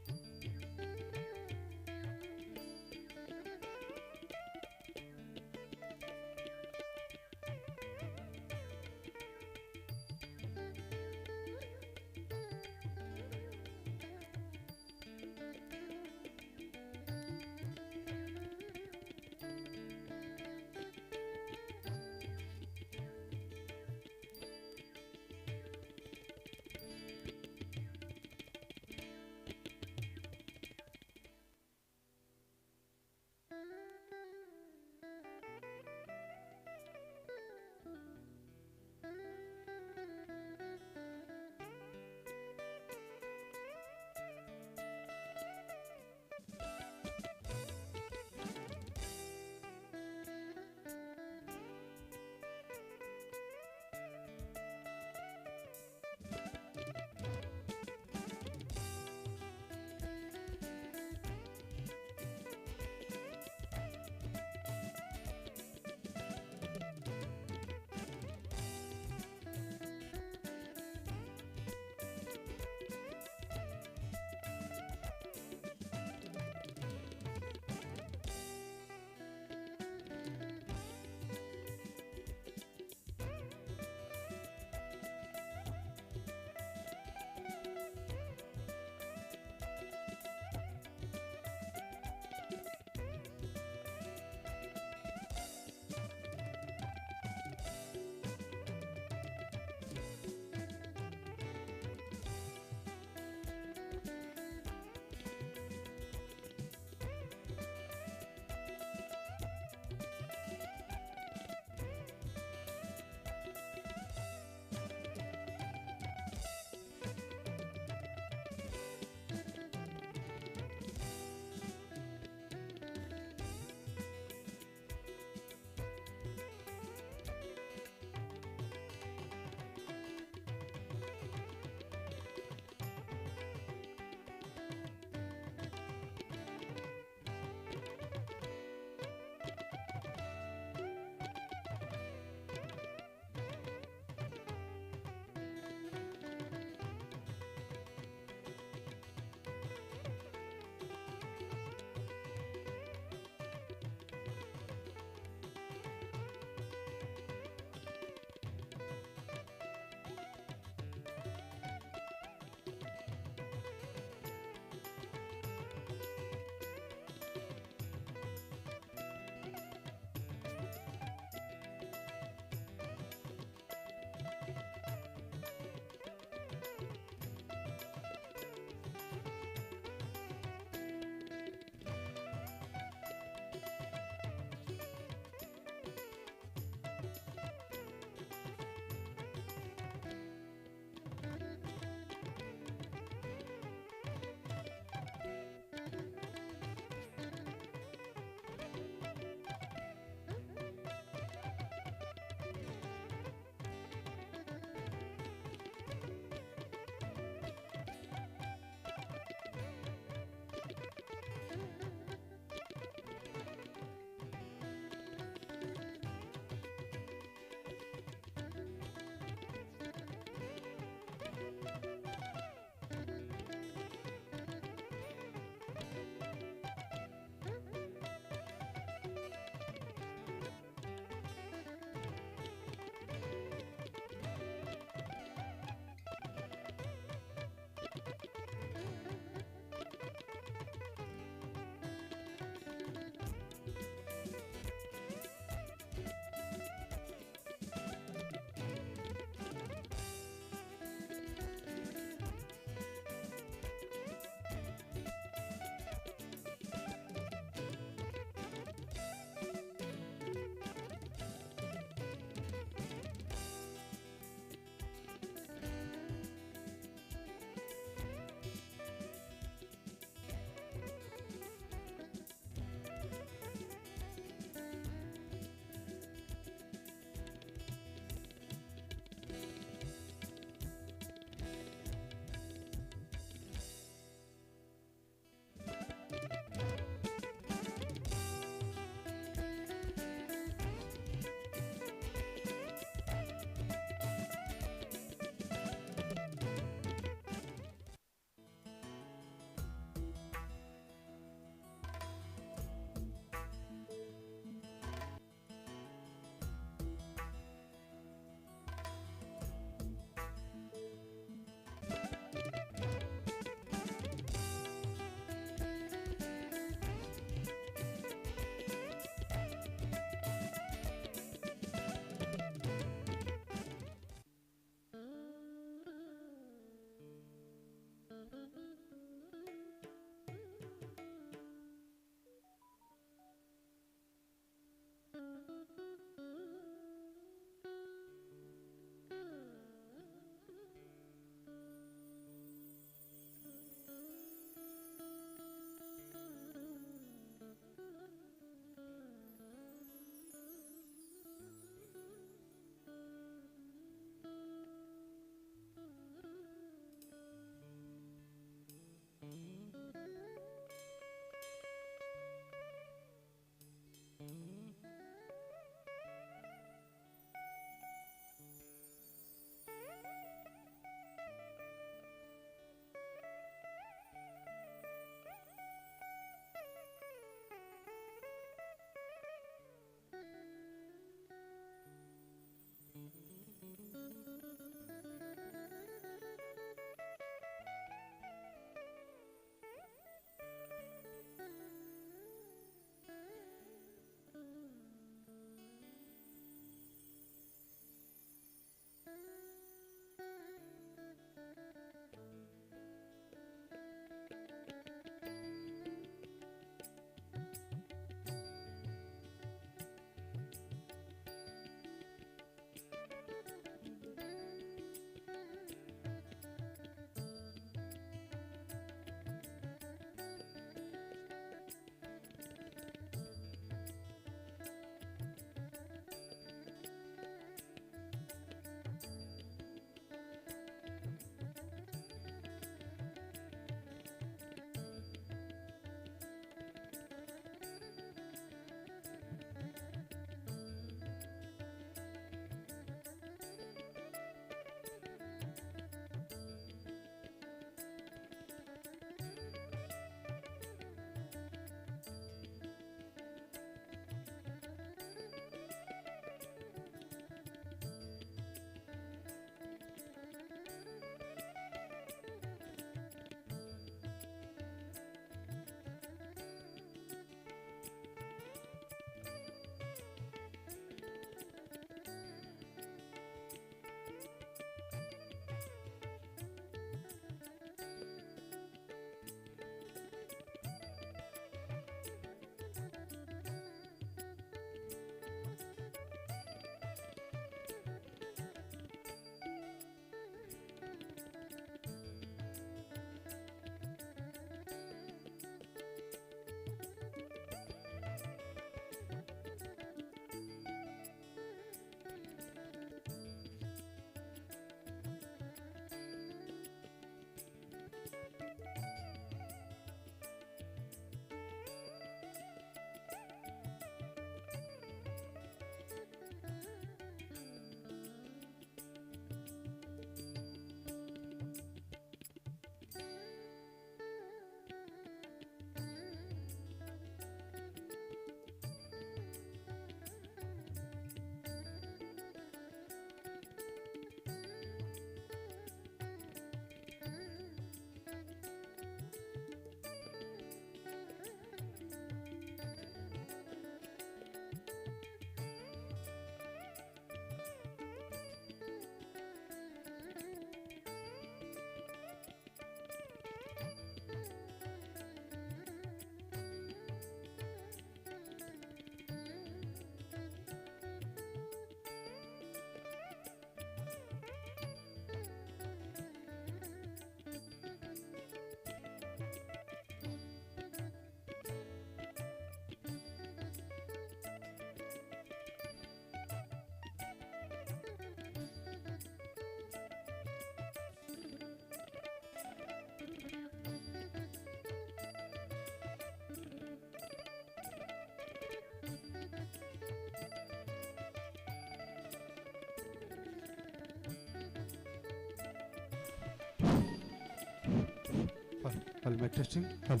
Hello, my testing. Hello,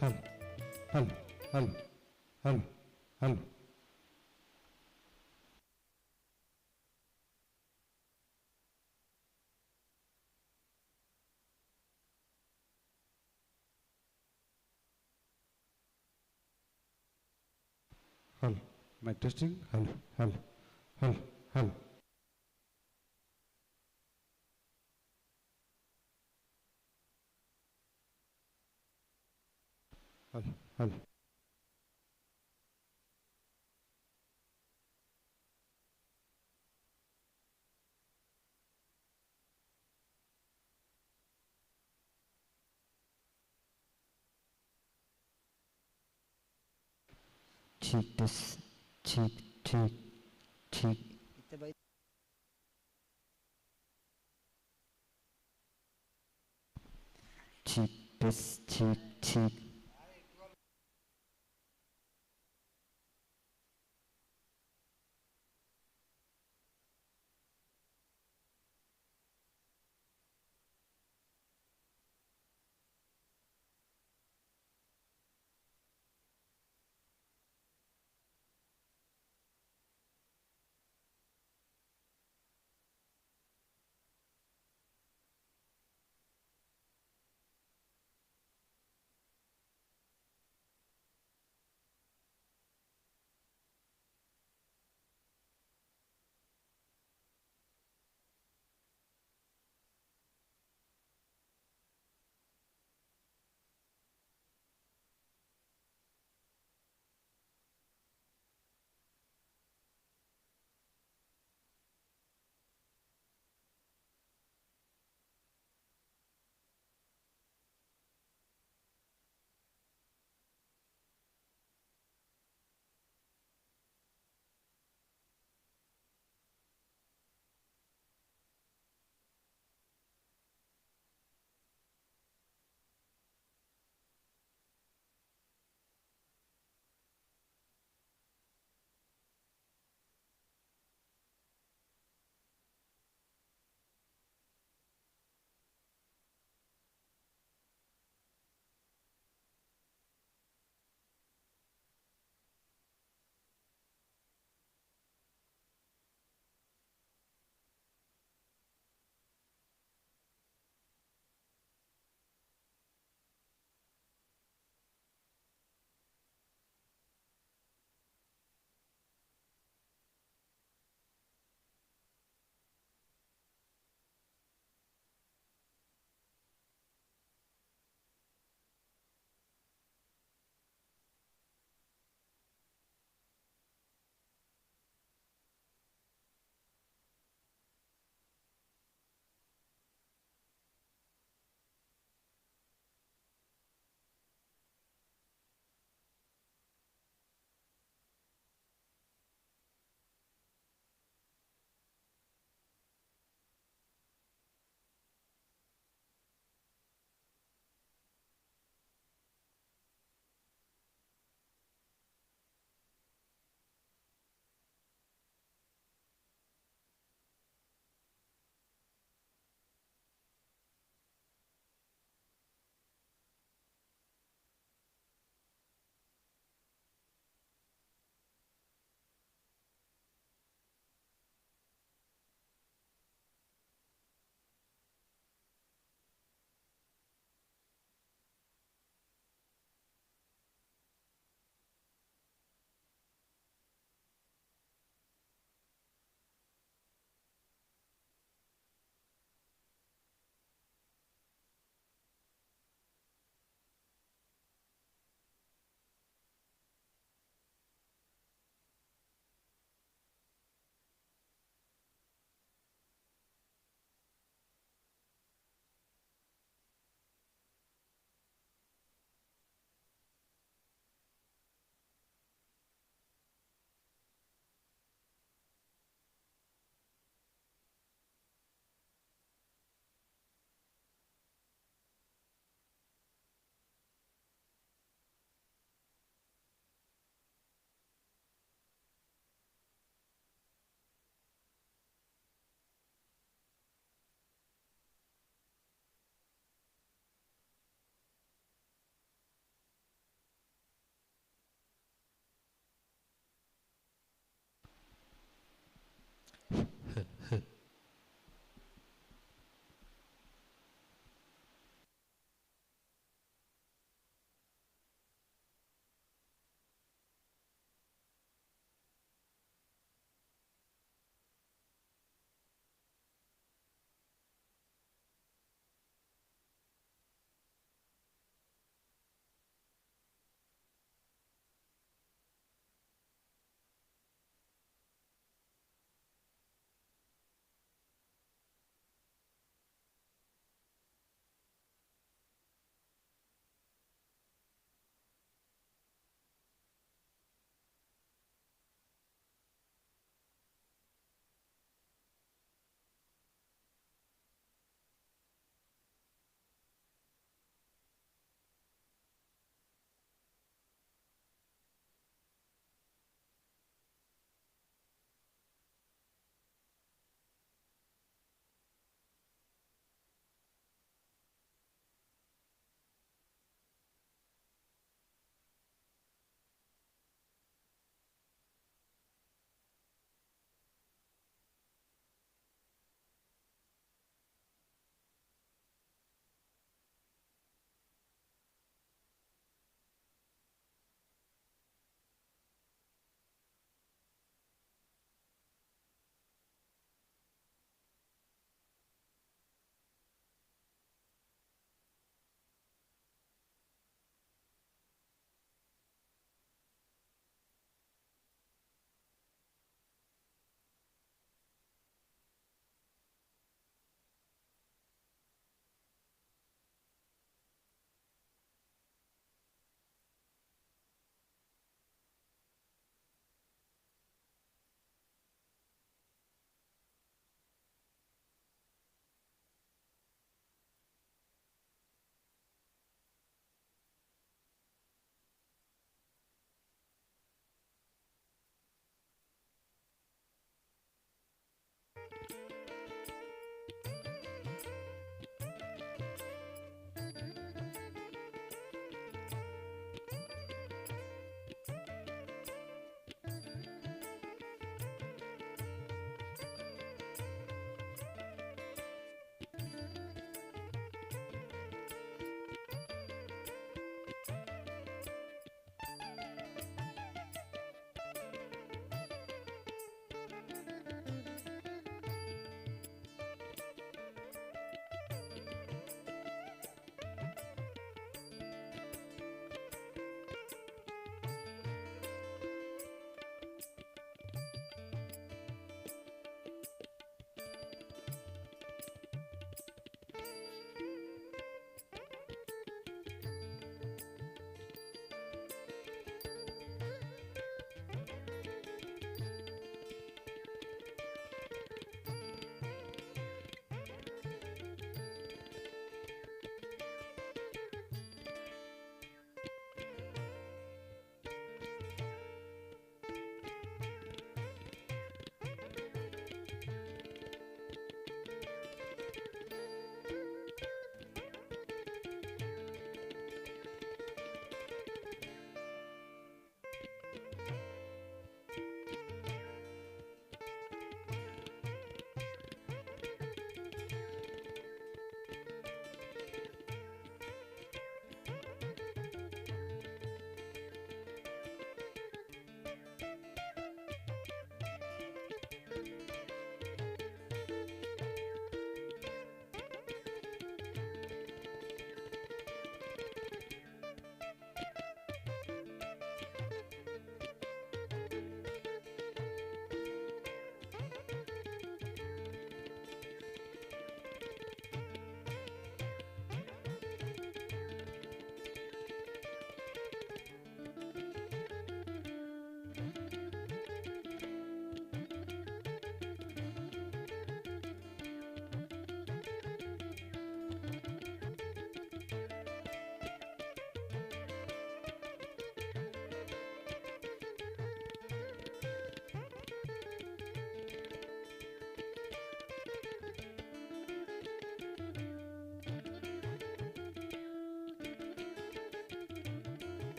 hello, hello, hello, hello, hello. Hello, my testing. Hello, hello, hello, hello. Hello, hello. ठीक टेस्ट ठीक ठीक ठीक ठीक टेस्ट ठीक ठीक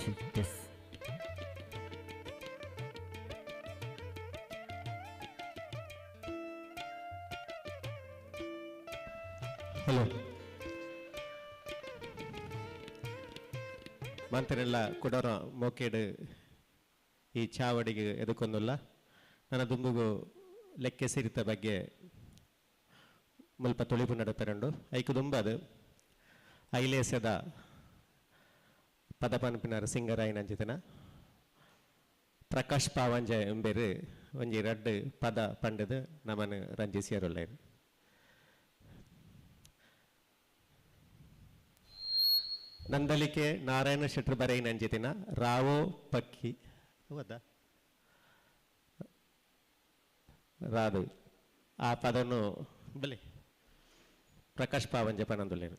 Cheers. ಹಲೋ ಮಂತ್ರೆಲ್ಲ ಕೊಡೋರ ಮೋಕೇಡು ಈ ಚಾವಡಿಗೆ ಎದಕ್ಕೊಂದಿಲ್ಲ ನನ್ನ ದುಂಬುಗು ಲೆಕ್ಕೆ ಸಿರಿತ ಬಗ್ಗೆ ಮುಲ್ಪ ತೊಳಿಪು ನಡುಪೆರಂಡು ಐಕು ದುಂಬದು ಐಲೇಸ್ಯದ ಪದ ಪನ್ಪಿನಾರ ಸಿಂಗರಾಯಿನ ಅಂಚಿತನ ಪ್ರಕಾಶ್ ಪಾವಂಜ ಎಂಬೇರು ಒಂಜಿ ರಡ್ಡು ಪದ ಪಂಡದು ನಮ್ಮನ್ನು ರಂಜಿಸಿಯರುಳ್ಳೇರು ನಂದಲಿಕೆ ನಾರಾಯಣ ಶೆಟ್ರು ಬರೆಯಿನ ಅಂಜಿತಿನ ರಾವೋ ಪಕ್ಕಿ ಹೌದಾ ರಾದು ಆ ಪದನು ಬಲೆ Prakash ಪಾವಂಜ ಪನಂದುಲ್ಲೇನು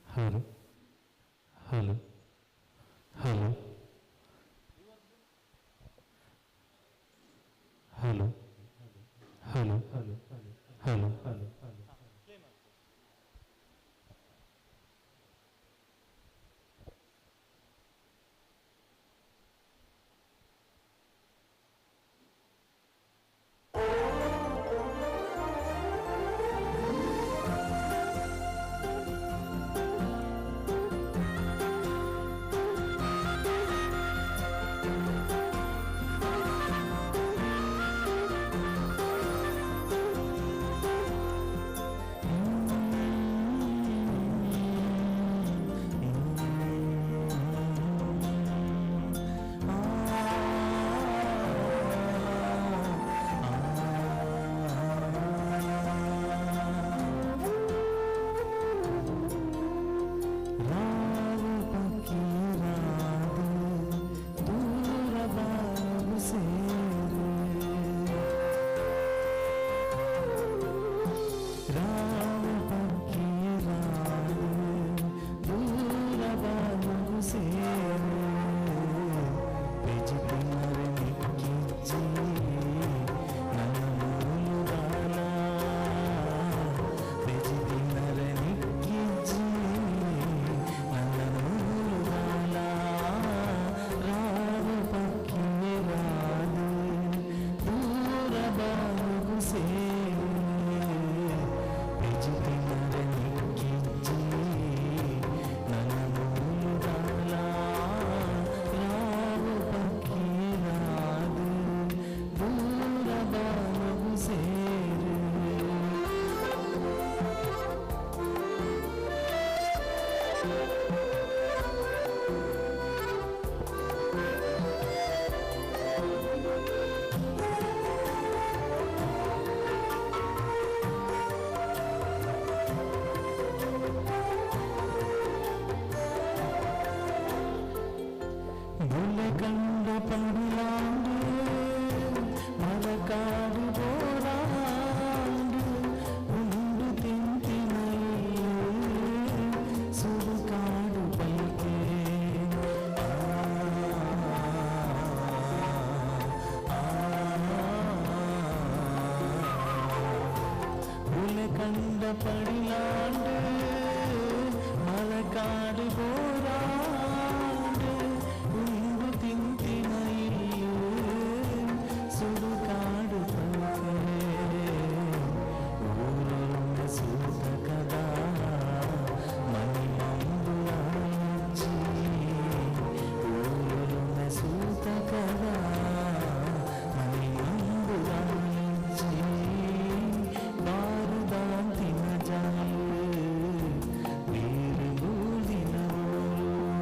Hello. Hello. Hello. Hello. Hello. Hello. Hello. Baru dan tina jalu, biru budi naru.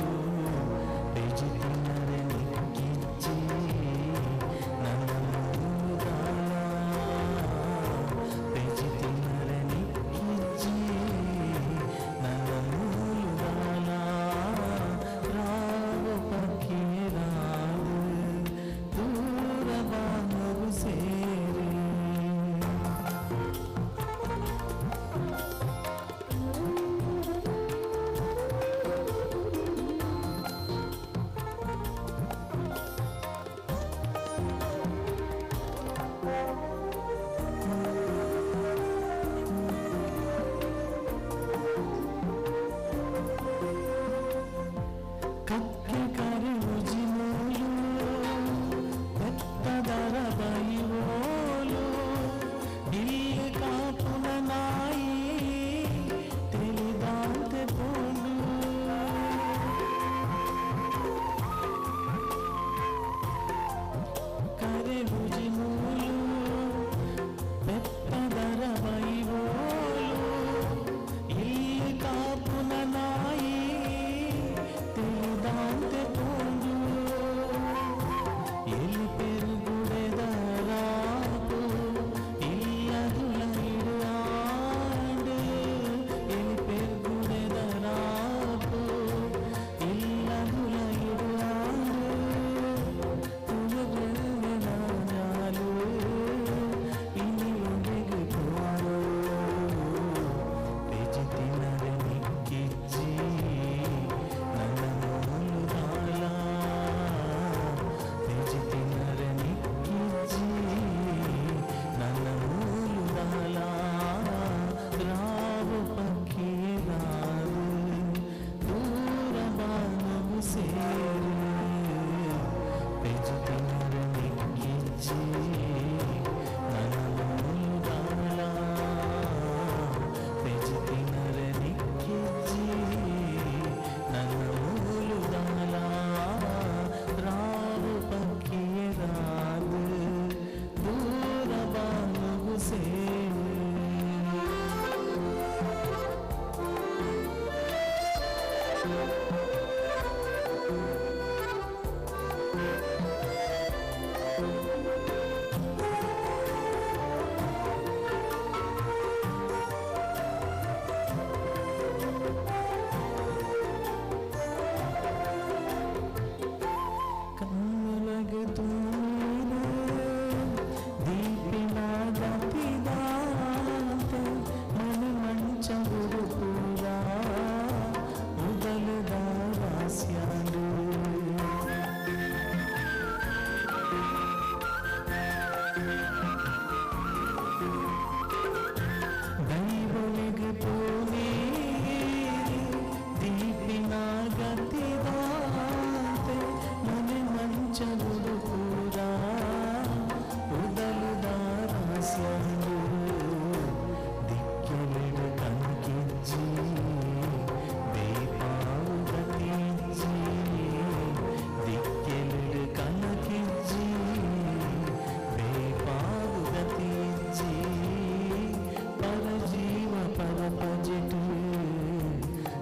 போஞ்சிட்டு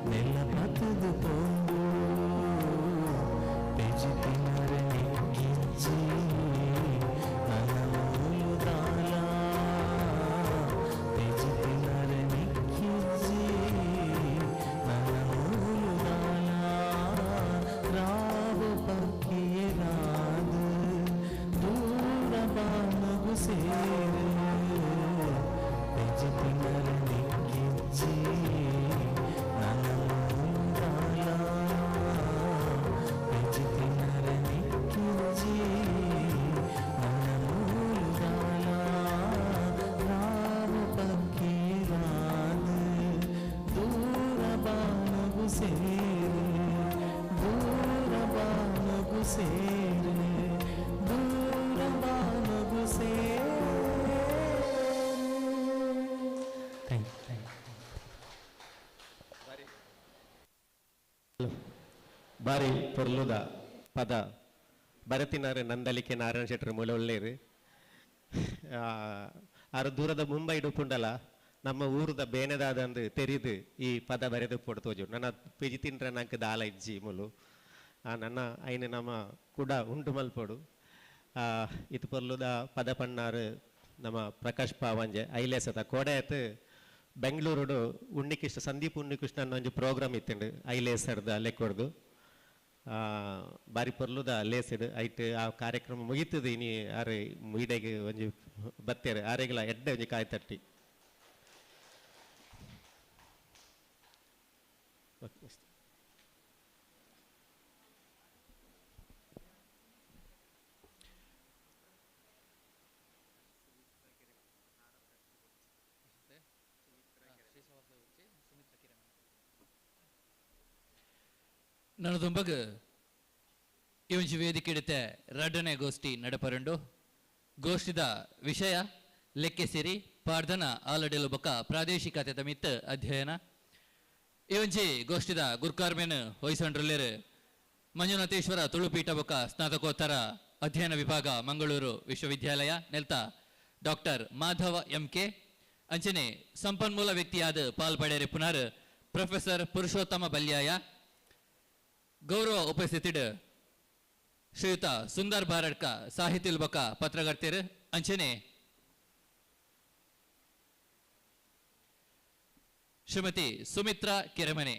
நெல்ல பத்துது போம்பு பேச்சு திணற நிற்கிச்சு நனமுழுதாலா பேச்சு திணற நிற்கிச்சு நனமுழுதாலா ராவு பக்கிய ராது దూర బాణగు సేరు పెంచుతున్నారు నెక్కించి నన్నముందాల పెంచుతున్నారు నెక్కించి నన్నముందాల రావు పక్కి రాదు దూర బాణగు సేరు దూర బాణగు సేరు ಬಾರಿ ಪೊರ್ಲುದ ಪದ ಬರತಿನಾರು ನಂದಲಿಕೆ ನಾರಾಯಣ ಶೆಟ್ಟರು ಮೂಲ ಒಳ್ಳೆಯರು ಆರು ದೂರದ ಮುಂಬೈ ಡುಪುಂಡಲ ನಮ್ಮ ಊರದ ಬೇನೆದಾದಂದು ತೆರಿದು ಈ ಪದ ಬರೆದು ಪೊಡ್ತೋಜು ನನ್ನ ಪಿಜಿ ತಿಂಡ್ರೆ ನಂಗೆ ದಾಲ ಇಜ್ಜಿ ಮುಲು ನನ್ನ ಐನು ನಮ್ಮ ಕೂಡ ಉಂಟು ಮಲ್ಪೋಡು ಇದು ಪೊರ್ಲುದ ಪದ ಪಣ್ಣಾರು ನಮ್ಮ ಪ್ರಕಾಶ್ ಪಾವಂಜೆ ಐಲೇಸದ ಕೋಡೆಯತ್ ಬೆಂಗಳೂರು ಉಣ್ಣಿಕೃಷ್ಣ ಸಂದೀಪ್ ಉಣ್ಣಿಕೃಷ್ಣ ಅನ್ನೋ ಒಂದು ಪ್ರೋಗ್ರಾಮ್ ಇತ್ತಂಡು ಐಲೇಸರ್ದ ಲೆಕ್ಕೊಡ್ದು ಬಾರಿ ಪೊರ್ಲುದ ಲೇಸಿಡು ಐಟ್ ಆ ಕಾರ್ಯಕ್ರಮ ಮುಗಿತದೆ ಇನಿ ಆರೆ ಮುಗಿಡೆಗೆ ಒಂಜಿ ಬತ್ತೇರು ಆರೆಗಳ ಎಡ್ಡೆ ಒಂಜಿ ಕಾಯಿ ತಟ್ಟಿ ನನ್ನದೊಂಬಗ ಇವಂಚಿ ವೇದಿಕೆ ಇಡುತ್ತೆ ರಡ್ಡನೆ ಗೋಷ್ಠಿ ನಡಪರಂಡು ಗೋಷ್ಠಿದ ವಿಷಯ ಲೆಕ್ಕೆ ಸೇರಿ ಪಾರ್ಧನ ಆಲಡೆಲು ಬೊಕ್ಕ ಪ್ರಾದೇಶಿಕತೆ ಮಿತ್ತ ಅಧ್ಯಯನ ಇವಂಚಿ ಗೋಷ್ಠಿದ ಗುರ್ಕಾರ್ಮೆನ್ ಹೊಯ್ಸಂಡ್ರಲ್ಲೇರು ಮಂಜುನಾಥೇಶ್ವರ ತುಳುಪೀಠ ಬೊಕ್ಕ ಸ್ನಾತಕೋತ್ತರ ಅಧ್ಯಯನ ವಿಭಾಗ ಮಂಗಳೂರು ವಿಶ್ವವಿದ್ಯಾಲಯ ನೆಲ್ತ ಡಾಕ್ಟರ್ ಮಾಧವ MK ಅಂಚನೆ ಸಂಪನ್ಮೂಲ ವ್ಯಕ್ತಿಯಾದ ಪಾಲ್ಪಡೆರೆ ಪುನರ್ ಪ್ರೊಫೆಸರ್ ಪುರುಷೋತ್ತಮ ಬಲ್ಯಾಯ ಗೌರವ ಉಪಸ್ಥಿತಿಡ್ ಶ್ರೀಯುತ ಸುಂದರ್ ಬಾರಡ್ಕ ಸಾಹಿತ್ಯ ಬೊಕ್ಕ ಪತ್ರಕರ್ತೆರು ಅಂಚನೆ ಶ್ರೀಮತಿ ಸುಮಿತ್ರಾ ಕೆರೆಮನೆ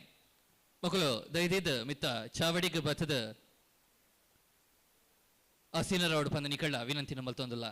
ಮಕ್ಕಳು ದೈದಿದ್ ಮಿತ್ತ ಚಾವಡಿಗೆ ಬತ್ತದ ಅಸೀನರವಡು ಪಂದ ನಿಕಳ್ಳ ವಿನಂತಿ ನಮ್ಮಲ್ತೊಂದಿಲ್ಲ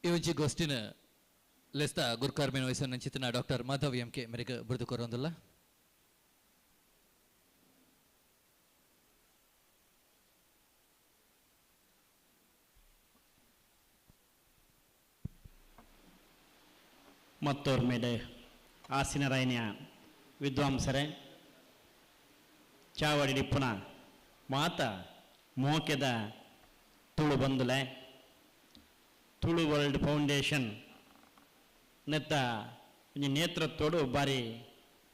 ಇವಂಚಿ ಗೋಷ್ಠಿನ ಲೆಸ್ತ ಗುರ್ಕಾರ್ಮೆನ್ ವಯಸ್ಸನ್ನು ಚಿತ್ರನ ಡಾಕ್ಟರ್ ಮಾಧವ್ MK ಮೇರೆಗೆ ಬಿರುದು ಕೊರೊಂದಿಲ್ಲ ಮತ್ತೋರ್ಮೇಲೆ ಆಸಿನರಾಯನ ವಿದ್ವಾಂಸರೇ ಚಾವಡಿ ಡಿಪ್ಪುನ ಮಾತ ಮೋಕೆದ ತುಳು ಬಂದುಲೆ ತುಳು ವರ್ಲ್ಡ್ ಫೌಂಡೇಶನ್ ನೆತ್ತ ಒಂಜಿ ನೇತೃತ್ವಡು ಬಾರಿ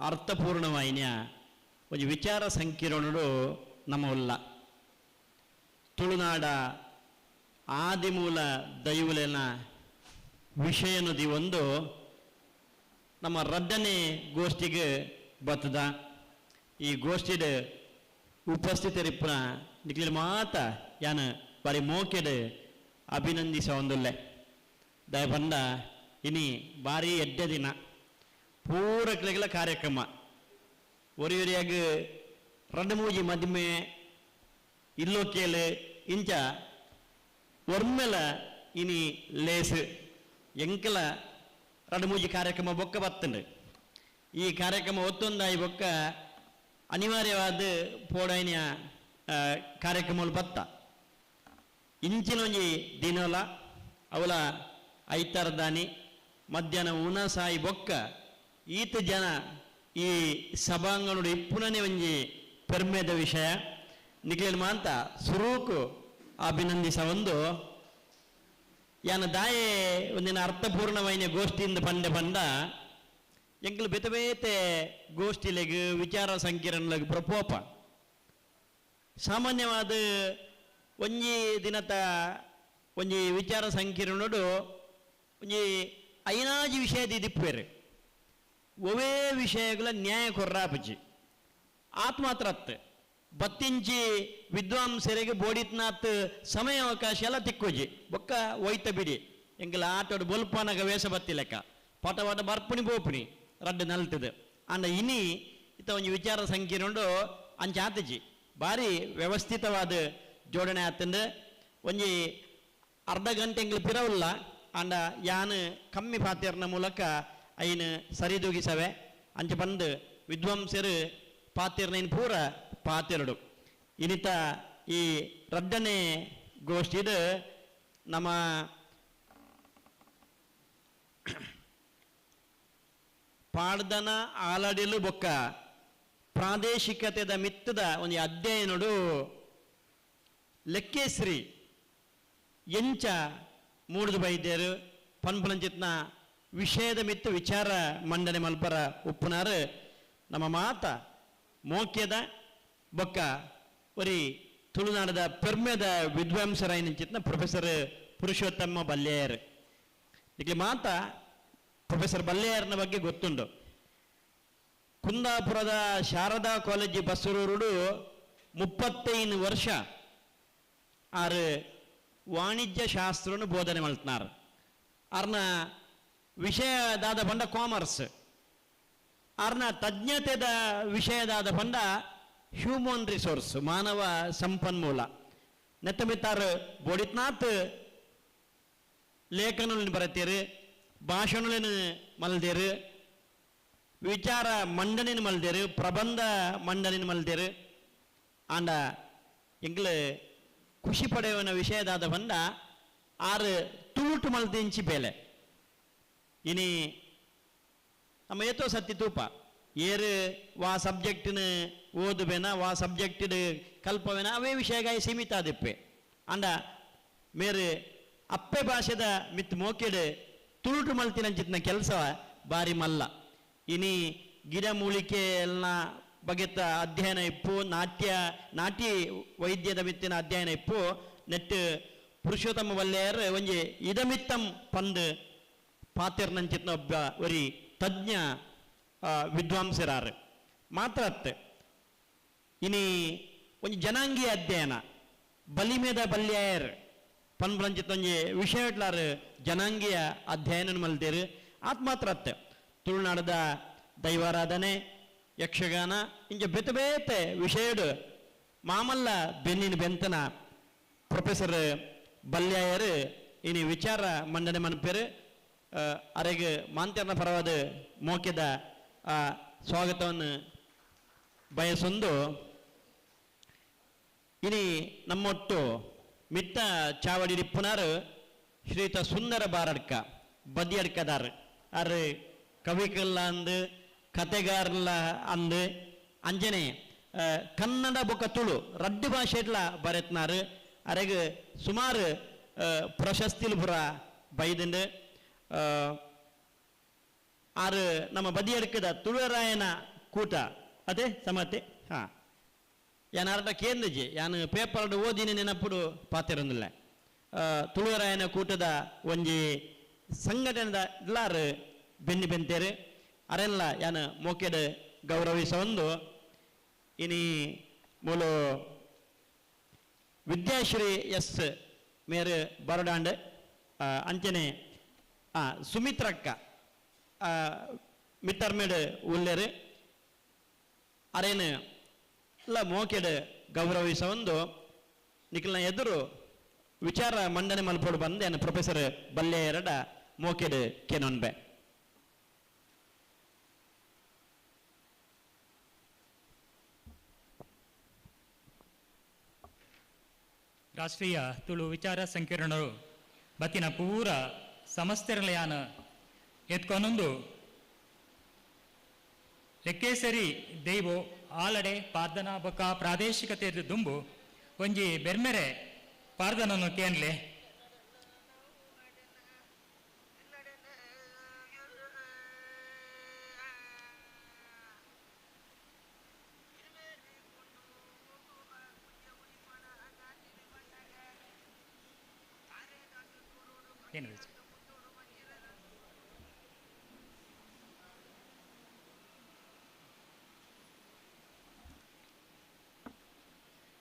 ಅರ್ಥಪೂರ್ಣವಾಯಿನ ಒಂಜಿ ವಿಚಾರ ಸಂಕಿರಣಡು ನಮ್ಮ ಉಲ್ಲ ತುಳುನಾಡ ಆದಿಮೂಲ ದೈವಲೆನ ವಿಷಯನುದಿ ಒಂದು ನಮ್ಮ ರಡ್ಡನೇ ಗೋಷ್ಠಿಗೆ ಬತ್ತದ ಈ ಗೋಷ್ಠಿದ ಉಪಸ್ಥಿತರಿಪ್ಪುನ ನಿಕ್ಲಿನ ಮಾತ ಯಾನ ಬಾರಿ ಮೋಕೆಡ್ ಅಭಿನಂದಿಸ ಒಂದುಲ್ಲೆ ದಯ ಬಂದ ಇನಿ ಭಾರಿ ಎಡ್ಡೆ ದಿನ ಪೂರಕ್ಲೆಗಳ ಕಾರ್ಯಕ್ರಮ ಒರಿಯೊರಿಯಾಗ ರಡ್ಮೂಜಿ ಮದಿಮೆ ಇಲ್ಲೋಕೇಲು ಇಂಚ ಒರ್ಮೆಲ ಇನಿ ಲೇಸು ಎಂಕಲ ರಡ್ಮೂಜಿ ಕಾರ್ಯಕ್ರಮ ಬೊಕ್ಕ ಬತ್ತಂಡು ಈ ಕಾರ್ಯಕ್ರಮ ಒತ್ತೊಂದಾಯಿ ಬೊಕ್ಕ ಅನಿವಾರ್ಯವಾದ ಪೋಡೈನ ಕಾರ್ಯಕ್ರಮಗಳು ಬತ್ತ ಇಂಚಿನೊಂಜಿ ದಿನೋಲ ಅವಳ ಐತರದಾನಿ ಮಧ್ಯಾಹ್ನ ಉಣ ಸಾಯಿ ಬೊಕ್ಕ ಈತ ಜನ ಈ ಸಭಾಂಗಣಡು ಇಪ್ಪುನನೇ ಒಂಜಿ ಪೆರ್ಮೆದ ವಿಷಯ ನಿಕ್ಲೇನು ಮಾಂತ ಸುರೂಕು ಅಭಿನಂದಿಸ ಒಂದು ಯಾನ ದಾಯೆ ಒಂದಿನ ಅರ್ಥಪೂರ್ಣವೈನ ಗೋಷ್ಠಿಯಿಂದ ಬಂದ ಎಂಕಲು ಬೇತೆ ಬೇತೆ ಗೋಷ್ಠಿಲೆಗ್ ವಿಚಾರ ಸಂಕಿರಣleg ಪ್ರಪೋಪ ಸಾಮಾನ್ಯವಾದ ಒಂಜಿ ದಿನದ ಒಂಜಿ ವಿಚಾರ ಸಂಕಿರಣಡು ಒಂಜಿ ಐನಾಜಿ ವಿಷಯದ ದಿಪ್ಪೇರು ಒವೇ ವಿಷಯಗಳ ನ್ಯಾಯ ಕೊರ್ರಾಪಜಿ ಆತ್ಮಾತ್ರತ್ ಬತ್ತಿಂಚಿ ವಿದ್ವಾಂಸರಿಗೆ ಬೋಡಿತ್ನಾತ್ ಸಮಯ ಅವಕಾಶ ಎಲ್ಲ ತಿಕ್ಕೋಜಿ ಬೊಕ್ಕ ಒಯ್ತ ಬಿಡಿ ಎಂಕಲ ಆಟೋಡು ಬೊಲ್ಪಾನಾಗ ವೇಷ ಬತ್ತಿಲೆಕ್ಕ ಪಟವಾಟ ಬರ್ಪುಣಿ ಬೋಪುಣಿ ರಡ್ಡು ನಲ್ತದು ಅಂಡ ಇನಿ ಇತ್ತ ಒಂಜಿ ವಿಚಾರ ಸಂಕಿರಣಡು ಅಂಚ ಆತಜಿ ಭಾರಿ ವ್ಯವಸ್ಥಿತವಾದ ಜೋಡಣೆ ಆತಂದು ಒಂಜಿ ಅರ್ಧ ಗಂಟೆ ಎಂಗ್ಲು ಪಿರವುಲ್ಲ ಅಂಡ ಯಾನು ಕಮ್ಮಿ ಪಾತಿರ್ನ ಮೂಲಕ ಐನು ಸರಿದೂಗಿಸವೆ ಅಂಚೆ ಬಂದು ವಿದ್ವಾಂಸರು ಪಾತಿರ್ನ ಪೂರ ಪಾತಿರಡು ಇನ್ನಿತ ಈ ರಡ್ಡನೇ ಗೋಷ್ಠಿದು ನಮ್ಮ ಪಾಡ್ದನ ಆಲಡಿಲು ಬೊಕ್ಕ ಪ್ರಾದೇಶಿಕತೆದ ಮಿತ್ತದ ಒಂದು ಅಧ್ಯಯನಡು ಲೆಕ್ಕೇಶ್ರೀ ಎಂಚ ಮೂಡಿದು ಬೈದ್ಯರು ಪನ್ಪಲಂಚಿತ್ನ ವಿಷಯದ ಮಿತ್ತು ವಿಚಾರ ಮಂಡನೆ ಮಲ್ಪರ ಉಪ್ಪುನಾರು ನಮ್ಮ ಮಾತ ಮೋಕ್ಯದ ಬೊಕ್ಕ ಒರಿ ತುಳುನಾಡದ ಪೆರ್ಮೆದ ವಿದ್ವಾಂಸರಾಯಿನಂಚಿತ್ನ ಪ್ರೊಫೆಸರ್ ಪುರುಷೋತ್ತಮ ಬಲ್ಲೇಯರ್ ಇಲ್ಲಿ ಮಾತ ಪ್ರೊಫೆಸರ್ ಬಲ್ಲೇಯರ್ನ ಬಗ್ಗೆ ಗೊತ್ತುಂಡು ಕುಂದಾಪುರದ ಶಾರದಾ ಕಾಲೇಜ್ ಬಸರೂರುಡು 35 ವರ್ಷ ಆರು ವಾಣಿಜ್ಯ ಶಾಸ್ತ್ರವನ್ನು ಬೋಧನೆ ಮಾಡ್ತಾರ ಅವ್ರನ್ನ ವಿಷಯದಾದ ಪಂಡ ಕಾಮರ್ಸ್ ಅವ್ರನ್ನ ತಜ್ಞತೆದ ವಿಷಯದಾದ ಪಂಡ ಹ್ಯೂಮನ್ ರಿಸೋರ್ಸ್ ಮಾನವ ಸಂಪನ್ಮೂಲ ನೆತ್ತಮಿತ್ತಾರು ಬೋಡಿತ್ನಾತ್ ಲೇಖನಗಳನ್ನು ಬರತ್ತೀರು ಭಾಷಣಗಳನ್ನು ಮಲ್ದೇರು ವಿಚಾರ ಮಂಡನೆಯನ್ನು ಮಲ್ದೇರು ಪ್ರಬಂಧ ಮಂಡನೆಯನ್ನು ಮಲ್ದೇರು ಆಂಡ ಎಂಗ್ಲು ಖುಷಿ ಪಡೆಯುವ ವಿಷಯದಾದ ಬಂದ ಆರು ತೂಟು ಮಲ್ದಿಂಚಿ ಬೇಲೆ ಇನಿ ನಮ್ಮ ಏತೋ ಸತ್ತಿ ತೂಪ ಏರು ವಾ ಸಬ್ಜೆಕ್ಟ್ನ ಓದುಬೇನ ವಾ ಸಬ್ಜೆಕ್ಟ್ ಕಲ್ಪವೇನ ಅವೇ ವಿಷಯಗಾಯ ಸೀಮಿತ ಆದಿಪ್ಪೆ ಅಂಡ ಮೇರು ಅಪ್ಪೆ ಭಾಷೆದ ಮಿತ್ ಮೋಕೆಡು ತುಳುಟು ಮಲ್ತಿನಂಚಿತ್ನ ಕೆಲಸ ಬಾರಿ ಮಲ್ಲ ಇನಿ ಗಿಡ ಮೂಲಿಕೆ ಎಲ್ಲ ಬಗೆತ ಅಧ್ಯಯನ ಇಪ್ಪು ನಾಟ್ಯ ವೈದ್ಯದ ಮಿತ್ತಿನ ಅಧ್ಯಯನ ಇಪ್ಪು ನೆಟ್ ಪುರುಷೋತ್ತಮ ವಲ್ಲೆಯರ್ ಒಂಜಿ ಇದಮಿತ್ತಂ ಪಂದ್ ಪಾತಿರ್ನಂಚಿತ್ನ ಒಬ್ಬ ಒರಿ ತಜ್ಞ ವಿದ್ವಾಂಸರಾರು ಮಾತ್ರ ಇನಿ ಒಂಜಿ ಜನಾಂಗೀಯ ಅಧ್ಯಯನ ಬಲಿಮೇದ ಬಲ್ಯಾಯರ್ ಪನ್ಬಲಂಚಿತ್ ಒಂಜಿ ವಿಷಯ ಇಟ್ಲಾರು ಜನಾಂಗೀಯ ಅಧ್ಯಯನ ಮಲ್ದೇರು ಆತ್ ಮಾತ್ರ ತುಳುನಾಡದ ದೈವಾರಾಧನೆ ಯಕ್ಷಗಾನ ಇಂಚ ಬೇತೆ ಬೇತೆ ವಿಷಯಡು ಮಾಮಲ್ಲ ಬೆನ್ನಿನ ಬೆಂತನ ಪ್ರೊಫೆಸರ್ ಬಲ್ಯಾಯರು ಇನಿ ವಿಚಾರ ಮಂಡನೆ ಮನ್ಪೇರು ಅರೆಗೆ ಮಾಂತ್ಯರ್ನ ಪರವಾದ ಮೋಕ್ಯದ ಸ್ವಾಗತವನ್ನು ಬಯಸೊಂದು ಇನಿ ನಮ್ಮೊಟ್ಟು ಮಿತ್ತ ಚಾವಡಿ ಪುನರ್ ಶ್ರೀಯುತ ಸುಂದರ ಬಾರಡ್ಕ ಬದಿಯಡ್ಕದಾರ್ ಅರೆ ಕವಿಕಲ್ಲ ಅಂದು ಕತೆಗಾರಲ್ಲ ಅಂದು ಅಂಜನೆ ಕನ್ನಡ ಬೊಕ್ಕ ತುಳು ರಡ್ಡು ಭಾಷೆಡ್ಲ ಬರೆತ್ನಾರು ಅರೆಗೆ ಸುಮಾರು ಪ್ರಶಸ್ತಿಲು ಪುರ ಬೈದಂಡು ಆರು ನಮ್ಮ ಬದಿಯಡ್ಕದ ತುಳುರಾಯನ ಕೂಟ ಅದೇ ಸಮತೆ ಹಾಂ ಯಾನು ಅರ್ಧ ಕೇಂದ್ರಜಿ ಯಾನು ಪೇಪರ್ಡು ಓದಿನ ನೆನಪುಡು ಪಾತಿರೊಂದಿಲ್ಲ ತುಳುವರಾಯನ ಕೂಟದ ಒಂಜಿ ಸಂಘಟನೆದ ಎಲ್ಲಾರು ಬೆನ್ನಿ ಬೆಂತೇರು ಅರೆಲ್ಲ ಯಾನು ಮೋಕೆಡ್ ಗೌರವಿಸ ಒಂದು ಇನಿ ಮೂಲು ವಿದ್ಯಾಶ್ರೀ ಎಸ್ ಮೇರು ಬರಡಾಂಡ್ ಅಂಚನೆ ಸುಮಿತ್ರಕ್ಕ ಮಿತ್ತರ್ಮೇಡ್ ಉಲ್ಲೇರು ಅರೇನು ಎಲ್ಲ ಮೋಕೆಡ್ ಗೌರವಿಸ ಒಂದು ನಿಖಲ್ನ ಎದುರು ವಿಚಾರ ಮಂಡನೆ ಮಲ್ಪೋಡು ಬಂದೆ ಪ್ರೊಫೆಸರ್ ಬಲ್ಲೆಯರಡ ಮೋಕೆಡ್ ಕೆನೊನ್ಬೆ ರಾಷ್ಟ್ರೀಯ ತುಳು ವಿಚಾರ ಸಂಕಿರಣರು ಬತ್ತಿನ ಪೂರ ಸಮಸ್ತೆರಲೆಯಾನ ಎತ್ಕೊನೊಂದು ಲೆಕ್ಕೇಸರಿ ದೈವೋ ಆಲಡೆ ಪಾರ್ದನ ಬೊಕ್ಕ ಪ್ರಾದೇಶಿಕತೆ ದುಂಬು ಒಂಜಿ ಬೆರ್ಮೆರೆ ಪಾರ್ದನನ್ನು ಕೇನ್ಲೆ ಏನು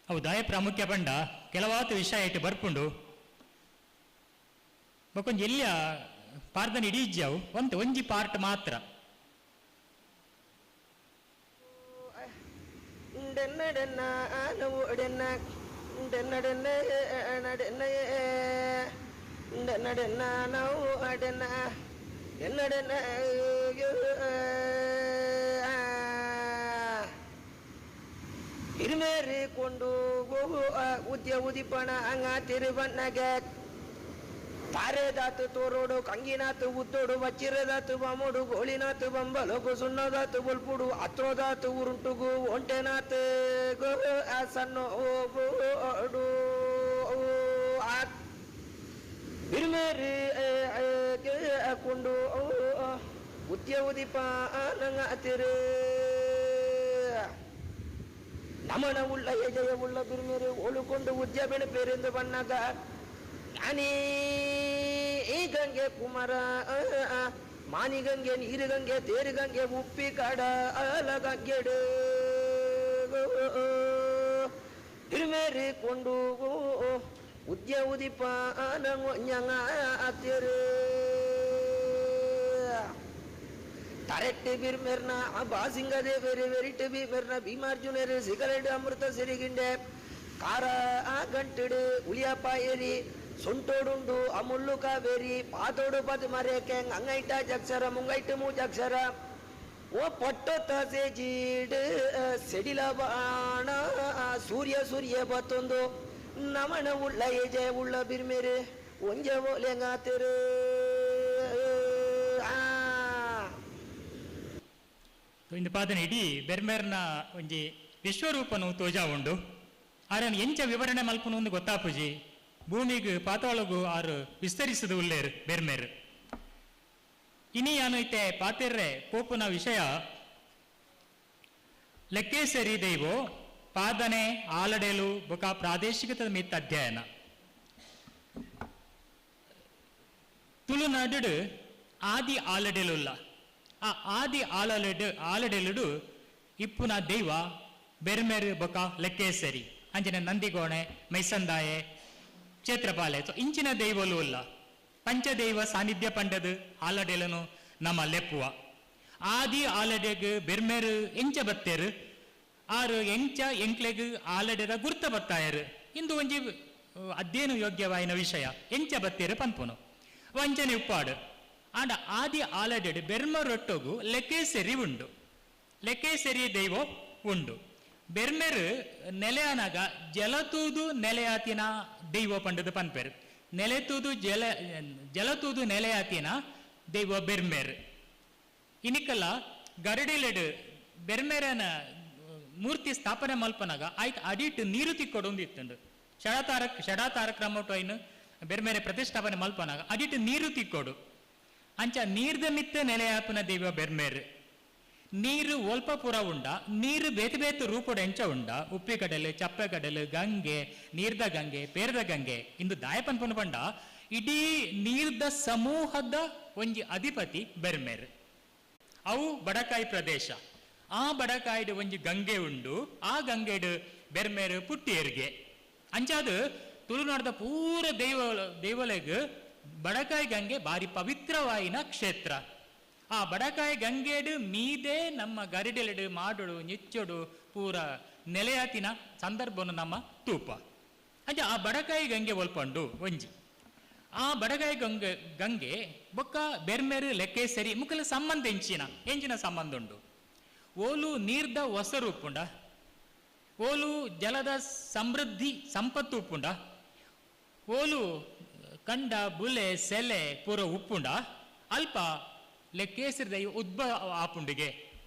ಅವು ದಾಯ ಪ್ರಾಮುಖ್ಯ ಪಂಡ ಕೆಲವಾತು ವಿಷಯ ಐಟು ಬರ್ಪುಂಡು ಬೊಕೊಂಜಿ ಎಲ್ಲಿಯ ಪಾರ್ದನ ಇಡೀ ಇಜ್ಜವು ಒಂಜಿ ಪಾರ್ಟ್ ಮಾತ್ರ ಹಿರಿಮೇರಿ ಕೊಂಡು ಗೋಗು ಉದ್ಯಪಣ ಅಂಗ ತಿರುವನ್ನಗೆ ತಾರೆದಾತು ತೋರೋಡು ಕಂಗಿನಾತು ಉತ್ತೋಡು ವಚ್ಚಿರದಾತು ಬಮೋಡು ಗೋಳಿನಾತು ಬಂಬಲಗು ಸುಣ್ಣದಾತು ಬಲ್ಪುಡು ಅತ್ರೋದಾತು ಉರುಂಟುಗು ಒಂಟೆನಾತು ಗೋ ಸಣ್ಣ ಓಡು ಹಿರಿಮೇರಿ ಕೊಂಡು ಉದ್ಯಪಣ ತಿರು ನಮನ ಉಳ್ಳ ಎಜೆಯ ಉಳ್ಳ ಬಿರುಮೇರೆ ಒಳುಕೊಂಡು ಉದ್ಯಮೆನ ಪೇರೆಂದು ಬಣ್ಣಗ ಜ್ಞಾನಿ ಈ ಗಂಗೆ ಕುಮಾರ ಮಾನಿಗಂಗೆ ನೀರುಗಂಗೆ ತೇರುಗಂಗೆ ಉಪ್ಪಿ ಕಾಡ ಅಲ ಗಂಗೆಡು ಬಿರುಮೇರೆ ಕೊಂಡು ಉದ್ಯಪ ನಂಗ ಅತ್ತಿರು ತರೆಟ್ಟು ಬಿರ್ಮೆರ್ನ ಬಾಸಿಂಗದೆ ಬೇರೆ ವೆರಿಟ್ ಬಿರ್ಮೆರ್ನ ಭೀಮಾರ್ಜುನರು ಸಿಗರೇಟ್ ಅಮೃತ ಸಿರಿಗಿಂಡೆ ಕಾರ ಗಂಟಿಡು ಉಳಿಯಪ್ಪ ಏರಿ ಸೊಂಟೋಡುಂಡು ಅಮುಳ್ಳು ಕಾವೇರಿ ಪಾತೋಡು ಪದ ಮರೆಯಕ್ಕೆ ಅಂಗೈಟ ಜಕ್ಷರ ಮುಂಗೈಟು ಮೂಜಕ್ಷರ ಓ ಪೊಟ್ಟು ತಸೆ ಜೀಡು ಸೆಡಿಲ ಬಾಣ ಸೂರ್ಯ ಸೂರ್ಯ ಬತ್ತೊಂದು ನಮನ ಉಳ್ಳ ಎಜೆ ಉಳ್ಳ ಬಿರ್ಮೇರೆ ಒಂಜ ಓಲೆಂಗಾತಿರು ಇಂದು ಪಾದನೆ ಇಡೀ ಬೆರ್ಮೇರ್ನ ಒಂಜಿ ವಿಶ್ವರೂಪನು ತೋಜಾ ಉಂಡು ಆರನ್ನು ಎಂಚ ವಿವರಣೆ ಮಲ್ಪನು ಒಂದು ಗೊತ್ತಾಪುಜಿ ಭೂಮಿಗೂ ಪಾತಾಳಗೂ ಆರು ವಿಸ್ತರಿಸದು ಉಳ್ಳೇರು ಬೆರ್ಮೇರು ಇನಿ ಏನೈತೆ ಪಾತೆರ್ರೆ ಪೋಪುನ ವಿಷಯ ಲೆಕ್ಕೇಸರಿ ದೈವೋ ಪಾದನೆ ಆಲಡೆಲು ಬೊಕ ಪ್ರಾದೇಶಿಕದ ಮಿತ್ತ ಅಧ್ಯಯನ ತುಳುನಾಡು ಆದಿ ಆಲಡೆಲುಲ್ಲ ಆ ಆದಿ ಆಲಡೆಲುಡು ಇಪ್ಪುನ ದೈವ ಬೆರ್ಮೆರು ಬೊಕ ಲೆಕ್ಕೇಸರಿ ಅಂಚಿನ ನಂದಿಗೋಣೆ ಮೈಸಂದಾಯೆ ಕ್ಷೇತ್ರಪಾಲೆ ಇಂಚಿನ ದೈವಲು ಇಲ್ಲ ಪಂಚದೈವ ಸಾನ್ನಿಧ್ಯ ಪಂಡದು ಆಲಡೆಲನು ನಮ್ಮ ಲೆಪ್ಪುವ ಆದಿ ಆಲಡೆಗ್ ಬೆರ್ಮೆರು ಎಂಚ ಬತ್ತೇರು ಆರು ಎಂಚ ಎಂಕ್ಲೆಗ್ ಆಲಡೆದ ಗುರ್ತ ಬತ್ತಾಯರು ಇಂದು ಒಂಜಿ ಅಧ್ಯಯನ ಯೋಗ್ಯವಾಯಿನ ವಿಷಯ ಎಂಚ ಬತ್ತೇರು ಪನ್ಪುನು ವಂಚನೆ ಉಪ್ಪಾಡು ಆಂಡ ಆದಿ ಆಲಡೆಡ್ ಬೆರ್ಮರೊಟ್ಟೊಗು ಲೆಕ್ಕೇಸರಿ ಉಂಡು ಲೆಕ್ಕೇಸರಿ ದೈವ ಉಂಡು ಬೆರ್ಮೆರು ನೆಲೆಯನಾಗ ಜಲತೂದು ನೆಲೆಯಾತಿನ ದೈವ ಪಂಡದು ಪನ್ಪೆರು ನೆಲೆತೂದು ಜಲತೂದು ನೆಲೆಯಾತಿನ ದೈವ ಬೆರ್ಮೆರು ಇನಿಕಲ್ಲ ಗರಡಿಲೆಡು ಬೆರ್ಮೆರನ ಮೂರ್ತಿ ಸ್ಥಾಪನೆ ಮಲ್ಪನಾಗ ಆಯ್ತು ಅಡಿಟ್ ನೀರು ತಿಕ್ಕೊಡೊಂದಿತ್ತುಂಡು ಷಡಾತಾರ ಕ್ರಮಟು ಬೆರ್ಮೆರೆ ಪ್ರತಿಷ್ಠಾಪನೆ ಮಲ್ಪನಾಗ ಅಡಿಟ್ ನೀರು ತಿಕ್ಕೊಡು ಅಂಚ ನೀರ್ದ ಮಿತ್ತ ನೆಲೆಯಾಪನ ದೈವ ಬೆರ್ಮೇರು ನೀರು ಒಲ್ಪ ಪುರ ಉಂಡ ನೀರು ಬೇತೆ ಬೇತೆ ರೂಪದ ಎಂಚ ಉಂಡ ಉಪ್ಪಿಗಡಲು ಚಪ್ಪೆಗಡಲು ಗಂಗೆ ನೀರ್ದ ಗಂಗೆ ಪೇರ್ದ ಗಂಗೆ ಇಂದು ದಾಯಪನ್ ಪುನ ಪಂಡ ಇಡೀ ನೀರ್ದ ಸಮೂಹದ ಒಂಜಿ ಅಧಿಪತಿ ಬೆರ್ಮೇರು ಅವು ಬಡಕಾಯಿ ಪ್ರದೇಶ ಆ ಬಡಕಾಯಿಡು ಒಂಜಿ ಗಂಗೆ ಉಂಡು ಆ ಗಂಗೆಡು ಬೆರ್ಮೇರು ಪುಟ್ಟಿಯರ್ಗೆ ಅಂಚಾದು ತುಳುನಾಡದ ಪೂರ ದೈವಲೆಗ್ ಬಡಕಾಯಿ ಗಂಗೆ ಬಾರಿ ಪವಿತ್ರವಾಯಿನ ಕ್ಷೇತ್ರ ಆ ಬಡಕಾಯಿ ಗಂಗೆಡು ಮೀದೆ ನಮ್ಮ ಗರಿಡೆಲೆಡು ಮಾಡೋಡು ನಿಚ್ಚೊಡು ಪೂರ ನೆಲೆಯಾತಿನ ಸಂದರ್ಭವನ್ನು ನಮ್ಮ ತೂಪ ಅಂಚ ಆ ಬಡಕಾಯಿ ಗಂಗೆ ಒಲ್ಪಂಡು ಒಂಜಿ ಆ ಬಡಕಾಯಿ ಗಂಗೆ ಬೊಕ್ಕ ಬೆರ್ಮೆರು ಲೆಕ್ಕೇಸರಿ ಮುಕ್ಕಲ ಸಂಬಂಧ ಎಂಚಿನ ಸಂಬಂಧ ಉಂಡು ಓಲು ನೀರ್ದ ಹೊಸರು ಉಪ್ಪುಂಡ ಓಲು ಜಲದ ಸಮೃದ್ಧಿ ಸಂಪತ್ತು ಉಪ್ಪುಂಡ ಓಲು ಕಂಡ ಬುಲೆ ಸೆಲೆ ಪೂರ ಉಪ್ಪುಂಡ ಅಲ್ಪ ಲೆಕ್ಕೇಸರಿ ದೈವ ಉದ್ಭವ ಆಪುಂಡಿಗೆ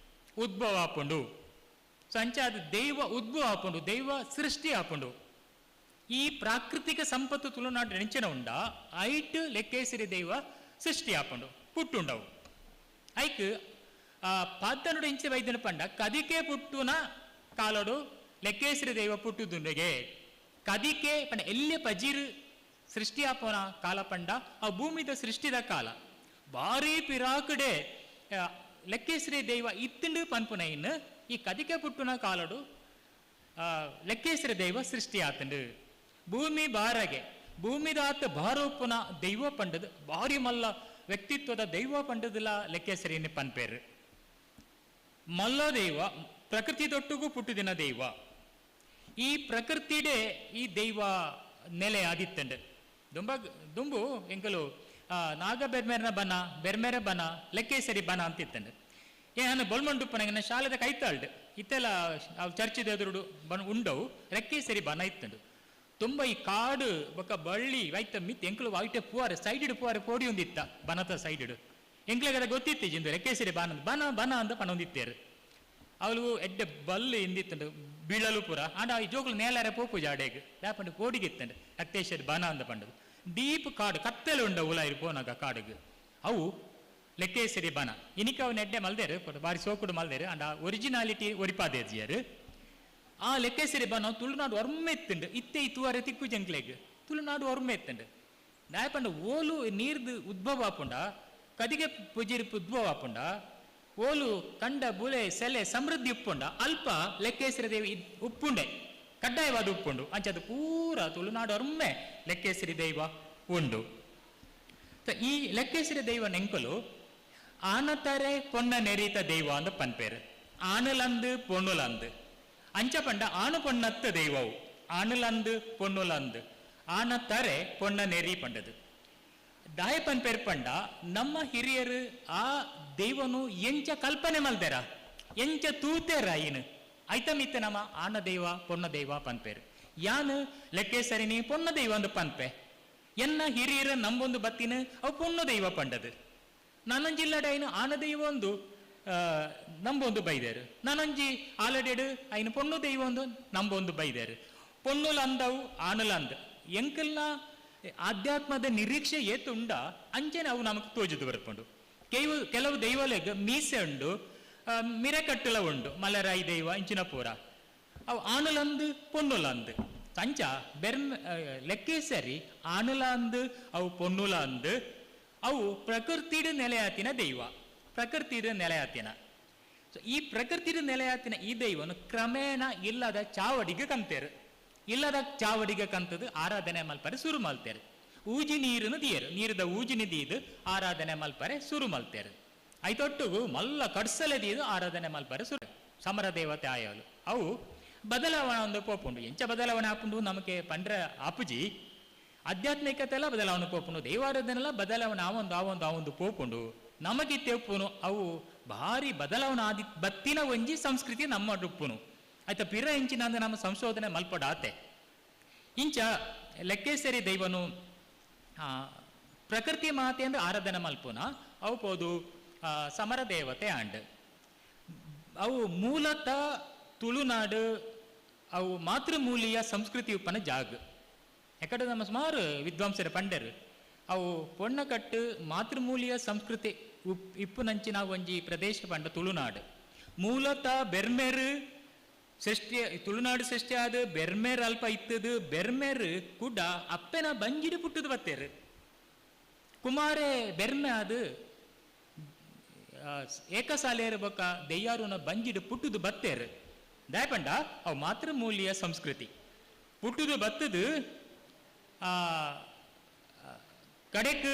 ಉದ್ಭವ ಆಪುಂಡು ಸಂಚಾದ ದೈವ ಉದ್ಭವ ಆಪುಂಡು ದೈವ ಸೃಷ್ಟಿ ಆಪುಂಡು ಈ ಪ್ರಾಕೃತಿಕ ಸಂಪತ್ತು ತುಳುನಾಡು ನೆಂಚಿನ ಉಂಡ ಐಟ್ ಲೆಕ್ಕೇಸರಿ ದೈವ ಸೃಷ್ಟಿ ಆಪುಂಡು ಪುಟ್ಟುಂಡವು ಐಕ್ ಪದ್ದನುಡು ಇಂಚೆ ವೈದ್ಯನ ಪಂಡ ಕದಿಕೆ ಪುಟ್ಟುನ ಕಾಲಡು ಲೆಕ್ಕೇಸರಿ ದೈವ ಪುಟ್ಟುದುಂಡೆಗೆ ಕದಿಕೆ ಪಂಡ ಎಲ್ಲೆ ಪಜಿರು ಸೃಷ್ಟಿ ಆಪೋನ ಕಾಲ ಪಂಡ ಆ ಭೂಮಿದ ಸೃಷ್ಟಿದ ಕಾಲ ಭಾರಿ ಪಿರಾಕಡೆ ಲೆಕ್ಕೇಸರಿ ದೈವ ಇತ್ತಂಡು ಪನ್ಪುನ ಇನ್ನು ಈ ಕದಿಕೆ ಪುಟ್ಟುನ ಕಾಲಡು ಲೆಕ್ಕೇಸರಿ ದೈವ ಸೃಷ್ಟಿ ಆತಂಡು ಭೂಮಿ ಬಾರಗೆ ಭೂಮಿದಾತ ಭಾರೋಪುನ ದೈವ ಪಂಡದು ಭಾರಿ ಮಲ್ಲ ವ್ಯಕ್ತಿತ್ವದ ದೈವ ಪಂಡದಿಲ್ಲ ಲೆಕ್ಕೇಸರಿನ ಪನ್ಪೇರು ಮಲ್ಲ ದೈವ ಪ್ರಕೃತಿ ತೊಟ್ಟುಗೂ ಪುಟ್ಟುದಿನ ದೈವ ಈ ಪ್ರಕೃತಿಡೆ ಈ ದೈವ ನೆಲೆ ಆದಿತ್ತಂಡು ದುಂಬು ಎಂಕಲು ನಾಗ ಬೆರ್ಮೇರನ ಬನ ಬೆರ್ಮೇರ ಬನ ಲೆಕ್ಕೇಸರಿ ಬನ ಅಂತಿತ್ತಂಡು ನಾನು ಬೊಲ್ಮಂಡುಪ್ಪನ ಶಾಲೆದ ಕೈತಾಳ್ಡು ಇತ್ತೆಲ್ಲ ಚರ್ಚಿದ ಎದುರುಡು ಉಂಡವು ಲೆಕ್ಕೇಸರಿ ಬನ ಇತ್ತಂಡು ತುಂಬ ಈ ಕಾಡು ಬೊಕ್ಕ ಬಳ್ಳಿ ವೈತ ಮಿತ್ ಎಂಕ್ಲು ವೈಟೆ ಪೂವಾರೆ ಸೈಡಿಡು ಪೂವಾರೆ ಪೋಡಿ ಒಂದಿತ್ತ ಬನತ ಸೈಡಿಡು ಎಂಕ್ಲೆಗದ ಗೊತ್ತಿತ್ತು ಜಿಂದು ಲೆಕ್ಕೇಸರಿ ಬನ ಬನ ಬನ ಅಂತ ಪಣ ಒಂದಿತ್ತೇರು ಅವಳು ಎಡ್ಡೆ ಬಲ್ಲು ಇಂದಿತ್ತಂಡು ಬೀಳಲು ಪೂರ ಆಂಡ ಈ ಜೋಗುಲು ನೇಲಾರೆ ಪೋಪು ಜಾಡೆಗೆ ದಾಪಂಡು ಕೋಡಿಗಿತ್ತಂಡು ಲೆಕ್ಕೇಸರಿ ಬನ ಅಂತ ಪಂಡದು ಡೀಪ್ ಕಾಡು ಕತ್ತಲು ಉಂಡ ಉಲಾಯಿರು ಪೋನಾಗ ಕಾಡುಗೆ ಅವು ಲೆಕ್ಕೇಸರಿ ಬನ ಇನಿಕ ಅವು ನೆಡ್ಡೆ ಮಲ್ದೇರು ಬಾರಿ ಸೋಕುಡು ಮಲ್ದೇರು ಅಂಡ ಒರಿಜಿನಾಲಿಟಿ ಒರಿಪಾದೇಜಿಯರು ಆ ಲೆಕ್ಕೇಸರಿ ಬನ ತುಳುನಾಡು ಒರ್ಮೆ ಎತ್ತುಂಡು ಇತ್ತೆ ಇತ್ತುವರೆ ತಿಕ್ಕು ಜಂಕ್ಲೆಗ್ ತುಳುನಾಡು ಒರ್ಮೆ ಎತ್ತುಂಡು ದಾಯಪಂಡ ಓಲು ನೀರ್ದು ಉದ್ಭವ ಆಪುಂಡ ಕದಿಗೆ ಪುಜಿರಿಪು ಉದ್ಭವ ಆಪುಂಡ ಓಲು ಕಂಡ ಬುಲೆ ಸೆಲೆ ಸಮೃದ್ಧಿ ಉಪ್ಪುಂಡ ಅಲ್ಪ ಲೆಕ್ಕೇಸರಿ ದೇವಿ ಉಪ್ಪುಂಡೆ ಕಡ್ಡಾಯವಾದ ಉಪ್ಪುಂಡು ಅಂಚದು ಪೂರ ತುಳುನಾಡು ಒರ್ಮೆ ಲೆಕ್ಕೇಸರಿ ದೈವ ಉಂಡು ಈ ಲೆಕ್ಕೇಸರಿ ದೈವ ನೆಂಕಲು ಆನತರೆ ಪೊನ್ನ ನೆರೀತ ದೈವ ಅಂದ ಪನ್ಪೇರು ಆನಲಂದು ಪೊನ್ನುಲಂದು ಅಂಚ ಪಂಡ ಆನು ಪೊನ್ನತ್ತ ದೈವವು ಆನುಲಂದು ಪೊನ್ನುಲಂದು ಆನ ತರೆ ಪೊನ್ನ ನೆರಿ ಪಂಡದು ದಾಯ ಪನ್ಪೇರು ಪಂಡ ನಮ್ಮ ಹಿರಿಯರು ಆ ದೈವನು ಎಂಚ ಕಲ್ಪನೆ ಮಲ್ದೇರ ಎಂಚ ತೂತೇರ ಇನ್ನು ಐತಮಿತ್ತ ನಮ್ಮ ಆನ ದೈವ ಪೊನ್ನ ದೈವ ಪನ್ಪೇರು ಯಾನು ಲೆಕ್ಕೇಸರಿನಿ ಪೊನ್ನ ದೈವ ಒಂದು ಪನ್ಪೆ ಎನ್ನ ಹಿರಿಯರ ನಂಬೊಂದು ಬತ್ತಿನ ಅವು ಪೊನ್ನ ದೈವ ಪಂಡದು ನನ್ನಂಜಿಲ್ಲಡೈನು ಆನ ದೈವ ಒಂದು ನಂಬೊಂದು ಬೈದೇರು ನನಂಜಿ ಆಲಡೆಡು ಐನು ಪೊಣ್ಣು ದೈವ ಒಂದು ನಂಬೊಂದು ಬೈದೇರು ಪೊಣ್ಣುಲ ಅಂದವು ಆನುಲ ಅಂದ ಎಂಕಲ್ನ ಆಧ್ಯಾತ್ಮದ ನಿರೀಕ್ಷೆ ಏತುಂಡ ಅಂಚೆನೆ ಅವು ನಮಗೆ ತೋಜುದು ಬರ್ಕೊಂಡು ಕೆಲವು ದೈವಲೆಗ್ ಮೀಸೆ ಉಂಡು ಮಿರೆಕಟ್ಟುಲ ಉಂಡು ಮಲರಾಯಿ ದೈವ ಇಂಚಿನ ಪೂರ ಅವು ಆನುಲಂದು ಪೊಣ್ಣುಲ ಅಂದು ಅಂಚ ಲೆಕ್ಕೇಸರಿ ಆನುಲ ಅಂದು ಅವು ಪೊಣ್ಣುಲ ಅಂದು ಅವು ಪ್ರಕೃತಿಡು ನೆಲೆಯಾತಿನ ದೈವ ಪ್ರಕೃತಿಡು ನೆಲೆಯಾತಿನ ಈ ಪ್ರಕೃತಿಡು ನೆಲೆಯಾತಿನ ಈ ದೈವನು ಕ್ರಮೇಣ ಇಲ್ಲದ ಚಾವಡಿಗೆ ಕಂತೇರು ಇಲ್ಲದ ಚಾವಡಿಗೆ ಕಂತದು ಆರಾಧನೆ ಮಲ್ಪರೆ ಸುರು ಮಲ್ತೇರು ಊಜಿ ನೀರನ್ನು ದಿಯರು ನೀರದ ಊಜಿನಿ ದೀದು ಆರಾಧನೆ ಮಲ್ಪರೆ ಸುರು ಮಲ್ತೇರು ಐತೊಟ್ಟುಗು ಮಲ್ಲ ಕಡ್ಸಲೆ ದೀದು ಆರಾಧನೆ ಮಲ್ಪರೆ ಸುರು ಸಮರ ದೇವತೆ ಆಯಲು ಅವು ಬದಲಾವಣೆ ಒಂದು ಪೋಪುಂಡು ಎಂಚ ಬದಲಾವಣೆ ಆಪುಂಡು ನಮಗೆ ಪಂಡ್ರ ಆಪುಜಿ ಆಧ್ಯಾತ್ಮಿಕತೆ ಎಲ್ಲ ಬದಲಾವಣೆ ಪೋಪುಂಡು ದೈವಾರಾಧನೆಲ್ಲ ಬದಲಾವಣೆ ಆವೊಂದು ಪೋಪುಂಡು ನಮಗಿತ್ತೇಪುನು ಅವು ಭಾರಿ ಬದಲಾವಣೆ ಆದಿ ಬತ್ತಿನ ಒಂಜಿ ಸಂಸ್ಕೃತಿ ನಮ್ಮ ಡುಪ್ಪುನು ಆಯ್ತಾ ಪಿರ ಇಂಚಿನ ನಮ್ಮ ಸಂಶೋಧನೆ ಮಲ್ಪಡಾತೆ ಇಂಚ ಲೆಕ್ಕೇಸರಿ ದೈವನು ಪ್ರಕೃತಿ ಮಾತೆ ಅಂದ್ರೆ ಆರಾಧನೆ ಮಲ್ಪುನ ಅವು ಪೋದು ಸಮರ ದೇವತೆ ಆಂಡ್ ಅವು ಮೂಲತಃ ತುಳುನಾಡು ಅವು ಮಾತೃಮೂಲಿಯ ಸಂಸ್ಕೃತಿ ಉಪ್ಪನ ಜಾಗ ಯಾಕಡೆ ನಮ್ಮ ಸುಮಾರು ವಿದ್ವಾಂಸರ ಪಂಡರು ಅವು ಪೊಣ್ಣಕಟ್ಟು ಮಾತೃಮೂಲಿಯ ಸಂಸ್ಕೃತಿ ಇಪ್ಪುನಂಚಿನ ಒಂಜಿ ಪ್ರದೇಶ ಪಂಡ ತುಳುನಾಡು ಮೂಲತಃ ಬೆರ್ಮೇರು ಸೃಷ್ಟಿ ತುಳುನಾಡು ಸೃಷ್ಟಿ ಆದ ಬೆರ್ಮೇರ್ ಅಲ್ಪ ಇತ್ತದು ಬೆರ್ಮೇರ್ ಕೂಡ ಅಪ್ಪೆನ ಬಂಜಿಡು ಪುಟ್ಟದು ಬತ್ತೇರು ಕುಮಾರೇ ಬೆರ್ಮೆ ಅದು ಏಕಸಾಲೆಯರ ಬೊಕ್ಕ ದೆಯ್ಯಾರುನ ಬಂಜಿಡು ಪುಟ್ಟದು ಬತ್ತೇರು ದಯಪಂಡ ಅವು ಮಾತೃಮೂಲಿಯ ಸಂಸ್ಕೃತಿ ಪುಟ್ಟದು ಬತ್ತದು ಕಡೆಕ್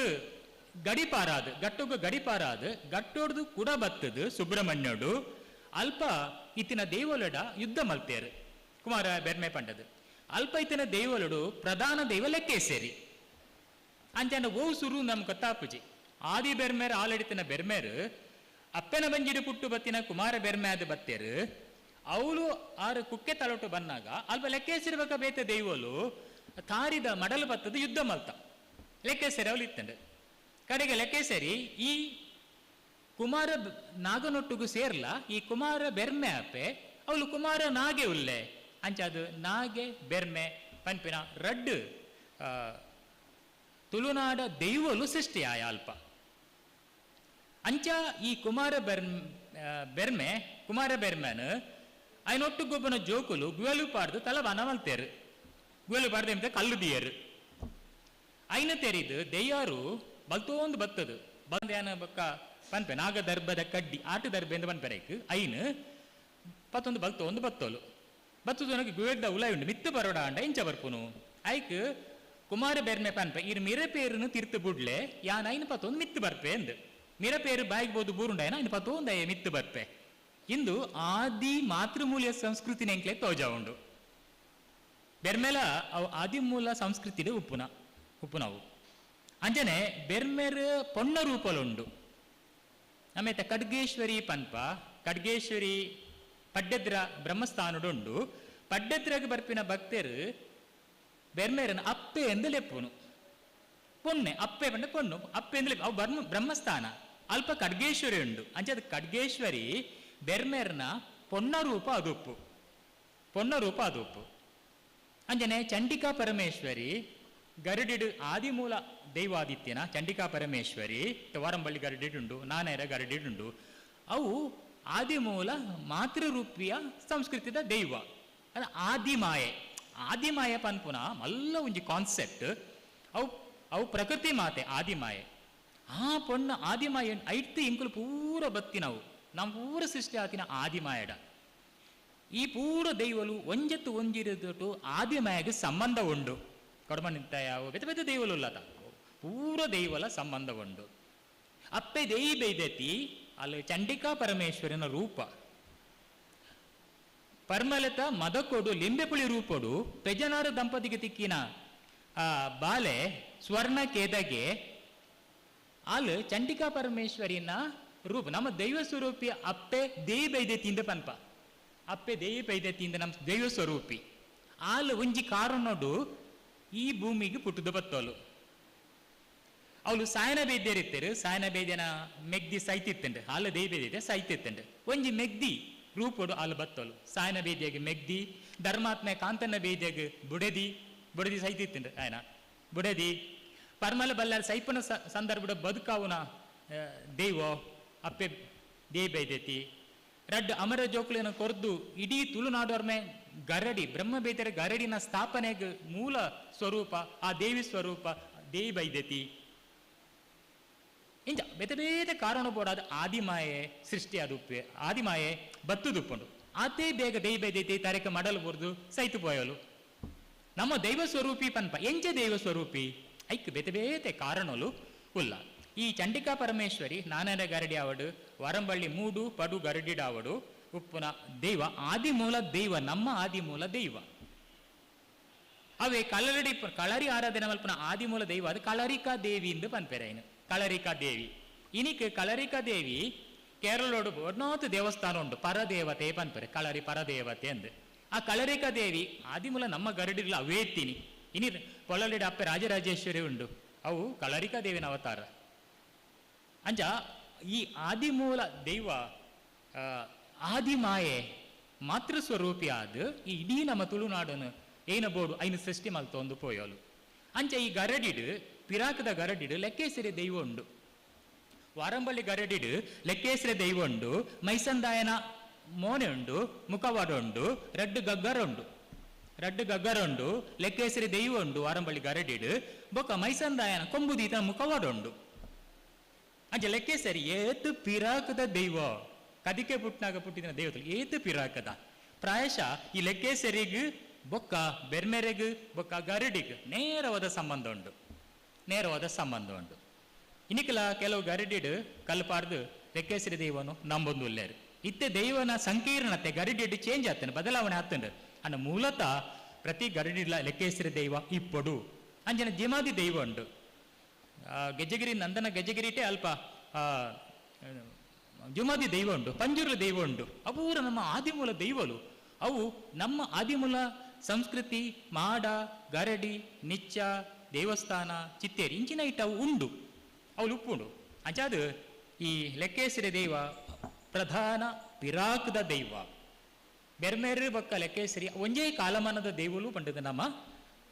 ಗಡಿಪಾರಾದು ಗಟ್ಟುಗ ಗಡಿಪಾರಾದು ಗಟ್ಟೋಡ್ದು ಕೂಡ ಬತ್ತದು ಸುಬ್ರಹ್ಮಣ್ಯೋಡು ಅಲ್ಪ ಇತ್ತಿನ ದೇವಲಡ ಯುದ್ಧ ಮಲ್ತೇರು ಕುಮಾರ ಬೆರ್ಮೆ ಪಂಡದು ಅಲ್ಪ ಇತ್ತಿನ ದೇವಲಡು ಪ್ರಧಾನ ದೈವ ಲೆಕ್ಕೇಸೇರಿ ಅಂಚಂಡ ಓ ಸುರು ನಮ್ ಗೊತ್ತಾಪುಜಿ ಆದಿ ಬೆರ್ಮೇರ್ ಆಲಡಿತಿನ ಬೆರ್ಮೇರು ಅಪ್ಪೆನ ಬಂಜಿಡು ಪುಟ್ಟು ಬತ್ತಿನ ಕುಮಾರ ಬೆರ್ಮೆ ಆದ ಬತ್ತೇರು ಅವಳು ಆರು ಕುಕ್ಕೆ ತಲೊಟ್ಟು ಬಂದಾಗ ಅಲ್ಪ ಲೆಕ್ಕೇಸಿರ್ಬೇಕ ಬೇತ ದೈವಲು ತಾರಿದ ಮಡಲು ಬತ್ತದ ಯುದ್ಧ ಮಲ್ತ ಲೆಕ್ಕೇಸರಿ ಅವಳು ಇತ್ತಂಡು ಕಡೆಗೆ ಲೆಕ್ಕೇಸರಿ ಈ ಕುಮಾರ ನಾಗನೊಟ್ಟಿಗೂ ಸೇರ್ಲ ಈ ಕುಮಾರ ಬೆರ್ಮೆ ಅಪ್ಪೆ ಅವಳು ಕುಮಾರ ನಾಗೆ ಉಲ್ಲೆ ಅಂಚ ಅದು ನಾಗೆ ಬೆರ್ಮೆ ಪನ್ಪಿನ ರಡ್ಡು ತುಳುನಾಡ ದೈವಲು ಸೃಷ್ಟಿ ಆಯ ಅಲ್ಪ ಅಂಚ ಈ ಕುಮಾರ ಬೆರ್ಮೆನ್ ಅಯ್ನೊಟ್ಟುಗೊಬ್ಬನ ಜೋಕುಲು ಗುವೆಲು ಪಾಡ್ದು ತಲವನ ಮಲ್ತೇರು ಗುವೆಲು ಪಾಡ್ದು ಎಂತ ಕಲ್ಲು ದಿಯರು ಐನ ತೆರಿದು ದೆಯ್ಯಾರು ಬಲ್ತೋಂದು ಬತ್ತದು ಬಂದೇನ ಬಕ್ಕ ಪನ್ಪೆ ನಾಗ ದರ್ಬದ ಕಡ್ಡಿ ಆಟ ದರ್ಬೆಂದು ಪನ್ಪೆರೈಕ್ ಐನು ಪತ್ತೊಂದು ಬಲ್ತೋಂದು ಬತ್ತೋಲು ಬತ್ತದು ನನಗೆ ಗುವೆಡ್ದ ಉಲಾಯಿ ಉಂಡು ಮಿತ್ತು ಬರೋಡ ಅಂಡ ಇಂಚ ಬರ್ಪುನು ಐಕ್ ಕುಮಾರ ಬೆರ್ಮೆ ಪನ್ಪೆ ಇರ್ ಮಿರ ಪೇರುನು ತಿರ್ತು ಬುಡ್ಲೆ ಯಾನ್ ಐನು ಪತ್ತೊಂದು ಮಿತ್ತು ಬರ್ಪೆ ಎಂದು ಮಿರ ಪೇರು ಬಾಯಿಗೆ ಬೋದು ಬೂರುಂಡಾಯನ ಐನು ಪತ್ತೊಂದು ಮಿತ್ತು ಬರ್ಪೆ ಇಂದು ಆದಿ ಮಾತೃಮೂಲ್ಯ ಸಂಸ್ಕೃತಿ ನೆಂಕ್ಲೆ ತೋಜ ಉಂಡು ಬೆರ್ಮೆಲ ಅವು ಆದಿಮೂಲ ಸಂಸ್ಕೃತಿಡು ಉಪ್ಪುನವು ಅಂಜನೆ ಬೆರ್ಮೆರ್ ಪೊಣ್ಣ ರೂಪಲುಂಡು ಆಮೇಲೆ ಖಡ್ಗೇಶ್ವರಿ ಪನ್ಪ ಖಡ್ಗೇಶ್ವರಿ ಪಡ್ಡೆದ್ರ ಬ್ರಹ್ಮಸ್ಥಾನುಡುಂಡು ಪಡ್ಡೆದ್ರಾಗ ಬರ್ಪಿನ ಭಕ್ತರು ಬೆರ್ಮೇರನ ಅಪ್ಪೆ ಎಂದು ಲೆಪ್ಪುನು ಪೊನ್ನೆ ಅಪ್ಪೆ ಬಂಡ ಪೊಣ್ಣು ಅಪ್ಪೆ ಎಂದು ಲೆಪ್ಪು ಅವು ಬ್ರಹ್ಮಸ್ಥಾನ ಅಲ್ಪ ಖಡ್ಗೇಶ್ವರಿ ಉಂಡು ಅಂಚೆ ಅದು ಖಡ್ಗೇಶ್ವರಿ ಬೆರ್ಮೇರ್ನ ಪೊಣ್ಣ ರೂಪ ಅದುಪ್ಪು ಅಂಜನೆ ಚಂಡಿಕಾ ಪರಮೇಶ್ವರಿ ಗರುಡಿಡು ಆದಿಮೂಲ ದೈವಾದಿತ್ಯನ ಚಂಡಿಕಾ ಪರಮೇಶ್ವರಿ ವಾರಂಬಳ್ಳಿ ಗರುಡಿಡುಂಡು ನಾನೇರ ಗರುಡಿಡುಂಡು ಅವು ಆದಿಮೂಲ ಮಾತೃರೂಪಿಯ ಸಂಸ್ಕೃತಿದ ದೈವ ಅಲ್ಲ ಆದಿಮಾಯೆ ಪನ್ಪುನ ಮಲ್ಲ ಒಂಜಿ ಕಾನ್ಸೆಪ್ಟ್ ಅವು ಪ್ರಕೃತಿ ಮಾತೆ ಆದಿಮಾಯೆ ಆ ಪೊಣ್ಣ ಆದಿಮಾಯ ಐತಿ ಇಂಕುಲು ಪೂರ ಬತ್ತಿನವು ನಮ್ಮ ಪೂರ ಸೃಷ್ಟಿ ಆತಿನ ಆದಿಮಾಯಡ ಈ ಪೂರ ದೈವಲು ಒಂಜತ್ತು ಒಂಜಿರದೊಟ್ಟು ಆದಿಮಾಯಗೆ ಸಂಬಂಧ ಉಂಡು ಕೊಡಮನಿಂತ ಯಾವ ಬೆತ್ತ ದೈವಲು ಉಲ್ಲತ ಪೂರ ದೈವಲ ಸಂಬಂಧ ಉಂಡು ಅಪ್ಪೆ ದೈ ಬೈದತಿ ಅಲ್ಲಿ ಚಂಡಿಕಾ ಪರಮೇಶ್ವರನ ರೂಪ ಪರ್ಮಲತ ಮದಕೊಡು ಲಿಂಬೆಪುಳಿ ರೂಪಡು ಪೆಜನಾರ ದಂಪತಿಗೆ ತಿಕ್ಕಿನ ಬಾಲೆ ಸ್ವರ್ಣ ಕೇದಗೆ ಅಲ್ಲಿ ಚಂಡಿಕಾ ಪರಮೇಶ್ವರಿನ ರೂಪ ನಮ್ಮ ದೈವ ಸ್ವರೂಪಿ ಅಪ್ಪೆ ದೇಯಿ ಬೈದತಿಯಿಂದ ಪನ್ಪ ಅಪ್ಪೆ ದೇಯಿ ಬೈದತಿಯಿಂದ ನಮ್ಮ ದೈವ ಸ್ವರೂಪಿ ಆಲು ಒಂಜಿ ಕಾರಣೋಡು ಈ ಭೂಮಿಗೆ ಪುಟ್ಟದು ಬತ್ತೋಲು ಅವಳು ಸಾಯನ ಬೇದ್ಯರಿತ್ತರು ಸಾಯನ ಬೇದ್ಯನ ಮೆಗ್ದಿ ಸೈತಿತ್ತಂಡು ಹಾಲು ದೇಯಿ ಬೇದಿದೆ ಸೈತಿತ್ತಂಡು ಒಂಜಿ ಮೆಗ್ದಿ ರೂಪಡು ಹಾಲು ಬತ್ತೋಲು ಸಾಯನ ಬೇದ್ಯಾಗ ಮೆಗ್ದಿ ಧರ್ಮಾತ್ಮ ಕಾಂತನ ಬೇದ್ಯಾಗ ಬುಡದಿ ಸೈತಿತ್ತಂಡು ಆಯ್ನ ಬುಡದಿ ಪರ್ಮಲ ಬಲ್ಲಾರ ಸೈಪನ ಸಂದರ್ಭದ ಬದುಕಾವುನ ದೈವ ಅಪ್ಪೆ ದೇಯಿ ಬೈದತಿ ರಡ್ಡು ಅಮರ ಜೋಕುಲಿನ ಕೊರ್ದು ಇಡೀ ತುಳುನಾಡೋರ್ಮೆ ಗರಡಿ ಬ್ರಹ್ಮ ಬೇತರ ಗರಡಿನ ಸ್ಥಾಪನೆಗೆ ಮೂಲ ಸ್ವರೂಪ ಆ ದೇವಿ ಸ್ವರೂಪ ದೇಯಿ ಬೈದತಿ ಇಂಚ ಬೇತೆ ಬೇತೆ ಕಾರಣ ಬೋಡಾದ ಆದಿಮಾಯೆ ಸೃಷ್ಟಿ ಅದುಪ್ಪೆ ಆದಿಮಾಯೆ ಬತ್ತುದುಪ್ಪುಂಡು ಅದೇ ಬೇಗ ದೇಯಿ ಬೈದೈತಿ ತರಕ ಮಡಲು ಬುರ್ದು ಸೈತು ಪೋಯಲು ನಮ್ಮ ದೈವ ಸ್ವರೂಪಿ ಪನ್ಪ ಎಂಚ ದೈವ ಸ್ವರೂಪಿ ಐಕ್ ಬೇತೆ ಬೇತೆ ಕಾರಣಲು ಉಲ್ಲ ಈ ಚಂಡಿಕಾ ಪರಮೇಶ್ವರಿ ನಾನರ ಗರಡಿ ಆವಡು ವರಂಬಳ್ಳಿ ಮೂಡು ಪಡು ಗರಡಿಡಾವಡು ಉಪ್ಪುನ ದೈವ ಆದಿಮೂಲ ದೈವ ನಮ್ಮ ಆದಿಮೂಲ ದೈವ ಅವೇ ಕಳರಿ ಆರಾಧನೆ ಮಲ್ಪನ ಆದಿಮೂಲ ದೈವ ಅದು ಕಳರಿಕಾ ದೇವಿ ಎಂದು ಪನ್ಪೆರೇನು ಕಳರಿಕಾ ದೇವಿ ಇನಿಕ್ ಕಳರಿಕಾ ದೇವಿ ಕೇರಳೋಡು ಒಡ್ನಾತು ದೇವಸ್ಥಾನ ಉಂಟು ಪರದೇವತೆ ಪನ್ಪೆರೆ ಕಳರಿ ಪರದೇವತೆ ಅಂದು ಆ ಕಳರಿಕಾ ದೇವಿ ಆದಿಮೂಲ ನಮ್ಮ ಗರಡಿಲ್ಲ ಅವೇತ್ತೀನಿ ಇನಿ ಪೊಳಲಿಡ ಅಪ್ಪೆ ರಾಜರಾಜೇಶ್ವರಿ ಉಂಡು ಅವು ಕಳರಿಕಾ ದೇವಿನ ಅವತಾರ ಅಂಜ ಈ ಆದಿಮೂಲ ದೈವ ಆದಿಮಾಯೆ ಮಾತೃಸ್ವರೂಪಿ ಆದ ಈ ಇಡೀ ನಮ್ಮ ತುಳುನಾಡನ್ನು ಏನ ಬೋಡು ಐನು ಸೃಷ್ಟಿ ಮಲ್ತೊಂದು ಪೋಯೋಲು ಅಂಚ ಈ ಗರಡಿಡು ಪಿರಾಕದ ಗರಡಿಡು ಲೆಕ್ಕೇಸರಿ ದೈವ ಉಂಡು ವಾರಂಬಳ್ಳಿ ಗರಡಿಡು ಲೆಕ್ಕೇಸರಿ ದೈವ ಉಂಡು ಮೈಸಂದಾಯನ ಮೋನೆ ಉಂಡು ಮುಖವಾಡ ಉಂಡು ರಡ್ಡು ಗಗ್ಗರ ಉಂಡು ಲೆಕ್ಕೇಸರಿ ದೈವ ಉಂಡು ವಾರಂಬಳ್ಳಿ ಗರಡಿಡು ಬೊಕ್ಕ ಮೈಸಂದಾಯನ ಕೊಂಬುದೀತನ ಮುಖವಾಡ ಉಂಡು ಅಂಚ ಲೆಕ್ಕೇಸರಿ ಏತು ಪಿರಾಕದ ದೈವ ಕದಿಕೆ ಪುಟ್ನಾಗ ಪುಟ್ಟಿನ ದೈವತಲು ಏತು ಪಿರಾಕದ ಪ್ರಾಯಶಃ ಈ ಲೆಕ್ಕೇಸರಿಗೂ ಬೊಕ್ಕ ಬೆರ್ಮೆರೆಗೂ ಬೊಕ್ಕ ಗರಡಿಗೂ ನೇರವಾದ ಸಂಬಂಧ ಉಂಡು ಇನಿಕಲ ಕೆಲವು ಗರಡಿಡು ಕಲ್ಪಾರ್ದು ಲೆಕ್ಕೇಸರಿ ದೈವನು ನಂಬೊಂದು ಉಲ್ಲೇರು ಇತ್ತೆ ದೈವನ ಸಂಕೀರ್ಣತೆ ಗರಡಿಡು ಚೇಂಜ್ ಆಗ್ತಾನೆ ಬದಲಾವಣೆ ಆಗ್ತಂಡು ಅನ್ನ ಮೂಲತಃ ಪ್ರತಿ ಗರಡಿಡ್ಲ ಲೆಕ್ಕೇಸರಿ ದೈವ ಇಪ್ಪಡು ಅಂಜನ ಜಿಮಾದಿ ದೈವ ಉಂಡು ಗೆಜ್ಜಗಿರಿ ನಂದನ ಗೆಜ್ಜಗಿರಿಟೇ ಅಲ್ಪ ಜುಮಾದಿ ದೈವ ಉಂಡು ಪಂಜುರ್ಲ ದೈವ ಉಂಡು ಅಪೂರ ನಮ್ಮ ಆದಿಮೂಲ ದೈವಲು ಅವು ನಮ್ಮ ಆದಿಮೂಲ ಸಂಸ್ಕೃತಿ ಮಾಡ ಗರಡಿ ನಿಚ್ಚ ದೇವಸ್ಥಾನ ಚಿತ್ತೇರಿ ಇಂಚಿನ ಇಟ್ಟವು ಉಂಡು ಅವಳು ಉಪ್ಪುಂಡು ಅಂಚಾದ ಈ ಲೆಕ್ಕೇಸರಿ ದೈವ ಪ್ರಧಾನ ಪಿರಾಕದ ದೈವ ಬೆರ್ಮೇರು ಬೊಕ್ಕ ಲೆಕ್ಕೇಸರಿ ಒಂಜೇ ಕಾಲಮಾನದ ದೈವಲು ಪಂಡದ ನಮ್ಮ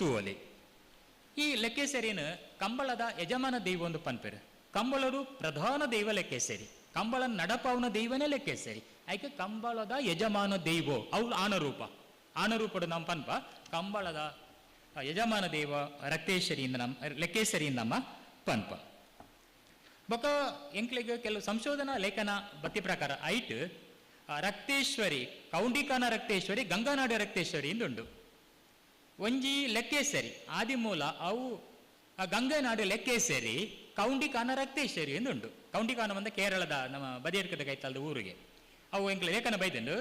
ತೂವಲೆ. ಈ ಲೆಕ್ಕೇಸರಿನ ಕಂಬಳದ ಯಜಮಾನ ದೈವ ಒಂದು ಪನ್ಪೆರು. ಕಂಬಳರು ಪ್ರಧಾನ ದೈವ ಲೆಕ್ಕೇಸರಿ, ಕಂಬಳ ನಡಪಾವನ ದೈವನೇ ಲೆಕ್ಕೇಸರಿ. ಆಯ್ಕೆ ಕಂಬಳದ ಯಜಮಾನ ದೈವ ಅವಳು ಆನರೂಪಡು ನಮ್ಮ ಪನ್ಪ ಕಂಬಳದ ಯಜಮಾನ ದೈವ ರಕ್ತೇಶ್ವರಿಯಿಂದ ನಮ್ಮ ಲೆಕ್ಕೇಸರಿಯಿಂದ ನಮ್ಮ ಪನ್ಪ. ಬೊಕ್ಕ ಎಂಕ್ಲಿಗೆ ಕೆಲವು ಸಂಶೋಧನಾ ಲೇಖನ ಬತ್ತಿ ಪ್ರಕಾರ ಐಟ್ ರಕ್ತೇಶ್ವರಿ ಕೌಂಡಿಕಾನ ರಕ್ತೇಶ್ವರಿ ಗಂಗಾನಾಡು ರಕ್ತೇಶ್ವರಿ ಇಂದುಂಡು. ಒಂಜಿ ಲೆಕ್ಕೇಸರಿ ಆದಿ ಮೂಲ ಅವು ಗಂಗಾನಾಡು ಲೆಕ್ಕೇಸರಿ ಕೌಂಡಿಕಾನ ರಕ್ತೇಶ್ವರಿ ಎಂದುಂಡು. ಕೌಂಡಿಕಾನ ಬಂದ ಕೇರಳದ ನಮ್ಮ ಬದಿಯಡ್ಕದ ಕೈತಲ್ದ ಊರಿಗೆ ಅವು ಎಂಕ್ಲ ಲೇಖನ ಬೈದಂಡು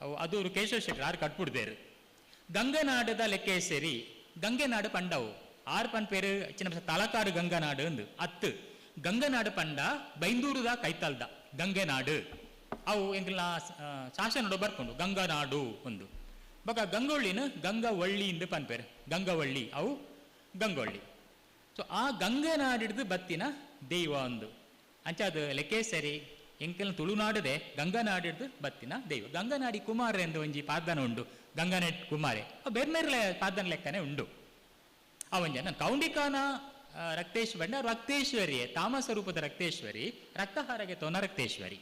ಅವು ಅದೂರು ಕೇಶವ ಶೆಟ್ಟರ್ ಆರು ಕಟ್ಬಿಡ್ದೇರು. ಗಂಗನಾಡದ ಲೆಕ್ಕೇಸರಿ ಗಂಗೆನಾಡು ಪಂಡವು ಆರು ಪನ್ ಪೇರು ಚಿನ್ನ ತಲಕಾಡು ಗಂಗನಾಡು ಅಂದು ಅತ್ತು ಗಂಗನಾಡು ಪಂಡ ಬೈಂದೂರುದ ಕೈತಲ್ದ ಗಂಗೆನಾಡು ಅವು ಎಂಕ್ಲ ಶಾಸನಡು ಬರ್ಕೊಂಡು ಗಂಗನಾಡು ಒಂದು ಬೊಕ ಗಂಗೊಳ್ಳಿನ ಗಂಗವಳ್ಳಿ ಇಂದು ಪನ್ಪೇರು ಗಂಗವಳ್ಳಿ ಅವು ಗಂಗೊಳ್ಳಿ. ಸೊ ಆ ಗಂಗನಾಡಿಡ್ದು ಬತ್ತಿನ ದೈವ ಒಂದು ಅಂಚಾದ ಲೆಕ್ಕೇಸರಿ ಎಂಕೆಲ್ಲ ತುಳುನಾಡದೆ ಗಂಗನಾಡಿಡ್ದು ಬತ್ತಿನ ದೈವ. ಗಂಗನಾಡಿ ಕುಮಾರ ಎಂದು ಒಂಜಿ ಪಾದನ ಉಂಡು, ಗಂಗನಾಡಿ ಕುಮಾರೆ ಬೇರೆ ಪಾದನ ಲೆಕ್ಕನೆ ಉಂಡು. ಅವಂಜನ ಕೌಂಡಿಕಾನ ರಕ್ತೇಶ್ವರಿಯೇ ತಾಮಸ ರೂಪದ ರಕ್ತೇಶ್ವರಿ, ರಕ್ತಹಾರಗೆ ತೊನ ರಕ್ತೇಶ್ವರಿ.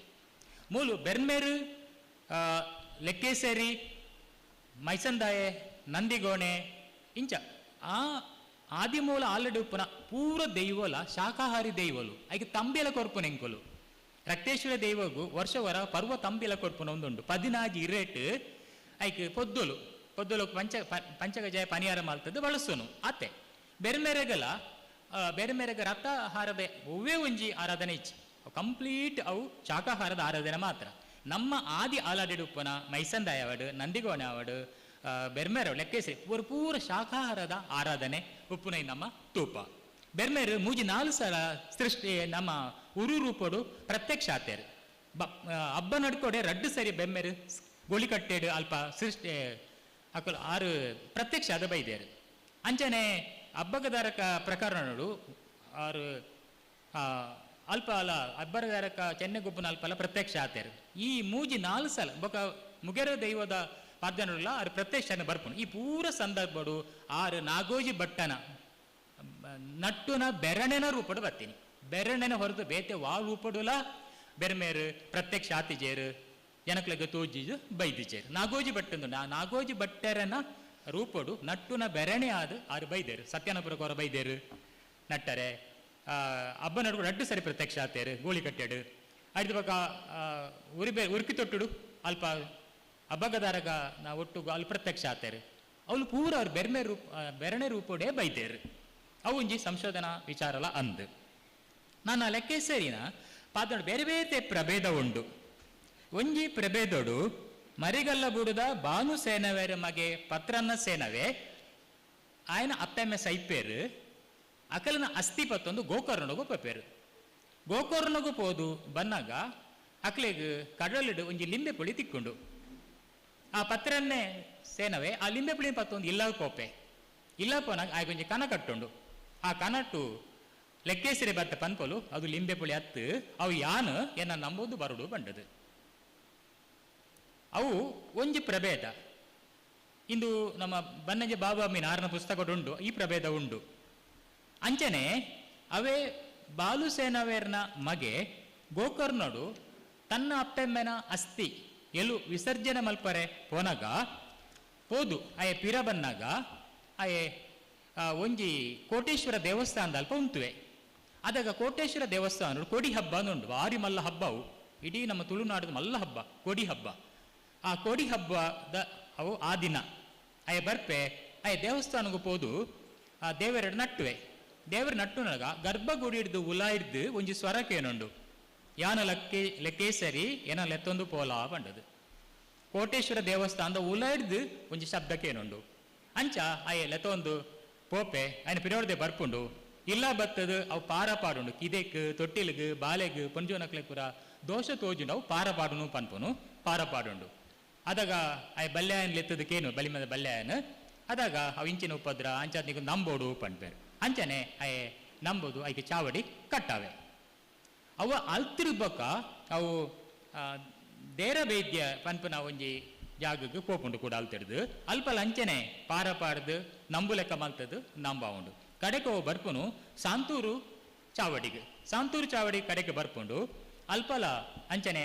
ಮೂಲು ಬೆರ್ಮೇರು ಲೆಕ್ಕೇಸರಿ ಮೈಸಂದಾಯೆ ನಂದಿಗೋಣೆ ಇಂಚ ಆ ಆದಿಮೂಲ ಆಲ್ರೆಡಿ ಉಪ್ಪುನ ಪೂರ ದೈವಲ ಶಾಕಾಹಾರಿ ದೈವಲು ಐಕೆ ತಂಬಿಲ ಕೊರ್ಪುನ ಎಂಕುಲು ರಕ್ತೇಶ್ವರ ದೈವಗೂ ವರ್ಷವರ ಪರ್ವ ತಂಬಿಲ ಕೊರ್ಪುನ ಒಂದುಂಡು 14 ಇರೇಟ್ ಐಕೆ ಪೊದ್ದುಲು ಪಂಚಗಜಾಯ ಪನಿಯಾರ ಮಾಲ್ತದ್ದು ಬಳಸುನು ಅತ್ತೆ ಬೇರೆ ಮೇರೆಗ ರಕ್ತಾಹಾರದ ಒವ್ವೇ ಒಂಜಿ ಆರಾಧನೆ ಇಚ್ಚಿ ಕಂಪ್ಲೀಟ್ ಅವು ಶಾಕಾಹಾರದ ಆರಾಧನೆ ಮಾತ್ರ. ನಮ್ಮ ಆದಿ ಆಲಾಡಿಡು ಉಪ್ಪನ ಮೈಸಂದಾಯ ಅವಡು ನಂದಿಗೋಣೆ ಅವಡು ಬೆರ್ಮೇರು ಲೆಕ್ಕೇಸರಿ ಪೂರ ಶಾಕಾಹಾರದ ಆರಾಧನೆ ಉಪ್ಪುನೈ ನಮ್ಮ ತೂಪ. ಬೆರ್ಮೇರು 3-4 ಸಲ ಸೃಷ್ಟಿ ನಮ್ಮ ಉರು ರೂಪಡು ಪ್ರತ್ಯಕ್ಷ ಆತೇರು ಹಬ್ಬ ನಡ್ಕೊಡೆ 2 ಸರಿ ಬೆಮ್ಮೇರು ಗೋಳಿ ಕಟ್ಟೇಡು ಅಲ್ಪ ಸೃಷ್ಟಿ ಅಕಲು 6 ಪ್ರತ್ಯಕ್ಷ ಆದ ಬೈದೇರು ಅಂಚನೆ ಹಬ್ಬಗದಾರಕ ಪ್ರಕಾರ ನೋಡು 6 ಅಲ್ಪ ಅಲ್ಲ ಹಬ್ಬರಗಾರಕ ಚೆನ್ನೆಗೊಬ್ಬನ ಅಲ್ಪ ಪ್ರತ್ಯಕ್ಷ ಆತೇರು. ಈ 3-4 ಸಲ ಬೊಕ ಮುಗೆರ ದೈವದ ಪಾದ್ಯನುಲ್ಲ 6 ಪ್ರತ್ಯಕ್ಷನ ಬರ್ಪುನು. ಈ ಪೂರ ಸಂದರ್ಭಡು 6 ನಾಗೋಜಿ ಬಟ್ಟನ ನಟ್ಟುನ ಬೆರಣೆನ ರೂಪಡು ಬರ್ತೀನಿ. ಬೆರಣೆನ ಹೊರತು ಬೇತೆ ವಾ ರೂಪಡುಲ ಬೆರ್ಮೇರು ಪ್ರತ್ಯಕ್ಷ ಆತಿಜೇರು ಜನಕ್ಲೆಗೆ ತೋಜಿಜು ಬೈದಿಜೇರು. ನಾಗೋಜಿ ಬಟ್ಟಂದು ನಾಗೋಜಿ ಬಟ್ಟೆರನ ರೂಪಡು ನಟ್ಟುನ ಬೆರಣೆ ಆದ 6 ಬೈದೇರು. ಸತ್ಯನಪುರ ಕೊರ ಬೈದೇರು ನಟ್ಟರೆ ಹಬ್ಬ ನಡುಗು 2 ಸರಿ ಪ್ರತ್ಯಕ್ಷ ಆತೇರು ಗೋಳಿ ಕಟ್ಟೆಡು ಆಯ್ತು ಬಕ ಉರುಕಿ ತೊಟ್ಟುಡು ಅಲ್ಪ ಹಬ್ಬಗದಾರಗ ನಾ ಒಟ್ಟು ಅಲ್ಲಿ ಪ್ರತ್ಯಕ್ಷ ಆತೇರು ಅವಳು ಪೂರ ಅವ್ರು ಬೆರಣೆ ರೂಪೋಡೆ ಬೈದೇರು. ಅವು ಒಂಜಿ ಸಂಶೋಧನಾ ವಿಚಾರಲ ಅಂದು ನಾನು ಲೆಕ್ಕೇಸರಿನ ಪಾದೋಡು ಬೇರೆ ಬೇರೆ ಪ್ರಭೇದ ಉಂಡು. ಒಂಜಿ ಪ್ರಭೇದೋಡು ಮರಿಗಲ್ಲ ಬುಡದ ಭಾನು ಸೇನವೇರ ಮಗೆ ಪತ್ರನ್ನ ಸೇನವೇ ಆಯ್ನ ಅಪ್ಪೆಮ್ಮೆ ಸೈಪೇರು ಅಕಲನ ಅಸ್ಥಿ ಪತ್ತೊಂದು ಗೋಕರ್ಣಗೂ ಪಪ್ಪೇರು. ಗೋಕರ್ಣಗೂ ಪೋದು ಬನ್ನಾಗ ಅಕ್ಲೆಗ್ ಕಡಲಿಡು ಒಂಜಿ ಲಿಂಬೆ ಪುಳಿ ತಿಕ್ಕೊಂಡು ಆ ಪತ್ರನ್ನೇ ಸೇನವೇ ಆ ಲಿಂಬೆ ಪುಳಿ ಪತ್ತೊಂದು ಇಲ್ಲ ಕೋಪೆ ಇಲ್ಲ ಪೋನಾಗ ಆಯ್ಕೊಂಜಿ ಕನ ಕಟ್ಟುಂಡು. ಆ ಕನಟ್ಟು ಲೆಕ್ಕೇಸರಿ ಬತ್ತ ಪನ್ಪೊಲು ಅದು ಲಿಂಬೆ ಪುಳಿ ಹತ್ತು ಅವು ಯಾನು ಎನ್ನ ನಂಬುದು ಬರುಡು ಬಂಡದು. ಅವು ಒಂಜಿ ಪ್ರಭೇದ ಇಂದು ನಮ್ಮ ಬನ್ನಂಜಿ ಬಾಬಾಮಿನ 6ನ ಪುಸ್ತಕ ಉಂಡು ಈ ಪ್ರಭೇದ ಉಂಡು. ಅಂಚನೆ ಅವೇ ಬಾಲುಸೇನವೇರ್ನ ಮಗೆ ಗೋಕರ್ಣಡು ತನ್ನ ಅಪ್ಪೆಮ್ಮೆನ ಅಸ್ಥಿ ಎಲು ವಿಸರ್ಜನೆ ಮಲ್ಪರೆ ಪೋನಾಗ ಹೋದು ಅಯೆ ಪಿರ ಬನ್ನಾಗ ಅಯೆ ಒಂಜಿ ಕೋಟೇಶ್ವರ ದೇವಸ್ಥಾನದ ಅಲ್ಪ ಉಂಟುವೆ. ಅದಾಗ ಕೋಟೇಶ್ವರ ದೇವಸ್ಥಾನ ಕೋಡಿ ಹಬ್ಬ ಉಂಟು ಭಾರಿ ಮಲ್ಲ ಹಬ್ಬವು ಇಡೀ ನಮ್ಮ ತುಳುನಾಡದ ಮಲ್ಲ ಹಬ್ಬ ಕೋಡಿ ಹಬ್ಬ. ಆ ಕೋಡಿ ಹಬ್ಬದ ಅವು ಆ ದಿನ ಅಯ್ಯ ಬರ್ಪೆ ಅಯ್ಯ ದೇವಸ್ಥಾನಕ್ಕೂ ಹೋದು ಆ ದೇವರೆಡು ನಟ್ಟುವೆ. ದೇವರ ನಟ್ಟುನಾಗ ಗರ್ಭಗುಡಿ ಹಿಡ್ದು ಉಲಾ ಹಿಡ್ದು ಒಂಜಿ ಸ್ವರಕ್ಕೇನುಂಡು ಯಾನ ಲೆಕ್ಕೇಸರಿ ಏನ ಲೆತ್ತೊಂದು ಪೋಲ ಬಂಡದು. ಕೋಟೇಶ್ವರ ದೇವಸ್ಥಾನದ ಉಲಾ ಹಿಡ್ದು ಒಂಜಿ ಶಬ್ದಕ್ಕೇನುಂಡು ಅಂಚ ಅಯ್ಯ ಲೆತ್ತೊಂದು ಪೋಪೆ ಅಯ್ಯನ ಪಿರೋಡ್ದೆ ಬರ್ಪುಂಡು ಇಲ್ಲ ಬತ್ತದು ಅವು ಪಾರ ಪಾಡುಂಡು ಕಿದೆಕ್ ತೊಟ್ಟಿಲ್ಗ್ ಬಾಲೆಗ್ ಪಂಜೋನಕ್ಲೆ ಪುರ ದೋಷ ತೋಜುಂಡು ಅವು ಪಾರ ಪಾಡುನು ಪನ್ಪುನು ಪಾರ ಪಾಡುಂಡು. ಅದಾಗ ಅಯ್ಯ ಬಲ್ಯಾಯನ್ ಲೆತ್ತದಕ್ಕೇನು ಬಲಿಮದ ಬಲ್ಯಾಯನ್ ಅದಾಗ ಅವು ಇಂಚಿನ ಉಪದ್ರ ಅಂಚಾದ ನಿಗ ನಂಬೋಡು ಪಂಡ್ಬೇರು ಅಂಚನೆ ಅಯ್ಯ ನಂಬೋದು ಐಕೆ ಚಾವಡಿ ಕಟ್ಟಾವೆ ಅವ ಅಲ್ತಿರ್ಬೇಕ ಅವು ದೇರ ವೈದ್ಯ ಪನ್ಪನ ಒಂಜಿ ಜಾಗಕ್ಕೆ ಪೋಪುಂಡು ಕೂಡ ಅಲ್ತಿಡ್ದು ಅಲ್ಪಲ ಅಂಚನೆ ಪಾರ ಪಾಡ್ದು ನಂಬು ಲೆಕ್ಕ ಮಲ್ತದ್ದು ನಂಬ ಉಂಡು ಕಡೆಗೆ ಅವು ಬರ್ಪುನು ಸಾಂತೂರು ಚಾವಡಿ ಕಡೆಗೆ ಬರ್ಪುಂಡು ಅಲ್ಪಲ ಅಂಚನೆ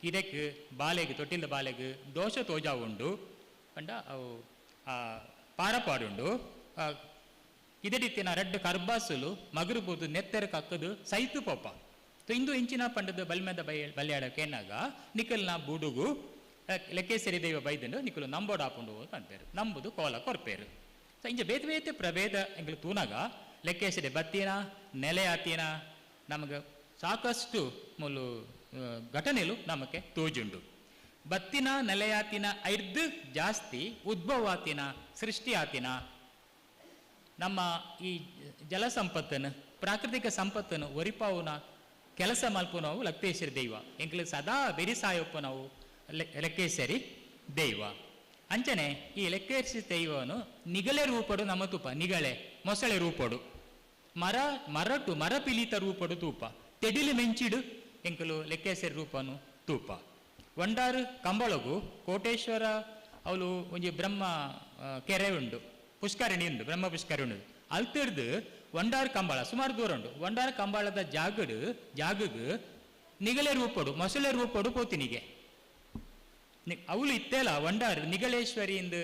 ಇದಕ್ಕೆ ಬಾಲೆಗೆ ತೊಟ್ಟಿಲ್ದ ಬಾಲೆಗೆ ದೋಷ ತೋಜಾ ಉಂಡು ಪಂಡ ಅವು ಪಾರಪಾಡುಂಡು ಇದೇ ರೀತಿನ ರೆಡ್ ಕರ್ಬಾಸುಲು ಮಗರುಬೋದು ನೆತ್ತರ ಕಕ್ಕದು ಸೈತು ಪೋಪ ಇಂದು ಇಂಚಿನ ಪಂಡದ ಬಲ್ಮೆದ ಬಲ್ಯಾಡಕ್ಕೆ ಏನಾಗ ನಿಕಲ್ನ ಬುಡುಗು ಲೆಕ್ಕೇಸರಿ ದೈವ ಬೈದಂಡು ನಿಕಲು ನಂಬೋಡು ಹಾಕೊಂಡು ಅಂತಾರೆ ನಂಬುದು ಕೋಲ ಕೊರ್ಪೇರು ಸೊ ಇಂಚ ಬೇತೆ ಬೇತೆ ಪ್ರಭೇದ ಎಂಗ್ಲು ತೂನಾಗ ಲೆಕ್ಕೇಸರಿ ಬತ್ತಿನ ನೆಲೆ ಆತಿನ ನಮಗೆ ಸಾಕಷ್ಟು ಮೂಲು ಘಟನೆಲು ನಮಗೆ ತೋಜುಂಡು ಬತ್ತಿನ ನೆಲೆಯಾತಿನ ಐರ್ದು ಜಾಸ್ತಿ ಉದ್ಭವ ಆತಿನ ಸೃಷ್ಟಿ ಆತಿನ ನಮ್ಮ ಈ ಜಲ ಸಂಪತ್ತನ್ನು ಪ್ರಾಕೃತಿಕ ಸಂಪತ್ತನ್ನು ಒರಿಪಾವುನ ಕೆಲಸ ಮಲ್ಪು ನಾವು ಲಕ್ತೇಶ್ವರಿ ದೈವ ಎಂಕ್ಲು ಸದಾ ಬೆರಿಸಾಯೊಪ್ಪು ನಾವು ಲೆಕ್ಕೇಶ್ವರಿ ದೈವ ಅಂಚನೆ ಈ ಲೆಕ್ಕೇಶ್ವರಿ ದೈವನು ನಿಗಳೆ ರೂಪಡು ನಮ್ಮ ತೂಪ ನಿಗಳೆ ಮೊಸಳೆ ರೂಪಡು ಮರ ಪಿಲಿತ ರೂಪಡು ತೂಪ ತೆಡಿಲು ಮೆಂಚಿಡು ಎಂಕಲು ಲೆಕ್ಕೇಶ್ವರಿ ರೂಪನು ತೂಪ ಒಂಡಾರು ಕಂಬಳಗು ಕೋಟೇಶ್ವರ ಅವಳು ಒಂಜಿ ಬ್ರಹ್ಮ ಕೆರೆ ಉಂಡು ಪುಷ್ಕರಣಿ ಉಂಡು ಬ್ರಹ್ಮ ಪುಷ್ಕರಣಿ ಉಂಡು ಅಲ್ತಿಡ್ದು ಒಂಡಾರು ಕಂಬಳ ಸುಮಾರು ದೂರ ಉಂಡು ಒಂಡಾರು ಕಂಬಳದ ಜಾಗಗ್ ನಿಗಳೆ ರೂಪಡು ಮೊಸಳೆ ರೂಪಡು ಪೋತಿನಿಗೆ ಅವಳು ಇತ್ತೆಲ್ಲ ಒಂಡಾರು ನಿಗಳೇಶ್ವರಿಯಿಂದ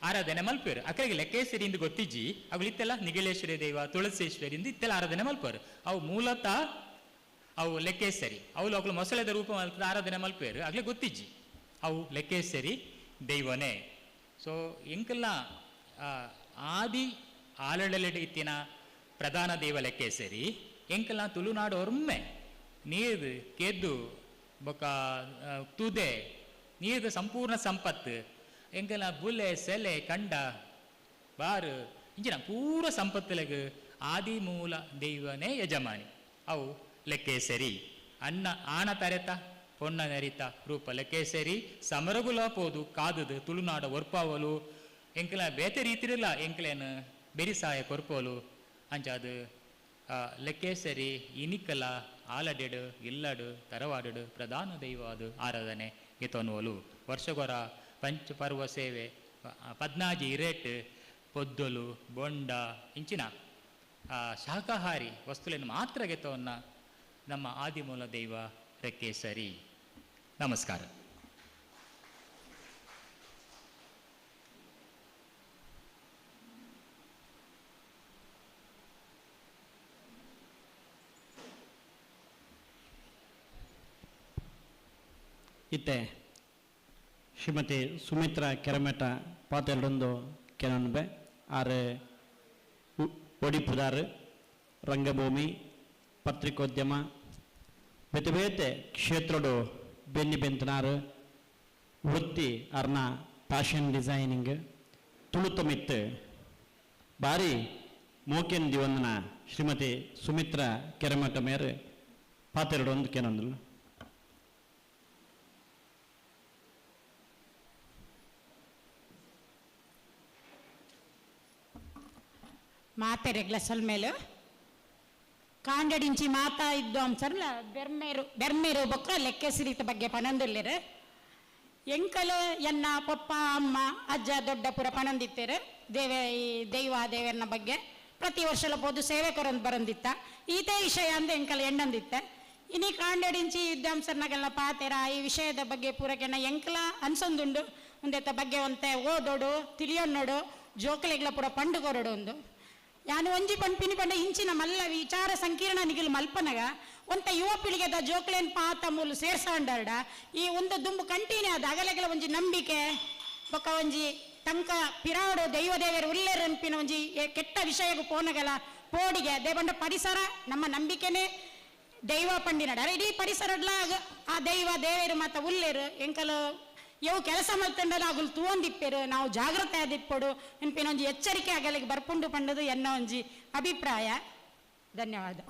ಆರಾಧನೆ ಮಲ್ಪೇರು ಅಕ್ಕರಿಗೆ ಲೆಕ್ಕೇಶ್ವರಿಯಿಂದ ಗೊತ್ತಿಜ್ಜಿ ಅವಳು ಇತ್ತೆಲ್ಲ ನಿಗಳೇಶ್ವರಿ ದೈವ ತುಳಸೇಶ್ವರಿಯಿಂದ ಇತ್ತೆಲ್ಲ ಆರಾಧನೆ ಮಲ್ಪೇರು ಅವು ಮೂಲತಃ ಅವು ಲೆಕ್ಕೇಶ್ವರಿ ಅವಳು ಮೊಸಳೆದ ರೂಪ ಮಲ್ಪದ ಆರಾಧನೆ ಮಲ್ಪೇರು ಆಗ್ಲೇ ಗೊತ್ತಿಜ್ಜಿ ಅವು ಲೆಕ್ಕೇಶ್ವರಿ ದೈವನೇ ಸೊ ಎಂಕಲ್ಲ ಆದಿ ಆಲಡಲೆಡೆ ಇತ್ತಿನ ಪ್ರಧಾನ ದೈವ ಲೆಕ್ಕೇಶ್ವರಿ ಎಂಕಲ್ಲ ತುಳುನಾಡು ಒಮ್ಮೆ ನೀರು ಕೆದ್ದು ಬೊಕ ತುದೆ ನೀರು ಸಂಪೂರ್ಣ ಸಂಪತ್ತು ಎಂಕಲ್ಲ ಬುಲೆ ಸೆಲೆ ಕಂಡ ಬಾರು ಇಂಚಿನ ಪೂರ ಸಂಪತ್ತಲೆಗ್ ಆದಿ ಮೂಲ ದೈವನೇ ಯಜಮಾನಿ ಅವು ಲೆಕ್ಕೇಸರಿ ಆನ ತರೆತ ಪೊನ್ನ ನೆರಿತ ರೂಪ ಲೆಕ್ಕೇಸರಿ ಸಮರಗುಲ ಪೋದು ಕಾದುದು ತುಳುನಾಡ ಒರ್ಪಾವಲು ಎಂಕಲ ಬೇತೆ ರೀತಿರಿಲ್ಲ ಎಂಕಲೇನು ಬೆರಿಸಾಯ ಕೊರ್ಪೋಲು ಅಂಚಾದು ಲೆಕ್ಕೇಸರಿ ಇನಿಕಲ ಆಲಡೆಡು ಇಲ್ಲಡು ತರವಾಡು ಪ್ರಧಾನ ದೈವಾದು ಆರಾಧನೆ ಇತೋನುವಲು ವರ್ಷಗೊರ ಪಂಚಪರ್ವ ಸೇವೆ ಪದ್ನಾಜಿ ಇರೇಟ್ ಪೊದ್ದಲು ಬೊಂಡ ಇಂಚಿನ ಶಾಕಾಹಾರಿ ವಸ್ತುಗಳನ್ನು ಮಾತ್ರ ಗೆತವನ್ನ ನಮ್ಮ ಆದಿಮೂಲ ದೈವ ಲೆಕ್ಕೇಸರಿ. ನಮಸ್ಕಾರ. ಇತ್ತೆ ಶ್ರೀಮತಿ ಸುಮಿತ್ರಾ ಕೆರಮೆಟ ಪಾತೆರಡೊಂದು ಕೆಲವೊಂದು ಆರು ಒಡಿಪುದಾರು ರಂಗಭೂಮಿ ಪತ್ರಿಕೋದ್ಯಮ ಬೇತೆ ಬೇತೆ ಕ್ಷೇತ್ರಡು ಬೆನ್ನಿ ಬೆಂತನಾರು ವೃತ್ತಿ ಅರ್ನ ಫ್ಯಾಷನ್ ಡಿಸೈನಿಂಗ್ ತುಳುತಮಿತ್ತು ಬಾರಿ ಮೋಕೆನ್ ದಿವಂದನ ಶ್ರೀಮತಿ ಸುಮಿತ್ರಾ ಕೆರಮಠ ಮೇರೆ ಪಾತೆರಡೊಂದು ಕೆಲವೊಂದು ಮಾತೆರೆಗ್ಲ ಸಲ್ಮೇಲು ಕಾಂಡಡಿಂಚಿ ಮಾತಾ ಇದ್ದು ಅಂಸರ್ಲ ಬೆರ್ಮೇರು ಬೊಕ್ಕ ಲೆಕ್ಕೆಸಿರಿತ ಬಗ್ಗೆ ಪನಂದುಲ್ಲೇರು ಎಂಕಲು ಎನ್ನ ಪಪ್ಪ ಅಮ್ಮ ಅಜ್ಜ ದೊಡ್ಡ ಪುರ ಪನಂದಿತ್ತೇರು ದೈವ ದೇವರನ ಬಗ್ಗೆ ಪ್ರತಿ ವರ್ಷಲ ಪೋದು ಸೇವೆಕರೊಂದು ಬರಂದಿತ್ತ ಈತೆ ವಿಷಯ ಅಂದ ಎಂಕಲು ಎಣ್ಣಂದಿತ್ತೆ ಇನಿ ಕಾಂಡಡಿಂಚಿ ವಿದ್ಯಾಂಸರ್ನಾಗೆಲ್ಲ ಪಾತೆರ ಈ ವಿಷಯದ ಬಗ್ಗೆ ಪೂರಕೆನ ಎಂಕಲ ಅನ್ಸೊಂದುಂಡು ಒಂದೆತ್ತ ಬಗ್ಗೆ ಒಂತೆ ಓದೋಡು ತಿಳಿಯೊನ್ನೋಡು ಜೋಕಲೆಗ್ಲ ಪೂರ ಪಂಡುಗೊರಡು ಒಂದು ಯಾನು ಒಂಜಿ ಪಂಪಿನಿ ಪಂಡ ಇಂಚಿನ ಮಲ್ಲ ವಿಚಾರ ಸಂಕೀರ್ಣ ನಿಗಿಲು ಮಲ್ಪನಗ ಒಂತ ಯುವ ಪೀಳಿಗೆದ ಜೋಕ್ಲೇನ್ ಪಾತ ಮೂಲು ಸೇರ್ಸಂಡಾರ್ಡ ಈ ಒಂದು ದುಂಬು ಕಂಟಿನ್ಯೂ ಆದ ಅಗಲೆಗಲ ಒಂಜಿ ನಂಬಿಕೆ ಬೊಕ್ಕ ಒಂಜಿ ತಂಕ ಪಿರಾಡು ದೈವ ದೇವರು ಉಲ್ಲೇರನ್ಪಿನ ಒಂಜಿ ಕೆಟ್ಟ ವಿಷಯಗೂ ಪೋನಗಲ ಪೋಡಿಗೆ ಅದೇ ಬಂಡ ಪರಿಸರ ನಮ್ಮ ನಂಬಿಕೆನೇ ದೈವ ಪಂಡಿನಡ ಇಡೀ ಪರಿಸರಡ್ಲ ಆ ದೈವ ದೇವರು ಮಾತ ಉಲ್ಲೇರು ಎಂಕಲು ಇವು ಕೆಲಸ ಮಲ್ತಂಡಲ್ಲ ಅಗಲು ತೂಂದಿಪ್ಪೇರು ನಾವು ಜಾಗ್ರತೆ ಆದಿಪ್ಪಡು ನೆನಪಿನ ಒಂಜಿ ಎಚ್ಚರಿಕೆ ಆಗಲಿಗೆ ಬರ್ಪುಂಡು ಪಂಡದು ಎನ್ನೋ ಒಂಜಿ ಅಭಿಪ್ರಾಯ. ಧನ್ಯವಾದ.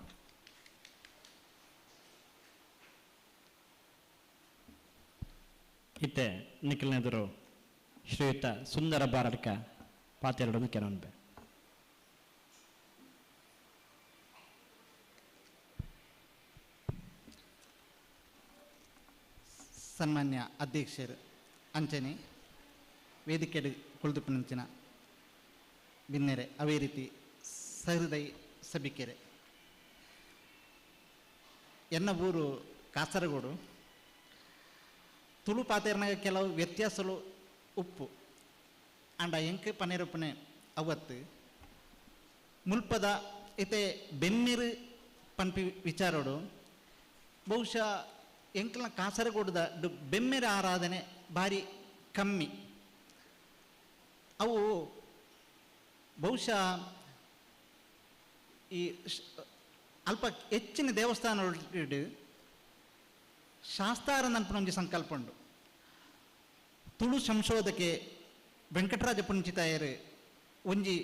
ಇತ್ತೆ ನಿಖಿಲ್ನೆದುರು ಶ್ರೀಯುತ ಸುಂದರ ಬಾರಡ್ಕ ಪಾತೆರಡನ್ನು ಕೆನೊನ್ಬೆ. ಸನ್ಮಾನ್ಯ ಅಧ್ಯಕ್ಷರು ಅಂಚನೆ ವೇದಿಕೆಡು ಕುಳಿತುಪಂಚಿನ ಬಿನ್ನೆರೆ ಅವೇ ರೀತಿ ಸಹೃದಯ ಸಭಿಕೆರೆ ಎನ್ನ ಊರು ಕಾಸರಗೋಡು. ತುಳು ಪಾತೆರ್ನಾಗ ಕೆಲವು ವ್ಯತ್ಯಾಸಗಳು ಉಪ್ಪು ಅಂಡ ಎಂಕ್ ಪನ್ನೆರಪ್ಪನೆ ಅವತ್ತು ಮುಲ್ಪದ ಇತೆ ಬೆನ್ನಿರು ಪನ್ಪಿ ವಿಚಾರೋಡು ಬಹುಶಃ ಎಂಕ್ಲ ಕಾಸರಗೋಡದ ಬೆಮ್ಮೆರ ಆರಾಧನೆ ಭಾರಿ ಕಮ್ಮಿ. ಅವು ಬಹುಶಃ ಈ ಅಲ್ಪ ಹೆಚ್ಚಿನ ದೇವಸ್ಥಾನ ಶಾಸ್ತಾರ ನನ್ಪನ ಒಂಜಿ ಸಂಕಲ್ಪ ಉಂಡು. ತುಳು ಸಂಶೋಧಕೆ ವೆಂಕಟರಾಜ ಪುಂಚಿತಾಯರು ಒಂಜಿ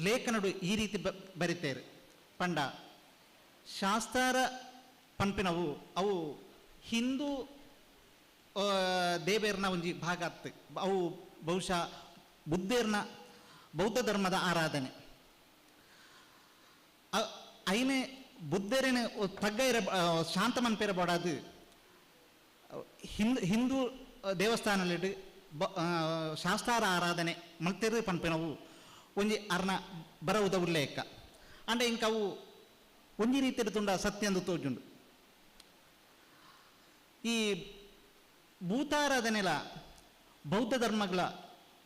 ಲೇಖನಡು ಈ ರೀತಿ ಬರಿತೇರು ಪಂಡ ಶಾಸ್ತಾರ ಪನ್ಪಿನವು ಅವು ಹಿಂದೂ ದೇವೇರ್ನ ಒಂಜಿ ಭಾಗ ಆತ್ತು. ಅವು ಬಹುಶಃ ಬುದ್ಧೇರ್ನ ಬೌದ್ಧ ಧರ್ಮದ ಆರಾಧನೆ ಐನೆ ಬುದ್ಧರೇನ ತಗ್ಗ ಇರ ಶಾಂತ ಮನ್ಪೇರ ಬೋಡಾದು ಹಿಂದೂ ದೇವಸ್ಥಾನಲ್ಲಿಡು ಶಾಸ್ತಾರ ಆರಾಧನೆ ಮಲ್ತೆರು ಪನ್ಪೆನವು ಒಂಜಿ ಅರ್ನ ಬರವುದ ಉಲ್ಲೇಖ ಅಂಡ ಇಂಕ ಅವು ಒಂಜಿ ರೀತಿಯ ತುಂಡ ಸತ್ಯ ಅಂದು ತೋಜುಂಡು. ಈ ಭೂತಾರಾಧನೆಲ ಬೌದ್ಧ ಧರ್ಮಗಳ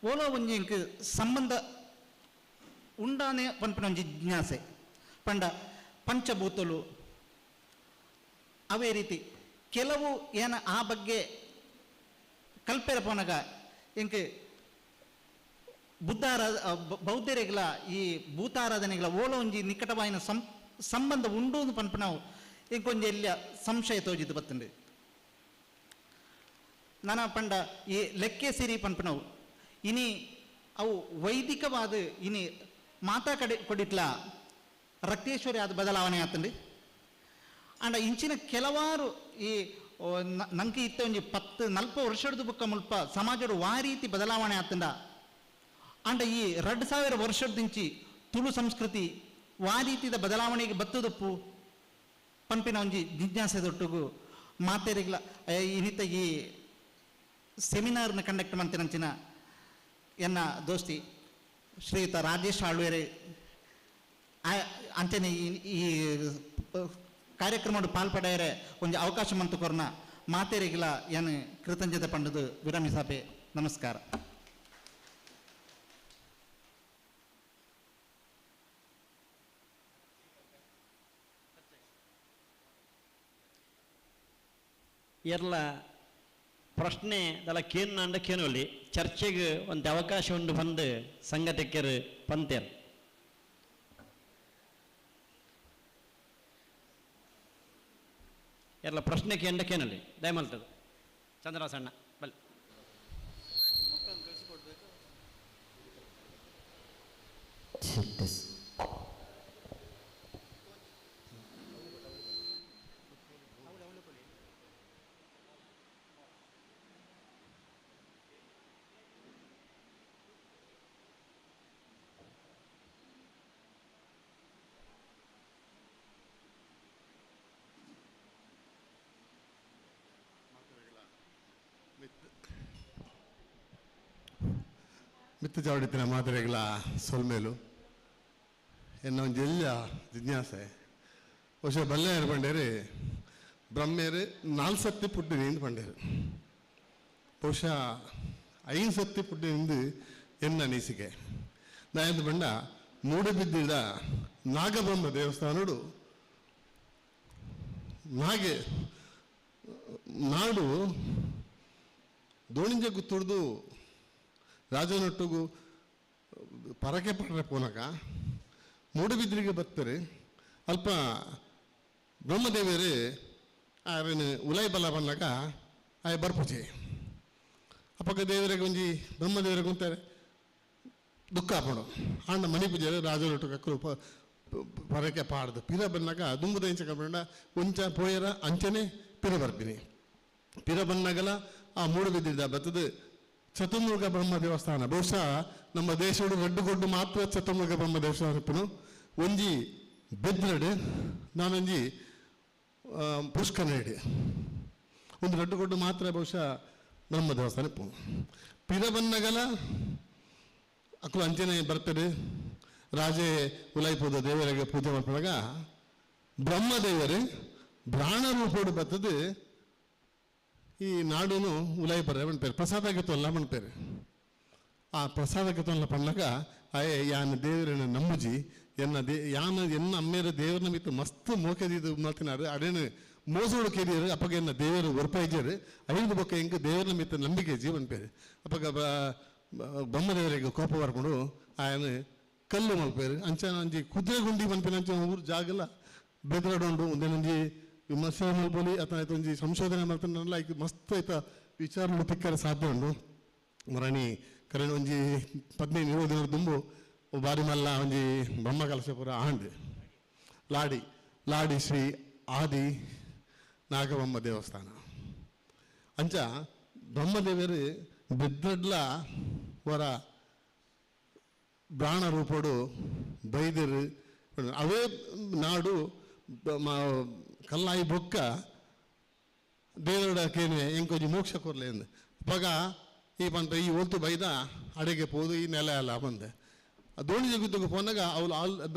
ಓಲೋ ಒಂಜಿ ಇಂಕ್ ಸಂಬಂಧ ಉಂಡಾನೆ ಪನ್ಪಿನ ಒಂಜಿ ಜಿಜ್ಞಾಸೆ ಪಂಡ ಪಂಚಭೂತಲು ಅವೇ ರೀತಿ ಕೆಲವು ಏನ ಆ ಬಗ್ಗೆ ಕಲ್ಪೆರ ಪೋನಗ ಇಂಕ್ ಬೌದ್ಧರೆಗಳ ಈ ಭೂತಾರಾಧನೆಗಳ ಓಲೋ ಒಂಜಿ ನಿಕಟವಾಯಿನ ಸಂಬಂಧ ಉಂಡು ಪನ್ಪು ನಾವು ಇಂಕೊಂಜಿ ಎಲ್ಲ ಸಂಶಯ ತೋಜಿದ್ದು ಬತ್ತಂಡು. ನನ್ನ ಪಂಡ ಈ ಲೆಕ್ಕೆ ಸಿರಿ ಪನ್ಪನವು ಇನಿ ಅವು ವೈದಿಕವಾದ ಇನಿ ಮಾತಾ ಕಡೆ ಕೊಡಿಟ್ಲ ರಕ್ತೇಶ್ವರಿ ಆದ ಬದಲಾವಣೆ ಆತಂಡು. ಅಂಡ ಇಂಚಿನ ಕೆಲವಾರು ಈ ನಂಗೆ ಇತ್ತ ಒಂಜಿ 10-40 ವರ್ಷದ ಬುಕ್ಕ ಮುಲ್ಪ ಸಮಾಜದ ವಾ ರೀತಿ ಬದಲಾವಣೆ ಆತಂಡ. ಅಂಡ ಈ 2000 ವರ್ಷದಿಂಚಿ ತುಳು ಸಂಸ್ಕೃತಿ ವಾ ರೀತಿದ ಬದಲಾವಣೆಗೆ ಬತ್ತದಪ್ಪು ಪನ್ಪಿನ ಒಂಜಿ ಜಿಜ್ಞಾಸೆದೊಟ್ಟಿಗೂ ಮಾತೇರಿಗ್ಲ ಇನ್ನಿತ ಈ ಸೆಮಿನಾರ್ನ ಕಂಡಕ್ಟ್ ಮಂತಿನಂಚಿನ ಎನ್ನ ದೋಸ್ತಿ ಶ್ರೀಯುತ ರಾಜೇಶ್ ಆಳ್ವೇರೆ ಅಂಚನೆ ಈ ಕಾರ್ಯಕ್ರಮ ಪಾಲ್ಪಡೆಯರೆ ಒಂಜಿ ಅವಕಾಶ ಮಂತು ಕೊರ್ನ ಮಾತೇರಿಗಿಲ ಏನು ಕೃತಜ್ಞತೆ ಪಂಡದು ವಿರಮಿಸಾಪೆ. ನಮಸ್ಕಾರ. ಎಲ್ಲ ಪ್ರಶ್ನೆ ದಲ ಕೇನು ಅಂಡ ಕೇನೊಲಿ ಚರ್ಚೆಗೆ ಒಂದು ಅವಕಾಶ ಉಂಡು ಬಂದು ಸಂಘಟಕರು ಪಂತೇರು. ಎಲ್ಲ ಪ್ರಶ್ನೆ ಕೇಂದ್ರ ಕೇನೊಲಿ ದಯಮಲ್ತದು ಚಂದ್ರಸಣ್ಣ ಬಲ್ಲಿ ಮಿತ್ತು ಚಾವಡಿತ್ತಿನ ಮಾದರಿಗಳ ಸೊಲ್ಮೇಲು ಎನ್ನ ಒಂದು ಎಲ್ಲ ಜಿಜ್ಞಾಸೆ ವರ್ಷ ಬಲ್ಲೆಯರು ಪಂಡೇರು ಬ್ರಹ್ಮೇರು 4 ಸತಿ ಪುಟ್ಟಿನಿಂದ ಪಂಡೇರು ಬಹುಶಃ 5 ಸತಿ ಪುಟ್ಟಿನಿಂದ ಎನ್ನ ಅನಿಸಿಕೆ ನಾ ಎಂದು ಬಂಡ ಮೂಡಬಿದ್ದಿದ ನಾಗಬ್ರಹ್ಮ ದೇವಸ್ಥಾನಡು ನಾಗೆ ನಾಡು ದೋಣಿಂಜ ಗುತ್ತುಡ್ದು ರಾಜನೊಟ್ಟಿಗೂ ಪರಕೆ ಪಡ್ರೆ ಪೋನಕ ಮೂಡುಬಿದ್ರಿಗೆ ಬರ್ತಾರೆ ಅಲ್ಪ ಬ್ರಹ್ಮದೇವಿಯರು ಅವನು ಉಲೈ ಬಲ ಬಂದಾಗ ಆಯ ಬರ್ಪುಚೆ ಅಪ್ಪಕ್ಕ ದೇವರಿಗೆ ಒಂಜಿ ಬ್ರಹ್ಮದೇವರಿಗೆ ಅಂತಾರೆ ದುಃಖ ಪಡು ಆಂಡ ಮಣಿ ಪೂಜೆ ರಾಜನೊಟ್ಟು ಕಕ್ಕರು ಪರಕೆ ಪಾಡ್ದು ಪಿರ ಬಂದಾಗ ದುಂಬುದ ಇಂಚ ಕಂಡ ಒಂಚ ಪೋಯರ ಅಂಚನೆ ಪಿರ ಬರ್ತೀನಿ ಪಿರ ಬಂದಾಗಲ ಆ ಮೂಡುಬಿದ್ದಿದ್ದ ಬತ್ತದು ಚತುರ್ಮುಖ ಬ್ರಹ್ಮ ದೇವಸ್ಥಾನ ಬಹುಶಃ ನಮ್ಮ ದೇಶಡು ರಡ್ಡುಗೊಡ್ಡು ಮಾತ್ರ ಚತುರ್ಮುಖ ಬ್ರಹ್ಮ ದೇವಸ್ಥಾನ ಇಪ್ಪನು ಒಂಜಿ ಬೆದ್ರಡು ನಾನೊಂಜಿ ಪುಷ್ಕರಡಿ ಒಂದು ರಡ್ಡುಗೊಡ್ಡು ಮಾತ್ರ ಬಹುಶಃ ಬ್ರಹ್ಮ ದೇವಸ್ಥಾನ ಇಪ್ಪು ಪಿರಬನ್ನಗಲ ಅಕ್ಕಲು ಅಂಚನೆ ಬರ್ತಾರೆ ರಾಜೇ ಉಲಾಯ್ಪುದ ದೇವರಿಗೆ ಪೂಜೆ ಮಾಡ್ಕೊಂಡಾಗ ಬ್ರಹ್ಮದೇವರು ಪ್ರಾಣ ರೂಪೋಡು ಬರ್ತದೆ ಈ ನಾಡುನು ಉಲಾಯ್ಪರ ಮಣ್ಪೇರು ಪ್ರಸಾದಗತ್ತಲ್ಲ ಮಣ್ಪೇರು ಆ ಪ್ರಸಾದಗತ್ತಲ್ಲ ಪಣ್ಣಾಗ ಅಯ್ಯ ಯಾನ ದೇವರನ್ನ ನಮ್ಮುಜಿ ಎನ್ನ ಅಮ್ಮೇರ ದೇವರನ್ನ ಮಿತ್ತು ಮಸ್ತ್ ಮೋಕೆದಿದ್ದು ಮಾತಿನಾರು ಅಡೇನು ಮೋಸೋಡು ಕೇರಿಯರು ಅಪ್ಪಗ ಎನ್ನ ದೇವರು ಒರ್ಪಾಯ್ಜರು ಐದು ಬೊಕ್ಕ ಹೆಂಗೆ ದೇವರನ್ನ ಮಿತ್ತು ನಂಬಿಕೆ ಜೀವನ ಪೇರು ಅಪ್ಪಗ ಬ್ರಹ್ಮದೇವರಿಗೆ ಕೋಪ ಬರ್ಕೊಂಡು ಆಯನ ಕಲ್ಲು ಮಲ್ಪೇರು ಅಂಚನ ಅಂಜಿ ಕುದುರೆ ಗುಂಡಿ ಮನ್ಪೇರು ಅಂಚ ಊರು ಜಾಗಲ್ಲ ಬೆದರಾಡೋಂಡು ಒಂದೇನೊಂಜಿ ವಿಮರ್ಶೆ ಮಲ್ಪೊಲಿ ಅಥವಾ ಒಂಜಿ ಸಂಶೋಧನೆ ಮಾಡ್ತಾನಲ್ಲ ಈಗ ಮಸ್ತ್ ಆಯ್ತ ವಿಚಾರಗಳು ತಿಕ್ಕರೆ ಸಾಧ್ಯ ಉಂಡು ಮರಣಿ ಕರೆಂಟ್ ಒಂಜಿ 15-20 ದಿನ ದುಂಬು ಬಾರಿ ಮಲ್ಲ ಒಂಜಿ ಬ್ರಹ್ಮ ಕಲಶಪುರ ಆಂಡ್ ಲಾಡಿ ಶ್ರೀ ಆದಿ ನಾಗಬಮ್ಮ ದೇವಸ್ಥಾನ ಅಂಚ ಬ್ರಹ್ಮದೇವರು ಬೆದ್ರಡ್ಲ ವರ ಪ್ರಾಣ ರೂಪಡು ಬೈದರು ಅವೇ ನಾಡು ಕಲ್ಲಾಯಿ ಬೊಕ್ಕ ದೇವರ ಕೇನೆ ಎಂಕೊಂಜಿ ಮೋಕ್ಷ ಕೊರ್ಲೆ ಅಂದು ಪಗ ಈ ಪಂತ ಈ ಒಲ್ತು ಬೈದ ಅಡೆಗೆ ಪೋದು ಈ ನೆಲೆ ಅಲ್ಲ ಬಂದೆ ದೋಣಿ ಜಗುತ್ತಿಗೆ ಪೋನಾಗ ಅವಳು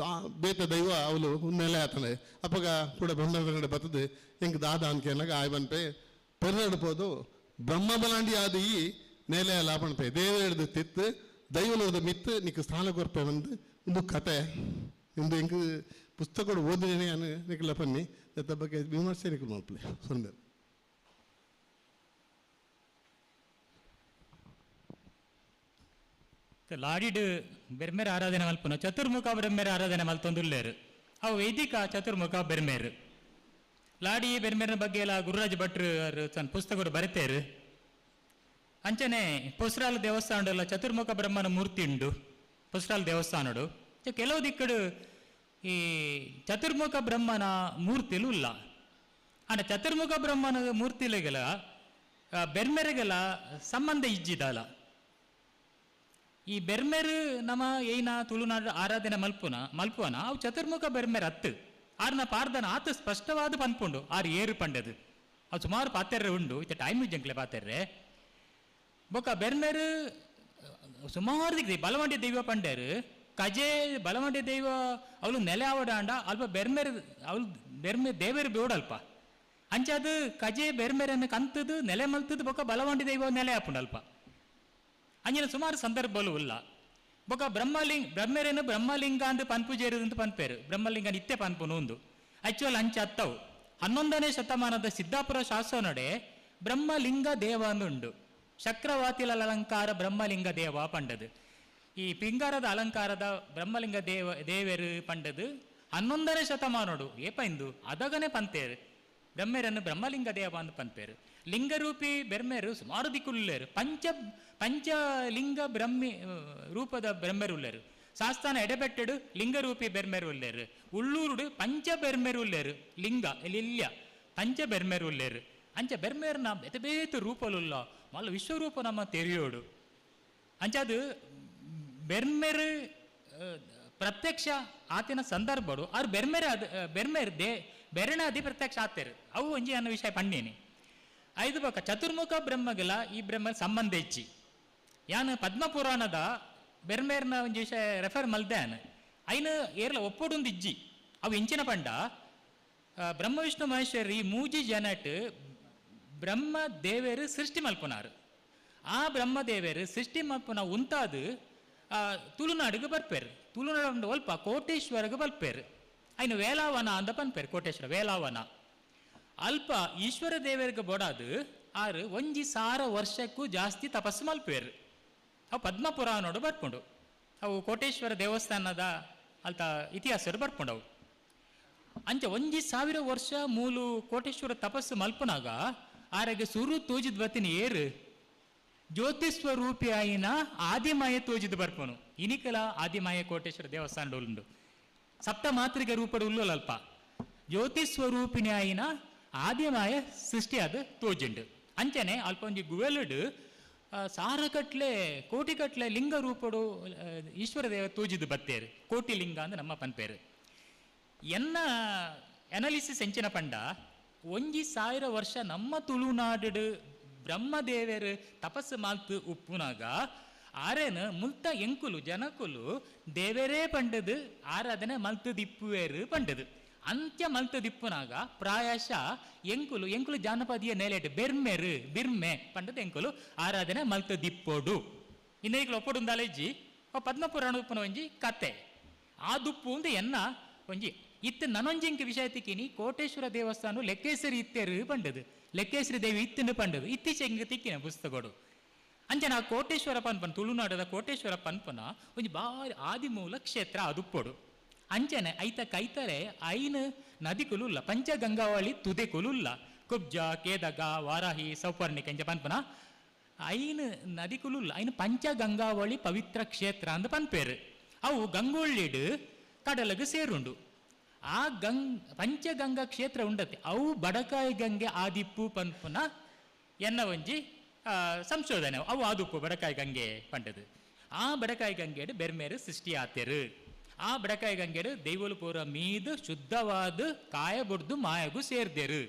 ಬೇತ ದೈವ ಅವಳು ನೆಲೆ ಆತನೆ ಅಪ್ಪಗ ಕೂಡ ಬ್ರಹ್ಮಗಡೆ ಬರ್ತದೆ ಹೆಂಗೆ ದಾದ ಅನ್ಕೇನಾಗ ಆಯ್ ಬನ್ಪೆ ಪೆರ್ನಾಡ್ಬೋದು ಬ್ರಹ್ಮ ಬಲಾಂಡಿ ಆದ ಈ ನೆಲೆ ಅಲ್ಲ ಬನ್ಪೆ ದೇವರ ಹಿಡ್ದು ತಿತ್ತು ದೈವನದ ಮಿತ್ತು ನಿಕ್ಕೆ ಸ್ಥಾನ ಕೊರ್ಪೆ ಬಂದು ಒಂದು ಕತೆ ಒಂದು ಹೆಂಗೆ ಪುಸ್ತಕಗಳು ಓದಿನೇ ನಾನು ನಿಖಲ ಪನ್ನಿ ಅದ್ರ ಬಗ್ಗೆ ವಿಮರ್ಶೆ ನಿಖಲ್ ಮಾಡ್ಲಿ ಸುಂದರ್ ಲಾಡಿಡ್ ಬೆರ್ಮೇರ್ ಆರಾಧನೆ ಮಲ್ಪುನ ಚತುರ್ಮುಖ ಬೆರ್ಮೇರ್ ಆರಾಧನೆ ಮಲ್ತೊಂದುಲ್ಲೇರು ಅವು ವೈದಿಕ ಚತುರ್ಮುಖ ಬೆರ್ಮೇರು ಲಾಡಿ ಬೆರ್ಮೇರ್ನ ಬಗ್ಗೆ ಎಲ್ಲ ಗುರುರಾಜ್ ಭಟ್ರು ತನ್ನ ಪುಸ್ತಕಗಳು ಬರೀತೇರು ಅಂಚನೆ ಪೊಸ್ರಾಲ ದೇವಸ್ಥಾನಲ್ಲ ಚತುರ್ಮುಖ ಬ್ರಹ್ಮನ ಮೂರ್ತಿ ಉಂಡು ಪೊಸ್ರಾಲ ದೇವಸ್ಥಾನಡು ಕೆಲವು ದಿಕ್ಕಡು ಈ ಚತುರ್ಮುಖ ಬ್ರಹ್ಮನ ಮೂರ್ತಿಲು ಇಲ್ಲ ಅಂಡ ಚತುರ್ಮುಖ ಬ್ರಹ್ಮನ ಮೂರ್ತಿಲೆಗೆಲ ಬೆರ್ಮೆರೆಗೆಲ ಸಂಬಂಧ ಇಜ್ಜಿದಲ್ಲ ಈ ಬೆರ್ಮೆರು ನಮ್ಮ ಏನ ತುಳುನಾಡು ಆರಾಧನೆ ಮಲ್ಪುವನ ಅವು ಚತುರ್ಮುಖ ಬೆರ್ಮೆರ್ ಹತ್ತು ಆರ್ನ ಪಾರ್ದನ ಆತ ಸ್ಪಷ್ಟವಾದ ಪನ್ಪುಂಡು ಆರು ಏರು ಪಂಡದು ಅವು ಸುಮಾರು ಪಾತೆರ್ರೆ ಉಂಡು ಇತ್ತ ಟೈಮ್ ಜಂಕ್ಲೆ ಪಾತೆರ್ರೆ ಬೊಕ್ಕ ಬೆರ್ಮೆರು ಸುಮಾರು ದಿಗ್ಗಿ ಬಲವಂಡಿ ದೈವ ಪಂಡೇರು ಕಜೆ ಬಲವಂಡಿ ದೈವ ಅವಳು ನೆಲೆ ಆವಡಾಂಡ ಅಲ್ಪ ಬೆರ್ಮೆರ್ ಅವಳು ದೇವರು ಬೇಡಲ್ಪ ಅಂಚದು ಕಜೆ ಬೆರ್ಮೆರನ್ನು ಕಂತದು ನೆಲೆ ಮಲ್ತದು ಬೊಕ್ಕ ಬಲವಂಡಿ ದೈವ ನೆಲೆ ಆಪುಂಡಲ್ಪ ಅಂಜಿನ ಸುಮಾರು ಸಂದರ್ಭಗಳು ಇಲ್ಲ ಬೊಕ್ಕ ಬ್ರಹ್ಮೆರೇನು ಬ್ರಹ್ಮಲಿಂಗ ಅಂತ ಪನ್ಪುಜೇರು ಅಂತ ಪನ್ಪೇರು ಬ್ರಹ್ಮಲಿಂಗ ನಿತ್ಯ ಪನ್ಪುನು ಒಂದು ಆಕ್ಚುಲ್ ಅಂಚ ಅತ್ತವು 11ನೇ ಶತಮಾನದ ಸಿದ್ದಾಪುರ ಶಾಸ್ತ್ರ ನಡೆ ಬ್ರಹ್ಮಲಿಂಗ ದೇವ ಅಂದುಂಡು ಚಕ್ರವಾತಿಲ ಅಲಂಕಾರ ಬ್ರಹ್ಮಲಿಂಗ ದೇವ ಪಂಡದು ಈ ಪಿಂಗಾರದ ಅಲಂಕಾರದ ಬ್ರಹ್ಮಲಿಂಗ ದೇವರು ಪಂಡದು 11ನೇ ಶತಮಾನೋಡು ಏಪೈಂದು ಅದಗನೆ ಪಂತೇರು ಬ್ರಹ್ಮೇರನ್ನು ಬ್ರಹ್ಮಲಿಂಗ ದೇವ ಅಂತ ಪಂಪೇರು ಲಿಂಗರೂಪಿ ಬೆರ್ಮೇರು ಸುಮಾರು ದಿಕ್ಕುಲ್ಲೇರು ಪಂಚಲಿಂಗ ಬ್ರಹ್ಮಿ ರೂಪದ ಬೆರ್ಮೆರು ಉಳ್ಳೇರು ಶಾಸ್ತಾನ ಎಡೆಬೆಟ್ಟಡು ಲಿಂಗರೂಪಿ ಬೆರ್ಮೆರು ಉಳ್ಳೇರು ಉಳ್ಳೂರುಡು ಪಂಚ ಬೆರ್ಮೆರು ಉಳ್ಳೇರು ಲಿಂಗ ಇಲ್ಲಿಲ್ಲ ಪಂಚ ಬೆರ್ಮೆರು ಉಳ್ಳೇರು ಅಂಚ ಬೆರ್ಮೇರ್ನ ಬೇತ ರೂಪಲುಲ್ಲ ಮಲ್ಲ ವಿಶ್ವರೂಪ ನಮ್ಮ ತೆರೆಯೋಡು ಅಂಚದು ಬೆರ್ಮೆರು ಪ್ರತ್ಯಕ್ಷ ಆತಿನ ಸಂದರ್ಭಡು ಅವ್ರು ಬೆರ್ಮೇರ್ ಬೆರಣ ಅದಿ ಪ್ರತ್ಯಕ್ಷ ಆತೇರು ಅವು ಒಂಜಿ ಅನ್ನೋ ವಿಷಯ ಪಂಡೇನಿ ಐದು ಬೊಕ್ಕ ಚತುರ್ಮುಖ ಬ್ರಹ್ಮಗೆಲ ಈ ಬ್ರಹ್ಮ ಸಂಬಂಧ ಹೆಚ್ಚಿ ಯಾನು ಪದ್ಮಪುರಾಣದ ಬೆರ್ಮೇರ್ನ ಒಂಜಿ ವಿಷಯ ರೆಫರ್ ಮಲ್ದೇನು ಐನು ಏರ್ಲ ಒಪ್ಪೊಡೊಂದು ಇಜ್ಜಿ ಅವು ಇಂಚಿನ ಪಂಡ ಬ್ರಹ್ಮ ವಿಷ್ಣು ಮಹೇಶ್ವರಿ ಮೂಜಿ ಜನಟ್ ಬ್ರಹ್ಮ ದೇವೇರು ಸೃಷ್ಟಿ ಮಲ್ಪುನಾರು ಆ ಬ್ರಹ್ಮದೇವೇರು ಸೃಷ್ಟಿ ಮಲ್ಪುನ ಉಂತಾದು ತುಳುನಾಡಿಗೆ ಬರ್ಪೇರು ತುಳುನಾಡು ಒಲ್ಪ ಕೋಟೇಶ್ವರಗೆ ಬರ್ಪೇರು ಐನು ವೇಲಾವನ ಅಂತ ಪನ್ಪೇರು ಕೋಟೇಶ್ವರ ವೇಲಾವನ ಅಲ್ಪ ಈಶ್ವರ ದೇವರಿಗೆ ಬೋಡಾದು ಆರು 1,000 ವರ್ಷಕ್ಕೂ ಜಾಸ್ತಿ ತಪಸ್ಸು ಮಲ್ಪೇರು ಅವು ಪದ್ಮಪುರಾಣೋಡು ಬರ್ಕೊಂಡು ಅವು ಕೋಟೇಶ್ವರ ದೇವಸ್ಥಾನದ ಅಲ್ತ ಇತಿಹಾಸ ಬರ್ಕೊಂಡವು ಅಂಚ 1,000 ವರ್ಷ ಮೂಲು ಕೋಟೇಶ್ವರ ತಪಸ್ಸು ಮಲ್ಪನಾಗ ಆರೆಗೆ ಸುರು ತೋಜಿದ ಬತ್ತಿನ ಏರು ಜ್ಯೋತಿಸ್ವರೂಪಿ ಆಯಿನ ಆದಿಮಾಯ ತೋಜಿದ್ ಬರ್ಪನು ಇನಿಕಲ ಆದಿಮಾಯ ಕೋಟೇಶ್ವರ ದೇವಸ್ಥಾನ ಉಂಡು ಸಪ್ತ ಮಾತೃಗೆ ರೂಪಡು ಉಲ್ಲಲ್ಪ ಜ್ಯೋತಿಸ್ವರೂಪಿಣಿ ಆಯಿನ ಆದಿಮಾಯ ಸೃಷ್ಟಿಯಾದ ತೋಜುಂಡು ಅಂಚನೆ ಅಲ್ಪ ಒಂಜಿ ಗುವೆಲುಡು ಸಾರಗಟ್ಲೆ ಕೋಟಿಗಟ್ಲೆ ಲಿಂಗ ರೂಪಡು ಈಶ್ವರ ದೇವ ತೂಜಿದು ಬತ್ತೇರು ಕೋಟಿ ಲಿಂಗ ಅಂದ್ರೆ ನಮ್ಮ ಪನ್ಪೇರು ಎನ್ನ ಅನಾಲಿಸಿಸ್ ಎಂಚಿನ ಪಂಡ 1000 ವರ್ಷ ನಮ್ಮ ತುಳುನಾಡು ಬ್ರಹ್ಮದೇವರು ತಪಸ್ಸು ಮಾಲ್ತು ಉಪ್ಪುನಾಗ ಆರೇನು ಮುಲ್ತ ಎಂಕುಲು ಜನಕುಲು ದೇವರೇ ಪಂಡದು ಆರಾಧನೆ ಮಲ್ತು ದಿಪ್ಪುವೇರು ಪಂಡದು ಅಂತ್ಯ ಮಲ್ತು ದಿಪ್ಪುನಾಗ ಪ್ರಾಯಶಃ ಎಂಕುಲು ಜಾನಪದಿಯ ನೆಲೆಟ್ ಬಿರ್ಮೆ ಪಂಡದು ಎಂಕುಲು ಆರಾಧನೆ ಮಲ್ತು ದಿಪ್ಪೋಡು ಇನ್ನೀಗಲು ಒಪ್ಪಡುಂದಾಲೆಜ್ಜಿ ಪದ್ಮಪುರಾಣ ಉಪ್ಪುನ ಒಂಜಿ ಕತೆ ಆ ದುಪ್ಪು ಒಂದು ಎನ್ನ ಒಂಜಿ ಇತ್ತು ನನೊಂಜಿಂಕ ವಿಷಯ ತಿಕ್ಕಿನಿ ಕೋಟೇಶ್ವರ ದೇವಸ್ಥಾನ ಲೆಕ್ಕೇಶ್ವರಿ ಇತ್ತೇರು ಪಂಡದು ಲೆಕ್ಕೇಶ್ವರಿ ದೇವಿ ಇತ್ತಿನ ಪಂಡದು ಇತ್ತೀಚೆಗೆ ತಿಕ್ಕಿನ ಪುಸ್ತಕಗಳು ಅಂಚನ ಕೋಟೇಶ್ವರ ಪನ್ಪನ ತುಳುನಾಡದ ಕೋಟೇಶ್ವರ ಪನ್ಪನ ಒಂದು ಬಾರಿ ಆದಿಮೂಲ ಕ್ಷೇತ್ರ ಅದುಪ್ಪೊಡು ಅಂಚನೆ ಐತ ಕೈತರೆ ಐನು ನದಿ ಕುಲುಲ್ಲ ಪಂಚಗಂಗಾವಳಿ ತುದೆ ಕುಲುಲ್ಲ ಕುಬ್ಜ ಕೇದಗ ವಾರಾಹಿ ಸೌಪರ್ಣಿಕ ಅಂಚ ಪನ್ಪನ ಐನು ನದಿ ಕುಲುಲ್ಲ ಐನು ಪಂಚಗಂಗಾವಳಿ ಪವಿತ್ರ ಕ್ಷೇತ್ರ ಅಂತ ಪನ್ಪೇರು ಅವು ಗಂಗೊಳ್ಳಿಡು ಕಡಲಗು ಸೇರುಂಡು ಆ ಪಂಚಗಂಗಾ ಕ್ಷೇತ್ರ ಉಂಡತೆ ಅವು ಬಡಕಾಯಿ ಗಂಗೆ ಆದಿಪ್ಪು ಪನ್ಪುನ ಎನ್ನ ಒಂಜಿ ಸಂಶೋಧನೆ ಅವು ಆದುಪ್ಪು ಬಡಕಾಯಿ ಗಂಗೆ ಪಂಡದು ಆ ಬಡಕಾಯಿ ಗಂಗೆಡು ಬೆರ್ಮೇರು ಸೃಷ್ಟಿ ಆತೆರು ಆ ಬಡಕಾಯಿ ಗಂಗೆಡು ದೈವಲು ಪೂರ ಮೀದು ಶುದ್ಧವಾದ ಕಾಯಬುಡ್ದು ಮಾಯಗೂ ಸೇರ್ದೇರು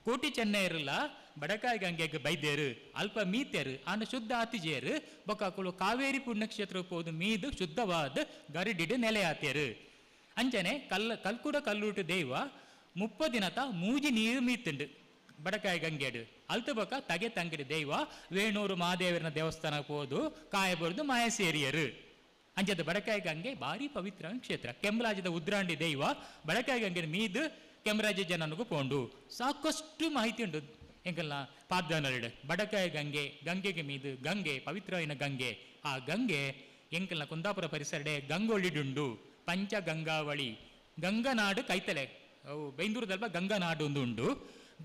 ಕೋಟಿ ಚೆನ್ನೈರಲ್ಲ ಬಡಕಾಯಿ ಗಂಗೆಗೆ ಬೈದೇರು ಅಲ್ಪ ಮೀತೆರು ಆನ ಶುದ್ಧ ಆತಿಜೇರು ಬೊಕ್ಕಾಕುಲು ಕಾವೇರಿ ಪುಣ್ಯಕ್ಷೇತ್ರ ಹೋದು ಮೀದು ಶುದ್ಧವಾದ ಗರಿಡಿಡು ನೆಲೆ ಆತೇರು ಅಂಚನೆ ಕಲ್ಕುಡ ಕಲ್ಲೂಟು ದೈವ 30 ದಿನತ ಮೂಜಿ ನೀರು ಮೀತುಂಡು ಬಡಕಾಯಿ ಗಂಗೆಡು ಅಲ್ತು ಬೊಕ್ಕ ತಗೆ ತಂಗಿಡು ದೈವ ವೇಣೂರು ಮಹಾದೇವರನ ದೇವಸ್ಥಾನ ಹೋದು ಕಾಯಬರ್ದು ಮಾಯ ಸೇರಿಯರು ಅಂಚದ ಬಡಕಾಯಿ ಗಂಗೆ ಭಾರಿ ಪವಿತ್ರ ಕ್ಷೇತ್ರ ಕೆಂಬರಾಜದ ಉದ್ರಾಂಡಿ ದೈವ ಬಡಕಾಯಿ ಗಂಗೆ ಮೀದು ಕೆಂಬರಾಜ ಜನನಿಗೂ ಪೋಂಡು ಸಾಕಷ್ಟು ಮಾಹಿತಿ ಉಂಟು ಎಂಕಲ್ನ ಪಾದ್ಯಾನರಡು ಬಡಕಾಯಿ ಗಂಗೆಗೆ ಮೀದು ಗಂಗೆ ಪವಿತ್ರವಾದ ಗಂಗೆ ಆ ಗಂಗೆ ಎಂಕಲ್ನ ಕುಂದಾಪುರ ಪರಿಸರಡೆ ಗಂಗೊಳ್ಳಿಡುಂಡು ಪಂಚಗಂಗಾವಳಿ ಗಂಗನಾಡು ಕೈತಲೆ ಅವು ಬೈಂದೂರದಲ್ಪ ಗಂಗನಾಡು ಒಂದು ಉಂಡು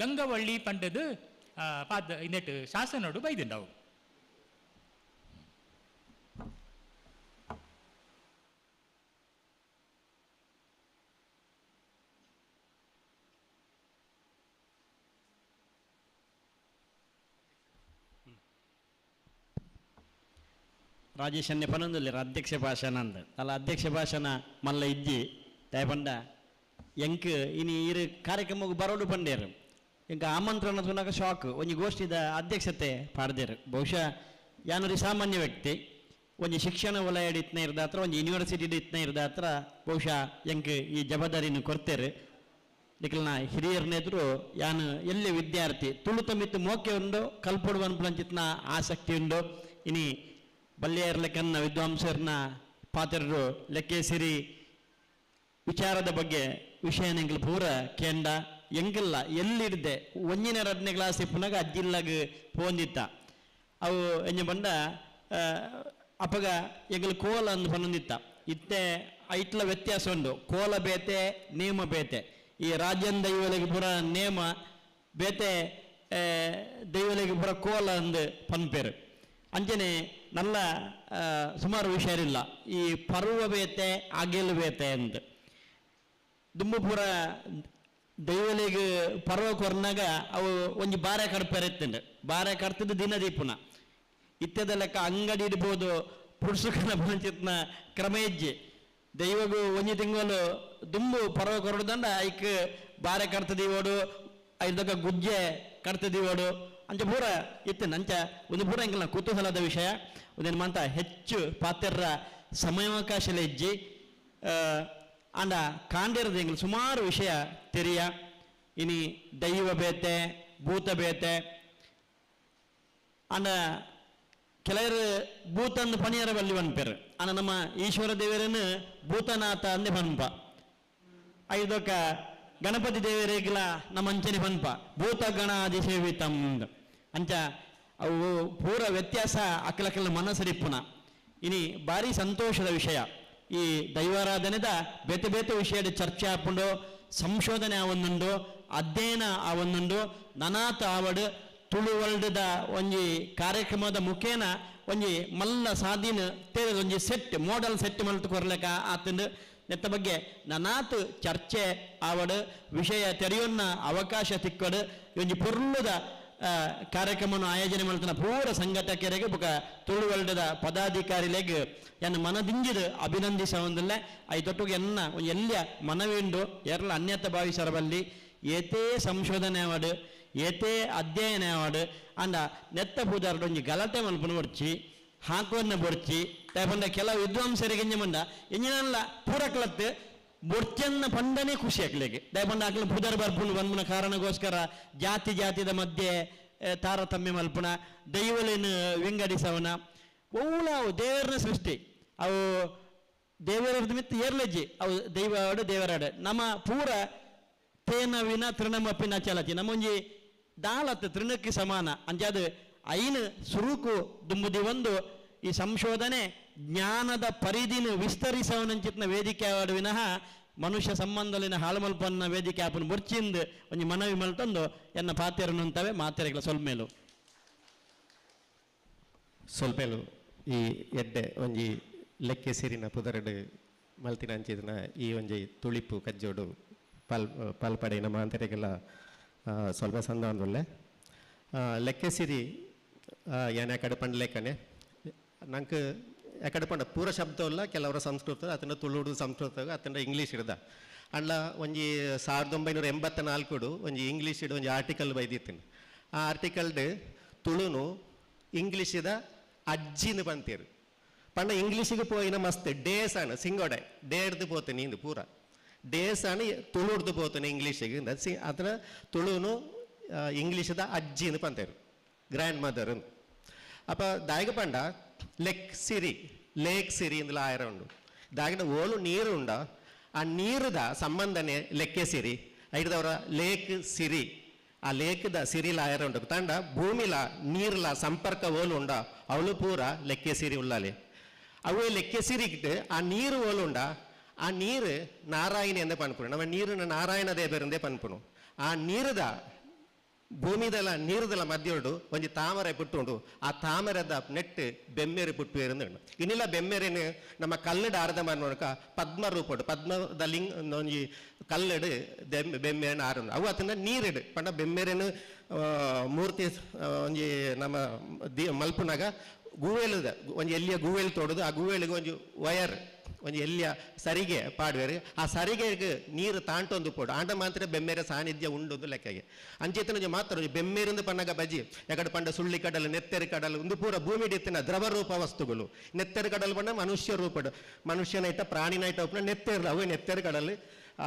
ಗಂಗವಳ್ಳಿ ಪಂಡದು ಇನ್ನೆಟ್ಟು ಶಾಸನೋಡು ಬೈದುಂಡವು ರಾಜೇಶ್ ಅನ್ನೆ ಪನೊಂದುಲ್ಲೆರ್ ಅಧ್ಯಕ್ಷ ಭಾಷಣ ಅಂದ ಅಲ್ಲ ಅಧ್ಯಕ್ಷ ಭಾಷಣ ಮಲ್ಲ ಇಜ್ಜಿ ದಯಪಂಡ ಎಂಕ್ ಇನಿ ಇರು ಕಾರ್ಯಕ್ರಮಕ್ಕೆ ಬರೋಡು ಪಂಡೇರು ಎಂಕ ಆಮಂತ್ರಣ ತುನಕ ಶಾಕ್ ಒಂಜಿ ಗೋಷ್ಠಿದ ಅಧ್ಯಕ್ಷತೆ ಪಾಡ್ದೇರು ಬಹುಶಃ ಯಾನೊರಿ ಸಾಮಾನ್ಯ ವ್ಯಕ್ತಿ ಒಂಜಿ ಶಿಕ್ಷಣ ವಲಯ ಇತ್ನ ಇರ್ದ ಹತ್ರ ಒಂಜಿ ಯೂನಿವರ್ಸಿಟಿ ಇತ್ನ ಇರ್ದ ಹತ್ರ ಬಹುಶಃ ಎಂಕ್ ಈ ಜವಾಬ್ದಾರಿನ ಕೊಡ್ತೇರು ನಿಖಲ್ನ ಹಿರಿಯರ್ನೆದ್ರು ಯಾನು ಎಲ್ಲಿ ವಿದ್ಯಾರ್ಥಿ ತುಳುತ ಮಿತ್ತು ಮೋಕೆ ಉಂಡು ಕಲ್ಪೊಡು ಅನ್ಪಂಚಿತ್ನ ಆಸಕ್ತಿ ಉಂಡು ಇನಿ ಬಲ್ಲೆಯರ್ ಲೆಕ್ಕನ್ನ ವಿದ್ವಾಂಸರನ್ನ ಪಾತ್ರರು ಲೆಕ್ಕೇಸಿರಿ ವಿಚಾರದ ಬಗ್ಗೆ ವಿಷಯ ಎಂಗ್ಲು ಪೂರ ಕೇಂಡ ಎಂಗಿಲ್ಲ ಎಲ್ಲಿಡ್ದೆ ಒಂಜಿನ 2ನೇ ಕ್ಲಾಸ್ ಪುನಗ ಅಜ್ಜಿಲ್ಲಾಗ ಪೋಂದಿತ್ತ ಅವು ಎಂಜ ಬಂಡ ಅಪಗ ಎಂಗ್ಲು ಕೋಲ ಅಂದು ಪನೊಂದಿತ್ತ ಇತ್ತೆ ಐಟ್ಲ ವ್ಯತ್ಯಾಸ ಉಂಡು ಕೋಲ ಬೇತೆ ನೇಮ ಬೇತೆ ಈ ರಾಜ್ಯನ್ ದೈವಲಿಗೆ ಪುರ ನೇಮ ಬೇತೆ ದೈವಲಿಗೆ ಪುರ ಕೋಲ ಅಂದು ಪನ್ಪೇರು ಅಂಚನೆ ನಲ್ಲ ಸುಮಾರು ವಿಷಯರಿಲ್ಲ ಈ ಪರ್ವ ಬೇತೆ ಅಗೆಲು ಬೇತೆ ಅಂತ ದುಂಬು ಪೂರ ದೈವಲಿಗೆ ಪರ್ವ ಕೊರ್ನಾಗ ಅವು ಒಂಜಿ ಬಾರೆ ಕಡ್ಪೆರೆತ್ತಂಡು ಬಾರೆ ಕಡ್ತದ್ದು ದಿನ ದೀಪುನ ಇತ್ಯದ ಲೆಕ್ಕ ಅಂಗಡಿ ಇಡ್ಬೋದು ಪುರುಷಕನ ಪಂಚಿತ್ನ ಕ್ರಮ ಹೆಜ್ಜೆ ದೈವಗೂ ಒಂಜಿ ತಿಂಗಳು ದುಂಬು ಪರ್ವ ಕೊರಡ್ದಂಡ ಐಕ್ ಬಾರೆ ಕಡ್ತದೀವೋಡು ಐದಕ್ಕ ಗುಜ್ಜೆ ಕಡ್ತದೀವೋಡು ಅಂಚ ಪೂರ ಇತ್ತು ನಂಚ ಒಂದು ಪೂರ ಎಂಕಲ್ನ ಕುತೂಹಲದ ವಿಷಯ ಒಂದೇನು ಮಂತ ಹೆಚ್ಚು ಪಾತ್ರರ ಸಮಯಾವಕಾಶಲ ಇಜ್ಜಿ ಅಂಡ ಕಾಂಡಿರದ ಎಂಗ್ಲು ಸುಮಾರು ವಿಷಯ ತೆರಿಯ ಇನಿ ದೈವ ಬೇತೆ ಭೂತ ಬೇತೆ ಅಂಡ ಕೆಲವರು ಭೂತಂದು ಪಣಿಯರ ಬಲ್ಲಿ ಪನ್ಪೇರು ಅಣ್ಣ ನಮ್ಮ ಈಶ್ವರ ದೇವರನ್ನು ಭೂತನಾಥ ಅಂದೆ ಪನ್ಪ ಐದೊಕ್ಕ ಗಣಪತಿ ದೇವರೇಗಿಲ ನಮ್ಮ ಅಂಚನೆ ಪನ್ಪ ಭೂತ ಗಣಾದಿ ಸೇವಿತಂ ಅಂಚ ಅವು ಪೂರ ವ್ಯತ್ಯಾಸ ಅಕ್ಕಲಕ್ಕಲ ಮನಸ್ಸರಿಪ್ಪುನ ಇನಿ ಭಾರಿ ಸಂತೋಷದ ವಿಷಯ ಈ ದೈವಾರಾಧನೆದ ಬೇತೆ ಬೇತೆ ವಿಷಯದ ಚರ್ಚೆ ಹಾಕೊಂಡು ಸಂಶೋಧನೆ ಆವೊಂದುಂಡು ಅಧ್ಯಯನ ಆವೊಂದುಂಡು ನನಾತ ಆವಡು ತುಳು ವರ್ಲ್ಡ್ದ ಒಂಜಿ ಕಾರ್ಯಕ್ರಮದ ಮುಖೇನ ಒಂಜಿ ಮಲ್ಲ ಸಾಧೀನ ತೇರದ ಒಂಜಿ ಸೆಟ್ ಮೋಡಲ್ ಸೆಟ್ ಮಲ್ತು ಕೊರ್ಲೆಕ ಆತಂದು ನೆತ್ತ ಬಗ್ಗೆ ನನಾತು ಚರ್ಚೆ ಆವಡು ವಿಷಯ ತೆರೆಯೊನ್ನ ಅವಕಾಶ ತಿಕ್ಕೊಡು ಒಂಜಿ ಪೊರ್ಲುದ ಕಾರ್ಯಕ್ರಮವನ್ನು ಆಯೋಜನೆ ಮಾಡ್ತಾನೆ ಪೂರ ಸಂಘಟಕರಿಗೆ ಬೊಕ ತುಳು ವರ್ಲ್ಡ್ದ ಪದಾಧಿಕಾರಿಲೆಗ್ ಎನ್ನ ಮನದಿಂಜಿದು ಅಭಿನಂದಿಸವಂದಿಲ್ಲ ಐತೊಟ್ಟಿಗೆ ಎನ್ನ ಎಲ್ಲಿಯ ಮನವಿಂಡು ಎರಲ ಅನ್ಯತ ಭಾವಿಸರ ಬಲ್ಲಿ ಏತೇ ಸಂಶೋಧನೆ ಆವಡು ಏತೇ ಅಧ್ಯಯನ ಆವಡು ಅಂದ ನೆತ್ತ ಪೂಜಾರ್ಡು ಒಂಜಿ ಗಲಾಟೆ ಮಲ್ಪನ ಬರ್ಚಿ ಹಾಕೋನ್ನ ಬರ್ಚಿ ಪಂಡ ಕೆಲವು ವಿದ್ವಾಂಸರಿಗೆ ಮಂಡ ಎಂಜಿನಲ್ಲ ಪೂರಕ್ಲತ್ತು ಬೊರ್ಚನ್ನ ಪಂಡನೇ ಖುಷಿ ಆಗ್ಲಿಕ್ಕೆ ದಯಪಂಡ ಆಕಲ ಪುದರ್ ಬರ್ಪುಣ್ ಬಂದ್ಮನ ಕಾರಣಗೋಸ್ಕರ ಜಾತಿದ ಮಧ್ಯೆ ತಾರತಮ್ಯ ಮಲ್ಪುಣ ದೈವಲೇನು ವಿಂಗಡಿಸವನ ಅವು ದೇವರನ ಸೃಷ್ಟಿ ಅವು ದೇವರದ ಮಿತ್ತ ಏರ್ಲಜ್ಜಿ ಅವು ದೈವಡು ದೇವರಾಡು ನಮ್ಮ ಪೂರ ತೇನವಿನ ತೃಣಮಪ್ಪಿನ ಚಲತಿ ನಮ್ಮೊಂಜಿ ದಾಳತ್ತು ತೃಣಕ್ಕೆ ಸಮಾನ ಅಂಜಾದು ಐನು ಸುರುಕು ದುಂಬುದಿ ಒಂದು ಈ ಸಂಶೋಧನೆ ಜ್ಞಾನದ ಪರಿಧಿನ ವಿಸ್ತರಿಸವನಂಚಿತ್ನ ವೇದಿಕೆ ಆಡು ವಿನಃ ಮನುಷ್ಯ ಸಂಬಂಧಲಿನ ಹಾಳು ಮಲ್ಪನ್ನ ವೇದಿಕೆ ಆಪನ ಬುರ್ಚಿಂದು ಒಂಜಿ ಮನವಿ ಮಲ್ತಂದು ಎನ್ನ ಪಾತೆರನ್ನು ಅಂತವೆ ಮಾತೆರೆಗಳ ಸೊಲ್ಮೇಲು ಸ್ವಲ್ಪೇಲು ಈ ಎಡ್ಡೆ ಒಂಜಿ ಲೆಕ್ಕೆ ಸಿರಿನ ಪುದರಡು ಮಲ್ತಿನ ಅಂಚಿದನ ಈ ಒಂಜಿ ತುಳಿಪು ಕಜ್ಜೋಡು ಪಾಲ್ಪಡೆಯಿನ ಮಾತೆರೆಗೆಲ್ಲ ಸ್ವಲ್ಪ ಸಂದ ಒಂದುಳ್ಳೆ ಲೆಕ್ಕೆ ಸಿರಿ ಏನ್ ಯಾಕಡೆ ಪಂಡ ಲೆಕ್ಕನೆ ನಂಗೆ ಯಾಕಡೆ ಪಂಡ ಪೂರ ಶಬ್ದ ಅಲ್ಲ ಕೆಲವರ ಸಂಸ್ಕೃತ ಅದನ್ನ ತುಳುಡು ಸಂಸ್ಕೃತ ಅದನ್ನ ಇಂಗ್ಲೀಷ್ ಇಡ್ದ ಅಂಡ್ಲ ಒಂಜಿ 1984 ಒಂಜಿ ಇಂಗ್ಲೀಷ್ ಇಡು ಒಂಜಿ ಆರ್ಟಿಕಲ್ ಬೈದಿತ್ತಿನ ಆ ಆರ್ಟಿಕಲ್ಡ್ ತುಳುನು ಇಂಗ್ಲೀಷಿದ ಅಜ್ಜಿನ ಬಂತೀರು ಪಂಡ ಇಂಗ್ಲೀಷಿಗೆ ಪೋಯಿನ ಮಸ್ತ್ ಡೇಸ್ ಅಣ್ಣ ಸಿಂಗೋಡೆ ಡೇ ಹಿಡ್ದು ಪೋತೇನೆ ಇಂದು ಪೂರ ಡೇಸ್ ಅಣ್ಣ ತುಳುಡ್ದು ಪೋತೇನೆ ಇಂಗ್ಲೀಷಿಗೆ ಅದರ ತುಳುನು ಇಂಗ್ಲೀಷದ ಅಜ್ಜಿನ ಬಂತೇರು ಗ್ರ್ಯಾಂಡ್ ಮದರ್ ಅಪ್ಪ ದಾಯಗ ಪಂಡ ಲೇಕ್ ಸಿರಿ ಇಂದಲ ಆಯರ ಉಂಡು ದಾಗಿನ ಓಲು ನೀರು ಉಂಡ ಆ ನೀರುದ ಸಂಬಂಧನೆ ಲೆಕ್ಕೆ ಸಿರಿ ಐದವರ ಲೇಕ್ ಸಿರಿ ಆ ಲೇಕ್ದ ಸಿರಿಲ ಆಯರ ಉಂಡು ತಂಡ ಭೂಮಿಲ ನೀರ್ಲ ಸಂಪರ್ಕ ಓಲು ಉಂಡ ಅವಳು ಪೂರ ಲೆಕ್ಕೆ ಸಿರಿ ಉಳ್ಳಾಲೆ ಅವು ಲೆಕ್ಕೆ ಸಿರಿಗಿಟ್ಟು ಆ ನೀರು ಓಲು ಉಂಡ ಆ ನೀರು ನಾರಾಯಣಿ ಎಂದೇ ಪನ್ಪುಣು ನಮ್ಮ ನೀರಿನ ನಾರಾಯಣ ದೇವರಂದೇ ಪನ್ಪುಣು ಆ ನೀರುದ ಭೂಮಿದೆಲ್ಲ ನೀರುದೆಲ್ಲ ಮಧ್ಯೋಡು ಒಂಜಿ ತಾಮರೆ ಪುಟ್ಟುಂಡು ಆ ತಾಮರೆದ ನೆಟ್ಟು ಬೆಮ್ಮೆರೆ ಪುಟ್ಟು ಇರುಂಡು ಇನ್ನಿಲ್ಲ ಬೆಮ್ಮೆರೆನು ನಮ್ಮ ಕಲ್ಲಡ ಆರ್ದ ಮಾಡ್ನೋಡಕ ಪದ್ಮ ರೂಪಡು ಪದ್ಮದ ಲಿಂಗ್ ಒಂಜಿ ಕಲ್ಲಡು ಬೆಮ್ಮೆರೆನ ಆರಂಡು ಅವು ಅದನ್ನ ನೀರಿಡು ಪಂಡ ಬೆಮ್ಮೆರೆನು ಮೂರ್ತಿ ಒಂಜಿ ನಮ್ಮ ಮಲ್ಪುನಾಗ ಗೂವೇಲುದ ಒಂಜಿ ಎಲ್ಲಿಯ ಗೂವೇಲು ತೋಡುದು ಆ ಗೂವೇಲಿಗೆ ಒಂಜಿ ವಯರ್ ಒಂಜಿ ಎಲ್ಲಿಯ ಸರಿಗೆ ಪಾಡುವೆರು ಆ ಸರಿಗೆಗೆ ನೀರು ತಾಂಟೊಂದು ಪೋಡು ಆಂಡ ಮಾತ್ರ ಬೆಮ್ಮೆರೆ ಸಾನ್ನಿಧ್ಯ ಉಂಡೊಂದು ಲೆಕ್ಕಗೆ ಅಂಚೆತನ ಮಾತ್ರ ಬೆಮ್ಮೆರಿಂದ ಪನ್ನಗ ಬಜಿ ಯಾಕಡೆ ಪಂಡ ಸುಳ್ಳಿ ಕಡಲು ನೆತ್ತೆರೆ ಕಡಲು ಒಂದು ಪೂರ ಭೂಮಿ ಡಿತ್ತಿನ ದ್ರವ ರೂಪ ವಸ್ತುಗಳು ನೆತ್ತೆರೆ ಕಡಲು ಪಂಡ ಮನುಷ್ಯ ರೂಪಡು ಮನುಷ್ಯನ ಇಟ್ಟ ಪ್ರಾಣಿನ ಇಟ್ಟ ಒಪ್ಪನ ನೆತ್ತೆರಲ್ಲ ಅವೇ ನೆತ್ತೆರೆ ಕಡಲು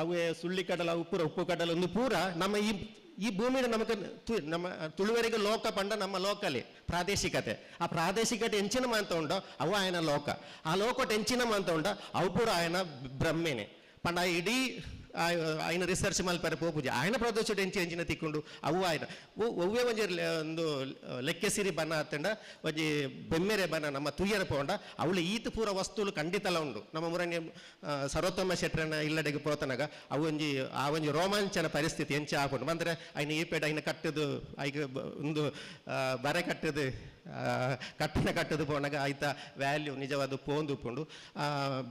ಅವೇ ಸುಳ್ಳಿ ಕಡಲು ಅವು ಪೂರ ಉಪ್ಪು ಕಡಲು ಒಂದು ಪೂರ ನಮ್ಮ ಈ ಭೂಮಿನ ನಮಗೆ ನಮ್ಮ ತುಳುವರಿಗೆ ಲೋಕ ಪಂಡ ನಮ್ಮ ಲೋಕಲಿ ಪ್ರಾದೇಶಿಕತೆ ಆ ಪ್ರಾದೇಶಿಕತೆ ಎಂಚಿನ ಮಾಂತ ಉಂಡೋ ಅವು ಆಯನ ಲೋಕ ಆ ಲೋಕಟ್ಟು ಎಂಚಿನ ಮಾಂತ ಉಂಡ ಅವು ಪೂರ ಆಯನ ಬ್ರಹ್ಮೆನೆ ಪಂಡ ಇಡೀ ఆయన ರಿಸರ್ಚ್ ಮಲ್ಪರೆ ಪೋಪುಜಿ ఆయన ಪ್ರದೇಶ ಎಂಚಿನ ತಿಕ್ಕೊಂಡು ಅವು ಆಯ್ನ ಒವ್ವೇ ಒಂಜಿ ಒಂದು ಲೆಕ್ಕೆ ಸಿರಿ ಬನ ಅತ್ತಂಡ ಒಂಜಿ ಬೆಮ್ಮೆರೆ ಬನ ನಮ್ಮ ತುಯ್ಯರ ಪೋಂಡ ಅವಳು ಈತ ಪೂರ ವಸ್ತುಲು ಖಂಡಿತಲ ಉಂಡು ನಮ್ಮ ಮುರಂಗೆ ಸರ್ವೋತ್ತಮ ಶೆಟ್ರನ ಇಲ್ಲಡೆಗೆ ಪೋತನಾಗ ಅವು ಆ ಒಂಜಿ ರೋಮಾಂಚನ ಪರಿಸ್ಥಿತಿ ಎಂಚ ಆಪುಂಡು ಬಂದರೆ ఆయన ಈ ಪೇಡ ఆయన ಕಟ್ಟದು ಐಗ ಒಂದು ಬರೆ ಕಟ್ಟದು ಕಟ್ಟದು ಪೋನಾಗ ಆಯ್ತ ವ್ಯಾಲ್ಯೂ ನಿಜವಾದ ಪೋಂದು ಉಪ್ಪುಂಡು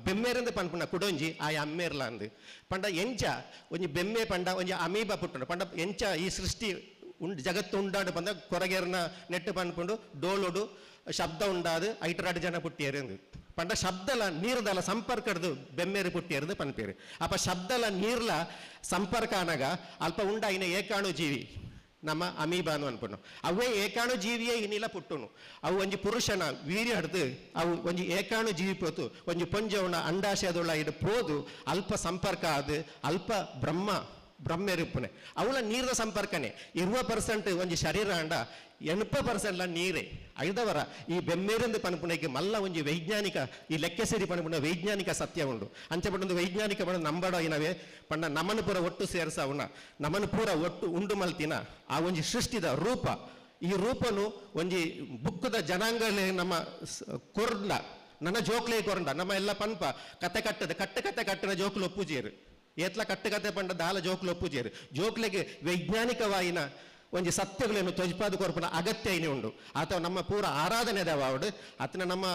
ಬೆಮ್ಮೆರಿಂದ ಪನ್ಪುಂಡ ಕುಡೊಂಜಿ ಆ ಅಮ್ಮೇರ್ಲ ಅಂದು ಪಂಡ ಎಂಚ ಒಂಜಿ ಬೆಮ್ಮೆ ಪಂಡ ಒಂಜಿ ಅಮೀಬ ಪುಟ್ಟುಂಡು ಪಂಡ ಎಂಚ ಈ ಸೃಷ್ಟಿ ಜಗತ್ತು ಉಂಡಾಡು ಪಂದ ಕೊರಗೇರ್ನ ನೆಟ್ಟು ಪನ್ಪುಂಡು ಡೋಲುಡು ಶಬ್ದ ಉಂಡಾದು ಐಟರಾಡು ಜನ ಪುಟ್ಟಿಯರು ಪಂಡ ಶಬ್ದಲ ನೀರ್ದಲ ಸಂಪರ್ಕದ್ದು ಬೆಮ್ಮೇರು ಪುಟ್ಟಿಯರು ಪನ್ಪೇರು ಅಪ್ಪ ಶಬ್ದಲ ನೀರ್ಲ ಸಂಪರ್ಕ ಅನಗ ಅಲ್ಪ ಉಂಡ ಐನ ಏಕಾಣು ಜೀವಿ ನಮ್ಮ ಅಮೀಬಾನು ಅನ್ಪುನು ಅವೇ ಏಕಾಣು ಜೀವಿಯೇ ಇನ್ನಿಲ್ಲ ಪುಟ್ಟುನು ಅವು ಒಂಜಿ ಪುರುಷನ ವೀರ್ಯ ಹಿಡ್ದು ಅವು ಒಂಜಿ ಏಕಾಣು ಜೀವಿ ಪೋತು ಒಂಜಿ ಪೊಂಜವನ ಅಂಡಾಶಯದೊಳ ಇಡು ಪೋದು ಅಲ್ಪ ಸಂಪರ್ಕ ಅದು ಅಲ್ಪ ಬ್ರಹ್ಮೆರುಪ್ಪನೆ ಅವಳ ನೀರಿನ ಸಂಪರ್ಕನೆ 20% ಒಂಜಿ ಶರೀರ ಅಂಡ 80% ನೀರೇ ಐದವರ ಈ ಬೆಮ್ಮೇರಿಂದ ಪನ್ಪುಣಕ್ಕೆ ಮಲ್ಲ ಒಂಜಿ ವೈಜ್ಞಾನಿಕ ಈ ಲೆಕ್ಕ ಸೇರಿ ಪನ್ಪುಣ ವೈಜ್ಞಾನಿಕ ಸತ್ಯ ಉಂಡು ಅಂಚೆ ಪಂಡ ವೈಜ್ಞಾನಿಕ ಪಂಡ ನಂಬಡ ಏನವೇ ಪಂಡ ನಮ್ಮನ್ನು ಪೂರ ಒಟ್ಟು ಸೇರಿಸವನ ನಮ್ಮನ್ನು ಪೂರ ಒಟ್ಟು ಉಂಡು ಮಲ್ತಿನ ಆ ಒಂಜಿ ಸೃಷ್ಟಿದ ರೂಪ ಈ ರೂಪನು ಒಂಜಿ ಬುಕ್ಕದ ಜನಾಂಗಲೇ ನಮ್ಮ ಕೊರ್ಡ ನನ್ನ ಜೋಕ್ಲೇ ಕೊರಂಡ ನಮ್ಮ ಎಲ್ಲ ಪನ್ಪ ಕತೆ ಕಟ್ಟದ ಜೋಕ್ಲು ಒಪ್ಪುಜೇರು ಏತ್ಲ ಕಟ್ಟೆ ಪಂಡ ದಾಲ ಜೋಕ್ಲು ಒಪ್ಪುಜೇರು ಜೋಕ್ಲೆಗೆ ವೈಜ್ಞಾನಿಕವಾಯಿನ ಒಂಜಿ ಸತ್ಯಗಳನ್ನು ತೊಜ್ಪಾದು ಕೊರ್ಪನ ಅಗತ್ಯ ಐನೆ ಉಂಡು ಅಥವಾ ನಮ್ಮ ಪೂರ ಆರಾಧನೆದವ ಅವಡು ಅತನ ನಮ್ಮ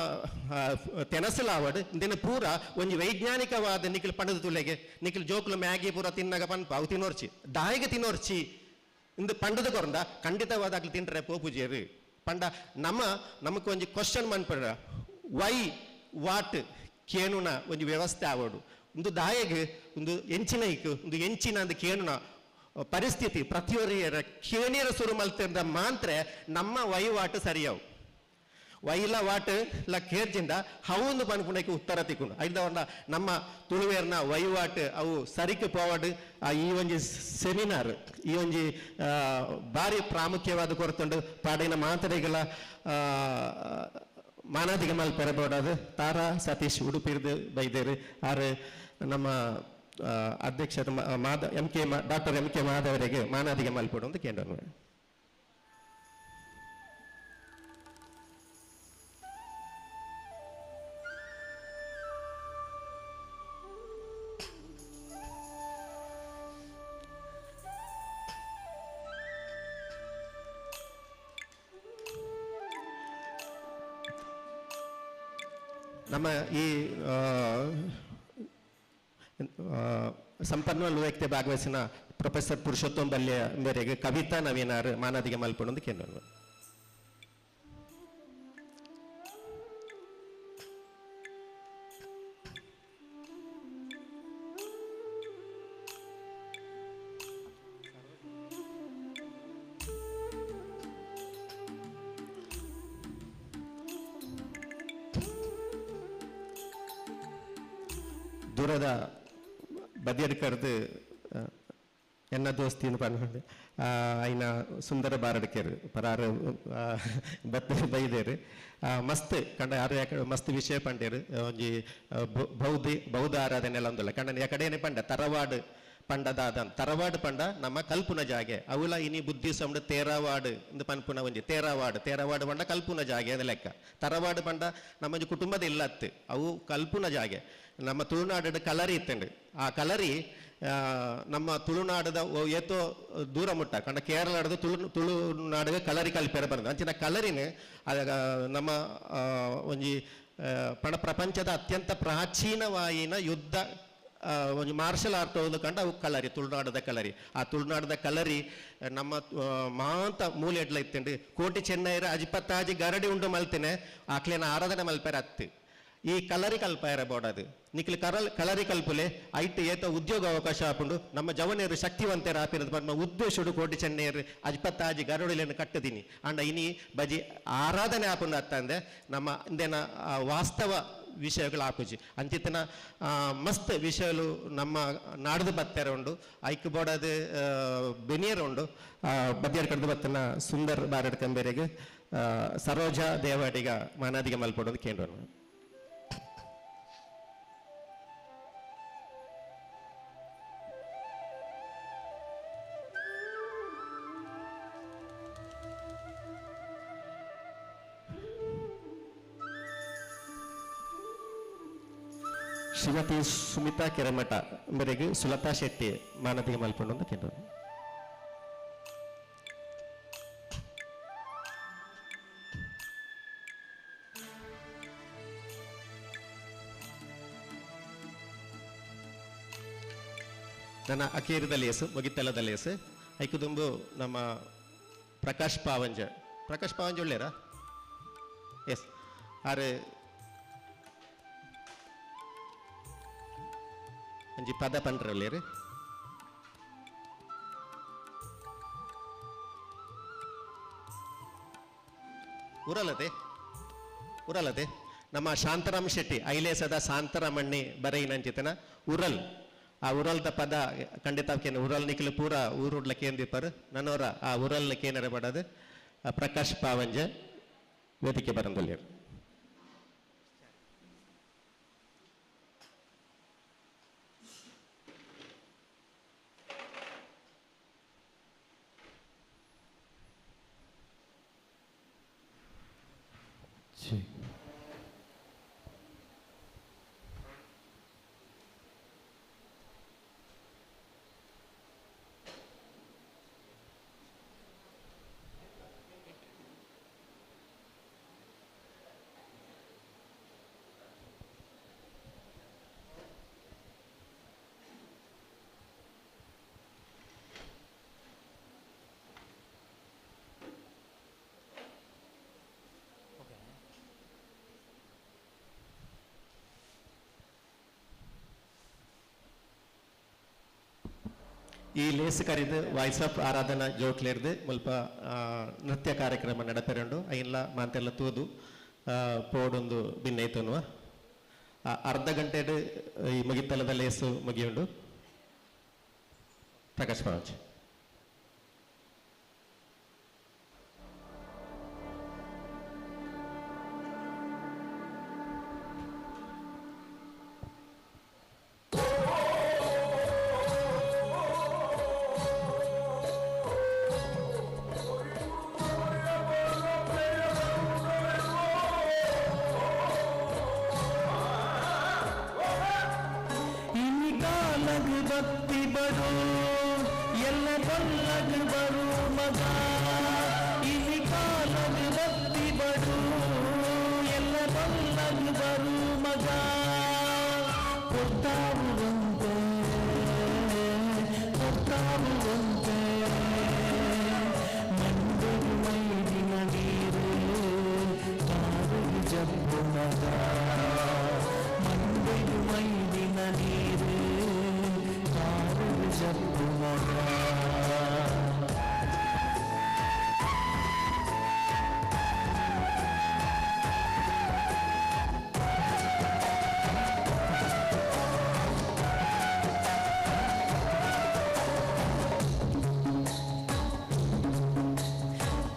ತೆನಸಲ ಅವಡು ಇಂದಿನ ಪೂರ ಒಂಜಿ ವೈಜ್ಞಾನಿಕವಾದ ನಿಖಿಲ್ ಪಂಡದ ತುಲೆಗೆ ನಿಖಿಲ್ ಜೋಕ್ಲು ಮ್ಯಾಗಿ ಪೂರ ತಿನ್ನಗ ಪನ್ಪ ಅವು ತಿನ್ನೋರ್ಚಿ ದಾಯಿಗೆ ತಿನ್ನೋರ್ಚಿ ಇಂದು ಪಂಡದ ಕೊರಂದ ಖಂಡಿತವಾದಾಗ್ಲಿ ತಿಂಡ್ರೆ ಪೋಪುಜೇರು ಪಂಡ ನಮಕ್ ಒಂಜಿ ಕ್ವಶನ್ ಮನ್ಪಡ ವೈ ವಾಟ್ ಕೇನುನ ಒಂಜಿ ವ್ಯವಸ್ಥೆ ಆವೋಡು ಒಂದು ದಾಯಗ್ ಒಂದು ಎಂಚಿನೈಕ್ ಒಂದು ಎಂಚಿನ ಅಂದ್ ಕೇನುನ ಪರಿಸ್ಥಿತಿ ಪ್ರತಿಯೊರಿಯರ ಕೇಣಿಯರ ಸುರು ಮಲ್ತಿಂದ ಮಾತ್ರ ನಮ್ಮ ವಹಿವಾಟು ಸರಿಯಾವು ವೈಲ ವಾಟ್ ಲ ಕೇರ್ಜಿಂದ ಹೌಂದು ಪನ್ಪುಂಡಕ್ಕೆ ಉತ್ತರ ತಿಕ್ಕೊಂಡು ಐದವನ್ನ ನಮ್ಮ ತುಳುವೇರ್ನ ವಹಿವಾಟು ಅವು ಸರಿಕೆ ಪೋವಾಡು ಈ ಒಂಜಿ ಸೆಮಿನಾರ್ ಈ ಒಂಜಿ ಭಾರಿ ಪ್ರಾಮುಖ್ಯವಾದ ಕೊರತುಂಡು ಪಾಡಿನ ಮಾತರೆಗಳ ಮಾನಾದಿಗ ಮಲ್ಪೆರಬೋಡದು ತಾರಾ ಸತೀಶ್ ಉಡುಪಿರ್ದು ಬೈದೇರು ಆರು ನಮ್ಮ ಅಧ್ಯಕ್ಷ ಡಾಕ್ಟರ್ ಎಂ ಕೆ ಮಾಧವರಿಗೆ ಮಾನಾದಿಗೆ ಮಲ್ಪಡು ಅಂತ ಕೇಂದ್ರ ನಮ್ಮ ಈ ಸಂಪನ್ಮೂಲ ವ್ಯಕ್ತಿ ಭಾಗವಹಿಸಿನ ಪ್ರೊಫೆಸರ್ ಪುರುಷೋತ್ತಮ್ ಬಲ್ಯ ಮೇರೆಗೆ ಕವಿತಾ ನವೀನಾರ್ ಮಾನಾದಿಗೆ ಮಲ್ಪಡು ಕೇಂದ್ರ ದೂರದ ಬದಿಯರು ಕರೆದು ಎನ್ನ ದೋಸ್ತಿನ ಪನ್ಕೊಂಡು ಐನ ಸುಂದರ ಬಾರಡ್ಕೇರು ಪರಾರು ಬೈದೇರು ಮಸ್ತ್ ಕಂಡ ಯಾರು ಯಾಕಡೆ ಮಸ್ತ್ ವಿಷಯ ಪಂಡೇರು ಒಂಜಿ ಬೌದ್ಧ ಆರಾಧನೆ ಎಲ್ಲ ಒಂದಲ್ಲ ಕಂಡ ಯಾಕಡೇನೆ ಪಂಡ ತರವಾಡು ಪಂಡದಾದ ತರವಾಡು ಪಂಡ ನಮ್ಮ ಕಲ್ಪುನ ಜಾಗೆ ಅವಲ ಇನಿ ಬುದ್ಧಿ ಸಮುಂಡು ತೇರವಾಡು ಇಂದು ಪನ್ಪುನ ಒಂಜಿ ತೇರವಾಡು ಪಂಡ ಕಲ್ಪುನ ಜಾಗೆ ಅದ ಲೆಕ್ಕ ತರವಾಡು ಪಂಡ ನಮ್ಮ ಕುಟುಂಬದ ಇಲ್ಲತ್ತು ಅವು ಕಲ್ಪುನ ಜಾಗೆ ನಮ್ಮ ತುಳುನಾಡು ಕಲರಿ ಇತ್ತಂಡು ಆ ಕಲರಿ ನಮ್ಮ ತುಳುನಾಡದ ಏತೋ ದೂರ ಮುಟ್ಟ ಕಂಡ ಕೇರಳದ ತುಳುನಾಡಿಗೆ ಕಲರಿ ಕಲ್ಪೆರ ಬರ್ತದೆ ಅಂಚಿನ ಕಲರಿನ ನಮ್ಮ ಒಂಜಿ ಪ್ರಪಂಚದ ಅತ್ಯಂತ ಪ್ರಾಚೀನವಾಯಿನ ಯುದ್ಧ ಒಂದು ಮಾರ್ಷಲ್ ಆರ್ಟ್ ಒಂದು ಕಂಡು ಅವು ಕಲರಿ ತುಳುನಾಡದ ಕಲರಿ ಆ ತುಳುನಾಡದ ಕಲರಿ ನಮ್ಮ ಮಾಂತ ಮೂಲೆಡ್ಲ ಇತ್ತಂಡು ಕೋಟಿ ಚೆನ್ನೈರ ಅಜಿಪತ್ತಾಜಿ ಗರಡಿ ಉಂಡು ಮಲ್ತೇನೆ ಆಕ್ಲೇನ ಆರಾಧನೆ ಮಲ್ಪೆರ ಅತ್ತು ಈ ಕಲರಿ ಕಲ್ಪಾಯರ ಬೋಡದು ನಿಕ್ಲಿ ಕಲರಿ ಕಲ್ಪುಲೆ ಐಟ್ ಏತ ಉದ್ಯೋಗ ಅವಕಾಶ ಹಾಕೊಂಡು ನಮ್ಮ ಜವನೇರು ಶಕ್ತಿವಂತರ ಆಪಿರೋದು ನಮ್ಮ ಉದ್ದೇಶಡು ಕೋಟಿ ಚೆನ್ನೈರು ಅಜಿಪತ್ತಾಜಿ ಗರಡಿಲೇನು ಕಟ್ಟದೀನಿ ಅಂಡ ಇನಿ ಬಜಿ ಆರಾಧನೆ ಹಾಕೊಂಡು ಅತ್ತಂದೆ ನಮ್ಮ ಇಂದೇನ ವಾಸ್ತವ ವಿಷಯಗಳು ಹಾಕುಜಿ ಅಂಚಿತನ ಮಸ್ತ್ ವಿಷಯಗಳು ನಮ್ಮ ನಾಡ್ದು ಬತ್ತರ ಉಂಡು ಐಕ್ ಬೋಡದು ಬೆನಿಯರ್ ಉಂಡು ಬದಿಯರ್ ಕಡ್ದು ಬತ್ತನ ಸುಂದರ್ ಬಾರಡ್ ಕಂಬೇರೆಗೆ ಸರೋಜಾ ದೇವಾಡಿಗ ಮಾನಾದಿಗೆ ಮಲ್ಪಡೋದು ಕೇಂದ್ರ ಶ್ರೀಮತಿ ಸುಮಿತಾ ಕೆರೆಮಠ ಮೇರೆಗೆ ಸುಲತಾ ಶೆಟ್ಟಿ ಮಾನದಿಗೆ ಮಲ್ಪಡು ಅಂತ ಕೇಂದ್ರ ನನ್ನ ಅಕೇರಿದ ಲೇಸು ಮುಗಿತೆಲ್ಲದ ಲೇಸು ಐಕು ತುಂಬು ನಮ್ಮ ಪ್ರಕಾಶ್ ಪಾವಂಜ ಒಳ್ಳೆಯರಾ ಎಸ್ ಆರು ಒಂಜಿ ಪದ ಪಂಡ್ರಲ್ಲೇರು ಉರಲದೆ ನಮ್ಮ ಶಾಂತರಾಮ್ ಶೆಟ್ಟಿ ಐಲೇಸದ ಶಾಂತರಾಮಣ್ಣಿ ಬರೈನಂಚಿತನ ಉರಲ್ ಆ ಉರಲ್ದ ಪದ ಖಂಡಿತ ಉರಲ್ ನಿಖಿಲು ಪೂರ ಊರುಡ್ಲ ಕೇಂದ್ರಿಪರು ನನ್ನವರ ಆ ಉರಲ್ನ ಕೇಂದ್ರ ಪಡದು ಪ್ರಕಾಶ್ ಪಾವಂಜ ವೇದಿಕೆ ಬರಂದೊಲ್ಲೇರು ಈ ಲೇಸ್ ಕರೆದು ವಾಯ್ಸ್ ಆಫ್ ಆರಾಧನಾ ಜೋಕ್ಲೇರ್ದು ಮುಲ್ಪ ನೃತ್ಯ ಕಾರ್ಯಕ್ರಮ ನಡಪೆರಂಡು ಐನ್ಲ ಮಾತೆಲ್ಲ ತೂದು ಪೋಡೊಂದು ಭಿನ್ನೈತನ್ನುವ ಅರ್ಧ ಗಂಟೆಡು ಈ ಮುಗಿತಲದ ಲೇಸು ಮುಗಿಯುಂಡು. ಪ್ರಕಾಶ್ ಪರಾಜ್. ಭಕ್ತಿ ಬರು ಎಲ್ಲ ಬಲ್ಲಗ ಬರು ಮಗ ಇಲ್ಲಿ ಕಾಲಗ ಭಕ್ತಿ ಬರು ಎಲ್ಲ ಬಲ್ಲಗ ಬರು ಮಗ ಕೊಟ್ಟಾವುವಂತೆ ಕೊಟ್ಟಾವುವಂತೆ ಮಂದಿರ ಮೈದಿನ ನೀರು ಕಾರಿಗೆ ಜಬ್ಬು ಮಗ ಮಂದಿರ ಮೈದಿನ ನೀರು ಜಬ್ಬು ಮಗ.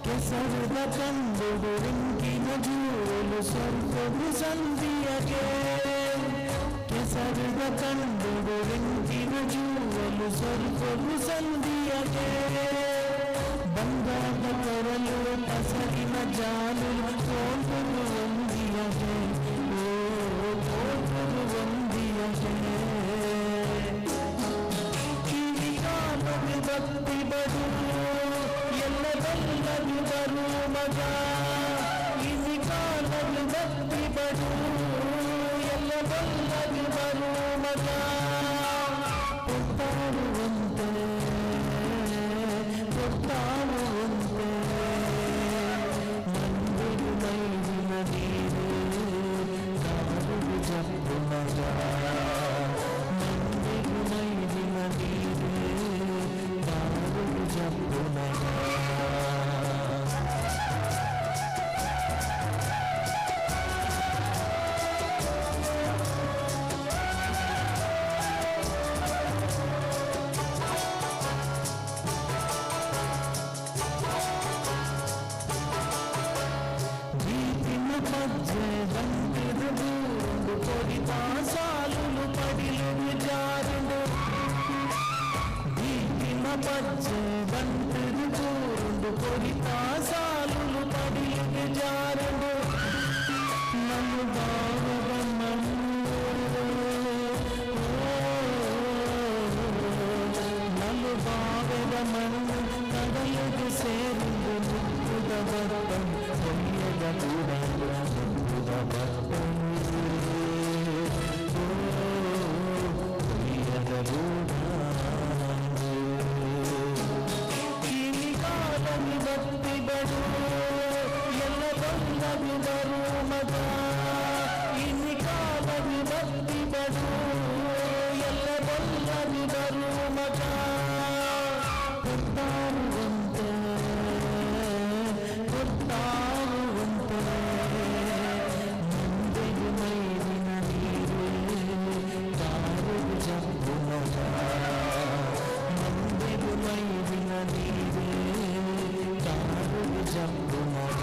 ಕೆಸರದ ಕಂದುಡು ರಿಂಕಿನ ಜೂಲು ಸ್ವರ್ಗವು ಸಂಧಿಯಗೆ ಕೆಸರದ ಕಂದುಡು ರಿಂಕಿನ ಜೂಲು ಸ್ವರ್ಗವು ಸಂಧಿಯಗೆ ಬಂಗಾರದ ಕೊರಲು ಕಸರಿನ ಜಾಲು ತೋಟರು ಒಂದಿಯಗೆ ಓ ತೋಟರು ಒಂದಿಯಗೆ ಕಿವಿ ಕಾಲದ ಭಕ್ತಿ ಬರು ಎಲ್ಲ ಬಲ್ಲದು ಬರು ಮಗ ಕಿವಿ ಕಾಲದ ಭಕ್ತಿ ಬರು ಎಲ್ಲ ಬಲ್ಲದು ಬರು ಮಗ ಕೊಟ್ಟಾಡುವಂತೆ ಕೊಟ್ಟಾಡುವಂತೆ ಮಂದಿರು ಮೈದಿನ ನೀರು ಕಾರು ಜಬ್ಬು ಮಗ ಮಂದಿರು ಮೈದಿನ ನೀರು ಕಾರು ಜಬ್ಬು ಮಗ. పజ్జె బంతిరు బూండు కొడితా సాలులు పడిలు జారుడు దీపిన పజ్జె బంతిరు బూండు కొడితా సాలులు పడిలు జారుడు నన్ను బావగ నన్ను బావగ మన్ను కడలుగు సేరుండు ముక్కుద బర్తం కొయ్యద కూడా ముక్కుద బర్తం కొయ్యద కూడా కిని కాలమి భక్తి బడు ಎಲ್ಲ ಬಂದದು ಬರು ಮಗ ಇನ್ನು ಕಾಲವಿ ಭಕ್ತಿ ಬಡು ಎಲ್ಲ ಬಂದದು ಬರು ಮಗ ಕೊಟ್ಟಾರುವಂತೆ ಕೊಟ್ಟಾರುವಂತೆ ಮಂದಿರು ಮೈದಿನ ನೀರು ಕಾರು ಜಬ್ಬು ಮಗ ಮಂದಿರು ಮೈದಿನ ನೀರು ಕಾರು ಜಬ್ಬು ಮಗ.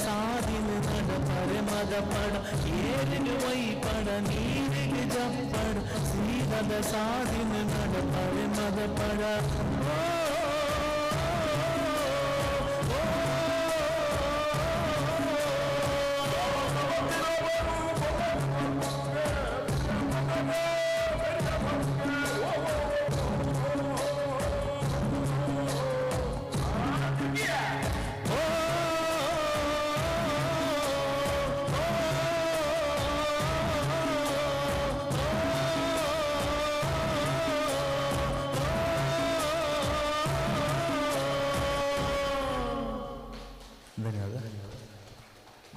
ಸಾಧಿನ ನಡಪಡ ಮದಪಡ ಏರಿನ ವೈಪಡ ನೀರಿಗೆ ಜಪ್ಪಡ ಸೀರದ ಸಾಧಿನ ನಡಪಡ ಮದಪಡ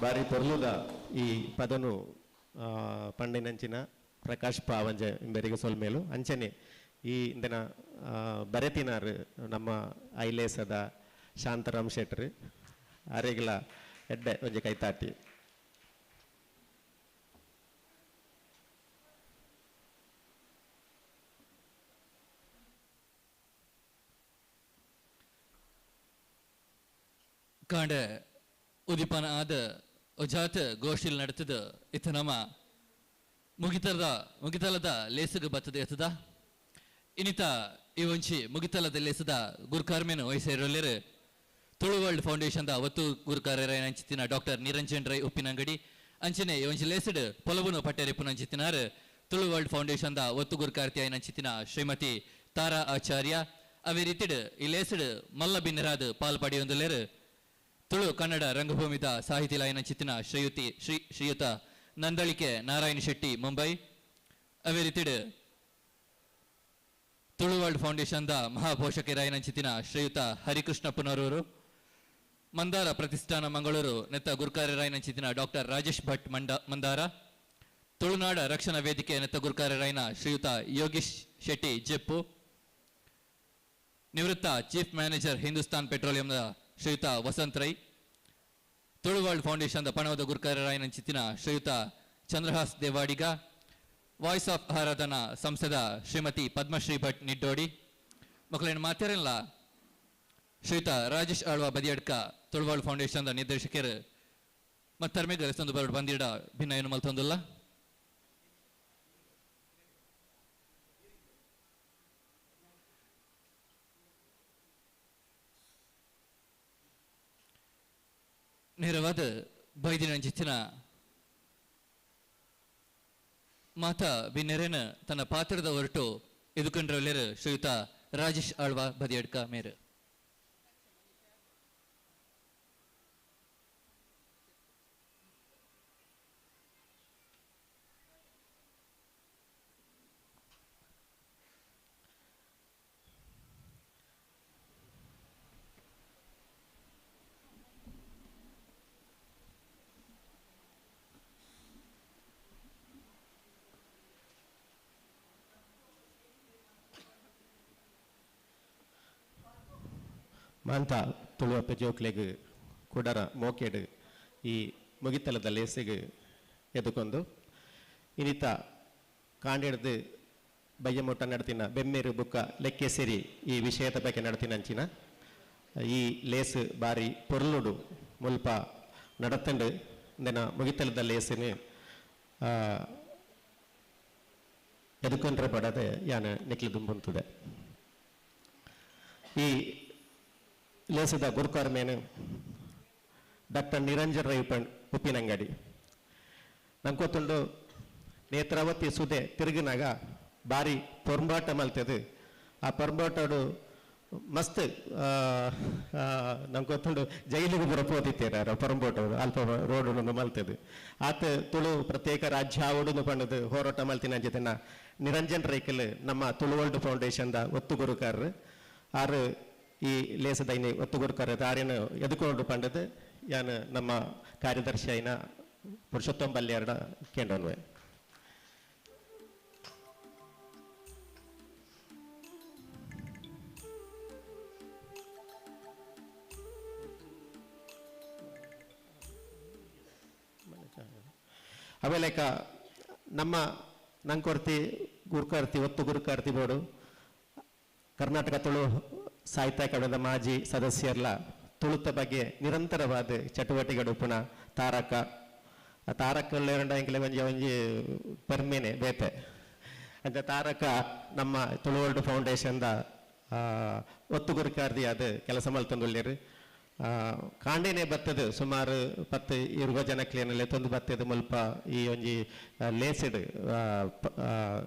ಬಾರಿ ಪೊರ್ಲುದ ಈ ಪದನು ಪಂಡಿನಂಚಿನ ಪ್ರಕಾಶ್ ಪಾವಂಜ ಇಂಬರಿಗೆ ಸೊಲ್ಮೇಲು ಅಂಚನೆ ಈ ಇಂದಿನ ಬರೆತಿನಾರು ನಮ್ಮ ಐಲೇಸದ ಶಾಂತರಾಮ್ ಶೆಟ್ರು ಅರೆಗಿಲ ಎಡ್ಡೆ ಒಂಜಿ ಕೈತಾಟಿ ಕಾಂಡ ಉದಿಪನ ಆದ ಒಜಾತ ಗೋಷ್ಠಿಲ್ ನಡೆತದ ಇತ ನಮ್ಮ ಮುಗಿತಲದ ಲೇಸಗ ಬತ್ತದ ಎತ್ತದ ಇನಿತ ಈ ಒಂಚಿ ಮುಗಿತಲದ ಲೇಸದ ಗುರುಕಾರ್ಮೇನು ವಯಸ್ಸೇರೊಲ್ಲೆರು ತುಳು ವರ್ಲ್ಡ್ ಫೌಂಡೇಶನ್ ಒತ್ತು ಗುರುಕಾರ್ಯರ ಅಂಚಿತಿನ ಡಾಕ್ಟರ್ ನಿರಂಜನ್ ರೈ ಉಪ್ಪಿನಂಗಡಿ ಅಂಚನೆ ಈ ಒಂಚಿ ಲೇಸಡ್ ಪೊಲಬುನು ಪಟ್ಟೆರಿಪ್ಪುನ ಅಂಚಿತಿನಾರು ತುಳು ವರ್ಲ್ಡ್ ಫೌಂಡೇಶನ್ ಒತ್ತು ಗುರುಕಾರ್ತಿ ಆಯ್ನ ಅಂಚಿತಿನ ಶ್ರೀಮತಿ ತಾರಾ ಆಚಾರ್ಯ ಅವೇ ರೀತಿಡ್ ಈ ಲೇಸಡ್ ಮಲ್ಲ ಬಿನ್ನರಾದ ಪಾಲ್ಪಡಿಯೊಂದಲ್ಲೇರು ತುಳು ಕನ್ನಡ ರಂಗಭೂಮಿದ ಸಾಹಿತಿ ಲಾಯನ ಚಿತ್ತಿನ ಶ್ರೀಯುತ ನಂದಳಿಕೆ ನಾರಾಯಣ ಶೆಟ್ಟಿ ಮುಂಬೈ ಅವೇ ರೀತಿಡ್ ತುಳು ವರ್ಲ್ಡ್ ಫೌಂಡೇಶನ್ ಮಹಾಪೋಷಕರಾಯನ ಚಿತ್ತಿನ ಶ್ರೀಯುತ ಹರಿಕೃಷ್ಣ ಪುನರೂರು ಮಂದಾರ ಪ್ರತಿಷ್ಠಾನ ಮಂಗಳೂರು ನೆತ್ತ ಗುರುಕಾರ್ಯರಾಯನ ಚಿತ್ತಿನ ಡಾಕ್ಟರ್ ರಾಜೇಶ್ ಭಟ್ ಮಂದಾರ ತುಳುನಾಡ ರಕ್ಷಣಾ ವೇದಿಕೆ ನೆತ್ತ ಗುರುಕಾರ್ಯರಾಯನ ಶ್ರೀಯುತ ಯೋಗೀಶ್ ಶೆಟ್ಟಿ ಜೆಪ್ಪು ನಿವೃತ್ತ ಚೀಫ್ ಮ್ಯಾನೇಜರ್ ಹಿಂದೂಸ್ತಾನ್ ಪೆಟ್ರೋಲಿಯಂನ ಶ್ರೀಯುತ ವಸಂತ್ ರೈ ತುಳು ವರ್ಲ್ಡ್ ಫೌಂಡೇಶನ್ ಪಣವದ ಗುರುಕಾರ್ಯರಾಯನ ಚಿತ್ತಿನ ಶ್ರೀಯುತ ಚಂದ್ರಹಾಸ್ ದೇವಾಡಿಗ ವಾಯ್ಸ್ ಆಫ್ ಆರಾಧನಾ ಸಂಸ್ಥದ ಶ್ರೀಮತಿ ಪದ್ಮಶ್ರೀ ಭಟ್ ನಿಡ್ಡೋಡಿ ಮಕ್ಕಳೇನು ಮಾತಾರಲ್ಲ ಶ್ರೀಯುತ ರಾಜೇಶ್ ಆಳ್ವ ಬದಿಯಡ್ಕ ತುಳು ವರ್ಲ್ಡ್ ಫೌಂಡೇಶನ್ ನಿರ್ದೇಶಕರು ಮತ್ತರ್ಮೆಗೆ ಸಂದು ಬರಡು ಬಂದಿಡ ಭಿನ್ನ ಏನು ಮಲ್ತೊಂದಿಲ್ಲ ನೇರವಾದ ಬೈದಿನ ಚಿತ್ತಿನ ಮಾತಾ ಬಿನ್ನೆರೆನ ತನ್ನ ಪಾತ್ರದ ಹೊರಟು ಎದುಕೊಂಡ್ರಲ್ಲೇರು ಶ್ರೀಯುತ ರಾಜೇಶ್ ಆಳ್ವ ಬದಿಯಡ್ಕ ಮೇರೆ ಮಾಂತ ತುಳುವಪ್ಪ ಜೋಕ್ಲೆಗ್ ಕುಡರ ಮೋಕೆಡ್ ಈ ಮುಗಿತಲದ ಲೇಸಿಗೆ ಎದುಕೊಂಡು ಇನಿತ ಕಾಂಡಿಡ್ದು ಬಯ್ಯಮೊಟ್ಟ ನಡ್ತಿನ ಬೆಮ್ಮೇರು ಬುಕ್ಕ ಲೆಕ್ಕೆ ಸೇರಿ ಈ ವಿಷಯದ ಬಗ್ಗೆ ನಡ್ತಿನಂಚಿನ ಈ ಲೇಸು ಬಾರಿ ಪೊರ್ಲುಡು ಮುಲ್ಪ ನಡತಂಡು ಇಂದಿನ ಮುಗಿತಲದ ಲೇಸಿನ ಎದುಕೊಂಡ್ರೆ ಪಡದೆ ಯಾನ ನಿಕ್ಲು ದುಂಬುಂತುದೆ ಈ ಲೇಸದ ಗುರುಕಾರ್ಮೇನು ಡಾಕ್ಟರ್ ನಿರಂಜನ್ ರೈ ಉಪ್ಪಿನಂಗಡಿ ನಂಗೆ ಗೊತ್ತುಂಡು ನೇತ್ರಾವತಿ ಸುದೆ ತಿರುಗಿನಾಗ ಬಾರಿ ಪೊರ್ಂಬಾಟ ಮಲ್ತದು ಆ ಪೊರ್ಂಬಾಟಡು ಮಸ್ತ್ ನಂಗೆ ಗೊತ್ತುಂಡು ಜೈಲಿಗೆ ಬರಪೋದಿತ್ತೇರ ಪೊರ್ಂಬೋಟಡು ಅಲ್ಪ ರೋಡು ಮಲ್ತದು ಆತ ತುಳು ಪ್ರತ್ಯೇಕ ರಾಜ್ಯ ಆವಡು ಪಂಡದು ಹೋರಾಟ ಮಲ್ತಿನ ಜೊತೆನ ನಿರಂಜನ್ ರೈಕಲ್ ನಮ್ಮ ತುಳು ವರ್ಲ್ಡ್ ಫೌಂಡೇಶನ್ದ ಒತ್ತು ಗುರುಕಾರರು ಆರು ಈ ಲೇಸದ ಇನ್ನು ಒತ್ತು ಗುರುಕಾರ್ಯದ ಆರ್ಯನು ಎದುಕೊಂಡು ಪಂಡದು ಯಾನು ನಮ್ಮ ಕಾರ್ಯದರ್ಶಿ ಐನ ಪುರುಷೋತ್ತಮ್ ಬಲ್ಯಾರ್ಡ ಕೇಂದ್ರನ್ವೆ ಅವೇಲೇಕ ನಮ್ಮ ನಂಕೊರ್ತಿ ಗುರುಕಾರ್ತಿ ಒತ್ತು ಗುರುಕಾರ್ತಿ ಬೋರ್ಡು ಕರ್ನಾಟಕ ತುಳು ಸಾಹಿತ್ಯ ಅಕಾಡೆಮಿದ ಮಾಜಿ ಸದಸ್ಯರ್ಲ ತುಳುತ ಬಗ್ಗೆ ನಿರಂತರವಾದ ಚಟುವಟಿಕೆಗಳು ಪುನಃ ತಾರಕ ಆ ತಾರಕಲ್ಲೆರಂಡ ಒಂಜಿ ಪರ್ಮೇನೆ ಬೇತೆ ಅಂತ ತಾರಕ ನಮ್ಮ ತುಳು ವರ್ಲ್ಡ್ ಫೌಂಡೇಶನ್ದ ಒತ್ತು ಗುರುಕಾರ್ದಿ ಅದು ಕೆಲಸ ಮಲ್ತೊಂದುಳ್ಳೇರು ಕಾಂಡೇನೆ ಬತ್ತದು ಸುಮಾರು 10-20 ಜನಕ್ಲೇನಲ್ಲೇ ತಂದು ಬತ್ತದು ಮುಲ್ಪ ಈ ಒಂಜಿ ಲೇಸಿಡ್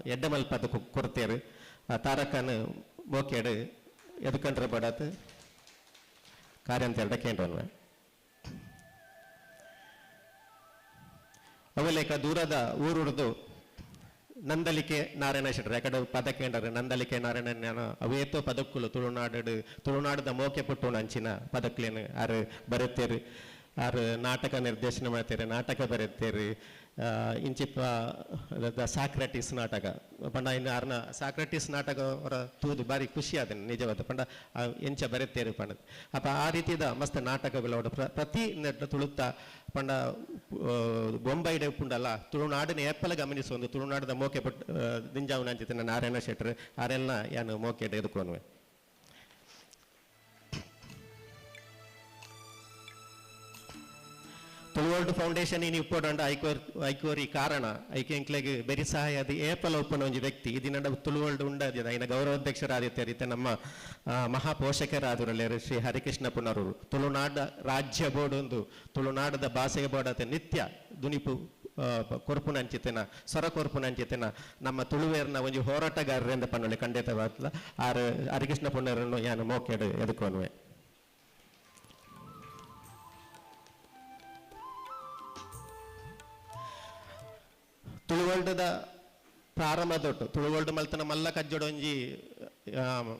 ಎಡ್ಡ ಮಲ್ಪದ ಕೊಡ್ತೇರು ತಾರಕನು ಮೋಕೆಡು ಎದುಕೊಂಡ್ರೆ ಬಡತ್ ಕಾರ್ಯ ಅಂತ ಎರಡ ಕೇಂದ್ರನ್ವೆ ಅವಲೇಕ ದೂರದ ಊರುಡ್ದು ನಂದಲಿಕೆ ನಾರಾಯಣ ಶೆಟ್ರು ಯಾಕಡೆ ಪದ ಕೇಂದ್ರ ನಂದಲಿಕೆ ನಾರಾಯಣ ಅವೇತೋ ಪದಕ್ಕುಲು ತುಳುನಾಡದ ಮೋಕೆ ಪುಟ್ಟು ಅಂಚಿನ ಪದಕ್ಲೇನು ಆರು ಬರುತ್ತೇರು ಆರು ನಾಟಕ ನಿರ್ದೇಶನ ಮಾಡ್ತಾರೆ, ನಾಟಕ ಬರೀತಾರೆ. ಇಂಚಿಪ್ಪ ಸಾಕ್ರೆಟಿಸ್ ನಾಟಕ ಪಂಡ ಇನ್ನು ಆರ್ನ ಸಾಕ್ರೆಟಿಸ್ ನಾಟಕ ಅವರ ತೂದು ಬಾರಿ ಖುಷಿ ಆದನು ನಿಜವಾದ ಪಂಡ ಎಂಚ ಬರೀತೇರು ಪಂಡದು ಅಪ್ಪ ಆ ರೀತಿದ ಮಸ್ತ್ ನಾಟಕಗಳು ಪ್ರತಿ ತುಳುತ್ತ ಪಂಡ ಬೊಂಬೈಡೆ ಪುಂಡಲ್ಲ ತುಳುನಾಡಿನ ಏಪಲ ಗಮನಿಸುವ ಒಂದು ತುಳುನಾಡದ ಮೋಕೆ ಪಟ್ಟು ದಿಂಜಾವನ ಅಂಚಿನ ನಾರಾಯಣ ಶೆಟ್ಟರ್ ಆರೆಲ್ಲ ಯಾನು ಮೋಕೆ ಎದುಕೊನ್ವೆ. ತುಳುವರ್ಲ್ಡ್ ಫೌಂಡೇಶನ್ ಇನ್ನು ಇಪ್ಪೋಡು ಐಕೋರಿ ಕಾರಣ ಐಕೆ ಎಂಕ್ಲೆಗ್ ಬೆರಿ ಸಹಾಯ ಅದು ಏಪಲ ಒಪ್ಪನ ಒಂದು ವ್ಯಕ್ತಿ ಇದನ್ನ ತುಳುವರ್ಲ್ಡ್ ಉಂಡದ ಐನ ಗೌರವಾಧ್ಯಕ್ಷರಾದಿತ್ತೆ ನಮ್ಮ ಮಹಾಪೋಷಕರಾದರಲ್ಲಿ ಶ್ರೀ ಹರಿಕೃಷ್ಣ ಪುನರೂರು ತುಳುನಾಡ ರಾಜ್ಯ ಬೋರ್ಡ್ ಒಂದು ತುಳುನಾಡದ ಭಾಷೆಗೆ ಬೋರ್ಡ್ ನಿತ್ಯ ದುನಿಪು ಕೊರ್ಪುನಂಚಿತೆನ ಸ್ವರ ಕೊರ್ಪುನಂಚಿತೆನ ನಮ್ಮ ತುಳುವೇರ್ನ ಒಂದು ಹೋರಾಟಗಾರರಿಂದ ಪನ್ನೊಳ್ಳಿ ಖಂಡಿತವಾದ ಆರು ಹರಿಕೃಷ್ಣ ಪುನರನ್ನು ಯಾನು ಮೋಕೆಡು ಎದುಕೊನ್ವೆ. ತುಳುವರ್ಲ್ಡ್ದ ಪ್ರಾರಂಭದೊಟ್ಟು ತುಳುವರ್ಲ್ಡ್ ಮಲ್ತನ ಮಲ್ಲ ಕಜ್ಜೊಡೊಂಜಿ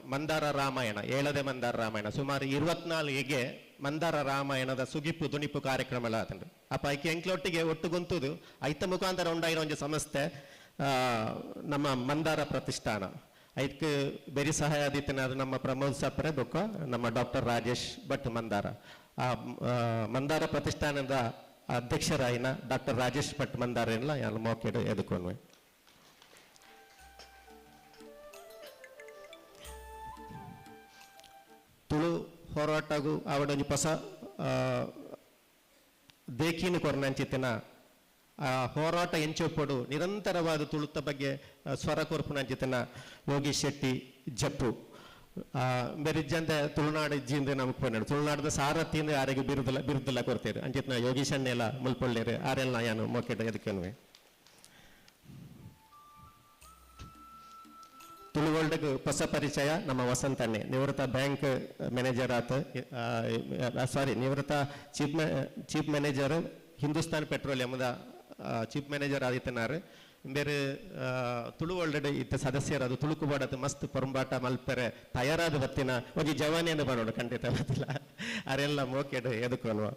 ಮಂದಾರ ರಾಮಾಯಣ ಏಳದೆ ಮಂದಾರ ರಾಮಾಯಣ ಸುಮಾರು 24ಗೆ ಮಂದಾರ ರಾಮಾಯಣದ ಸುಗಿಪ್ಪು ದುಣಿಪು ಕಾರ್ಯಕ್ರಮ ಆತಂಡು ಅಪ್ಪ ಐಕೆ ಎಂಕ್ಲೊಟ್ಟಿಗೆ ಒಟ್ಟುಗುಂತುದು ಐತ ಮುಖಾಂತರ ಉಂಡಾಯಿನ ಒಂದು ಸಂಸ್ಥೆ ನಮ್ಮ ಮಂದಾರ ಪ್ರತಿಷ್ಠಾನ ಐದಕ್ಕೆ ಬೆರಿ ಸಹಾಯ ಆದಿತ್ತನ ಅದು ನಮ್ಮ ಪ್ರಮೋದ್ ಸಪ್ರೆ ಬೊಕ್ಕ ನಮ್ಮ ಡಾಕ್ಟರ್ ರಾಜೇಶ್ ಭಟ್ ಮಂದಾರ ಆ ಮಂದಾರ ಪ್ರತಿಷ್ಠಾನದ ಅಧ್ಯಕ್ಷರಾಯಿನ ಡಾಕ್ಟರ್ ರಾಜೇಶ್ ಭಟ್ ಮಂದಾರ ಎಲ್ಲ ಎಲ್ಲ ಮೋಕೆಡು ಎದುಕೊನ್ವೆ. ತುಳು ಹೋರಾಟಗೂ ಆವಡೊಂದು ಹೊಸ ದೇಕಿನ ಕೊರ್ನಂಚಿತ್ತಿನ ಹೋರಾಟ ಎಂಚೊಪ್ಪಡು ನಿರಂತರವಾದ ತುಳುತ ಬಗ್ಗೆ ಸ್ವರ ಕೊರ್ಪುನಂಚಿತ್ತಿನ ಯೋಗೀಶ್ ಶೆಟ್ಟಿ ಜಪ್ಪು ಬೆರಿಜ್ಜಂತ ತುಳುನಾಡು ಇಜ್ಜಿಂದ ನಮಗೆ ಪಂಡ ತುಳುನಾಡದ ಸಾರಥಿಯಿಂದ ಯಾರಿಗೆ ಬಿರುದಲ್ಲ ಕೊಡ್ತೇವೆ ಅಂಚಿತ್ನ ಯೋಗೀಶನ್ನೆಲ್ಲ ಮುಲ್ಪೊಳ್ಳೇರು ಆರೆಲ್ಲ ಯಾನು ಮೋಕೆಟ್ ಎದಕ್ಕನ್ವೆ. ತುಳುವರ್ಲ್ಡ್ಗೆ ಹೊಸ ಪರಿಚಯ ನಮ್ಮ ವಸಂತಣ್ಣೆ ನಿವೃತ್ತ ಬ್ಯಾಂಕ್ ಮ್ಯಾನೇಜರ್ ನಿವೃತ್ತ ಚೀಫ್ ಮ್ಯಾನೇಜರ್ ಹಿಂದೂಸ್ತಾನ್ ಪೆಟ್ರೋಲಿಯಂದ ಚೀಫ್ ಮ್ಯಾನೇಜರ್ ಆದಿತ್ತನಾರು ಬೇರೆ ತುಳುವರ್ಲ್ಡ್ ಇತ್ತ ಸದಸ್ಯರಾದ ತುಳುಕು ಬಾಡದು ಮಸ್ತ್ ಪೊರಂಬಾಟ ಮಲ್ಪರೆ ತಯಾರಾದ ಬತ್ತಿನ ಒಂದು ಜವಾನಿಯನ್ನು ಬರೋಣ ಖಂಡಿತ ಗೊತ್ತಿಲ್ಲ ಅರೆಲ್ಲ ಮೋಕೆಡು ಎದುಕೊನ್ವ.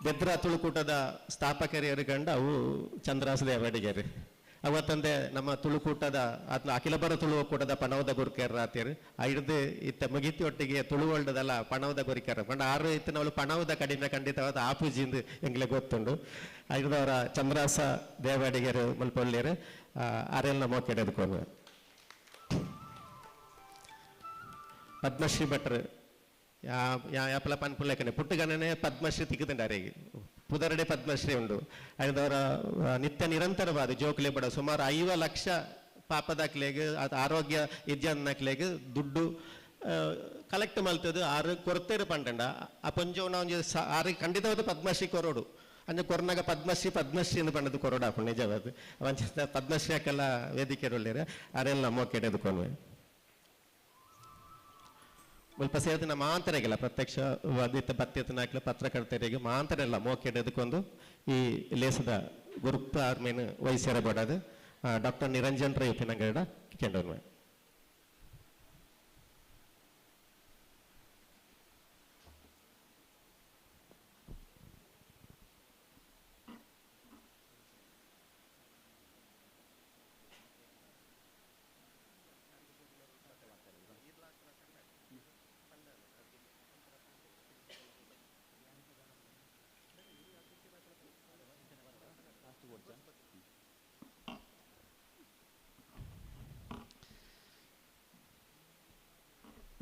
ಬೆದ್ರ ತುಳುಕೂಟದ ಸ್ಥಾಪಕರಿಯರು ಕಂಡ ಅವು ಚಂದ್ರಾಸ ದೇವಡಿಗೆರು ಅವತ್ತಂದೆ ನಮ್ಮ ತುಳುಕೂಟದ ಅಖಿಲ ಭಾರತ ತುಳು ಒಕ್ಕೂಟದ ಪಣವದ ಗುರುಕೇರ ಆತಿರು ಹಿಡ್ದು ಇತ್ತ ಮುಗಿತಿ ಒಟ್ಟಿಗೆ ತುಳುವರ್ಲ್ಡ್ದಲ್ಲ ಪಣವದ ಗುರಿಕೇರ ಪಂಡ ಆರು ಇತ್ತು ನಾವು ಪಣವದ ಕಡಿಮೆ ಖಂಡಿತವಾದ ಆಪೂಜಿಂದು ಎಂಗ್ಲೆ ಗೊತ್ತುಂಡು ಹಿಡ್ದವರ ಚಂದ್ರಾಸ ದೇವಡಿಗೆರು ಮಲ್ಪೊಳ್ಳಿಯರು ಆರೆಲ್ಲ ಮೋಕೆಡ್ ಎದ್ಕೊಂಡು. ಪದ್ಮಶ್ರೀ ಭಟ್ರು ಯಾಪಲ ಪನ್ಪುಲ್ಲೇಖನೆ ಪುಟ್ಟಗಣನೆ ಪದ್ಮಶ್ರೀ ತಿಕ್ಕುತ್ತಂಡಾರಿಗೆ ಪುದರಡೆ ಪದ್ಮಶ್ರೀ ಉಂಡು ಅದರ ನಿತ್ಯ ನಿರಂತರವಾದ ಜೋಕ್ಲೆ ಬಡ ಸುಮಾರು 5 ಲಕ್ಷ ಪಾಪದಾಕ್ಲೆಗೆ ಆರೋಗ್ಯ ಇಜ್ಜನ್ನಕ್ಲೆಗೆ ದುಡ್ಡು ಕಲೆಕ್ಟ್ ಮಲ್ತದು ಆರು ಕೊರತೆರು ಪಂಡಂಡ ಆ ಪಂಜವನ ಒಂದು ಆರು ಖಂಡಿತವಾದ ಪದ್ಮಶ್ರೀ ಕೊರೋಡು ಅಂಜ ಕೊರೋನಾಗ ಪದ್ಮಶ್ರೀ ಎಂದು ಪಂಡದು ಕೊರೋಡು ಹಾಕೊಂಡು ನಿಜವಾದ ವಂಚ ಪದ್ಮಶ್ರೀ ಹಾಕೆಲ್ಲ ವೇದಿಕೆ ಒಳ್ಳೆಯ ಅರೆಲ್ಲ ಮೋಕೆಡ್ ಎದುಕೊಂಡ್ವೆ. ಸ್ವಲ್ಪ ಸೇರಿನ ಮಾಂತರೆಗೆಲ್ಲ ಪ್ರತ್ಯಕ್ಷ ವಾದಿತ ಬತ್ಯತನಾಕ್ಲ ಪತ್ರಕರ್ತರಿಗೆ ಮಾಂತರೆಲ್ಲ ಮೋಕೆಡ್ ಎದುಕೊಂಡು ಈ ಲೇಸದ ಗುರುಪ ಆರ್ಮೇನು ವಹಿಸಿರಬಾಡದು ಡಾಕ್ಟರ್ ನಿರಂಜನ್ ರೈ ಉಪಿನಗಡ ಕೆಂಡೋನ್ವೆ.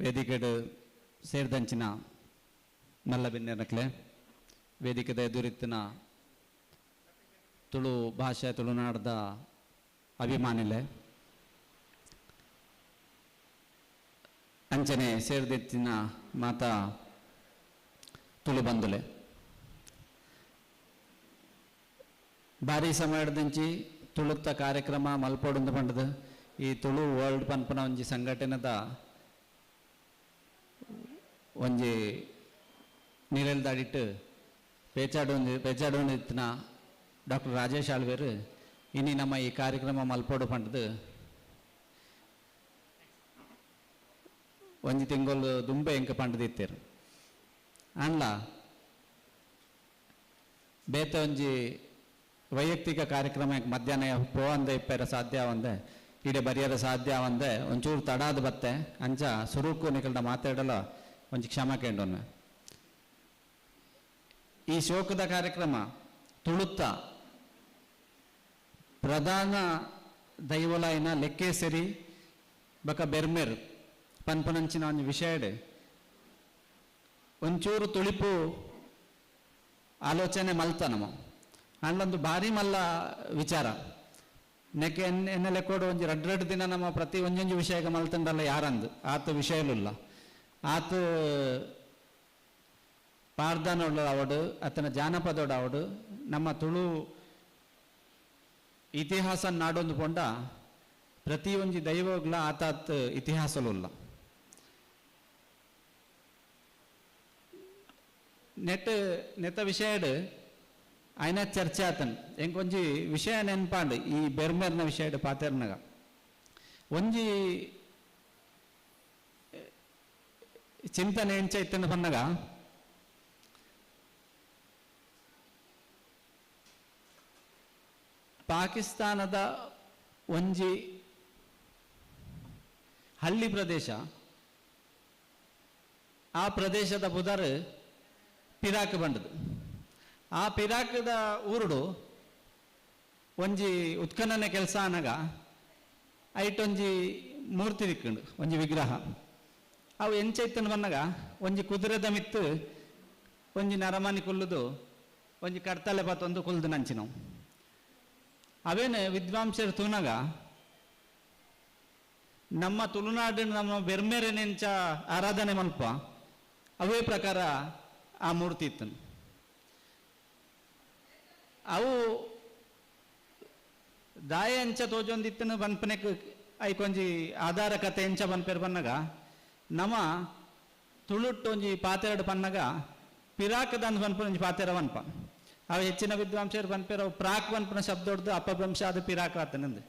ವೇದಿಕೆಡು ಸೇರಿದಂಚಿನ ನಲ್ಲ ಬೆನ್ನೆರಕ್ಲೆ ವೇದಿಕೆದ ಎದುರಿತ್ತಿನ ತುಳು ಭಾಷೆ ತುಳುನಾಡದ ಅಭಿಮಾನಿಲೆ ಅಂಚನೆ ಸೇರಿದೆತ್ತಿನ ಮಾತಾ ತುಳು ಬಂದುಲೆ ಭಾರಿ ಸಮಯದಂಚಿ ತುಳುತ್ತ ಕಾರ್ಯಕ್ರಮ ಮಲ್ಪೊಡು ಪಂಡದು ಈ ತುಳು ವರ್ಲ್ಡ್ ಪನ್ಪನ ಒಂಜಿ ಸಂಘಟನೆದ ಒಂಜಿ ನೀರಲ್ಲಿ ದಾಡಿಟ್ಟು ಪೇಚಾಡೋಂದಿತ್ತಿನ ಡಾಕ್ಟರ್ ರಾಜೇಶ್ ಆಳ್ವೇರು ಇನ್ನು ನಮ್ಮ ಈ ಕಾರ್ಯಕ್ರಮ ಮಲ್ಪೋಡು ಪಂಡದು ಒಂಜಿ ತಿಂಗಳು ದುಂಬೆ ಎಂಕ ಪಂಡದಿತ್ತೇರು ಅಣ್ಣ ಬೇತ ಒಂಜಿ ವೈಯಕ್ತಿಕ ಕಾರ್ಯಕ್ರಮ ಮಧ್ಯಾಹ್ನ ಪೋವಂದೆ ಇಪ್ಪರ ಸಾಧ್ಯ ಅವಂದೆ ಇಡೆ ಬರಿಯರ ಸಾಧ್ಯ ಅವಂದೆ ಒಂಚೂರು ತಡಾದ ಬತ್ತೆ ಅಂಚ ಸುರುಕು ನಿಕಲ್ದ ಮಾತಾಡಲ ಒಂಜಿ ಕ್ಷಮ ಕೇಂಡೊಮ್ಮೆ ಈ ಶೋಕದ ಕಾರ್ಯಕ್ರಮ ತುಳುತ್ತ ಪ್ರಧಾನ ದೈವಲಾಯಿನ ಲೆಕ್ಕೇಸರಿ ಬಕ ಬೆರ್ಮೆರ್ ಪನ್ಪನಂಚಿನ ಒಂದು ವಿಷಯಡೆ ಒಂಚೂರು ತುಳಿಪು ಆಲೋಚನೆ ಮಲ್ತ ನಮ್ಮ ಅಲ್ಲೊಂದು ಭಾರಿ ಮಲ್ಲ ವಿಚಾರ ನೆಕ್ಕೆ ಎನ್ನೆ ಲೆಕ್ಕೋಡು ಒಂಜಿ ರಡ್ಡು ದಿನ ನಮ್ಮ ಪ್ರತಿ ಒಂಜೊಂಜು ವಿಷಯಕ್ಕೆ ಮಲ್ತಂಡಲ್ಲ ಯಾರಂದು ಆತ ವಿಷಯಲಿಲ್ಲ ಆತ ಪಾರ್ದಾನೋಡು ಅವಡು ಅತನ ಜಾನಪದೋಡು ಅವಡು ನಮ್ಮ ತುಳು ಇತಿಹಾಸ ನಾಡೊಂದು ಪೊಂಡ ಪ್ರತಿ ಒಂಜಿ ದೈವಗ್ಲ ಆತಾತ್ ಇತಿಹಾಸಲುಲ್ಲ ನೆತ್ತ ವಿಷಯಡ್ ಆಯ್ನ ಚರ್ಚೆ ಆತನ್ ಎಂಕೊಂಜಿ ವಿಷಯ ನೆನ್ಪಾಂಡ್ ಈ ಬೆರ್ಮೆರ್ನ ವಿಷಯಡ್ ಪಾತೆರ್ನಾಗ ಒಂಜಿ ಚಿಂತನೆ ಎಂಚ ಇತ್ತಂದು ಬಂದಾಗ ಪಾಕಿಸ್ತಾನದ ಒಂಜಿ ಹಳ್ಳಿ ಪ್ರದೇಶ ಆ ಪ್ರದೇಶದ ಬುಧರ್ ಪಿರಾಕ್ ಬಂಡದು ಆ ಪಿರಾಕದ ಊರುಡು ಒಂಜಿ ಉತ್ಖನನೆ ಕೆಲಸ ಅನಗ ಐಟೊಂಜಿ ಮೂರ್ತಿ ದಿಕ್ಕಂಡು ಒಂಜಿ ವಿಗ್ರಹ ಅವು ಎಂಚ ಇತ್ತಂದು ಬಂದಾಗ ಒಂಜಿ ಕುದುರೆದ ಮಿತ್ತು ಒಂಜಿ ನರಮನಿ ಕುಲ್ಲುದು ಒಂಜಿ ಕಡ್ತಲೆ ಪತ್ತೊಂದು ಕುಲ್ದು ನಂಚಿನವು ಅವೇನು ವಿದ್ವಾಂಸರು ತೂನಾಗ ನಮ್ಮ ತುಳುನಾಡಿನ ನಮ್ಮ ಬೆರ್ಮೆರೆನೆಂಚ ಆರಾಧನೆ ಮಲ್ಪ ಅವೇ ಪ್ರಕಾರ ಆ ಮೂರ್ತಿ ಇತ್ತನು ಅವು ದಾಯ ಎಂಚ ತೋಜೊಂದಿತ್ತನು ಬನ್ಪನೆಕ್ ಐಕೊಂಜಿ ಆಧಾರ ಕತೆ ಎಂಚ ಬನ್ಪೇರು ಬನ್ನಾಗ ನಮ್ಮ ತುಳುಟ್ಟು ಒಂಜಿ ಪಾತೆರಡು ಪನ್ನಾಗ ಪಿರಾಕದಂದು ಬನ್ಪನ ಒಂಜಿ ಪಾತೆರ ಬನ್ಪ ಅವು ಹೆಚ್ಚಿನ ವಿದ್ವಾಂಸರು ಬನ್ಪೇರು ಅವು ಪ್ರಾಕ್ ಬನ್ಪನ ಶಬ್ದ ಹೊಡೆದು ಅಪಭ್ರಂಶ ಅದು ಪಿರಾಕ ಆತನಂದು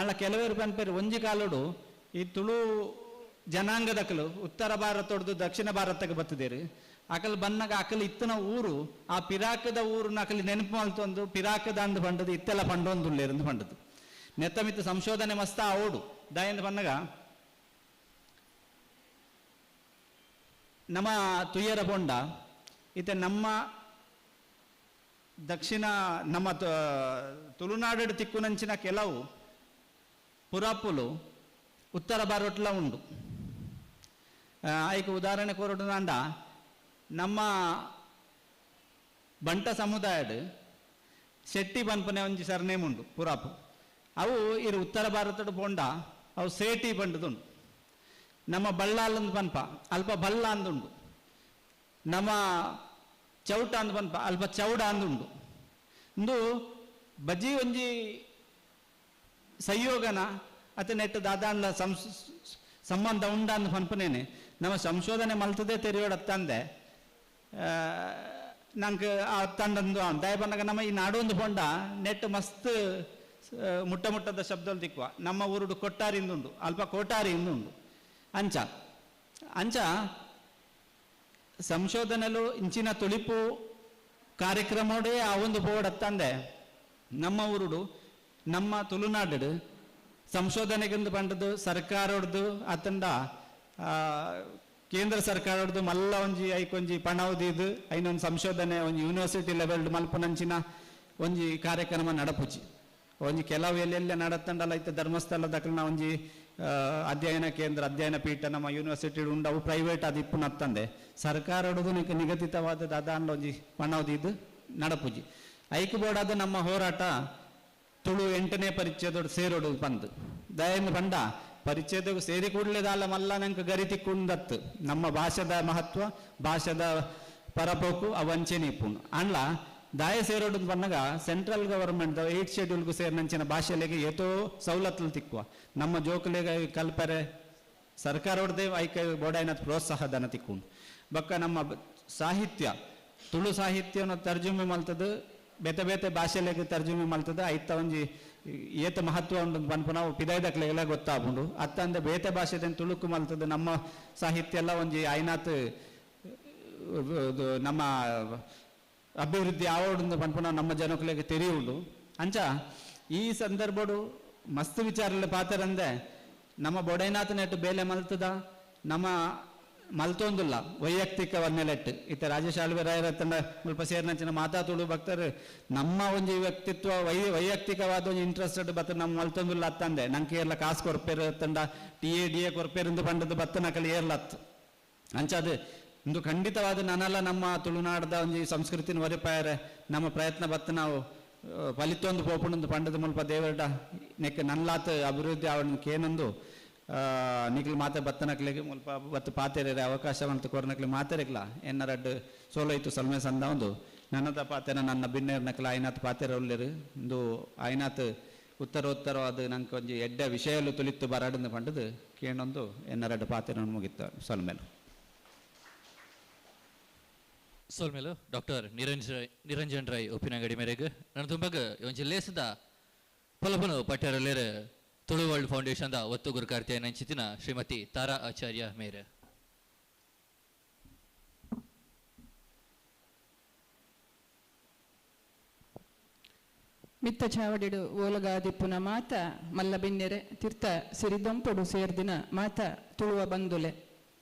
ಅಲ್ಲ ಕೆಲವರು ಬನ್ಪೇರು ಒಂಜಿ ಕಾಲೋಡು ಈ ತುಳು ಜನಾಂಗದಕಲು ಉತ್ತರ ಭಾರತ ಹೊಡೆದು ದಕ್ಷಿಣ ಭಾರತಕ್ಕೆ ಬತ್ತದೇರು ಅಕಲ್ ಬನ್ನಾಗ ಅಕಲ್ ಇತ್ತನ ಊರು ಆ ಪಿರಾಕದ ಊರನ್ನ ಅಕಲಿ ನೆನಪು ಮಲ್ತೊಂದು ಪಿರಾಕದ ಅಂದು ಬಂಡದು ಇತ್ತೆಲ್ಲ ಪಂಡೊಂದುಲ್ಲೇರಂದು ಬಂಡದು ನೆತ್ತಮಿತ್ತು ಸಂಶೋಧನೆ ಮಸ್ತ ಓಡು ದಾಯಂದು ಬನ್ನಾಗ ನಮ್ಮ ತುಯ್ಯರ ಪೊಂಡ ಇತ್ತೆ ನಮ್ಮ ದಕ್ಷಿಣ ನಮ್ಮ ತುಳುನಾಡು ತಿಕ್ಕುನಂಚಿನ ಕೆಲವು ಪುರಾಪುಲು ಉತ್ತರ ಭಾರತಲ ಉಂಡು ಐಕ ಉದಾಹರಣೆ ಕೊರಡು ನಾಂಡ ನಮ್ಮ ಬಂಟ ಸಮುದಾಯಡ್ ಶೆಟ್ಟಿ ಬನ್ಪನೆ ಒಂಜಿ ಸರ್ನೇಮ್ ಉಂಡು ಪುರಾಪು ಅವು ಇರು ಉತ್ತರ ಭಾರತದ ಪೊಂಡ ಅವು ಸೇಟಿ ಬಂಡದುಂಡು ನಮ್ಮ ಬಳ್ಳಾಲಂದು ಬನ್ಪ ಅಲ್ಪ ಬಲ್ಲ ಅಂದುಂಡು ನಮ್ಮ ಚೌಟ ಅಂದು ಬನ್ಪ ಅಲ್ಪ ಚೌಡ ಅಂದುಂಡು ಇಂದು ಬಜ್ಜಿ ಒಂಜಿ ಸಂಯೋಗನ ಅತ ನೆಟ್ಟು ದಾದಾಂಡ್ಲ ಸಂಬಂಧ ಉಂಡ ಅಂದು ಪನ್ಪನೇನೆ ನಮ್ಮ ಸಂಶೋಧನೆ ಮಲ್ತದೆ ತೆರೆಯೋಡತ್ತಂದೆ ನಂಗೆ ಆ ತಂಡಂದು ದಯ ಬಂದಾಗ ನಮ್ಮ ಈ ನಾಡೊಂದು ಪೊಂಡ ನೆಟ್ಟು ಮಸ್ತ್ ಮುಟ್ಟದ ಶಬ್ದ ತಿಕ್ಕುವ ನಮ್ಮ ಊರುಡು ಕೊಟ್ಟಾರಿಂದುಂಡು ಅಲ್ಪ ಕೋಟಾರಿ ಇಂದುಂಡು ಅಂಚ ಅಂಚ ಸಂಶೋಧನೆಲು ಇಂಚಿನ ತುಳಿಪು ಕಾರ್ಯಕ್ರಮೋಡೇ ಆ ಒಂದು ಬೋರ್ಡತ್ತಂದೆ ನಮ್ಮ ಊರುಡು ನಮ್ಮ ತುಳುನಾಡು ಸಂಶೋಧನೆಗೆಂದು ಬಂದದ್ದು ಸರ್ಕಾರದ್ದು ಅತ್ತಂಡ ಕೇಂದ್ರ ಸರ್ಕಾರದ್ದು ಮಲ್ಲ ಒಂಜಿ ಐಕೊಂಜಿ ಪಣ ಉದಿದು ಐನೊಂದು ಸಂಶೋಧನೆ ಒಂಜಿ ಯೂನಿವರ್ಸಿಟಿ ಲೆವೆಲ್ ಮಲ್ಪನಂಚಿನ ಒಂಜಿ ಕಾರ್ಯಕ್ರಮ ನಡಪುಜಿ ಒಂಜಿ ಕೆಲವು ಎಲ್ಲೆಲ್ಲ ನಡತ್ತಂಡಲ್ಲ ಐತೆ ಧರ್ಮಸ್ಥಳದಕ್ಲ ಒಂಜಿ ಅಧ್ಯಯನ ಕೇಂದ್ರ ಅಧ್ಯಯನ ಪೀಠ ನಮ್ಮ ಯೂನಿವರ್ಸಿಟಿ ಉಂಡು ಅವು ಪ್ರೈವೇಟ್ ಅದು ಇಪ್ಪು ನತ್ತಂದೆ ಸರ್ಕಾರದ್ದು ನಿಗದಿತವಾದ ಅದಾಂಡ ಒಂಜಿ ಪಣ ಉದಿದು ನಡಪುಜಿ ಐಕ್ ಬೋರ್ಡಾದ ನಮ್ಮ ಹೋರಾಟ ತುಳು 8ನೇ ಪರಿಚಯದೊಡು ಸೇರೋಡು ಬಂದು ದಯಂದು ಬಂಡ ಪರಿಚಯದ ಸೇರಿ ಕೂಡಲೇದಾಲ ಮಲ್ಲ ನಂಗೆ ಗರಿ ತಿಕ್ಕೊಂಡತ್ತು ನಮ್ಮ ಭಾಷೆದ ಮಹತ್ವ ಭಾಷೆದ ಪರಪೋಕು ಅವಂಚನೆ ಇಪ್ಪುಂಡು ಅಂಡ್ಲ ದಾಯ ಸೇರೋಡು ಬಂದಾಗ ಸೆಂಟ್ರಲ್ ಗವರ್ಮೆಂಟ್ 8th ಶೆಡ್ಯೂಲ್ಗೂ ಸೇರಿನಂಚಿನ ಭಾಷೆಲೆಗೆ ಏತೋ ಸವಲತ್ತು ತಿಕ್ಕುವ ನಮ್ಮ ಜೋಕಲೆಗೆ ಕಲ್ಪರೆ ಸರ್ಕಾರ ಹೊಡೆದೇ ಐಕ ಬೋಡಾಯಿನ ಪ್ರೋತ್ಸಾಹಧನ ತಿಕ್ಕೊಂಡು ಬಕ್ಕ ನಮ್ಮ ಸಾಹಿತ್ಯ ತುಳು ಸಾಹಿತ್ಯವನ್ನು ತರ್ಜುಮೆ ಮಲ್ತದ್ದು ಬೇತೆ ಬೇತೆ ಭಾಷೆಲೆಗೆ ತರ್ಜುಮೆ ಮಲ್ತದ ಐತ ಒಂಜಿ ಏತ ಮಹತ್ವ ಉಂಡು ಪನ್ಪು ನಾವು ಪಿದಾಯ್ದಕ್ಲೆಲ್ಲ ಗೊತ್ತಾಪುಂಡು ಅತ್ತಂದ ಬೇತೆ ಭಾಷೆದನ್ ತುಳುಕು ಮಲ್ತದ ನಮ್ಮ ಸಾಹಿತ್ಯ ಎಲ್ಲ ಒಂಜಿ ಐನಾತ್ ನಮ್ಮ ಅಭಿವೃದ್ಧಿ ಆವೋಡು ಪನ್ಪುನ ನಮ್ಮ ಜನಕ್ಲೆಗೆ ತೆರಿಯುಂಡು ಅಂಚ ಈ ಸಂದರ್ಭಡು ಮಸ್ತ್ ವಿಚಾರಲ ಪಾತರಂದೆ ನಮ್ಮ ಬೊಡೈನಾಥ ನೆಟ್ಟು ಬೇಲೆ ಮಲ್ತದ ನಮ್ಮ ಮಲ್ತೊಂದುಲ್ಲ ವೈಯಕ್ತಿಕ ವರ್ಣೆಲೆಟ್ಟು ಇತ್ತ ರಾಜೇಶ್ ಆಳ್ವೆರಾಯರ ತಂಡ ಸ್ವಲ್ಪ ಸೇರ್ನಂಚಿನ ಮಾತಾತುಳು ಭಕ್ತರು ನಮ್ಮ ಒಂಜಿ ವ್ಯಕ್ತಿತ್ವ ವೈಯಕ್ತಿಕವಾದ ಒಂದು ಇಂಟ್ರೆಸ್ಟೆಡ್ ಬತ್ತ ನಮ್ಮ ಮಲ್ತೊಂದುಲ್ಲ ಅತ್ತಂದೆ ನಂಗೆ ಎಲ್ಲ ಕಾಸು ಕೊರ್ಪೇರು ತಂಡ ಡಿ ಎ ಕೊರ್ಪೇರಿಂದ ಬಂದದ್ದು ಬತ್ತ ನಕಲಿ ಏರ್ಲತ್ತು ಅಂಚದು ಇಂದು ಖಂಡಿತವಾದ ನನ್ನಲ್ಲ ನಮ್ಮ ತುಳುನಾಡದ ಒಂದು ಸಂಸ್ಕೃತಿನ ಒರೆಪಾಯರೆ ನಮ್ಮ ಪ್ರಯತ್ನ ಬತ್ತ ನಾವು ಫಲಿತೊಂದು ಪೋಪುಣಂದು ಪಂಡದ ಮುಲ್ಪ ದೇವರಡ ನೆಕ್ ನನ್ಲಾತ ಅಭಿವೃದ್ಧಿ ಅವನಿಗೆ ಏನೊಂದು ನಿಖಿಲ್ ಮಾತೆ ಬತ್ತನಕ್ಲಿಗೆ ಮುಲ್ಪ ಬತ್ತು ಪಾತೆರೆ ಅವಕಾಶವಂತ ಕೊರನಕ್ಲಿ ಮಾತೆರೆಗ್ಲ ಎನ್ನರಡ್ಡು ಸೋಲೋಯ್ತು ಸಲ್ಮೆ ಸಂದ ಒಂದು ನನ್ನದ ಪಾತೆರ ನನ್ನ ಬಿನ್ನೇರ್ನಕ್ಲ ಐನಾತ್ ಪಾತೆರ ಉಳ್ಳೇರು ಇಂದು ಐನಾತ್ ಉತ್ತರ ಅದು ನಂಗೆ ಒಂಜಿ ಎಡ್ಡೆ ವಿಷಯಲು ತುಲಿತ್ತು ಬರಾಡಂದು ಪಂಡದು ಕೇಳೊಂದು ಎನ್ನರಡ್ಡು ಪಾತೆರ ಮುಗಿತ್ತು ಸಲ್ಮೇಲು ಸೋಲ್ಮೇಲು ಡಾಕ್ಟರ್ ನಿರಂಜನ್ ರಾಯ್ ಒಪ್ಪಿನಂಗಡಿ ಮೇರೆಗೆ ನನ್ನ ತುಂಬಾಗ ಒಂಜಿ ಲೇಸದ ಪೊಲಪನು ಪಟ್ಯಾರಲ್ಲೇರು ತುಳು ವರ್ಲ್ಡ್ ಫೌಂಡೇಶನ್ದ ಒತ್ತು ಗುರುಕಾರ್ತಿಯ ನಂಚಿತಿನ ಶ್ರೀಮತಿ ತಾರಾ ಆಚಾರ್ಯ ಮೇರೆ ಮಿತ್ತ ಚಾವಡಿಡು ಓಲಗಾದಿಪ್ಪುನ ಮಾತ ಮಲ್ಲ ಬಿನ್ನೆರೆ ತೀರ್ಥ ಸಿರಿದಂಪೊಡು ಸೇರ್ದಿನ ಮಾತ ತುಳುವ ಬಂದುಲೆ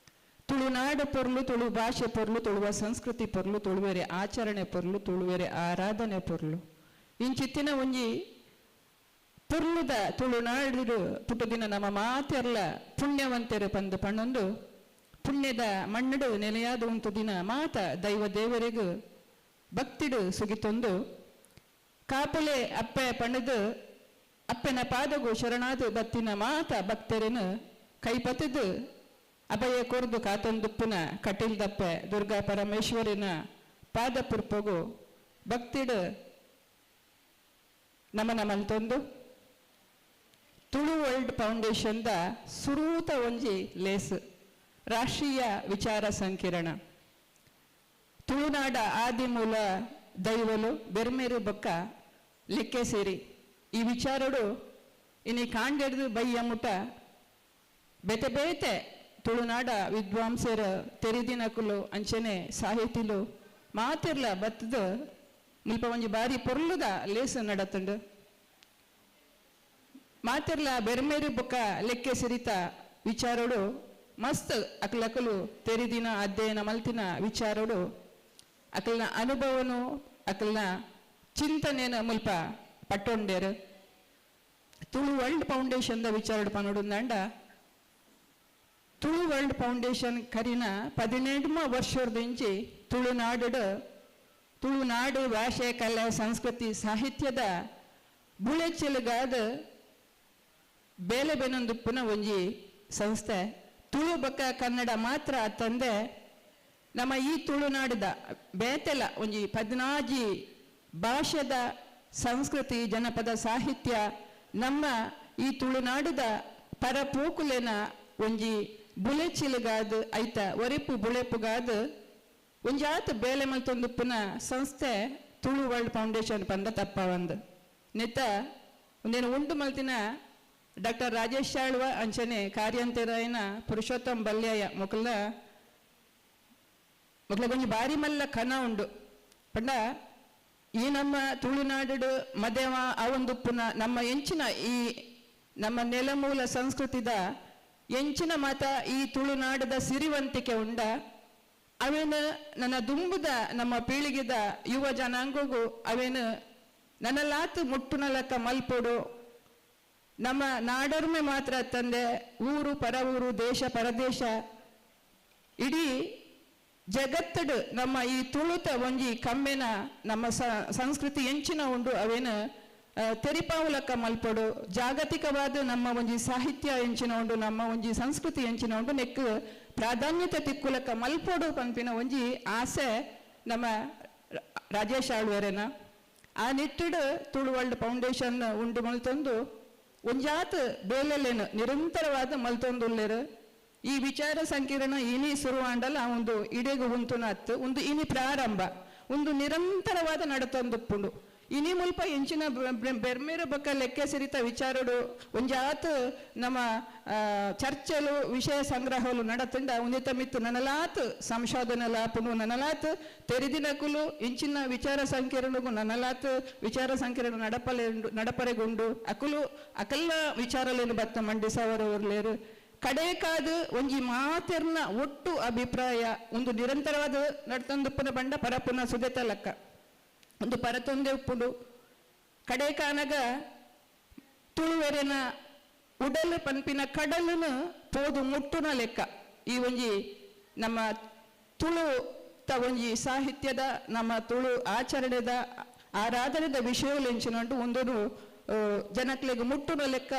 ತುಳುನಾಡು ಪೊರ್ಲು ತುಳು ಭಾಷೆ ಪೊರ್ಲು ತುಳುವ ಸಂಸ್ಕೃತಿ ಪೊರ್ಲು ತುಳುವೆರೆ ಆಚರಣೆ ಪೊರ್ಲು ತುಳುವೆರೆ ಆರಾಧನೆ ಪೊರ್ಲು ಇಂಚಿತ್ತಿನ ಒಂಜಿ ಪೊರ್ಲುದ ತುಳುನಾಡು ಪುಟದಿನ ನಮ್ಮ ಮಾತೆರ್ಲ ಪುಣ್ಯವಂತೆರು ಪಂದು ಪಣ್ಣೊಂದು ಪುಣ್ಯದ ಮಣ್ಣಡು ನೆಲೆಯಾದ ಉಂಟು ದಿನ ಮಾತ ದೈವ ದೇವರಿಗೂ ಭಕ್ತಿಡು ಸುಗಿತೊಂದು ಕಾಪುಲೆ ಅಪ್ಪೆ ಪಣದು ಅಪ್ಪನ ಪಾದಗು ಶರಣಾದು ಬತ್ತಿನ ಮಾತ ಭಕ್ತರೇನು ಕೈಪತ್ತದು ಅಭಯ ಕೊರ್ದು ಕಾತೊಂದುಪ್ಪುನ ಕಟೀಲ್ದಪ್ಪೆ ದುರ್ಗಾ ಪರಮೇಶ್ವರಿನ ಪಾದ ಪುರ್ಪಗು ಭಕ್ತಿಡು ನಮನ ಮಲ್ತೊಂದು ತುಳು ವರ್ಲ್ಡ್ ಫೌಂಡೇಶನ್ದ ಸುರೂತ ಒಂಜಿ ಲೇಸ್ ರಾಷ್ಟ್ರೀಯ ವಿಚಾರ ಸಂಕಿರಣ ತುಳುನಾಡ ಆದಿಮೂಲ ದೈವಲು ಬೆರ್ಮೇರು ಬೊಕ್ಕ ಲೆಕ್ಕೆ ಸೇರಿ ಈ ವಿಚಾರಡು ಇನಿ ಕಾಂಡೆಡ್ದು ಬಯ್ಯ ಮುಟ ಬೇತೆ ಬೇತೆ ತುಳುನಾಡ ವಿದ್ವಾಂಸರ ತೆರಿದಿನಕುಲು ಅಂಚನೆ ಸಾಹಿತಿಲು ಮಾತಿರ್ಲ ಬತ್ತದ ಮುಲ್ಪ ಒಂಜಿ ಬಾರಿ ಪೊರ್ಲುದ ಲೇಸ ನಡತಂಡು ಮಾತಿರ್ಲ ಬೆರ್ಮೇರು ಬೊಕ್ಕ ಲೆಕ್ಕೆ ಸಿರಿತ ವಿಚಾರಡು ಮಸ್ತ್ ಅಕ್ಲಕಲು ತೆರಿದಿನ ಅಧ್ಯಯನ ಮಲ್ತಿನ ವಿಚಾರಡು ಅಕಲ್ನ ಅನುಭವನು ಅಕಲ್ನ ಚಿಂತನೆನ ಮುಲ್ಪ ಪಟ್ಟೊಂಡೇರು ತುಳು ವರ್ಲ್ಡ್ ಫೌಂಡೇಶನ್ದ ವಿಚಾರಡು ಪನೋಡು ನಂಡ ತುಳು ವರ್ಲ್ಡ್ ಫೌಂಡೇಶನ್ ಕರಿನ 17ಮ ವರ್ಷದಿಂಚಿ ತುಳುನಾಡು ಭಾಷೆ ಕಲೆ ಸಂಸ್ಕೃತಿ ಸಾಹಿತ್ಯದ ಬುಳೆಚೆಲುಗಾದ ಬೇಲೆ ಬೆನೊಂದುಪ್ಪುನ ಒಂಜಿ ಸಂಸ್ಥೆ ತುಳು ಬಕ್ಕ ಕನ್ನಡ ಮಾತ್ರ ತಂದೆ ನಮ್ಮ ಈ ತುಳುನಾಡದ ಬೇತೆಲ ಒಂಜಿ 14 ಭಾಷೆದ ಸಂಸ್ಕೃತಿ ಜನಪದ ಸಾಹಿತ್ಯ ನಮ್ಮ ಈ ತುಳುನಾಡದ ಪರಪೂಕುಲೆನ ಒಂಜಿ ಬುಲೆಚಿಲುಗಾದ ಐತ ಒರೆಪು ಬುಳೆಪುಗಾದ ಒಂಜಾತ ಬೇಲೆ ಮಲ್ತೊಂದುಪ್ಪುನ ಸಂಸ್ಥೆ ತುಳು ವರ್ಲ್ಡ್ ಫೌಂಡೇಶನ್ ಪಂದ ತಪ್ಪ ಒಂದು ನೆತ್ತ ಒಂದೇನು ಉಂಟು ಮಲ್ತಿನ ಡಾಕ್ಟರ್ ರಾಜೇಶ್ ಆಳ್ವ ಅಂಚನೆ ಕಾರ್ಯಂತೆರಾಯನ ಪುರುಷೋತ್ತಮ್ ಬಲ್ಯಾಯ ಮೊಕಲ ಒಂಜಿ ಬಾರಿ ಮಲ್ಲ ಕನ ಉಂಡು ಪಂಡ ಈ ನಮ್ಮ ತುಳುನಾಡು ಮದೇವ ಅವೊಂದುಪ್ಪುನ ನಮ್ಮ ಎಂಚಿನ ಈ ನಮ್ಮ ನೆಲಮೂಲ ಸಂಸ್ಕೃತಿದ ಎಂಚಿನ ಮಾತ ಈ ತುಳುನಾಡದ ಸಿರಿವಂತಿಕೆ ಉಂಡ ಅವೇನು ನನ್ನ ದುಂಬುದ ನಮ್ಮ ಪೀಳಿಗೆದ ಯುವ ಜನಾಂಗಗೂ ಅವೇನು ನನ್ನಲಾತು ಮುಟ್ಟುನಲಕ ಮಲ್ಪೊಡು ನಮ್ಮ ನಾಡರ್ಮೆ ಮಾತ್ರ ತಂದೆ ಊರು ಪರ ಊರು ದೇಶ ಪರದೇಶ ಇಡೀ ಜಗತ್ತಡು ನಮ್ಮ ಈ ತುಳುತ ಒಂಜಿ ಕಮ್ಮೆನ ನಮ್ಮ ಸಂಸ್ಕೃತಿ ಎಂಚಿನ ಉಂಡು ಅವೇನು ತೆರಿಪಾವುಲಕ ಮಲ್ಪೊಡು ಜಾಗತಿಕವಾದ ನಮ್ಮ ಒಂಜಿ ಸಾಹಿತ್ಯ ಎಂಚಿನ ಉಂಡು ನಮ್ಮ ಒಂಜಿ ಸಂಸ್ಕೃತಿ ಎಂಚಿನ ಉಂಡು ನೆಕ್ ಪ್ರಾಧಾನ್ಯತೆ ತಿಕ್ಕುಲಕ ಮಲ್ಪೊಡು ಪಂಪಿನ ಒಂಜಿ ಆಸೆ ನಮ್ಮ ರಾಜೇಶ್ ಆಳ್ವೇರೆನ ಆ ನಿಟ್ಟಿಡು ತುಳು ವರ್ಲ್ಡ್ ಫೌಂಡೇಶನ್ ಉಂಡು ಮಲ್ತೊಂದು ಒಂಜಾತ್ ಬೇಲೆಲೇನು ನಿರಂತರವಾದ ಮಲ್ತೊಂದುಲ್ಲೇರು ಈ ವಿಚಾರ ಸಂಕಿರಣ ಇನಿ ಶುರುವಾಂಡಲ್ಲ ಒಂದು ಇಡೆಗು ಉಂತುನತ್ತು ಒಂದು ಇನಿ ಪ್ರಾರಂಭ ಒಂದು ನಿರಂತರವಾದ ನಡತೊಂದುಪ್ಪುಂಡು ಇನಿ ಮುಲ್ಪ ಎಂಚಿನ ಬೆರ್ಮೇರು ಬೊಕ್ಕ ಲೆಕ್ಕ ಸಿರಿತ ವಿಚಾರಡು ಒಂಜಾತ್ ನಮ್ಮ ಚರ್ಚೆಲು ವಿಷಯ ಸಂಗ್ರಹಲು ನಡತಂಡ ಉಂದಿತ ಮಿತ್ತು ನನಲಾತ್ ಸಂಶೋಧನೆ ಲಾಪುನು ನನಲಾತ್ ತೆರಿದಿನಕುಲು ಇಂಚಿನ ವಿಚಾರ ಸಂಕಿರಣಗೂ ನನಲಾತ್ ವಿಚಾರ ಸಂಕಿರಣ ನಡಪರೆಗೊಂಡು ಅಕುಲು ಅಕಲ್ಲ ವಿಚಾರಲೇನು ಬತ್ತ ಮಂಡಿಸವರವರ್ಲೇರು ಕಡೇಕಾದು ಒಂಜಿ ಮಾತೆರ್ನ ಒಟ್ಟು ಅಭಿಪ್ರಾಯ ಒಂದು ನಿರಂತರವಾದ ನಡ್ತಂದುಪ್ಪನ ಬಂಡ ಪರಪುನ ಸುದೆತ ಲೆಕ್ಕ ಒಂದು ಪರತೊಂದೆ ಉಪ್ಪುಡು ಕಡೇಕಾನಗ ತುಳುವೆರೆನ ಉಡಲು ಪಂಪಿನ ಕಡಲನ್ನು ಪೋದು ಮುಟ್ಟುನ ಲೆಕ್ಕ ಈ ಒಂಜಿ ನಮ್ಮ ತುಳು ಒಂಜಿ ಸಾಹಿತ್ಯದ ನಮ್ಮ ತುಳು ಆಚರಣೆದ ಆರಾಧನೆದ ವಿಷಯಗಳು ಎಂಚಿನಂಟು ಒಂದೊಂದು ಜನಕ್ಲೆಗೆ ಮುಟ್ಟುನ ಲೆಕ್ಕ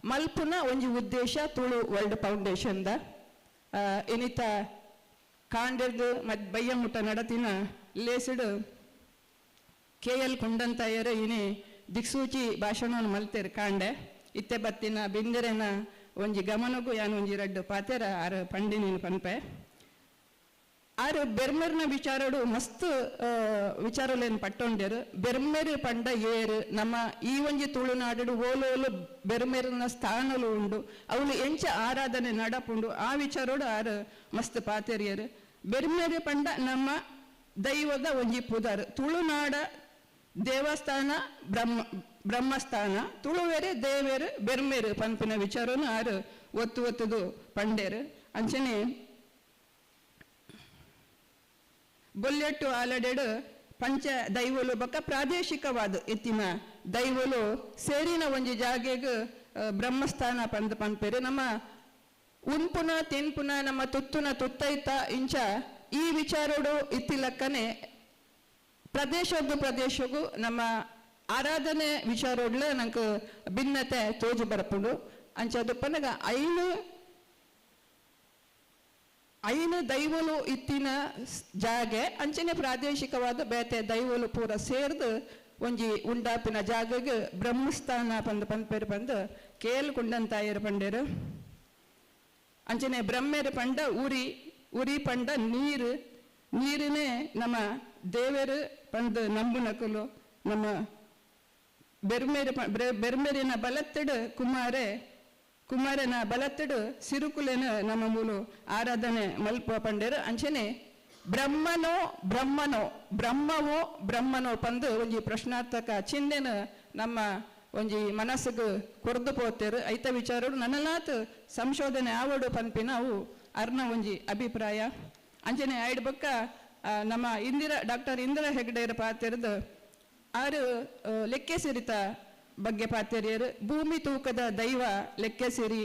ಮಲ್ಪುನ ಒಂಜಿ ಉದ್ದೇಶ ತುಳು ವರ್ಲ್ಡ್ ಫೌಂಡೇಶನ್ದ ಇನಿತ ಕಾಂಡೆರ್ದು ಬಯ್ಯ ಮುಟ್ಟ ನಡತಿನ ಲೇಸಿಡು KL ಕುಂಡಂತಾಯರು ಇನಿ ದಿಕ್ಸೂಚಿ ಭಾಷಣವನ್ನು ಮಲ್ತೇರು ಕಾಂಡೆ ಇತ್ತೆ ಬತ್ತಿನ ಬಿಂದಿರೆನ ಒಂಜಿ ಗಮನಗೂ ಯಾನು ಒಂಜಿ ರಡ್ಡು ಪಾತೆರ ಆರು ಪಂಡಿನಿನ ಪನ್ಪೆ ಆರು ಬೆರ್ಮೆರ್ನ ವಿಚಾರಡು ಮಸ್ತ್ ವಿಚಾರಲೇನು ಪಟ್ಟೊಂಡೇರು ಬೆರ್ಮೆರು ಪಂಡ ಏರು ನಮ್ಮ ಈ ಒಂಜಿ ತುಳುನಾಡು ಓಲೋಲು ಬೆರ್ಮೆರ್ನ ಸ್ಥಾನಲು ಉಂಡು ಅವಳು ಎಂಚ ಆರಾಧನೆ ನಡಪುಂಡು ಆ ವಿಚಾರೋಡು ಆರು ಮಸ್ತ್ ಪಾತೆರಿಯರು ಬೆರ್ಮೆರು ಪಂಡ ನಮ್ಮ ದೈವದ ಒಂಜಿ ಪುದರ್ ತುಳುನಾಡ ದೇವಸ್ಥಾನ ಬ್ರಹ್ಮಸ್ಥಾನ ತುಳುವೆರೆ ದೇವೇರು ಬೆರ್ಮೇರು ಪಂಪಿನ ವಿಚಾರನು ಆರು ಒತ್ತುದು ಪಂಡೇರು ಅಂಚನೆ ಬೊಲ್ಲೆಟ್ಟು ಆಲಡೆಡು ಪಂಚ ದೈವಲು ಬೊಕ್ಕ ಪ್ರಾದೇಶಿಕವಾದ ಎತ್ತಿನ ದೈವಲು ಸೇರಿನ ಒಂಜಿ ಜಾಗೆಗ್ ಬ್ರಹ್ಮಸ್ಥಾನ ಪಂಪೇರು ನಮ್ಮ ಉನ್ಪುನ ತೆನ್ಪುನ ನಮ್ಮ ತುತ್ತುನ ತುತ್ತೈತ ಇಂಚ ಈ ವಿಚಾರೋಡು ಇತ್ತಿಲಕ್ಕನೆ ಪ್ರದೇಶಕ್ಕೂ ನಮ್ಮ ಆರಾಧನೆ ವಿಚಾರೋಡ್ಲ ನಂಗೆ ಭಿನ್ನತೆ ತೋಜು ಬರಪುಂಡು ಅಂಚದು ಪನಗ ಐನು ದೈವಲು ಇತ್ತಿನ ಜಾಗೆ ಅಂಚನೆ ಪ್ರಾದೇಶಿಕವಾದ ಬೇತೆ ದೈವಲು ಪೂರ ಸೇರ್ದು ಒಂಜಿ ಉಂಡಾಪಿನ ಜಾಗಗೆ ಬ್ರಹ್ಮಸ್ಥಾನ ಪಂಪೇರು ಬಂದು KL ಕುಂಡಂತಾಯರು ಪಂಡೇರು ಅಂಚನೆ ಬ್ರಹ್ಮೇರು ಪಂಡ ಉರಿ ಪಂಡ ನೀರಿನೇ ನಮ್ಮ ದೇವರು ಪಂದು ನಂಬುನಕಲು ನಮ್ಮ ಬೆರ್ಮೇರಿನ ಬಲತ್ತಡು ಕುಮಾರನ ಬಲತ್ತಡು ಸಿರುಕುಲೆನ ನಮ್ಮ ಮೂಲು ಆರಾಧನೆ ಮಲ್ಪ ಪಂಡೇರು ಅಂಚನೆ ಬ್ರಹ್ಮವೋ ಪಂದು ಒಂಜಿ ಪ್ರಶ್ನಾರ್ಥಕ ಚಿಹ್ನೆನ ನಮ್ಮ ಒಂಜಿ ಮನಸ್ಸಿಗೆ ಕೊರ್ದು ಪೋತೇರು ಐತ ವಿಚಾರಡು ನನಲಾತ್ ಸಂಶೋಧನೆ ಆವಡು ಪಂಪಿನ ಅವು ಅರ್ನ ಒಂಜಿ ಅಭಿಪ್ರಾಯ ಅಂಚನೆ ಆಯ್ಡ್ ಬೊಕ್ಕ ನಮ್ಮ ಡಾಕ್ಟರ್ ಇಂದಿರಾ ಹೆಗ್ಡೆಯರು ಪಾತೆರ್ದು ಆರು ಲೆಕ್ಕೆ ಸಿರಿತ ಬಗ್ಗೆ ಪಾತೆರಿಯರು ಭೂಮಿ ತೂಕದ ದೈವ ಲೆಕ್ಕೆ ಸಿರಿ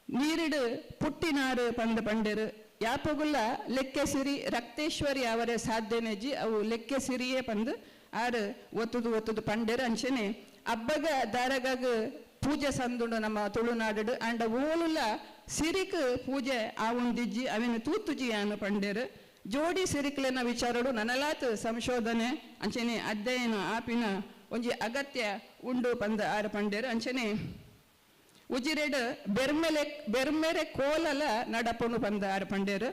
ನೀರಿಡು ಪುಟ್ಟಿನಾರು ಪಂಡೇರು ಯಾಪಗುಲ್ಲ ಲೆಕ್ಕೆ ಸಿರಿ ರಕ್ತೇಶ್ವರಿ ಅವರೇ ಸಾಧ್ಯನೆಜಿ ಅವು ಲೆಕ್ಕೆ ಸಿರಿಯೇ ಪಂದು ಆರು ಒತ್ತುದು ಪಂಡೇರು ಅಂಚನೆ ಹಬ್ಬಗ ದಾರಗಾಗ ಪೂಜೆ ಸಂದುಂಡು ನಮ್ಮ ತುಳುನಾಡು ಅಂಡ ಓಲುಲ್ಲ ಸಿರಿಕ್ ಪೂಜೆ ಆವುಂದಿಜ್ಜಿ ಅವಿನ ತೂತುಜಿ ಯಾನು ಪಂಡೇರು ಜೋಡಿ ಸಿರಿಕ್ಲೆನ ವಿಚಾರಡು ನನಲಾತ್ ಸಂಶೋಧನೆ ಅಂಚನೆ ಅಧ್ಯಯನ ಆಪಿನ ಒಂಜಿ ಅಗತ್ಯ ಉಂಡು ಪಂದ ಆರು ಪಂಡೇರು ಅಂಚನೆ ಉಜಿರೆಡು ಬೆರ್ಮೆರೆ ಕೋಲಲ ನಡಪುನು ಪಂದ ಆರು ಪಂಡೇರು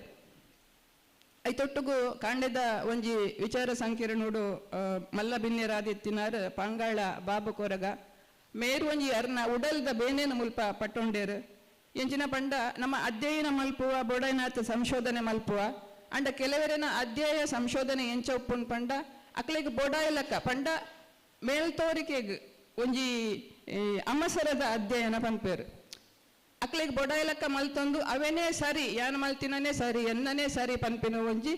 ಐತೊಟ್ಟುಗು ಕಾಂಡೆದ ಒಂಜಿ ವಿಚಾರ ಸಂಕಿರಣುಡು ಮಲ್ಲ ಬಿನ್ನೆರಾದಿತ್ತಿನಾರು ಪಂಗಾಳ ಬಾಬು ಕೊರಗ ಮೇರು ಒಂಜಿ ಅರ್ನ ಉಡಲ್ದ ಬೇನೇನು ಮುಲ್ಪ ಪಟ್ಟೊಂಡೇರು ಎಂಚಿನ ಪಂಡ ನಮ್ಮ ಅಧ್ಯಯನ ಮಲ್ಪುವ ಬೊಡೈನಾಥ ಸಂಶೋಧನೆ ಮಲ್ಪುವ ಅಂಡ ಕೆಲವರಿನ ಅಧ್ಯಯ ಸಂಶೋಧನೆ ಎಂಚ ಉಪ್ಪುನ್ ಪಂಡ ಅಕ್ಲೆಗ್ ಬೊಡಾಯ್ಲಕ್ಕ ಪಂಡ ಮೇಲ್ತೋರಿಕೆಗ್ ಒಂಜಿ ಅಮಸರದ ಅಧ್ಯಯನ ಪಂಪೇರು ಅಕ್ಲೆಗ್ ಬೊಡಾಯ್ಲಕ್ಕ ಮಲ್ತೊಂದು ಅವೇನೇ ಸರಿ ಯಾನ ಮಲ್ತಿನೇ ಸರಿ ಎನ್ನನೇ ಸರಿ ಪಂಪಿನ ಒಂಜಿ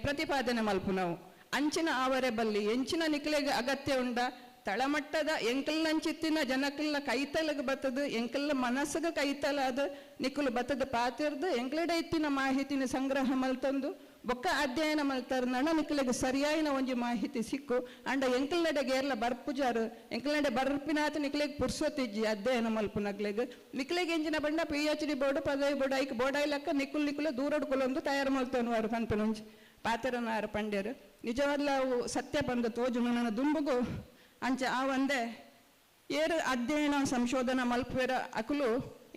ಪ್ರತಿಪಾದನೆ ಮಲ್ಪು ನಾವು ಅಂಚಿನ ಆವರೆ ಬಲ್ಲಿ ಎಂಚಿನ ನಿಕ್ಲೆಗ್ ಅಗತ್ಯ ಉಂಡ ತಳಮಟ್ಟದ ಎಂಕಲ್ನಂಚಿತ್ತಿನ ಜನಕಲ್ನ ಕೈತಲಗ್ ಬತ್ತದು ಎಂಕಲ್ನ ಮನಸ್ಸಿಗೆ ಕೈತಲ ಅದು ನಿಕ್ಕಲು ಬತ್ತದ ಪಾತಿರ್ದು ಎಂಕ್ಲೆಡೆ ಇತ್ತಿನ ಮಾಹಿತಿನ ಸಂಗ್ರಹ ಮಲ್ತಂದು ಬೊಕ್ಕ ಅಧ್ಯಯನ ಮಲ್ತಾರ ನಣ ನಿಕ್ಕಲಿಗೆ ಸರಿಯಾಯಿನ ಒಂಜಿ ಮಾಹಿತಿ ಸಿಕ್ಕು ಅಂಡ ಎಂಕಲ್ನಡೆಗೆ ಎಲ್ಲ ಬರ್ಪುಜಾರು ಎಂಕಲ್ನಡೆ ಬರ್ಪಿನಾತ ನಿಕ್ಲೆಗ್ ಪುರ್ಸೊತ್ತಿಜ್ಜಿ ಅಧ್ಯಯನ ಮಲ್ಪು ನಕ್ಲೆಗ್ ನಿಕ್ಲೆಗ್ ಎಂಜಿನ ಬಂಡ PhD ಬೋರ್ಡು ಪದವಿ ಬೋರ್ಡು ಐಕ್ ಬೋರ್ಡಾಯ್ಲಕ್ಕ ನಿಕ್ಕುಲು ದೂರಡ್ಕೊಲೊಂದು ತಯಾರು ಮಲ್ತೋನ್ವಾರು ಪನ್ಪನೊಂಜಿ ಪಾತೆರನಾರು ಪಂಡೇರು ನಿಜವಾಗ್ಲ ಅವು ಸತ್ಯ ಬಂದ ತೋಜು ನನ್ನ ದುಂಬುಗು ಅಂಚ ಆ ಒಂದೇ ಏರು ಅಧ್ಯಯನ ಸಂಶೋಧನಾ ಮಲ್ಪುವೆರ ಅಕುಲು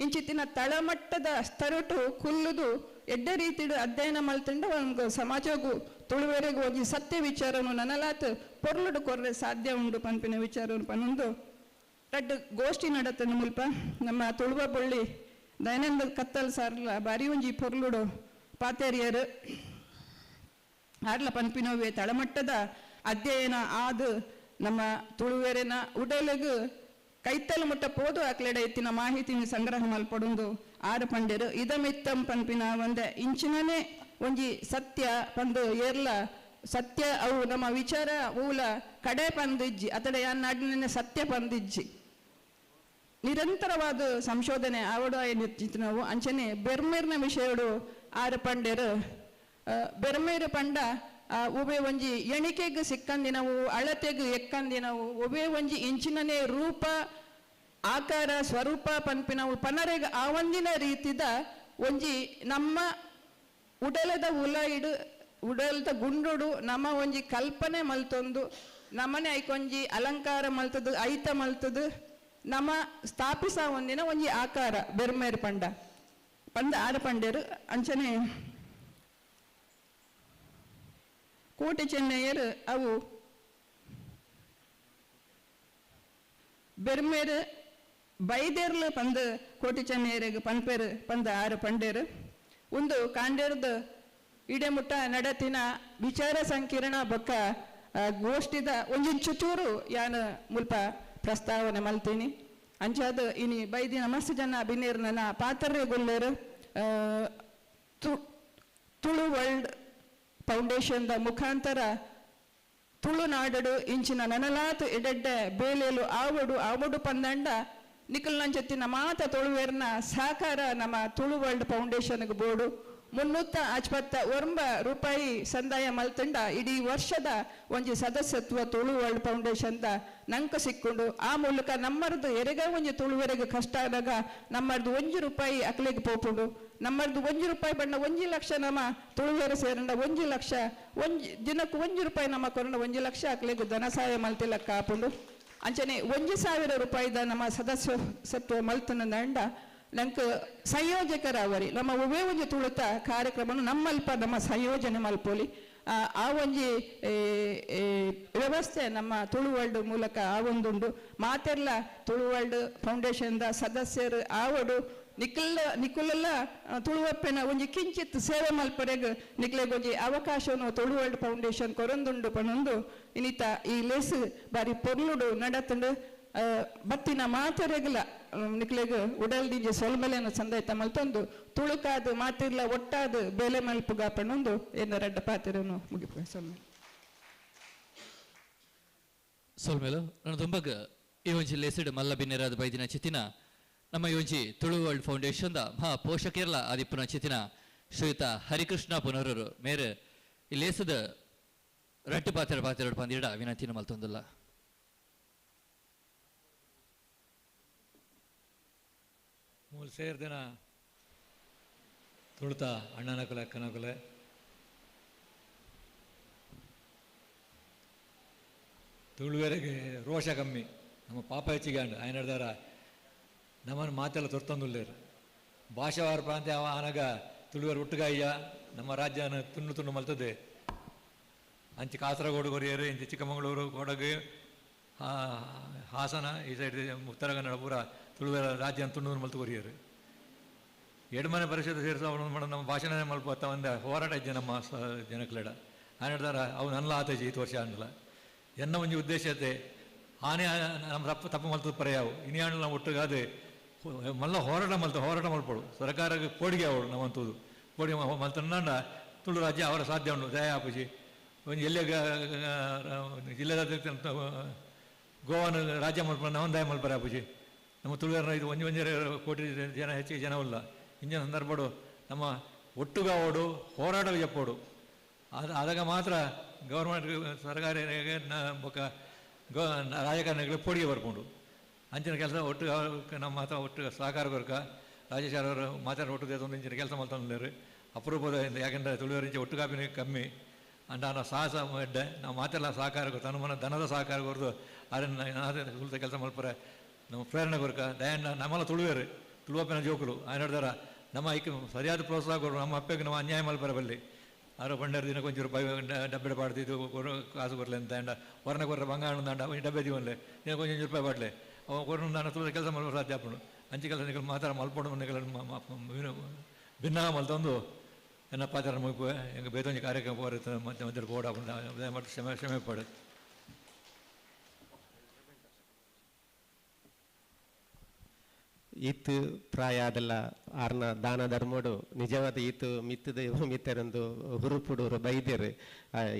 ಇಂಚಿತ್ತಿನ ತಳಮಟ್ಟದ ಸ್ತರುಟು ಕುಲ್ಲುದು ಎಡ್ಡೆ ರೀತಿಡು ಅಧ್ಯಯನ ಮಲ್ತಂಡ ಒಂದು ಸಮಾಜಗೂ ತುಳುವೆರೆಗೂ ಒಂಜಿ ಸತ್ಯ ವಿಚಾರನು ನನಲಾತ್ ಪೊರ್ಲುಡು ಕೊರ್ರೆ ಸಾಧ್ಯ ಉಂಡು ಪನ್ಪಿನ ವಿಚಾರವನ್ನು ಪನ್ನೊಂದು ರಡ್ಡು ಗೋಷ್ಠಿ ನಡತನು ಮುಲ್ಪ ನಮ್ಮ ತುಳುವ ಬೊಳ್ಳಿ ದಯಾನಂದ ಕತ್ತಲ್ ಸಾರ್ಲ ಬಾರಿ ಒಂಜಿ ಪೊರ್ಲುಡು ಪಾತೇರಿಯರು ಆರ್ಲ ಪನ್ಪಿನೋವೆ ತಳಮಟ್ಟದ ಅಧ್ಯಯನ ಆದು ನಮ್ಮ ತುಳುವೆರೆನ ಉಡಲೆಗು ಕೈತಲು ಮುಟ್ಟ ಪೋದು ಆಕ್ಲೆಡ ಎತ್ತಿನ ಮಾಹಿತಿನ ಸಂಗ್ರಹ ಮಲ್ಪಡೊಂದು ಆರು ಪಂಡೆರು ಇದಮಿತ್ತಂ ಪನ್ಪಿನ ಒಂದೆ ಇಂಚಿನನೇ ಒಂಜಿ ಸತ್ಯ ಪಂದು ಏರ್ಲ ಸತ್ಯ ಅವು ನಮ್ಮ ವಿಚಾರ ಊಲ ಕಡೆ ಪಂದಿಜ್ಜಿ ಅತಡೆ ನಾಡಿನ ಸತ್ಯ ಪಂದಿಜ್ಜಿ ನಿರಂತರವಾದ ಸಂಶೋಧನೆ ಆವಡು ನಿರ್ಜಿತ್ ನಾವು ಅಂಚನೆ ಬೆರ್ಮೇರ್ನ ವಿಷಯಡು ಆರು ಪಂಡೆರು ಬೆರ್ಮೇರು ಪಂಡ ಒಬ್ಬೆ ಒಂಜಿ ಎಣಿಕೆಗೆ ಸಿಕ್ಕಂದಿನವು ಅಳತೆಗೆ ಎಕ್ಕಂದಿನವು ಒಬ್ಬೆ ಒಂಜಿ ಇಂಚಿನನೇ ರೂಪ ಆಕಾರ ಸ್ವರೂಪ ಪನ್ಪಿನವು ಪನರೆಗೆ ಆ ಒಂದಿನ ರೀತಿದ ಒಂಜಿ ನಮ್ಮ ಉಡಲದ ಉಲಾಯಿಡು ಉಡಲದ ಗುಂಡುಡು ನಮ್ಮ ಒಂಜಿ ಕಲ್ಪನೆ ಮಲ್ತೊಂದು ನಮ್ಮನೆ ಐಕೊಂಜಿ ಅಲಂಕಾರ ಮಲ್ತದು ಐತ ಮಲ್ತದು ನಮ್ಮ ಸ್ಥಾಪಿಸ ಒಂದಿನ ಒಂಜಿ ಆಕಾರ ಬೆರ್ಮೇರು ಪಂಡ ಆರು ಪಂಡೇರು ಅಂಚನೆ ಕೋಟೆ ಚೆನ್ನಯ್ಯರು ಅವು ಬೆರ್ಮೇರು ಬೈದೇರ್ಲು ಪಂದು ಕೋಟೆ ಚೆನ್ನಯ್ಯರಿಗೆ ಪನ್ಪೇರು ಪಂದ ಆರು ಪಂಡೇರು ಒಂದು ಕಾಂಡೇರ್ದು ಇಡೆಮುಟ್ಟ ನಡತಿನ ವಿಚಾರ ಸಂಕಿರಣ ಬೊಕ್ಕ ಗೋಷ್ಠಿದ ಒಂಜಿ ಚುಚೂರು ಯಾನು ಮುಲ್ಪ ಪ್ರಸ್ತಾವನೆ ಮಲ್ತೀನಿ ಅಂಚಾದ ಇನಿ ಬೈದಿನ ಮಸ್ತ್ ಜನ ಬಿನ್ನೇರು ನನ್ನ ಪಾತ್ರೆ ಗೊಲ್ಲೇರು ತುಳು ವರ್ಲ್ಡ್ ಫೌಂಡೇಶನ್ದ ಮುಖಾಂತರ ತುಳುನಾಡು ಇಂಚಿನ ನನಲಾತು ಎಡೆಡ್ಡೆ ಬೇಲೇಲು ಆವಡು ಪಂದಂಡ ನಿಖಲ್ ನಂಚೆತ್ತಿನ ಮಾತ ತುಳುವೇರ್ನ ಸಹಕಾರ ನಮ್ಮ ತುಳು ವರ್ಲ್ಡ್ ಫೌಂಡೇಶನ್ಗೆ ಬೋರ್ಡು 351 ರೂಪಾಯಿ ಸಂದಾಯ ಮಲ್ತಂಡ ಇಡೀ ವರ್ಷದ ಒಂಜಿ ಸದಸ್ಯತ್ವ ತುಳು ವರ್ಲ್ಡ್ ಫೌಂಡೇಶನ್ದ ನಂಕ ಸಿಕ್ಕೊಂಡು ಆ ಮೂಲಕ ನಮ್ಮರ್ದು ಎರೆಗ ಒಂಜಿ ತುಳುವೆರೆಗೆ ಕಷ್ಟ ಆದಾಗ ನಮ್ಮರ್ದು 1 ರೂಪಾಯಿ ಅಕ್ಲೆಗೆ ಪೋಪುಂಡು ನಮ್ಮರ್ದು 1 ರೂಪಾಯಿ ಬಣ್ಣ 1 ಲಕ್ಷ ನಮ್ಮ ತುಳುವೆರೆ ಸೇರಂಡ 1 ಲಕ್ಷ ದಿನಕ್ಕೂ 1 ರೂಪಾಯಿ ನಮ್ಮ ಕೊರಂಡ 1 ಲಕ್ಷ ಅಕ್ಲೆಗೆ ಧನ ಸಹಾಯ ಮಲ್ತಿಲ್ಲ ಕಾಪುಂಡು ಅಂಚನೆ 1,000 ರೂಪಾಯಿದ ನಮ್ಮ ಸದಸ್ಯತ್ವ ಮಲ್ತನ ನಂಡ ನಂಗೆ ಸಂಯೋಜಕರಾವರಿ ನಮ್ಮ ಒವೇ ಒಂಜಿ ತುಳುತ ಕಾರ್ಯಕ್ರಮ ನಮ್ಮಲ್ಪ ನಮ್ಮ ಸಂಯೋಜನೆ ಮಲ್ಪೋಲಿ ಆ ಒಂಜಿ ವ್ಯವಸ್ಥೆ ನಮ್ಮ ತುಳು ವರ್ಲ್ಡ್ ಮೂಲಕ ಆವೊಂದುಂಡು ಮಾತೆರ್ಲ ತುಳು ವರ್ಲ್ಡ್ ಫೌಂಡೇಶನ್ದ ಸದಸ್ಯರು ಆವಡು ನಿಖುಲೆಲ್ಲ ತುಳುವಪ್ಪೆನ ಒಂಜಿ ಕಿಂಚಿತ್ ಸೇವೆ ಮಲ್ಪರೆಗೆ ನಿಕ್ಲೆಗೊಂಜಿ ಅವಕಾಶವನ್ನು ತುಳು ವರ್ಲ್ಡ್ ಫೌಂಡೇಶನ್ ಕೊರೊಂದುಂಡು ಪನೊಂದು ಇನ್ನಿತ ಈ ಲೇಸ್ ಬಾರಿ ಪೊರ್ಲುಡು ನಡತುಂಡು ಬತ್ತಿನ ಮಾತೆರೆಗಲ ನಿಕ್ಲೆಗೆ ಉಡಲ್ದಿಂಜಿ ಸೊಲ್ಮೆಲೆನ ಸಂದಾಯ್ತ ಮಲ್ತೊಂದು ತುಳುಕಾದು ಮಾತಿರ್ಲ ಒಟ್ಟಾದು ಬೇಲೆ ಮಲ್ಪುಗ ಪಣೊಂದು ಏನ ರಡ್ಡ ಪಾತಿರನು ಮುಗಿಪ ಸೊಲ್ಮೆಲು ನನ್ನ ತುಂಬಗ ಈ ಒಂಜಿ ಲೇಸಿಡ್ ಮಲ್ಲ ಬಿನ್ನೆರಾದ ಬೈದಿನ ಚಿತಿನ ನಮ್ಮ ಈ ಒಂಜಿ ತುಳು ವರ್ಲ್ಡ್ ಫೌಂಡೇಶನ್ದ ಮಹಾ ಪೋಷಕೇರ್ಲ ಆದಿಪ್ಪುನ ಚಿತಿನ ಶ್ರೀಯುತ ಹರಿಕೃಷ್ಣ ಪುನರರು ಮೇರೆ ಈ ಲೇಸದ ರಟ್ಟು ಪಾತಿರ ಪಂದಿಡ ವಿನಂತಿನ ಮಲ್ತೊಂದುಲ್ಲ ಮೂಲ ಸೇರ್ದಿನ ತುಳುತ ಅಣ್ಣನ ಕುಲ ಅಕ್ಕನ ಕುಲ ತುಳುವೆರೆಗೆ ರೋಷ ಕಮ್ಮಿ ನಮ್ಮ ಪಾಪ ಹೆಚ್ಚಿಗೆ ಅಂಡು ఆయన ಹಿಡ್ದಾರ ನಮ್ಮನ್ನು ಮಾತೆಲ್ಲ ತೊರ್ತಂದುಲ್ಲೇರು ಭಾಷಾವಾರ ಪ್ರಾಂತ್ಯ ಅವ ಆನಾಗ ತುಳುವೆರು ಒಟ್ಟುಗಾಯ್ಯ ನಮ್ಮ ರಾಜ್ಯನ ತುಂಡು ಮಲ್ತದೆ ಅಂಚೆ ಕಾಸರಗೋಡು ಕೊರಿಯರು ಇಂಚೆ ಚಿಕ್ಕಮಗಳೂರು ಕೊಡಗು ಹಾಸನ ಈ ಸೈಡ್ ಉತ್ತರ ಕನ್ನಡ ಪೂರ ತುಳುವೆರ ರಾಜ್ಯ ತುಂಡು ಮಲ್ತು ಕೊರಿಯರು ಎಡಮನೆ ಪರಿಷತ್ ಸೇರಿಸ ನಮ್ಮ ಭಾಷಣನೇ ಮಲ್ಪತ್ತ ಒಂದು ಹೋರಾಟ ಇದ್ದೆ ನಮ್ಮ ಜನಕ್ಲೆಡ ఆయన ಹಿಡ್ದಾರ ಅವು ನನ್ನ ಆತಜಿ ಈ ವರ್ಷ ಅನ್ನಲ್ಲ ಎನ್ನ ಒಂಜಿ ಉದ್ದೇಶತೆ ಆನೆ ನಮ್ಮ ತಪ್ಪು ಮಲ್ತದ ಪರ್ಯಾವು ಇನಿಯಾಣ ನಾವು ಒಟ್ಟಿಗಾದೆ ಮಲ್ಲ ಹೋರಾಟ ಮಲ್ಪಡು ಸರ್ಕಾರಕ್ಕೆ ಕೋಡಿಗೆ ಅವಳು ನಾವಂತದ್ದು ಕೋಡಿಗೆ ಮಲ್ತಂಡ ತುಳು ರಾಜ್ಯ ಅವರ ಸಾಧ್ಯ ಉಂಟು ದಯ ಆಪುಜಿ ಒಂದು ಎಲ್ಲೇ ಜಿಲ್ಲೆದ ಗೋವಾನ ರಾಜ್ಯ ಮಲ್ಪಡ ನಾವು ದಯ ಮಲ್ಪರ ಆಪುಜಿ ನಮ್ಮ ತುಳುವರ ಇದು ಒಂಜೆ ಕೋಟಿ ಜನ ಹೆಚ್ಚಿಗೆ ಜನವಿಲ್ಲ ಇಂಜಿನ ಸಂದರ್ಭಡು ನಮ್ಮ ಒಟ್ಟುಗ ಓಡು ಹೋರಾಟ ಜಪ್ಪೋಡು ಆದಾಗ ಮಾತ್ರ ಗೌರ್ಮೆಂಟ್ ಸರ್ಕಾರಿ ಬೊಕ್ಕ ರಾಜಕಾರಣಿಗಳಿಗೆ ಪೋಡಿಗೆ ಬರ್ಕೊಂಡು ಅಂಚಿನ ಕೆಲಸ ಒಟ್ಟು ನಮ್ಮ ಮಾತ ಒಟ್ಟು ಸಹಕಾರ ಕೊರಕ ರಾಜೇಶ್ ಅವರು ಮಾತಾಡಿ ಒಟ್ಟು ಒಂದು ಇಂಚಿನ ಕೆಲಸ ಮಾಡ್ತಾರೆ ಅಪರೂಪದ ಯಾಕೆಂದರೆ ತುಳುವರಿಂಚೆ ಒಟ್ಟು ಕಾಪಿನ ಕಮ್ಮಿ ಅಂಡ ನಾವು ಸಾಹಸ ಎಡ್ಡೆ ನಾವು ಮಾತೆಲ್ಲ ಸಹಕಾರ ತನುಮನ ದನದ ಸಹಕಾರ ಕೊರದು ಅದನ್ನು ಸುಲ್ತ ಕೆಲಸ ಮಲ್ಪರೆ ನಮ್ಮ ಪ್ರೇರಣೆ ಕೊರಕ ದಯಣ್ಣ ನಮ್ಮೆಲ್ಲ ತುಳುವೇರು ತುಳುವಪ್ಪಿನ ಜೋಕುಲು ఆయన ಹಿಡ್ದಾರ ನಮ್ಮ ಐಕ್ಯ ಸರಿಯಾದ ಪ್ರೋತ್ಸಾಹ ಕೊಡು ನಮ್ಮ ಅಪ್ಪಗೆ ನಮ್ಮ ಅನ್ಯಾಯ ಮಲ್ಪರೆ ಬಲ್ಲಿ ಆರೋ ಪಂಡರ ದಿನ ಕೊಂಚ ರೂಪಾಯಿ ಡಬ್ಬೆ ಪಾಡ್ತಿದ್ದು ಕಾಸು ಕೊರಲೆ ಅಂತ ಅಂಡ ಹೊರನ ಕೊರ್ರ ಬಂಗಾಳ ಅಂಡ ಡಬ್ಬೆ ದಿವನ್ಲೆ ದಿನ ಕೊಂಚ ರೂಪಾಯಿ ಪಾಡ್ಲೆ ಅವ ಕೊರ ನಾನು ತುಳಿದ ಕೆಲಸ ಮಾಡೋ ಸಾಧ್ಯ ಆಪಣು ಅಂಚೆ ಕೆಲಸ ನಿಗಳು ಮಾತಾಡ ಮಲ್ಪೊಂಡು ಮನೆಗಳನ್ನು ಭಿನ್ನ ಮಲ್ತೊಂದು ಎನ್ನ ಪಾತ್ರ ಮುಗಿಪು ಹೆಂಗೆ ಬೇದೊಂದು ಕಾರ್ಯಕ್ರಮ ಬರುತ್ತೆ ಮತ್ತೆ ಮತ್ತೆ ಬೋರ್ಡ್ ಹಾಕೊಂಡು ಮತ್ತು ಶ್ರಮೆ ಪಡು ಈತ್ ಪ್ರಾಯ ಅದೆಲ್ಲ ಆರ್ನ ದಾನ ಧರ್ಮಡು ನಿಜವಾದ ಈತು ಮಿತ್ತದ ಮಿತ್ತರಂದು ಹುರುಪುಡೂರು ಬೈದ್ಯರು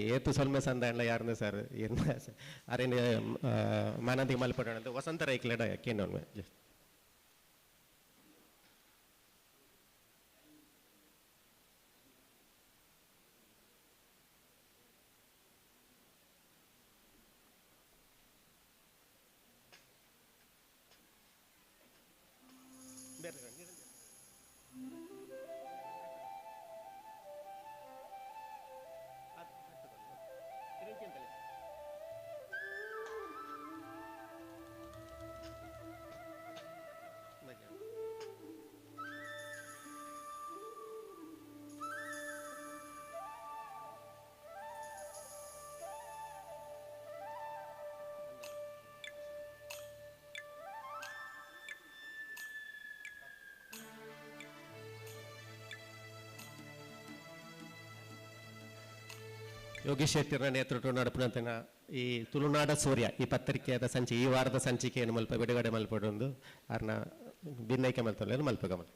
ಏತು ಸೊಲ್ಮೆ ಸಂದ ಎಲ್ಲ ಯಾರನ್ನ ಸರ್ ಏನ ಅರೇನು ಮಾನದಿ ಮಲ್ಪಡೋಣ ವಸಂತ ರೈಕ್ಲಡ ಕೇನೊನ್ವೆ ಯೋಗೀಶ್ ಶೆಟ್ಟಿರ ನೇತೃತ್ವ ನಡುಪಿನಂತಿನ ಈ ತುಳುನಾಡ ಸೂರ್ಯ ಈ ಪತ್ರಿಕೆಯಾದ ಸಂಚಿ ಈ ವಾರದ ಸಂಚಿಕೆಯನ್ನು ಮಲ್ಪ ಬಿಡುಗಡೆ ಮಲ್ಪಡೊಂದು ಅವ್ರನ್ನ ಭಿನ್ನೈಕೆ ಮಲ್ತೊಳ್ಳೆ ಮಲ್ಪಗಮಲ್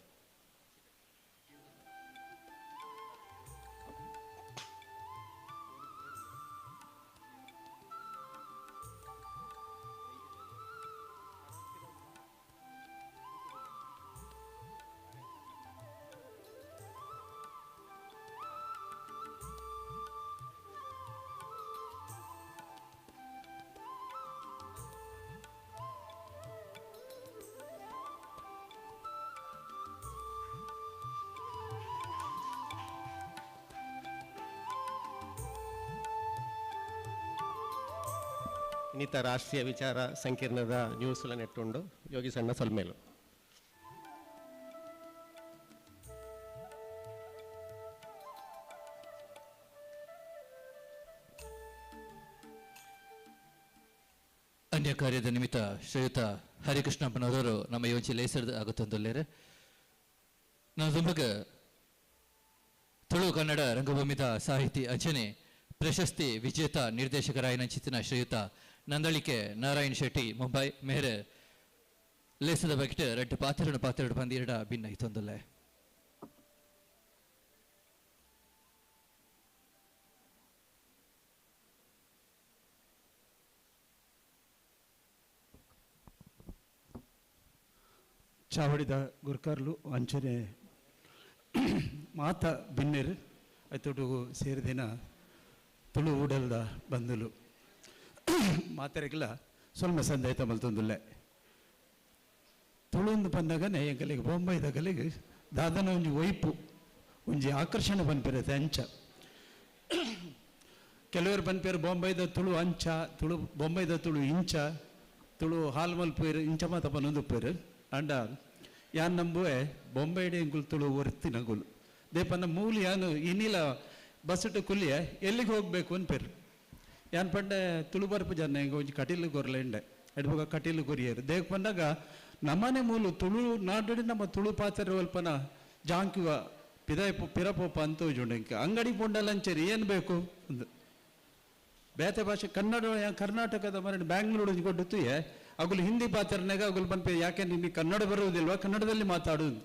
ಇನ್ನಿತ ರಾಷ್ಟ್ರೀಯ ವಿಚಾರ ಸಂಕೀರ್ಣದ ನ್ಯೂಸ್ಲ ನೆಟ್ಟುಂಡು ಯೋಗಿ ಸಣ್ಣ ಸೊಲ್ಮೇಲು ಅನ್ಯ ಕಾರ್ಯದ ನಿಮಿತ್ತ ಶ್ರೀಯುತ ಹರಿಕೃಷ್ಣಪ್ಪನವರು ನಮ್ಮ ಯೋಚನೆ ಲೇಸರ್ದ ಆಗುತ್ತಂದಲ್ಲೇರೆ ನಾನು ತುಂಬಗ ತುಳು ಕನ್ನಡ ರಂಗಭೂಮಿದ ಸಾಹಿತಿ ಅಂಚನೆ ಪ್ರಶಸ್ತಿ ವಿಜೇತ ನಿರ್ದೇಶಕರಾಯನ ಚಿತ್ತಿನ ಶ್ರೀಯುತ ನಂದಳಿಕೆ ನಾರಾಯಣ್ ಶೆಟ್ಟಿ ಮುಂಬೈ ಮೇರೆ ಲೇಸದ ಬಕೆಟ್ ರೆಡ್ ಪಾತ್ರೆಡು ಪಂದಿರಡ ಭಿನ್ನ ಇತ್ತೊಂದಲ್ಲೇ ಚಾವಡಿದ ಗುರ್ಕರ್ಲು ಅಂಚನೆ ಮಾತ ಬಿನ್ನೆರು ಅತೊಡು ಸೇರಿದಿನ ತುಳು ಊಡಲ್ದ ಬಂದುಲು ಮಾತರೆಗಿಲ್ಲ ಸ್ವಲ್ಪ ಸಂದಾಯ್ತ ಮಲ್ತೊಂದುಲ್ಲೆ ತುಳುಂದು ಬಂದಾಗನೆ ಎಂಕಲಿಗೆ ಬೊಂಬೈದ ಕಲಿಗೆ ದಾದನ ಒಂಜಿ ಒಯ್ಪು ಒಂಜಿ ಆಕರ್ಷಣೆ ಪನ್ಪಿರತ್ತೆ ಅಂಚ ಕೆಲವರು ಪನ್ಪೇರು ಬೊಂಬೈದ ತುಳು ಅಂಚ ತುಳು ಬೊಂಬೈದ ತುಳು ಇಂಚ ತುಳು ಹಾಲ್ ಮಲ್ಪೇರು ಇಂಚ ಮಾತ ಪನ್ನೊಂದುಪ್ಪೇರು ಅಂಡ ಯಾನ್ ನಂಬುವೆ ಬೊಂಬೈಡೆ ಎಂಕುಲು ತುಳು ಒರ್ತಿನಗುಲು ದೇಪನ್ನ ಮೂಲಿ ಯಾನು ಇನ್ನಿಲ ಬಸ್ಸು ಕುಲಿಯ ಎಲ್ಲಿಗೆ ಹೋಗಬೇಕು ಅನ್ಪೇರು ಯಾನ್ ಪಂಡೆ ತುಳು ಬರ್ಪು ಜನ ಹಿಂಗೆ ಒಂಜಿ ಕಟೀಲು ಗೊರ್ಲೆಂಡೆ ಎಡ್ಬೋಗ ಕಟೀಲು ಕೊರಿಯರು ದೇಕ್ ಬಂದಾಗ ನಮ್ಮನೆ ಮೂಲು ತುಳು ನಾಡಿ ನಮ್ಮ ತುಳು ಪಾತ್ರೆ ಒಲ್ಪನ ಜಾಂಕುವ ಪಿರಪೋಪ ಅಂತ ಉಂಡು ಇಂಕ ಅಂಗಡಿ ಪೊಂಡಲಂಚೇರಿ ಏನು ಬೇಕು ಒಂದು ಬೇತೆ ಭಾಷೆ ಕನ್ನಡ ಕರ್ನಾಟಕದ ಮರಣ ಬ್ಯಾಂಗ್ಳೂರು ಕೊಟ್ಟುತ್ತುಯೇ ಅಗುಲು ಹಿಂದಿ ಪಾತ್ರನಾಗ ಅಗುಲು ಬಂದ್ಪೇ ಯಾಕೆ ನಿಮಗೆ ಕನ್ನಡ ಬರುವುದಿಲ್ವಾ ಕನ್ನಡದಲ್ಲಿ ಮಾತಾಡೋದು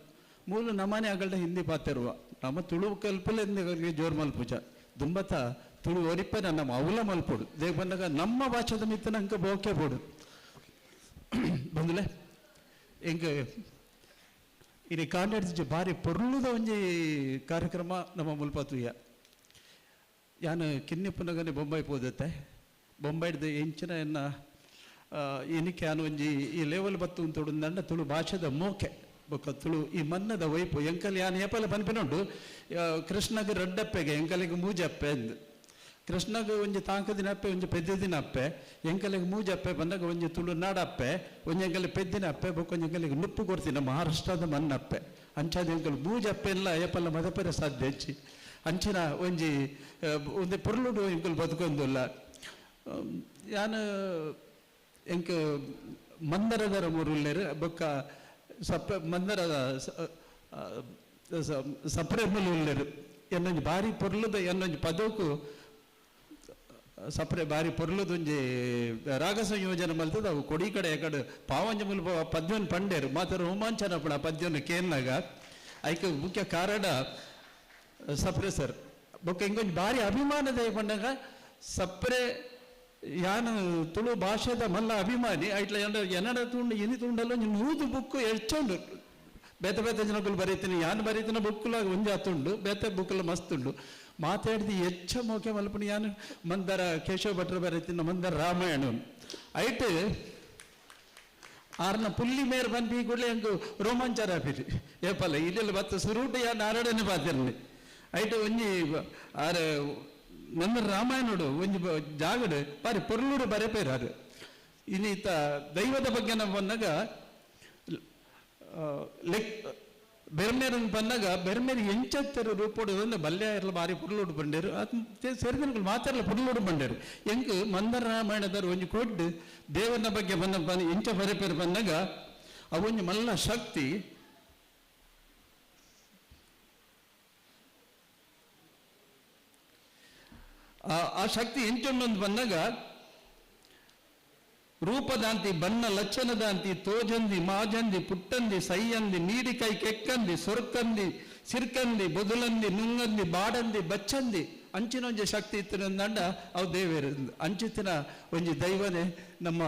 ಮೂಲು ನಮ್ಮನೆ ಆಗಲ್ದ ಹಿಂದಿ ಪಾತಿರುವ ನಮ್ಮ ತುಳು ಕಲ್ಪಲೆ ಜೋರು ಮಲ್ಪುಜ ದುಂಬತ ತುಳು ಒರಿಪನ ನಮ್ಮ ಅವಲ ಮಲ್ಪೋಡು ದೇಗ ಬಂದಾಗ ನಮ್ಮ ಭಾಷೆದ ಮಿತ್ತ ನಂಗೆ ಬೋಕೆ ಬೋಡು ಬಂದಲೆ ಹಿಂಗ ಇದು ಕಾಂಡಾಡ್ದು ಭಾರಿ ಪೊರ್ಲುದ ಒಂಜಿ ಕಾರ್ಯಕ್ರಮ ನಮ್ಮ ಮುಲ್ಪತುಯ್ಯ ಯಾನು ಕಿನ್ನಿಪ್ಪನಗನೆ ಬೊಂಬೈ ಪೋದತ್ತೆ ಬೊಂಬೈಡ್ದು ಎಂಚಿನ ಎನ್ನ ಏನಕ್ಕೆ ಯಾನು ಒಂಜಿ ಈ ಲೆವೆಲ್ ಬತ್ತು ಅಂತೊಡುಂದಂಡ ತುಳು ಭಾಷೆದ ಮೋಕೆ ಬೊಕ್ಕ ತುಳು ಈ ಮನ್ನದ ವೈಪು ಎಂಕಲ್ ಯಾನು ಏಪಲ ಪನ್ಪಿನುಂಡು ಕೃಷ್ಣಗೆ ರಡ್ಡಪ್ಪೆಗೆ ಎಂಕಲಿಗೆ ಮೂಜಪ್ಪೆ ಅಂದು ಕೃಷ್ಣಗೆ ಒಂಜಿ ತಾಂಕದಿನ ಅಪ್ಪೆ ಒಂಜಿ ಪೆದ್ದಿನ ಅಪ್ಪೆ ಎಂಕಲಿಗೆ ಮೂಜಪ್ಪೆ ಬಂದಾಗ ಒಂಜಿ ತುಳು ನಾಡಪ್ಪೆ ಒಂಜಿ ಎಂಕಲಿ ಪೆದ್ದಿನ ಅಪ್ಪೆ ಬೊಕ್ಕ ಒಂಜಿ ಎಂಕಲಿಗೆ ನುಪ್ಪು ಕೊಡ್ತೀನಿ ಮಹಾರಾಷ್ಟ್ರದ ಮನ್ನಪ್ಪೆ ಅಂಚಾದ ಎಂಕಲು ಮೂಜಪ್ಪೆ ಎಲ್ಲ ಏಪಲ್ಲ ಮದಪೆರ ಸಾಧ್ಯ ಹೆಚ್ಚಿ ಅಂಚಿನ ಒಂಜಿ ಒಂದು ಪೊರ್ಲುಡು ಎಂಕುಲು ಬದುಕೊಂದುಲ್ಲ ಯಾನು ಎಂಕ್ ಮಂದರದರ ಮುರುಲ್ಲೇರು ಬೊಕ್ಕ ಮಂದರದ ಸಪ್ರೆಮುಲು ಉಲ್ಲೇರು ಎನ್ನೊಂಜಿ ಬಾರಿ ಪೊರ್ಲುದ ಎನ್ನೊಂಜಿ ಪದೋಕು ಸಪ್ರೆ ಬಾರಿ ಪೊರ್ಲುದೊಂಜಿ ರಾಗ ಸಂಯೋಜನೆ ಮಲ್ತದ ಅವು ಕೊಡಿ ಕಡೆ ಕಡೆ ಪಾವಂಜ ಮುಲ್ಪ ಪದ್ಯವನ್ನು ಪಂಡೇರು ಮಾತ್ರ ರೋಮಾಂಚನ ಪಡ ಪದ್ಯವನ್ನು ಕೇಳಿನಾಗ ಐಕೆ ಮುಖ್ಯ ಕಾರಣ ಸಪ್ರೆ ಸರ್ ಬೊಕ್ಕ ಹಿಂಗೊಂದು ಭಾರಿ ಅಭಿಮಾನದ ಪಂಡಾಗ ಸಪ್ರೆ ಯಾನು ತುಳು ಭಾಷೆದ ಮಲ್ಲ ಅಭಿಮಾನಿ ಐಟ್ಲ ಎನ್ನಡ ತುಂಡು ಇನಿ ತುಂಡಲ್ಲ ನೂದು ಬುಕ್ಕು ಹೆಚ್ಚುಂಡು ಬೇತೆ ಬೇತೆ ಜನಗಳು ಬರೀತೀನಿ ಯಾನು ಬರೀತೀನಿ ಬುಕ್ಕುಲ ಒಂಜಿ ಹತ್ತುಂಡು ಬೇತೆ ಬುಕ್ಕುಲ ಮಸ್ತುಂಡು ಮಾತಾಡಿದ ಹೆಚ್ಚ ಮೋಕೆ ಮಲ್ಪಣಿ ಯಾನು ಮಂದರ ಕೇಶವ ಭಟ್ರು ಬರೀತೀನಿ ಮಂದರ ರಾಮಾಯಣ ಐಟ್ ಆರ್ನ ಪುಲ್ಲಿ ಮೇರ್ ಬಂದು ಕೂಡಲೇ ಹಂಗೆ ರೋಮಾಂಚರ ಆಪಿರಿ ಏಪಲ್ಲ ಇಲ್ಲೆಲ್ಲ ಬತ್ತ ಸುರುಟು ಯಾರು ನಾರಾಯಣನೇ ಪಾತಿರ್ಲಿ ಐಟು ಒಂಜಿ ಆರ ಮಂದರ ರಾಮಾಯಣಡು ಒಂಜಿ ಜಾಗಡು ಬಾರಿ ಪೊರ್ಲೂರು ಬರೆಪೇರಾರು ಇನ್ನೀತ ದೈವದ ಬಗ್ಗೆ ನಾವು ಬಂದಾಗ ಬೆರ್ಮೇರನ್ನು ಬಂದಾಗ ಬೆರ್ಮೇರಿ ಎಂಚತ್ತರ ರೂಪೋಡು ಒಂದು ಬಲ್ಯ ಎಲ್ಲ ಬಾರಿ ಪುರ್ಲೋಡು ಬಂಡೇರು ಅದು ಸೇರಿದಗಳು ಮಾತಾಡಲ್ಲ ಪುರ್ಲೋಡು ಬಂಡೇರು ಹೆಂಗ್ ಮಂದರ ರಾಮಾಯಣದವ್ರು ಒಂಜಿ ಕೊಟ್ಟು ದೇವನ ಬಗ್ಗೆ ಬಂದ ಎಂಚ ಬರೆಪೇರು ಬಂದಾಗ ಅವೊಂಜಿ ಮಲ್ಲ ಶಕ್ತಿ ಆ ಶಕ್ತಿ ಎಂಚೊಂದೊಂದು ಬಂದಾಗ ರೂಪದಾಂತಿ ಬಣ್ಣ ಲಕ್ಷಣದಾಂತಿ ತೋಜಂದಿ ಮಾಜಂದಿ ಪುಟ್ಟಂದಿ ಸೈಯಂದಿ ನೀಡಿಕೈ ಕೆಕ್ಕಂದಿ ಸೊರ್ಕಂದಿ ಸಿರ್ಕಂದಿ ಬೊದುಲಂದಿ ನುಂಗಂದಿ ಬಾಡಂದಿ ಬಚ್ಚಂದಿ ಅಂಚಿನ ಒಂಜಿ ಶಕ್ತಿ ಇತ್ತಿನಂದ ಅವು ದೇವೇರು ಅಂಚಿತ್ತಿನ ಒಂಜಿ ದೈವನೇ ನಮ್ಮ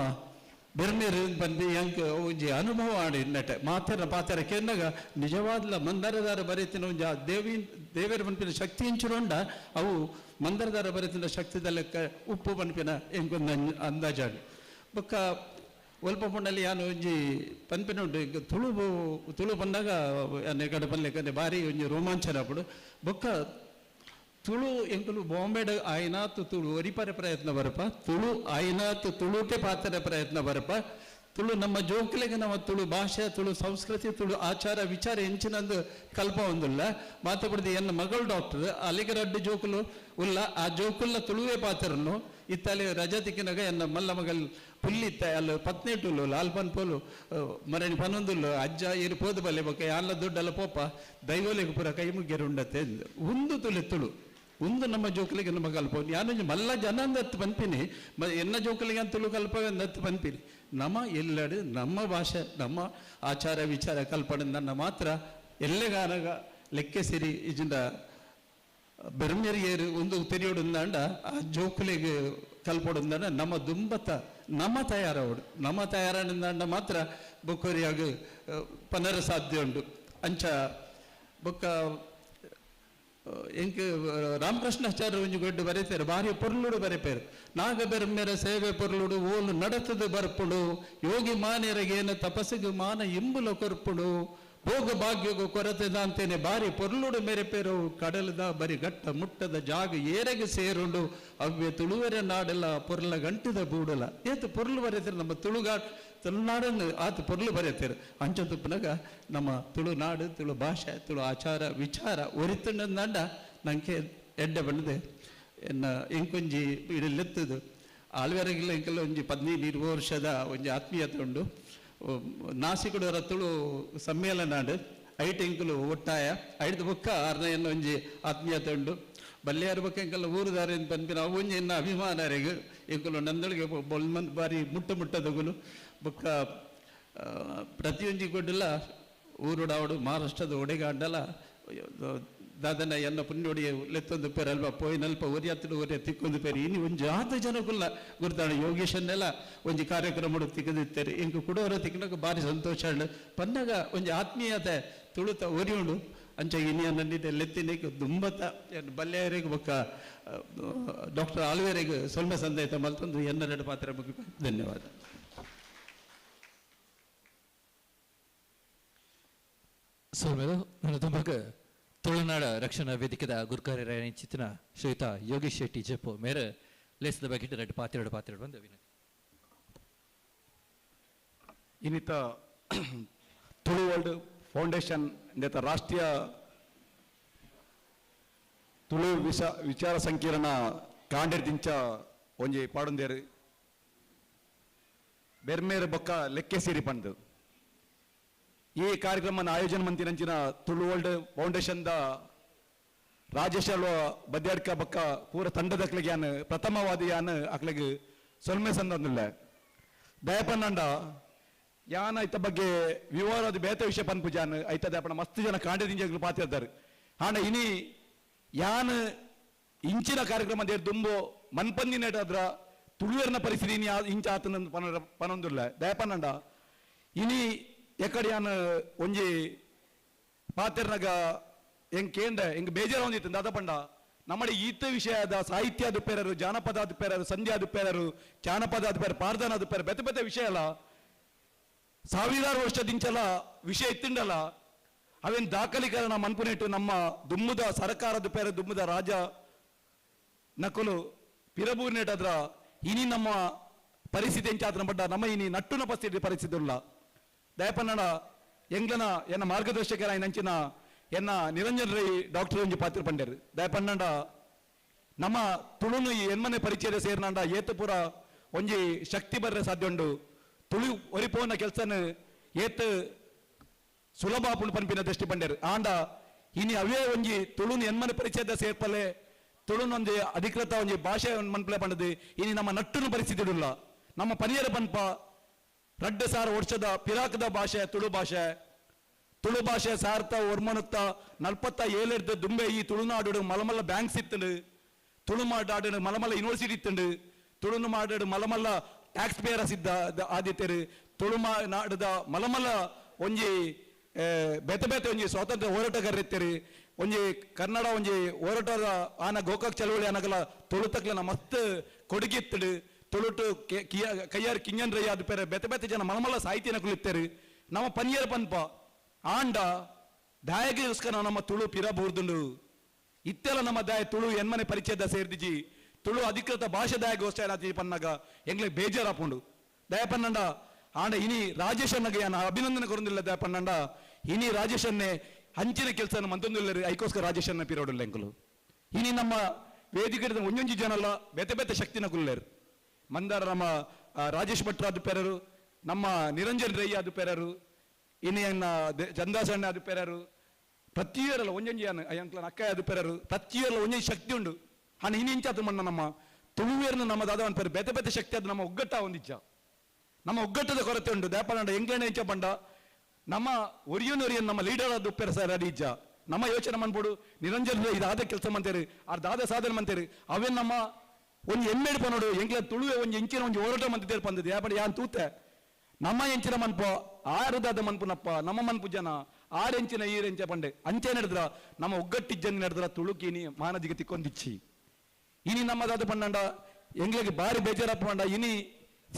ಬೆರ್ಮೇರು ಬಂದು ಹೆಂಗೆ ಒಂಜಿ ಅನುಭವ ಆಡಿ ನಟ ಮಾತೆರ ಪಾತೆರ ಕೇಂದಾಗ ನಿಜವಾದ್ಲ ಮಂದರದಾರ ಬರೀತಿನ ಒಂಜಿ ಆ ದೇವೇರು ಪನ್ಪಿನ ಶಕ್ತಿ ಇಂಚುಕೊಂಡ ಅವು ಮಂದರದಾರ ಬರೀತಿನ ಶಕ್ತಿದ ಉಪ್ಪು ಪನ್ಪಿನ ಹೆಂಗೊಂದು ಅಂದಾಜಾಡಿ ಬೊಕ್ಕ ಒಲ್ಪ ಪುಂಡಲ್ಲಿ ಯಾನು ಒಂಜಿ ಪನ್ಪೆನ ಉಂಟು ಈಗ ತುಳು ಬಂದಾಗ ಕಡೆ ಪಲ್ಲೆ ಬಾರಿ ಒಂಜಿ ರೋಮಾಂಚನ ಅప్పుడు ಬೊಕ್ಕ ತುಳು ಎಂಕುಲು ಬಾಂಬೆಡ್ ಆಯ್ನಾತು ತುಳು ಒರಿಪರೆ ಪ್ರಯತ್ನ ಬರಪ ತುಳು ಆಯ್ನಾತು ತುಳುಟೆ ಪಾತ್ರೆ ಪ್ರಯತ್ನ ಬರಪ ತುಳು ನಮ್ಮ ಜೋಕ್ಲೆಗೆ ನಮ್ಮ ತುಳು ಭಾಷೆ ತುಳು ಸಂಸ್ಕೃತಿ ತುಳು ಆಚಾರ ವಿಚಾರ ಎಂಚಿನಂದು ಕಲ್ಪ ಒಂದಿಲ್ಲ ಮಾತಾಡ್ದು ಎನ್ನ ಮಗಳು ಡಾಕ್ಟರ್ ಅಲ್ಲಿಗೆ ರಡ್ಡು ಜೋಕುಲು ಉಲ್ಲ ಆ ಜೋಕುಲ್ಲ ತುಳುವೆ ಪಾತ್ರನು ಇತ್ತಲ್ಲಿ ರಜತಿಕಿನಾಗ ಎನ್ನ ಮಲ್ಲ ಮಗಲ್ ಪುಲ್ಲಿತ್ತ ಅಲ್ಲಿ ಪತ್ನೇಟುಲು ಲಾಲ್ಪನ್ ಪೋಲು ಮರಣಿ ಪನೊಂದುಲ್ಲು ಅಜ್ಜ ಇರು ಪೋದು ಬಲ್ಲೆ ಬೊಕ್ಕ ಎಲ್ಲ ದುಡ್ಡೆಲ್ಲ ಪೋಪ ದೈವಲಿಗೆ ಪುರ ಕೈ ಮುಗ್ಗೆರು ಉಂಡತ್ತೆ ಒಂದು ತುಳು ಒಂದು ನಮ್ಮ ಜೋಕಲಿಗೆ ನಮ್ಮ ಕಲ್ಪ ಯಾನು ಮಲ್ಲ ಜನ ಅಂದತ್ತು ಪನ್ಪಿನಿ ಎನ್ನ ಜೋಕಲಿಗೆ ಅಂತ ತುಳು ಕಲ್ಪ ಅಂದತ್ತು ಪನ್ಪಿನಿ ನಮ್ಮ ಎಲ್ಲಡು ನಮ್ಮ ಭಾಷೆ ನಮ್ಮ ಆಚಾರ ವಿಚಾರ ಕಲ್ಪನೆ ನನ್ನ ಮಾತ್ರ ಎಲ್ಲೆಗಾನಾಗ ಲೆಕ್ಕ ಸೇರಿ ಇಜಿಂದ ಬೆರ್ಮೆರಿಯರು ಒಂದು ತೆರೆಯೋಡುಂದಾಂಡ ಆ ಜೋಕುಲಿಗೆ ಕಲ್ಪೊಡುಂದಾಂಡ ನಮ್ಮ ದುಂಬತ ನಮ್ಮ ತಯಾರವಡು ನಮ್ಮ ತಯಾರನಿಂದಾಂಡ ಮಾತ್ರ ಬೊಕ್ಕೋರಿಯಾಗ ಪನರ ಸಾಧ್ಯ ಉಂಟು ಅಂಚ ಬೊಕ್ಕ ಎಂಕ್ ರಾಮಕೃಷ್ಣಾಚಾರ್ಯ ಒಂಜಿ ಗೊಡ್ಡು ಬರೀತಾರೆ ಬಾರಿ ಪೊರ್ಲುಡು ಬರೆಪೇರು ನಾಗ ಬೆರ್ಮೆರ ಸೇವೆ ಪೊರ್ಲುಡು ಓಲು ನಡತದು ಬರ್ಪುಡು ಯೋಗಿ ಮಾನೆರಗೇನ ತಪಸ್ಸಿಗೆ ಮಾನ ಇಂಬುಲ ಕೊರ್ಪುಡು ಭೋಗ ಭಾಗ್ಯಗ ಕೊರತೆದಂತೇನೆ ಬಾರಿ ಪೊರ್ಲುಡು ಮೆರೆಪೇರು ಕಡಲದ ಬರಿ ಗಟ್ಟ ಮುಟ್ಟದ ಜಾಗ ಏರೆಗೆ ಸೇರುಂಡು ಅವ್ವೆ ತುಳುವರೆ ನಾಡೆಲ್ಲ ಪೊರ್ಲ ಗಂಟದ ಬೂಡಲ ಏತು ಪೊರ್ಲು ಬರೀತಾರೆ ನಮ್ಮ ತುಳುನಾಡನ್ನು ಆತ ಪೊರ್ಲು ಬರೀತಾರೆ ಅಂಚ ತುಪ್ಪನಾಗ ನಮ್ಮ ತುಳುನಾಡು ತುಳು ಭಾಷೆ ತುಳು ಆಚಾರ ವಿಚಾರ ಒರಿತಂಡ ನಂಗೆ ಎಡ್ಡೆ ಬಂದಿದೆ ಎನ್ನ ಎಂಕೊಂಜಿ ಇಡಲೆತ್ತದು ಆಳ್ವೆರಗಿಲ್ಲ ಎಂಕೆಲ್ಲ ಒಂಜಿ 15-20 ವರ್ಷದ ಒಂಜಿ ಆತ್ಮೀಯತೆ ಉಂಡು ನಾಸಿಕುಡರ ತುಳು ಸಮ್ಮೇಳನ ಐಟ್ ಎಂಕುಲು ಒಟ್ಟಾಯ ಐದು ಬೊಕ್ಕ ಆರ್ನ ಒಂಜಿ ಆತ್ಮೀಯತೆ ಉಂಡು ಬಲ್ಯಾರ ಬೊಕ್ಕ ಎಂಕಲ್ಲ ಊರುದಾರ ಅಂತ ಪನ್ಪಿನ ಅವು ಒಂಜಿ ಎನ್ನ ಅಭಿಮಾನರಿಗೆ ಎಂಕುಲು ನಂದಳಿಗೆ ಬೊಲ್ಮನ್ ಬಾರಿ ಮುಟ್ಟದಗುಲು ಬೊಕ್ಕ ಪ್ರತಿಯೊಂಜಿ ಕೊಡ್ಡಲ್ಲ ಊರುಡಾವಡು ಮಹಾರಾಷ್ಟ್ರದ ಒಡೆಗಾಂಡಲ ದಾದನ ಎನ್ನ ಪುಣ್ಯೋಡಿ ಲೆತ್ತೊಂದು ಪೇರು ಅಲ್ವಾ ಪೋಯಿನಲ್ಪ ಒರಿಯತ್ತಡು ಒರಿಯ ತಿಕ್ಕೊಂದು ಪೇರು ಇನ್ನು ಒಂಜಿ 6 ಜನಕ್ಕುಲ್ಲ ಗುರ್ತಾಣ ಯೋಗೇಶನ್ನೆಲ್ಲ ಒಂಜಿ ಕಾರ್ಯಕ್ರಮ ತಿಕ್ಕದಿತ್ತೇರಿ ಎಂಕು ಕುಡೋರ ತಿಕ್ಕನಾಗ ಬಾರಿ ಸಂತೋಷ ಉಂಡು ಪನ್ನಾಗ ಒಂಜಿ ಆತ್ಮೀಯತೆ ತುಳುತ ಒರಿಯುಂಡು ಅಂಚ ಇನಿಯ ನನ್ನಿದೆ ಲೆತ್ತಿನಿಗೆ ದುಂಬತ ಬಲ್ಲೆಯರಿಗೆ ಬೊಕ್ಕ ಡಾಕ್ಟರ್ ಆಳ್ವೇರಿಗೆ ಸ್ವಲ್ಪ ಸಂದೇತ ಮಲ್ತೊಂದು ಎನ್ನೆರಡು ಪಾತ್ರ ಮುಗಿಪ ಧನ್ಯವಾದ. ಸೋಮೇಲು ನನ್ನ ತುಂಬಾಗ ತುಳುನಾಡ ರಕ್ಷಣಾ ವೇದಿಕೆದ ಗುರುಕಾರ್ಯರಾಯಣ ಚಿತ್ತಿನ ಶ್ರೀಯುತ ಯೋಗೀಶ್ ಶೆಟ್ಟಿ ಜಪ್ಪು ಮೇರೆ ಲೇಸದ ಬಗ್ಗೆ ಎರಡು ಪಾತ್ರೆ ಬಂದು ವಿನಂತಿ ಇನ್ನಿತ ತುಳು ವರ್ಲ್ಡ್ ಫೌಂಡೇಶನ್ ಇಂದ ರಾಷ್ಟ್ರೀಯ ತುಳು ವಿಚಾರ ಸಂಕಿರಣ ಕಾಂಡಿರ್ದಿಂಚ ಒಂಜಿ ಪಾಡೊಂದೇರು ಬೆರ್ಮೇರು ಬೊಕ್ಕ ಲೆಕ್ಕೆ ಸೇರಿ ಪಂಡು ಈ ಕಾರ್ಯಕ್ರಮನ ಆಯೋಜನೆ ಮಂತಿನಂಚಿನ ತುಳು ವರ್ಲ್ಡ್ ಫೌಂಡೇಶನ್ ದ ರಾಜೇಶ್ ಅಲ್ವ ಬದ್ಯಾಡ್ಕ ಬೊಕ್ಕ ಪೂರ ತಂಡದಕ್ಲಿಗೆ ಯಾನ್ ಪ್ರಥಮವಾದಿ ಯಾನ್ ಅಕ್ಲಿಗೆ ಸೊಲ್ಮೆ ಸಂದಿಲ್ಲ ದಯಪನ್ನಂಡ ಯಾನ ಇತ್ತ ಬಗ್ಗೆ ವಿವರವಾದ ಬೇತ ವಿಷಯ ಪನ್ಪು ಜಾನ್ ಐತದ ಅಪ್ಪನ ಮಸ್ತ್ ಜನ ಕಾಂಡದಿಂಜಗಳು ಪಾತಿರ್ತಾರೆ ಆಂಡ ಇನಿ ಯಾನ್ ಇಂಚಿನ ಕಾರ್ಯಕ್ರಮ ದೇರ್ ದುಂಬು ಮನ್ಪಂದಿನೇಟಾದ್ರ ತುಳುವೆರ್ನ ಪರಿಸ್ಥಿತಿ ಇಂಚ ಆತನ ಪನೊಂದುಲ್ಲ ದಯಪನ್ನಂಡ ಇನಿ ಎಕಡೆ ಯಾನ್ ಒಂಜಿ ಪಾತಿರ್ನಾಗ ಹೆಂಗ್ ಕೇಂದ್ರ ಹೆಂಗ್ ಬೇಜಾರ ಹೊಂದಿತ್ತು ದಾದ ಪಂಡ നമ്മുടെ ഈത്ത ವಿಷಯದ ಸಾಹಿತ್ಯ ಅದುಪೇರರು ಜಾನಪದ ಅದುಪೇರರು ಸಂಧ್ಯಾ ಅದುಪೇರರು ಜಾನಪದ ಅದುಪೇರ ಪಾರ್ಧನ ಅದುಪೇರ ಬೆತ್ತ ಬೆತ್ತ ವಿಷಯ ಅಲ್ಲ ಸಾವಿರಾರು ವರ್ಷದಿಂಚಲ ವಿಷಯ ಇತ್ತಿಂಡಲ್ಲ ಅವೇನ್ ದಾಖಲೀಕರಣ ಮನ್ಪುನಿಟ್ಟು ನಮ್ಮ ದುಮ್ಮುದ ಸರ್ಕಾರದ ಪೇರ ದುಮ್ಮುದ ರಾಜ ನಕಲು ಪಿರಬೂರ್ನೇಟದ್ರ ಇನಿ ನಮ್ಮ ಪರಿಸ್ಥಿತಿ ಎಂಚಾತ್ರ ಪಡ್ಡ ನಮ್ಮ ಇನಿ ನಟ್ಟುನ ಪರಿಸ್ಥಿತಿ ಇಲ್ಲ ದಯಪನ್ನಡ ಎಂಗ್ಲನ ಎನ್ನ ಮಾರ್ಗದರ್ಶಕರ ನಂಚಿನ ಎನ್ನ ನಿರಂಜನ್ ರೈ ಡಾಕ್ಟರ್ ಒಂಜಿ ಪಾತ್ರ ಪಂಡೇರು ದಯಪನ್ನಡ ನಮ್ಮ ತುಳುನು ಈ ಎನ್ಮನೆ ಪರಿಚಯ ಸೇರ್ನಂಡ ಏತು ಪೂರ ಒಂಜಿ ಶಕ್ತಿ ಬರ್ರೆ ಸಾಧ್ಯ ಉಂಡು ತುಳು ಒರಿಪೋನ ಕೆಲಸನ ಏತ್ ಸುಲಭ ಆಪುಂಡು ಪನ್ಪಿನ ದೃಷ್ಟಿ ಪಂಡೇರು ಆಂಡ ಇನಿ ಅವೇ ಒಂಜಿ ತುಳುನು ಎನ್ಮನೆ ಪರಿಚಯದ ಸೇರ್ಪಲೆ ತುಳುನು ಒಂಜಿ ಅಧಿಕೃತ ಒಂಜಿ ಭಾಷೆ ಮನ್ಪಲೆ ಪಂಡದು ಇನಿ ನಮ್ಮ ನಟ್ಟುನು ಪರಿಸ್ಥಿತಿ ಇಡುಲ್ಲ ನಮ್ಮ ಪನಿಯರ ಪನ್ಪ 2,000 ವರ್ಷದ ಪಿರಾಕದ ಭಾಷೆ ತುಳು ಭಾಷೆ ಸಾರ್ಥ ಒರ್ಮನುತ್ತ 47 ದುಂಬೆ ಈ ತುಳುನಾಡು ಮಲಮಲ್ಲ ಬ್ಯಾಂಕ್ಸ್ ಇತ್ತಂಡು ತುಳು ಮಾಡು ಮಲಮಲ್ಲ ಯೂನಿವರ್ಸಿಟಿ ಇತ್ತಂಡು ತುಳುನು ಮಾಡು ಮಲಮಲ್ಲ ಟ್ಯಾಕ್ಸ್ ಪೇಯರ್ಸ್ ಇದ್ದ ಆದಿತ್ಯರು ತುಳು ನಾಡದ ಮಲಮಲ್ಲ ಒಂಜಿ ಬೇತೆ ಒಂಜಿ ಸ್ವಾತಂತ್ರ್ಯ ಹೋರಾಟಗಾರರು ಇತ್ತೇರಿ ಒಂಜಿ ಕನ್ನಡ ಒಂಜಿ ಹೋರಾಟದ ಆನ ಗೋಕಾಕ್ ಚಳವಳಿ ಆನಗಲ ತುಳುತಕ್ಲನ ಮಸ್ತ್ ಕೊಡುಗೆ ಇತ್ತಡು ತುಳುಟು ಕೈಯಾರು ಕಿಂಜನ್ ರೈ ಅದು ಪೇರೆ ಬೇತೆ ಜನ ಮಲಮಲ್ಲ ಸಾಹಿತ್ಯನ ಕುಳಿತೇರಿ ನಮ್ಮ ಪನಿಯರ ಪನ್ಪ ಆಂಡ ದಾಯಗೋಸ್ಕರ ನಮ್ಮ ತುಳು ಪಿರಬೂರ್ದುಂಡು ಇತ್ತೆಲ್ಲ ನಮ್ಮ ದಾಯ ತುಳು ಎನ್ಮನೆ ಪರಿಚಯದ ಸೇರ್ದಿಜಿ ತುಳು ಅಧಿಕೃತ ಭಾಷೆ ದಾಯಗೋಸ್ಕರ ಪನ್ನಾಗ ಎಂಗ್ಲೆ ಬೇಜಾರಾಪುಂಡು ದಯ ಪನ್ನಂಡ ಆಂಡ ಇನಿ ರಾಜೇಶನ್ನಗೆ ಯಾನ ಅಭಿನಂದನೆ ಕೊರೊಂದಿಲ್ಲ ದಯ ಪನ್ನಂಡ ಇನಿ ರಾಜೇಶನ್ನೇ ಹಂಚಿನ ಕೆಲಸ ಮಂತೊಂದಿಲ್ಲ ಐಕೋಸ್ಕರ ರಾಜೇಶನ್ನ ಪಿರೋಡಿಲ್ಲ ಎಂಕುಲು ಇನಿ ನಮ್ಮ ವೇದಿಕೆ ಒಂಜೊಂಜಿ ಜನಲ್ಲ ಬೇತೆ ಶಕ್ತಿನ ಕುಲ್ಲೇರು ಮಂದಾರ ನಮ್ಮ ರಾಜೇಶ್ ಭಟ್ರ ಅದು ಪೇರರು ನಮ್ಮ ನಿರಂಜನ್ ರೈ ಅದು ಪೇರರು ಇನ್ನ ಚಂದಾಸಣ್ಣ ಅದು ಪೇರರು ಪ್ರತಿಯೊರಲ್ಲ ಒಂಜೊಂಜಿ ಅಂಕ್ಲ ಅಕ್ಕ ಅದು ಪೇರರು ಪ್ರತಿಯೊರಲ್ಲ ಒಂಜೊಂಜಿ ಶಕ್ತಿ ಉಂಡು ಹಣ ಇನಿಂಚಾತು ಮಣ್ಣ ನಮ್ಮ ತುಳುವೇರ್ನ ನಮ್ಮ ದಾದ ಪೇರು ಬೇತೆ ಶಕ್ತಿ ಅದು ನಮ್ಮ ಒಗ್ಗಟ್ಟ ಹೊಂದಿಚ್ಚ ನಮ್ಮ ಒಗ್ಗಟ್ಟದ ಕೊರತೆ ಉಂಡು ದಯಪಂಡ ಎಂಗ್ಲೇನೆ ಇಂಚ ಪಂಡ ನಮ್ಮ ಒರಿಯನ್ ನಮ್ಮ ಲೀಡರ್ ಅದು ಉಪ್ಪೇರ ಸರ್ ಅದಿಜ್ಜ ನಮ್ಮ ಯೋಚನೆ ಮನ್ಬೋಡು ನಿರಂಜನ್ ರೈ ಇದಾದ ಕೆಲಸ ಮಂತೇರಿ ಅದಾದ ಸಾಧನೆ ಮಂತೇರಿ ಅವೇನ್ ನಮ್ಮ ಒಂಜಿ ಎಮ್ಮೆಡು ಪನೋಡು ಎಂಕ್ಲ ತುಳುವೆ ಒಂಜಿ ಎಂಚಿನ ಒಂಜಿ ಹೋರಾಟ ಮಂತಿದ್ದೇರು ಪಂದದ್ದು ಯಾಪಡ ಯಾನ್ ತೂತೆ ನಮ್ಮ ಎಂಚಿನ ಮನ್ಪ ಆರುದಾದ ಮನ್ಪುನಪ್ಪ ನಮ್ಮ ಮನ್ಪು ಜನ ಆರೆಂಚಿನ ಈರೆಂಚ ಪಂಡೆ ಅಂಚೆ ನಡೆದ್ರ ನಮ್ಮ ಒಗ್ಗಟ್ಟಿಜ್ಜನ್ ನಡೆದ್ರ ತುಳುಕಿನಿ ಮಾನದಿಗೆ ತಿಕ್ಕೊಂದಿಚ್ಚಿ ಇನಿ ನಮ್ಮದಾದ ಪಂಡ ಎಂಗ್ಲಿಗೆ ಬಾರಿ ಬೇಜಾರಪ್ಪ ಪಂಡ ಇನಿ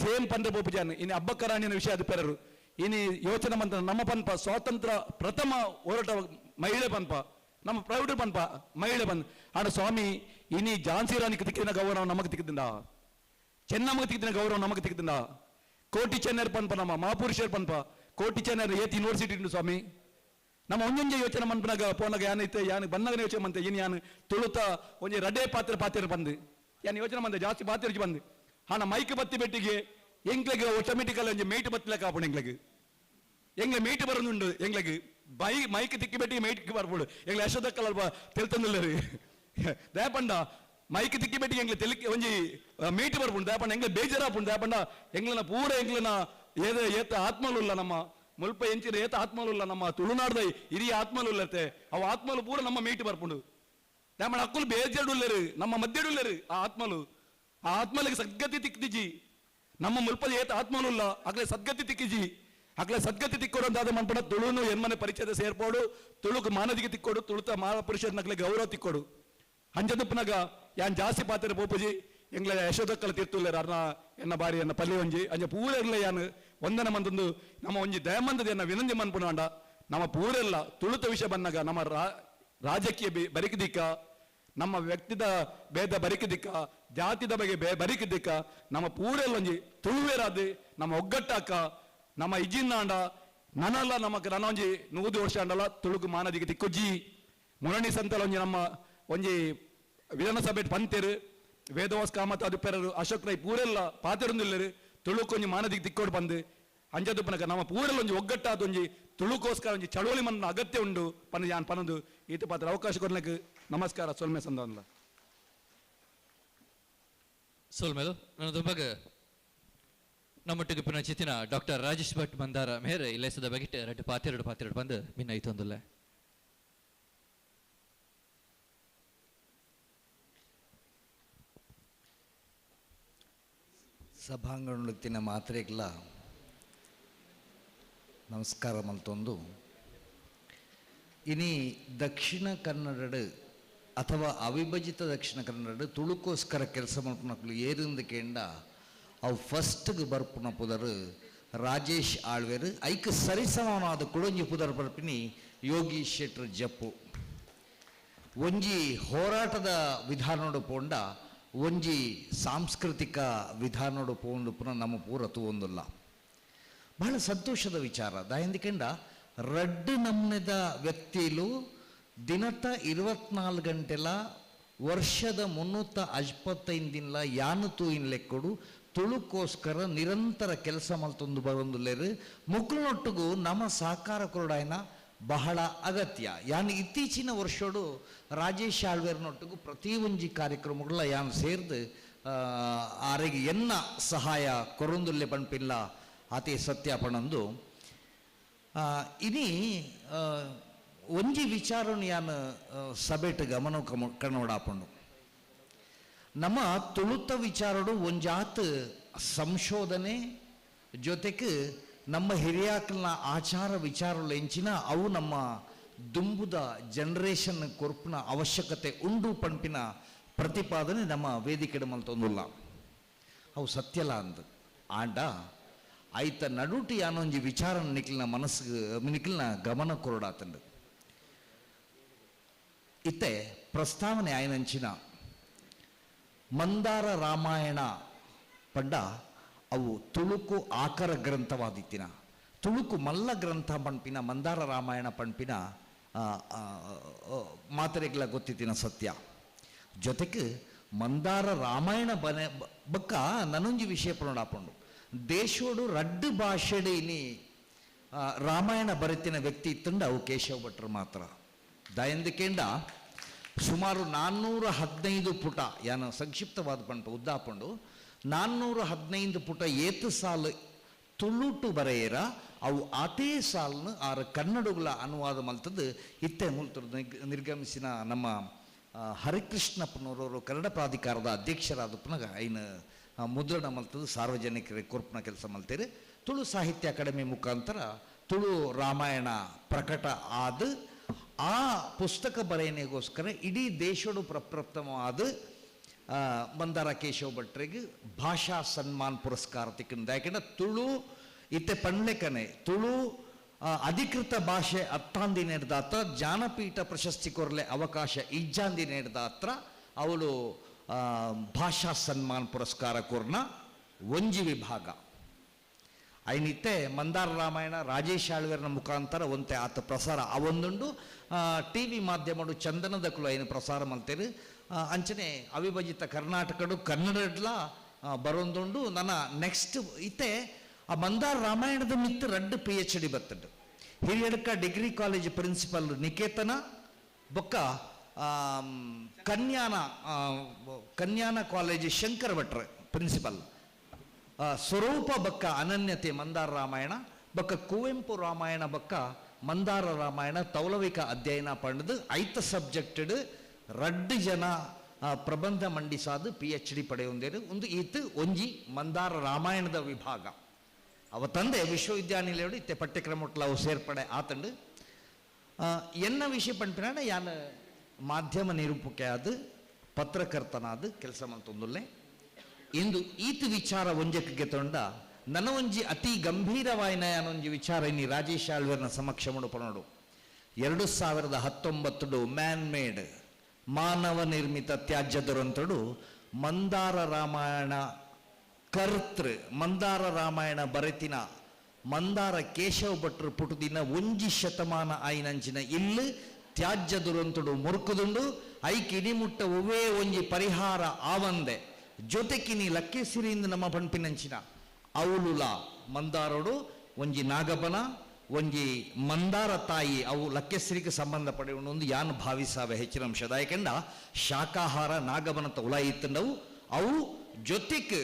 ಸೇಮ್ ಪಂಡ ಬೋಪು ಜನ ಇನಿ ಹಬ್ಬಕ್ಕರಾಣಿನ ವಿಷಯ ಅದು ಪೆರರು ಇನಿ ಯೋಚನೆ ಮಂತ್ರ ನಮ್ಮ ಪನ್ಪ ಸ್ವಾತಂತ್ರ್ಯ ಪ್ರಥಮ ಹೋರಾಟ ಮಹಿಳೆ ಪನ್ಪ ನಮ್ಮ ಪ್ರೌಢ ಪನ್ಪ ಮಹಿಳೆ ಬಂದ್ ಆಡ ಸ್ವಾಮಿ ಇನಿ ಝಾನ್ಸಿ ರಾಣಿಗೆ ತಿಕ್ಕಿನ ಗೌರವ ನಮಗೆ ತಿಕ್ಕಿದ್ದ ಚೆನ್ನಮ್ಮಗೆ ತಿಕ್ಕಿನ ಗೌರವ ನಮಗೆ ತಿಕ್ಕಿದ್ದ ಕೋಟಿ ಚೆನ್ನರ್ ಪನ್ಪ ನಮ್ಮ ಮಹಾಪುರುಷರ್ ಪನ್ಪ ಕೋಟಿ ಚೆನ್ನರ್ ಏತ್ ಯೂನಿವರ್ಸಿಟಿ ಉಂಟು ಸ್ವಾಮಿ ನಮ್ಮ ಒಂಜೊಂಜೆ ಯೋಚನೆ ಮನ್ಪನಾಗ ಪೋನಾಗ ಯಾನೈತೆ ಯಾನ್ ಬನ್ನಗನ ಯೋಚನೆ ಮಂತೆ ಇನ್ ಯಾನ್ ತುಳುತ ಒಂಜಿ ರಡ್ಡೆ ಪಾತ್ರ ಬಂದು ಯಾನ್ ಯೋಚನೆ ಮಂದೆ ಜಾಸ್ತಿ ಪಾತ್ರ ಬಂದು ಹಣ ಮೈಕ್ ಬತ್ತಿ ಬೆಟ್ಟಿಗೆ ಎಂಗ್ಲೆಗೆ ಆಟೋಮೆಟಿಕಲ್ ಒಂಜಿ ಮೈಟ್ ಬತ್ತಲೆಕ್ಕ ಆಪುಂಡು ಎಂಗ್ಲೆ ಮೈಟ್ ಬರೋದುಂಡು ಎಂಗ್ಲೆಗೆ ಮೈಕ್ ತಿಕ್ಕಿ ಬೆಟ್ಟಿಗೆ ಮೈಟ್ಗೆ ಬರ್ಬೋದು ಎಂಗ್ಲೆ ಯಶೋದಕ್ಕಲ್ಲ ಅಲ್ಪ ತೆಲ್ತಂದಿಲ್ಲರಿ ದಯಪಂಡ ಮೈಕ್ ತಿಕ್ಕಿ ಬೆಟ್ಟಿಗೆ ಎಂಗ್ಲೆ ತೆಲಿಕ್ಕೆ ಒಂಜಿ ಮೀಟ್ ಬರ್ಪುಂಡು ದಯಪಂಡ ಎಂಗ್ಲೆ ಬೇಜಾರಾಪುಂಡು ದಯಪಂಡ ಎಂಗ್ಲನ ಪೂರ ಎಂಗ್ಲನ ಏತ ಆತ್ಮಲುಲ್ಲ ನಮ್ಮ ಮುಲ್ಪ ಎಂಚಿನ ಏತ ಆತ್ಮಲುಲ್ಲ ನಮ್ಮ ತುಳುನಾಡ್ದ ಹಿರಿಯ ಆತ್ಮಲುಲ್ಲತೆ ಅವು ಆತ್ಮಲು ಪೂರ ನಮ್ಮ ಮೀಟ್ ಬರ್ಪುಂಡು ದಯಪಂಡ ಅಕ್ಕಲು ಬೇಜಾಡುಲ್ಲರು ನಮ್ಮ ಮಧ್ಯಡುಲ್ಲರು ಆ ಆತ್ಮಲಿಗೆ ಸದ್ಗತಿ ತಿಕ್ಕಿಜಿ ನಮ್ಮ ಮುಲ್ಪದ ಏತ ಆತ್ಮಲುಲ್ಲ ಅಗ್ಲೆ ಸದ್ಗತಿ ತಿಕ್ಕಿಜಿ ಅಗ್ಲೆ ಸದ್ಗತಿ ತಿಕ್ಕೋಡು ಅಂತಾದ ಮನ್ಪಡ ತುಳುನು ಎನ್ಮನೆ ಪರಿಚಯದ ಸೇರ್ಪೋಡು ತುಳುಕು ಮಾನದಿಗೆ ತಿಕ್ಕೋಡು ತುಳುತ ಮಹಾಪುರುಷರ ನಗ್ಲೆ ಗೌರವ ತಿಕ್ಕೋಡು ಅಂಜದಪ್ಪನಾಗ ಯಾನ್ ಜಾಸ್ತಿ ಪಾತ್ರ ಬೋಪುಜಿ ಎಂಗ್ಲ ಯಶೋದಕ್ಕಲ ತೀರ್ತುಲ್ಲೇರ ಅರ್ನ ಎನ್ನ ಬಾರಿ ಎನ್ನ ಪಲ್ಲಿ ಒಂಜಿ ಅಂಜ ಪೂರೆಲ್ಲ ಯಾನ್ ಒಂದನ ಮಂದೊಂದು ನಮ್ಮ ಒಂಜಿ ದಯಮಂದದ ಎನ್ನ ವಿನಂತಿ ಮನ್ಪುನಾಂಡ ನಮ್ಮ ಪೂರೆಲ್ಲ ತುಳುತ ವಿಷಯ ಬಂದಾಗ ನಮ್ಮ ರಾಜಕೀಯ ಬರಿಕಿದಿಕ್ಕ ನಮ್ಮ ವ್ಯಕ್ತಿದ ಭೇದ ಬರಿಕಿದಿಕ್ಕ ಜಾತಿದ ಬಗ್ಗೆ ಬರಿಕಿದಿಕ್ಕ ನಮ್ಮ ಪೂರೆಲ್ಲ ಒಂಜಿ ತುಳುವೇರಾದು ನಮ್ಮ ಒಗ್ಗಟ್ಟಾಕ ನಮ್ಮ ಇಜಿನ್ನಾಂಡ ನನಲ್ಲ ನಮಕ್ ನನ್ನ ಒಂಜಿ 100 ವರ್ಷ ಅಂಡಲ್ಲ ತುಳುಕು ಮಾನದಿಗೆ ತಿಕ್ಕೊಜ್ಜಿ ಮುರಣಿ ಸಂತಲ ಒಂಜಿ ನಮ್ಮ ಒಂಜಿ ವಿಧಾನಸಭೆ ಪಂತೆರು ವೇದವಾಸ್ ಕಾಮತ್ ಅದುಪೆರರು ಅಶೋಕ್ ರೈ ಪೂರೆಲ್ಲ ಪಾತೆರೊಂದಿಲ್ಲರು ತುಳುಕೊಂಜಿ ಮಾನದಿಗೆ ತಿಕ್ಕೋಡು ಬಂದು ಅಂಜದುಪ್ಪನಕ ನಮ್ಮ ಪೂರೆಲ್ಲ ಒಂಜಿ ಒಗ್ಗಟ್ಟಾದ ಒಂಜಿ ತುಳುಕೋಸ್ಕರ ಒಂಜಿ ಚಳುವಳಿ ಮನ್ನ ಅಗತ್ಯ ಉಂಡು ಪನ ಯಾನ್ ಪನದು ಈತ ಪಾತ್ರ ಅವಕಾಶ ಕೊಡ್ಲಿಕ್ಕೆ ನಮಸ್ಕಾರ ಸೊಲ್ಮೆ ಸಂದವಲ್ಲ ಸೋಲ್ಮೇಲು ನನ್ನ ದುಂಬಗ ನಮ್ಮೊಟ್ಟಿಗೆ ಪುನಃ ಚಿತ್ತಿನ ಡಾಕ್ಟರ್ ರಾಜೇಶ್ ಭಟ್ ಮಂದಾರ ಮೇರೆ ಇಲ್ಲೆಸದ ಬಗಿಟ್ ಎರಡು ಪಾತೆರಡು ಬಂದು ಮಿನ್ನ ಐತೊಂದುಲ್ಲ ಸಭಾಂಗಣತ್ತಿನ ಮಾತ್ರೆಗ್ಲ ನಮಸ್ಕಾರ ಮಲ್ತೊಂದು ಇನಿ ದಕ್ಷಿಣ ಕನ್ನಡ ಅಥವಾ ಅವಿಭಜಿತ ದಕ್ಷಿಣ ಕನ್ನಡ ತುಳುಕೋಸ್ಕರ ಕೆಲಸ ಮಾಡ್ಪುನಕ್ಲು ಏರಿಂದ ಕೇಂಡ ಅವು ಫಸ್ಟ್ಗೆ ಬರ್ಪುನ ಪುದರು ರಾಜೇಶ್ ಆಳ್ವೇರು ಐಕ್ ಸರಿಸಮನಾದ ಕುಡೊಂಜಿ ಪುದರ್ ಬರ್ಪಿನಿ ಯೋಗೀಶ್ ಶೆಟ್ರ್ ಜಪ್ಪು ಒಂಜಿ ಹೋರಾಟದ ವಿಧಾನೋಡು ಪೋಂಡ ಒಂಜಿ ಸಾಂಸ್ಕೃತಿಕ ವಿಧಾನೋಡು ಪೋಂಡು ಪುನಃ ನಮ್ಮ ಪೂರ ತೂವೊಂದುಲ್ಲ ಬಹಳ ಸಂತೋಷದ ವಿಚಾರ ದಾಯಂದಿಕೆಂಡ ರಡ್ಡು ನಮ್ನೆದ ವ್ಯಕ್ತಿಲು ದಿನತ 24 ಗಂಟೆಲ ವರ್ಷದ 365 ದಿನ ಯಾನು ತೂಯಿನ ಲೆಕ್ಕಡು ತುಳುಕೋಸ್ಕರ ನಿರಂತರ ಕೆಲಸ ಮಲ್ತೊಂದು ಬರೊಂದುಲ್ಲೇರು ಮುಕ್ಳನೊಟ್ಟಿಗೂ ನಮ್ಮ ಸಹಕಾರ ಕೊರಡಾಯ್ನ ಬಹಳ ಅಗತ್ಯ ಯಾನು ಇತ್ತೀಚಿನ ವರ್ಷೋಡು ರಾಜೇಶ್ ಆಳ್ವೇರ್ನೊಟ್ಟಿಗೂ ಪ್ರತಿ ಒಂಜಿ ಕಾರ್ಯಕ್ರಮಗಳ ಯಾನು ಸೇರ್ದು ಆರೆಗೆ ಎನ್ನ ಸಹಾಯ ಕೊರೊಂದುಲ್ಲೆ ಪಂಪಿಲ್ಲ ಆತೆ ಸತ್ಯ ಪಣಂದು ಇನಿ ಒಂಜಿ ವಿಚಾರನು ಯಾನು ಸಭೆಟ್ ಗಮನ ಕಣ್ಣೋಡಾಪಂಡು ನಮ್ಮ ತುಳುತ ವಿಚಾರಡು ಒಂಜಾತ್ ಸಂಶೋಧನೆ ಜೊತೆಗೆ ನಮ್ಮ ಹಿರಿಯಾಕಲ್ನ ಆಚಾರ ವಿಚಾರಗಳು ಎಂಚಿನ ಅವು ನಮ್ಮ ದುಂಬುದ ಜನರೇಷನ್ ಕೊರ್ಪಿನ ಅವಶ್ಯಕತೆ ಉಂಡು ಪಂಪಿನ ಪ್ರತಿಪಾದನೆ ನಮ್ಮ ವೇದಿಕೆ ಮಲ್ತೊಂದುಲ್ಲ ಅವು ಸತ್ಯಲ ಅಂದ ಆಂಡ ಆಯ್ತ ನಡುಟಿ ಯಾನೊಂಜಿ ವಿಚಾರ ನಿಖಿಲ್ನ ಮನಸ್ಸಿಗೆ ನಿಖಿಲ್ನ ಗಮನ ಕೊರಡಾತಂಡು ಇತ್ತೆ ಪ್ರಸ್ತಾವನೆ ಆಯ್ನಂಚಿನ ಮಂದಾರ ರಾಮಾಯಣ ಪಂಡ ಅವು ತುಳುಕು ಆಕರ ಗ್ರಂಥವಾದಿತ್ತಿನ ತುಳುಕು ಮಲ್ಲ ಗ್ರಂಥ ಪಂಪಿನ ಮಂದಾರ ರಾಮಾಯಣ ಪಂಪಿನ ಮಾತರೆಗಳ ಗೊತ್ತಿತ್ತಿನ ಸತ್ಯ ಜೊತೆಗೆ ಮಂದಾರ ರಾಮಾಯಣ ಬನೆ ಬಕ್ಕ ನನೊಂಜಿ ವಿಷಯ ಪುನಡಾಪಂಡು ದೇಶೋಡು ರಡ್ಡು ಭಾಷೆಡು ಇನಿ ರಾಮಾಯಣ ಬರೆತಿನ ವ್ಯಕ್ತಿ ಇತ್ತಂಡ ಅವು ಕೇಶವ ಭಟ್ರು ಮಾತ್ರ ದಯಂದಿಕೆಂಡ ಸುಮಾರು 415 ಪುಟ ಯಾನು ಸಂಕ್ಷಿಪ್ತವಾದ ಪಂಟು ಉದ್ದಾಪಂಡು 415 ಪುಟ ಏತು ಸಾಲು ತುಳುಟು ಬರೆಯರ ಅವು ಅದೇ ಸಾಲನ್ನು ಆರ ಕನ್ನಡಗಳ ಅನುವಾದ ಮಲ್ತದ್ದು ಇತ್ತೆ ಮೂಲಕ ನಿರ್ಗಮಿಸಿನ ನಮ್ಮ ಹರಿಕೃಷ್ಣಪ್ಪನವರು ಕನ್ನಡ ಪ್ರಾಧಿಕಾರದ ಅಧ್ಯಕ್ಷರಾದ ಪುನಃ ಐನ ಮುದ್ರಣ ಮಲ್ತದ್ದು ಸಾರ್ವಜನಿಕರಿಗೆ ಕೊರ್ಪನ ಕೆಲಸ ಮಲ್ತೇರಿ ತುಳು ಸಾಹಿತ್ಯ ಅಕಾಡೆಮಿ ಮುಖಾಂತರ ತುಳು ರಾಮಾಯಣ ಪ್ರಕಟ ಆದ ಆ ಪುಸ್ತಕ ಬರೆಯನೆಗೋಸ್ಕರ ಇಡೀ ದೇಶೋಡು ಪ್ರಪ್ರಥಮವಾದ ಮಂದಾರ ಕೇಶವ ಭಟ್ರಿಗೆ ಭಾಷಾ ಸನ್ಮಾನ್ ಪುರಸ್ಕಾರ ತಿಕ್ಕಿಂದ ಯಾಕೆಂದ್ರೆ ತುಳು ಇತ್ತೆ ಪಂಡ್ಲೆಕನೆ ತುಳು ಅಧಿಕೃತ ಭಾಷೆ ಅತ್ತಾಂದಿ ನಡೆದಾತ್ರ ಜ್ಞಾನಪೀಠ ಪ್ರಶಸ್ತಿ ಕೊರಲೆ ಅವಕಾಶ ಇಜ್ಜಾಂದಿ ನಡೆದಾತ್ರ ಅವಳು ಭಾಷಾ ಸನ್ಮಾನ್ ಪುರಸ್ಕಾರ ಕೊರ್ನ ಒಂಜಿ ವಿಭಾಗ ಐನಿತ್ತೆ ಮಂದಾರ ರಾಮಾಯಣ ರಾಜೇಶ್ ಆಳ್ವೇರ್ನ ಮುಖಾಂತರ ಒಂತೆ ಆತ ಪ್ರಸಾರ ಅವೊಂದುಂಡು ಟಿ ವಿ ಮಾಧ್ಯಮಡು ಚಂದನದಕ್ಕಲು ಐನು ಪ್ರಸಾರ ಮಲ್ತೇರು ಅಂಚನೆ ಅವಿಭಜಿತ ಕರ್ನಾಟಕಡು ಕನ್ನಡಡ್ಲ ಬರೊಂದುಂಡು ನನ್ನ ನೆಕ್ಸ್ಟ್ ಇತ್ತೆ ಆ ಮಂದಾರ ರಾಮಾಯಣದ ಮಿತ್ತು ರಡ್ಡು PhD ಬತ್ತಡು ಹಿರಿಯಡ್ಕ ಡಿಗ್ರಿ ಕಾಲೇಜ್ ಪ್ರಿನ್ಸಿಪಲ್ ನಿಕೇತನ ಬೊಕ್ಕ ಕನ್ಯಾನ ಕಾಲೇಜ್ ಶಂಕರ ಭಟ್ರ ಪ್ರಿನ್ಸಿಪಲ್ ಸ್ವರೂಪ ಬಕ್ಕ ಅನನ್ಯತೆ ಮಂದಾರ ರಾಮಾಯಣ ಬಕ್ಕ ಕುವೆಂಪು ರಾಮಾಯಣ ಬಕ್ಕ ಮಂದಾರ ರಾಮಾಯಣ ತೌಲವಿಕ ಅಧ್ಯಯನ ಪಂಡದು ಐತ ಸಬ್ಜೆಕ್ಟೆಡ್ ರಡ್ಡು ಜನ ಪ್ರಬಂಧ ಮಂಡಿಸಾದು PhD ಪಡೆಯೊಂದೇರು ಒಂದು ಈತು ಒಂಜಿ ಮಂದಾರ ರಾಮಾಯಣದ ವಿಭಾಗ ಅವ ತಂದೆ ವಿಶ್ವವಿದ್ಯಾನಿಲಯಡು ಇತ್ತೆ ಪಠ್ಯಕ್ರಮಟ್ಲ ಅವು ಸೇರ್ಪಡೆ ಆತಂಡು ಎನ್ನ ವಿಷಯ ಪಂಪಿನಾಡ ಯಾನ ಮಾಧ್ಯಮ ನಿರೂಪಕೆ ಆದ ಪತ್ರಕರ್ತನಾದ ಕೆಲಸ ಮಲ್ತೊಂದುಲ್ಲೆ ಇಂದು ಈತ ವಿಚಾರ ಒಂಜಕ್ಕೆ ತೊಂಡ ನನ್ನ ಒಂಜಿ ಅತಿ ಗಂಭೀರವಾಯಿನ ಯಾನೊಂಜಿ ವಿಚಾರ ಇನ್ನಿ ರಾಜೇಶ್ ಆಳ್ವೇರ್ನ ಸಮಕ್ಷ ಮುಡುಪನೋಡು 2019 ಮ್ಯಾನ್ ಮೇಡ್ ಮಾನವ ನಿರ್ಮಿತ ತ್ಯಾಜ್ಯ ದುರಂತಡು ಮಂದಾರ ರಾಮಾಯಣ ಕರ್ತೃ ಮಂದಾರ ರಾಮಾಯಣ ಬರೆತಿನ ಮಂದಾರ ಕೇಶವ ಭಟ್ರು ಪುಟುದಿನ ಒಂಜಿ ಶತಮಾನ ಆಯ್ನಂಚಿನ ಇಲ್ಲಿ ತ್ಯಾಜ್ಯ ದುರಂತುಡು ಮುರುಕುದುಂಡು ಐಕ್ ಇನಿಮುಟ್ಟ ಒವ್ವೇ ಒಂಜಿ ಪರಿಹಾರ ಆವಂದೆ ಜೊತೆಕಿನಿ ಲಕ್ಕೆಸಿರಿಯಿಂದ ನಮ್ಮ ಪಂಪಿನಂಚಿನ ಅವಳುಲ ಮಂದಾರೋಡು ಒಂಜಿ ನಾಗಬನ ಒಂಜಿ ಮಂದಾರ ತಾಯಿ ಅವು ಲಕ್ಕೆಸಿರಿಗೆ ಸಂಬಂಧಪಡೆ ಒಂದು ಯಾನ್ ಭಾವಿಸಾವೆ ಹೆಚ್ಚಿನ ಅಂಶದ ಯಾಕೆಂಡ ಶಾಕಾಹಾರ ನಾಗಬನತ ಉಲ ಇತ್ತಂಡವು ಅವು ಜೊತೆಕ್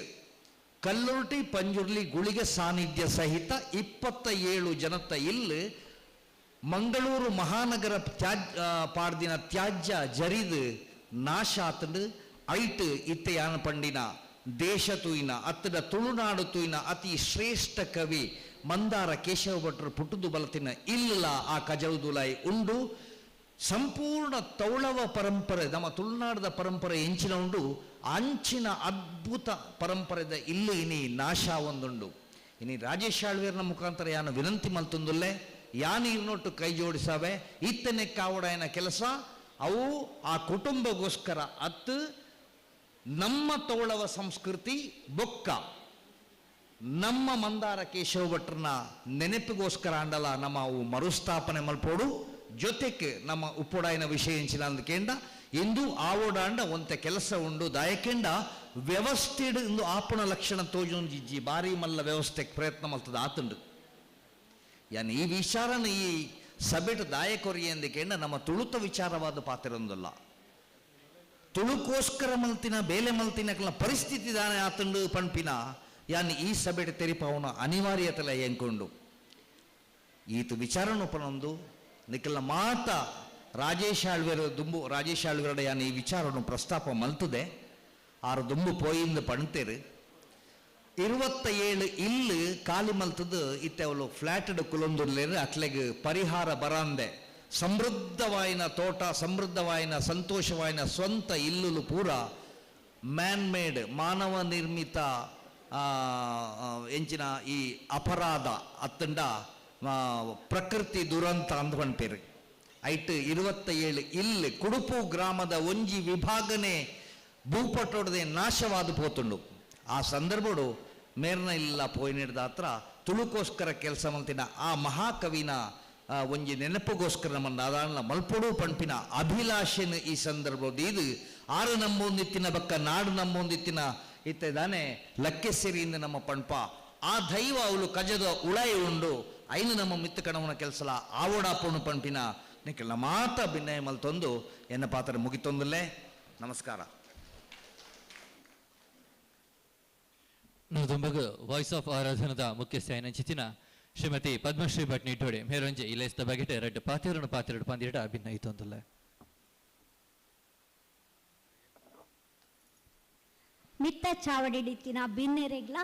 ಕಲ್ಲುರ್ಟಿ ಪಂಜುರ್ಲಿ ಗುಳಿಗೆ ಸಾನ್ನಿಧ್ಯ ಸಹಿತ 27 ಜನತ ಇಲ್ಲಿ ಮಂಗಳೂರು ಮಹಾನಗರ ಪಾಡ್ದಿನ ತ್ಯಾಜ್ಯ ಜರಿದು ನಾಶ ಆತಂಡು ಐಟ್ ಇತ್ತೆ ಯಾನ ಪಂಡಿನ ದೇಶ ತೂಯಿನ ಅತ್ತದ ತುಳುನಾಡು ತೂಯಿನ ಅತಿ ಶ್ರೇಷ್ಠ ಕವಿ ಮಂದಾರ ಕೇಶವ ಭಟ್ರು ಪುಟ್ಟುದು ಬಲತಿನ ಇಲ್ಲ ಆ ಕಜೌದುಲಾಯಿ ಉಂಡು ಸಂಪೂರ್ಣ ತೌಳವ ಪರಂಪರೆ ನಮ್ಮ ತುಳುನಾಡದ ಪರಂಪರೆ ಎಂಚಿನ ಉಂಡು ಅಂಚಿನ ಅದ್ಭುತ ಪರಂಪರೆದ ಇಲ್ಲಿ ಇನಿ ನಾಶ ಒಂದುಂಡು ಇನಿ ರಾಜೇಶ್ ಆಳ್ವೇರ್ನ ಮುಖಾಂತರ ಯಾನು ವಿನಂತಿ ಮಲ್ತೊಂದುಲ್ಲೆ ಯಾನು ಇರ್ನೊಟ್ಟು ಕೈ ಜೋಡಿಸಾವೆ ಇತ್ತನೆ ಕಾವಡಾಯನ ಕೆಲಸ ಅವು ಆ ಕುಟುಂಬಗೋಸ್ಕರ ಅತ್ತು ನಮ್ಮ ತೌಳವ ಸಂಸ್ಕೃತಿ ಬೊಕ್ಕ ನಮ್ಮ ಮಂದಾರ ಕೇಶವ ಭಟ್ರನ ನೆನಪಿಗೋಸ್ಕರ ಅಂಡಲ ನಮ್ಮ ಅವು ಮರುಸ್ಥಾಪನೆ ಮಲ್ಪೋಡು ಜೊತೆಗೆ ನಮ್ಮ ಉಪ್ಪುಡಾಯಿನ ವಿಷಯ ಎಂಚಿನ ಅಂದ್ಕೇಂಡ ಇಂದು ಆವೋಡಾಂಡ ಒಂತೆ ಕೆಲಸ ಉಂಡು ದಾಯಕೆಂಡ ವ್ಯವಸ್ಥೆಡ್ ಇಂದು ಆಪಣ ಲಕ್ಷಣ ತೋಜೊಂಜಿಜ್ಜಿ ಬಾರಿ ಮಲ್ಲ ವ್ಯವಸ್ಥೆಗೆ ಪ್ರಯತ್ನ ಮಲ್ತದ ಆತುಂಡು ಯಾನ್ ಈ ವಿಚಾರನ ಈ ಸಭೆಟ್ ದಾಯಕೊರಿಯ ಎಂದಕೇಂಡ ನಮ್ಮ ತುಳುತ ವಿಚಾರವಾದ ಪಾತ್ರೊಂದಲ್ಲ ತುಳುಕೋಸ್ಕರ ಮಲ್ತಿನ ಬೇಲೆ ಮಲ್ತಿನ ಪರಿಸ್ಥಿತಿ ದಾನೆ ಆತುಂಡು ಪಂಪಿನ ಯಾನ್ ಈ ಸಭೆಟ್ ತೆರಿಪವನ ಅನಿವಾರ್ಯತೆಲ ಎಂಕೊಂಡು ಈತು ವಿಚಾರನೊಪ್ಪನೊಂದು ನಿಖಲ ಮಾತ ರಾಜೇಶ್ ಆಳ್ವೇರ ಯಾನ್ ಈ ವಿಚಾರವನ್ನು ಪ್ರಸ್ತಾಪ ಮಲ್ತದೆ ಆರು ದುಂಬು ಪೋಯಿಂದ ಪಣ್ತೇರು 27 ಇಲ್ಲಿ ಖಾಲಿ ಮಲ್ತದು ಇತ್ತೆ ಅವಳು ಫ್ಲಾಟಡ್ ಕುಲೊಂದುರ್ಲೇರು ಅಟ್ಲೆಗ್ ಪರಿಹಾರ ಬರಾಂದೆ ಸಮೃದ್ಧವಾಯಿನ ತೋಟ ಸಮೃದ್ಧವಾಯಿನ ಸಂತೋಷವಾಯಿನ ಸ್ವಂತ ಇಲ್ಲುಲು ಪೂರ ಮ್ಯಾನ್ ಮೇಡ್ ಮಾನವ ನಿರ್ಮಿತ ಎಂಚಿನ ಈ ಅಪರಾಧ ಅತ್ತಂಡ ಪ್ರಕೃತಿ ದುರಂತ ಅಂದ್ಕೊಂಡ್ಪೇರು ಐಟ್ 27 ಇಲ್ಲಿ ಕುಡುಪು ಗ್ರಾಮದ ಒಂಜಿ ವಿಭಾಗನೆ ಭೂಪಟೋಡದೆ ನಾಶವಾದ ಪೋತುಂಡು ಆ ಸಂದರ್ಭಡು ಮೇರ್ನ ಇಲ್ಲ ಪೋಯಿನಿಡ್ದ ಹತ್ರ ತುಳುಕೋಸ್ಕರ ಕೆಲಸ ಮಲ್ತಿನ ಆ ಮಹಾಕವಿನ ಒಂಜಿ ನೆನಪುಗೋಸ್ಕರ ನಮ್ಮನ್ನು ಅದಾನ ಮಲ್ಪೊಡು ಪಂಪಿನ ಅಭಿಲಾಷೆನ ಈ ಸಂದರ್ಭದ ಇದು ಆರು ನಂಬೊಂದಿತ್ತಿನ ಬಕ್ಕ ನಾಡು ನಂಬೊಂದಿತ್ತಿನ ಇತ್ತದಾನೆ ಲಕ್ಕೆಸೆರಿಯಿಂದ ನಮ್ಮ ಪಂಪ ಆ ದೈವ ಅವಳು ಕಜದ ಉಳಾಯಿ ಉಂಡು ಐನು ನಮ್ಮ ಮಿತ್ತ ಕಣವನ ಕೆಲಸಲ ಆವೋಡಾಪೋಣು ಪಂಪಿನ ನಿಕ್ಕೆಲ್ಲ ಮಾತ ಭಿನ್ನಯ ಮಲ್ತೊಂದು ಎನ್ನ ಪಾತ್ರ ಮುಗಿತೊಂದಲ್ಲೇ ನಮಸ್ಕಾರ. ನುದುಂಬಗ ವಾಯ್ಸ್ ಆಫ್ ಆರಾಧನದ ಮುಖ್ಯಸ್ಥ ಚಿತಿನ ಶ್ರೀಮತಿ ಪದ್ಮಶ್ರೀ ಭಟ್ ನಿಟ್ಟೋಡೆ ಮೇರೊಂಜೆ ಇಲೆಸ್ತ ಬಗೆಟ್ ರೆಡ್ ಪಾತೆರಡು ಪಂದಿರಡ ಭಿನ್ನ ಐತೊಂದುಲ್ಲ ಮಿತ್ತ ಚಾವಡಿಡಿತ್ತಿನ ಭಿನ್ನೆರೆಗ್ಲ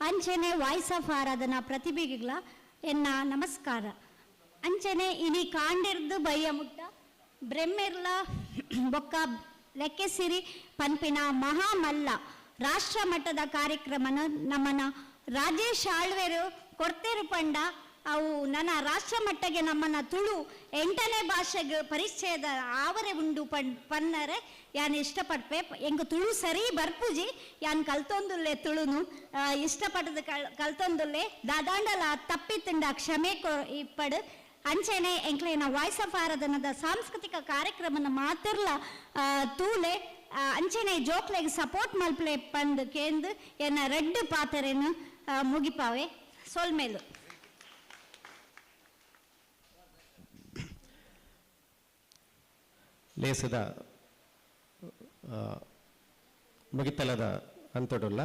ಅಂಚನೆ ವಾಯ್ಸ್ ಆಫ್ ಆರಾಧನಾ ಪ್ರತಿಭೆಗಳ ಎನ್ನ ನಮಸ್ಕಾರ. ಅಂಚನೆ ಇನಿ ಕಾಂಡಿರ್ದು ಬಯ್ಯ ಮುಟ್ಟ ಬ್ರೆಮ್ಮೆರ್ಲ ಬೊಕ್ಕ ಲೆಕ್ಕೆಸಿರಿ ಪನ್ಪಿನ ಮಹಾಮಲ್ಲ ರಾಷ್ಟ್ರ ಮಟ್ಟದ ಕಾರ್ಯಕ್ರಮನ ನಮ್ಮನ ರಾಜೇಶ್ ಆಳ್ವೇರು ಕೊಡ್ತೇರು ಪಂಡ ಅವು ನನ್ನ ರಾಷ್ಟ್ರ ಮಟ್ಟಗೆ ನಮ್ಮನ್ನ ತುಳು 8ನೇ ಭಾಷೆಗೆ ಪರಿಚಯದ ಆವರೆ ಉಂಡು ಪನ್ನರೆ ಯಾನ್ ಇಷ್ಟಪಡ್ಪೆ ಎಂಗು ತುಳು ಸರಿ ಬರ್ಪುಜಿ ಯಾನ್ ಕಲ್ತೊಂದುಲ್ಲೆ ತುಳುನು ಇಷ್ಟಪಟ್ಟದ ಕಲ್ತೊಂದುಲ್ಲೆ ದಾದಾಂಡಲ ತಪ್ಪಿತ್ತಂಡ ಕ್ಷಮೆ ಇಪ್ಪಡು ಅಂಚೆನೆ ಎಂಕ್ಲೇನ ವಾಯ್ಸ್ ಆಫ್ ಆರಾಧನದ ಸಾಂಸ್ಕೃತಿಕ ಕಾರ್ಯಕ್ರಮನ ಮಾತಿರ್ಲ ತೂಲೆ ಅಂಚೆನೆ ಜೋಕ್ಲೆಗೆ ಸಪೋರ್ಟ್ ಮಲ್ಪಲೆ ಪಂದು ಕೇಂದು ಎನ್ನ ರೆಡ್ ಪಾತೆರೆನು ಮುಗಿಪಾವೆ ಸೋಲ್ಮೇಲು ಲೇಸದ ಮುಗಿತಲದ ಅಂತೊಡುಲ್ಲ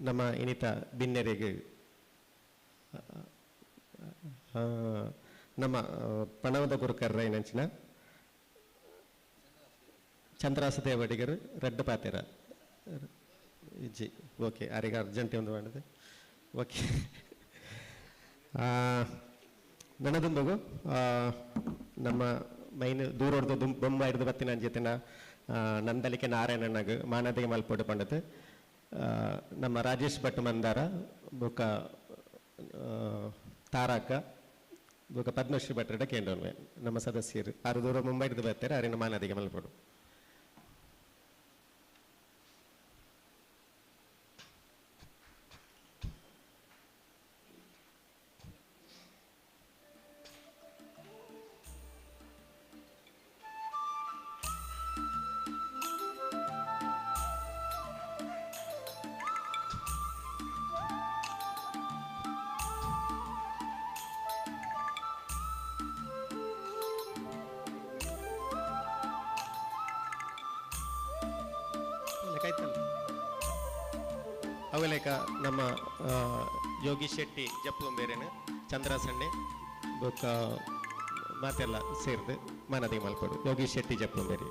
ನಮ್ಮ ಇನಿತ ಬಿನ್ನೆರೆಗೆ ನಮ್ಮ ಪಣವದ ಗುರುಕರ್ರ ಏನಂಚಿನ ಚಂದ್ರಾಸ ದೇವಡಿಗರು ರೆಡ್ ಪಾತೆರ ಜಿ ಓಕೆ ಅರಿಗೆ ಅರ್ಜೆಂಟ್ ಒಂದು ಮಾಡಿದೆ ಓಕೆ ನನದುಂಬಗು ನಮ್ಮ ಮೈನ್ ದೂರೋಡ್ದು ಬೊಮ್ಮ ಹಿಡಿದು ಬತ್ತಿನ ಜೊತೆನ ನಂದಲಿಕೆ ನಾರಾಯಣನಾಗ ಮಾನದಿಗೆ ಮಲ್ಪೊಡು ಪಂಡದು ನಮ್ಮ ರಾಜೇಶ್ ಭಟ್ ಮಂದಾರ ಬೊಕ್ಕ ತಾರಕ ಬೊಕ್ಕ ಪದ್ಮಶ್ರೀ ಭಟ್ರಡ ಕೇಂದ್ರವೇ ನಮ್ಮ ಸದಸ್ಯರು ಆರು ದೂರ ಮುಂಬೈ ಹಿಡಿದು ಬರ್ತಾರೆ ಅರಿನ ಮಾನದಿಗೆ ಮಲ್ಪೊಡು. ಅವಲೇಕ ನಮ್ಮ ಯೋಗೀಶ್ ಶೆಟ್ಟಿ ಜಪ್ಪು ಬೇರೆನೆ ಚಂದ್ರ ಸಣ್ಣೆ ಬೊಕ್ಕ ಮಾತೆಲ್ಲ ಸೇರಿದು ಮನದಿ ಮಲ್ಪಡು ಯೋಗೀಶ್ ಶೆಟ್ಟಿ ಜಪ್ಪು ಬೇರೆ.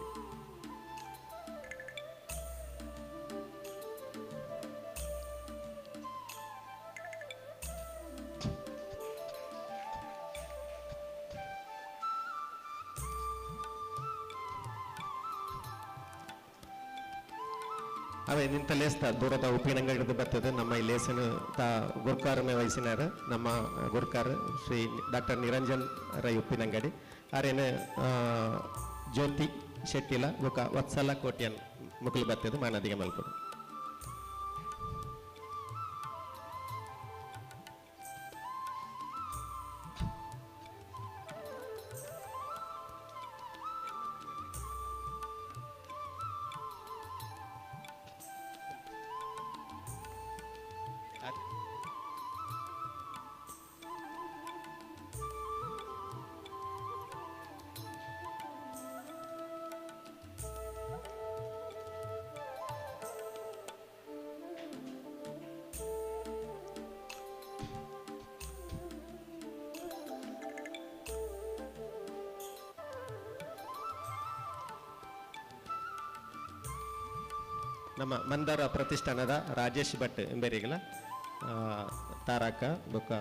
ಅವೆ ನಿಂತ ಲೇಸ್ತ ದೂರದ ಉಪ್ಪಿನಂಗಡಿ ಬರ್ತದೆ ನಮ್ಮ ಈ ಲೇಸನು ತಾ ಗುರ್ಕಾರನೇ ವಹಿಸಿನಾರ ನಮ್ಮ ಗುರ್ಕಾರ್ ಶ್ರೀ ಡಾಕ್ಟರ್ ನಿರಂಜನ್ ರೈ ಉಪ್ಪಿನಂಗಡಿ ಆರೇನು ಜ್ಯೋತಿ ಶೆಟ್ಟಿಲ ಬೊಕ ವತ್ಸಲ ಕೋಟ್ಯನ್ ಮುಕುಲು ಬರ್ತದೆ ಮಾನದಿಗೆ ಮಲ್ಪಡು. ನಮ್ಮ ಮಂದಾರ ಪ್ರತಿಷ್ಠಾನದ ರಾಜೇಶ್ ಭಟ್ ಎಂಬೆರಿಗಲ ತಾರಕ ಬೊಕ್ಕ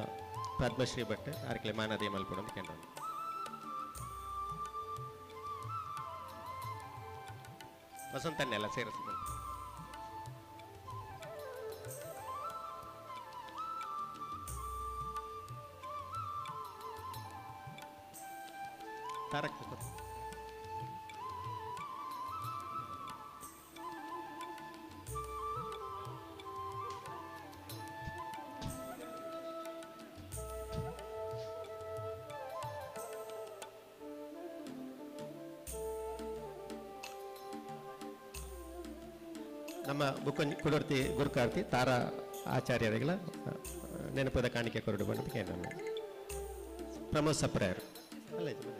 ಪದ್ಮಶ್ರೀ ಭಟ್ ಆರ್ಕಲೆ ಮಾನದಿ ಮಲ್ಪಡು ಅಂತ ಕೇಂದ್ರ. ವಸಂತನ್ನೆಲ್ಲ ಸೇರಿಸ್ಬೋದು. ತಾರಕ ನಮ್ಮ ಬುಕ್ಕಂಜಿ ಕುಡರ್ತಿ ಗುರುಕಾರ್ತಿ ತಾರಾ ಆಚಾರ್ಯರಿಗೆಲ್ಲ ನೆನಪದ ಕಾಣಿಕೆ ಕೊರಡು ಬಂದು ಕೇಳ ಪ್ರಮೋದ್ ಸಪ್ರಾಯರು ಅಲ್ಲ ಕೊಡಿ.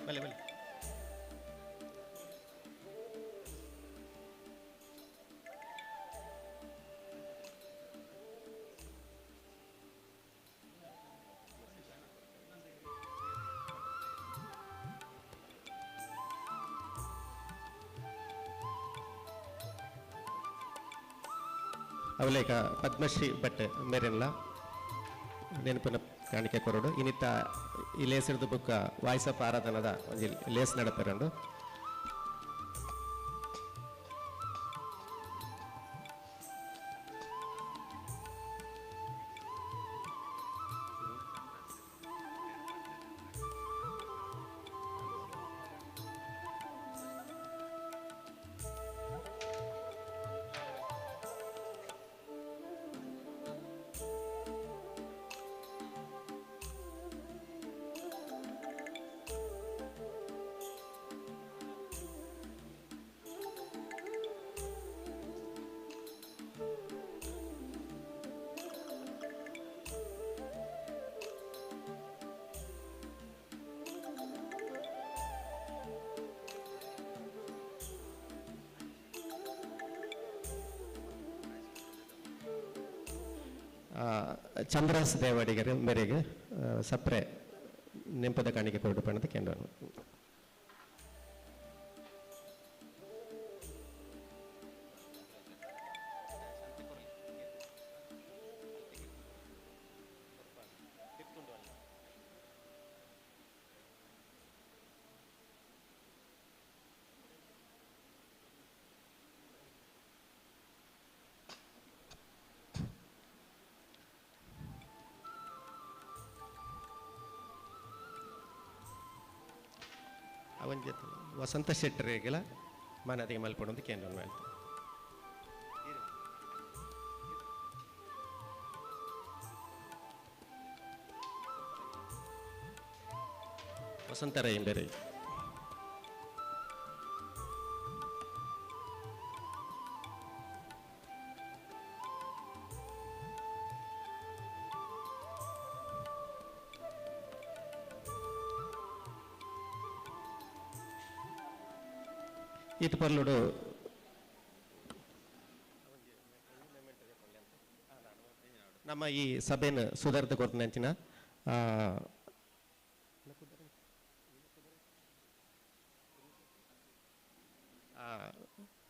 ಬಲೆ ಬಲೆ ಅವಲೇಕ ಪದ್ಮಶ್ರೀ ಭಟ್ ಮೇರೆಲ್ಲ ನೆನಪಿನ ಕಾಣಿಕೆ ಕೊರಡು ಇನ್ನಿತ್ತ ಈ ಲೇಸಿರ್ದು ಬುಕ್ಕ ವಾಯ್ಸ್ ಆಫ್ ಆರಾಧನದ ಒಂದು ಲೇಸ್ ನಡಪರಂಡು ಚಂದ್ರಾಸ್ ದೇವಾಡಿಗರು ಮೇರೆಗೆ ಸಪ್ರೆ ನೆಂಪದ ಕಾಣಿಕೆ ಕೊರಡು ಪಣದ ಕೇಂದ್ರ. ಅವನ ಜೊತೆ ವಸಂತ ಶೆಟ್ಟರಿಗೆಲ್ಲ ಮಾನದಿಗೆ ಮಲ್ಪಡು ಅಂತ ಕೇಂದ್ರ ಹೇಳ್ತಾರೆ. ವಸಂತ ರೈಂಬೆರೆ. ಇದು ಪರ್ಲುಡು ನಮ್ಮ ಈ ಸಭೆನ ಸುಧಾರಿತ ಕೊಡ್ತಂಚಿನ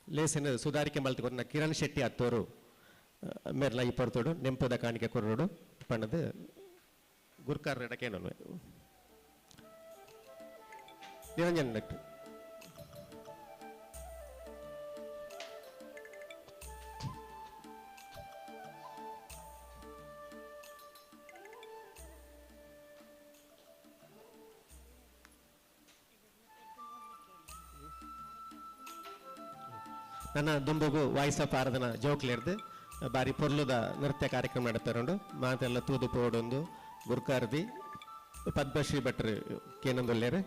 ಲೇಸಿನ ಸುಧಾರಿಕೆ ಮಲ್ತು ಕೊಡ್ನ ಕಿರಣ್ ಶೆಟ್ಟಿ ಹತ್ತೋರು ಮೇರ್ಲ ಈ ಪಡ್ತೋಡು ನೆಂಪದ ಕಾಣಿಕೆ ಕೊರೋಡು ಪಣ್ಣದು ಗುರ್ಕಾರ್ ಎಡಕೇನು ನಿರಂಜನ್ ಡಾಕ್ಟರ್ ನನ್ನ ದುಂಬುಗು ವಾಯ್ಸ್ ಆಫ್ ಆರಾಧನಾ ಜೋಕ್ಲೆರ್ದು ಬಾರಿ ಪೊರ್ಲುದ ನೃತ್ಯ ಕಾರ್ಯಕ್ರಮ ನಡೀತಾರುಂಡು ಮಾತೆಲ್ಲ ತೂದು ಪೋಡೊಂದು ಗುರ್ಕಾರ್ದಿ ಪದ್ಮಶ್ರೀ ಭಟ್ರು ಕೇನೊಂದುಲ್ಲೇರು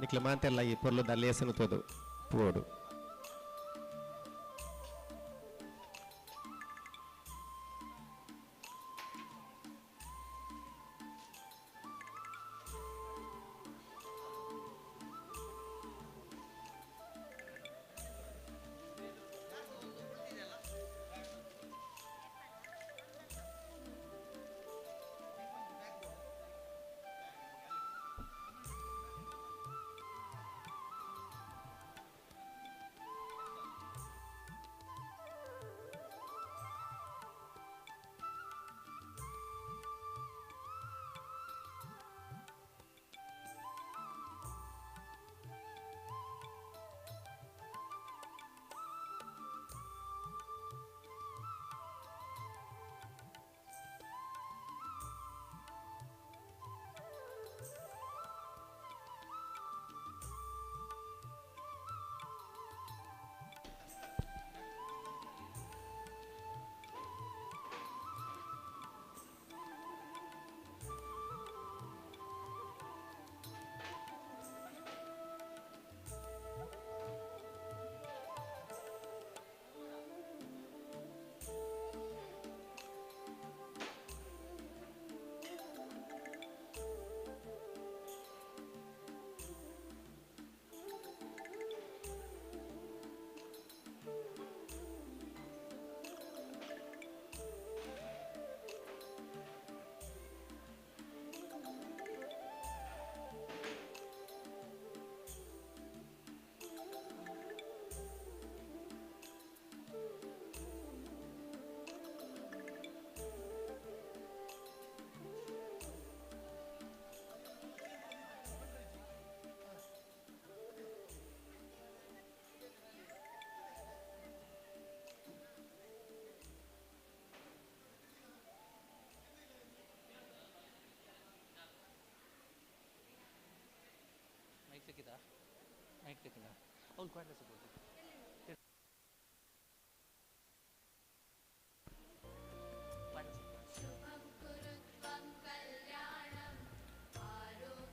ನಿಕ್ಲ ಮಾತೆಲ್ಲ ಈ ಪೊರ್ಲುದ ಲೇಸನು ತೋದು ಪೋಡು.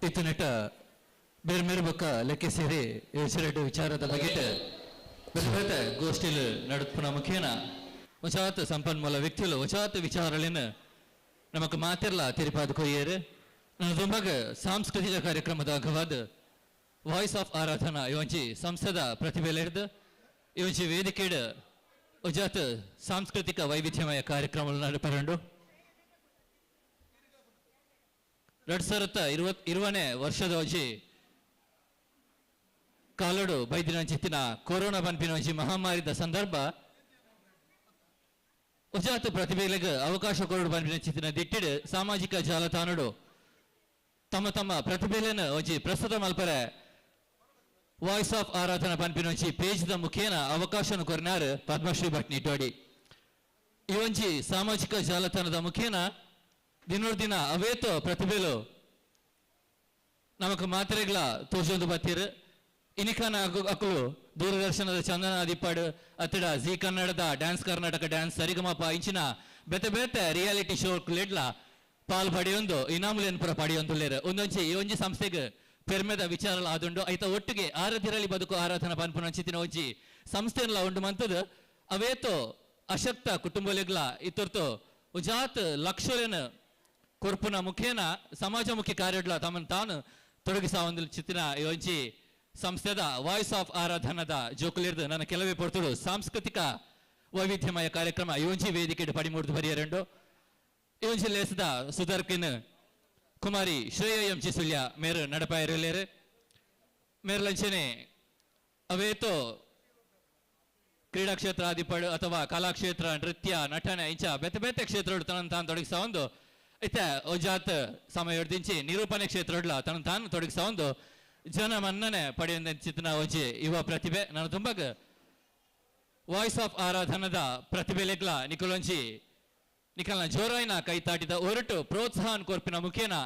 ಇತ್ತನಟ ಬೇರೆ ಬೇರೆ ಬೊಕ್ಕ ಲೆಕ್ಕ ಸೇರಿ ಯೋಚನೆ ವಿಚಾರದ ಬಗ್ಗೆ ಬೇರೆ ಬೇರೆ ಗೋಷ್ಠಿಲು ನಡುಪುನ ಮುಖೇನ ವಚಾತ್ ಸಂಪನ್ಮೂಲ ವ್ಯಕ್ತಿಗಳು ವಚಾತ್ ವಿಚಾರಗಳನ್ನ ನಮಕ್ ಮಾತಿರ್ಲ ತಿರುಪಾದ ಕೊಯ್ಯರು ನನ್ನ ದುಂಬಾಗ ಸಾಂಸ್ಕೃತಿಕ ಕಾರ್ಯಕ್ರಮದ ಅಂಗವಾದ ವಾಯ್ಸ್ ಆಫ್ ಆರಾಧನಾ ಇವಂಚಿ ಸಂಸ್ಥದ ಪ್ರತಿಭೆಲೆಡ್ದು ಇವಂಚಿ ವೇದಿಕೆಡ್ ವಜಾತ್ ಸಾಂಸ್ಕೃತಿಕ ವೈವಿಧ್ಯಮಯ ಕಾರ್ಯಕ್ರಮಗಳು ನಡುಪರಂಡು 2020 ವರ್ಷದ ವಜಿ ಕಾಲಡು ಬೈದಿನ ಚಿತ್ತಿನ ಕೊರೋನಾ ಪನ್ಪಿನ ವಜಿ ಮಹಾಮಾರಿದ ಸಂದರ್ಭ ವಜಾತ್ ಪ್ರತಿಭೆಗಳಿಗೆ ಅವಕಾಶ ಕೊರಡು ಪನ್ಪಿನ ಚಿತ್ತಿನ ದಿಟ್ಟಿಡ್ ಸಾಮಾಜಿಕ ಜಾಲತಾಣಡು ತಮ್ಮ ತಮ್ಮ ಪ್ರತಿಭೆಗಳನ್ನು ವಜಿ ಪ್ರಸ್ತುತ ಮಲ್ಪರೆ ವಾಯ್ಸ್ ಆಫ್ ಆರಾಧನಾ ಪನ್ಪಿನ ವಜಿ ಪೇಜ್ದ ಮುಖೇನ ಅವಕಾಶ ಕೊರನಾರು ಪದ್ಮಶ್ರೀ ಭಟ್ ನಿಟ್ಟೋಡಿ ಇವೊಂಜಿ ಸಾಮಾಜಿಕ ಜಾಲತಾಣದ ಮುಖೇನ ದಿನೋದಿನ ಅವೇತೋ ಪ್ರತಿಭೆಲು ನಮಕ್ ಮಾತ್ರೆಗಳ ತೋರ್ಸೊಂದು ಬತ್ತೀರು ಇನಿಕಾನ ಅಕ್ಕಳು ದೂರದರ್ಶನದ ಚಂದನ ದಿಪ್ಪಾಡು ಅತ್ತಡ ಜಿ ಕನ್ನಡದ ಡ್ಯಾನ್ಸ್ ಕರ್ನಾಟಕ ಡ್ಯಾನ್ಸ್ ಸರಿಗಮಪ ಇಂಚಿನ ಬೆತೆ ಬೆತೆ ರಿಯಾಲಿಟಿ ಶೋ ಲೆಡ್ಲ ಪಾಲ್ ಪಡೆಯೊಂದು ಇನಾಮುಲೇನ್ ಪುರ ಪಡೆಯೊಂದುಲ್ಲೇರು ಒಂದೊಂಚಿ ಈ ಒಂಜಿ ಸಂಸ್ಥೆಗೆ ಪೆರ್ಮೆದ ವಿಚಾರ ಆದುಂಡು ಐತ ಒಟ್ಟಿಗೆ ಆರಾಧ್ಯರಲ್ಲಿ ಬದುಕು ಆರಾಧನಾ ಪನ್ಪುನಂಚಿತಿನ ಒಂಜಿ ಸಂಸ್ಥೆಲ್ಲ ಉಂಡು ಮಂತದು ಅವೇತೋ ಅಶಕ್ತ ಕುಟುಂಬಲೆಗ್ಲ ಇತ್ತೊರ್ತು ಉಜಾತ್ ಲಕ್ಷಲೇನ ಕೊರ್ಪುನ ಮುಖೇನ ಸಮಾಜಮುಖಿ ಕಾರ್ಯಡ್ಲ ತಮ್ಮನ್ನು ತಾನು ತೊಡಗಿಸಾವಂದು ಚಿತ್ತಿನ ಈ ಒಂಜಿ ಸಂಸ್ಥೆದ ವಾಯ್ಸ್ ಆಫ್ ಆರಾಧನದ ಜೋಕುಲಿರ್ದು ನನ್ನ ಕೆಲವೇ ಪೊರ್ತುಡು ಸಾಂಸ್ಕೃತಿಕ ವೈವಿಧ್ಯಮಯ ಕಾರ್ಯಕ್ರಮ ಈ ಒಂಜಿ ವೇದಿಕೆ ಪಡಿಮೂಡ್ದು ಬರಿಯರೆಂಡು ಈ ಒಂಜಿ ಲೇಸದ ಸುಧರ್ಕಿನ್ ಕುಮಾರಿ ಶ್ರೇಯ ಎಂ ಜಿ ಸುಳ್ಯ ಮೇರು ನಡಪಾಯಿರಲೇರು ಮೇರ್ಲಂಚನೆ ಅವೇತೋ ಕ್ರೀಡಾ ಕ್ಷೇತ್ರ ಆದಿಪಡು ಅಥವಾ ಕಲಾಕ್ಷೇತ್ರ ನೃತ್ಯ ನಟನೆ ಇಂಚ ಬೆತ್ತ ಬೆತ್ತ ಕ್ಷೇತ್ರ ತಾನು ತೊಡಗಿಸ ಒಂದು ಇತ್ತ ಒಜಾತ್ ಸಮಯ ಹಿಡ್ದಿಂಚಿ ನಿರೂಪಣೆ ಕ್ಷೇತ್ರ ತಾನು ತೊಡಗಿಸ ಒಂದು ಜನ ಮನ್ನನೆ ಪಡೆಯುವ ಚಿತ್ರನ ಒಜಿ ಯುವ ಪ್ರತಿಭೆ ನಾನು ತುಂಬಾಗ ವಾಯ್ಸ್ ಆಫ್ ಆರಾಧನದ ಪ್ರತಿಭೆಲೆಗ್ಲ ನಿಖಲೊಂಜಿ ನಿಖಲ್ನ ಜೋರಾಯಿನ ಕೈ ತಾಟಿದ ಹೊರಟು ಪ್ರೋತ್ಸಾಹನ್ ಕೊರ್ಪಿನ ಮುಖೇನ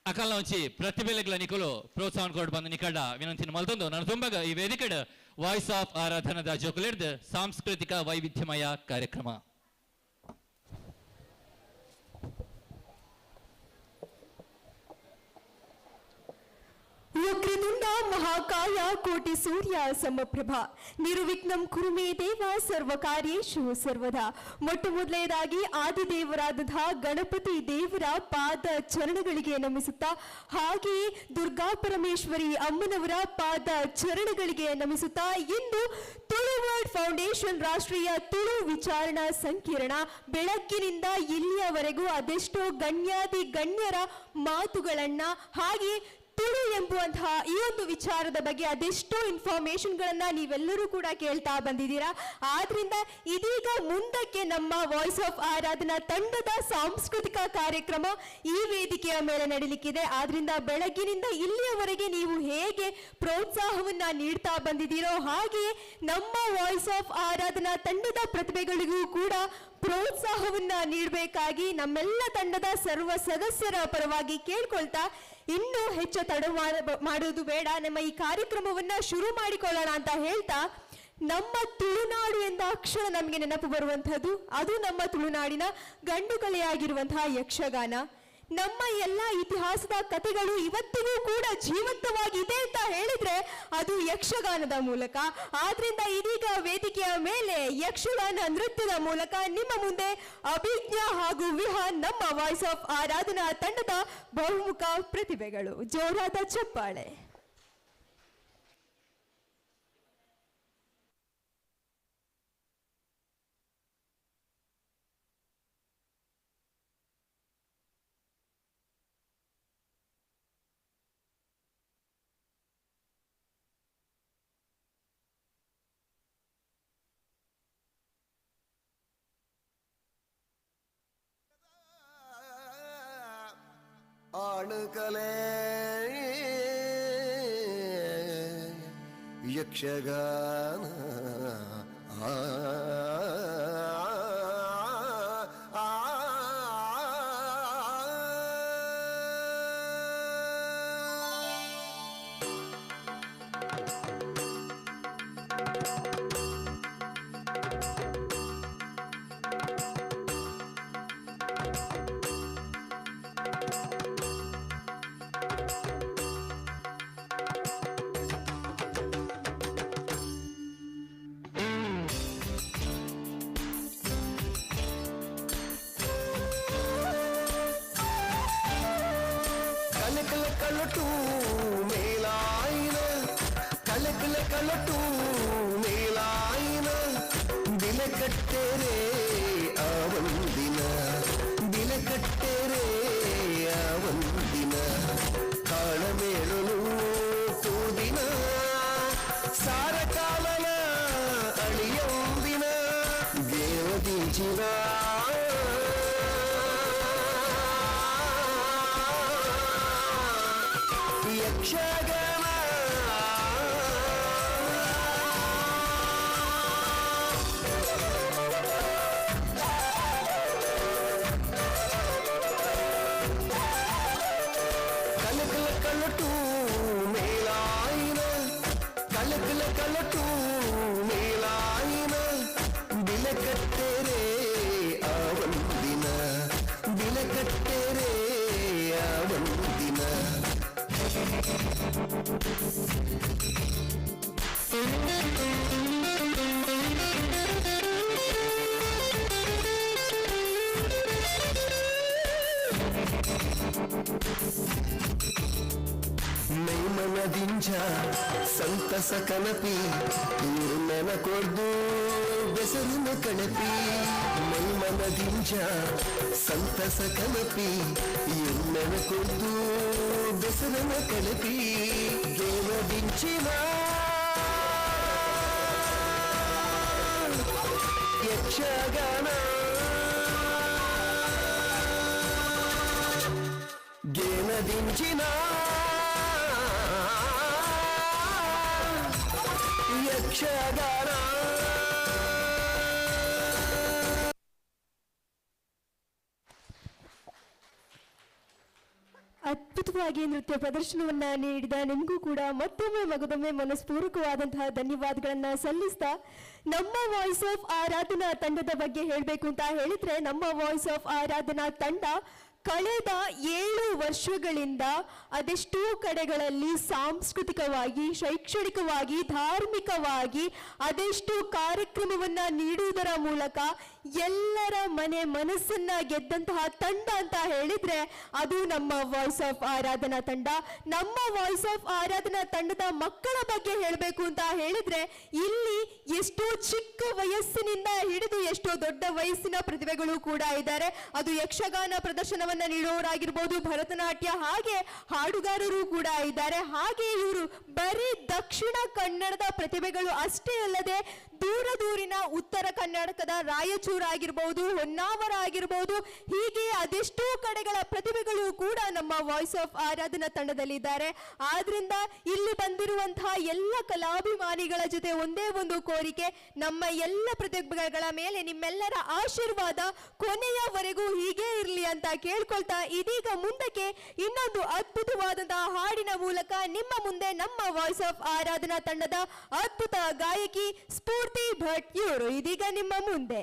ಅಕಲ್ನ ಒಂಚಿ ಪ್ರತಿಭೆಲೆಗ್ಲ ನಿಖಲು ಪ್ರೋತ್ಸಾಹನ್ ಕೊಟ್ಟು ಬಂದು ನಿಕಲ್ಡ ವಿನಂತಿನ ಮಲ್ತೊಂದು ನಾನು ತುಂಬಾಗ ಈ ವೇದಿಕೆ ವಾಯ್ಸ್ ಆಫ್ ಆರಾಧನದ ಜೋಕುಲಿಡ್ದು ಸಾಂಸ್ಕೃತಿಕ ವೈವಿಧ್ಯಮಯ ಕಾರ್ಯಕ್ರಮ ವಕ್ರತುಂಡ ಮಹಾಕಾಯ ಕೋಟಿ ಸೂರ್ಯ ಸಮಪ್ರಭಾ ನಿರ್ವಿಘ್ನಂ ಕುರು ಮೇ ದೇವ ಸರ್ವಕಾರ್ಯೇಷು ಸರ್ವದಾ. ಮೊಟ್ಟ ಮೊದಲನೇದಾಗಿ ಆದಿದೇವರಾದಂತಹ ಗಣಪತಿ ದೇವರ ಪಾದ ಚರಣಗಳಿಗೆ ನಮಿಸುತ್ತಾ, ಹಾಗೆಯೇ ದುರ್ಗಾ ಪರಮೇಶ್ವರಿ ಅಮ್ಮನವರ ಪಾದ ಚರಣಗಳಿಗೆ ನಮಿಸುತ್ತಾ, ಇಂದು ತುಳು ವರ್ಲ್ಡ್ ಫೌಂಡೇಶನ್ ರಾಷ್ಟ್ರೀಯ ತುಳು ವಿಚಾರಣಾ ಸಂಕಿರಣ ಬೆಳಗ್ಗಿನಿಂದ ಇಲ್ಲಿಯವರೆಗೂ ಅದೆಷ್ಟೋ ಗಣ್ಯಾತಿ ಗಣ್ಯರ ಮಾತುಗಳನ್ನ ಹಾಗೆ ತುಳು ಎಂಬುವಂತಹ ಈ ಒಂದು ವಿಚಾರದ ಬಗ್ಗೆ ಅದೆಷ್ಟೋ ಇನ್ಫಾರ್ಮೇಶನ್ಗಳನ್ನ ನೀವೆಲ್ಲರೂ ಕೂಡ ಕೇಳ್ತಾ ಬಂದಿದ್ದೀರಾ. ಆದ್ರಿಂದ ಇದೀಗ ಮುಂದಕ್ಕೆ ನಮ್ಮ ವಾಯ್ಸ್ ಆಫ್ ಆರಾಧನಾ ತಂಡದ ಸಾಂಸ್ಕೃತಿಕ ಕಾರ್ಯಕ್ರಮ ಈ ವೇದಿಕೆಯ ಮೇಲೆ ನಡೀಲಿಕ್ಕಿದೆ. ಆದ್ರಿಂದ ಬೆಳಗ್ಗಿನಿಂದ ಇಲ್ಲಿಯವರೆಗೆ ನೀವು ಹೇಗೆ ಪ್ರೋತ್ಸಾಹವನ್ನ ನೀಡ್ತಾ ಬಂದಿದ್ದೀರೋ ಹಾಗೆಯೇ ನಮ್ಮ ವಾಯ್ಸ್ ಆಫ್ ಆರಾಧನಾ ತಂಡದ ಪ್ರತಿಭೆಗಳಿಗೂ ಕೂಡ ಪ್ರೋತ್ಸಾಹವನ್ನ ನೀಡಬೇಕಾಗಿ ನಮ್ಮೆಲ್ಲ ತಂಡದ ಸರ್ವ ಸದಸ್ಯರ ಪರವಾಗಿ ಕೇಳ್ಕೊಳ್ತಾ, ಇನ್ನೂ ಹೆಚ್ಚು ತಡ ಮಾಡುವುದು ಬೇಡ, ನಮ್ಮ ಈ ಕಾರ್ಯಕ್ರಮವನ್ನ ಶುರು ಮಾಡಿಕೊಳ್ಳೋಣ ಅಂತ ಹೇಳ್ತಾ, ನಮ್ಮ ತುಳುನಾಡು ಎಂದ ಅಕ್ಷರ ನಮಗೆ ನೆನಪು ಬರುವಂತಹದ್ದು ಅದು ನಮ್ಮ ತುಳುನಾಡಿನ ಗಂಡು ಕಲೆಯಾಗಿರುವಂತಹ ಯಕ್ಷಗಾನ. ನಮ್ಮ ಎಲ್ಲ ಇತಿಹಾಸದ ಕಥೆಗಳು ಇವತ್ತಿಗೂ ಕೂಡ ಜೀವಂತವಾಗಿದೆ ಅಂತ ಹೇಳಿದ್ರೆ ಅದು ಯಕ್ಷಗಾನದ ಮೂಲಕ. ಆದ್ರಿಂದ ಇದೀಗ ವೇದಿಕೆಯ ಮೇಲೆ ಯಕ್ಷಗಾನ ನೃತ್ಯದ ಮೂಲಕ ನಿಮ್ಮ ಮುಂದೆ ಅಭಿಜ್ಞಾ ಹಾಗೂ ವಿಹಾನ್ ನಮ್ಮ ವಾಯ್ಸ್ ಆಫ್ ಆರಾಧನಾ ತಂಡದ ಬಹುಮುಖ ಪ್ರತಿಭೆಗಳು. ಜೋರಾದ ಚಪ್ಪಾಳೆ. ಆಣುಕಲೆ ಯಕ್ಷಗಾನ ಕಲಟು ಮೇಲಾಯಿನ ಕಲಕಲ ಕಲಟು ಮೇಲಾಯಿನ ದಿನಕಟ್ಟೆರೆ ಆವಂದಿನ ದಿನಕಟ್ಟೆರೆ ಆವಂದಿನ ಕಾಳಮೇಳಲು ತೂದಿನ ಸಾರಕಾಲನ ಅಳಿಯಂದಿನ ದೇವದಿಂಚಿನ ಯಕ್ಷಗಾನ ಕಲಕಲ ಕಲಟು ಮೇಲಾಯಿನ ಕಲಕಲ ಕಲಟು ಮೇಲಾಯಿನ ದಿನಕಟ್ಟೆರೆ ಆವಂದಿನ ದಿನಕಟ್ಟೆರೆ ಮೈಮನದಿಂಜ ಸಂತಸ ಕನಪಿ ನೀರು ನೆನಕೊಡ್ದು ಬೆಸರಿನ ಕಣಪಿ ಮೈಮನದಿಂಜ ಸಂತಸ ಕನಪಿ ನೀರು ನೆನಕೊಡ್ದು ಬೆಸರಿನ ಕಣಪಿ ಗೇಮದಿಂಚಿನ ಯಕ್ಷಗಾನ ಗೇಮದಿಂಚಿನ ಯಕ್ಷಗಾನ ಅದ್ಭುತವಾಗಿ ನೃತ್ಯ ಪ್ರದರ್ಶನವನ್ನ ನೀಡಿದ ನಿಮಗೂ ಕೂಡ ಮತ್ತೊಮ್ಮೆ ಮಗದೊಮ್ಮೆ ಮನಸ್ಪೂರ್ವಕವಾದಂತಹ ಧನ್ಯವಾದಗಳನ್ನ ಸಲ್ಲಿಸ್ತಾ ನಮ್ಮ ವಾಯ್ಸ್ ಆಫ್ ಆರಾಧನಾ ತಂಡದ ಬಗ್ಗೆ ಹೇಳಬೇಕು ಅಂತ ಹೇಳಿದ್ರೆ ನಮ್ಮ ವಾಯ್ಸ್ ಆಫ್ ಆರಾಧನಾ ತಂಡ ಕಳೆದ 7 ವರ್ಷಗಳಿಂದ ಅದೆಷ್ಟೋ ಕಡೆಗಳಲ್ಲಿ ಸಾಂಸ್ಕೃತಿಕವಾಗಿ ಶೈಕ್ಷಣಿಕವಾಗಿ ಧಾರ್ಮಿಕವಾಗಿ ಅದೆಷ್ಟು ಕಾರ್ಯಕ್ರಮವನ್ನ ನೀಡುವುದರ ಮೂಲಕ ಎಲ್ಲರ ಮನಸ್ಸನ್ನ ಗೆದ್ದಂತಹ ತಂಡ ಅಂತ ಹೇಳಿದ್ರೆ ಅದು ನಮ್ಮ ವಾಯ್ಸ್ ಆಫ್ ಆರಾಧನಾ ತಂಡ. ನಮ್ಮ ವಾಯ್ಸ್ ಆಫ್ ಆರಾಧನಾ ತಂಡದ ಮಕ್ಕಳ ಬಗ್ಗೆ ಹೇಳಬೇಕು ಅಂತ ಹೇಳಿದ್ರೆ ಇಲ್ಲಿ ಎಷ್ಟೋ ಚಿಕ್ಕ ವಯಸ್ಸಿನಿಂದ ಹಿಡಿದು ಎಷ್ಟೋ ದೊಡ್ಡ ವಯಸ್ಸಿನ ಪ್ರತಿಭೆಗಳು ಕೂಡ ಇದ್ದಾರೆ. ಅದು ಯಕ್ಷಗಾನ ಪ್ರದರ್ಶನವನ್ನ ನೀಡುವವರಾಗಿರ್ಬೋದು, ಭರತನಾಟ್ಯ, ಹಾಗೆ ಹಾಡುಗಾರರು ಕೂಡ ಇದ್ದಾರೆ. ಹಾಗೆ ಇವರು ಬರೀ ದಕ್ಷಿಣ ಕನ್ನಡದ ಪ್ರತಿಭೆಗಳು ಅಷ್ಟೇ ಅಲ್ಲದೆ ದೂರಿನ ಉತ್ತರ ಕರ್ನಾಟಕದ ರಾಯಚೂರು ಆಗಿರ್ಬೋದು, ಹೊನ್ನಾವರ ಆಗಿರ್ಬೋದು, ಹೀಗೆ ಅದೆಷ್ಟೋ ಕಡೆಗಳ ಪ್ರತಿಭೆಗಳು ಕೂಡ ನಮ್ಮ ವಾಯ್ಸ್ ಆಫ್ ಆರಾಧನಾ ತಂಡದಲ್ಲಿದ್ದಾರೆ. ಆದ್ರಿಂದ ಇಲ್ಲಿ ಬಂದಿರುವಂತಹ ಎಲ್ಲ ಕಲಾಭಿಮಾನಿಗಳ ಜೊತೆ ಒಂದೇ ಒಂದು ಕೋರಿಕೆ, ನಮ್ಮ ಎಲ್ಲ ಪ್ರತಿಭೆಗಳ ಮೇಲೆ ನಿಮ್ಮೆಲ್ಲರ ಆಶೀರ್ವಾದ ಕೊನೆಯವರೆಗೂ ಹೀಗೆ ಇರಲಿ ಅಂತ ಕೇಳ್ಕೊಳ್ತಾ ಇದೀಗ ಮುಂದಕ್ಕೆ ಇನ್ನೊಂದು ಅದ್ಭುತವಾದಂತಹ ಹಾಡಿನ ಮೂಲಕ ನಿಮ್ಮ ಮುಂದೆ ನಮ್ಮ ವಾಯ್ಸ್ ಆಫ್ ಆರಾಧನಾ ತಂಡದ ಅದ್ಭುತ ಗಾಯಕಿ ಸ್ಫೂರ್ತಿ ಭಟ್ ಇವರು ಇದೀಗ ನಿಮ್ಮ ಮುಂದೆ.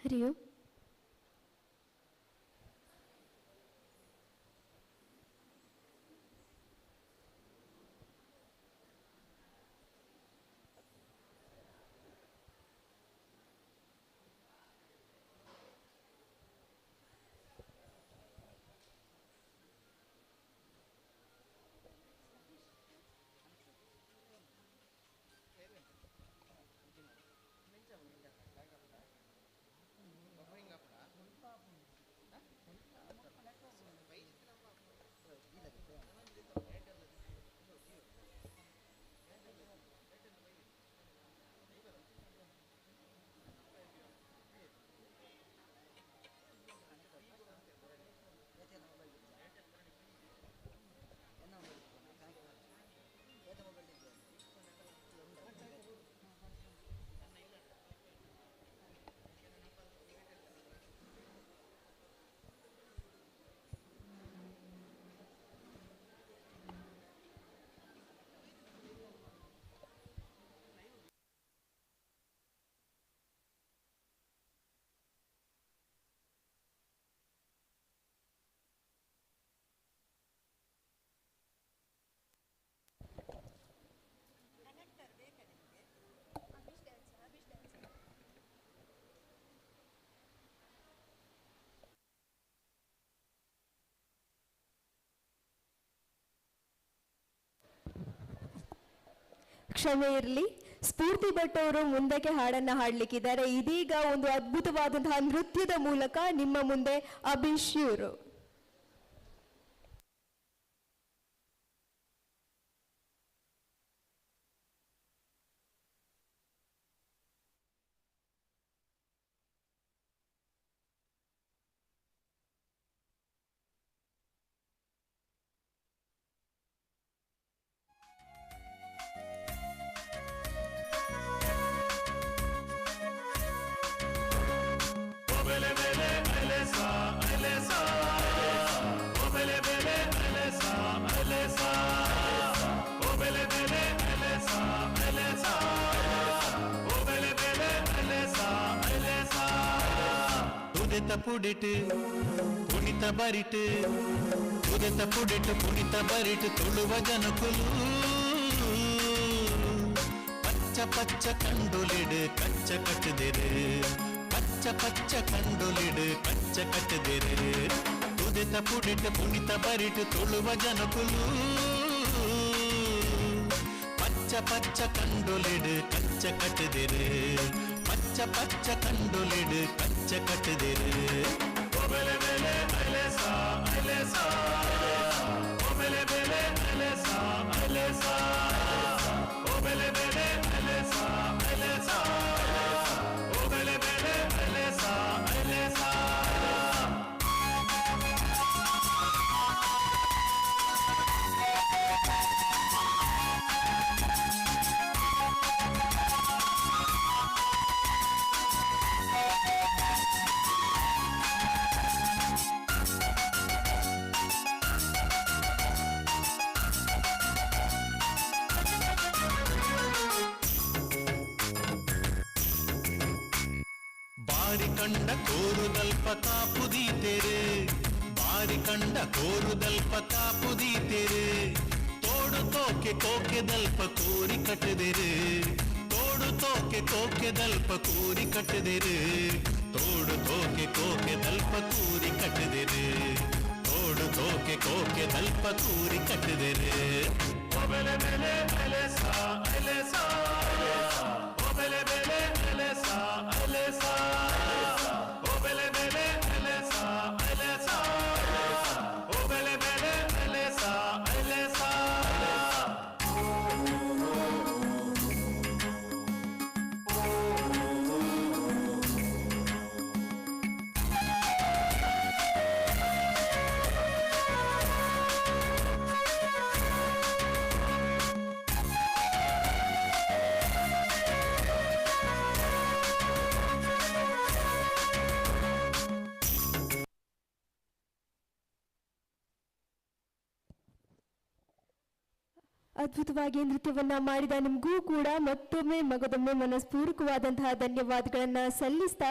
ಹರಿ ಓಂ. ಕ್ಷಮೆ ಇರಲಿ, ಸ್ಫೂರ್ತಿ ಭಟ್ ಅವರು ಮುಂದಕ್ಕೆ ಹಾಡನ್ನ ಹಾಡ್ಲಿಕ್ಕಿದ್ದಾರೆ. ಇದೀಗ ಒಂದು ಅದ್ಭುತವಾದಂತಹ ನೃತ್ಯದ ಮೂಲಕ ನಿಮ್ಮ ಮುಂದೆ ಅಭಿಷ್ ಇವರು. Elesa, ಉದೆತ ಪುಡಿಟ್ ಪುಣಿತ ಬರಿಟ್ ಉದೆತ ಪುಡಿಟ್ ಪುಣಿತ ಬರಿಟ್ ತುಳುವ ಜನಕುಲು ಪಚ್ಚ ಪಚ್ಚ ಕಂಡುಲಿಡ್ ಕಚ್ಚ ಕಟ್ಟದಿರು ಪಚ್ಚ ಪಚ್ಚ ಕಂಡುಲಿಡ್ ಕಚ್ಚ ಕಟ್ಟದಿರು ಉದೆತ ಪುಡಿಟ್ ಪುಣಿತ ಬರಿಟ್ ತುಳುವ ಜನಕುಲು ಪಚ್ಚ ಪಚ್ಚ ಕಂಡುಲಿಡ್ ಕಚ್ಚ ಕಟ್ಟದಿರು ಪಚ್ಚ ಪಚ್ಚ ಕಂಡುಲಿಡ್ ಕಚ್ಚ ಕಟ್ಟದಿರು ಒಬೆಲೆ ಬೆಲೆ ಅಲೆಸಾ ಅಲೆಸಾ ಒಬೆಲೆ ಬೆಲೆ ಅಲೆಸಾ ಅಲೆಸಾ ಒಬೆಲೆ ಬೆಲೆ ಅಲೆಸಾ ಅಲೆಸಾ ಒಬೆಲೆ ಬೆಲೆ ಅಲೆಸಾ ಅಲೆಸಾ ಬಾರಿ ಕಂಡ ಕೋರುದಲ್ಪ ಕಾಪುದೀತೆರೆ ಬಾರಿ ಕಂಡ ಕೋರುದಲ್ಪ ಕಾಪುದೀತೆರೆ ತೋಡು ತೋಕೆ ಕೋಕೆದಲ್ಪ ಕೂರಿ ಕಟ್ಟದಿರು ತೋಡು ತೋಕೆ ಕೋಕೆದಲ್ಪ ಕೂರಿ ಕಟ್ಟದಿರು ತೋಡು ತೋಕೆ ಕೋಕೆದಲ್ಪ ಕೂರಿ ಕಟ್ಟದಿರು ತೋಡು ತೋಕೆ ಕೋಕೆದಲ್ಪ ಕೂರಿ ಕಟ್ಟದಿರು ಒಬೆಲೆ ಬೆಲೆ ಅಲೆಸಾ ಅಲೆಸಾ ಒಬೆಲೆ ಬೆಲೆ ಅಲೆಸಾ ಅಲೆಸಾ ಒಬೆಲೆ ಬೆಲೆ ಅಲೆಸಾ ಅಲೆಸಾ ಒಬೆಲೆ ಬೆಲೆ ಅಲೆಸಾ ಅಲೆಸಾ ಅದ್ಭುತವಾಗಿ ನೃತ್ಯವನ್ನ ಮಾಡಿದ ನಿಮಗೂ ಕೂಡ ಮತ್ತೊಮ್ಮೆ ಮಗದೊಮ್ಮೆ ಮನಸ್ಪೂರ್ವಕವಾದಂತಹ ಧನ್ಯವಾದಗಳನ್ನ ಸಲ್ಲಿಸ್ತಾ